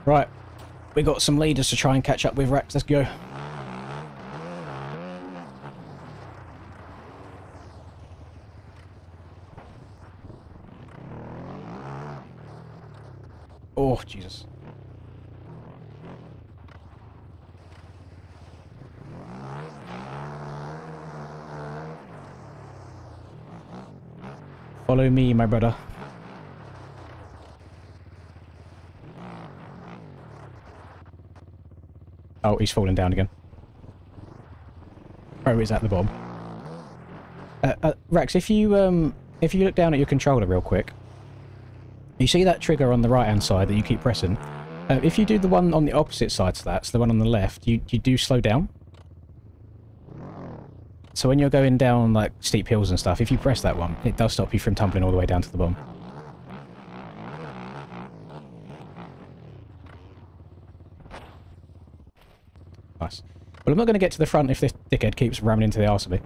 Right, we got some leaders to try and catch up with, Rex. Let's go. Oh, Jesus. Follow me, my brother. Oh, he's falling down again. Oh, he's at the bottom. Rex, if you look down at your controller real quick, you see that trigger on the right-hand side that you keep pressing? If you do the one on the opposite side to that, so the one on the left, you do slow down. So when you're going down, like, steep hills and stuff, if you press that one, it does stop you from tumbling all the way down to the bottom. Nice. Well, I'm not going to get to the front if this dickhead keeps ramming into the arse of me.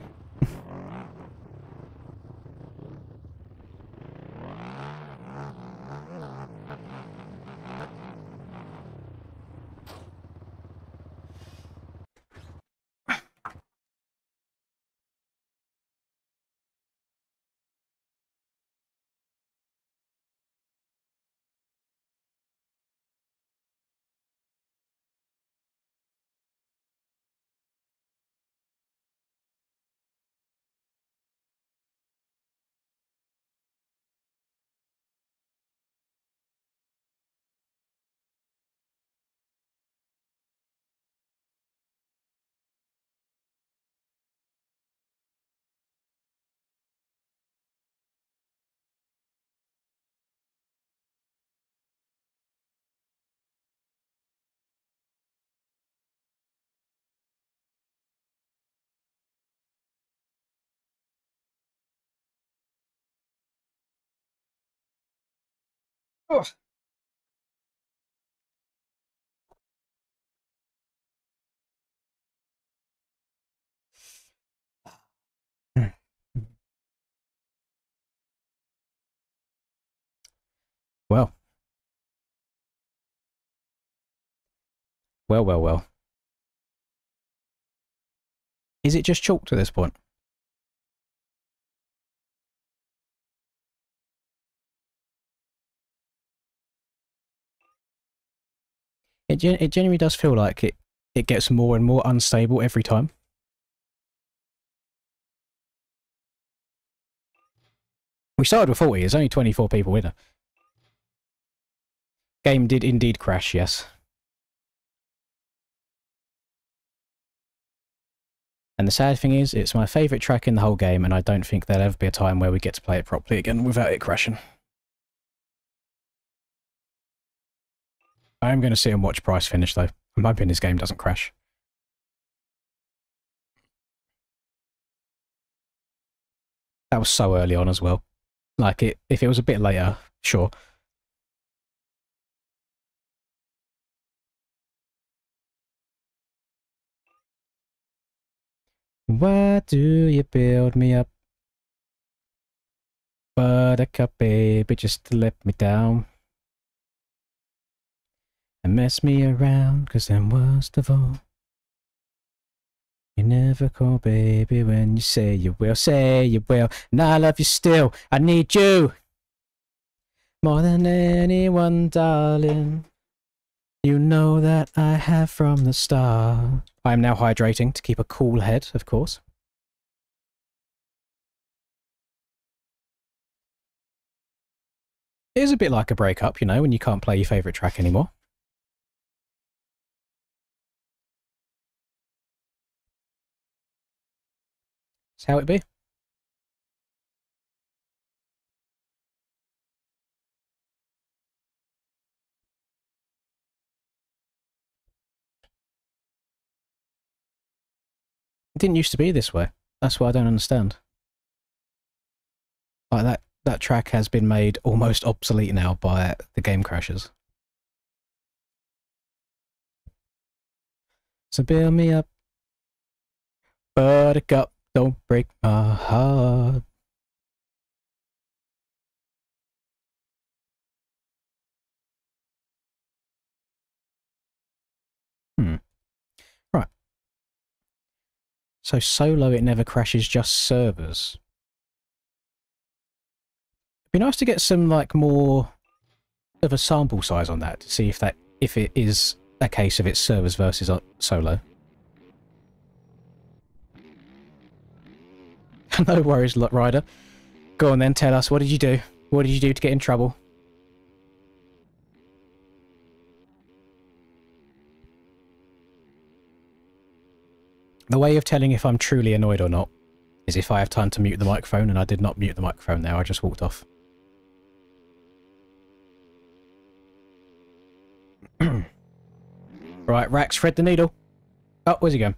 Oh. Well. Well, well, well. Is it just chalked at this point? It genuinely does feel like it gets more and more unstable every time. We started with 40, there's only 24 people in it. Game did indeed crash, yes. And the sad thing is, it's my favourite track in the whole game, and I don't think there'll ever be a time where we get to play it properly again without it crashing. I am going to sit and watch Price finish, though. I'm hoping this game doesn't crash. That was so early on as well. Like, if it was a bit later, sure. Why do you build me up? Buttercup, baby, just to let me down. And mess me around, 'cause then worst of all, you never call, baby, when you say you will, and I love you still, I need you, more than anyone, darling, you know that I have from the start. I am now hydrating to keep a cool head, of course. It is a bit like a breakup, you know, when you can't play your favourite track anymore. That's how it be. It didn't used to be this way. That's what I don't understand. Like that track has been made almost obsolete now by the game crashes. So build me up, buttercup, don't break my heart. Right. So solo, it never crashes, just servers. It'd be nice to get some, like, more of a sample size on that to see if it is a case of it's servers versus solo. No worries, Ryder. Go on then, tell us, what did you do? What did you do to get in trouble? The way of telling if I'm truly annoyed or not is if I have time to mute the microphone, and I did not mute the microphone there, I just walked off. Right, Rax, thread the needle. Oh, where's he going?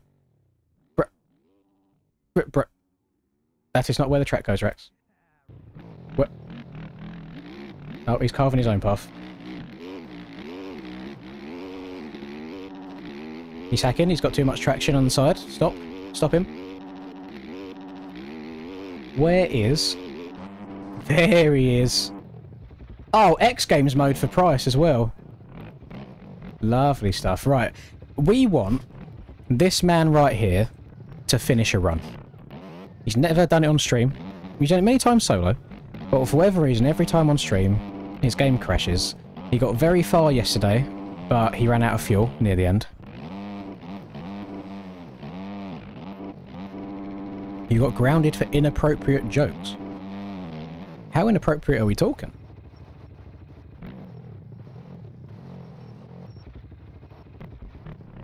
That is not where the track goes, Rex. What? Oh, he's carving his own path. He's hacking, he's got too much traction on the side. Stop. Stop him. Where is... There he is. Oh, X Games mode for price as well. Lovely stuff. Right. We want this man right here to finish a run. He's never done it on stream. He's done it many times solo. But for whatever reason, every time on stream, his game crashes. He got very far yesterday, but he ran out of fuel near the end. He got grounded for inappropriate jokes. How inappropriate are we talking?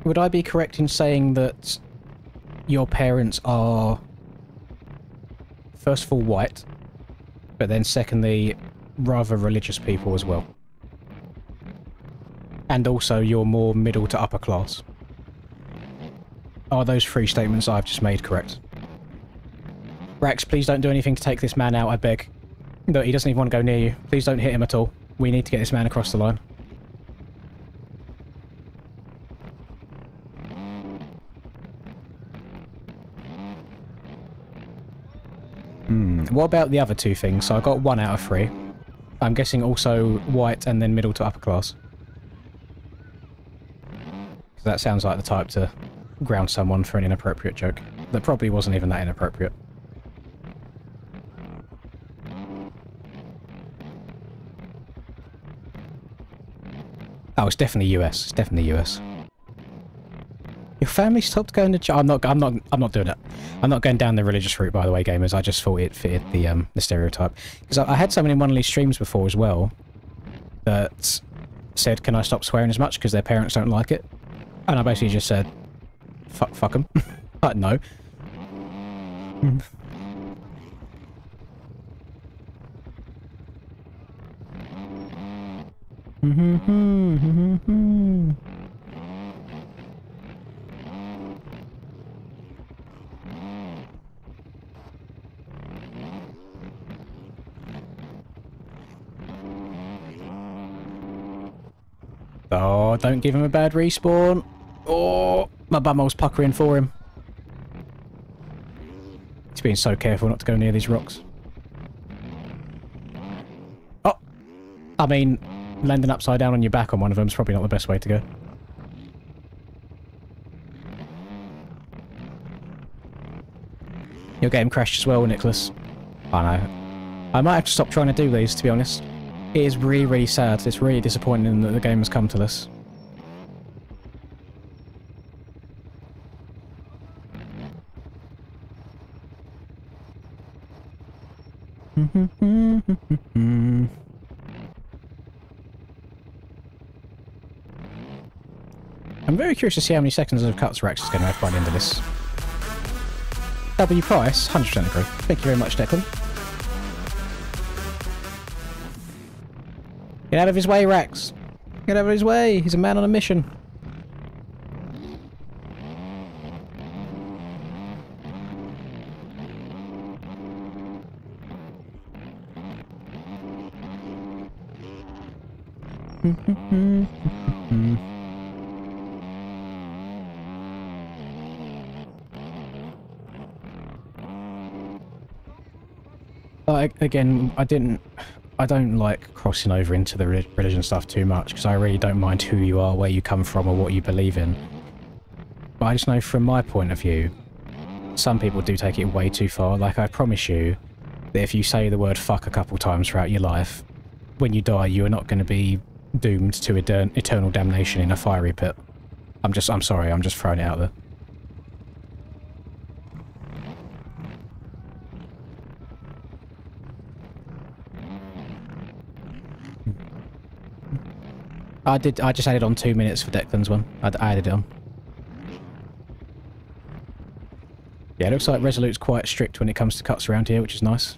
Would I be correct in saying that your parents are, first of all, white, but then secondly, rather religious people as well? And also, you're more middle to upper class. Are those three statements I've just made correct? Rax, please don't do anything to take this man out, I beg. Look, he doesn't even want to go near you. Please don't hit him at all. We need to get this man across the line. What about the other two things? So I got 1 out of 3. I'm guessing also white and then middle to upper class. So that sounds like the type to ground someone for an inappropriate joke. That probably wasn't even that inappropriate. Oh, it's definitely US. It's definitely US. Your family stopped going to church. I'm not doing it. I'm not going down the religious route, by the way, gamers. I just thought it fitted the stereotype. Because I had someone in one of these streams before as well that said, "Can I stop swearing as much because their parents don't like it?" And I basically just said, "Fuck them." No. Oh, don't give him a bad respawn. Oh, my bumhole's puckering for him. He's being so careful not to go near these rocks. Oh, I mean, landing upside down on your back on one of them is probably not the best way to go. Your game crashed as well, Nicholas. I know. I might have to stop trying to do these, to be honest. It is really, really sad. It's really disappointing that the game has come to this. I'm very curious to see how many seconds of cuts Rex is going to have by the end of this. W price, 100% agree. Thank you very much, Declan. Get out of his way, Rax. Get out of his way. He's a man on a mission. Again, I don't like crossing over into the religion stuff too much, because I really don't mind who you are, where you come from, or what you believe in. But I just know from my point of view, some people do take it way too far. Like, I promise you that if you say the word fuck a couple times throughout your life, when you die, you are not going to be doomed to eternal damnation in a fiery pit. I'm sorry, I'm just throwing it out there. I just added on 2 minutes for Declan's one. I added it on. Yeah, it looks like Resolute's quite strict when it comes to cuts around here, which is nice.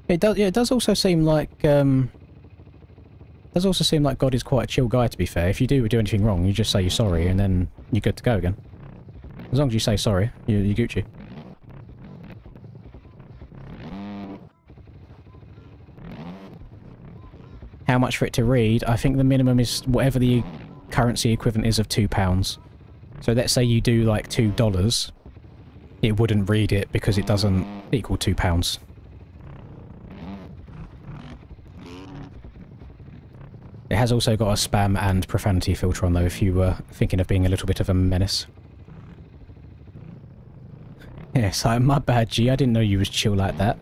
It does. Yeah, it does also seem like God is quite a chill guy. To be fair, if you do anything wrong, you just say you're sorry, and then you're good to go again. As long as you say sorry, you're Gucci. How much for it to read? I think the minimum is whatever the currency equivalent is of £2. So let's say you do like $2, it wouldn't read it because it doesn't equal £2. It has also got a spam and profanity filter on though, if you were thinking of being a little bit of a menace. Yes, my bad, G. I didn't know you was chill like that.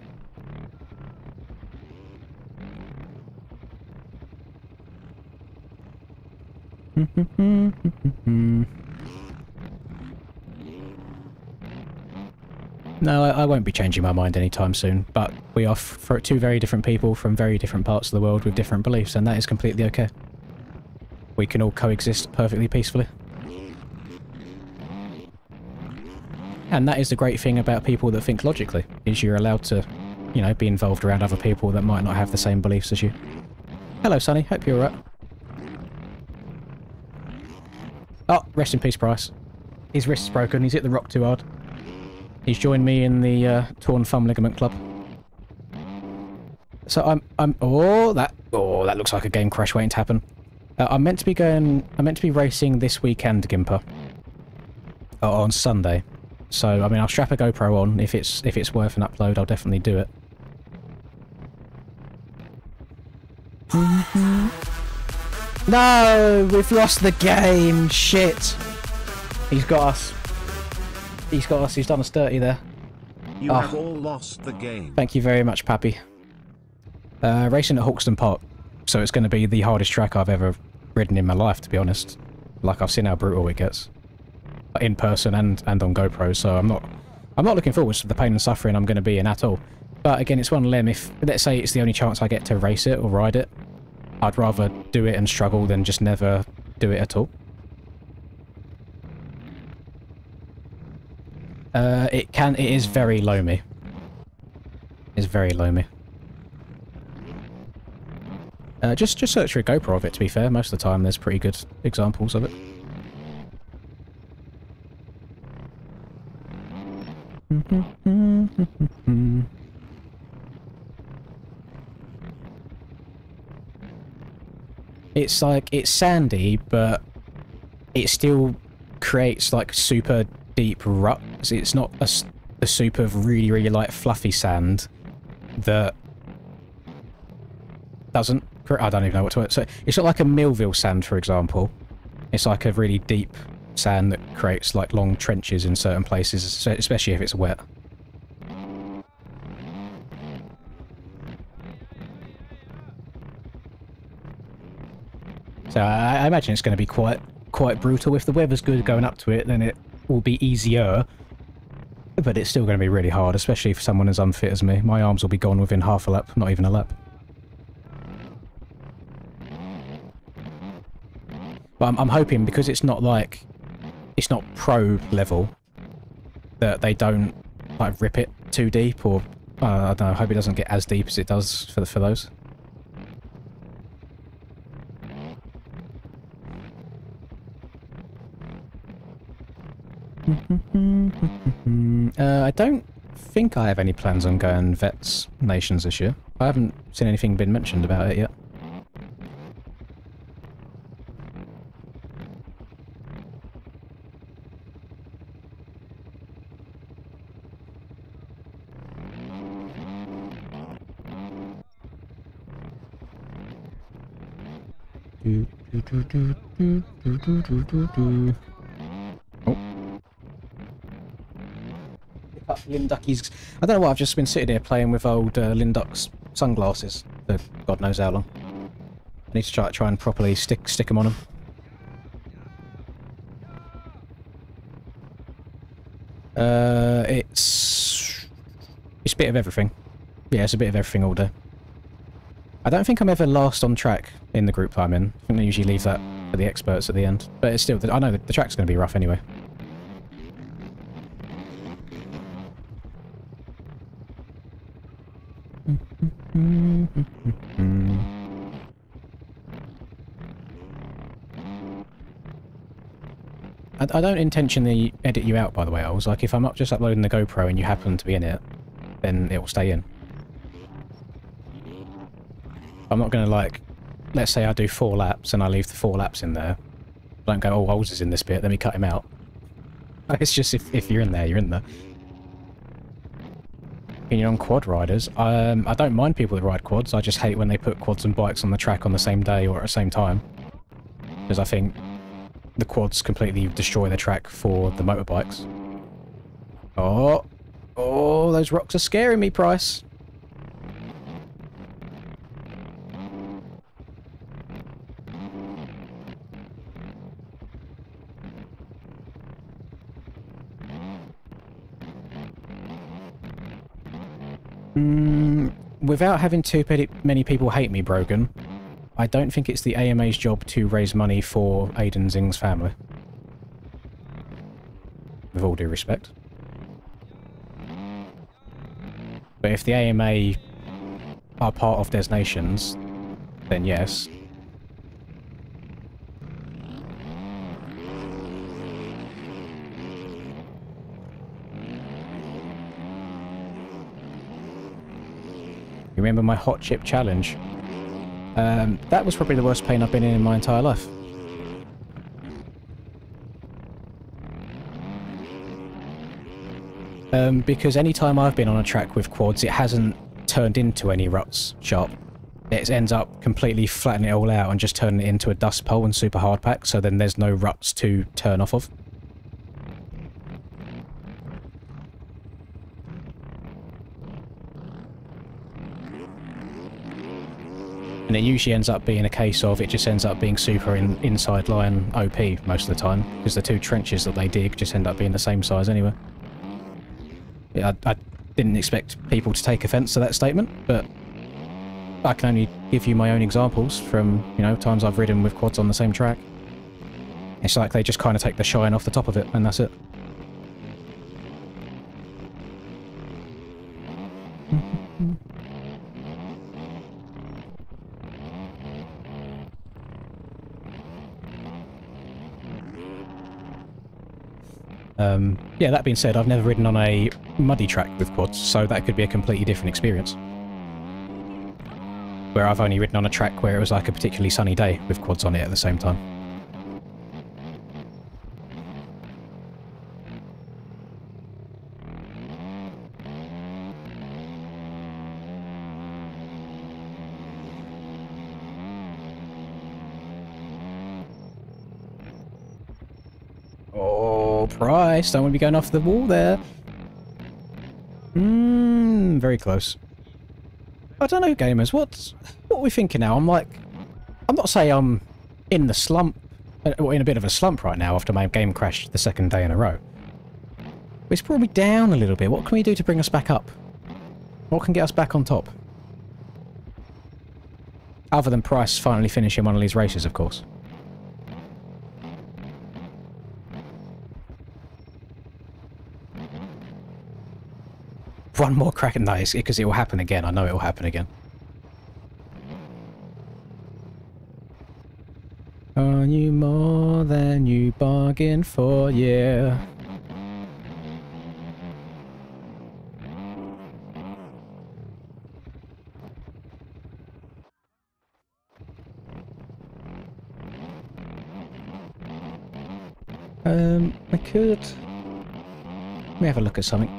No, I won't be changing my mind anytime soon, but we are two very different people from very different parts of the world with different beliefs, and that is completely okay. We can all coexist perfectly peacefully. And that is the great thing about people that think logically, is you're allowed to, you know, be involved around other people that might not have the same beliefs as you. Hello, Sonny. Hope you're alright. Oh, rest in peace, Price. His wrist's broken. He's hit the rock too hard. He's joined me in the torn thumb ligament club. So oh, that looks like a game crash waiting to happen. I'm meant to be racing this weekend, Gimper. On Sunday. So I mean, I'll strap a GoPro on if it's worth an upload. I'll definitely do it. No, we've lost the game. Shit. He's got us. He's got us. He's done us dirty there. You have all lost the game. Thank you very much, Pappy. Racing at Hawkston Park. So it's going to be the hardest track I've ever ridden in my life, to be honest. Like, I've seen how brutal it gets. In person and on GoPro, so I'm not looking forward to the pain and suffering I'm going to be in at all. But again, it's one of them. If, let's say, it's the only chance I get to race it or ride it, I'd rather do it and struggle than just never do it at all. It is very loamy. It's very loamy. Just search for a GoPro of it, to be fair. Most of the time there's pretty good examples of it. It's like, it's sandy, but it still creates like super deep ruts. It's not a soup of really, really light fluffy sand that doesn't... I don't even know what to... So it's not like a Millville sand, for example. It's like a really deep sand that creates like long trenches in certain places, especially if it's wet. So I imagine it's going to be quite brutal. If the weather's good going up to it, then it will be easier. But it's still going to be really hard, especially for someone as unfit as me. My arms will be gone within half a lap, not even a lap. But I'm hoping, because it's not like... it's not pro level, that they don't like rip it too deep, or... I don't know, I hope it doesn't get as deep as it does for those. I don't think I have any plans on going Vets Nations this year. I haven't seen anything been mentioned about it yet. Oh. Pick up Linducky's... I don't know why, I've just been sitting here playing with old Linduck's sunglasses for God knows how long. I need to try and properly stick them on him. It's a bit of everything. Yeah, it's a bit of everything all day. I don't think I'm ever last on track in the group I'm in. I think they usually leave that for the experts at the end. But it's still, I know the track's going to be rough anyway. I don't intentionally edit you out, by the way. I was like, if I'm not just uploading the GoPro and you happen to be in it, then it will stay in. I'm not going to, like, let's say I do 4 laps and I leave the 4 laps in there. I don't go, oh, Ols is in this bit, let me cut him out. It's just if you're in there, you're in there. Opinion on quad riders. I don't mind people that ride quads, I just hate when they put quads and bikes on the track on the same day or at the same time. Because I think the quads completely destroy the track for the motorbikes. Oh, those rocks are scaring me, Price. Without having too many people hate me, Brogan, I don't think it's the AMA's job to raise money for Aiden Zing's family. With all due respect. But if the AMA are part of Des Nations, then yes. You remember my hot chip challenge? That was probably the worst pain I've been in my entire life. Because any time I've been on a track with quads, it hasn't turned into any ruts sharp. It ends up completely flattening it all out and just turning it into a dust pole and super hard pack, so then there's no ruts to turn off of. And it usually ends up being a case of it just ends up being super inside line OP most of the time, because the 2 trenches that they dig just end up being the same size anyway. Yeah, I didn't expect people to take offence to that statement, but I can only give you my own examples from, you know, times I've ridden with quads on the same track. It's like they just kind of take the shine off the top of it, and that's it. Yeah, that being said, I've never ridden on a muddy track with quads, so that could be a completely different experience. Where I've only ridden on a track where it was like a particularly sunny day with quads on it at the same time. Price, don't want to be going off the wall there. Very close. I don't know, gamers, what are we thinking now? I'm not saying I'm in the slump, or in a bit of a slump right now after my game crashed the 2nd day in a row. But it's brought me down a little bit. What can we do to bring us back up? What can get us back on top? Other than Price finally finishing one of these races, of course. One more crack at nice, because it will happen again. I know it will happen again. Are you more than you bargained for? Yeah. I could... Let me have a look at something.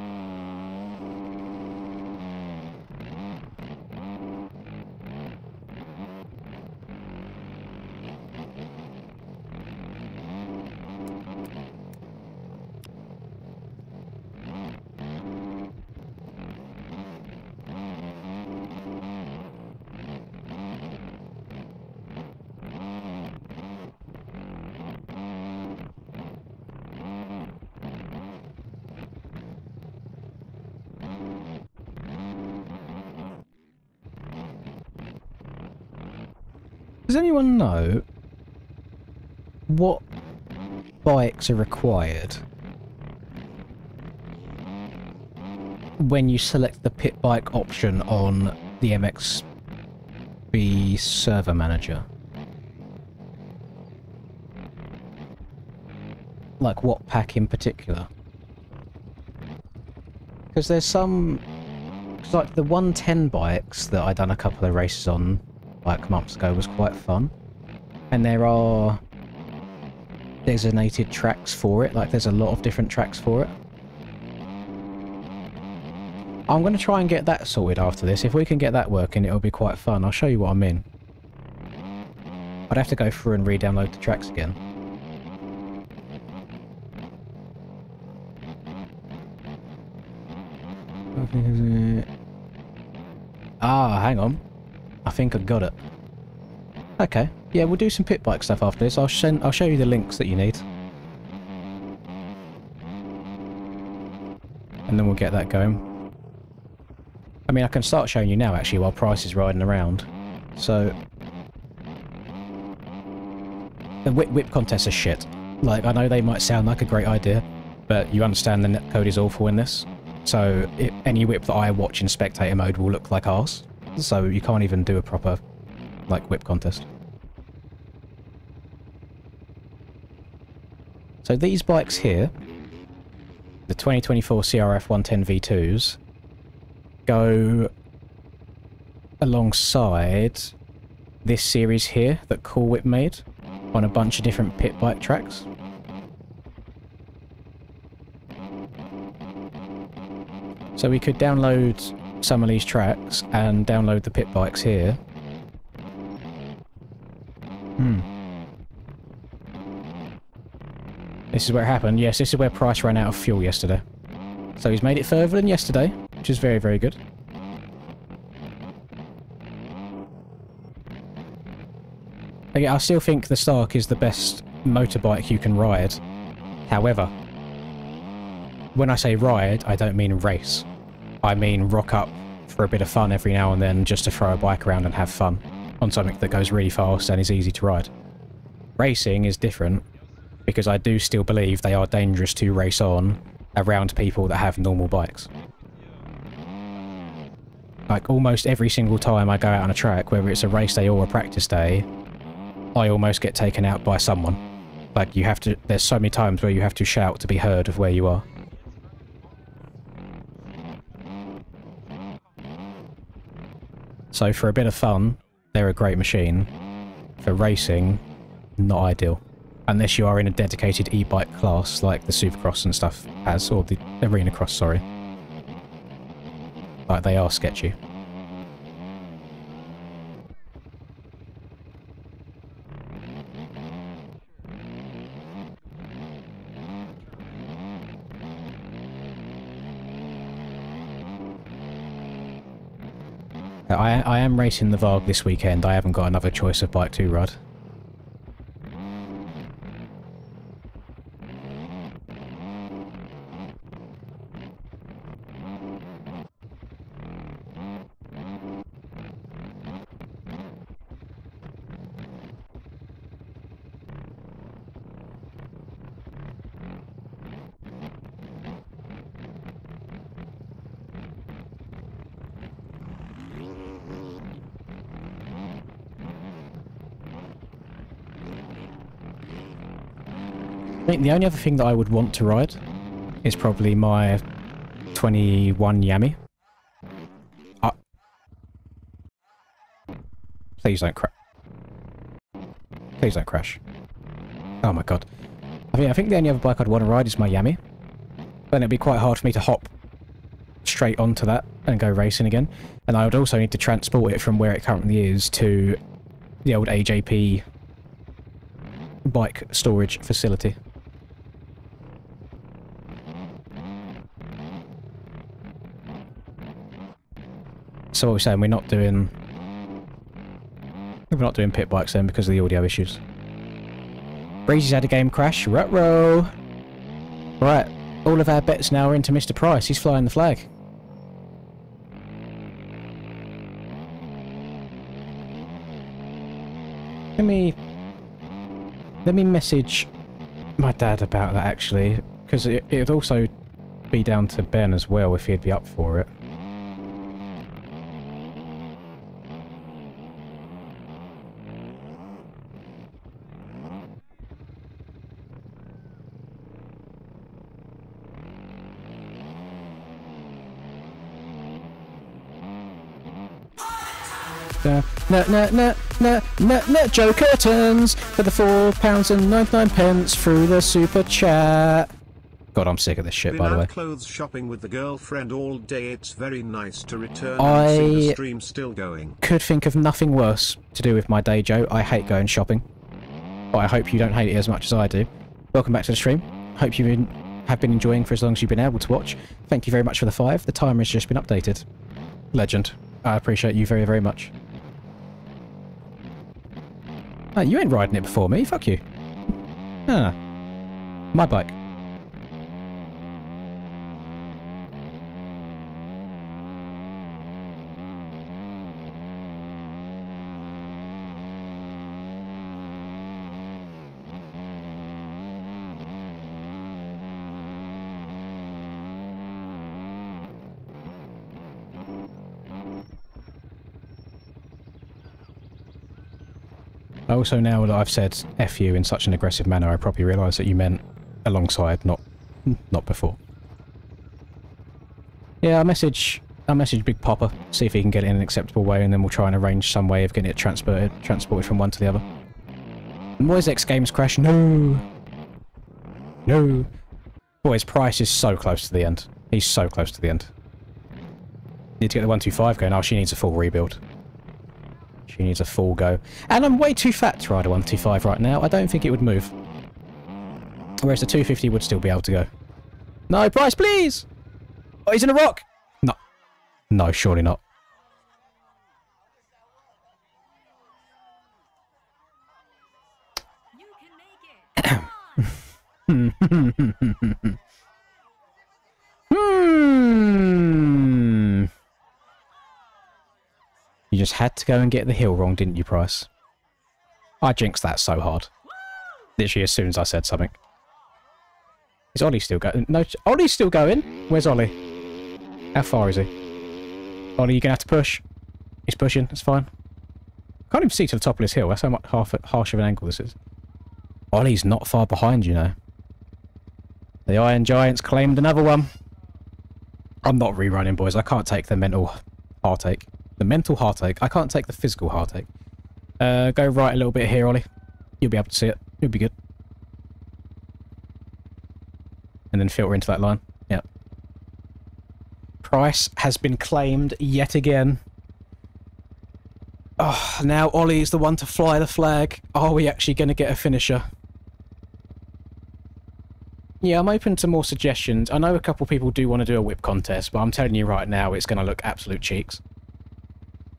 Does anyone know what bikes are required when you select the pit bike option on the MXB server manager? Like what pack in particular? Because there's some... Cause like the 110 bikes that I done a couple of races on like months ago was quite fun. And there are designated tracks for it, like there's a lot of different tracks for it. I'm going to try and get that sorted after this. If we can get that working, it'll be quite fun. I'll show you what I mean. I'd have to go through and re-download the tracks again. Ah, hang on. I think I got it. Okay. Yeah, we'll do some pit bike stuff after this. I'll show you the links that you need. And then we'll get that going. I mean, I can start showing you now, actually, while Price is riding around. So... The whip contests are shit. Like, I know they might sound like a great idea, but you understand the netcode is awful in this. So, any whip that I watch in spectator mode will look like ours. So, you can't even do a proper, like, whip contest. So, these bikes here, the 2024 CRF 110 V2s, go alongside this series here that Cool Whip made on a bunch of different pit bike tracks. So we could download some of these tracks and download the pit bikes here. This is where it happened. Yes, this is where Price ran out of fuel yesterday. So he's made it further than yesterday, which is very, very good. Again, I still think the Stark is the best motorbike you can ride. However, when I say ride, I don't mean race. I mean rock up for a bit of fun every now and then just to throw a bike around and have fun on something that goes really fast and is easy to ride. Racing is different because I do still believe they are dangerous to race on around people that have normal bikes. Like almost every single time I go out on a track, whether it's a race day or a practice day, I almost get taken out by someone. Like you have to, there's so many times where you have to shout to be heard of where you are. So for a bit of fun, they're a great machine. For racing, not ideal. Unless you are in a dedicated e-bike class like the Supercross and stuff has, or the Arena Cross, sorry. Like they are sketchy. I am racing the Varg this weekend. I haven't got another choice of bike to ride. I think the only other thing that I would want to ride is probably my 21 Yami. Please don't crash. Please don't crash. Oh my god. I think the only other bike I'd want to ride is my Yami. Then it'd be quite hard for me to hop straight onto that and go racing again. And I would also need to transport it from where it currently is to the old AJP bike storage facility. So what we're saying, we're not doing pit bikes then because of the audio issues. Breezy's had a game crash. Ruh-roh! Right, all of our bets now are into Mr. Price. He's flying the flag. Let me message my dad about that, actually, because it'd also be down to Ben as well if he'd be up for it. Joe Curtains for the £4.99 through the super chat. God, I'm sick of this shit, by the way. Clothes shopping with the girlfriend all day. It's very nice to return and see the stream still going. Could think of nothing worse to do with my day, Joe. I hate going shopping, but I hope you don't hate it as much as I do. Welcome back to the stream. Hope you have been enjoying for as long as you've been able to watch. Thank you very much for the 5. The timer has just been updated. Legend. I appreciate you very, very much. Oh, you ain't riding it before me. Fuck you. Ah. My bike. Also, now that I've said F you in such an aggressive manner, I probably realise that you meant alongside, not before. Yeah, I'll message Big Popper, see if he can get it in an acceptable way, and then we'll try and arrange some way of getting it transported from one to the other. Boys, X Games crash. No! No! Boys, Price is so close to the end. He's so close to the end. Need to get the 125 going. Oh, she needs a full rebuild. She needs a full go. And I'm way too fat to ride a 125 right now. I don't think it would move. Whereas the 250 would still be able to go. No, Bryce, please! Oh, he's in a rock! No. No, surely not. You just had to go and get the hill wrong, didn't you, Price? I jinxed that so hard. Literally as soon as I said something. Is Ollie still going? No, Ollie's still going. Where's Ollie? How far is he? Ollie, you're going to have to push. He's pushing, that's fine. Can't even see to the top of this hill. That's how much harsh of an angle this is. Ollie's not far behind, you know. The Iron Giants claimed another one. I'm not rerunning, boys. I can't take the mental heartache. The mental heartache. I can't take the physical heartache. Go right a little bit here, Ollie. You'll be able to see it. You'll be good. And then filter into that line. Yep. Price has been claimed yet again. Oh, now Ollie is the one to fly the flag. Are we actually going to get a finisher? Yeah, I'm open to more suggestions. I know a couple people do want to do a whip contest, but I'm telling you right now, it's going to look absolute cheeks.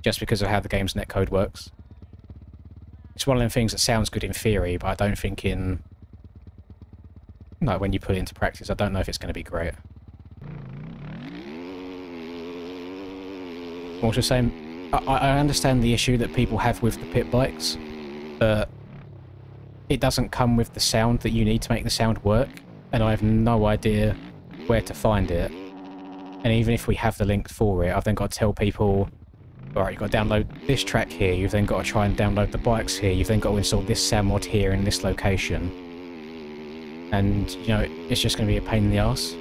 Just because of how the game's netcode works. It's one of them things that sounds good in theory, but I don't think in... No, when you put it into practice, I don't know if it's going to be great. I'm also saying, I understand the issue that people have with the pit bikes, but it doesn't come with the sound that you need to make the sound work, and I have no idea where to find it. And even if we have the link for it, I've then got to tell people, alright, you've got to download this track here, you've then got to try and download the bikes here, you've then got to install this sound mod here in this location. And, you know, it's just going to be a pain in the arse.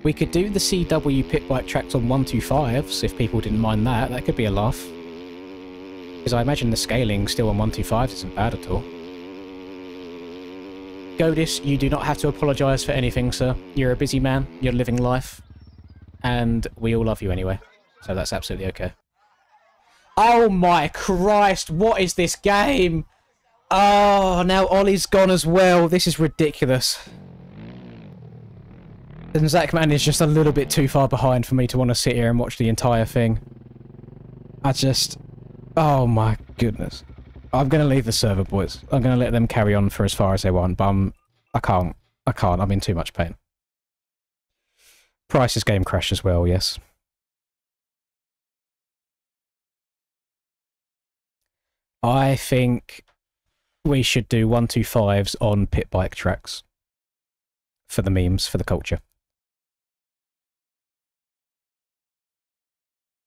We could do the CW pit bike tracks on 125s, if people didn't mind that. That could be a laugh. Because I imagine the scaling still on 125s isn't bad at all. Godis, you do not have to apologise for anything, sir. You're a busy man, you're living life. And we all love you anyway. So that's absolutely okay. Oh my Christ, what is this game? Oh, now Ollie's gone as well. This is ridiculous. And Zachman is just a little bit too far behind for me to want to sit here and watch the entire thing. I just... Oh my goodness. I'm going to leave the server, boys. I'm going to let them carry on for as far as they want, but I can't. I'm in too much pain. Price's game crashed as well, yes. I think we should do 125s on pit bike tracks for the memes, for the culture.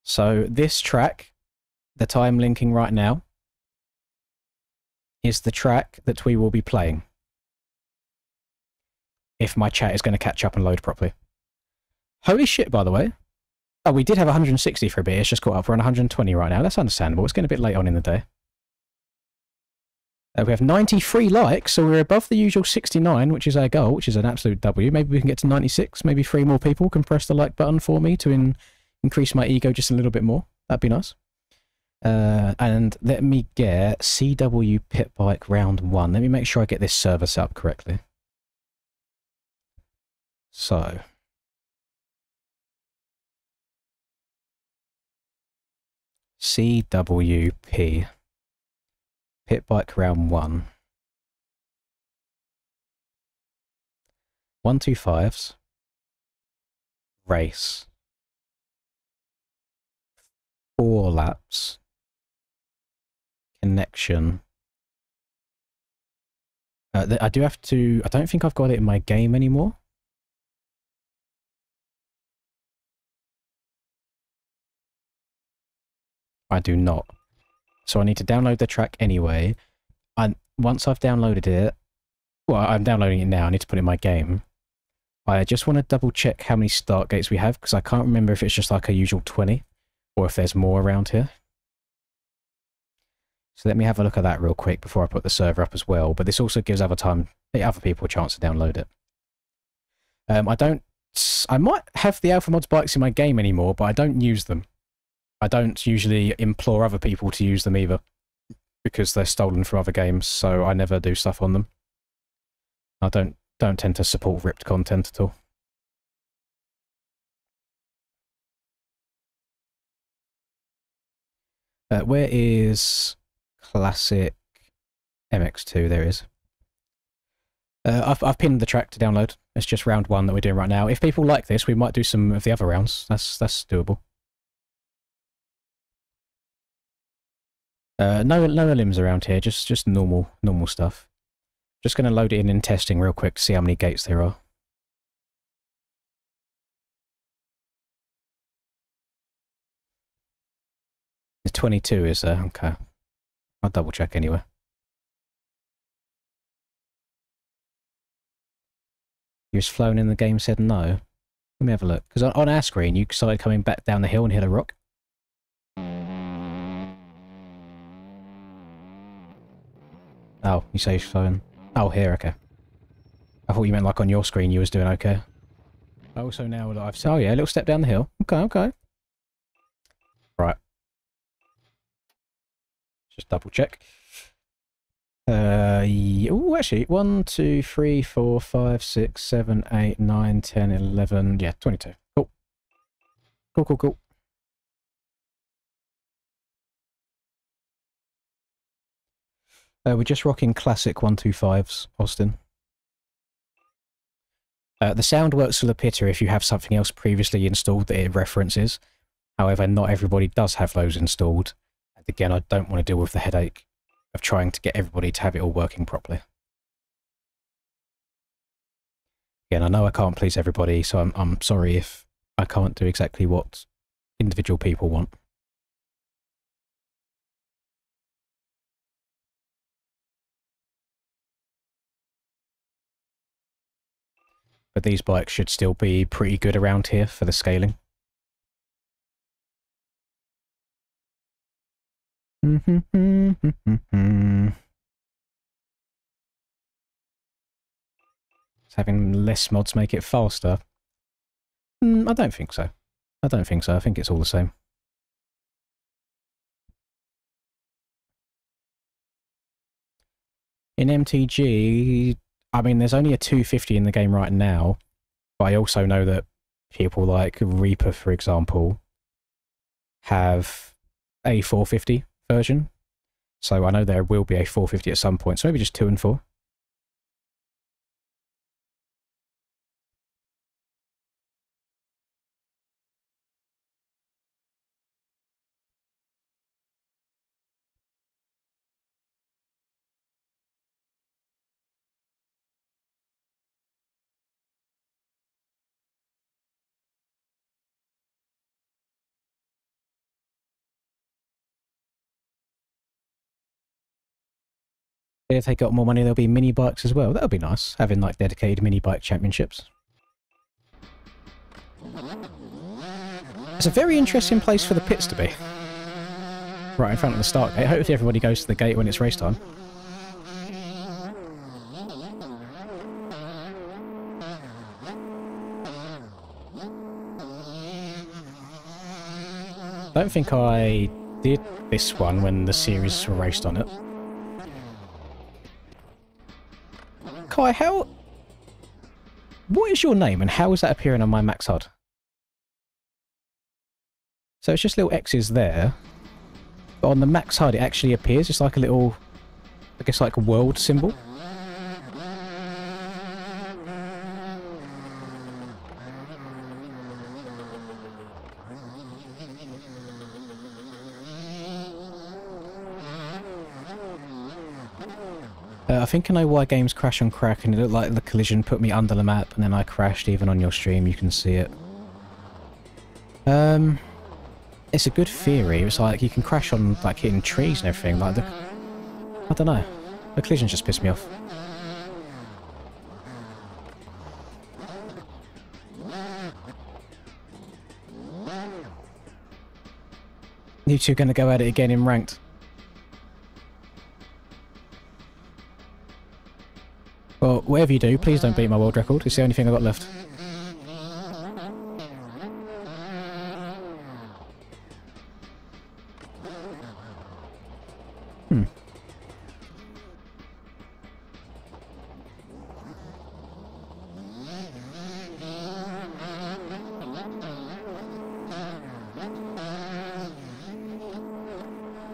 So this track that I'm linking right now is the track that we will be playing. If my chat is going to catch up and load properly. Holy shit, by the way. Oh, we did have 160 for a bit. It's just caught up. We're on 120 right now. That's understandable. It's getting a bit late on in the day. We have 93 likes, so we're above the usual 69, which is our goal, which is an absolute W. Maybe we can get to 96. Maybe 3 more people can press the like button for me to increase my ego just a little bit more. That'd be nice. And let me get CW Pit Bike Round 1. Let me make sure I get this server set up correctly. So... CWP Pit Bike Round 1. 125s. Race. 4 laps. Connection. I do have to... I don't think I've got it in my game anymore. I do not. So I need to download the track anyway. Once I've downloaded it... Well, I'm downloading it now. I need to put it in my game. I just want to double check how many start gates we have, because I can't remember if it's just like a usual 20, or if there's more around here. So let me have a look at that real quick before I put the server up as well. But this also gives other people a chance to download it. I might have the Alpha Mods bikes in my game anymore, but I don't use them. I don't usually implore other people to use them either, because they're stolen from other games, so I never do stuff on them. I don't tend to support ripped content at all. Where is Classic MX2? There it is. I've pinned the track to download. It's just round 1 that we're doing right now. If people like this, we might do some of the other rounds. That's doable. No limbs around here, just normal stuff. Just going to load it in testing real quick to see how many gates there are. There's 22, is there? Okay. I'll double check anyway. You just flown in the game said no. Let me have a look. Because on our screen, you started coming back down the hill and hit a rock. Oh, you say you're flown. Oh, here, okay. I thought you meant like on your screen you was doing okay. Also now that I've... Oh yeah, a little step down the hill. Okay. Right. Just double check. Oh, actually, 1, 2, 3, 4, 5, 6, 7, 8, 9, 10, 11... Yeah, 22. Cool. Cool. We're just rocking classic 125s, Austin. The sound works for the pitter if you have something else previously installed that it references. However, not everybody does have those installed. And again, I don't want to deal with the headache of trying to get everybody to have it all working properly. Again, I know I can't please everybody, so I'm sorry if I can't do exactly what individual people want. But these bikes should still be pretty good around here for the scaling. Having less mods make it faster? I don't think so. I think it's all the same. In MTG, I mean, there's only a 250 in the game right now, but I also know that people like Reaper, for example, have a 450 version. So I know there will be a 450 at some point, so maybe just 2 and 4. If they got more money, there'll be mini bikes as well. That would be nice, having like dedicated mini bike championships. It's a very interesting place for the pits to be. Right in front of the start gate. Hopefully everybody goes to the gate when it's race time. I don't think I did this one when the series were raced on it. Kai, what is your name and how is that appearing on my max HUD? So it's just little X's there, but on the max HUD it actually appears, it's like a little, I guess like a world symbol. I think I know why games crash on crack, and it looked like the collision put me under the map and then I crashed. Even on your stream you can see it. It's a good theory. It's like you can crash on like hitting trees and everything. Like I don't know. The collision just pissed me off. You two gonna go at it again in ranked? Well, whatever you do, please don't beat my world record. It's the only thing I've got left.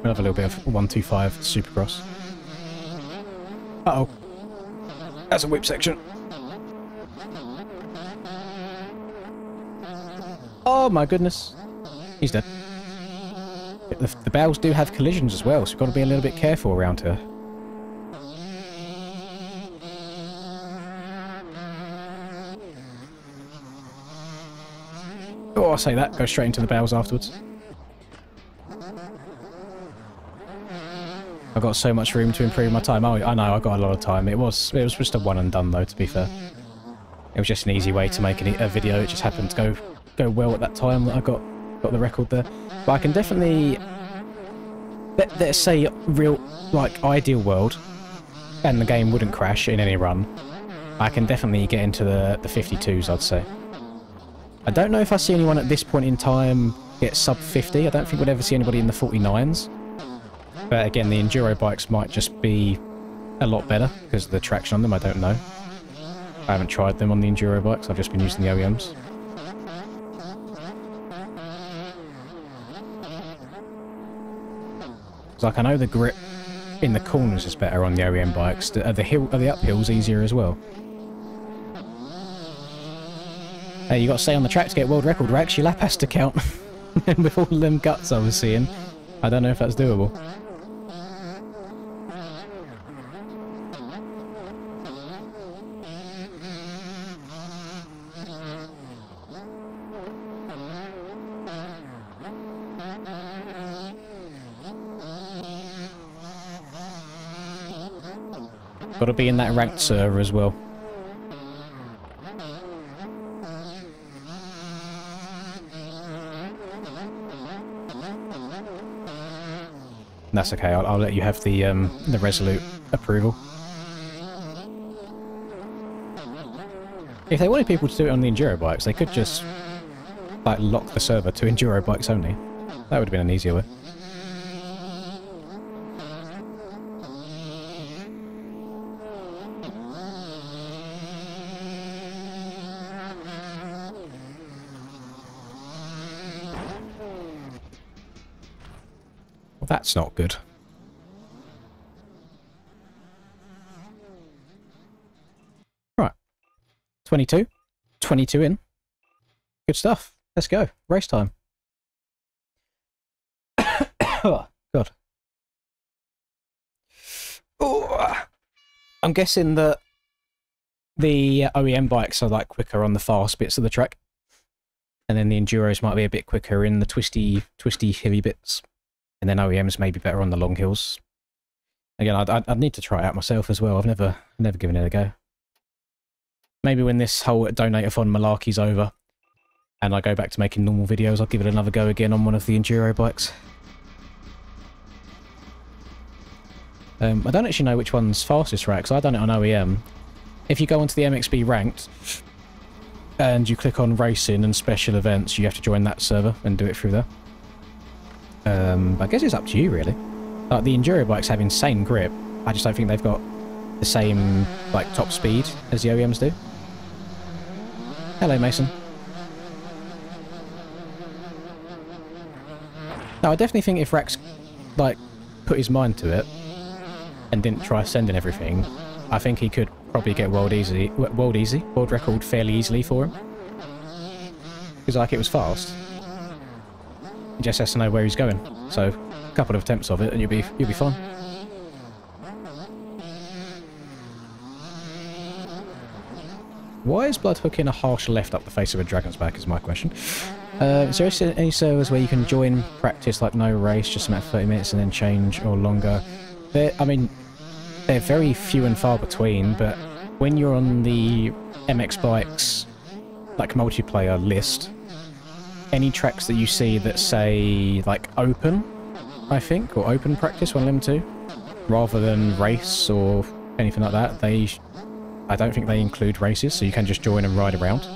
We'll have a little bit of 125 Supercross. Uh-oh. That's a whip section. Oh my goodness. He's dead. The bales do have collisions as well, so we've got to be a little bit careful around here. Oh, I'll say that. Go straight into the bales afterwards. I've got so much room to improve my time. Oh, I know, I got a lot of time. It was just a one and done though, to be fair. It was just an easy way to make a video. It just happened to go well at that time that I got the record there. But I can definitely, let's say real, like ideal world, and the game wouldn't crash in any run. I can definitely get into the 52s, I'd say. I don't know if I see anyone at this point in time get sub 50. I don't think we'd ever see anybody in the 49s. But again, the enduro bikes might just be a lot better because of the traction on them. I don't know. I haven't tried them on the enduro bikes. I've just been using the OEMs. It's like I know the grip in the corners is better on the OEM bikes. The uphills easier as well. Hey, you got to stay on the track to get world record. Or actually, lap has to count. And with all them guts I was seeing, I don't know if that's doable. Got to be in that ranked server as well. That's okay. I'll let you have the Resolute approval. If they wanted people to do it on the enduro bikes, they could just like lock the server to enduro bikes only. That would have been an easier way. Well, that's not good. Right. 22. 22 in. Good stuff. Let's go. Race time. Oh, God. Oh, I'm guessing that the OEM bikes are like quicker on the fast bits of the track. And then the Enduros might be a bit quicker in the twisty, hilly bits. And then OEMs may be better on the long hills. Again, I'd need to try it out myself as well. I've never given it a go. Maybe when this whole donate-a-thon malarkey's over and I go back to making normal videos, I'll give it another go again on one of the enduro bikes. I don't actually know which one's fastest right, because I've done it on OEM. If you go onto the MXB ranked and you click on racing and special events, you have to join that server and do it through there. I guess it's up to you, really. Like, the enduro bikes have insane grip. I just don't think they've got the same, like, top speed as the OEMs do. Hello, Mason. No, I definitely think if Rax, like, put his mind to it and didn't try sending everything, I think he could probably get world record fairly easily for him. Because, like, it was fast. He just has to know where he's going. So, a couple of attempts of it and you'll be fine. Why is Blood hooking a harsh left up the face of a dragon's back is my question. Is there any servers where you can join practice, like no race, just about 30 minutes and then change, or longer? I mean, they're very few and far between, but when you're on the MX Bikes, like, multiplayer list, any tracks that you see that say, like, open, I think, or open practice 1 Lim 2, rather than race or anything like that, I don't think they include races, so you can just join and ride around.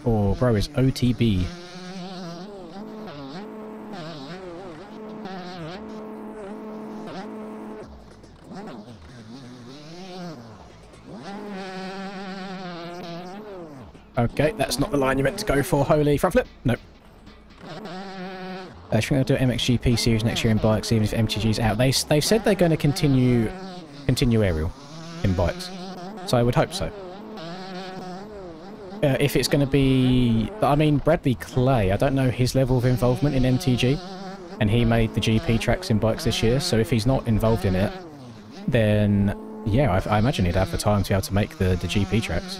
Oh, bro, is OTB. Okay, that's not the line you meant to go for, holy front flip. Nope. I think they'll do an MXGP series next year in bikes, even if MTG's out. They've said they're going to continue aerial in bikes, so I would hope so. If it's going to be... I mean, Bradley Clay, I don't know his level of involvement in MTG, and he made the GP tracks in bikes this year, so if he's not involved in it, then, yeah, I imagine he'd have the time to be able to make the GP tracks.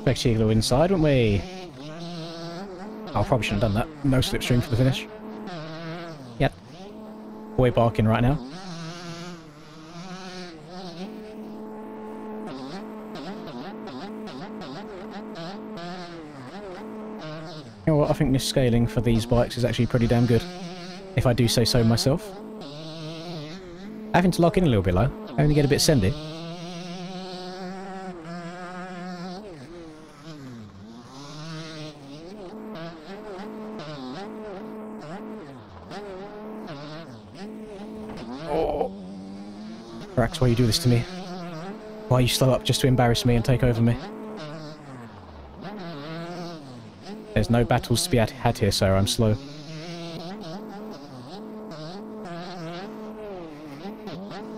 Expect to go inside, wouldn't we? I probably shouldn't have done that. No slipstream for the finish. Yep. Boy barking right now. You know what, I think this scaling for these bikes is actually pretty damn good, if I do say so myself. Having to lock in a little bit low, having to get a bit sendy. Rax, why you do this to me? Why you slow up just to embarrass me and take over me? There's no battles to be had here, sir. I'm slow.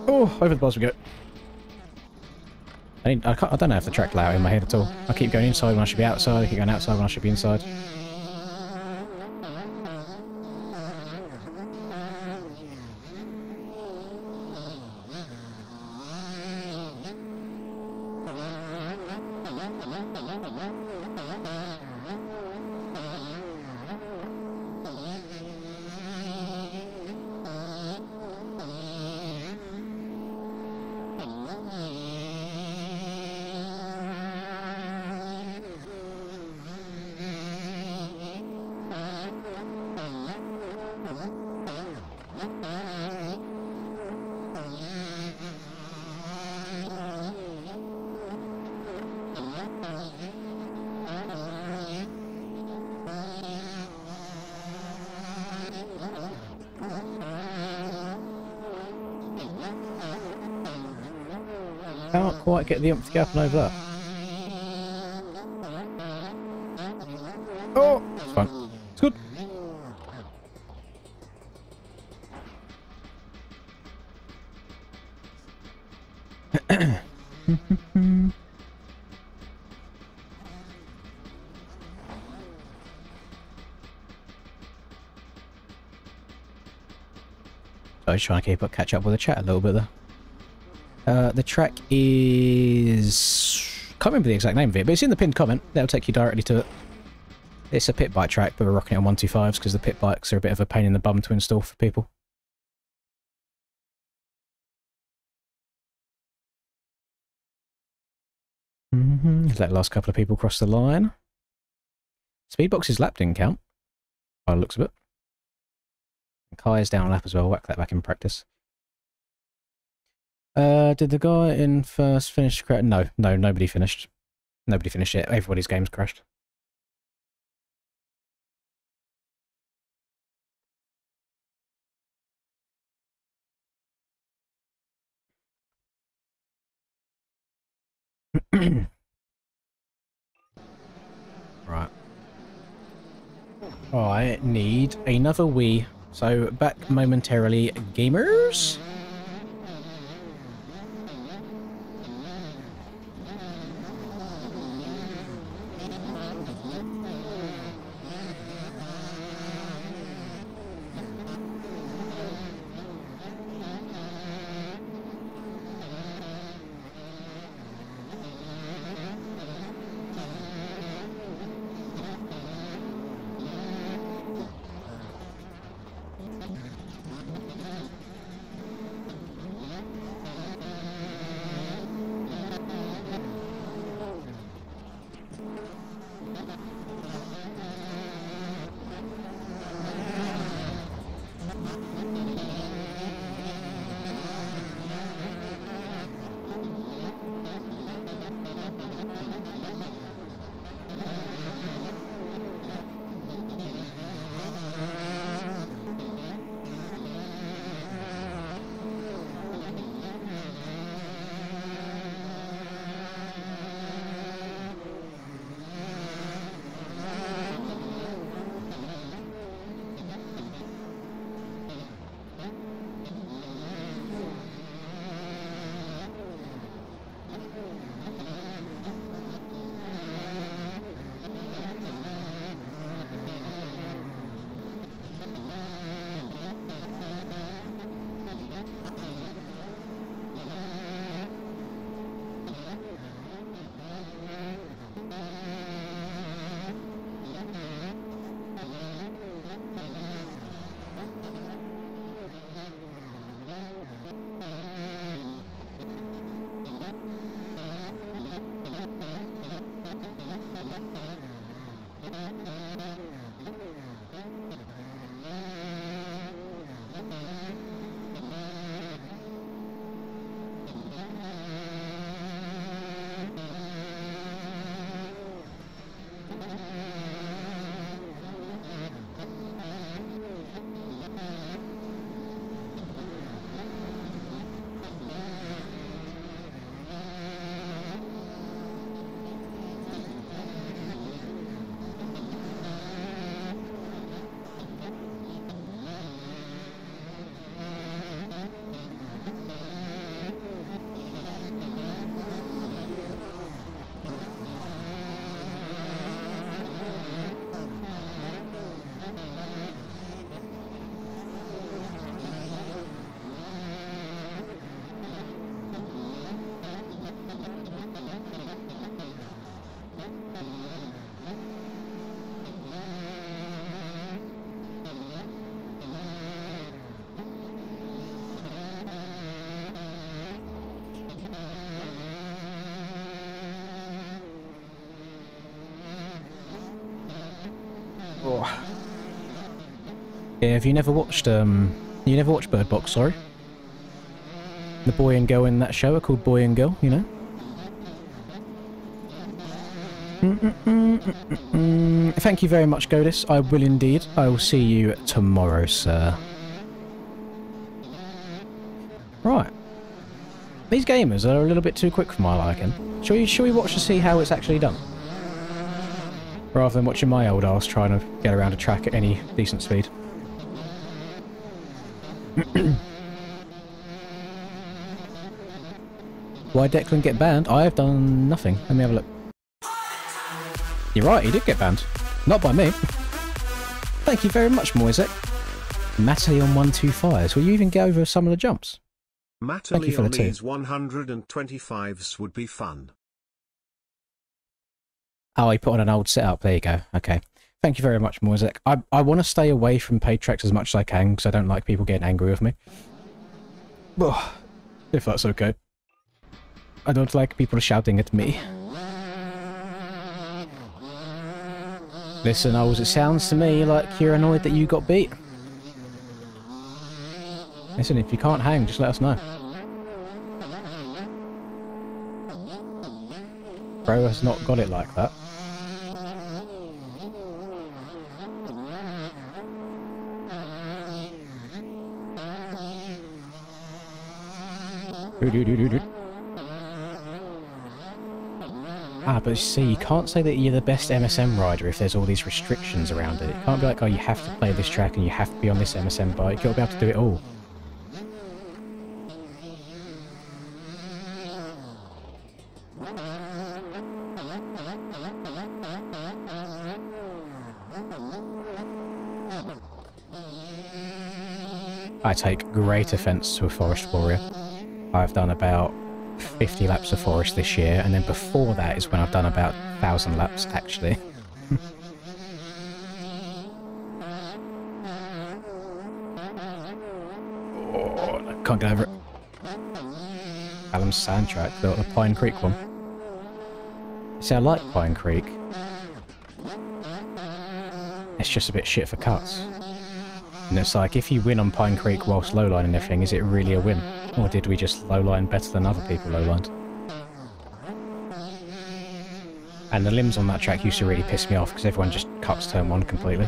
Oh, over the bars we go. I don't have the track layout in my head at all. I keep going inside when I should be outside. I keep going outside when I should be inside. Can't quite get the empty gap over that. Oh, it's fine. It's good. I was trying to catch up with the chat a little bit there. The track is... can't remember the exact name of it, but it's in the pinned comment. That'll take you directly to it. It's a pit bike track, but we're rocking it on 125s because the pit bikes are a bit of a pain in the bum to install for people. Let the last couple of people cross the line. Speedbox's lap didn't count, by the looks of it. And Kai's down a lap as well. Whack that back in practice. Did the guy in first finish crash? No, nobody finished. Nobody finished it. Everybody's game's crashed. Right. I need another Wii. So back momentarily, gamers. Oh. Yeah, have you never watched Bird Box, sorry? The boy and girl in that show are called Boy and Girl, you know? Thank you very much, Godis. I will indeed. I will see you tomorrow, sir. Right. These gamers are a little bit too quick for my liking. Shall we watch to see how it's actually done? Rather than watching my old ass trying to get around a track at any decent speed. Why Declan get banned? I have done nothing. Let me have a look. You're right, he did get banned. Not by me. Thank you very much, Moisek. Matty on 125s. Will you even get over some of the jumps? Matty on these 125s would be fun. Oh, he put on an old setup. There you go. Okay. Thank you very much, Moisek. I want to stay away from paid tracks as much as I can because I don't like people getting angry with me. Oh, if that's okay. I don't like people shouting at me. Listen, Oz, it sounds to me like you're annoyed that you got beat. Listen, if you can't hang, just let us know. Bro has not got it like that. Ah, but see, you can't say that you're the best MSM rider if there's all these restrictions around it. It can't be like, oh, you have to play this track and you have to be on this MSM bike. You've got to be able to do it all. I take great offence to a Forest Warrior. I've done about 50 laps of Forest this year, and then before that is when I've done about 1,000 laps, actually. Oh, I can't get over it. Callum's sand track, the Pine Creek one. See, I like Pine Creek. It's just a bit shit for cuts. And it's like, if you win on Pine Creek whilst lowlining everything, is it really a win? Or did we just lowline better than other people lowlined? And the limbs on that track used to really piss me off because everyone just cuts turn one completely.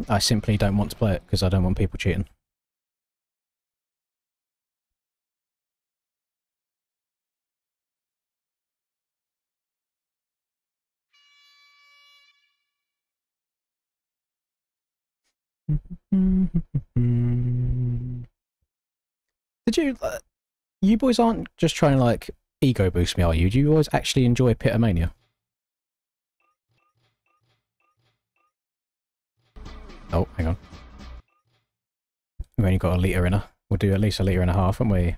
I simply don't want to play it because I don't want people cheating. Did you... you boys aren't just trying to, like, ego boost me, are you? Do you boys actually enjoy Pitomania? Oh, hang on. We've only got a litre in her. We'll do at least a litre and a half, haven't we?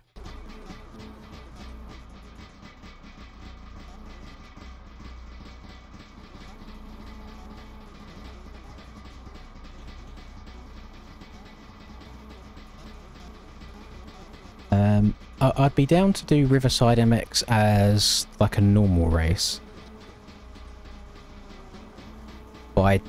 I'd be down to do Riverside MX as like a normal race. But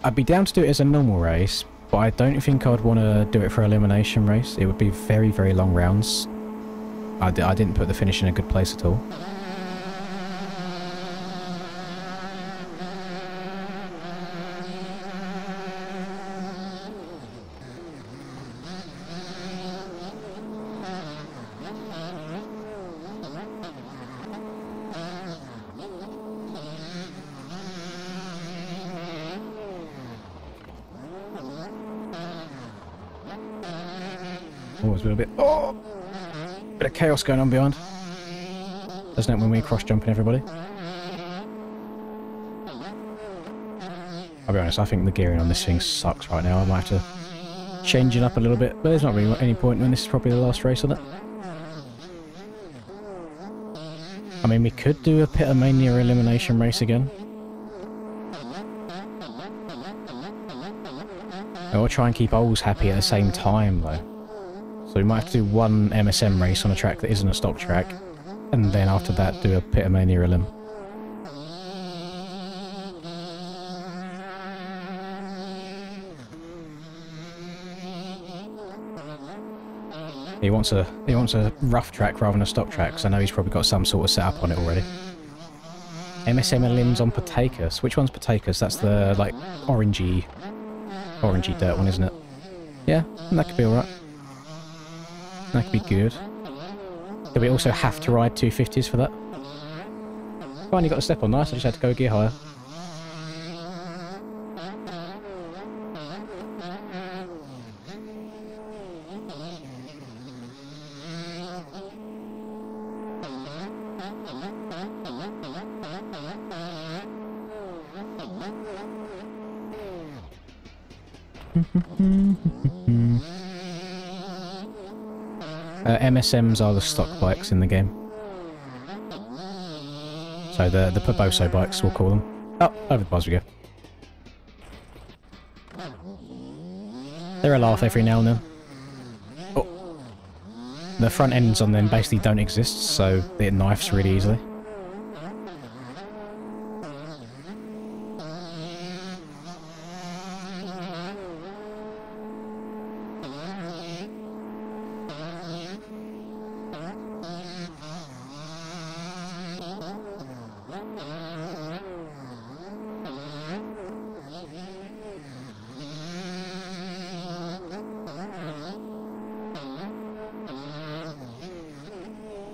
I'd be down to do it as a normal race, but I don't think I'd want to do it for elimination race. It would be very, very long rounds. I didn't put the finish in a good place at all. A bit, oh, bit of chaos going on behind. Doesn't it when we cross jumping everybody? I'll be honest, I think the gearing on this thing sucks right now. I might have to change it up a little bit, but there's not really any point when this is probably the last race on it. I mean, we could do a Pitomania elimination race again. Or try and keep Ols happy at the same time though. So we might have to do one MSM race on a track that isn't a stock track, and then after that do a Pitomania elim. He wants a rough track rather than a stock track, because I know he's probably got some sort of setup on it already. MSM and limbs on Potacus. Which one's Potacus? That's the, like, orangey dirt one, isn't it? Yeah, that could be alright. That could be good. Do we also have to ride 250s for that? Finally got a step on, nice. I just had to go a gear higher. MSMs are the stock bikes in the game. So the Poboso bikes, we'll call them. Oh, over the bars we go. They're a laugh every now and then. Oh. The front ends on them basically don't exist, so it knifes really easily.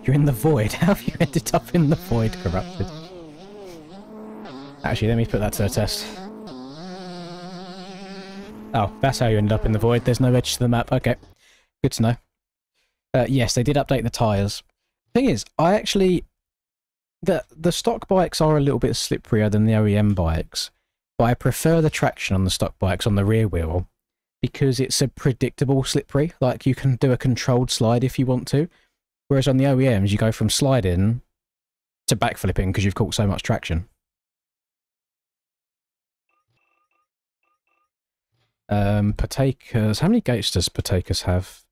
You're in the void. How have you ended up in the void, Corrupted? Actually, let me put that to the test. Oh, that's how you ended up in the void. There's no edge to the map. Okay. Good to know. Yes, they did update the tyres. Thing is, I actually... The stock bikes are a little bit slipperier than the OEM bikes, but I prefer the traction on the stock bikes on the rear wheel because it's a predictable slippery. Like, you can do a controlled slide if you want to. Whereas on the OEMs, you go from sliding to backflipping because you've caught so much traction. Potacus. How many gates does Potacus have?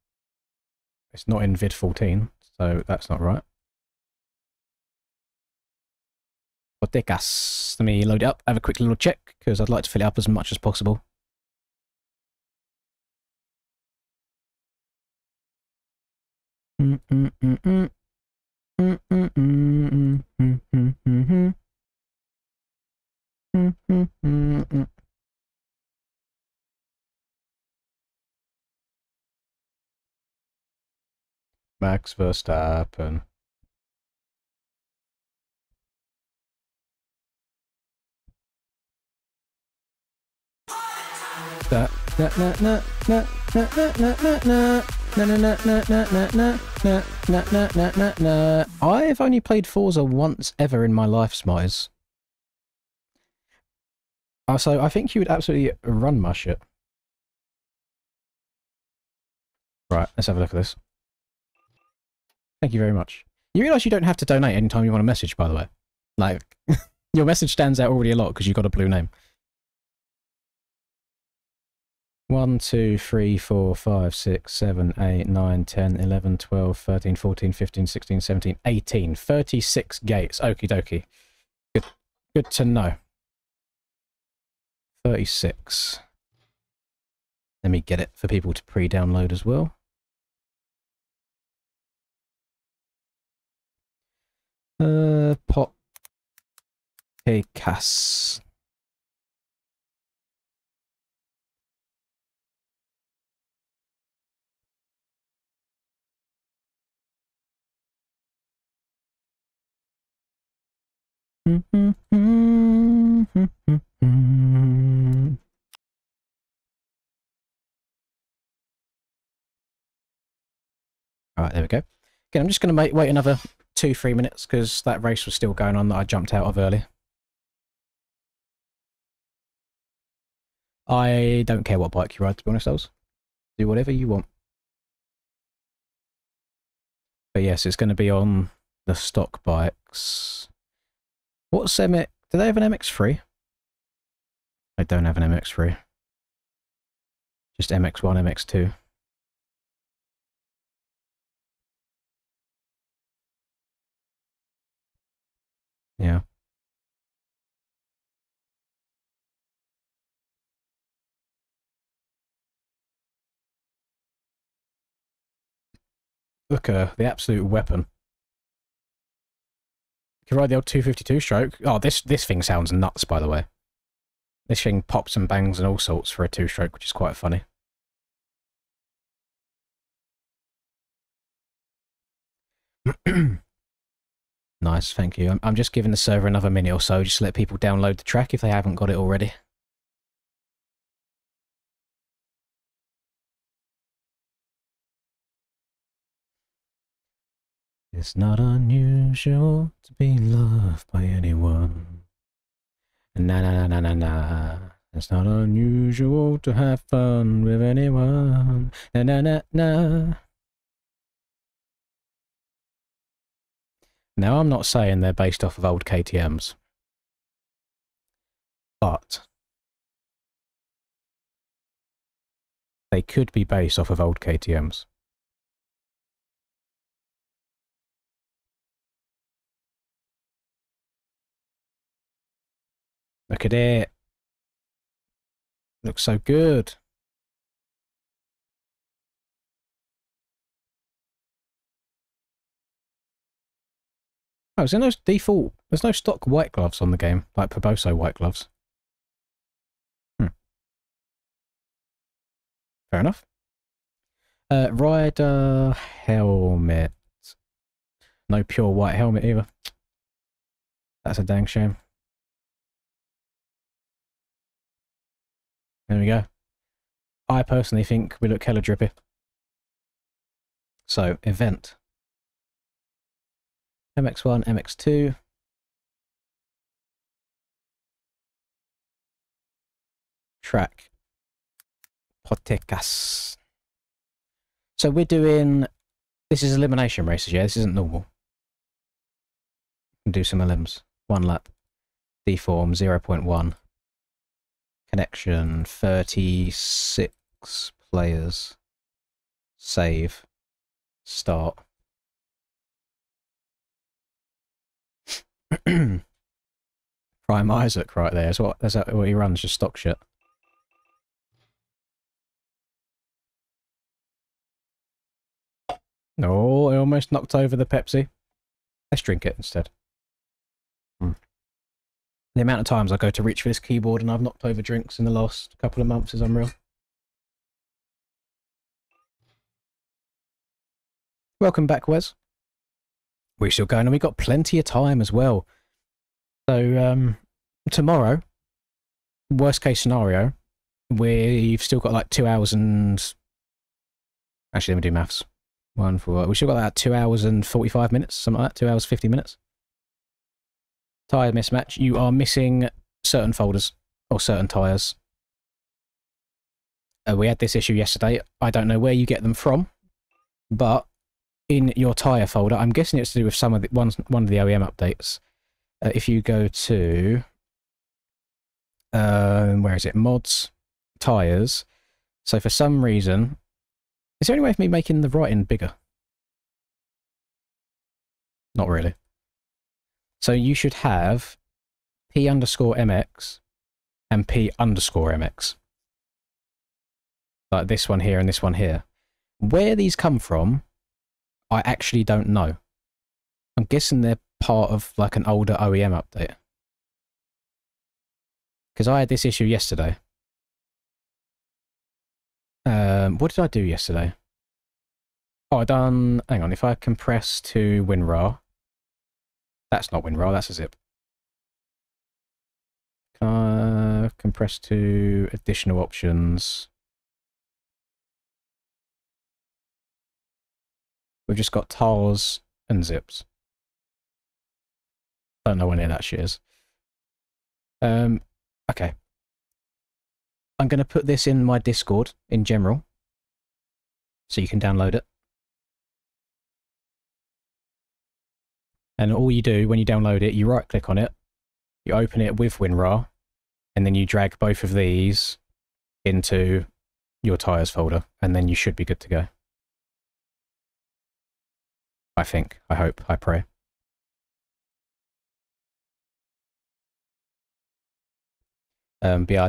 It's not in vid 14, so that's not right. Potacus. Let me load it up, have a quick little check, because I'd like to fill it up as much as possible. Max Verstappen. I've only played Forza once ever in my life, Smarties. So I think you would absolutely run my shit. Right, let's have a look at this. Thank you very much. You realise you don't have to donate anytime you want to message, by the way. Like, your message stands out already a lot because you've got a blue name. 1, 2, 3, 4, 5, 6, 7, 8, 9, 10, 11, 12, 13, 14, 15, 16, 17, 18. 36 gates. Okie dokie. Good to know. 36. Let me get it for people to pre-download as well. Potacus. Alright, there we go. Again, I'm just going to wait another 2-3 minutes because that race was still going on that I jumped out of early. I don't care what bike you ride, to be honest, Els. Do whatever you want. But yes, it's going to be on the stock bikes. What's MX? Do they have an MX3? I don't have an MX3. Just MX1, MX2. Yeah. Look, the absolute weapon. You can ride the old 252 stroke. Oh, this thing sounds nuts, by the way. This thing pops and bangs and all sorts for a 2-stroke, which is quite funny. Nice, thank you. I'm just giving the server another minute or so just to let people download the track if they haven't got it already. It's not unusual to be loved by anyone. Na na na na na na. It's not unusual to have fun with anyone. Na na na na. Now, I'm not saying they're based off of old KTMs, but they could be based off of old KTMs. Look at it. Looks so good. Oh, is there no default? There's no stock white gloves on the game, like Poboso white gloves. Fair enough. Rider helmet. No pure white helmet either. That's a dang shame. There we go. I personally think we look hella drippy. So, event. MX1, MX2. Track. Potecas. So we're doing... This is elimination races, yeah? This isn't normal. Do some elims. 1 lap. Deform 0.1. Connection 36 players. Save. Start. Prime Isaac right there. That's what he runs, just stock shit. Oh, I almost knocked over the Pepsi. Let's drink it instead. The amount of times I go to reach for this keyboard and I've knocked over drinks in the last couple of months is unreal. Welcome back, Wes. We're still going and we've got plenty of time as well. So, tomorrow, worst case scenario, we've still got like 2 hours and... Actually, let me do maths. We've still got like 2 hours and 45 minutes, something like that, 2 hours 50 minutes. Tyre mismatch. You are missing certain folders or certain tyres. We had this issue yesterday. I don't know where you get them from, but in your tyre folder, I'm guessing it's to do with one of the OEM updates. If you go to where is it? Mods, tyres. So for some reason, is there any way of me making the writing bigger? Not really. So you should have P_MX and P_MX. Like this one here and this one here. Where these come from, I actually don't know. I'm guessing they're part of like an older OEM update. Because I had this issue yesterday. What did I do yesterday? Oh, hang on, if I compress to WinRAR. That's not WinRAR, that's a zip. Compress to additional options. We've just got TARs and zips. Don't know what any of that shit is. Okay. I'm going to put this in my Discord in general, so you can download it. And all you do when you download it, you right click on it, you open it with WinRAR, and then you drag both of these into your tyres folder, and then you should be good to go. I think, I hope, I pray. But yeah,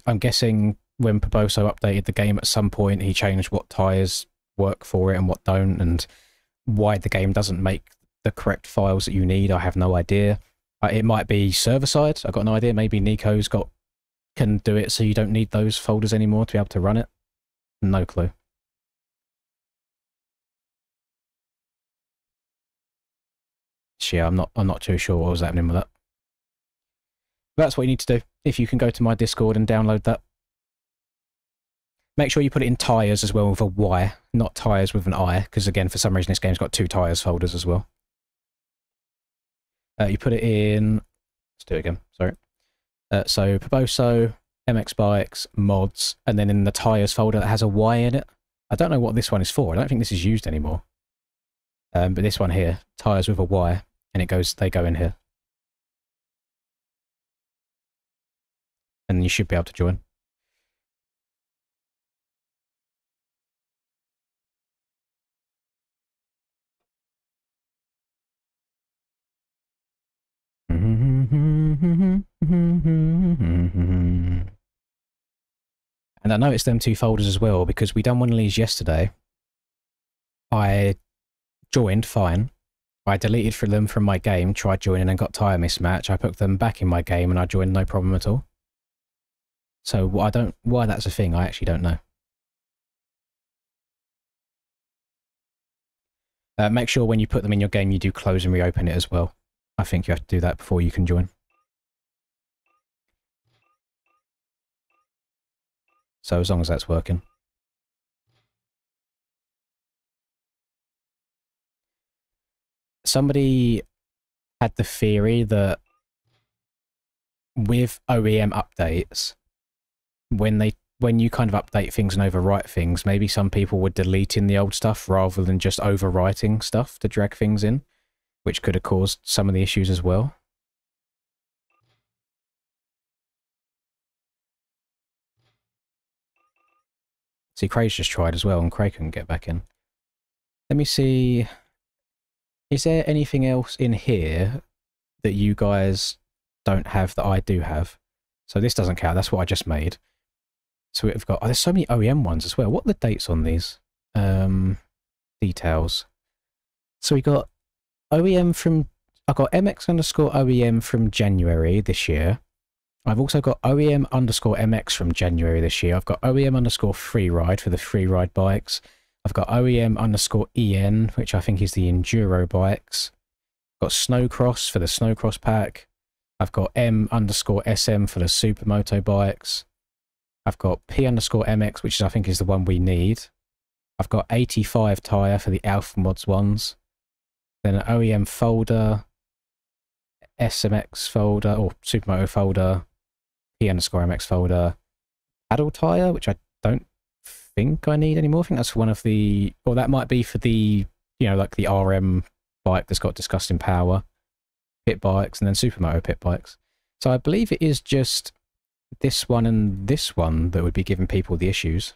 I'm guessing when Poboso updated the game at some point, he changed what tyres work for it and what don't, and why the game doesn't make the correct files that you need. I have no idea. It might be server side. I've got no idea. Maybe Nico's can do it so you don't need those folders anymore to be able to run it. No clue. Yeah, I'm not too sure what was happening with that. But that's what you need to do. If you can go to my Discord and download that. Make sure you put it in tyres as well with a Y, not tyres with an I, because again, for some reason this game's got 2 tyres folders as well. You put it in... Let's do it again, sorry. So, Paboso, MX Bikes, Mods, and then in the tyres folder that has a Y in it. I don't know what this one is for. I don't think this is used anymore. But this one here, tyres with a Y, and they go in here. And you should be able to join. And I noticed them 2 folders as well, because we done one of these yesterday. I joined, fine. I deleted them from my game, tried joining and got tyre mismatch. I put them back in my game and I joined no problem at all. So why that's a thing, I actually don't know. Make sure when you put them in your game you do close and reopen it as well. I think you have to do that before you can join. So as long as that's working. Somebody had the theory that with OEM updates, when you kind of update things and overwrite things, maybe some people were deleting the old stuff rather than just overwriting stuff to drag things in, which could have caused some of the issues as well. See, Craig's just tried as well, and Craig couldn't get back in. Let me see... Is there anything else in here that you guys don't have that I do have? So this doesn't count, that's what I just made. So we've got... Oh, there's so many OEM ones as well. What are the dates on these? Details. So we got OEM from... I've got MX_OEM from January this year. I've also got OEM_MX from January this year. I've got OEM_Freeride for the Freeride bikes. I've got OEM_EN, which I think is the Enduro bikes. I've got Snowcross for the Snowcross pack. I've got M_SM for the Supermoto bikes. I've got P_MX, which I think is the one we need. I've got 85 tyre for the Alpha Mods ones. Then an OEM folder, SMX folder, or Supermoto folder, P_MX folder, paddle tyre, which I don't think I need anymore. I think that's one of the... Or that might be for the, you know, like the RM bike that's got disgusting power, pit bikes, and then Supermoto pit bikes. So I believe it is just this one and this one that would be giving people the issues.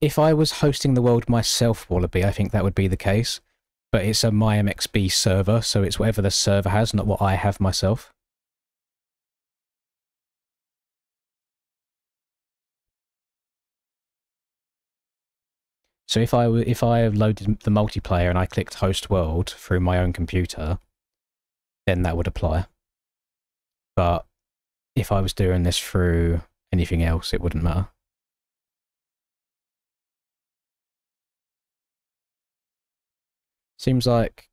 If I was hosting the world myself, Wallaby, I think that would be the case. But it's a MyMXB server, so it's whatever the server has, not what I have myself. So if I loaded the multiplayer and I clicked host world through my own computer, then that would apply. But if I was doing this through anything else, it wouldn't matter. Seems like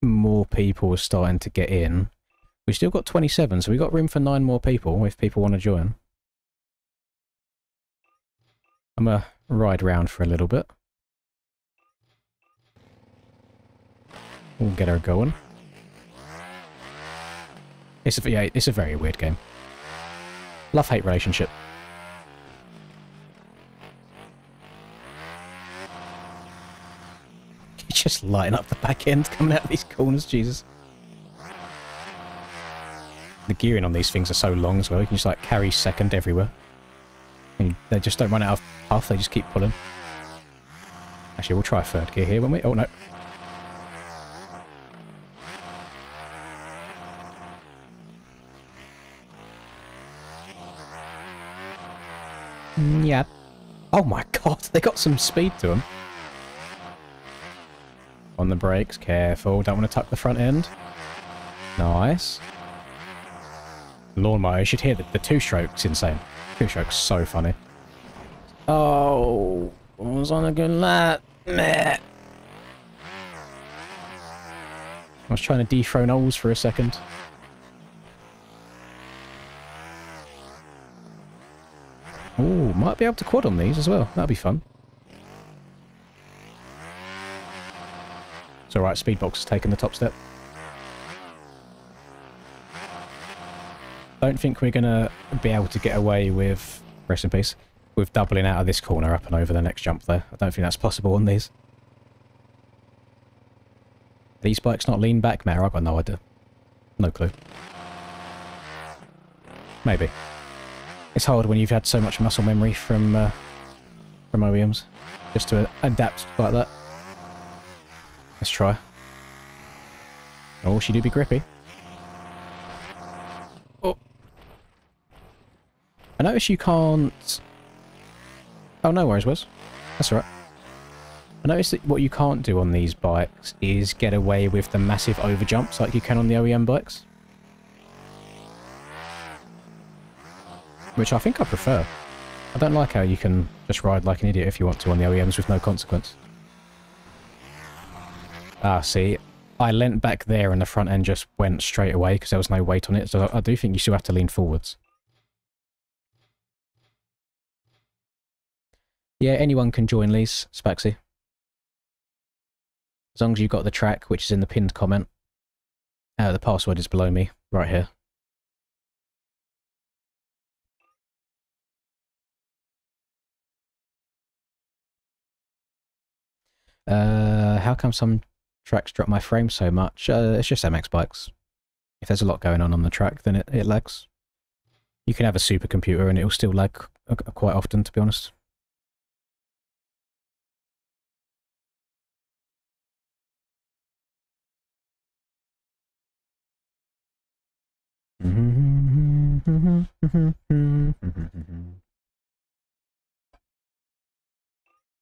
more people are starting to get in. We've still got 27, so we've got room for 9 more people if people want to join. I'm going to ride around for a little bit. We'll get her going. It's a very weird game. Love-hate relationship. Just lighting up the back end coming out of these corners, Jesus. The gearing on these things are so long as well, you can just like carry second everywhere. And they just don't run out of puff, they just keep pulling. Actually, we'll try third gear here, won't we? Oh no. Yeah. Oh my god, they got some speed to them. On the brakes, careful. Don't want to tuck the front end. Nice. Lawnmower, you should hear the two-stroke's insane. Two-stroke's so funny. Oh, I was on a good lap. Meh. I was trying to dethrone Oles for a second. Oh, might be able to quad on these as well. That'd be fun. It's alright, Speedbox has taken the top step. Don't think we're going to be able to get away with, rest in peace, with doubling out of this corner up and over the next jump there. I don't think that's possible on these. These bikes not lean back, Matter? I've got no idea. No clue. Maybe. It's hard when you've had so much muscle memory from OEMs, just to adapt like that. Let's try. Oh, she do be grippy. Oh. I notice you can't... Oh, no worries, Wes. That's alright. I noticed that what you can't do on these bikes is get away with the massive overjumps like you can on the OEM bikes. Which I think I prefer. I don't like how you can just ride like an idiot if you want to on the OEMs with no consequence. Ah, see, I leant back there and the front end just went straight away because there was no weight on it, so I do think you still have to lean forwards. Yeah, anyone can join Lee's, Spaxy. As long as you've got the track, which is in the pinned comment. The password is below me, right here. How come some tracks drop my frame so much? It's just MX bikes. If there's a lot going on the track, then it lags. You can have a supercomputer and it'll still lag quite often, to be honest.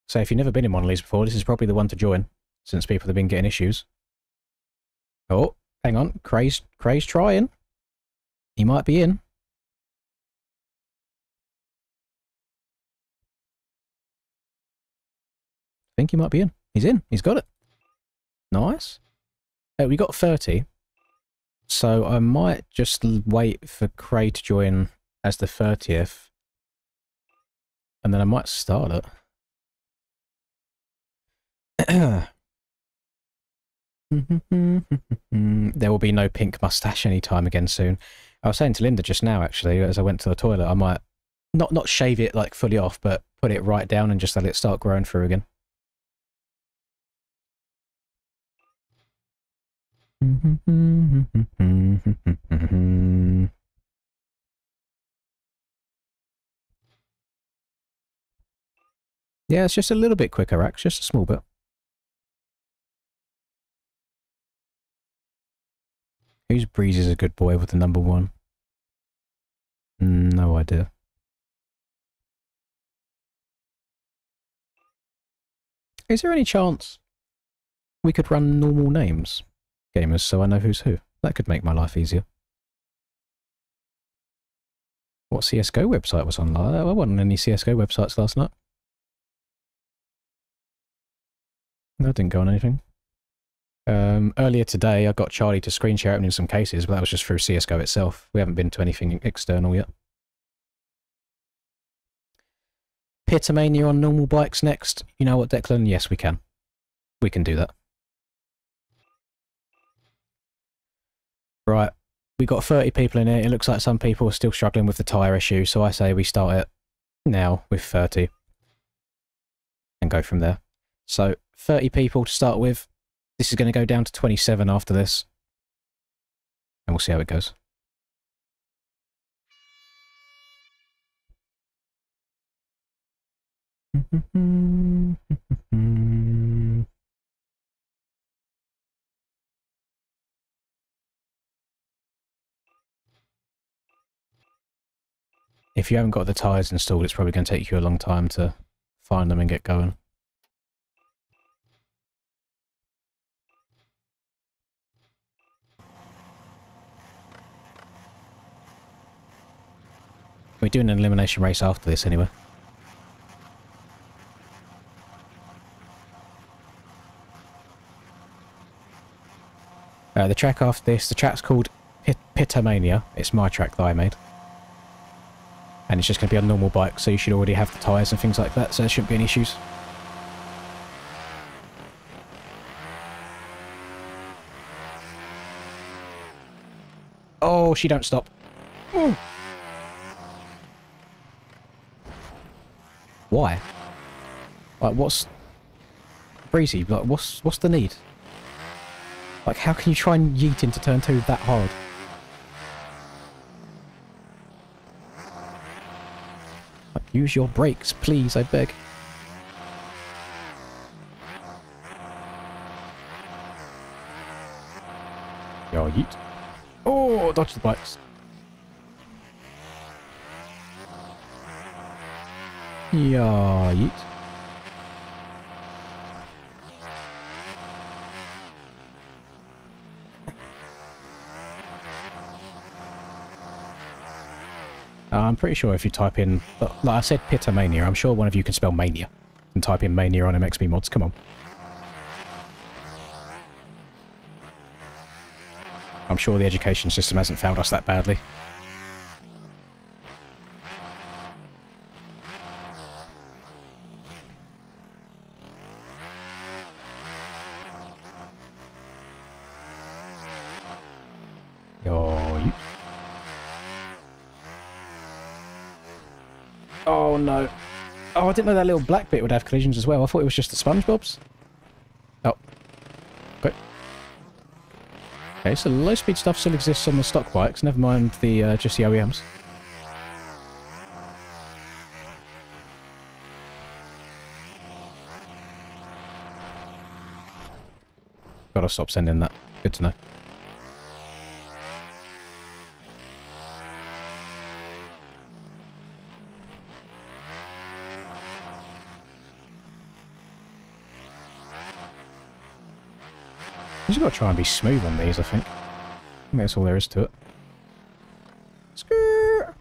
So if you've never been in one of these before, this is probably the one to join, since people have been getting issues. Oh, hang on. Cray's trying. He might be in. I think he might be in. He's in. He's got it. Nice. We got 30. So I might just wait for Cray to join as the 30th. And then I might start it. There will be no pink mustache anytime again soon. I was saying to Linda just now, actually, as I went to the toilet, I might not shave it like fully off, but put it right down and just let it start growing through again. Yeah, it's just a little bit quicker, Axe, just a small bit. Whose Breeze is a good boy with the number 1? No idea. Is there any chance we could run normal names, gamers, so I know who's who? That could make my life easier. What CSGO website was on? I wasn't on any CSGO websites last night. I didn't go on anything. Earlier today, I got Charlie to screen share opening some cases, but that was just through CSGO itself. We haven't been to anything external yet. Pitomania on normal bikes next. You know what, Declan? Yes, we can. We can do that. Right. We got 30 people in here. It looks like some people are still struggling with the tyre issue, so I say we start it now with 30 and go from there. So, 30 people to start with. This is going to go down to 27 after this. And we'll see how it goes. If you haven't got the tyres installed, it's probably going to take you a long time to find them and get going. We're doing an elimination race after this anyway. The track after this, the track's called Pitomania. It's my track that I made. And it's just going to be on normal bike, so you should already have the tyres and things like that, so there shouldn't be any issues. Oh, she don't stop. Ooh. Why? Like, what's... Breezy, like, what's the need? Like, how can you try and yeet into turn 2 that hard? Like, use your brakes, please, I beg. Yo, yeet. Oh, dodge the bikes. Yeah, yeet. I'm pretty sure if you type in, like I said, Pitomania, I'm sure one of you can spell mania and type in mania on MXB mods. Come on. I'm sure the education system hasn't failed us that badly. Oh no. Oh, I didn't know that little black bit would have collisions as well. I thought it was just the SpongeBob's. Oh. Okay. Okay, so the low speed stuff still exists on the stock bikes, never mind the just the OEMs. Gotta stop sending that. Good to know. You just got to try and be smooth on these, I think. I think that's all there is to it. Skrrr.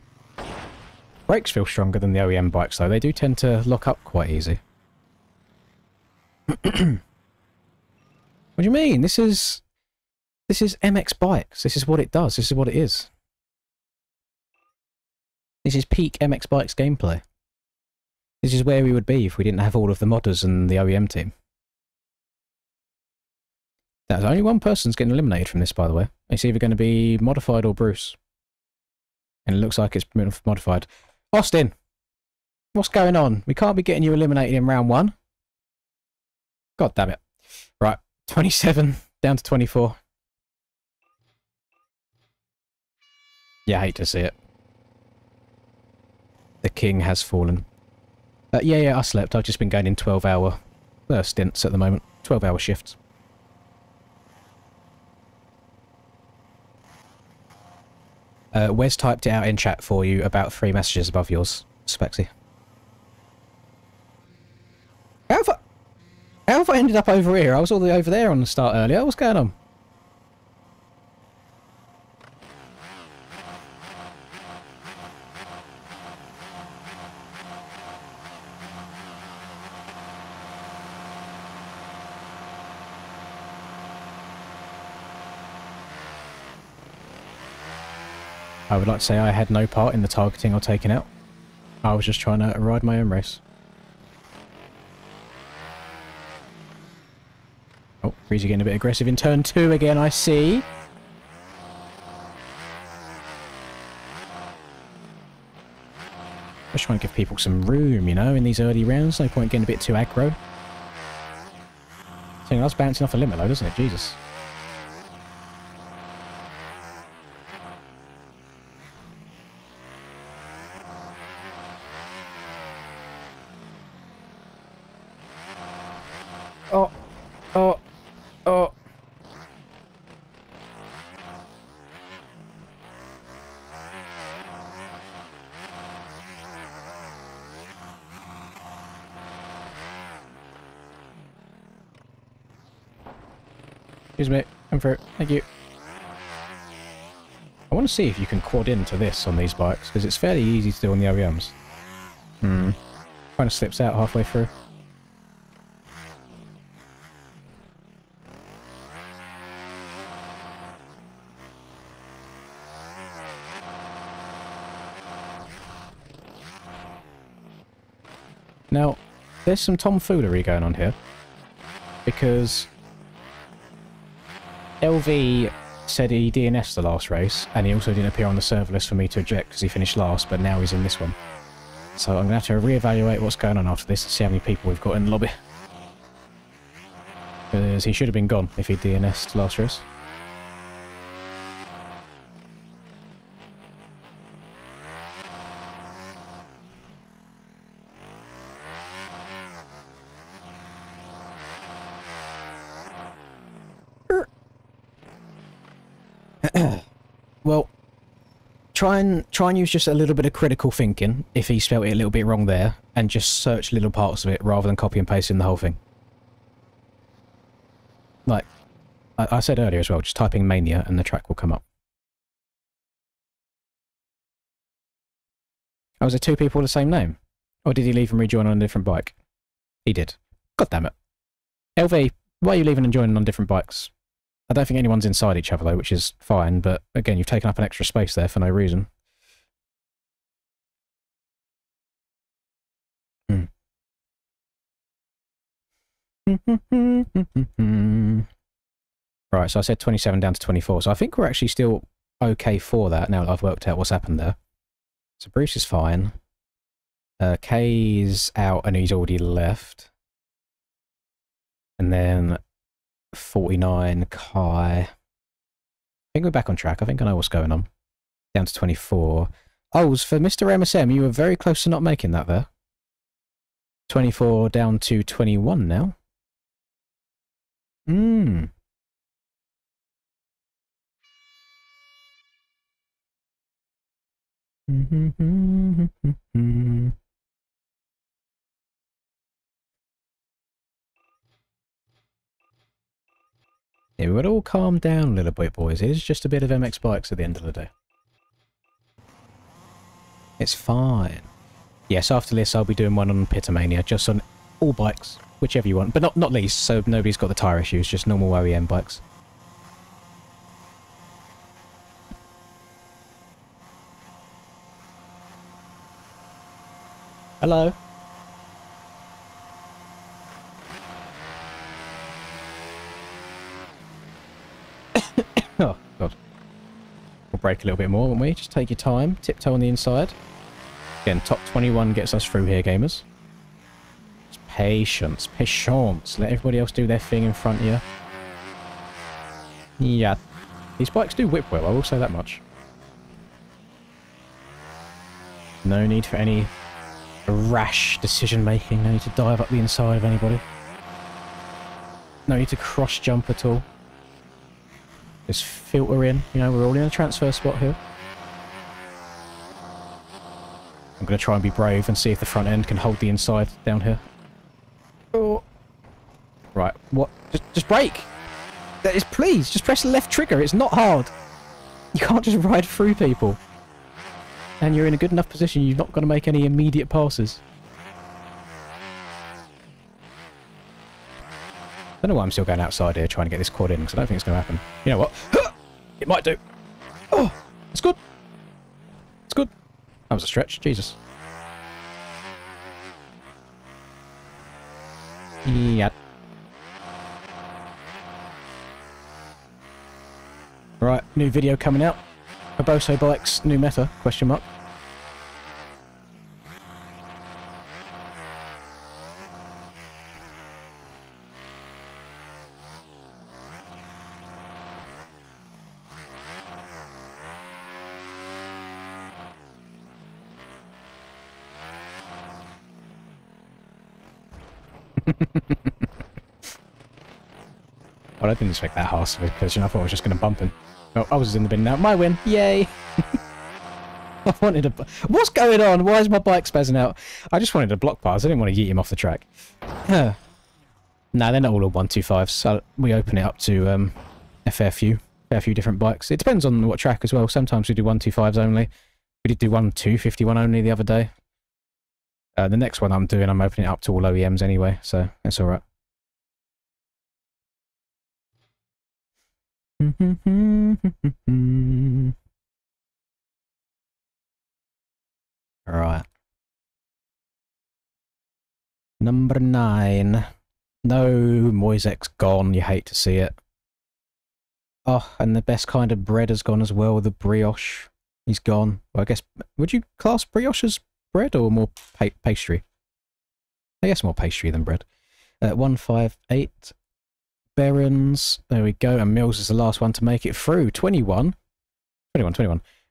Brakes feel stronger than the OEM bikes, though. They do tend to lock up quite easy. What do you mean? This is MX Bikes. This is what it does. This is what it is. This is peak MX Bikes gameplay. This is where we would be if we didn't have all of the modders and the OEM team. There's only one person's getting eliminated from this, by the way. It's either going to be Modified or Bruce. And it looks like it's Modified. Austin! What's going on? We can't be getting you eliminated in round 1. God damn it. Right, 27 down to 24. Yeah, I hate to see it. The king has fallen. Yeah, I slept. I've just been going in 12-hour stints at the moment. 12-hour shifts. Wes typed it out in chat for you about 3 messages above yours, Spexy. How have I ended up over here? I was all the way over there on the start earlier. What's going on? I would like to say I had no part in the targeting or taking out. I was just trying to ride my own race. Oh, Breezy getting a bit aggressive in turn 2 again, I see. Just trying to give people some room, you know, in these early rounds. No point getting a bit too aggro. Something else bouncing off a limit though, doesn't it? Jesus. Oh, oh, oh. Excuse me. Come through. Thank you. I want to see if you can quad into this on these bikes, because it's fairly easy to do on the OEMs. Kind of slips out halfway through. Now, there's some tomfoolery going on here, because LV said he DNF'd the last race, and he also didn't appear on the server list for me to eject because he finished last, but now he's in this one. So I'm going to have to reevaluate what's going on after this and see how many people we've got in the lobby. Because he should have been gone if he DNF'd last race. Well, try and use just a little bit of critical thinking if he spelt it a little bit wrong there, and just search little parts of it rather than copy and pasting the whole thing. Like I said earlier as well, just typing Mania and the track will come up. Oh, was there two people with the same name? Or did he leave and rejoin on a different bike? He did. God damn it. LV, why are you leaving and joining on different bikes? I don't think anyone's inside each other though, which is fine, but again, you've taken up an extra space there for no reason. Right, so I said 27 down to 24, so I think we're actually still okay for that now that I've worked out what's happened there. So Bruce is fine. Kay's out and he's already left. And then 49, Kai. I think we're back on track. I think I know what's going on. Down to 24. Oh, for Mr. MSM, you were very close to not making that there. 24 down to 21 now. Yeah, we would all calm down a little bit, boys. It is just a bit of MX bikes at the end of the day. It's fine. Yes, after this I'll be doing one on Pitomania, just on all bikes, whichever you want. But not least, so nobody's got the tyre issues, just normal OEM bikes. Hello. Oh, God. We'll brake a little bit more, won't we? Just take your time. Tiptoe on the inside. Again, top 21 gets us through here, gamers. Just patience. Patience. Let everybody else do their thing in front of you. Yeah. These bikes do whip well, I will say that much. No need for any rash decision-making. No need to dive up the inside of anybody. No need to cross-jump at all. Just filter in. You know, we're all in a transfer spot here. I'm going to try and be brave and see if the front end can hold the inside down here. Oh. Right, what? Just brake! That is, please, just press the left trigger. It's not hard. You can't just ride through people. And you're in a good enough position, you've not got to make any immediate passes. I don't know why I'm still going outside here trying to get this quad in, because I don't think it's going to happen. You know what? It might do. Oh, it's good. It's good. That was a stretch. Jesus. Yeah. Right, new video coming out. Oboso bikes, new meta, question mark. Well, I didn't expect that harsh because I thought I was just going to bump him. Oh, I was in the bin now. My win. Yay. I wanted a... What's going on? Why is my bike spazzing out? I just wanted a block pass. I didn't want to yeet him off the track. No, No, they're not all 125s. So we open it up to a fair few different bikes. It depends on what track as well. Sometimes we do 125s only. We did do one 251 only the other day. The next one I'm doing, I'm opening it up to all OEMs anyway, so that's alright. Alright. Number 9. No, Moisek's gone. You hate to see it. Oh, and the best kind of bread has gone as well. The brioche. He's gone. Well, I guess, would you class brioche as bread or more pastry? I guess more pastry than bread. 158. Berens. There we go. And Mills is the last one to make it through. 21.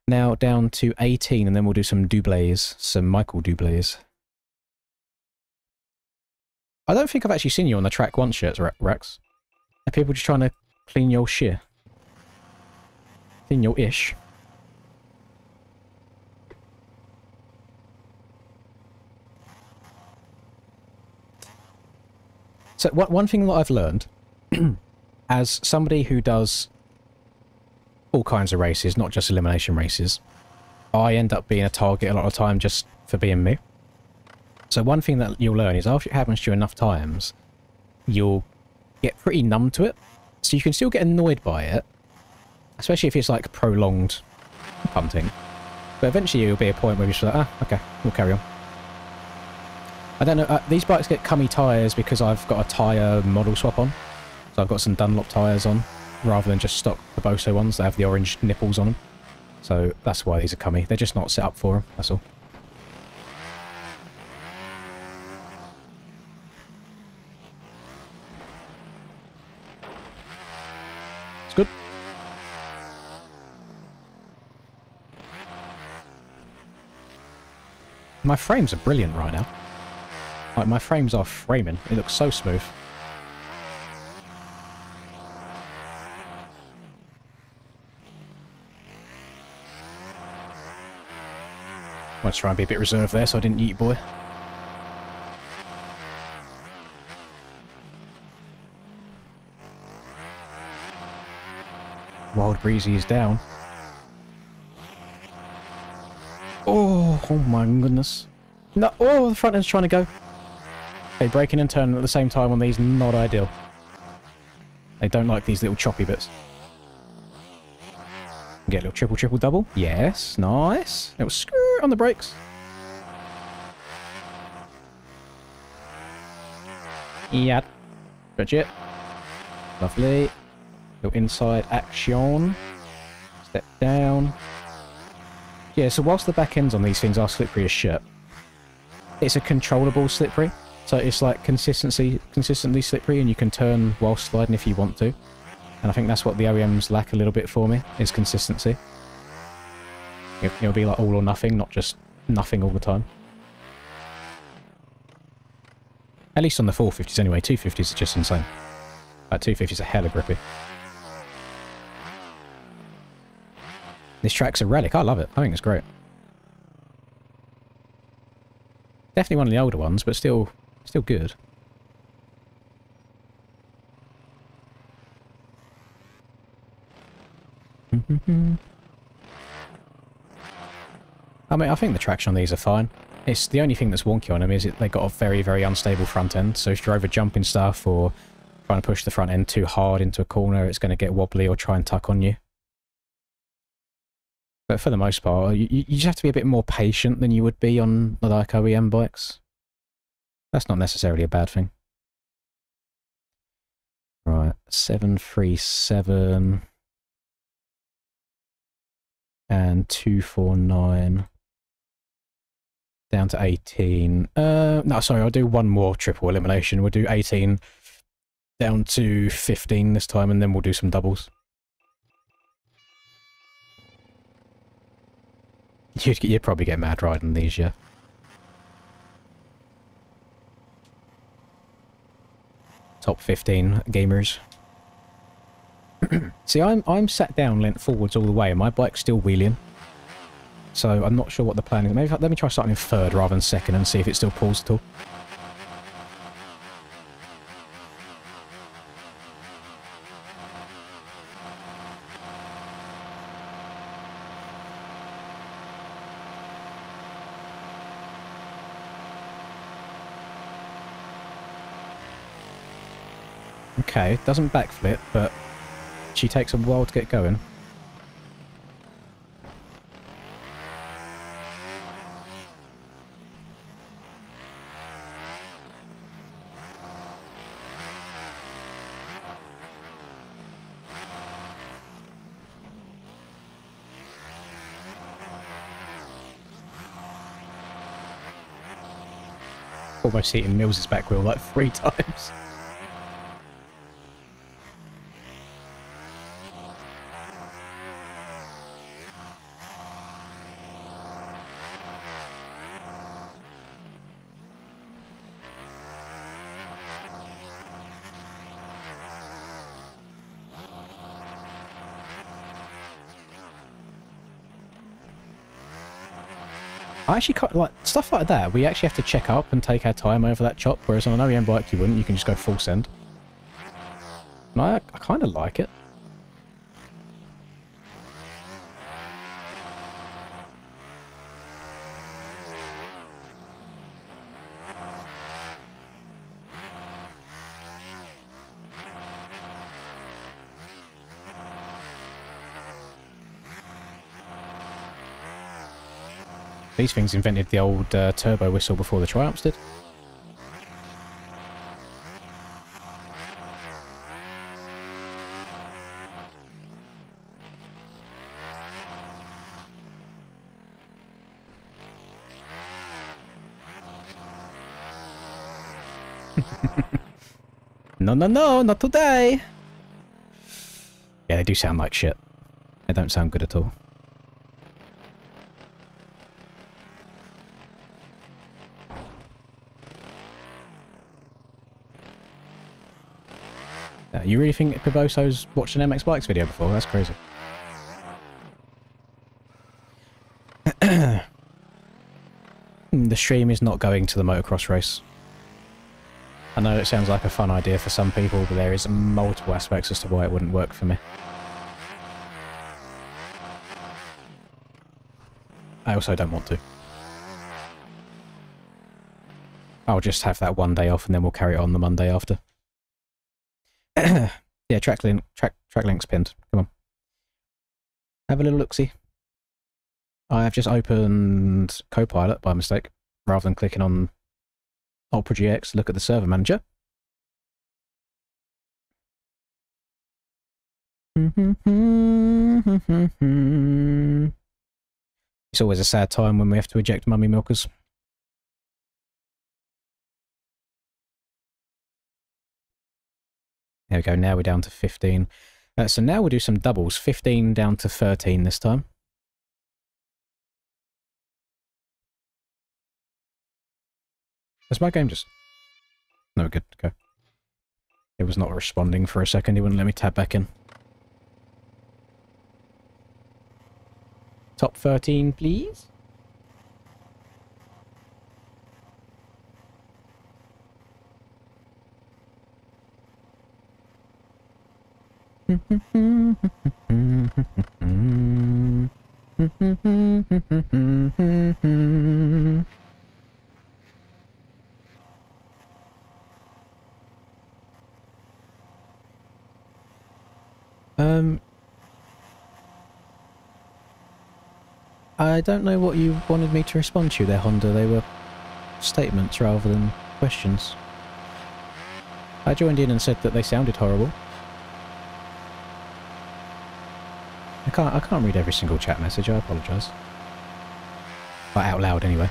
Now down to 18, and then we'll do some doublés. Some Michael doublés. I don't think I've actually seen you on the track once yet, Rex. Are people just trying to clean your shit? Clean your ish? So one thing that I've learned, as somebody who does all kinds of races, not just elimination races, I end up being a target a lot of the time just for being me. So one thing that you'll learn is after it happens to you enough times, you'll get pretty numb to it. So you can still get annoyed by it, especially if it's like prolonged punting. But eventually there'll be a point where you're just like, ah, okay, we'll carry on. I don't know, these bikes get cummy tyres because I've got a tyre model swap on. So I've got some Dunlop tyres on, rather than just stock the Boso ones that have the orange nipples on them. So that's why these are cummy. They're just not set up for them, that's all. It's good. My frames are brilliant right now. Like, my frames are framing. It looks so smooth. Might try and be a bit reserved there so I didn't eat boy. Wild Breezy is down. Oh my goodness. No, oh, the front end's trying to go. Okay, braking and turning at the same time on these, not ideal. They don't like these little choppy bits. Get a little triple, double. Yes, nice. Little skirt on the brakes. Yeah. Stretch it. Lovely. Little inside action. Step down. Yeah, so whilst the back ends on these things are slippery as shit, it's a controllable slippery. So it's like consistently slippery, and you can turn while sliding if you want to. And I think that's what the OEMs lack a little bit for me, is consistency. It'll be like all or nothing, not just nothing all the time. At least on the 450s anyway. 250s are just insane. Like 250s are hella grippy. This track's a relic. I love it. I think it's great. Definitely one of the older ones, but still good. I mean, I think the traction on these are fine. It's the only thing that's wonky on them is they got a very, very unstable front end. So if you're over jumping stuff or trying to push the front end too hard into a corner, it's going to get wobbly or try and tuck on you. But for the most part, you just have to be a bit more patient than you would be on like OEM bikes. That's not necessarily a bad thing. Right, 737 and 249 down to 18. No, sorry, I'll do one more triple elimination. We'll do 18 down to 15 this time, and then we'll do some doubles. You'd probably get mad riding these, yeah. Top 15 gamers. See, I'm sat down, leant forwards all the way, and my bike's still wheeling. So I'm not sure what the plan is. Maybe let me try starting in third rather than second and see if it still pulls at all. okay. Doesn't backflip, but she takes a while to get going. Almost hitting Mills' back wheel like 3 times. I actually can't, like, stuff like that, we actually have to check up and take our time over that chop, whereas on an OEM bike you wouldn't, you can just go full send. And I kind of like it. These things invented the old turbo whistle before the Triumphs did. No, no, no, not today! Yeah, they do sound like shit. They don't sound good at all. You really think Pivoso's watched an MX Bikes video before? That's crazy. The stream is not going to the motocross race. I know it sounds like a fun idea for some people, but there is multiple aspects as to why it wouldn't work for me. I also don't want to. I'll just have that one day off and then we'll carry it on the Monday after. Yeah, track link's pinned. Come on. Have a little look-see. I have just opened Copilot by mistake, rather than clicking on Opera GX to look at the server manager. It's always a sad time when we have to eject mummy milkers. There we go, now we're down to 15. So now we'll do some doubles. 15 down to 13 this time. Is my game just... No, good, go. It was not responding for a second, it wouldn't let me tab back in. Top 13, please. I don't know what you wanted me to respond to there, Honda. They were statements rather than questions. I joined in and said that they sounded horrible. I can't read every single chat message, I apologise. But out loud anyway.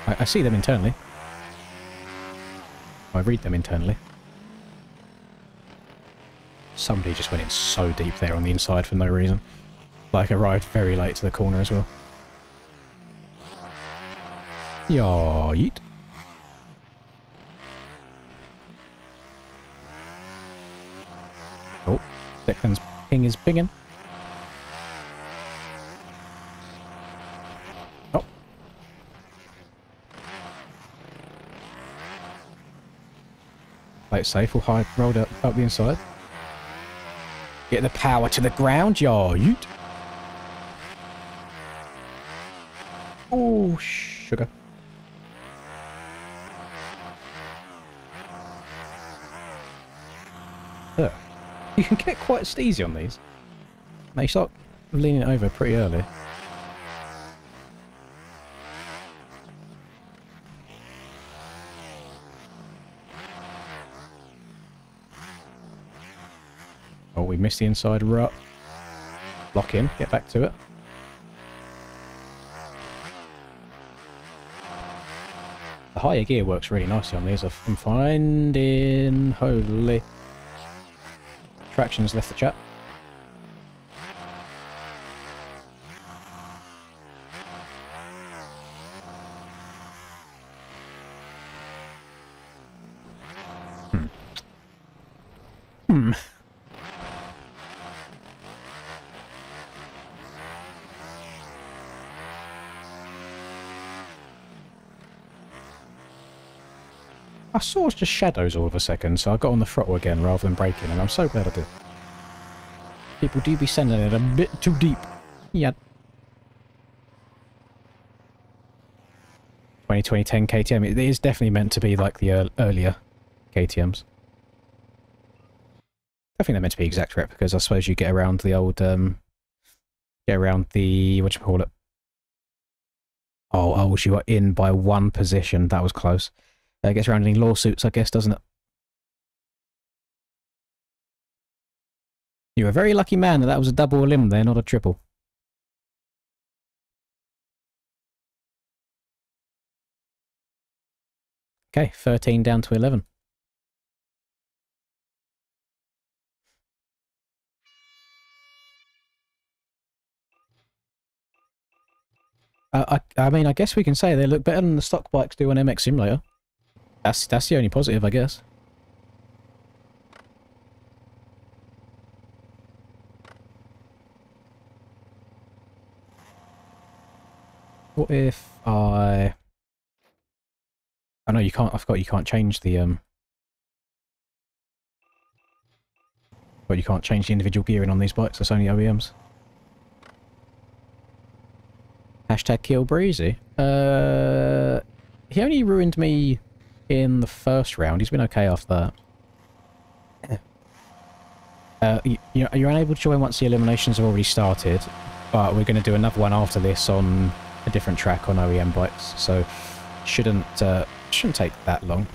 I see them internally. I read them internally. Somebody just went in so deep there on the inside for no reason. Like, arrived very late to the corner as well. Yeet. Oh, Declan's ping is pinging. Oh. Play it safe, we'll hide, roll up the inside. Get the power to the ground, yeet. Oh, sugar. can get quite steezy on these. They start leaning over pretty early. Oh, we missed the inside rut. Lock in, get back to it. The higher gear works really nicely on these. I'm finding... Holy... Traction's left the chat. I saw just shadows all of a second, so I got on the throttle again rather than braking, and I'm so glad I did. People do be sending it a bit too deep. Yeah. 2010 KTM. It is definitely meant to be like the earlier KTMs. I think they're meant to be exact replicas. I suppose you get around the old, get around the, whatchamacallit? Oh, you are in by one position. That was close. Gets around any lawsuits, I guess, doesn't it? You're a very lucky man that was a double limb there, not a triple. Okay, 13 down to 11. I mean, I guess we can say they look better than the stock bikes do on MX Simulator. That's the only positive, I guess. What if I know you can't. I forgot you can't change the But you can't change the individual gearing on these bikes. It's only OEMs. Hashtag kill Breezy. He only ruined me in the first round. He's been okay after that. You're unable to join once the eliminations have already started, but we're going to do another one after this on a different track on OEM bikes, so shouldn't take that long.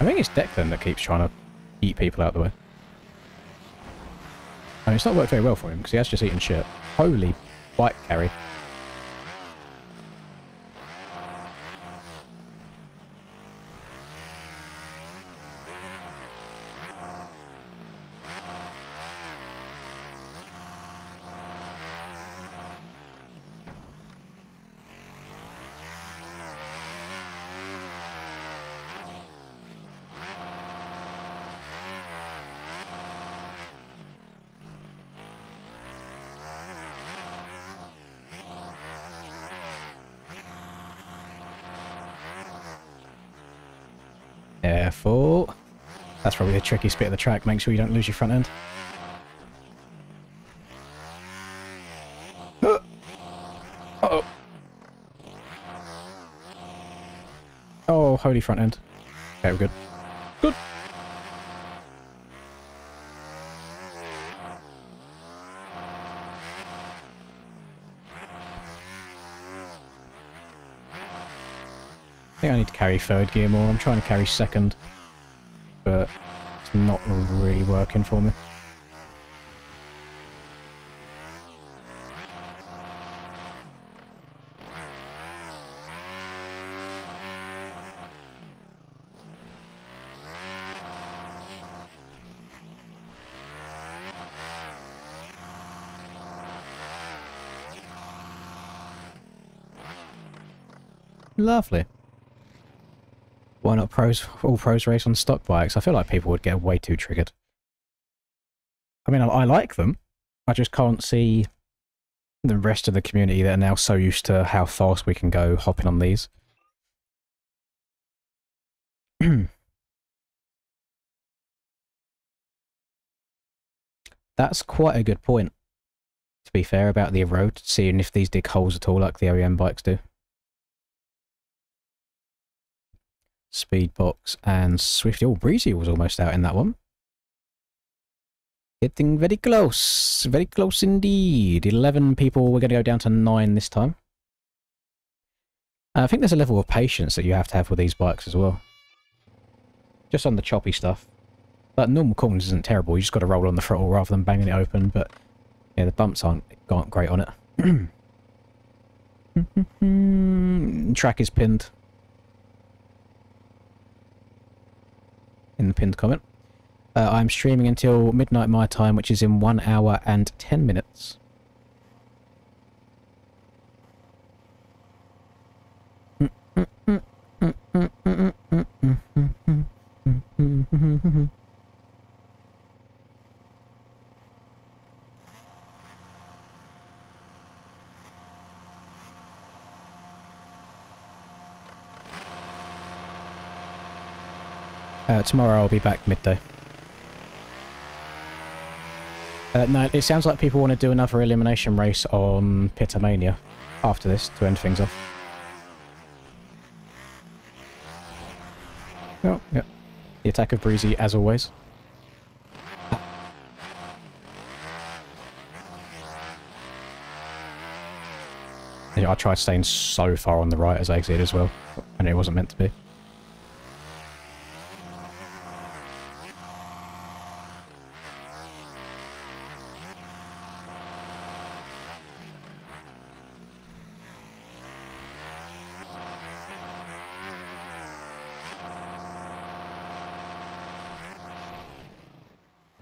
I think it's Declan that keeps trying to eat people out of the way. I mean, it's not worked very well for him, because he has just eaten shit. Holy bike carry. Careful. That's probably the trickiest bit of the track. Make sure you don't lose your front end. Uh-oh. Oh, holy front end. Okay, we're good. Good. I think I need to carry third gear more. I'm trying to carry second, but it's not really working for me. Lovely. Why not all pros race on stock bikes? I feel like people would get way too triggered. I mean, I like them. I just can't see the rest of the community that are now so used to how fast we can go hopping on these. That's quite a good point, to be fair, about the erode, seeing if these dig holes at all like the OEM bikes do. Speedbox and Swifty. Oh, Breezy was almost out in that one. Getting very close indeed. 11 people. We're going to go down to 9 this time. I think there's a level of patience that you have to have with these bikes as well. Just on the choppy stuff. Like, normal corners isn't terrible, you just got to roll on the throttle rather than banging it open, but yeah, the bumps aren't great on it. Track is pinned. In the pinned comment. I'm streaming until midnight my time, which is in 1 hour and 10 minutes. Tomorrow I'll be back midday. No, it sounds like people want to do another elimination race on Pitomania after this to end things off. Oh, yeah. The attack of Breezy, as always. I tried staying so far on the right as I exited as well, and it wasn't meant to be.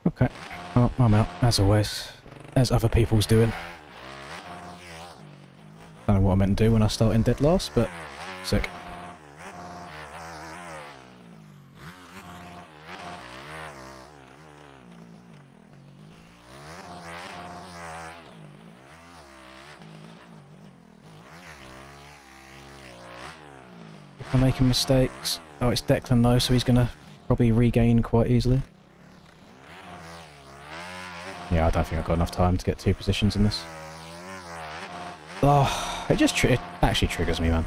Okay. Well, I'm out, as always. As other people's doing. Don't know what I meant to do when I started in dead last, but sick. If I'm making mistakes. Oh, it's Declan though, so he's gonna probably regain quite easily. Yeah, I don't think I've got enough time to get 2 positions in this. Oh, it actually triggers me, man.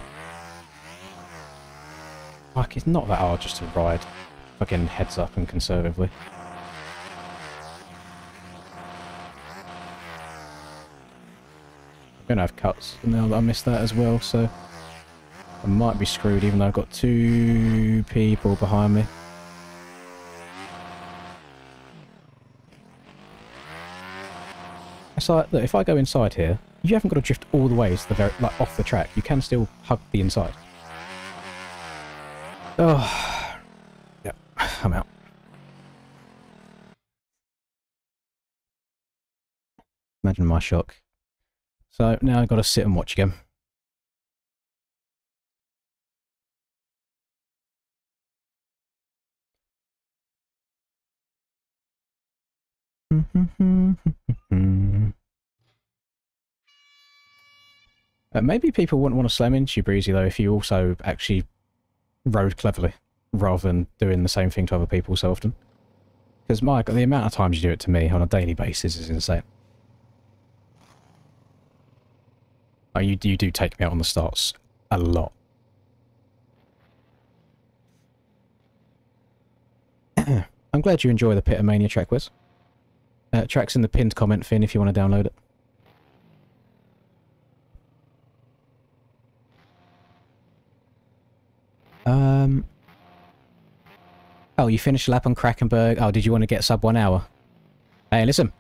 Like, it's not that hard just to ride fucking heads up and conservatively. I'm gonna have cuts now that I missed that as well, so I might be screwed even though I've got 2 people behind me. It's like, look, if I go inside here, you haven't got to drift all the way to the very, like, off the track. You can still hug the inside. Oh, yeah, I'm out. Imagine my shock. So now I've got to sit and watch again. Maybe people wouldn't want to slam into you, Breezy, though, if you also actually rode cleverly, rather than doing the same thing to other people so often. Because, Mike, the amount of times you do it to me on a daily basis is insane. Like, you do take me out on the starts a lot. I'm glad you enjoy the Pitomania track, Wes. Track's in the pinned comment, Finn, if you want to download it. Oh, you finished a lap on Krakenberg. Oh, did you want to get sub 1 hour? Hey, listen.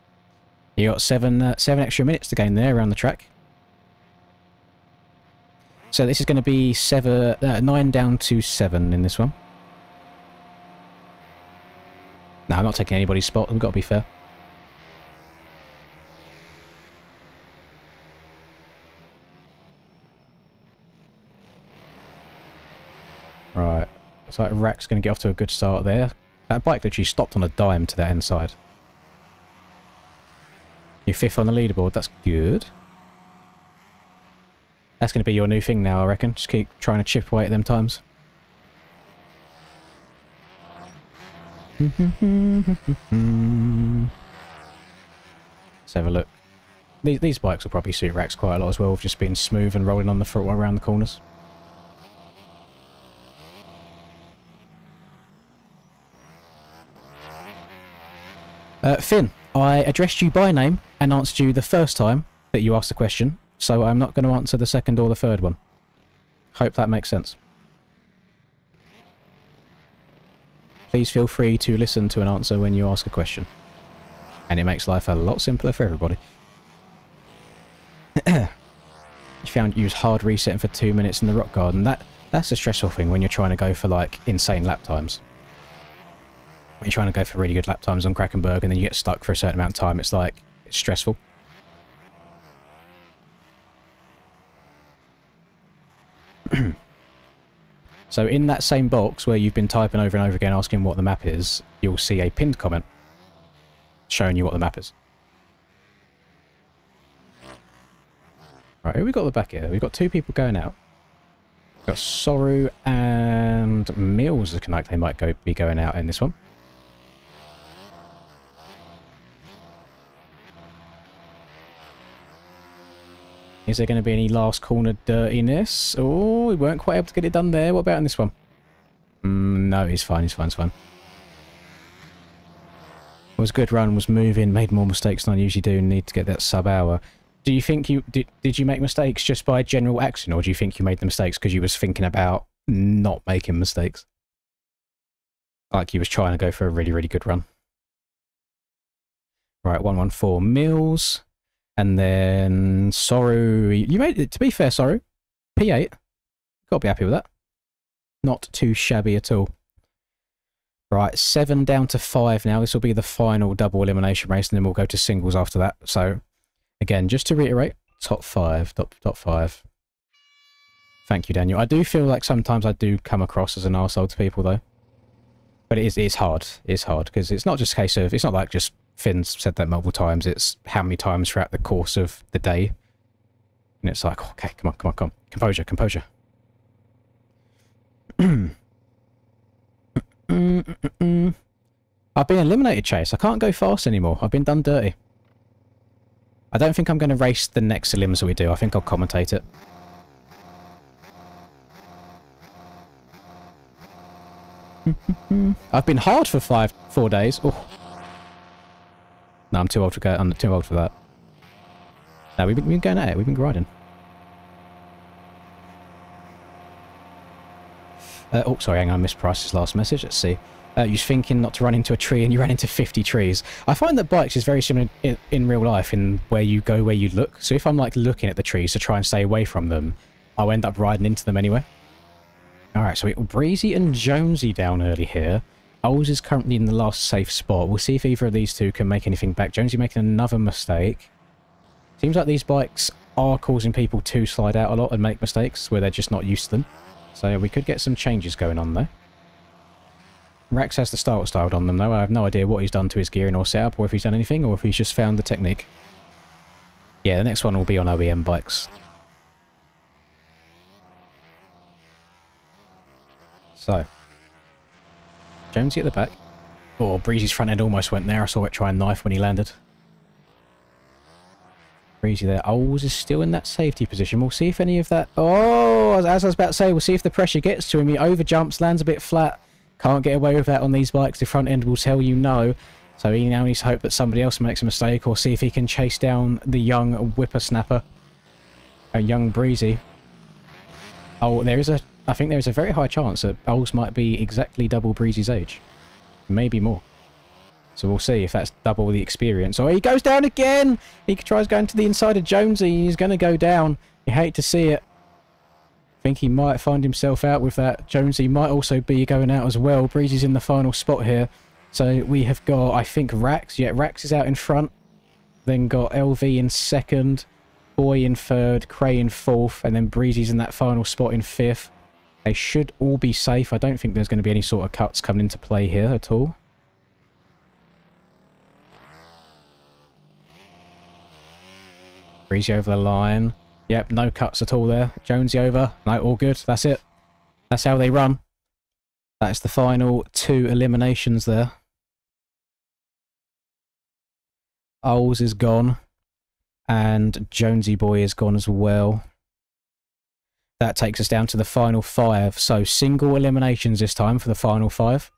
You got seven extra minutes to gain there around the track. So this is going to be 9 down to 7 in this one. No, I'm not taking anybody's spot. We've got to be fair. Right. Looks like Rack's going to get off to a good start there. That bike literally stopped on a dime to that inside. You're 5th on the leaderboard. That's good. That's going to be your new thing now, I reckon. Just keep trying to chip away at them times. Let's have a look. These bikes will probably suit Rax quite a lot as well, with just being smooth and rolling on the throttle around the corners. Finn, I addressed you by name and answered you the first time that you asked a question, so I'm not going to answer the second or the third one. Hope that makes sense. Please feel free to listen to an answer when you ask a question. And it makes life a lot simpler for everybody. You found you was hard resetting for 2 minutes in the rock garden. That's a stressful thing when you're trying to go for, like, insane lap times. When you're trying to go for really good lap times on Krakenberg and then you get stuck for a certain amount of time, it's like, it's stressful. So in that same box where you've been typing over and over again asking what the map is, you'll see a pinned comment showing you what the map is. Right, who we got at the back here? We've got 2 people going out. We've got Soru and Mills looking like they might be going out in this one. Is there going to be any last corner dirtiness? Oh, we weren't quite able to get it done there. What about in this one? No, he's fine, he's fine, he's fine. It was a good run, was moving, made more mistakes than I usually do, need to get that sub-hour. Do you think you... Did you make mistakes just by general action, or do you think you made the mistakes because you was thinking about not making mistakes? Like you was trying to go for a really, really good run. Right, 114 Mills. And then Soru, you made it, to be fair, Soru, P8, got to be happy with that. Not too shabby at all. Right, 7 down to 5 now. This will be the final double elimination race, and then we'll go to singles after that. So, again, just to reiterate, top 5, top 5. Thank you, Daniel. I do feel like sometimes I do come across as an arsehole to people, though. But it's hard. It's hard, because it's not just a case of, it's not like just Finn's said that multiple times, it's how many times throughout the course of the day. And it's like, okay, come on. Composure, composure. I've been eliminated, Chase. I can't go fast anymore. I've been done dirty. I don't think I'm going to race the next elims that we do. I think I'll commentate it. I've been hard for 4 days. Oh. No, I'm too old to go. I'm too old for that. No, we've been going at it. We've been grinding. Oh, sorry, hang on. I missed Price's last message. Let's see. You're thinking not to run into a tree and you ran into 50 trees. I find that bikes is very similar in real life in where you go where you look. So if I'm like looking at the trees to try and stay away from them, I'll end up riding into them anyway. Alright, so we got Breezy and Jonesy down early here. Oles is currently in the last safe spot. We'll see if either of these two can make anything back. Jonesy making another mistake. Seems like these bikes are causing people to slide out a lot and make mistakes where they're just not used to them. So we could get some changes going on though. Rax has the styled on them though. I have no idea what he's done to his gearing or setup, or if he's done anything, or if he's just found the technique. Yeah, the next one will be on OEM bikes. So, Jonesy at the back. Oh, Breezy's front end almost went there. I saw it try and knife when he landed. Breezy there. Oles is still in that safety position. We'll see if any of that... Oh, as I was about to say, we'll see if the pressure gets to him. He overjumps, lands a bit flat. Can't get away with that on these bikes. The front end will tell you no. So he now needs to hope that somebody else makes a mistake, or see if he can chase down the young whippersnapper. A young Breezy. Oh, there is a... I think there is a very high chance that Oles might be exactly double Breezy's age. Maybe more. So we'll see if that's double the experience. Oh, he goes down again! He tries going to the inside of Jonesy. He's going to go down. You hate to see it. I think he might find himself out with that. Jonesy might also be going out as well. Breezy's in the final spot here. So we have got, I think, Rax. Yeah, Rax is out in front. Then got LV in second. Boy in third. Cray in fourth. And then Breezy's in that final spot in fifth. They should all be safe. I don't think there's going to be any sort of cuts coming into play here at all. Breezy over the line. Yep, no cuts at all there. Jonesy over. No, all good. That's it. That's how they run. That's the final 2 eliminations there. Oles is gone. And Jonesy boy is gone as well. That takes us down to the final 5. So single eliminations this time for the final 5.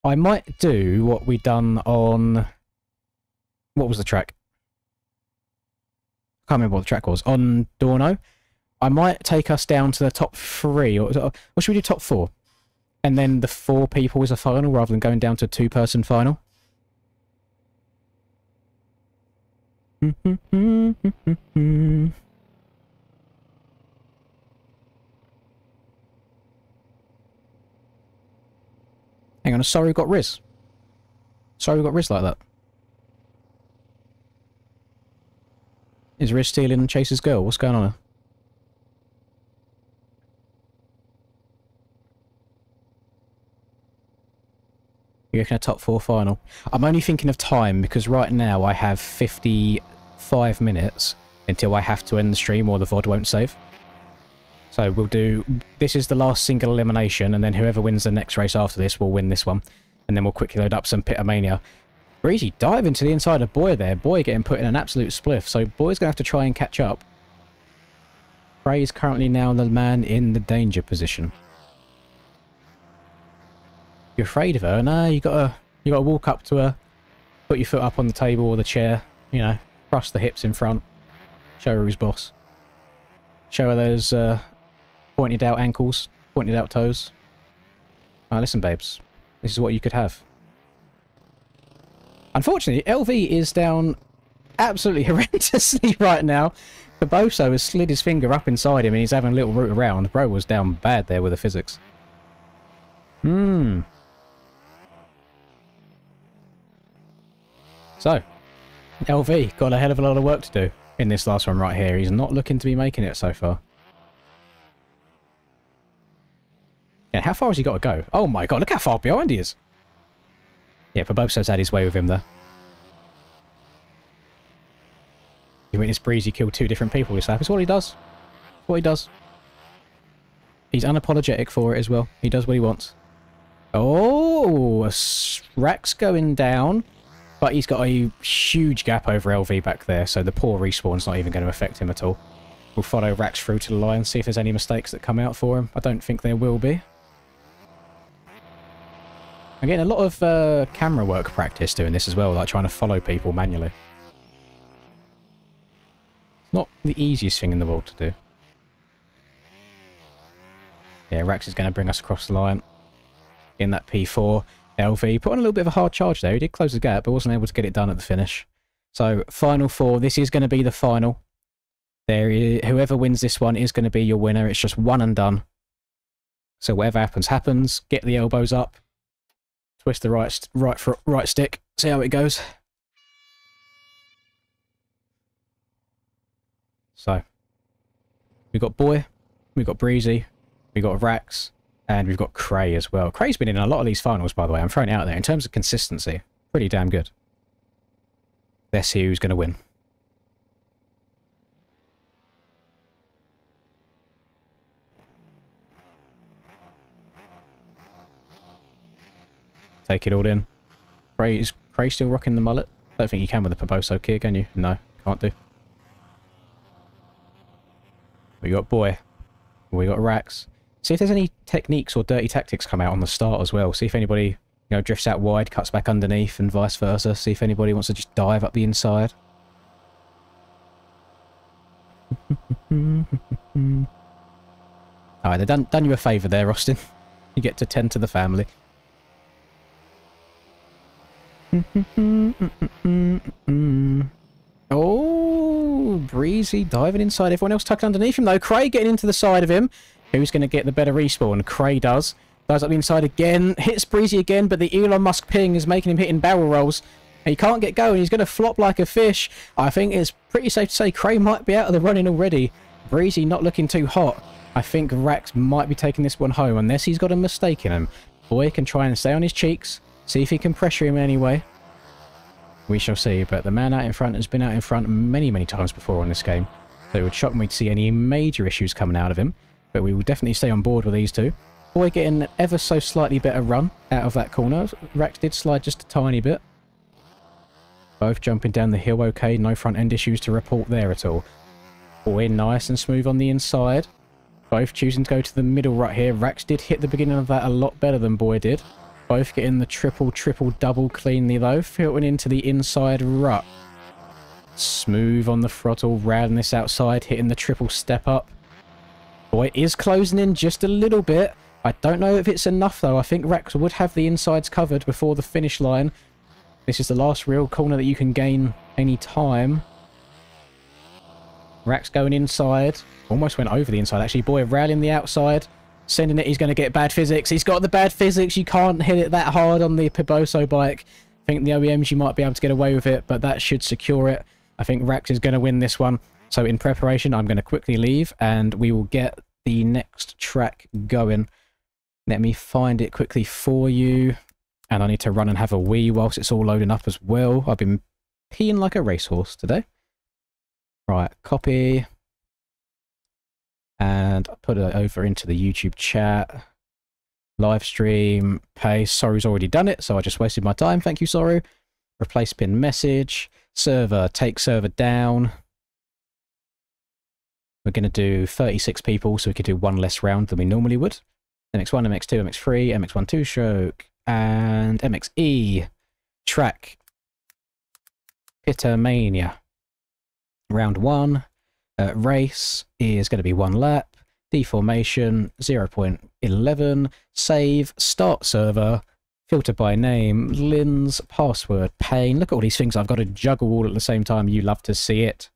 I might do what we done on... What was the track? I can't remember what the track was. On Dorno. I might take us down to the top 3, or should we do top 4? And then the 4 people as a final, rather than going down to a 2-person final. Hang on, sorry we got Riz. Sorry we got Riz like that. Is Riz stealing Chase's girl? What's going on here? You reckon a top 4 final? I'm only thinking of time because right now I have 55 minutes until I have to end the stream or the VOD won't save. So we'll do... This is the last single elimination, and then whoever wins the next race after this will win this one. And then we'll quickly load up some Pitomania. Breezy diving to the inside of Boy there. Boy getting put in an absolute spliff, so Boy's going to have to try and catch up. Ray is currently now the man in the danger position. You're afraid of her? No, you gotta walk up to her, put your foot up on the table or the chair, you know, thrust the hips in front, show her who's boss. Show her those pointed out ankles, pointed out toes. Ah, listen, babes, this is what you could have. Unfortunately, LV is down absolutely horrendously right now. Caboso has slid his finger up inside him and he's having a little root around. Bro was down bad there with the physics. So, LV got a hell of a lot of work to do in this last one right here. He's not looking to be making it so far. Yeah, how far has he got to go? Oh my god, look how far behind he is. Yeah, Barbosa's had his way with him there. You witness Breezy kill 2 different people this lap. It's what he does. It's what he does. He's unapologetic for it as well. He does what he wants. Oh, Rack's going down. But he's got a huge gap over LV back there, so the poor respawn's not even going to affect him at all. We'll follow Rax through to the line, see if there's any mistakes that come out for him. I don't think there will be. I'm getting a lot of camera work practice doing this as well, like trying to follow people manually. It's not the easiest thing in the world to do. Yeah, Rax is going to bring us across the line in that P4. LV put on a little bit of a hard charge there. He did close the gap, but wasn't able to get it done at the finish. So, final 4. This is going to be the final. Whoever wins this one is going to be your winner. It's just one and done. So, whatever happens, happens. Get the elbows up. Twist the right stick. See how it goes. So, we've got Boy. We've got Breezy. We've got Rax. And we've got Cray as well. Cray's been in a lot of these finals, by the way. I'm throwing it out there. In terms of consistency, pretty damn good. Let's see who's going to win. Take it all in. Is Cray still rocking the mullet? I don't think you can with the Paboso kid, can you? No, can't do. We got Boy. We got Rax. See if there's any techniques or dirty tactics come out on the start as well. See if anybody, you know, drifts out wide, cuts back underneath, and vice versa. See if anybody wants to just dive up the inside. Alright, they've done you a favour there, Austin. You get to tend to the family. Oh, Breezy diving inside. Everyone else tucking underneath him though. Cray getting into the side of him. Who's going to get the better respawn? Cray does. Dives up the inside again. Hits Breezy again, but the Elon Musk ping is making him hitting barrel rolls. And he can't get going. He's going to flop like a fish. I think it's pretty safe to say Cray might be out of the running already. Breezy not looking too hot. I think Rax might be taking this one home, unless he's got a mistake in him. Boy can try and stay on his cheeks. See if he can pressure him anyway. We shall see, but the man out in front has been out in front many, many times before on this game. So it would shock me to see any major issues coming out of him. But we will definitely stay on board with these two. Boy getting an ever so slightly better run out of that corner. Rax did slide just a tiny bit. Both jumping down the hill okay. No front end issues to report there at all. Boy nice and smooth on the inside. Both choosing to go to the middle right here. Rax did hit the beginning of that a lot better than Boy did. Both getting the triple, double cleanly though. Filtering into the inside rut. Smooth on the throttle, rounding this outside, hitting the triple step up. Boy, it is closing in just a little bit. I don't know if it's enough though. I think Rex would have the insides covered before the finish line. This is the last real corner that you can gain any time. Rex going inside. Almost went over the inside actually. Boy, rallying the outside. Sending it, he's going to get bad physics. He's got the bad physics. You can't hit it that hard on the Piboso bike. I think the OEMs, you might be able to get away with it, but that should secure it. I think Rex is going to win this one. So in preparation, I'm going to quickly leave, and we will get the next track going. Let me find it quickly for you. And I need to run and have a wee whilst it's all loading up as well. I've been peeing like a racehorse today. Right, copy. And put it over into the YouTube chat. Live stream, paste. Soru's already done it, so I just wasted my time. Thank you, Soru. Replace pin message. Server, take server down. We're going to do 36 people, so we could do one less round than we normally would. MX1, MX2, MX3, MX1 two-stroke, and MXE. Track. Pittermania. Round 1. Race is going to be 1 lap. Deformation 0.11. Save. Start server. Filter by name. Lynn's password. Pain. Look at all these things I've got to juggle all at the same time. You love to see it.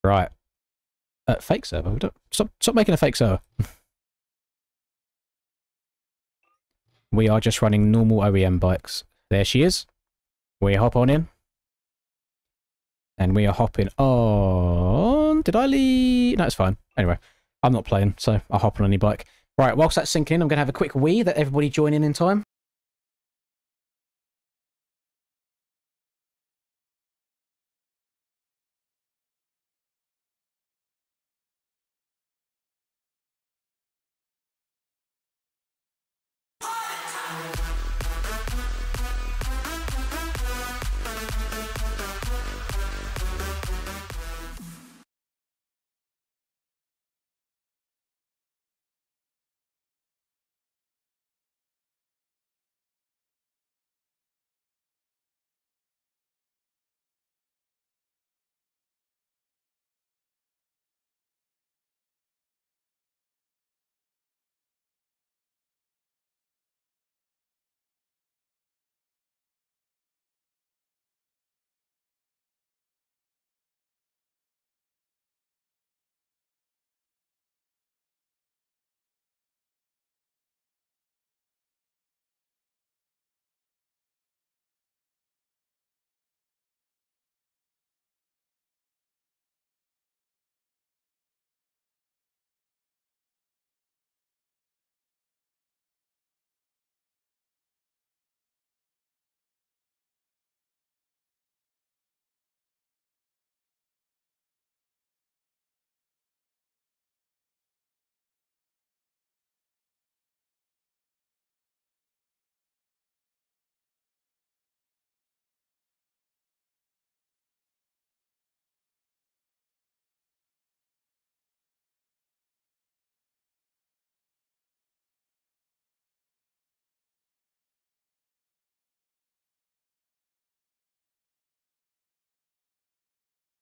Right. Fake server. Stop making a fake server. We are just running normal OEM bikes. There she is. We hop on in. And we are hopping on... Did I leave? No, it's fine. Anyway, I'm not playing, so I'll hop on any bike. Right, whilst that's sinking in, I'm going to have a quick wee that everybody join in time.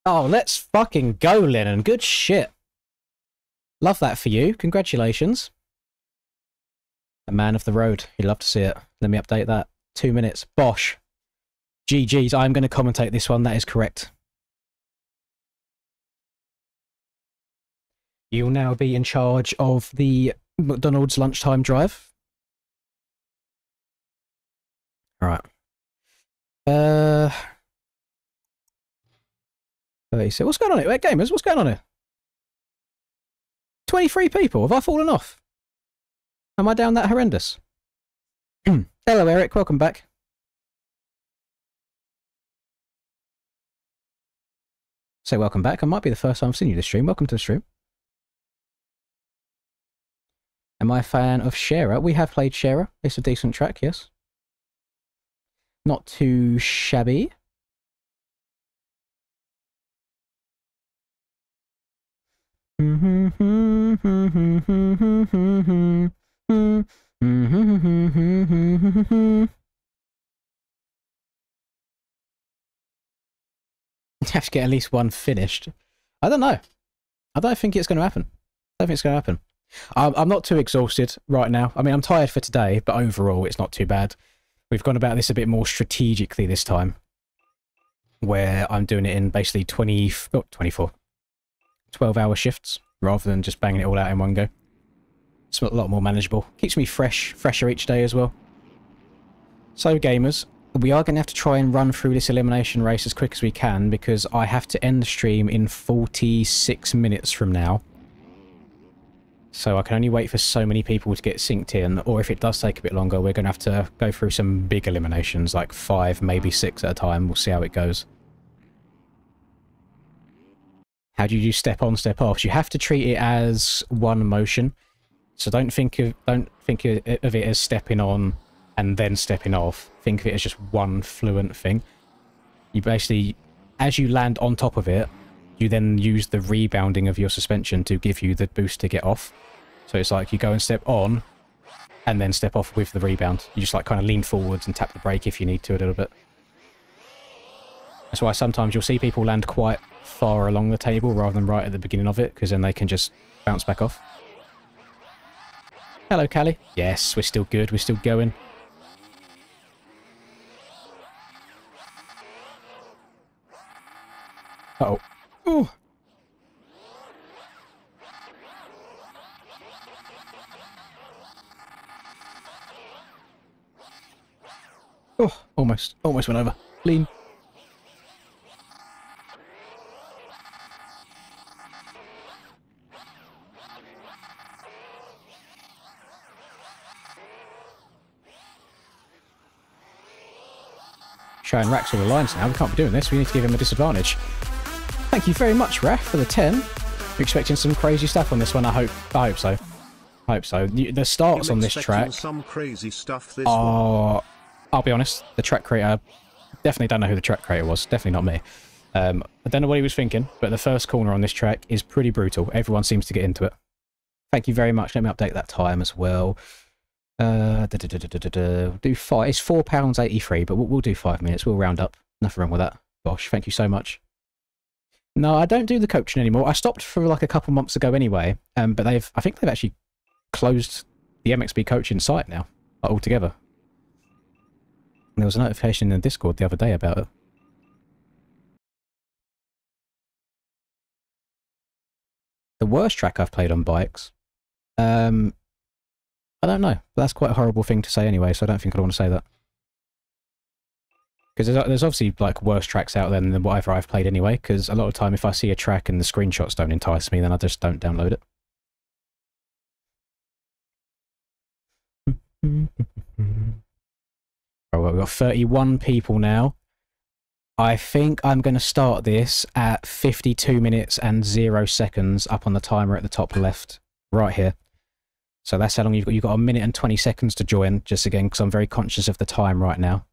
Oh, let's fucking go, Lennon. Good shit. Love that for you. Congratulations. A man of the road. You'd love to see it. Let me update that. 2 minutes. Bosh. GG's. I'm going to commentate this one. That is correct. You'll now be in charge of the McDonald's lunchtime drive. All right. 36. What's going on here? Wait, gamers, what's going on here? 23 people. Have I fallen off? Am I down that horrendous? Hello, Eric. Welcome back. Say welcome back. I might be the first time I've seen you this stream. Welcome to the stream. Am I a fan of Sharer? We have played Sharer. It's a decent track, yes. Not too shabby. You have to get at least one finished. I don't know. I don't think it's going to happen. I don't think it's going to happen. I'm not too exhausted right now. I mean, I'm tired for today, but overall, it's not too bad. We've gone about this a bit more strategically this time, where I'm doing it in basically 12-hour shifts, rather than just banging it all out in one go. It's a lot more manageable. Keeps me fresher each day as well. So, gamers, we are going to have to try and run through this elimination race as quick as we can, because I have to end the stream in 46 minutes from now. So I can only wait for so many people to get synced in, or if it does take a bit longer, we're going to have to go through some big eliminations, like 5, maybe 6 at a time. We'll see how it goes. How do you do step on, step off? You have to treat it as one motion. So don't think of it as stepping on and then stepping off. Think of it as just one fluent thing. You basically, as you land on top of it, you then use the rebounding of your suspension to give you the boost to get off. So it's like you go and step on, and then step off with the rebound. You just like kind of lean forwards and tap the brake if you need to a little bit. That's why sometimes you'll see people land quite far along the table rather than right at the beginning of it, because then they can just bounce back off. Hello, Callie. Yes, we're still good. We're still going. Uh-oh. Ooh. Oh, almost went over. Lean. Showing Rax all the lines now. We can't be doing this. We need to give him a disadvantage. Thank you very much, Raf, for the 10. We're expecting some crazy stuff on this one. I hope so. I hope so. The starts on this track some crazy stuff this are... I'll be honest, the track creator... Definitely don't know who the track creator was. Definitely not me. I don't know what he was thinking, but the first corner on this track is pretty brutal. Everyone seems to get into it. Thank you very much. Let me update that time as well. Do 5. It's £4.83, but we'll do 5 minutes. We'll round up. Nothing wrong with that. Bosh, thank you so much. No, I don't do the coaching anymore. I stopped for like a couple months ago anyway, but I think they've actually closed the MXB coaching site now altogether. And there was a notification in the Discord the other day about it. The worst track I've played on bikes? I don't know. That's quite a horrible thing to say anyway, so I don't think I'd want to say that. Because there's obviously like worse tracks out there than whatever I've played anyway, because a lot of the time if I see a track and the screenshots don't entice me, then I just don't download it. Oh, well, we've got 31 people now. I think I'm going to start this at 52 minutes and 0 seconds up on the timer at the top left, right here. So that's how long you've got. You've got 1 minute and 20 seconds to join, just again, because I'm very conscious of the time right now.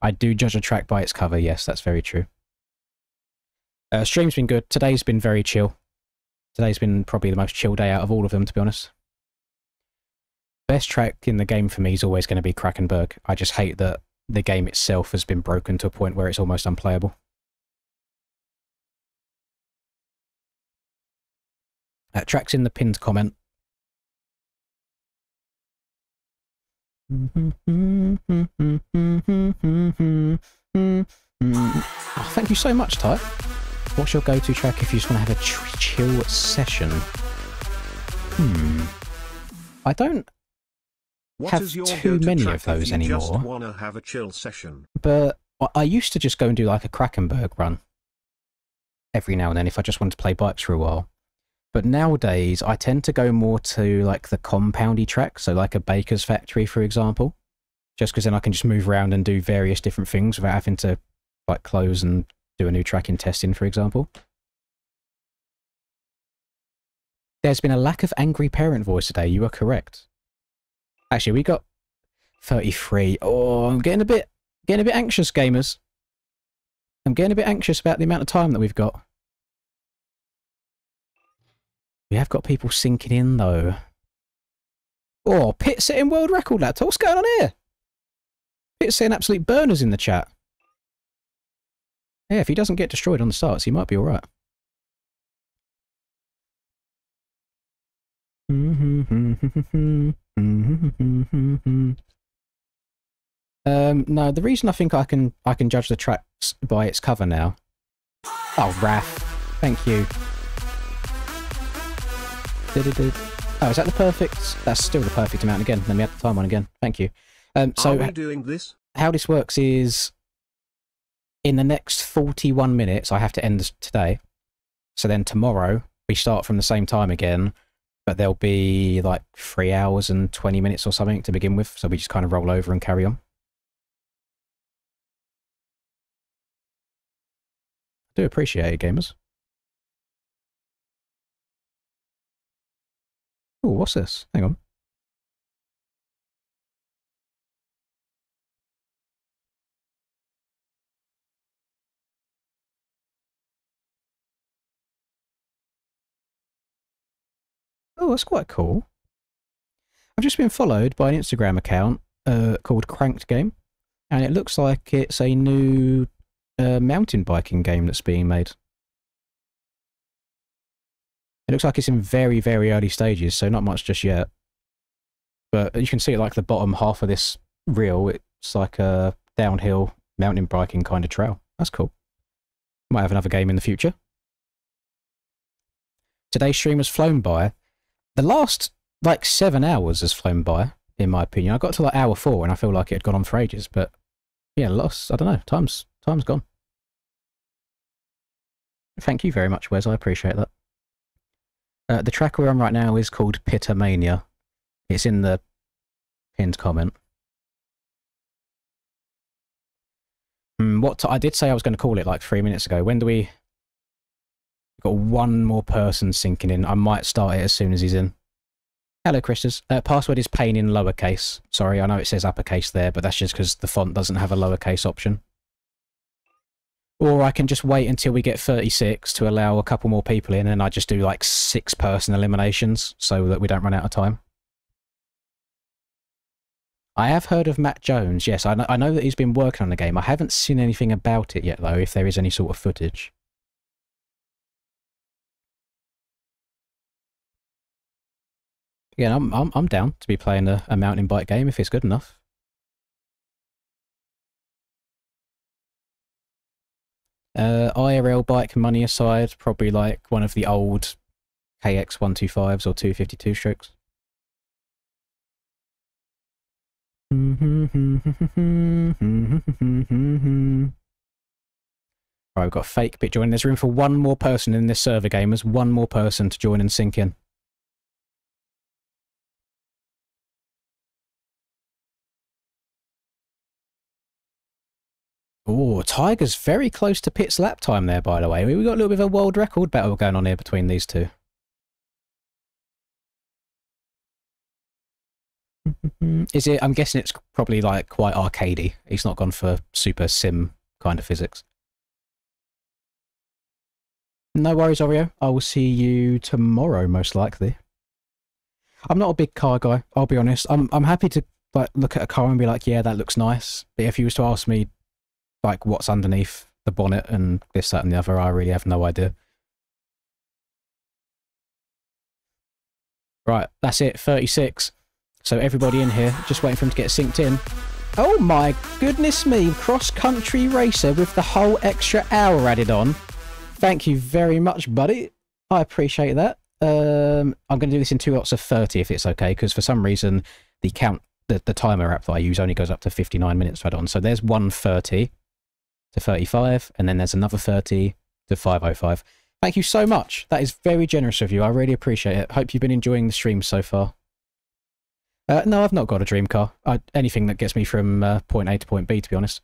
I do judge a track by its cover, yes, that's very true. Stream's been good. Today's been very chill. Today's been probably the most chill day out of all of them, to be honest. Best track in the game for me is always going to be Krakenberg. I just hate that the game itself has been broken to a point where it's almost unplayable. Track's in the pinned comment. Oh, thank you so much, Ty. What's your go-to track if you just want to have a chill session? I don't have too many of those anymore. Just wanna have a chill session. But I used to just go and do like a Krakenberg run every now and then if I just wanted to play bikes for a while. But nowadays, I tend to go more to like the compoundy track, so like a Baker's Factory, for example. Just because then I can just move around and do various different things without having to like close and do a new track in testing, for example. There's been a lack of angry parent voice today, you are correct. Actually, we got 33. Oh, I'm getting a bit anxious, gamers. I'm getting a bit anxious about the amount of time that we've got. We have got people sinking in, though. Oh, Pit setting world record laptop. What's going on here? Pit setting absolute burners in the chat. Yeah, if he doesn't get destroyed on the starts, he might be alright. No, the reason I think I can judge the tracks by its cover now. Oh, Raph. Thank you. Oh, is that the perfect? That's still the perfect amount again. Let me add the time on again. Thank you. So Are we doing this? How this works is, in the next 41 minutes, I have to end today. So then tomorrow, we start from the same time again, but there'll be like 3 hours and 20 minutes or something to begin with. So we just kind of roll over and carry on. I do appreciate it, gamers. Oh, what's this? Hang on. Oh, that's quite cool. I've just been followed by an Instagram account called Cranked Game, and it looks like it's a new mountain biking game that's being made. It looks like it's in very, very early stages, so not much just yet. But you can see like the bottom half of this reel, it's like a downhill mountain biking kind of trail. That's cool. Might have another game in the future. Today's stream has flown by. The last, like, 7 hours has flown by, in my opinion. I got to like hour 4 and I feel like it had gone on for ages, but yeah, I don't know, time's gone. Thank you very much, Wes, I appreciate that. The track we're on right now is called Pittermania. It's in the pinned comment. I did say I was going to call it like 3 minutes ago. When do we... We've got one more person sinking in. I might start it as soon as he's in. Hello, Christus. Password is pain in lowercase. Sorry, I know it says uppercase there, but that's just because the font doesn't have a lowercase option. Or I can just wait until we get 36 to allow a couple more people in, and I just do like 6-person eliminations so that we don't run out of time. I have heard of Matt Jones, yes. I know that he's been working on the game. I haven't seen anything about it yet, though, if there is any sort of footage. Yeah, I'm down to be playing a mountain bike game if it's good enough. IRL bike money aside, probably like one of the old KX 125s or 252 strokes. Right, we've got a fake bit joining. There's room for one more person in this server, gamers. One more person to join and sink in. Oh, Tiger's very close to Pitt's lap time there, by the way. We've got a little bit of a world record battle going on here between these two. Is it? I'm guessing it's probably like quite arcadey. He's not gone for super sim kind of physics. No worries, Oreo. I will see you tomorrow, most likely. I'm not a big car guy, I'll be honest. I'm happy to like look at a car and be like, yeah, that looks nice. But if you was to ask me like what's underneath the bonnet and this, that and the other, I really have no idea. Right, that's it, 36. So everybody in here, just waiting for him to get synced in. Oh my goodness me, cross-country racer with the whole extra hour added on. Thank you very much, buddy. I appreciate that. I'm going to do this in 2 lots of 30 if it's okay, because for some reason the timer app that I use only goes up to 59 minutes to add on. So there's 1:30 to 35, and then there's another 30 to 5:05. Thank you so much. That is very generous of you. I really appreciate it. Hope you've been enjoying the stream so far. No, I've not got a dream car. Anything that gets me from point A to point B, to be honest.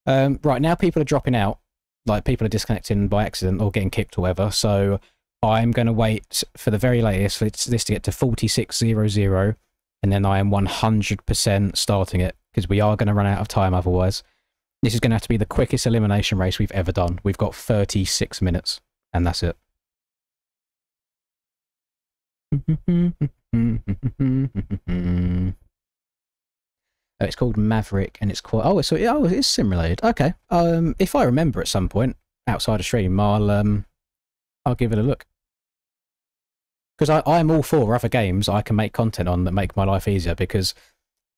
Right, now people are dropping out. Like, people are disconnecting by accident or getting kicked or whatever, so I'm going to wait for the very latest for this to get to 4600, and then I am 100% starting it, because we are going to run out of time otherwise. This is going to have to be the quickest elimination race we've ever done. We've got 36 minutes, and that's it. It's called Maverick, and it's quite... Oh, so it's simulated. Okay. If I remember at some point, outside of stream, I'll give it a look. Because I'm all for other games I can make content on that make my life easier, because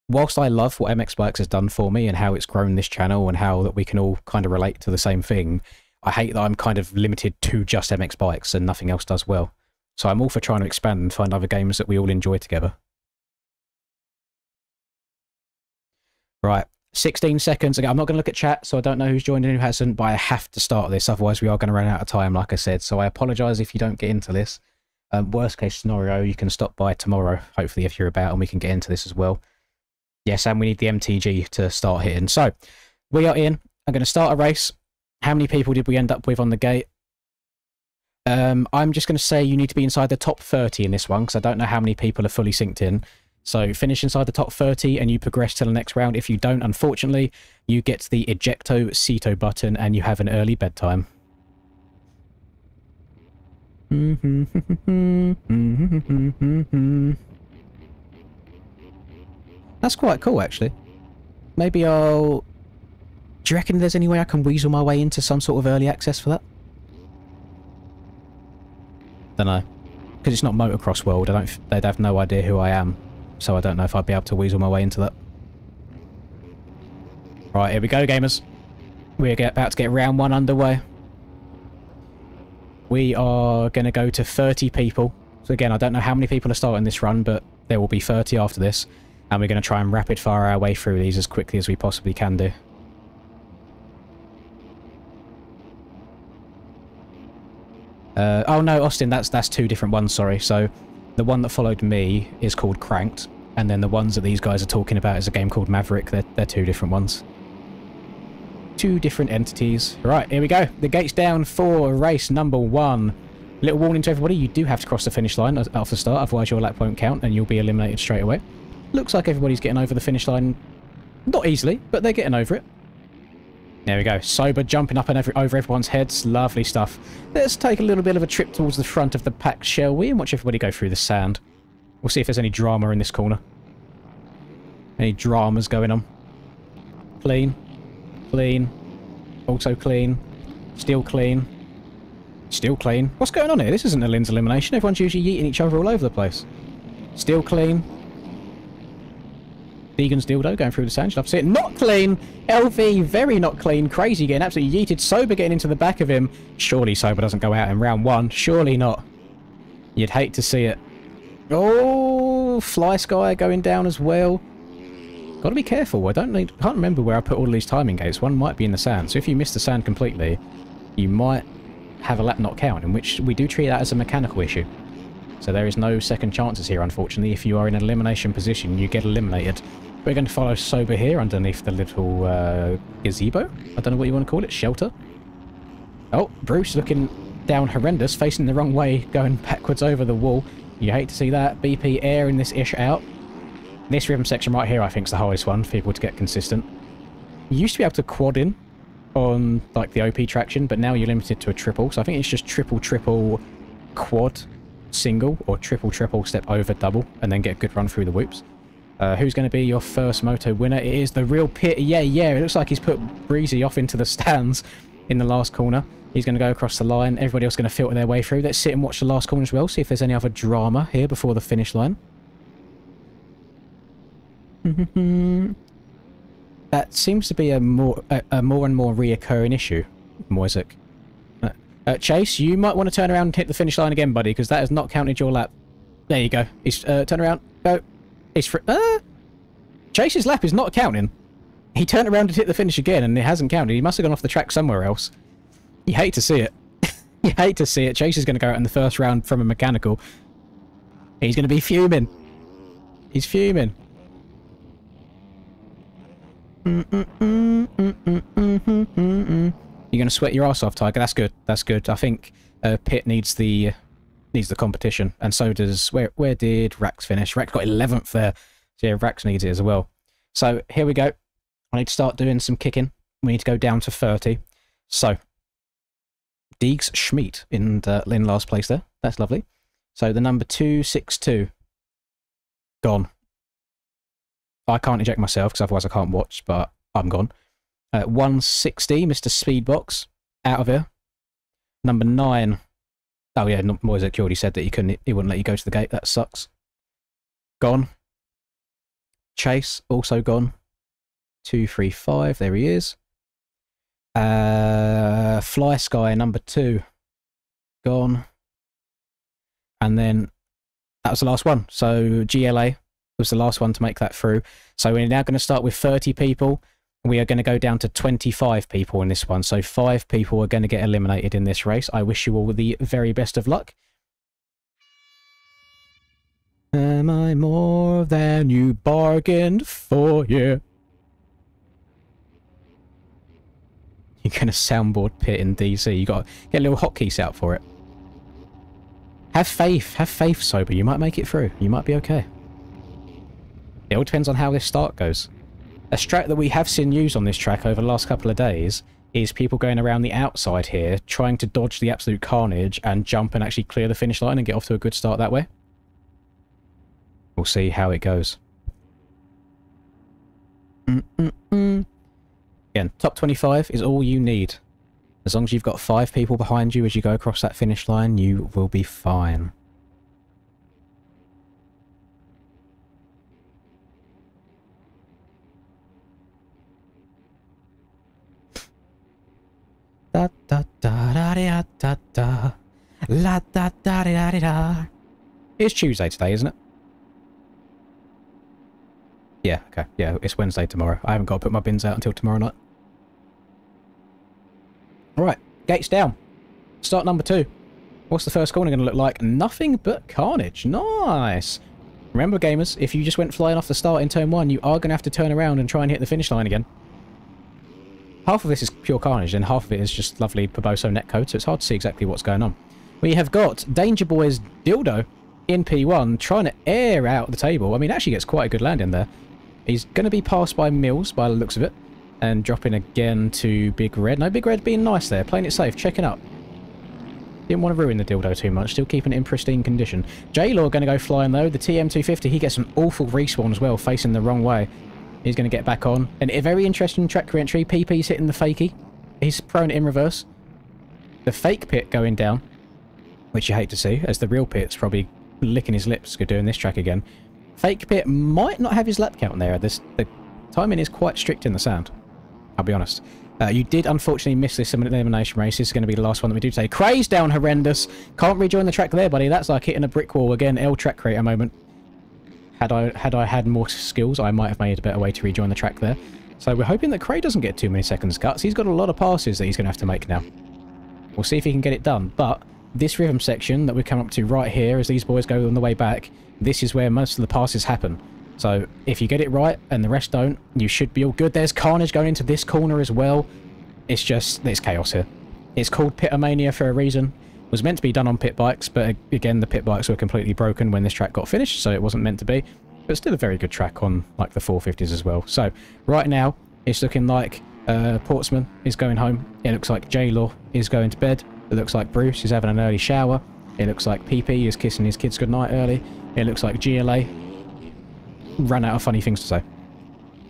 whilst I love what MX Bikes has done for me and how it's grown this channel and how that we can all kind of relate to the same thing, I hate that I'm kind of limited to just MX Bikes and nothing else does well. So I'm all for trying to expand and find other games that we all enjoy together. Right, 16 seconds ago. I'm not going to look at chat, so I don't know who's joined and who hasn't, but I have to start this, otherwise we are going to run out of time, like I said. So I apologise if you don't get into this. Worst case scenario, you can stop by tomorrow, hopefully, if you're about, and we can get into this as well. Yes, and we need the MTG to start hitting. So, we are in. I'm going to start a race. How many people did we end up with on the gate? I'm just going to say you need to be inside the top 30 in this one, because I don't know how many people are fully synced in. So, finish inside the top 30, and you progress to the next round. If you don't, unfortunately, you get the Ejecto Ceto button, and you have an early bedtime. That's quite cool, actually. Maybe I'll... Do you reckon there's any way I can weasel my way into some sort of early access for that? Don't know. Because it's not Motocross World, they'd have no idea who I am. So I don't know if I'd be able to weasel my way into that. Right, here we go, gamers. We're about to get round 1 underway. We are going to go to 30 people. So again, I don't know how many people are starting this run, but there will be 30 after this. And we're going to try and rapid fire our way through these as quickly as we possibly can do. Oh no, Austin, that's 2 different ones, sorry. So the one that followed me is called Cranked, and then the ones that these guys are talking about is a game called Maverick. They're 2 different ones. 2 different entities. Right, here we go. The gate's down for race number 1. Little warning to everybody, you do have to cross the finish line off the start, otherwise your lap won't count and you'll be eliminated straight away. Looks like everybody's getting over the finish line. Not easily, but they're getting over it. There we go. Sober jumping up and over everyone's heads. Lovely stuff. Let's take a little bit of a trip towards the front of the pack, shall we? And watch everybody go through the sand. We'll see if there's any drama in this corner. Any dramas going on. Clean. Clean. Also clean. Still clean. Still clean. What's going on here? This isn't a Lynn's elimination. Everyone's usually eating each other all over the place. Still clean. Deegan's dildo going through the sand. You'll have to see it. Not clean! LV, very not clean. Crazy getting absolutely yeeted. Sober getting into the back of him. Surely Sober doesn't go out in round 1. Surely not. You'd hate to see it. Oh, Fly Sky going down as well. Got to be careful. I can't remember where I put all these timing gates. One might be in the sand. So if you miss the sand completely, you might have a lap not count, in which we do treat that as a mechanical issue. So there is no second chances here, unfortunately. If you are in an elimination position, you get eliminated. We're going to follow Sober here underneath the little gazebo. I don't know what you want to call it. Shelter. Oh, Bruce looking down horrendous, facing the wrong way, going backwards over the wall. You hate to see that. BP airing this ish out. This rhythm section right here, I think, is the hardest one for people to get consistent. You used to be able to quad in on like the OP traction, but now you're limited to a triple. So I think it's just triple, triple, quad, single, or triple, triple, step over, double, and then get a good run through the whoops. Who's going to be your first moto winner? It is the real Pit. Yeah, it looks like he's put Breezy off into the stands in the last corner. He's going to go across the line. Everybody else is going to filter their way through. Let's sit and watch the last corner as well, see if there's any other drama here before the finish line. That seems to be a more and more reoccurring issue, Moisek. Chase, you might want to turn around and hit the finish line again, buddy, because that has not counted your lap. There you go. He's turn around. Go. It's Chase's lap is not counting. He turned around and hit the finish again, and it hasn't counted. He must have gone off the track somewhere else. You hate to see it. You hate to see it. Chase is going to go out in the first round from a mechanical. He's going to be fuming. He's fuming. You're going to sweat your ass off, Tiger. That's good. That's good. I think Pitt needs the competition, and so does where did Rax finish? Rax got 11th there. So yeah, Rax needs it as well. So here we go. I need to start doing some kicking. We need to go down to 30. So Deegs Schmidt in last place there. That's lovely. So the number 262 gone. I can't eject myself because otherwise I can't watch, but I'm gone. 160, Mr. Speedbox, out of here. Number 9. Oh yeah, Moisek already said that he wouldn't let you go to the gate. That sucks. Gone. Chase, also gone. 235, there he is. Fly Sky, number 2. Gone. And then that was the last one. So GLA was the last one to make that through. So we're now going to start with 30 people. We are going to go down to 25 people in this one. So 5 people are going to get eliminated in this race. I wish you all the very best of luck. Am I more than you bargained for? Yeah. You're going to soundboard pit in DC. You got to get a little hotkeys out for it. Have faith, Sober. You might make it through. You might be okay. It all depends on how this start goes. A strat that we have seen used on this track over the last couple of days is people going around the outside here, trying to dodge the absolute carnage and jump and actually clear the finish line and get off to a good start that way. We'll see how it goes. Again, top 25 is all you need. As long as you've got 5 people behind you as you go across that finish line, you will be fine. Da da da da da da da la da da da da da. It's Tuesday today, isn't it? Yeah, okay. Yeah, it's Wednesday tomorrow. I haven't got to put my bins out until tomorrow night. Alright, gates down. Start number 2. What's the first corner going to look like? Nothing but carnage. Nice. Remember, gamers, if you just went flying off the start in turn 1, you are going to have to turn around and try and hit the finish line again. Half of this is pure carnage, and half of it is just lovely Poboso netcode, so it's hard to see exactly what's going on. We have got Danger Boy's Dildo in P1 trying to air out the table. I mean, actually gets quite a good land in there. He's going to be passed by Mills by the looks of it, and dropping again to Big Red. No, Big Red being nice there, playing it safe, checking up. Didn't want to ruin the Dildo too much, still keeping it in pristine condition. J-Law going to go flying though. The TM250, he gets an awful respawn as well, facing the wrong way. He's going to get back on. And a very interesting track re-entry. PP's hitting the fakie. He's thrown it in reverse. The fake pit going down, which you hate to see, as the real pit's probably licking his lips doing this track again. Fake pit might not have his lap count there. The timing is quite strict in the sound. I'll be honest. You did unfortunately miss this elimination race. This is going to be the last one that we do today. Craze down horrendous. Can't rejoin the track there, buddy. That's like hitting a brick wall again. L track creator moment. Had I had more skills, I might have made a better way to rejoin the track there. So we're hoping that Cray doesn't get too many seconds cuts. He's got a lot of passes that he's going to have to make now. We'll see if he can get it done. But this rhythm section that we come up to right here, as these boys go on the way back, this is where most of the passes happen. So if you get it right and the rest don't, you should be all good. There's carnage going into this corner as well. It's chaos here. It's called Pitomania for a reason. It was meant to be done on pit bikes, but again, the pit bikes were completely broken when this track got finished, so it wasn't meant to be. But still a very good track on like the 450s as well. So right now, it's looking like Portsman is going home. It looks like J-Law is going to bed. It looks like Bruce is having an early shower. It looks like PP is kissing his kids goodnight early. It looks like GLA ran out of funny things to say.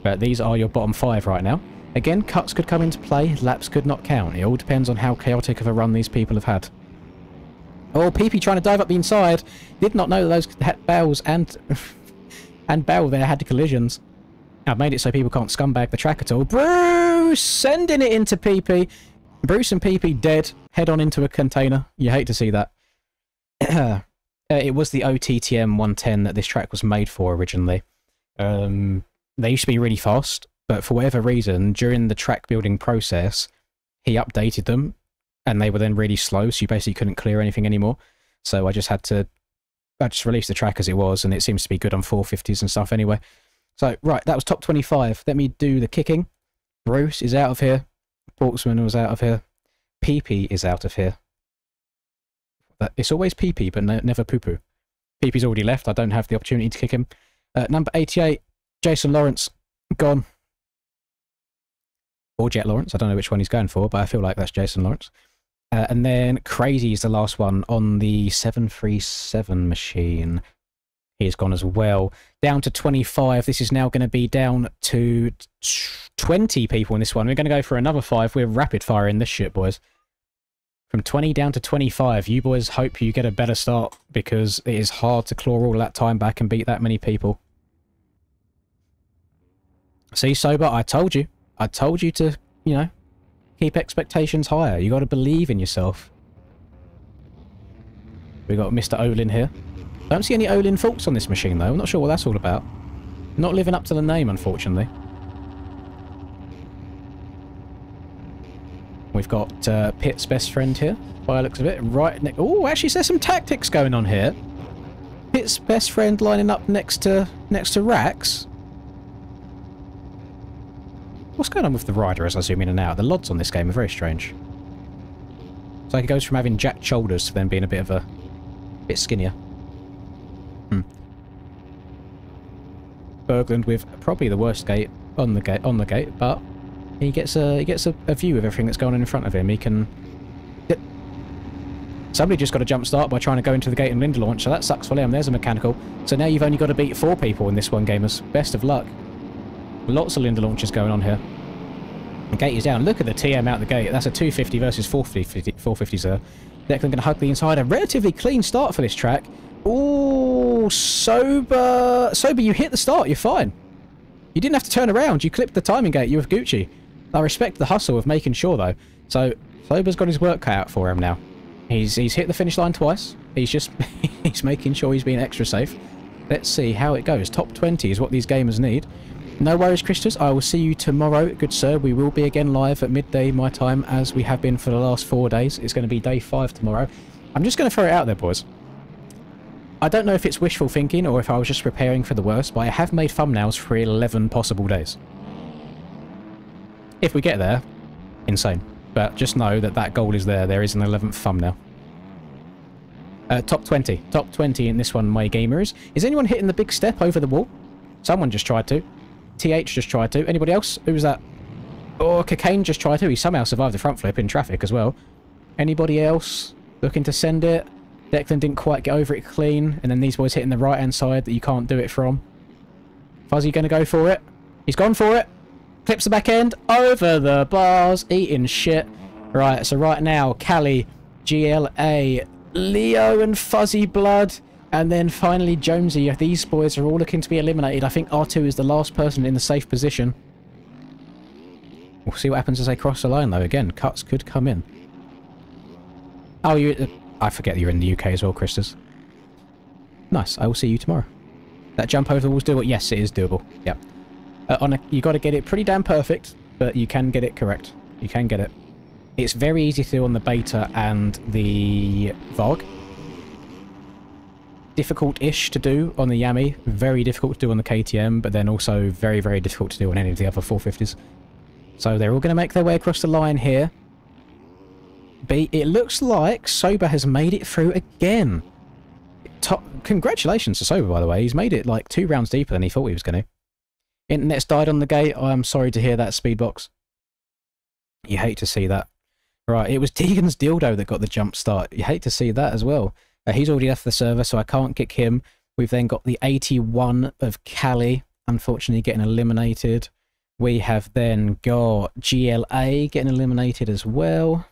But these are your bottom 5 right now. Again, cuts could come into play, laps could not count. It all depends on how chaotic of a run these people have had. Oh, PP trying to dive up the inside. Did not know that those barrels and barrel there had collisions. I've made it so people can't scumbag the track at all. Bruce sending it into PP. Bruce and PP dead. Head on into a container. You hate to see that. It was the OTTM 110 that this track was made for originally. They used to be really fast, but for whatever reason, during the track building process, he updated them, and they were then really slow, so you basically couldn't clear anything anymore. So I just released the track as it was, and it seems to be good on 450s and stuff anyway. So, right, that was top 25. Let me do the kicking. Bruce is out of here. Portsman was out of here. PP is out of here. It's always PP, but never poo-poo. PP's already left. I don't have the opportunity to kick him. Number 88, Jason Lawrence, gone. Or Jet Lawrence. I don't know which one he's going for, but I feel like that's Jason Lawrence. And then Crazy is the last one on the 737 machine. He's gone as well. Down to 25. This is now going to be down to 20 people in this one. We're going to go for another 5. We're rapid firing this shit, boys. From 20 down to 25. You boys hope you get a better start, because it is hard to claw all that time back and beat that many people. See, Sober, I told you. I told you to, you know, keep expectations higher. You got to believe in yourself. We got Mr. Olin here. Don't see any Olin faults on this machine, though. I'm not sure what that's all about. Not living up to the name, unfortunately. We've got Pitt's best friend here, by the looks of it. Right next... Oh, actually, there's some tactics going on here. Pitt's best friend lining up next to Rax. What's going on with the rider as I zoom in and out? The LODs on this game are very strange. It's like it goes from having jacked shoulders to then being a bit skinnier. Berglund with probably the worst gate on the gate, but he gets a view of everything that's going on in front of him. He can. Somebody just got a jump start by trying to go into the gate and Linda launch, so that sucks for them. There's a mechanical. So now you've only got to beat 4 people in this one, gamers. Best of luck. Lots of Linda launches going on here. The gate is down. Look at the TM out the gate. That's a 250 versus 450, sir. Declan going to hug the inside. A relatively clean start for this track. Ooh, Sober, you hit the start. You're fine. You didn't have to turn around. You clipped the timing gate. You were Gucci. I respect the hustle of making sure, though. So, Sober's got his work cut out for him now. He's hit the finish line twice. He's just he's making sure he's being extra safe. Let's see how it goes. Top 20 is what these gamers need. No worries, Christus. I will see you tomorrow, good sir. We will be again live at midday my time, as we have been for the last 4 days. It's going to be day 5 tomorrow. I'm just going to throw it out there, boys. I don't know if it's wishful thinking or if I was just preparing for the worst, but I have made thumbnails for 11 possible days. If we get there, insane. But just know that that goal is there. There is an 11th thumbnail. Top 20. Top 20 in this one, my gamers. Is anyone hitting the big step over the wall? Someone just tried to. TH just tried to. Anybody else? Who was that? Oh, Cocaine just tried to. He somehow survived the front flip in traffic as well. Anybody else looking to send it? Declan didn't quite get over it clean. And then these boys hitting the right-hand side that you can't do it from. Fuzzy going to go for it. He's gone for it. Clips the back end. Over the bars. Eating shit. Right, so right now, Callie, GLA, Leo and Fuzzy Blood. And then finally Jonesy. These boys are all looking to be eliminated. I think R2 is the last person in the safe position. We'll see what happens as they cross the line, though. Again, cuts could come in. Oh, I forget you're in the UK as well, Christus. Nice. I will see you tomorrow. That jump over the wall's doable? Yes, it is doable. Yep. You got to get it pretty damn perfect, but you can get it correct. You can get it. It's very easy to do on the beta and the VOG. Difficult-ish to do on the Yami. Very difficult to do on the KTM, but then also very, very difficult to do on any of the other 450s. So they're all going to make their way across the line here. It looks like Sober has made it through again. Congratulations to Sober, by the way. He's made it like 2 rounds deeper than he thought he was going to. Internet's died on the gate. I'm sorry to hear that, Speedbox. You hate to see that. Right, it was Deegan's dildo that got the jump start. You hate to see that as well. He's already left the server, so I can't kick him. We've then got the 81 of Callie, unfortunately getting eliminated. We have then got GLA getting eliminated as well.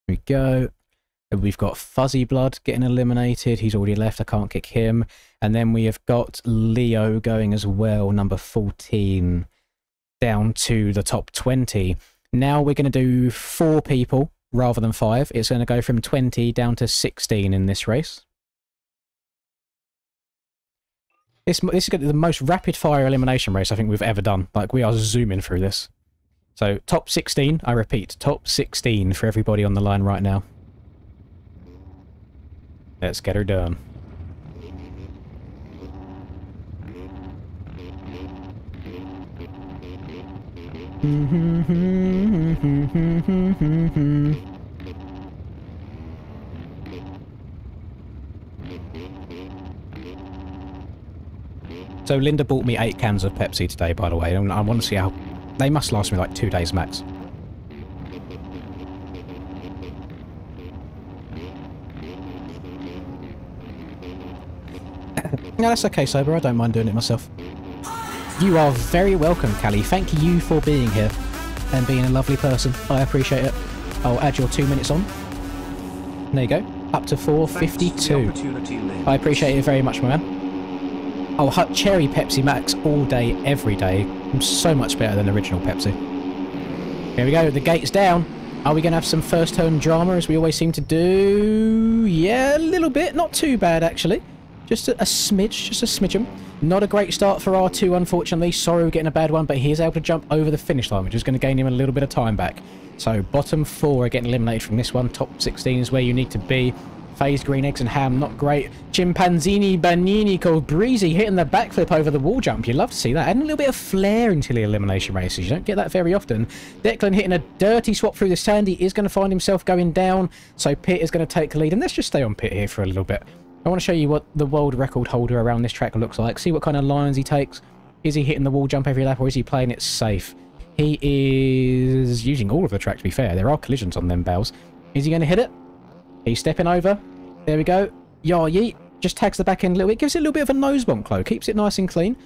Here we go. We've got Fuzzy Blood getting eliminated. He's already left. I can't kick him. And then we have got Leo going as well, number 14, down to the top 20. Now we're going to do 4 people rather than 5. It's going to go from 20 down to 16 in this race. This is the most rapid-fire elimination race I think we've ever done. Like, we are zooming through this. So, top 16, I repeat, top 16 for everybody on the line right now. Let's get her done. So Linda bought me 8 cans of Pepsi today, by the way, and I want to see how... They must last me like 2 days max. No, that's okay, Sober. I don't mind doing it myself. You are very welcome, Callie. Thank you for being here and being a lovely person. I appreciate it. I'll add your 2 minutes on. There you go. Up to 4:52. I appreciate it very much, my man. Oh, hot cherry Pepsi Max all day, every day. So much better than original Pepsi. Here we go. The gate's down. Are we going to have some first turn drama as we always seem to do? Yeah, a little bit. Not too bad, actually. Just a smidge. Just a smidgen. Not a great start for R2, unfortunately. Sorry we're getting a bad one, but he is able to jump over the finish line, which is going to gain him a little bit of time back. So bottom 4 are getting eliminated from this one. Top 16 is where you need to be. FaZe, Green Eggs and Ham, not great. Chimpanzini, Banini, called Breezy, hitting the backflip over the wall jump. You love to see that. Adding a little bit of flair into the elimination races. You don't get that very often. Declan hitting a dirty swap through the sand. He is going to find himself going down. So Pit is going to take the lead. And let's just stay on Pit here for a little bit. I want to show you what the world record holder around this track looks like. See what kind of lines he takes. Is he hitting the wall jump every lap or is he playing it safe? He is using all of the track, to be fair. There are collisions on them bells. Is he going to hit it? He's stepping over. There we go. Yah yeet. Just tags the back end a little bit. Gives it a little bit of a nose bonk low. Keeps it nice and clean.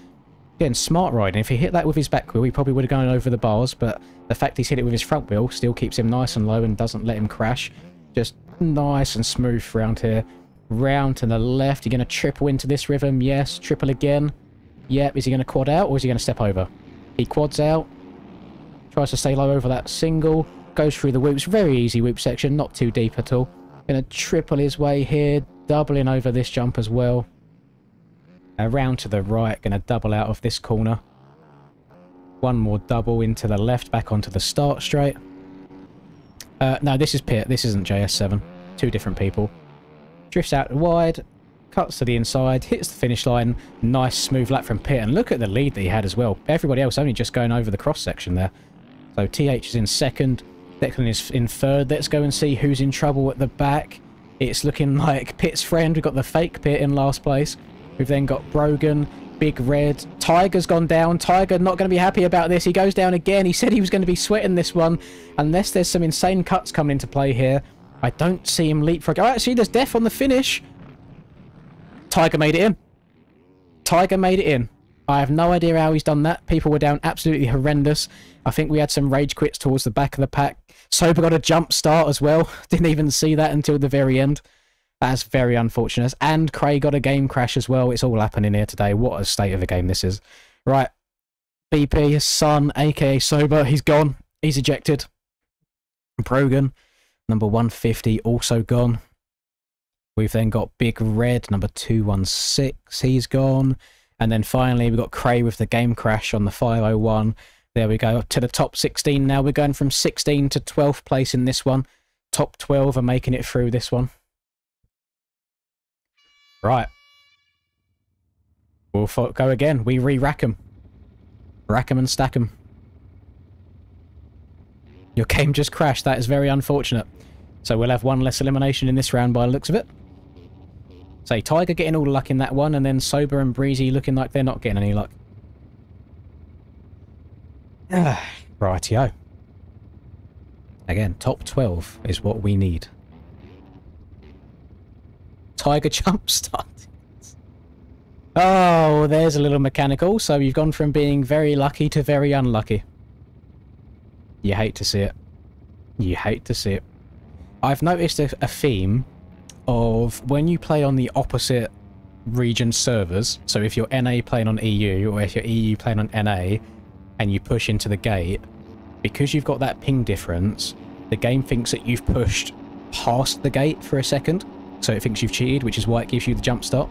Again, smart riding. If he hit that with his back wheel, he probably would have gone over the bars. But the fact he's hit it with his front wheel still keeps him nice and low and doesn't let him crash. Just nice and smooth around here. Round to the left. You're going to triple into this rhythm. Yes. Triple again. Yep. Is he going to quad out or is he going to step over? He quads out. Tries to stay low over that single. Goes through the whoops. Very easy whoop section. Not too deep at all. Going to triple his way here. Doubling over this jump as well. Around to the right. Going to double out of this corner. One more double into the left. Back onto the start straight. No, this is Pit. This isn't JS7. Two different people. Drifts out wide. Cuts to the inside. Hits the finish line. Nice smooth lap from Pit. And look at the lead that he had as well. Everybody else only just going over the cross section there. So TH is in second. Declan is in third. Let's go and see who's in trouble at the back. It's looking like Pit's friend. We've got the fake Pit in last place. We've then got Brogan, Big Red. Tiger's gone down. Tiger not going to be happy about this. He goes down again. He said he was going to be sweating this one. Unless there's some insane cuts coming into play here. I don't see him leapfrog. Oh, actually, there's death on the finish. Tiger made it in. Tiger made it in. I have no idea how he's done that. People were down absolutely horrendous. I think we had some rage quits towards the back of the pack. Sober got a jump start as well. Didn't even see that until the very end. That's very unfortunate. And Craig got a game crash as well. It's all happening here today. What a state of a game this is. Right. BP, his son, aka Sober, he's gone. He's ejected. Brogan, number 150, also gone. We've then got Big Red, number 216, he's gone. And then finally, we've got Cray with the game crash on the 501. There we go, up to the top 16 now. We're going from 16 to 12th place in this one. Top 12 are making it through this one. Right. We'll go again. We re-rack them. Rack them and stack them. Your game just crashed. That is very unfortunate. So we'll have one less elimination in this round by the looks of it. Say, Tiger getting all the luck in that one, and then Sober and Breezy looking like they're not getting any luck. Rightio. Again, top 12 is what we need. Tiger jump start. Oh, there's a little mechanical. So you've gone from being very lucky to very unlucky. You hate to see it. You hate to see it. I've noticed a theme of when you play on the opposite region servers, so if you're NA playing on EU or if you're EU playing on NA and you push into the gate, because you've got that ping difference, the game thinks that you've pushed past the gate for a second, so it thinks you've cheated, which is why it gives you the jump start.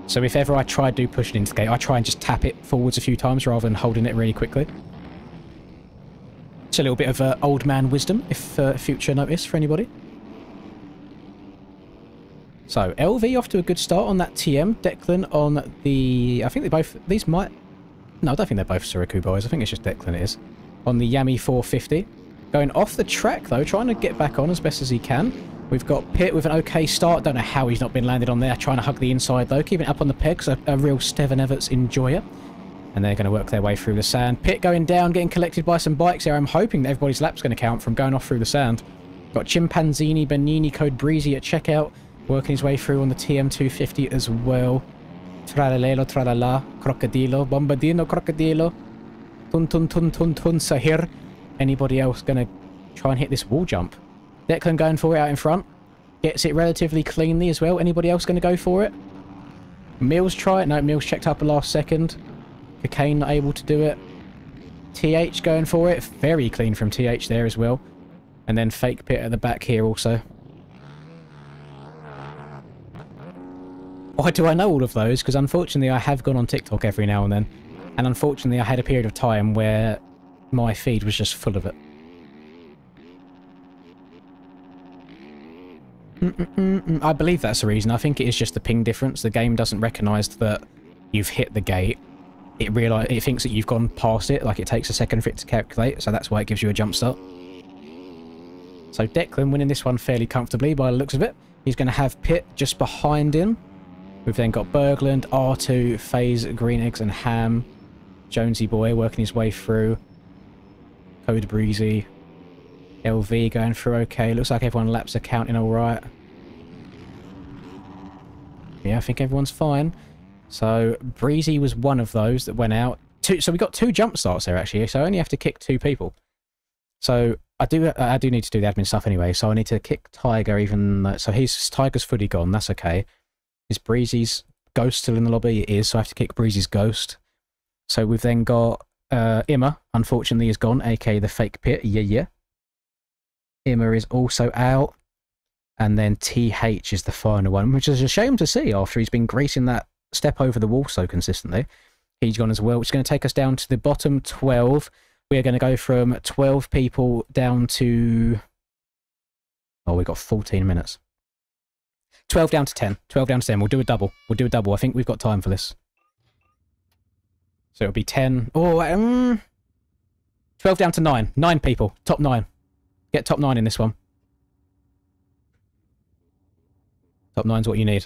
So if ever I try to do pushing into the gate, I try and just tap it forwards a few times rather than holding it really quickly. It's a little bit of old man wisdom, if future notice for anybody. So, LV off to a good start on that TM. Declan on the... I think they both... These might... No, I don't think they're both Suruku boys. I think it's just Declan it is. On the Yami 450. Going off the track, though. Trying to get back on as best as he can. We've got Pit with an okay start. Don't know how he's not been landed on there. Trying to hug the inside, though. Keeping it up on the pegs. A real Steven Everts enjoyer. And they're going to work their way through the sand. Pit going down, getting collected by some bikes here. I'm hoping that everybody's lap's going to count from going off through the sand. Got Chimpanzini, Benini, code Breezy at checkout. Working his way through on the TM250 as well. Tralalelo, tralala, crocodilo, bombardino, crocodilo. Tun tun tun tun tun sahir. Anybody else gonna try and hit this wall jump? Declan going for it out in front. Gets it relatively cleanly as well. Anybody else gonna go for it? Mills try it. No, Mills checked up the last second. Cocaine not able to do it. TH going for it. Very clean from TH there as well. And then Fake Pit at the back here also. Why do I know all of those? Because unfortunately I have gone on TikTok every now and then. And unfortunately I had a period of time where my feed was just full of it. I believe that's the reason. I think it is just the ping difference. The game doesn't recognise that you've hit the gate. It thinks that you've gone past it, like it takes a second for it to calculate, so that's why it gives you a jump start. So Declan winning this one fairly comfortably by the looks of it. He's going to have Pit just behind him. We've then got Bergland, R2, FaZe, Green Eggs and Ham. Jonesy Boy working his way through. Code Breezy. LV going through okay. Looks like everyone laps are counting alright. Yeah, I think everyone's fine. So Breezy was one of those that went out. So we got 2 jump starts there actually, so I only have to kick 2 people. So I do need to do the admin stuff anyway, so I need to kick Tiger even though, so Tiger's fully gone, that's okay. Is Breezy's ghost still in the lobby? It is, so I have to kick Breezy's ghost. So we've then got Imma, unfortunately is gone, aka the Fake Pit, yeah. Imma is also out. And then TH is the final one, which is a shame to see after he's been gracing that step over the wall so consistently. He's gone as well, which is going to take us down to the bottom 12. We are going to go from 12 people down to... Oh, we've got 14 minutes. 12 down to 10. 12 down to 10. We'll do a double. We'll do a double. I think we've got time for this. So it'll be 10... Oh, 12 down to 9. 9 people. Top 9. Get top 9 in this one. Top 9's what you need.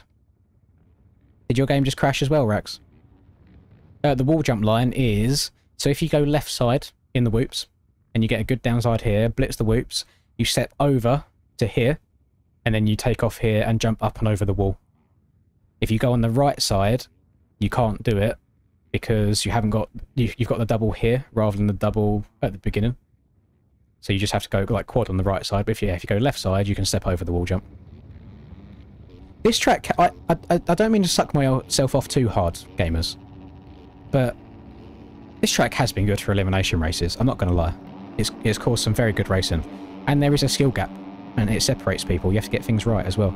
Did your game just crash as well, Rax? The wall jump line is... So if you go left side in the whoops, and you get a good downside here, blitz the whoops, you step over to here, and then you take off here and jump up and over the wall. If you go on the right side, you can't do it, because you haven't got... You've got the double here, rather than the double at the beginning. So you just have to go like quad on the right side, but if you go left side, you can step over the wall jump. This track, I don't mean to suck myself off too hard, gamers, but this track has been good for elimination races, I'm not going to lie. It's caused some very good racing, and there is a skill gap, and it separates people, you have to get things right as well.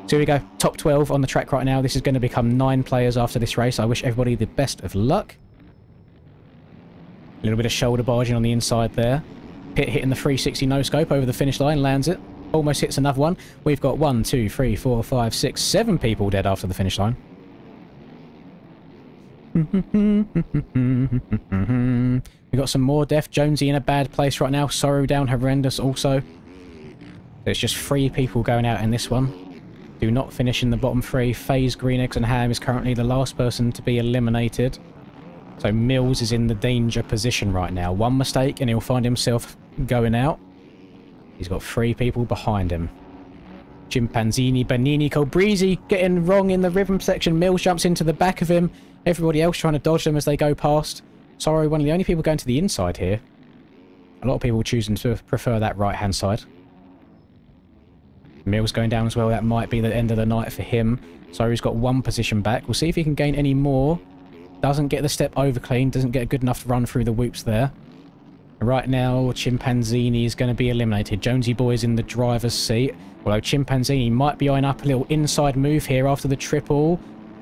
So here we go, top 12 on the track right now. This is going to become 9 players after this race. I wish everybody the best of luck. A little bit of shoulder barging on the inside there. Pit hitting the 360 no-scope over the finish line, lands it. Almost hits another one. We've got 1, 2, 3, 4, 5, 6, 7 people dead after the finish line. We've got some more death. Jonesy in a bad place right now. Sorrow down horrendous also. There's just 3 people going out in this one. Do not finish in the bottom 3. FaZe, Green Eggs and Ham is currently the last person to be eliminated. So Mills is in the danger position right now. One mistake and he'll find himself going out. He's got 3 people behind him. Chimpanzini, Banini, Colbreezy getting wrong in the rhythm section. Mills jumps into the back of him. Everybody else trying to dodge them as they go past. Sorry, one of the only people going to the inside here. A lot of people choosing to prefer that right-hand side. Mills going down as well. That might be the end of the night for him. So he's got 1 position back. We'll see if he can gain any more. Doesn't get the step over clean. Doesn't get a good enough run through the whoops there. Right now, Chimpanzini is going to be eliminated. Jonesy Boy's in the driver's seat. Although Chimpanzini might be eyeing up a little inside move here after the triple.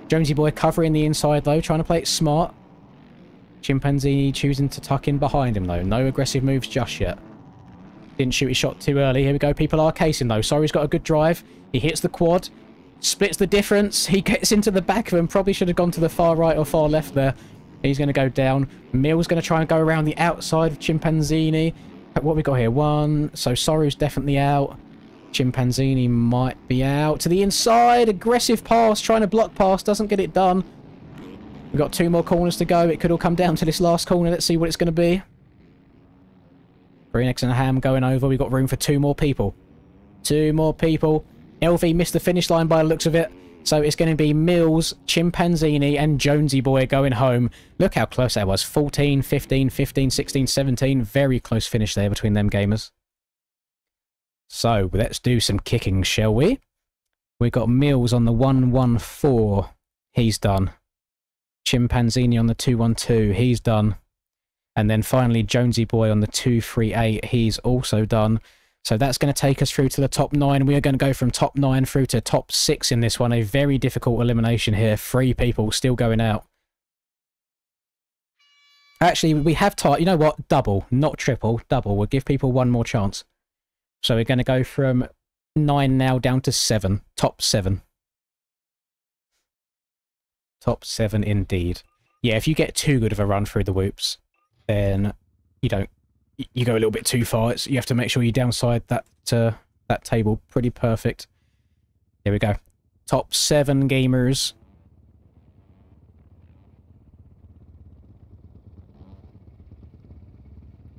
Jonesy Boy covering the inside though, trying to play it smart. Chimpanzini choosing to tuck in behind him though. No aggressive moves just yet. Didn't shoot his shot too early. Here we go. People are casing though. Sorry's got a good drive. He hits the quad. Splits the difference. He gets into the back of him. Probably should have gone to the far right or far left there. He's going to go down. Mill's going to try and go around the outside of Chimpanzini. What have we got here? 1. So Sorrow's definitely out. Chimpanzini might be out. To the inside. Aggressive pass. Trying to block pass. Doesn't get it done. We've got 2 more corners to go. It could all come down to this last corner. Let's see what it's going to be. Green Eggs and Ham going over. We've got room for 2 more people. 2 more people. LV missed the finish line by the looks of it. So it's going to be Mills, Chimpanzini, and Jonesy Boy going home. Look how close that was. 14, 15, 15, 16, 17. Very close finish there between them gamers. So let's do some kicking, shall we? We got Mills on the 114. He's done. Chimpanzini on the 212. He's done. And then finally Jonesy Boy on the 238. He's also done. So that's going to take us through to the top 9. We are going to go from top 9 through to top 6 in this one. A very difficult elimination here. 3 people still going out. Actually, we have tied. You know what? Double, not triple. Double. We'll give people one more chance. So we're going to go from 9 now down to 7. Top 7. Top 7 indeed. Yeah, if you get too good of a run through the whoops, then you don't. You go a little bit too far. You have to make sure you downside that table. Pretty perfect. Here we go. Top 7 gamers.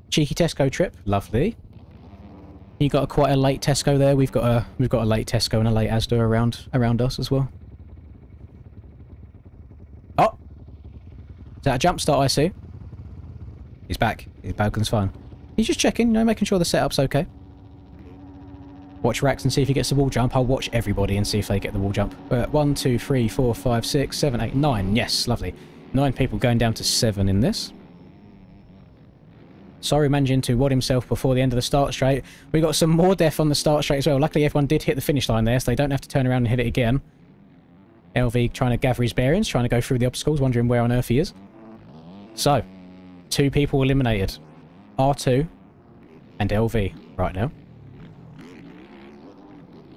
Cheeky Tesco trip. Lovely. You got quite a late Tesco there. We've got a late Tesco and a late Asda around us as well. Oh, is that a jump start? I see. He's back. His balcon's fine. He's just checking, you know, making sure the setup's okay. Watch Rax and see if he gets the wall jump. I'll watch everybody and see if they get the wall jump. 1, 2, 3, 4, 5, 6, 7, 8, 9. Yes, lovely. 9 people going down to 7 in this. Sorry, managing to wad himself before the end of the start straight. We got some more death on the start straight as well. Luckily, everyone did hit the finish line there, so they don't have to turn around and hit it again. LV trying to gather his bearings, trying to go through the obstacles, wondering where on earth he is. So, 2 people eliminated. R2 and LV right now.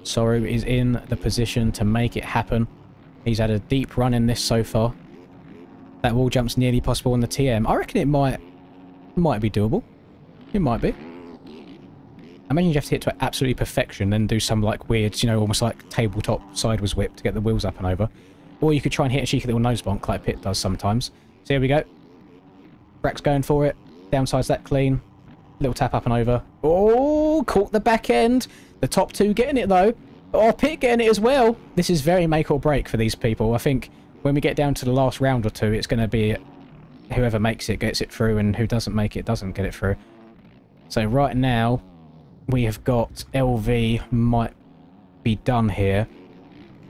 Soru is in the position to make it happen. He's had a deep run in this so far. That wall jump's nearly possible on the TM. I reckon it might be doable. It might be. I imagine you have to hit to absolutely perfection and do some like weird, you know, almost like tabletop sideways whip to get the wheels up and over. Or you could try and hit a cheeky little nose bonk like Pitt does sometimes. So here we go. Brack's going for it. Downside's that clean. Little tap up and over. Oh, caught the back end. The top 2 getting it though. Oh, Pitt getting it as well. This is very make or break for these people. I think when we get down to the last round or 2, it's going to be whoever makes it gets it through and who doesn't make it doesn't get it through. So right now, we have got LV might be done here.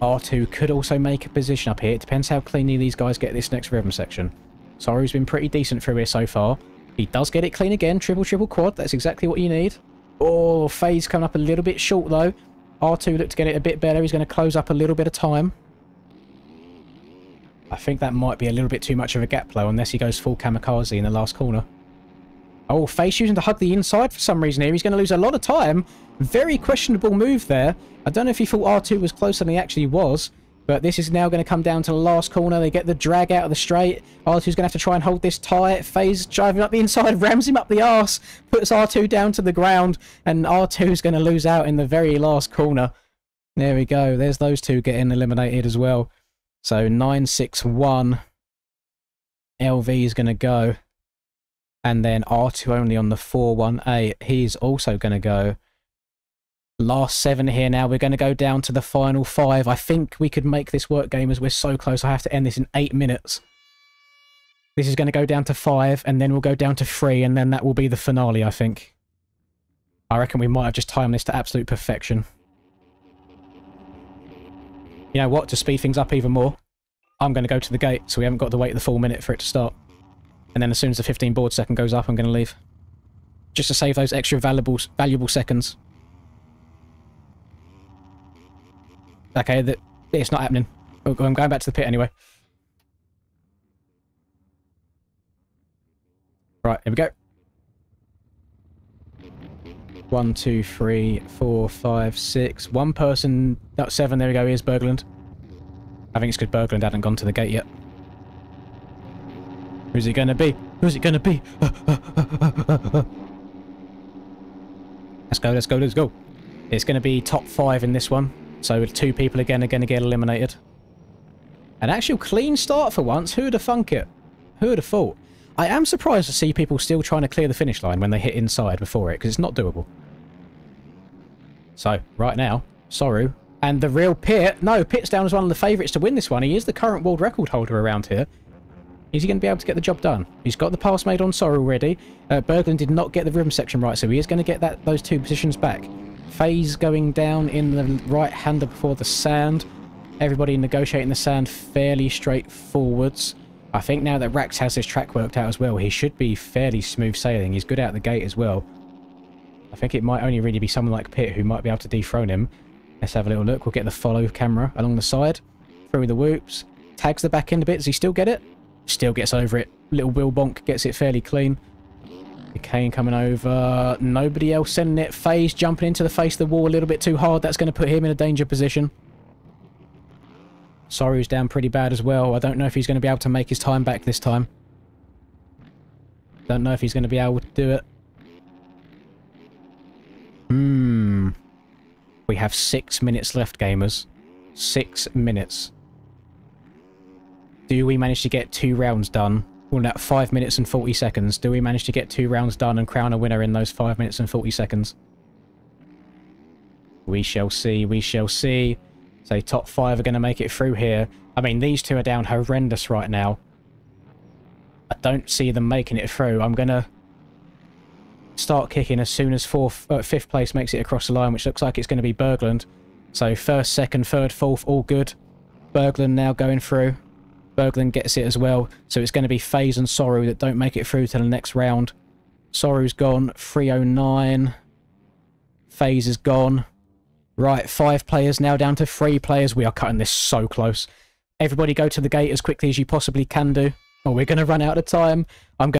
R2 could also make a position up here. It depends how cleanly these guys get this next rhythm section. Soru's been pretty decent through here so far. He does get it clean again. Triple quad. That's exactly what you need. Oh, Faye's coming up a little bit short though. R2 looked to get it a bit better. He's going to close up a little bit of time. I think that might be a little bit too much of a gap flow unless he goes full kamikaze in the last corner. Oh, Face using to hug the inside for some reason here. He's going to lose a lot of time. Very questionable move there. I don't know if he thought R2 was closer than he actually was. But this is now going to come down to the last corner. They get the drag out of the straight. R2's going to have to try and hold this tight. Faye's driving up the inside, rams him up the arse, puts R2 down to the ground, and R2's going to lose out in the very last corner. There we go. There's those 2 getting eliminated as well. So 961. LV is going to go. And then R2 only on the 418. He's also going to go. Last 7 here now. We're going to go down to the final 5. I think we could make this work, gamers. We're so close. I have to end this in 8 minutes. This is going to go down to 5, and then we'll go down to 3, and then that will be the finale, I think. I reckon we might have just timed this to absolute perfection. You know what? To speed things up even more, I'm going to go to the gate, so we haven't got to wait the full minute for it to start. And then as soon as the 15 board second goes up, I'm going to leave. Just to save those extra valuable seconds. Okay, it's not happening. I'm going back to the pit anyway. Right, here we go. 1, 2, 3, 4, 5, 6. One person, that's 7, there we go, here's Bergland. I think it's because Bergland hadn't gone to the gate yet. Who's it going to be? Who's it going to be? Let's go, let's go, let's go. It's going to be top 5 in this one. So 2 people again are going to get eliminated. An actual clean start for once. Who'd have thunk it? Who'd have thought? I am surprised to see people still trying to clear the finish line when they hit inside before it, because it's not doable. So, right now, Soru And the real Pitt, no, Pitt's down as one of the favourites to win this one. He is the current world record holder around here. Is he going to be able to get the job done? He's got the pass made on Sorrow already. Berglund did not get the rim section right, so he is going to get those 2 positions back. FaZe going down in the right-hander before the sand. Everybody negotiating the sand fairly straightforwards. I think now that Rax has his track worked out as well, he should be fairly smooth sailing. He's good out the gate as well. I think it might only really be someone like Pitt who might be able to dethrone him. Let's have a little look. We'll get the follow camera along the side. Through the whoops. Tags the back end a bit. Does he still get it? Still gets over it. Little Will Bonk gets it fairly clean. Kane coming over. Nobody else sending it. FaZe jumping into the face of the wall a little bit too hard. That's going to put him in a danger position. Sorrow's down pretty bad as well. I don't know if he's going to be able to make his time back this time. Don't know if he's going to be able to do it. We have 6 minutes left, gamers. 6 minutes. Do we manage to get 2 rounds done? Well, that 5 minutes and 40 seconds. Do we manage to get 2 rounds done and crown a winner in those 5 minutes and 40 seconds? We shall see. We shall see. So top 5 are going to make it through here. I mean, these 2 are down horrendous right now. I don't see them making it through. I'm going to start kicking as soon as 5th place makes it across the line, which looks like it's going to be Berglund. So 1st, 2nd, 3rd, 4th, all good. Berglund now going through. Berglund gets it as well. So it's going to be FaZe and Sorrow that don't make it through to the next round. Sorrow's gone. 309. FaZe is gone. Right, 5 players now down to 3 players. We are cutting this so close. Everybody go to the gate as quickly as you possibly can do. Or we're going to run out of time. I'm going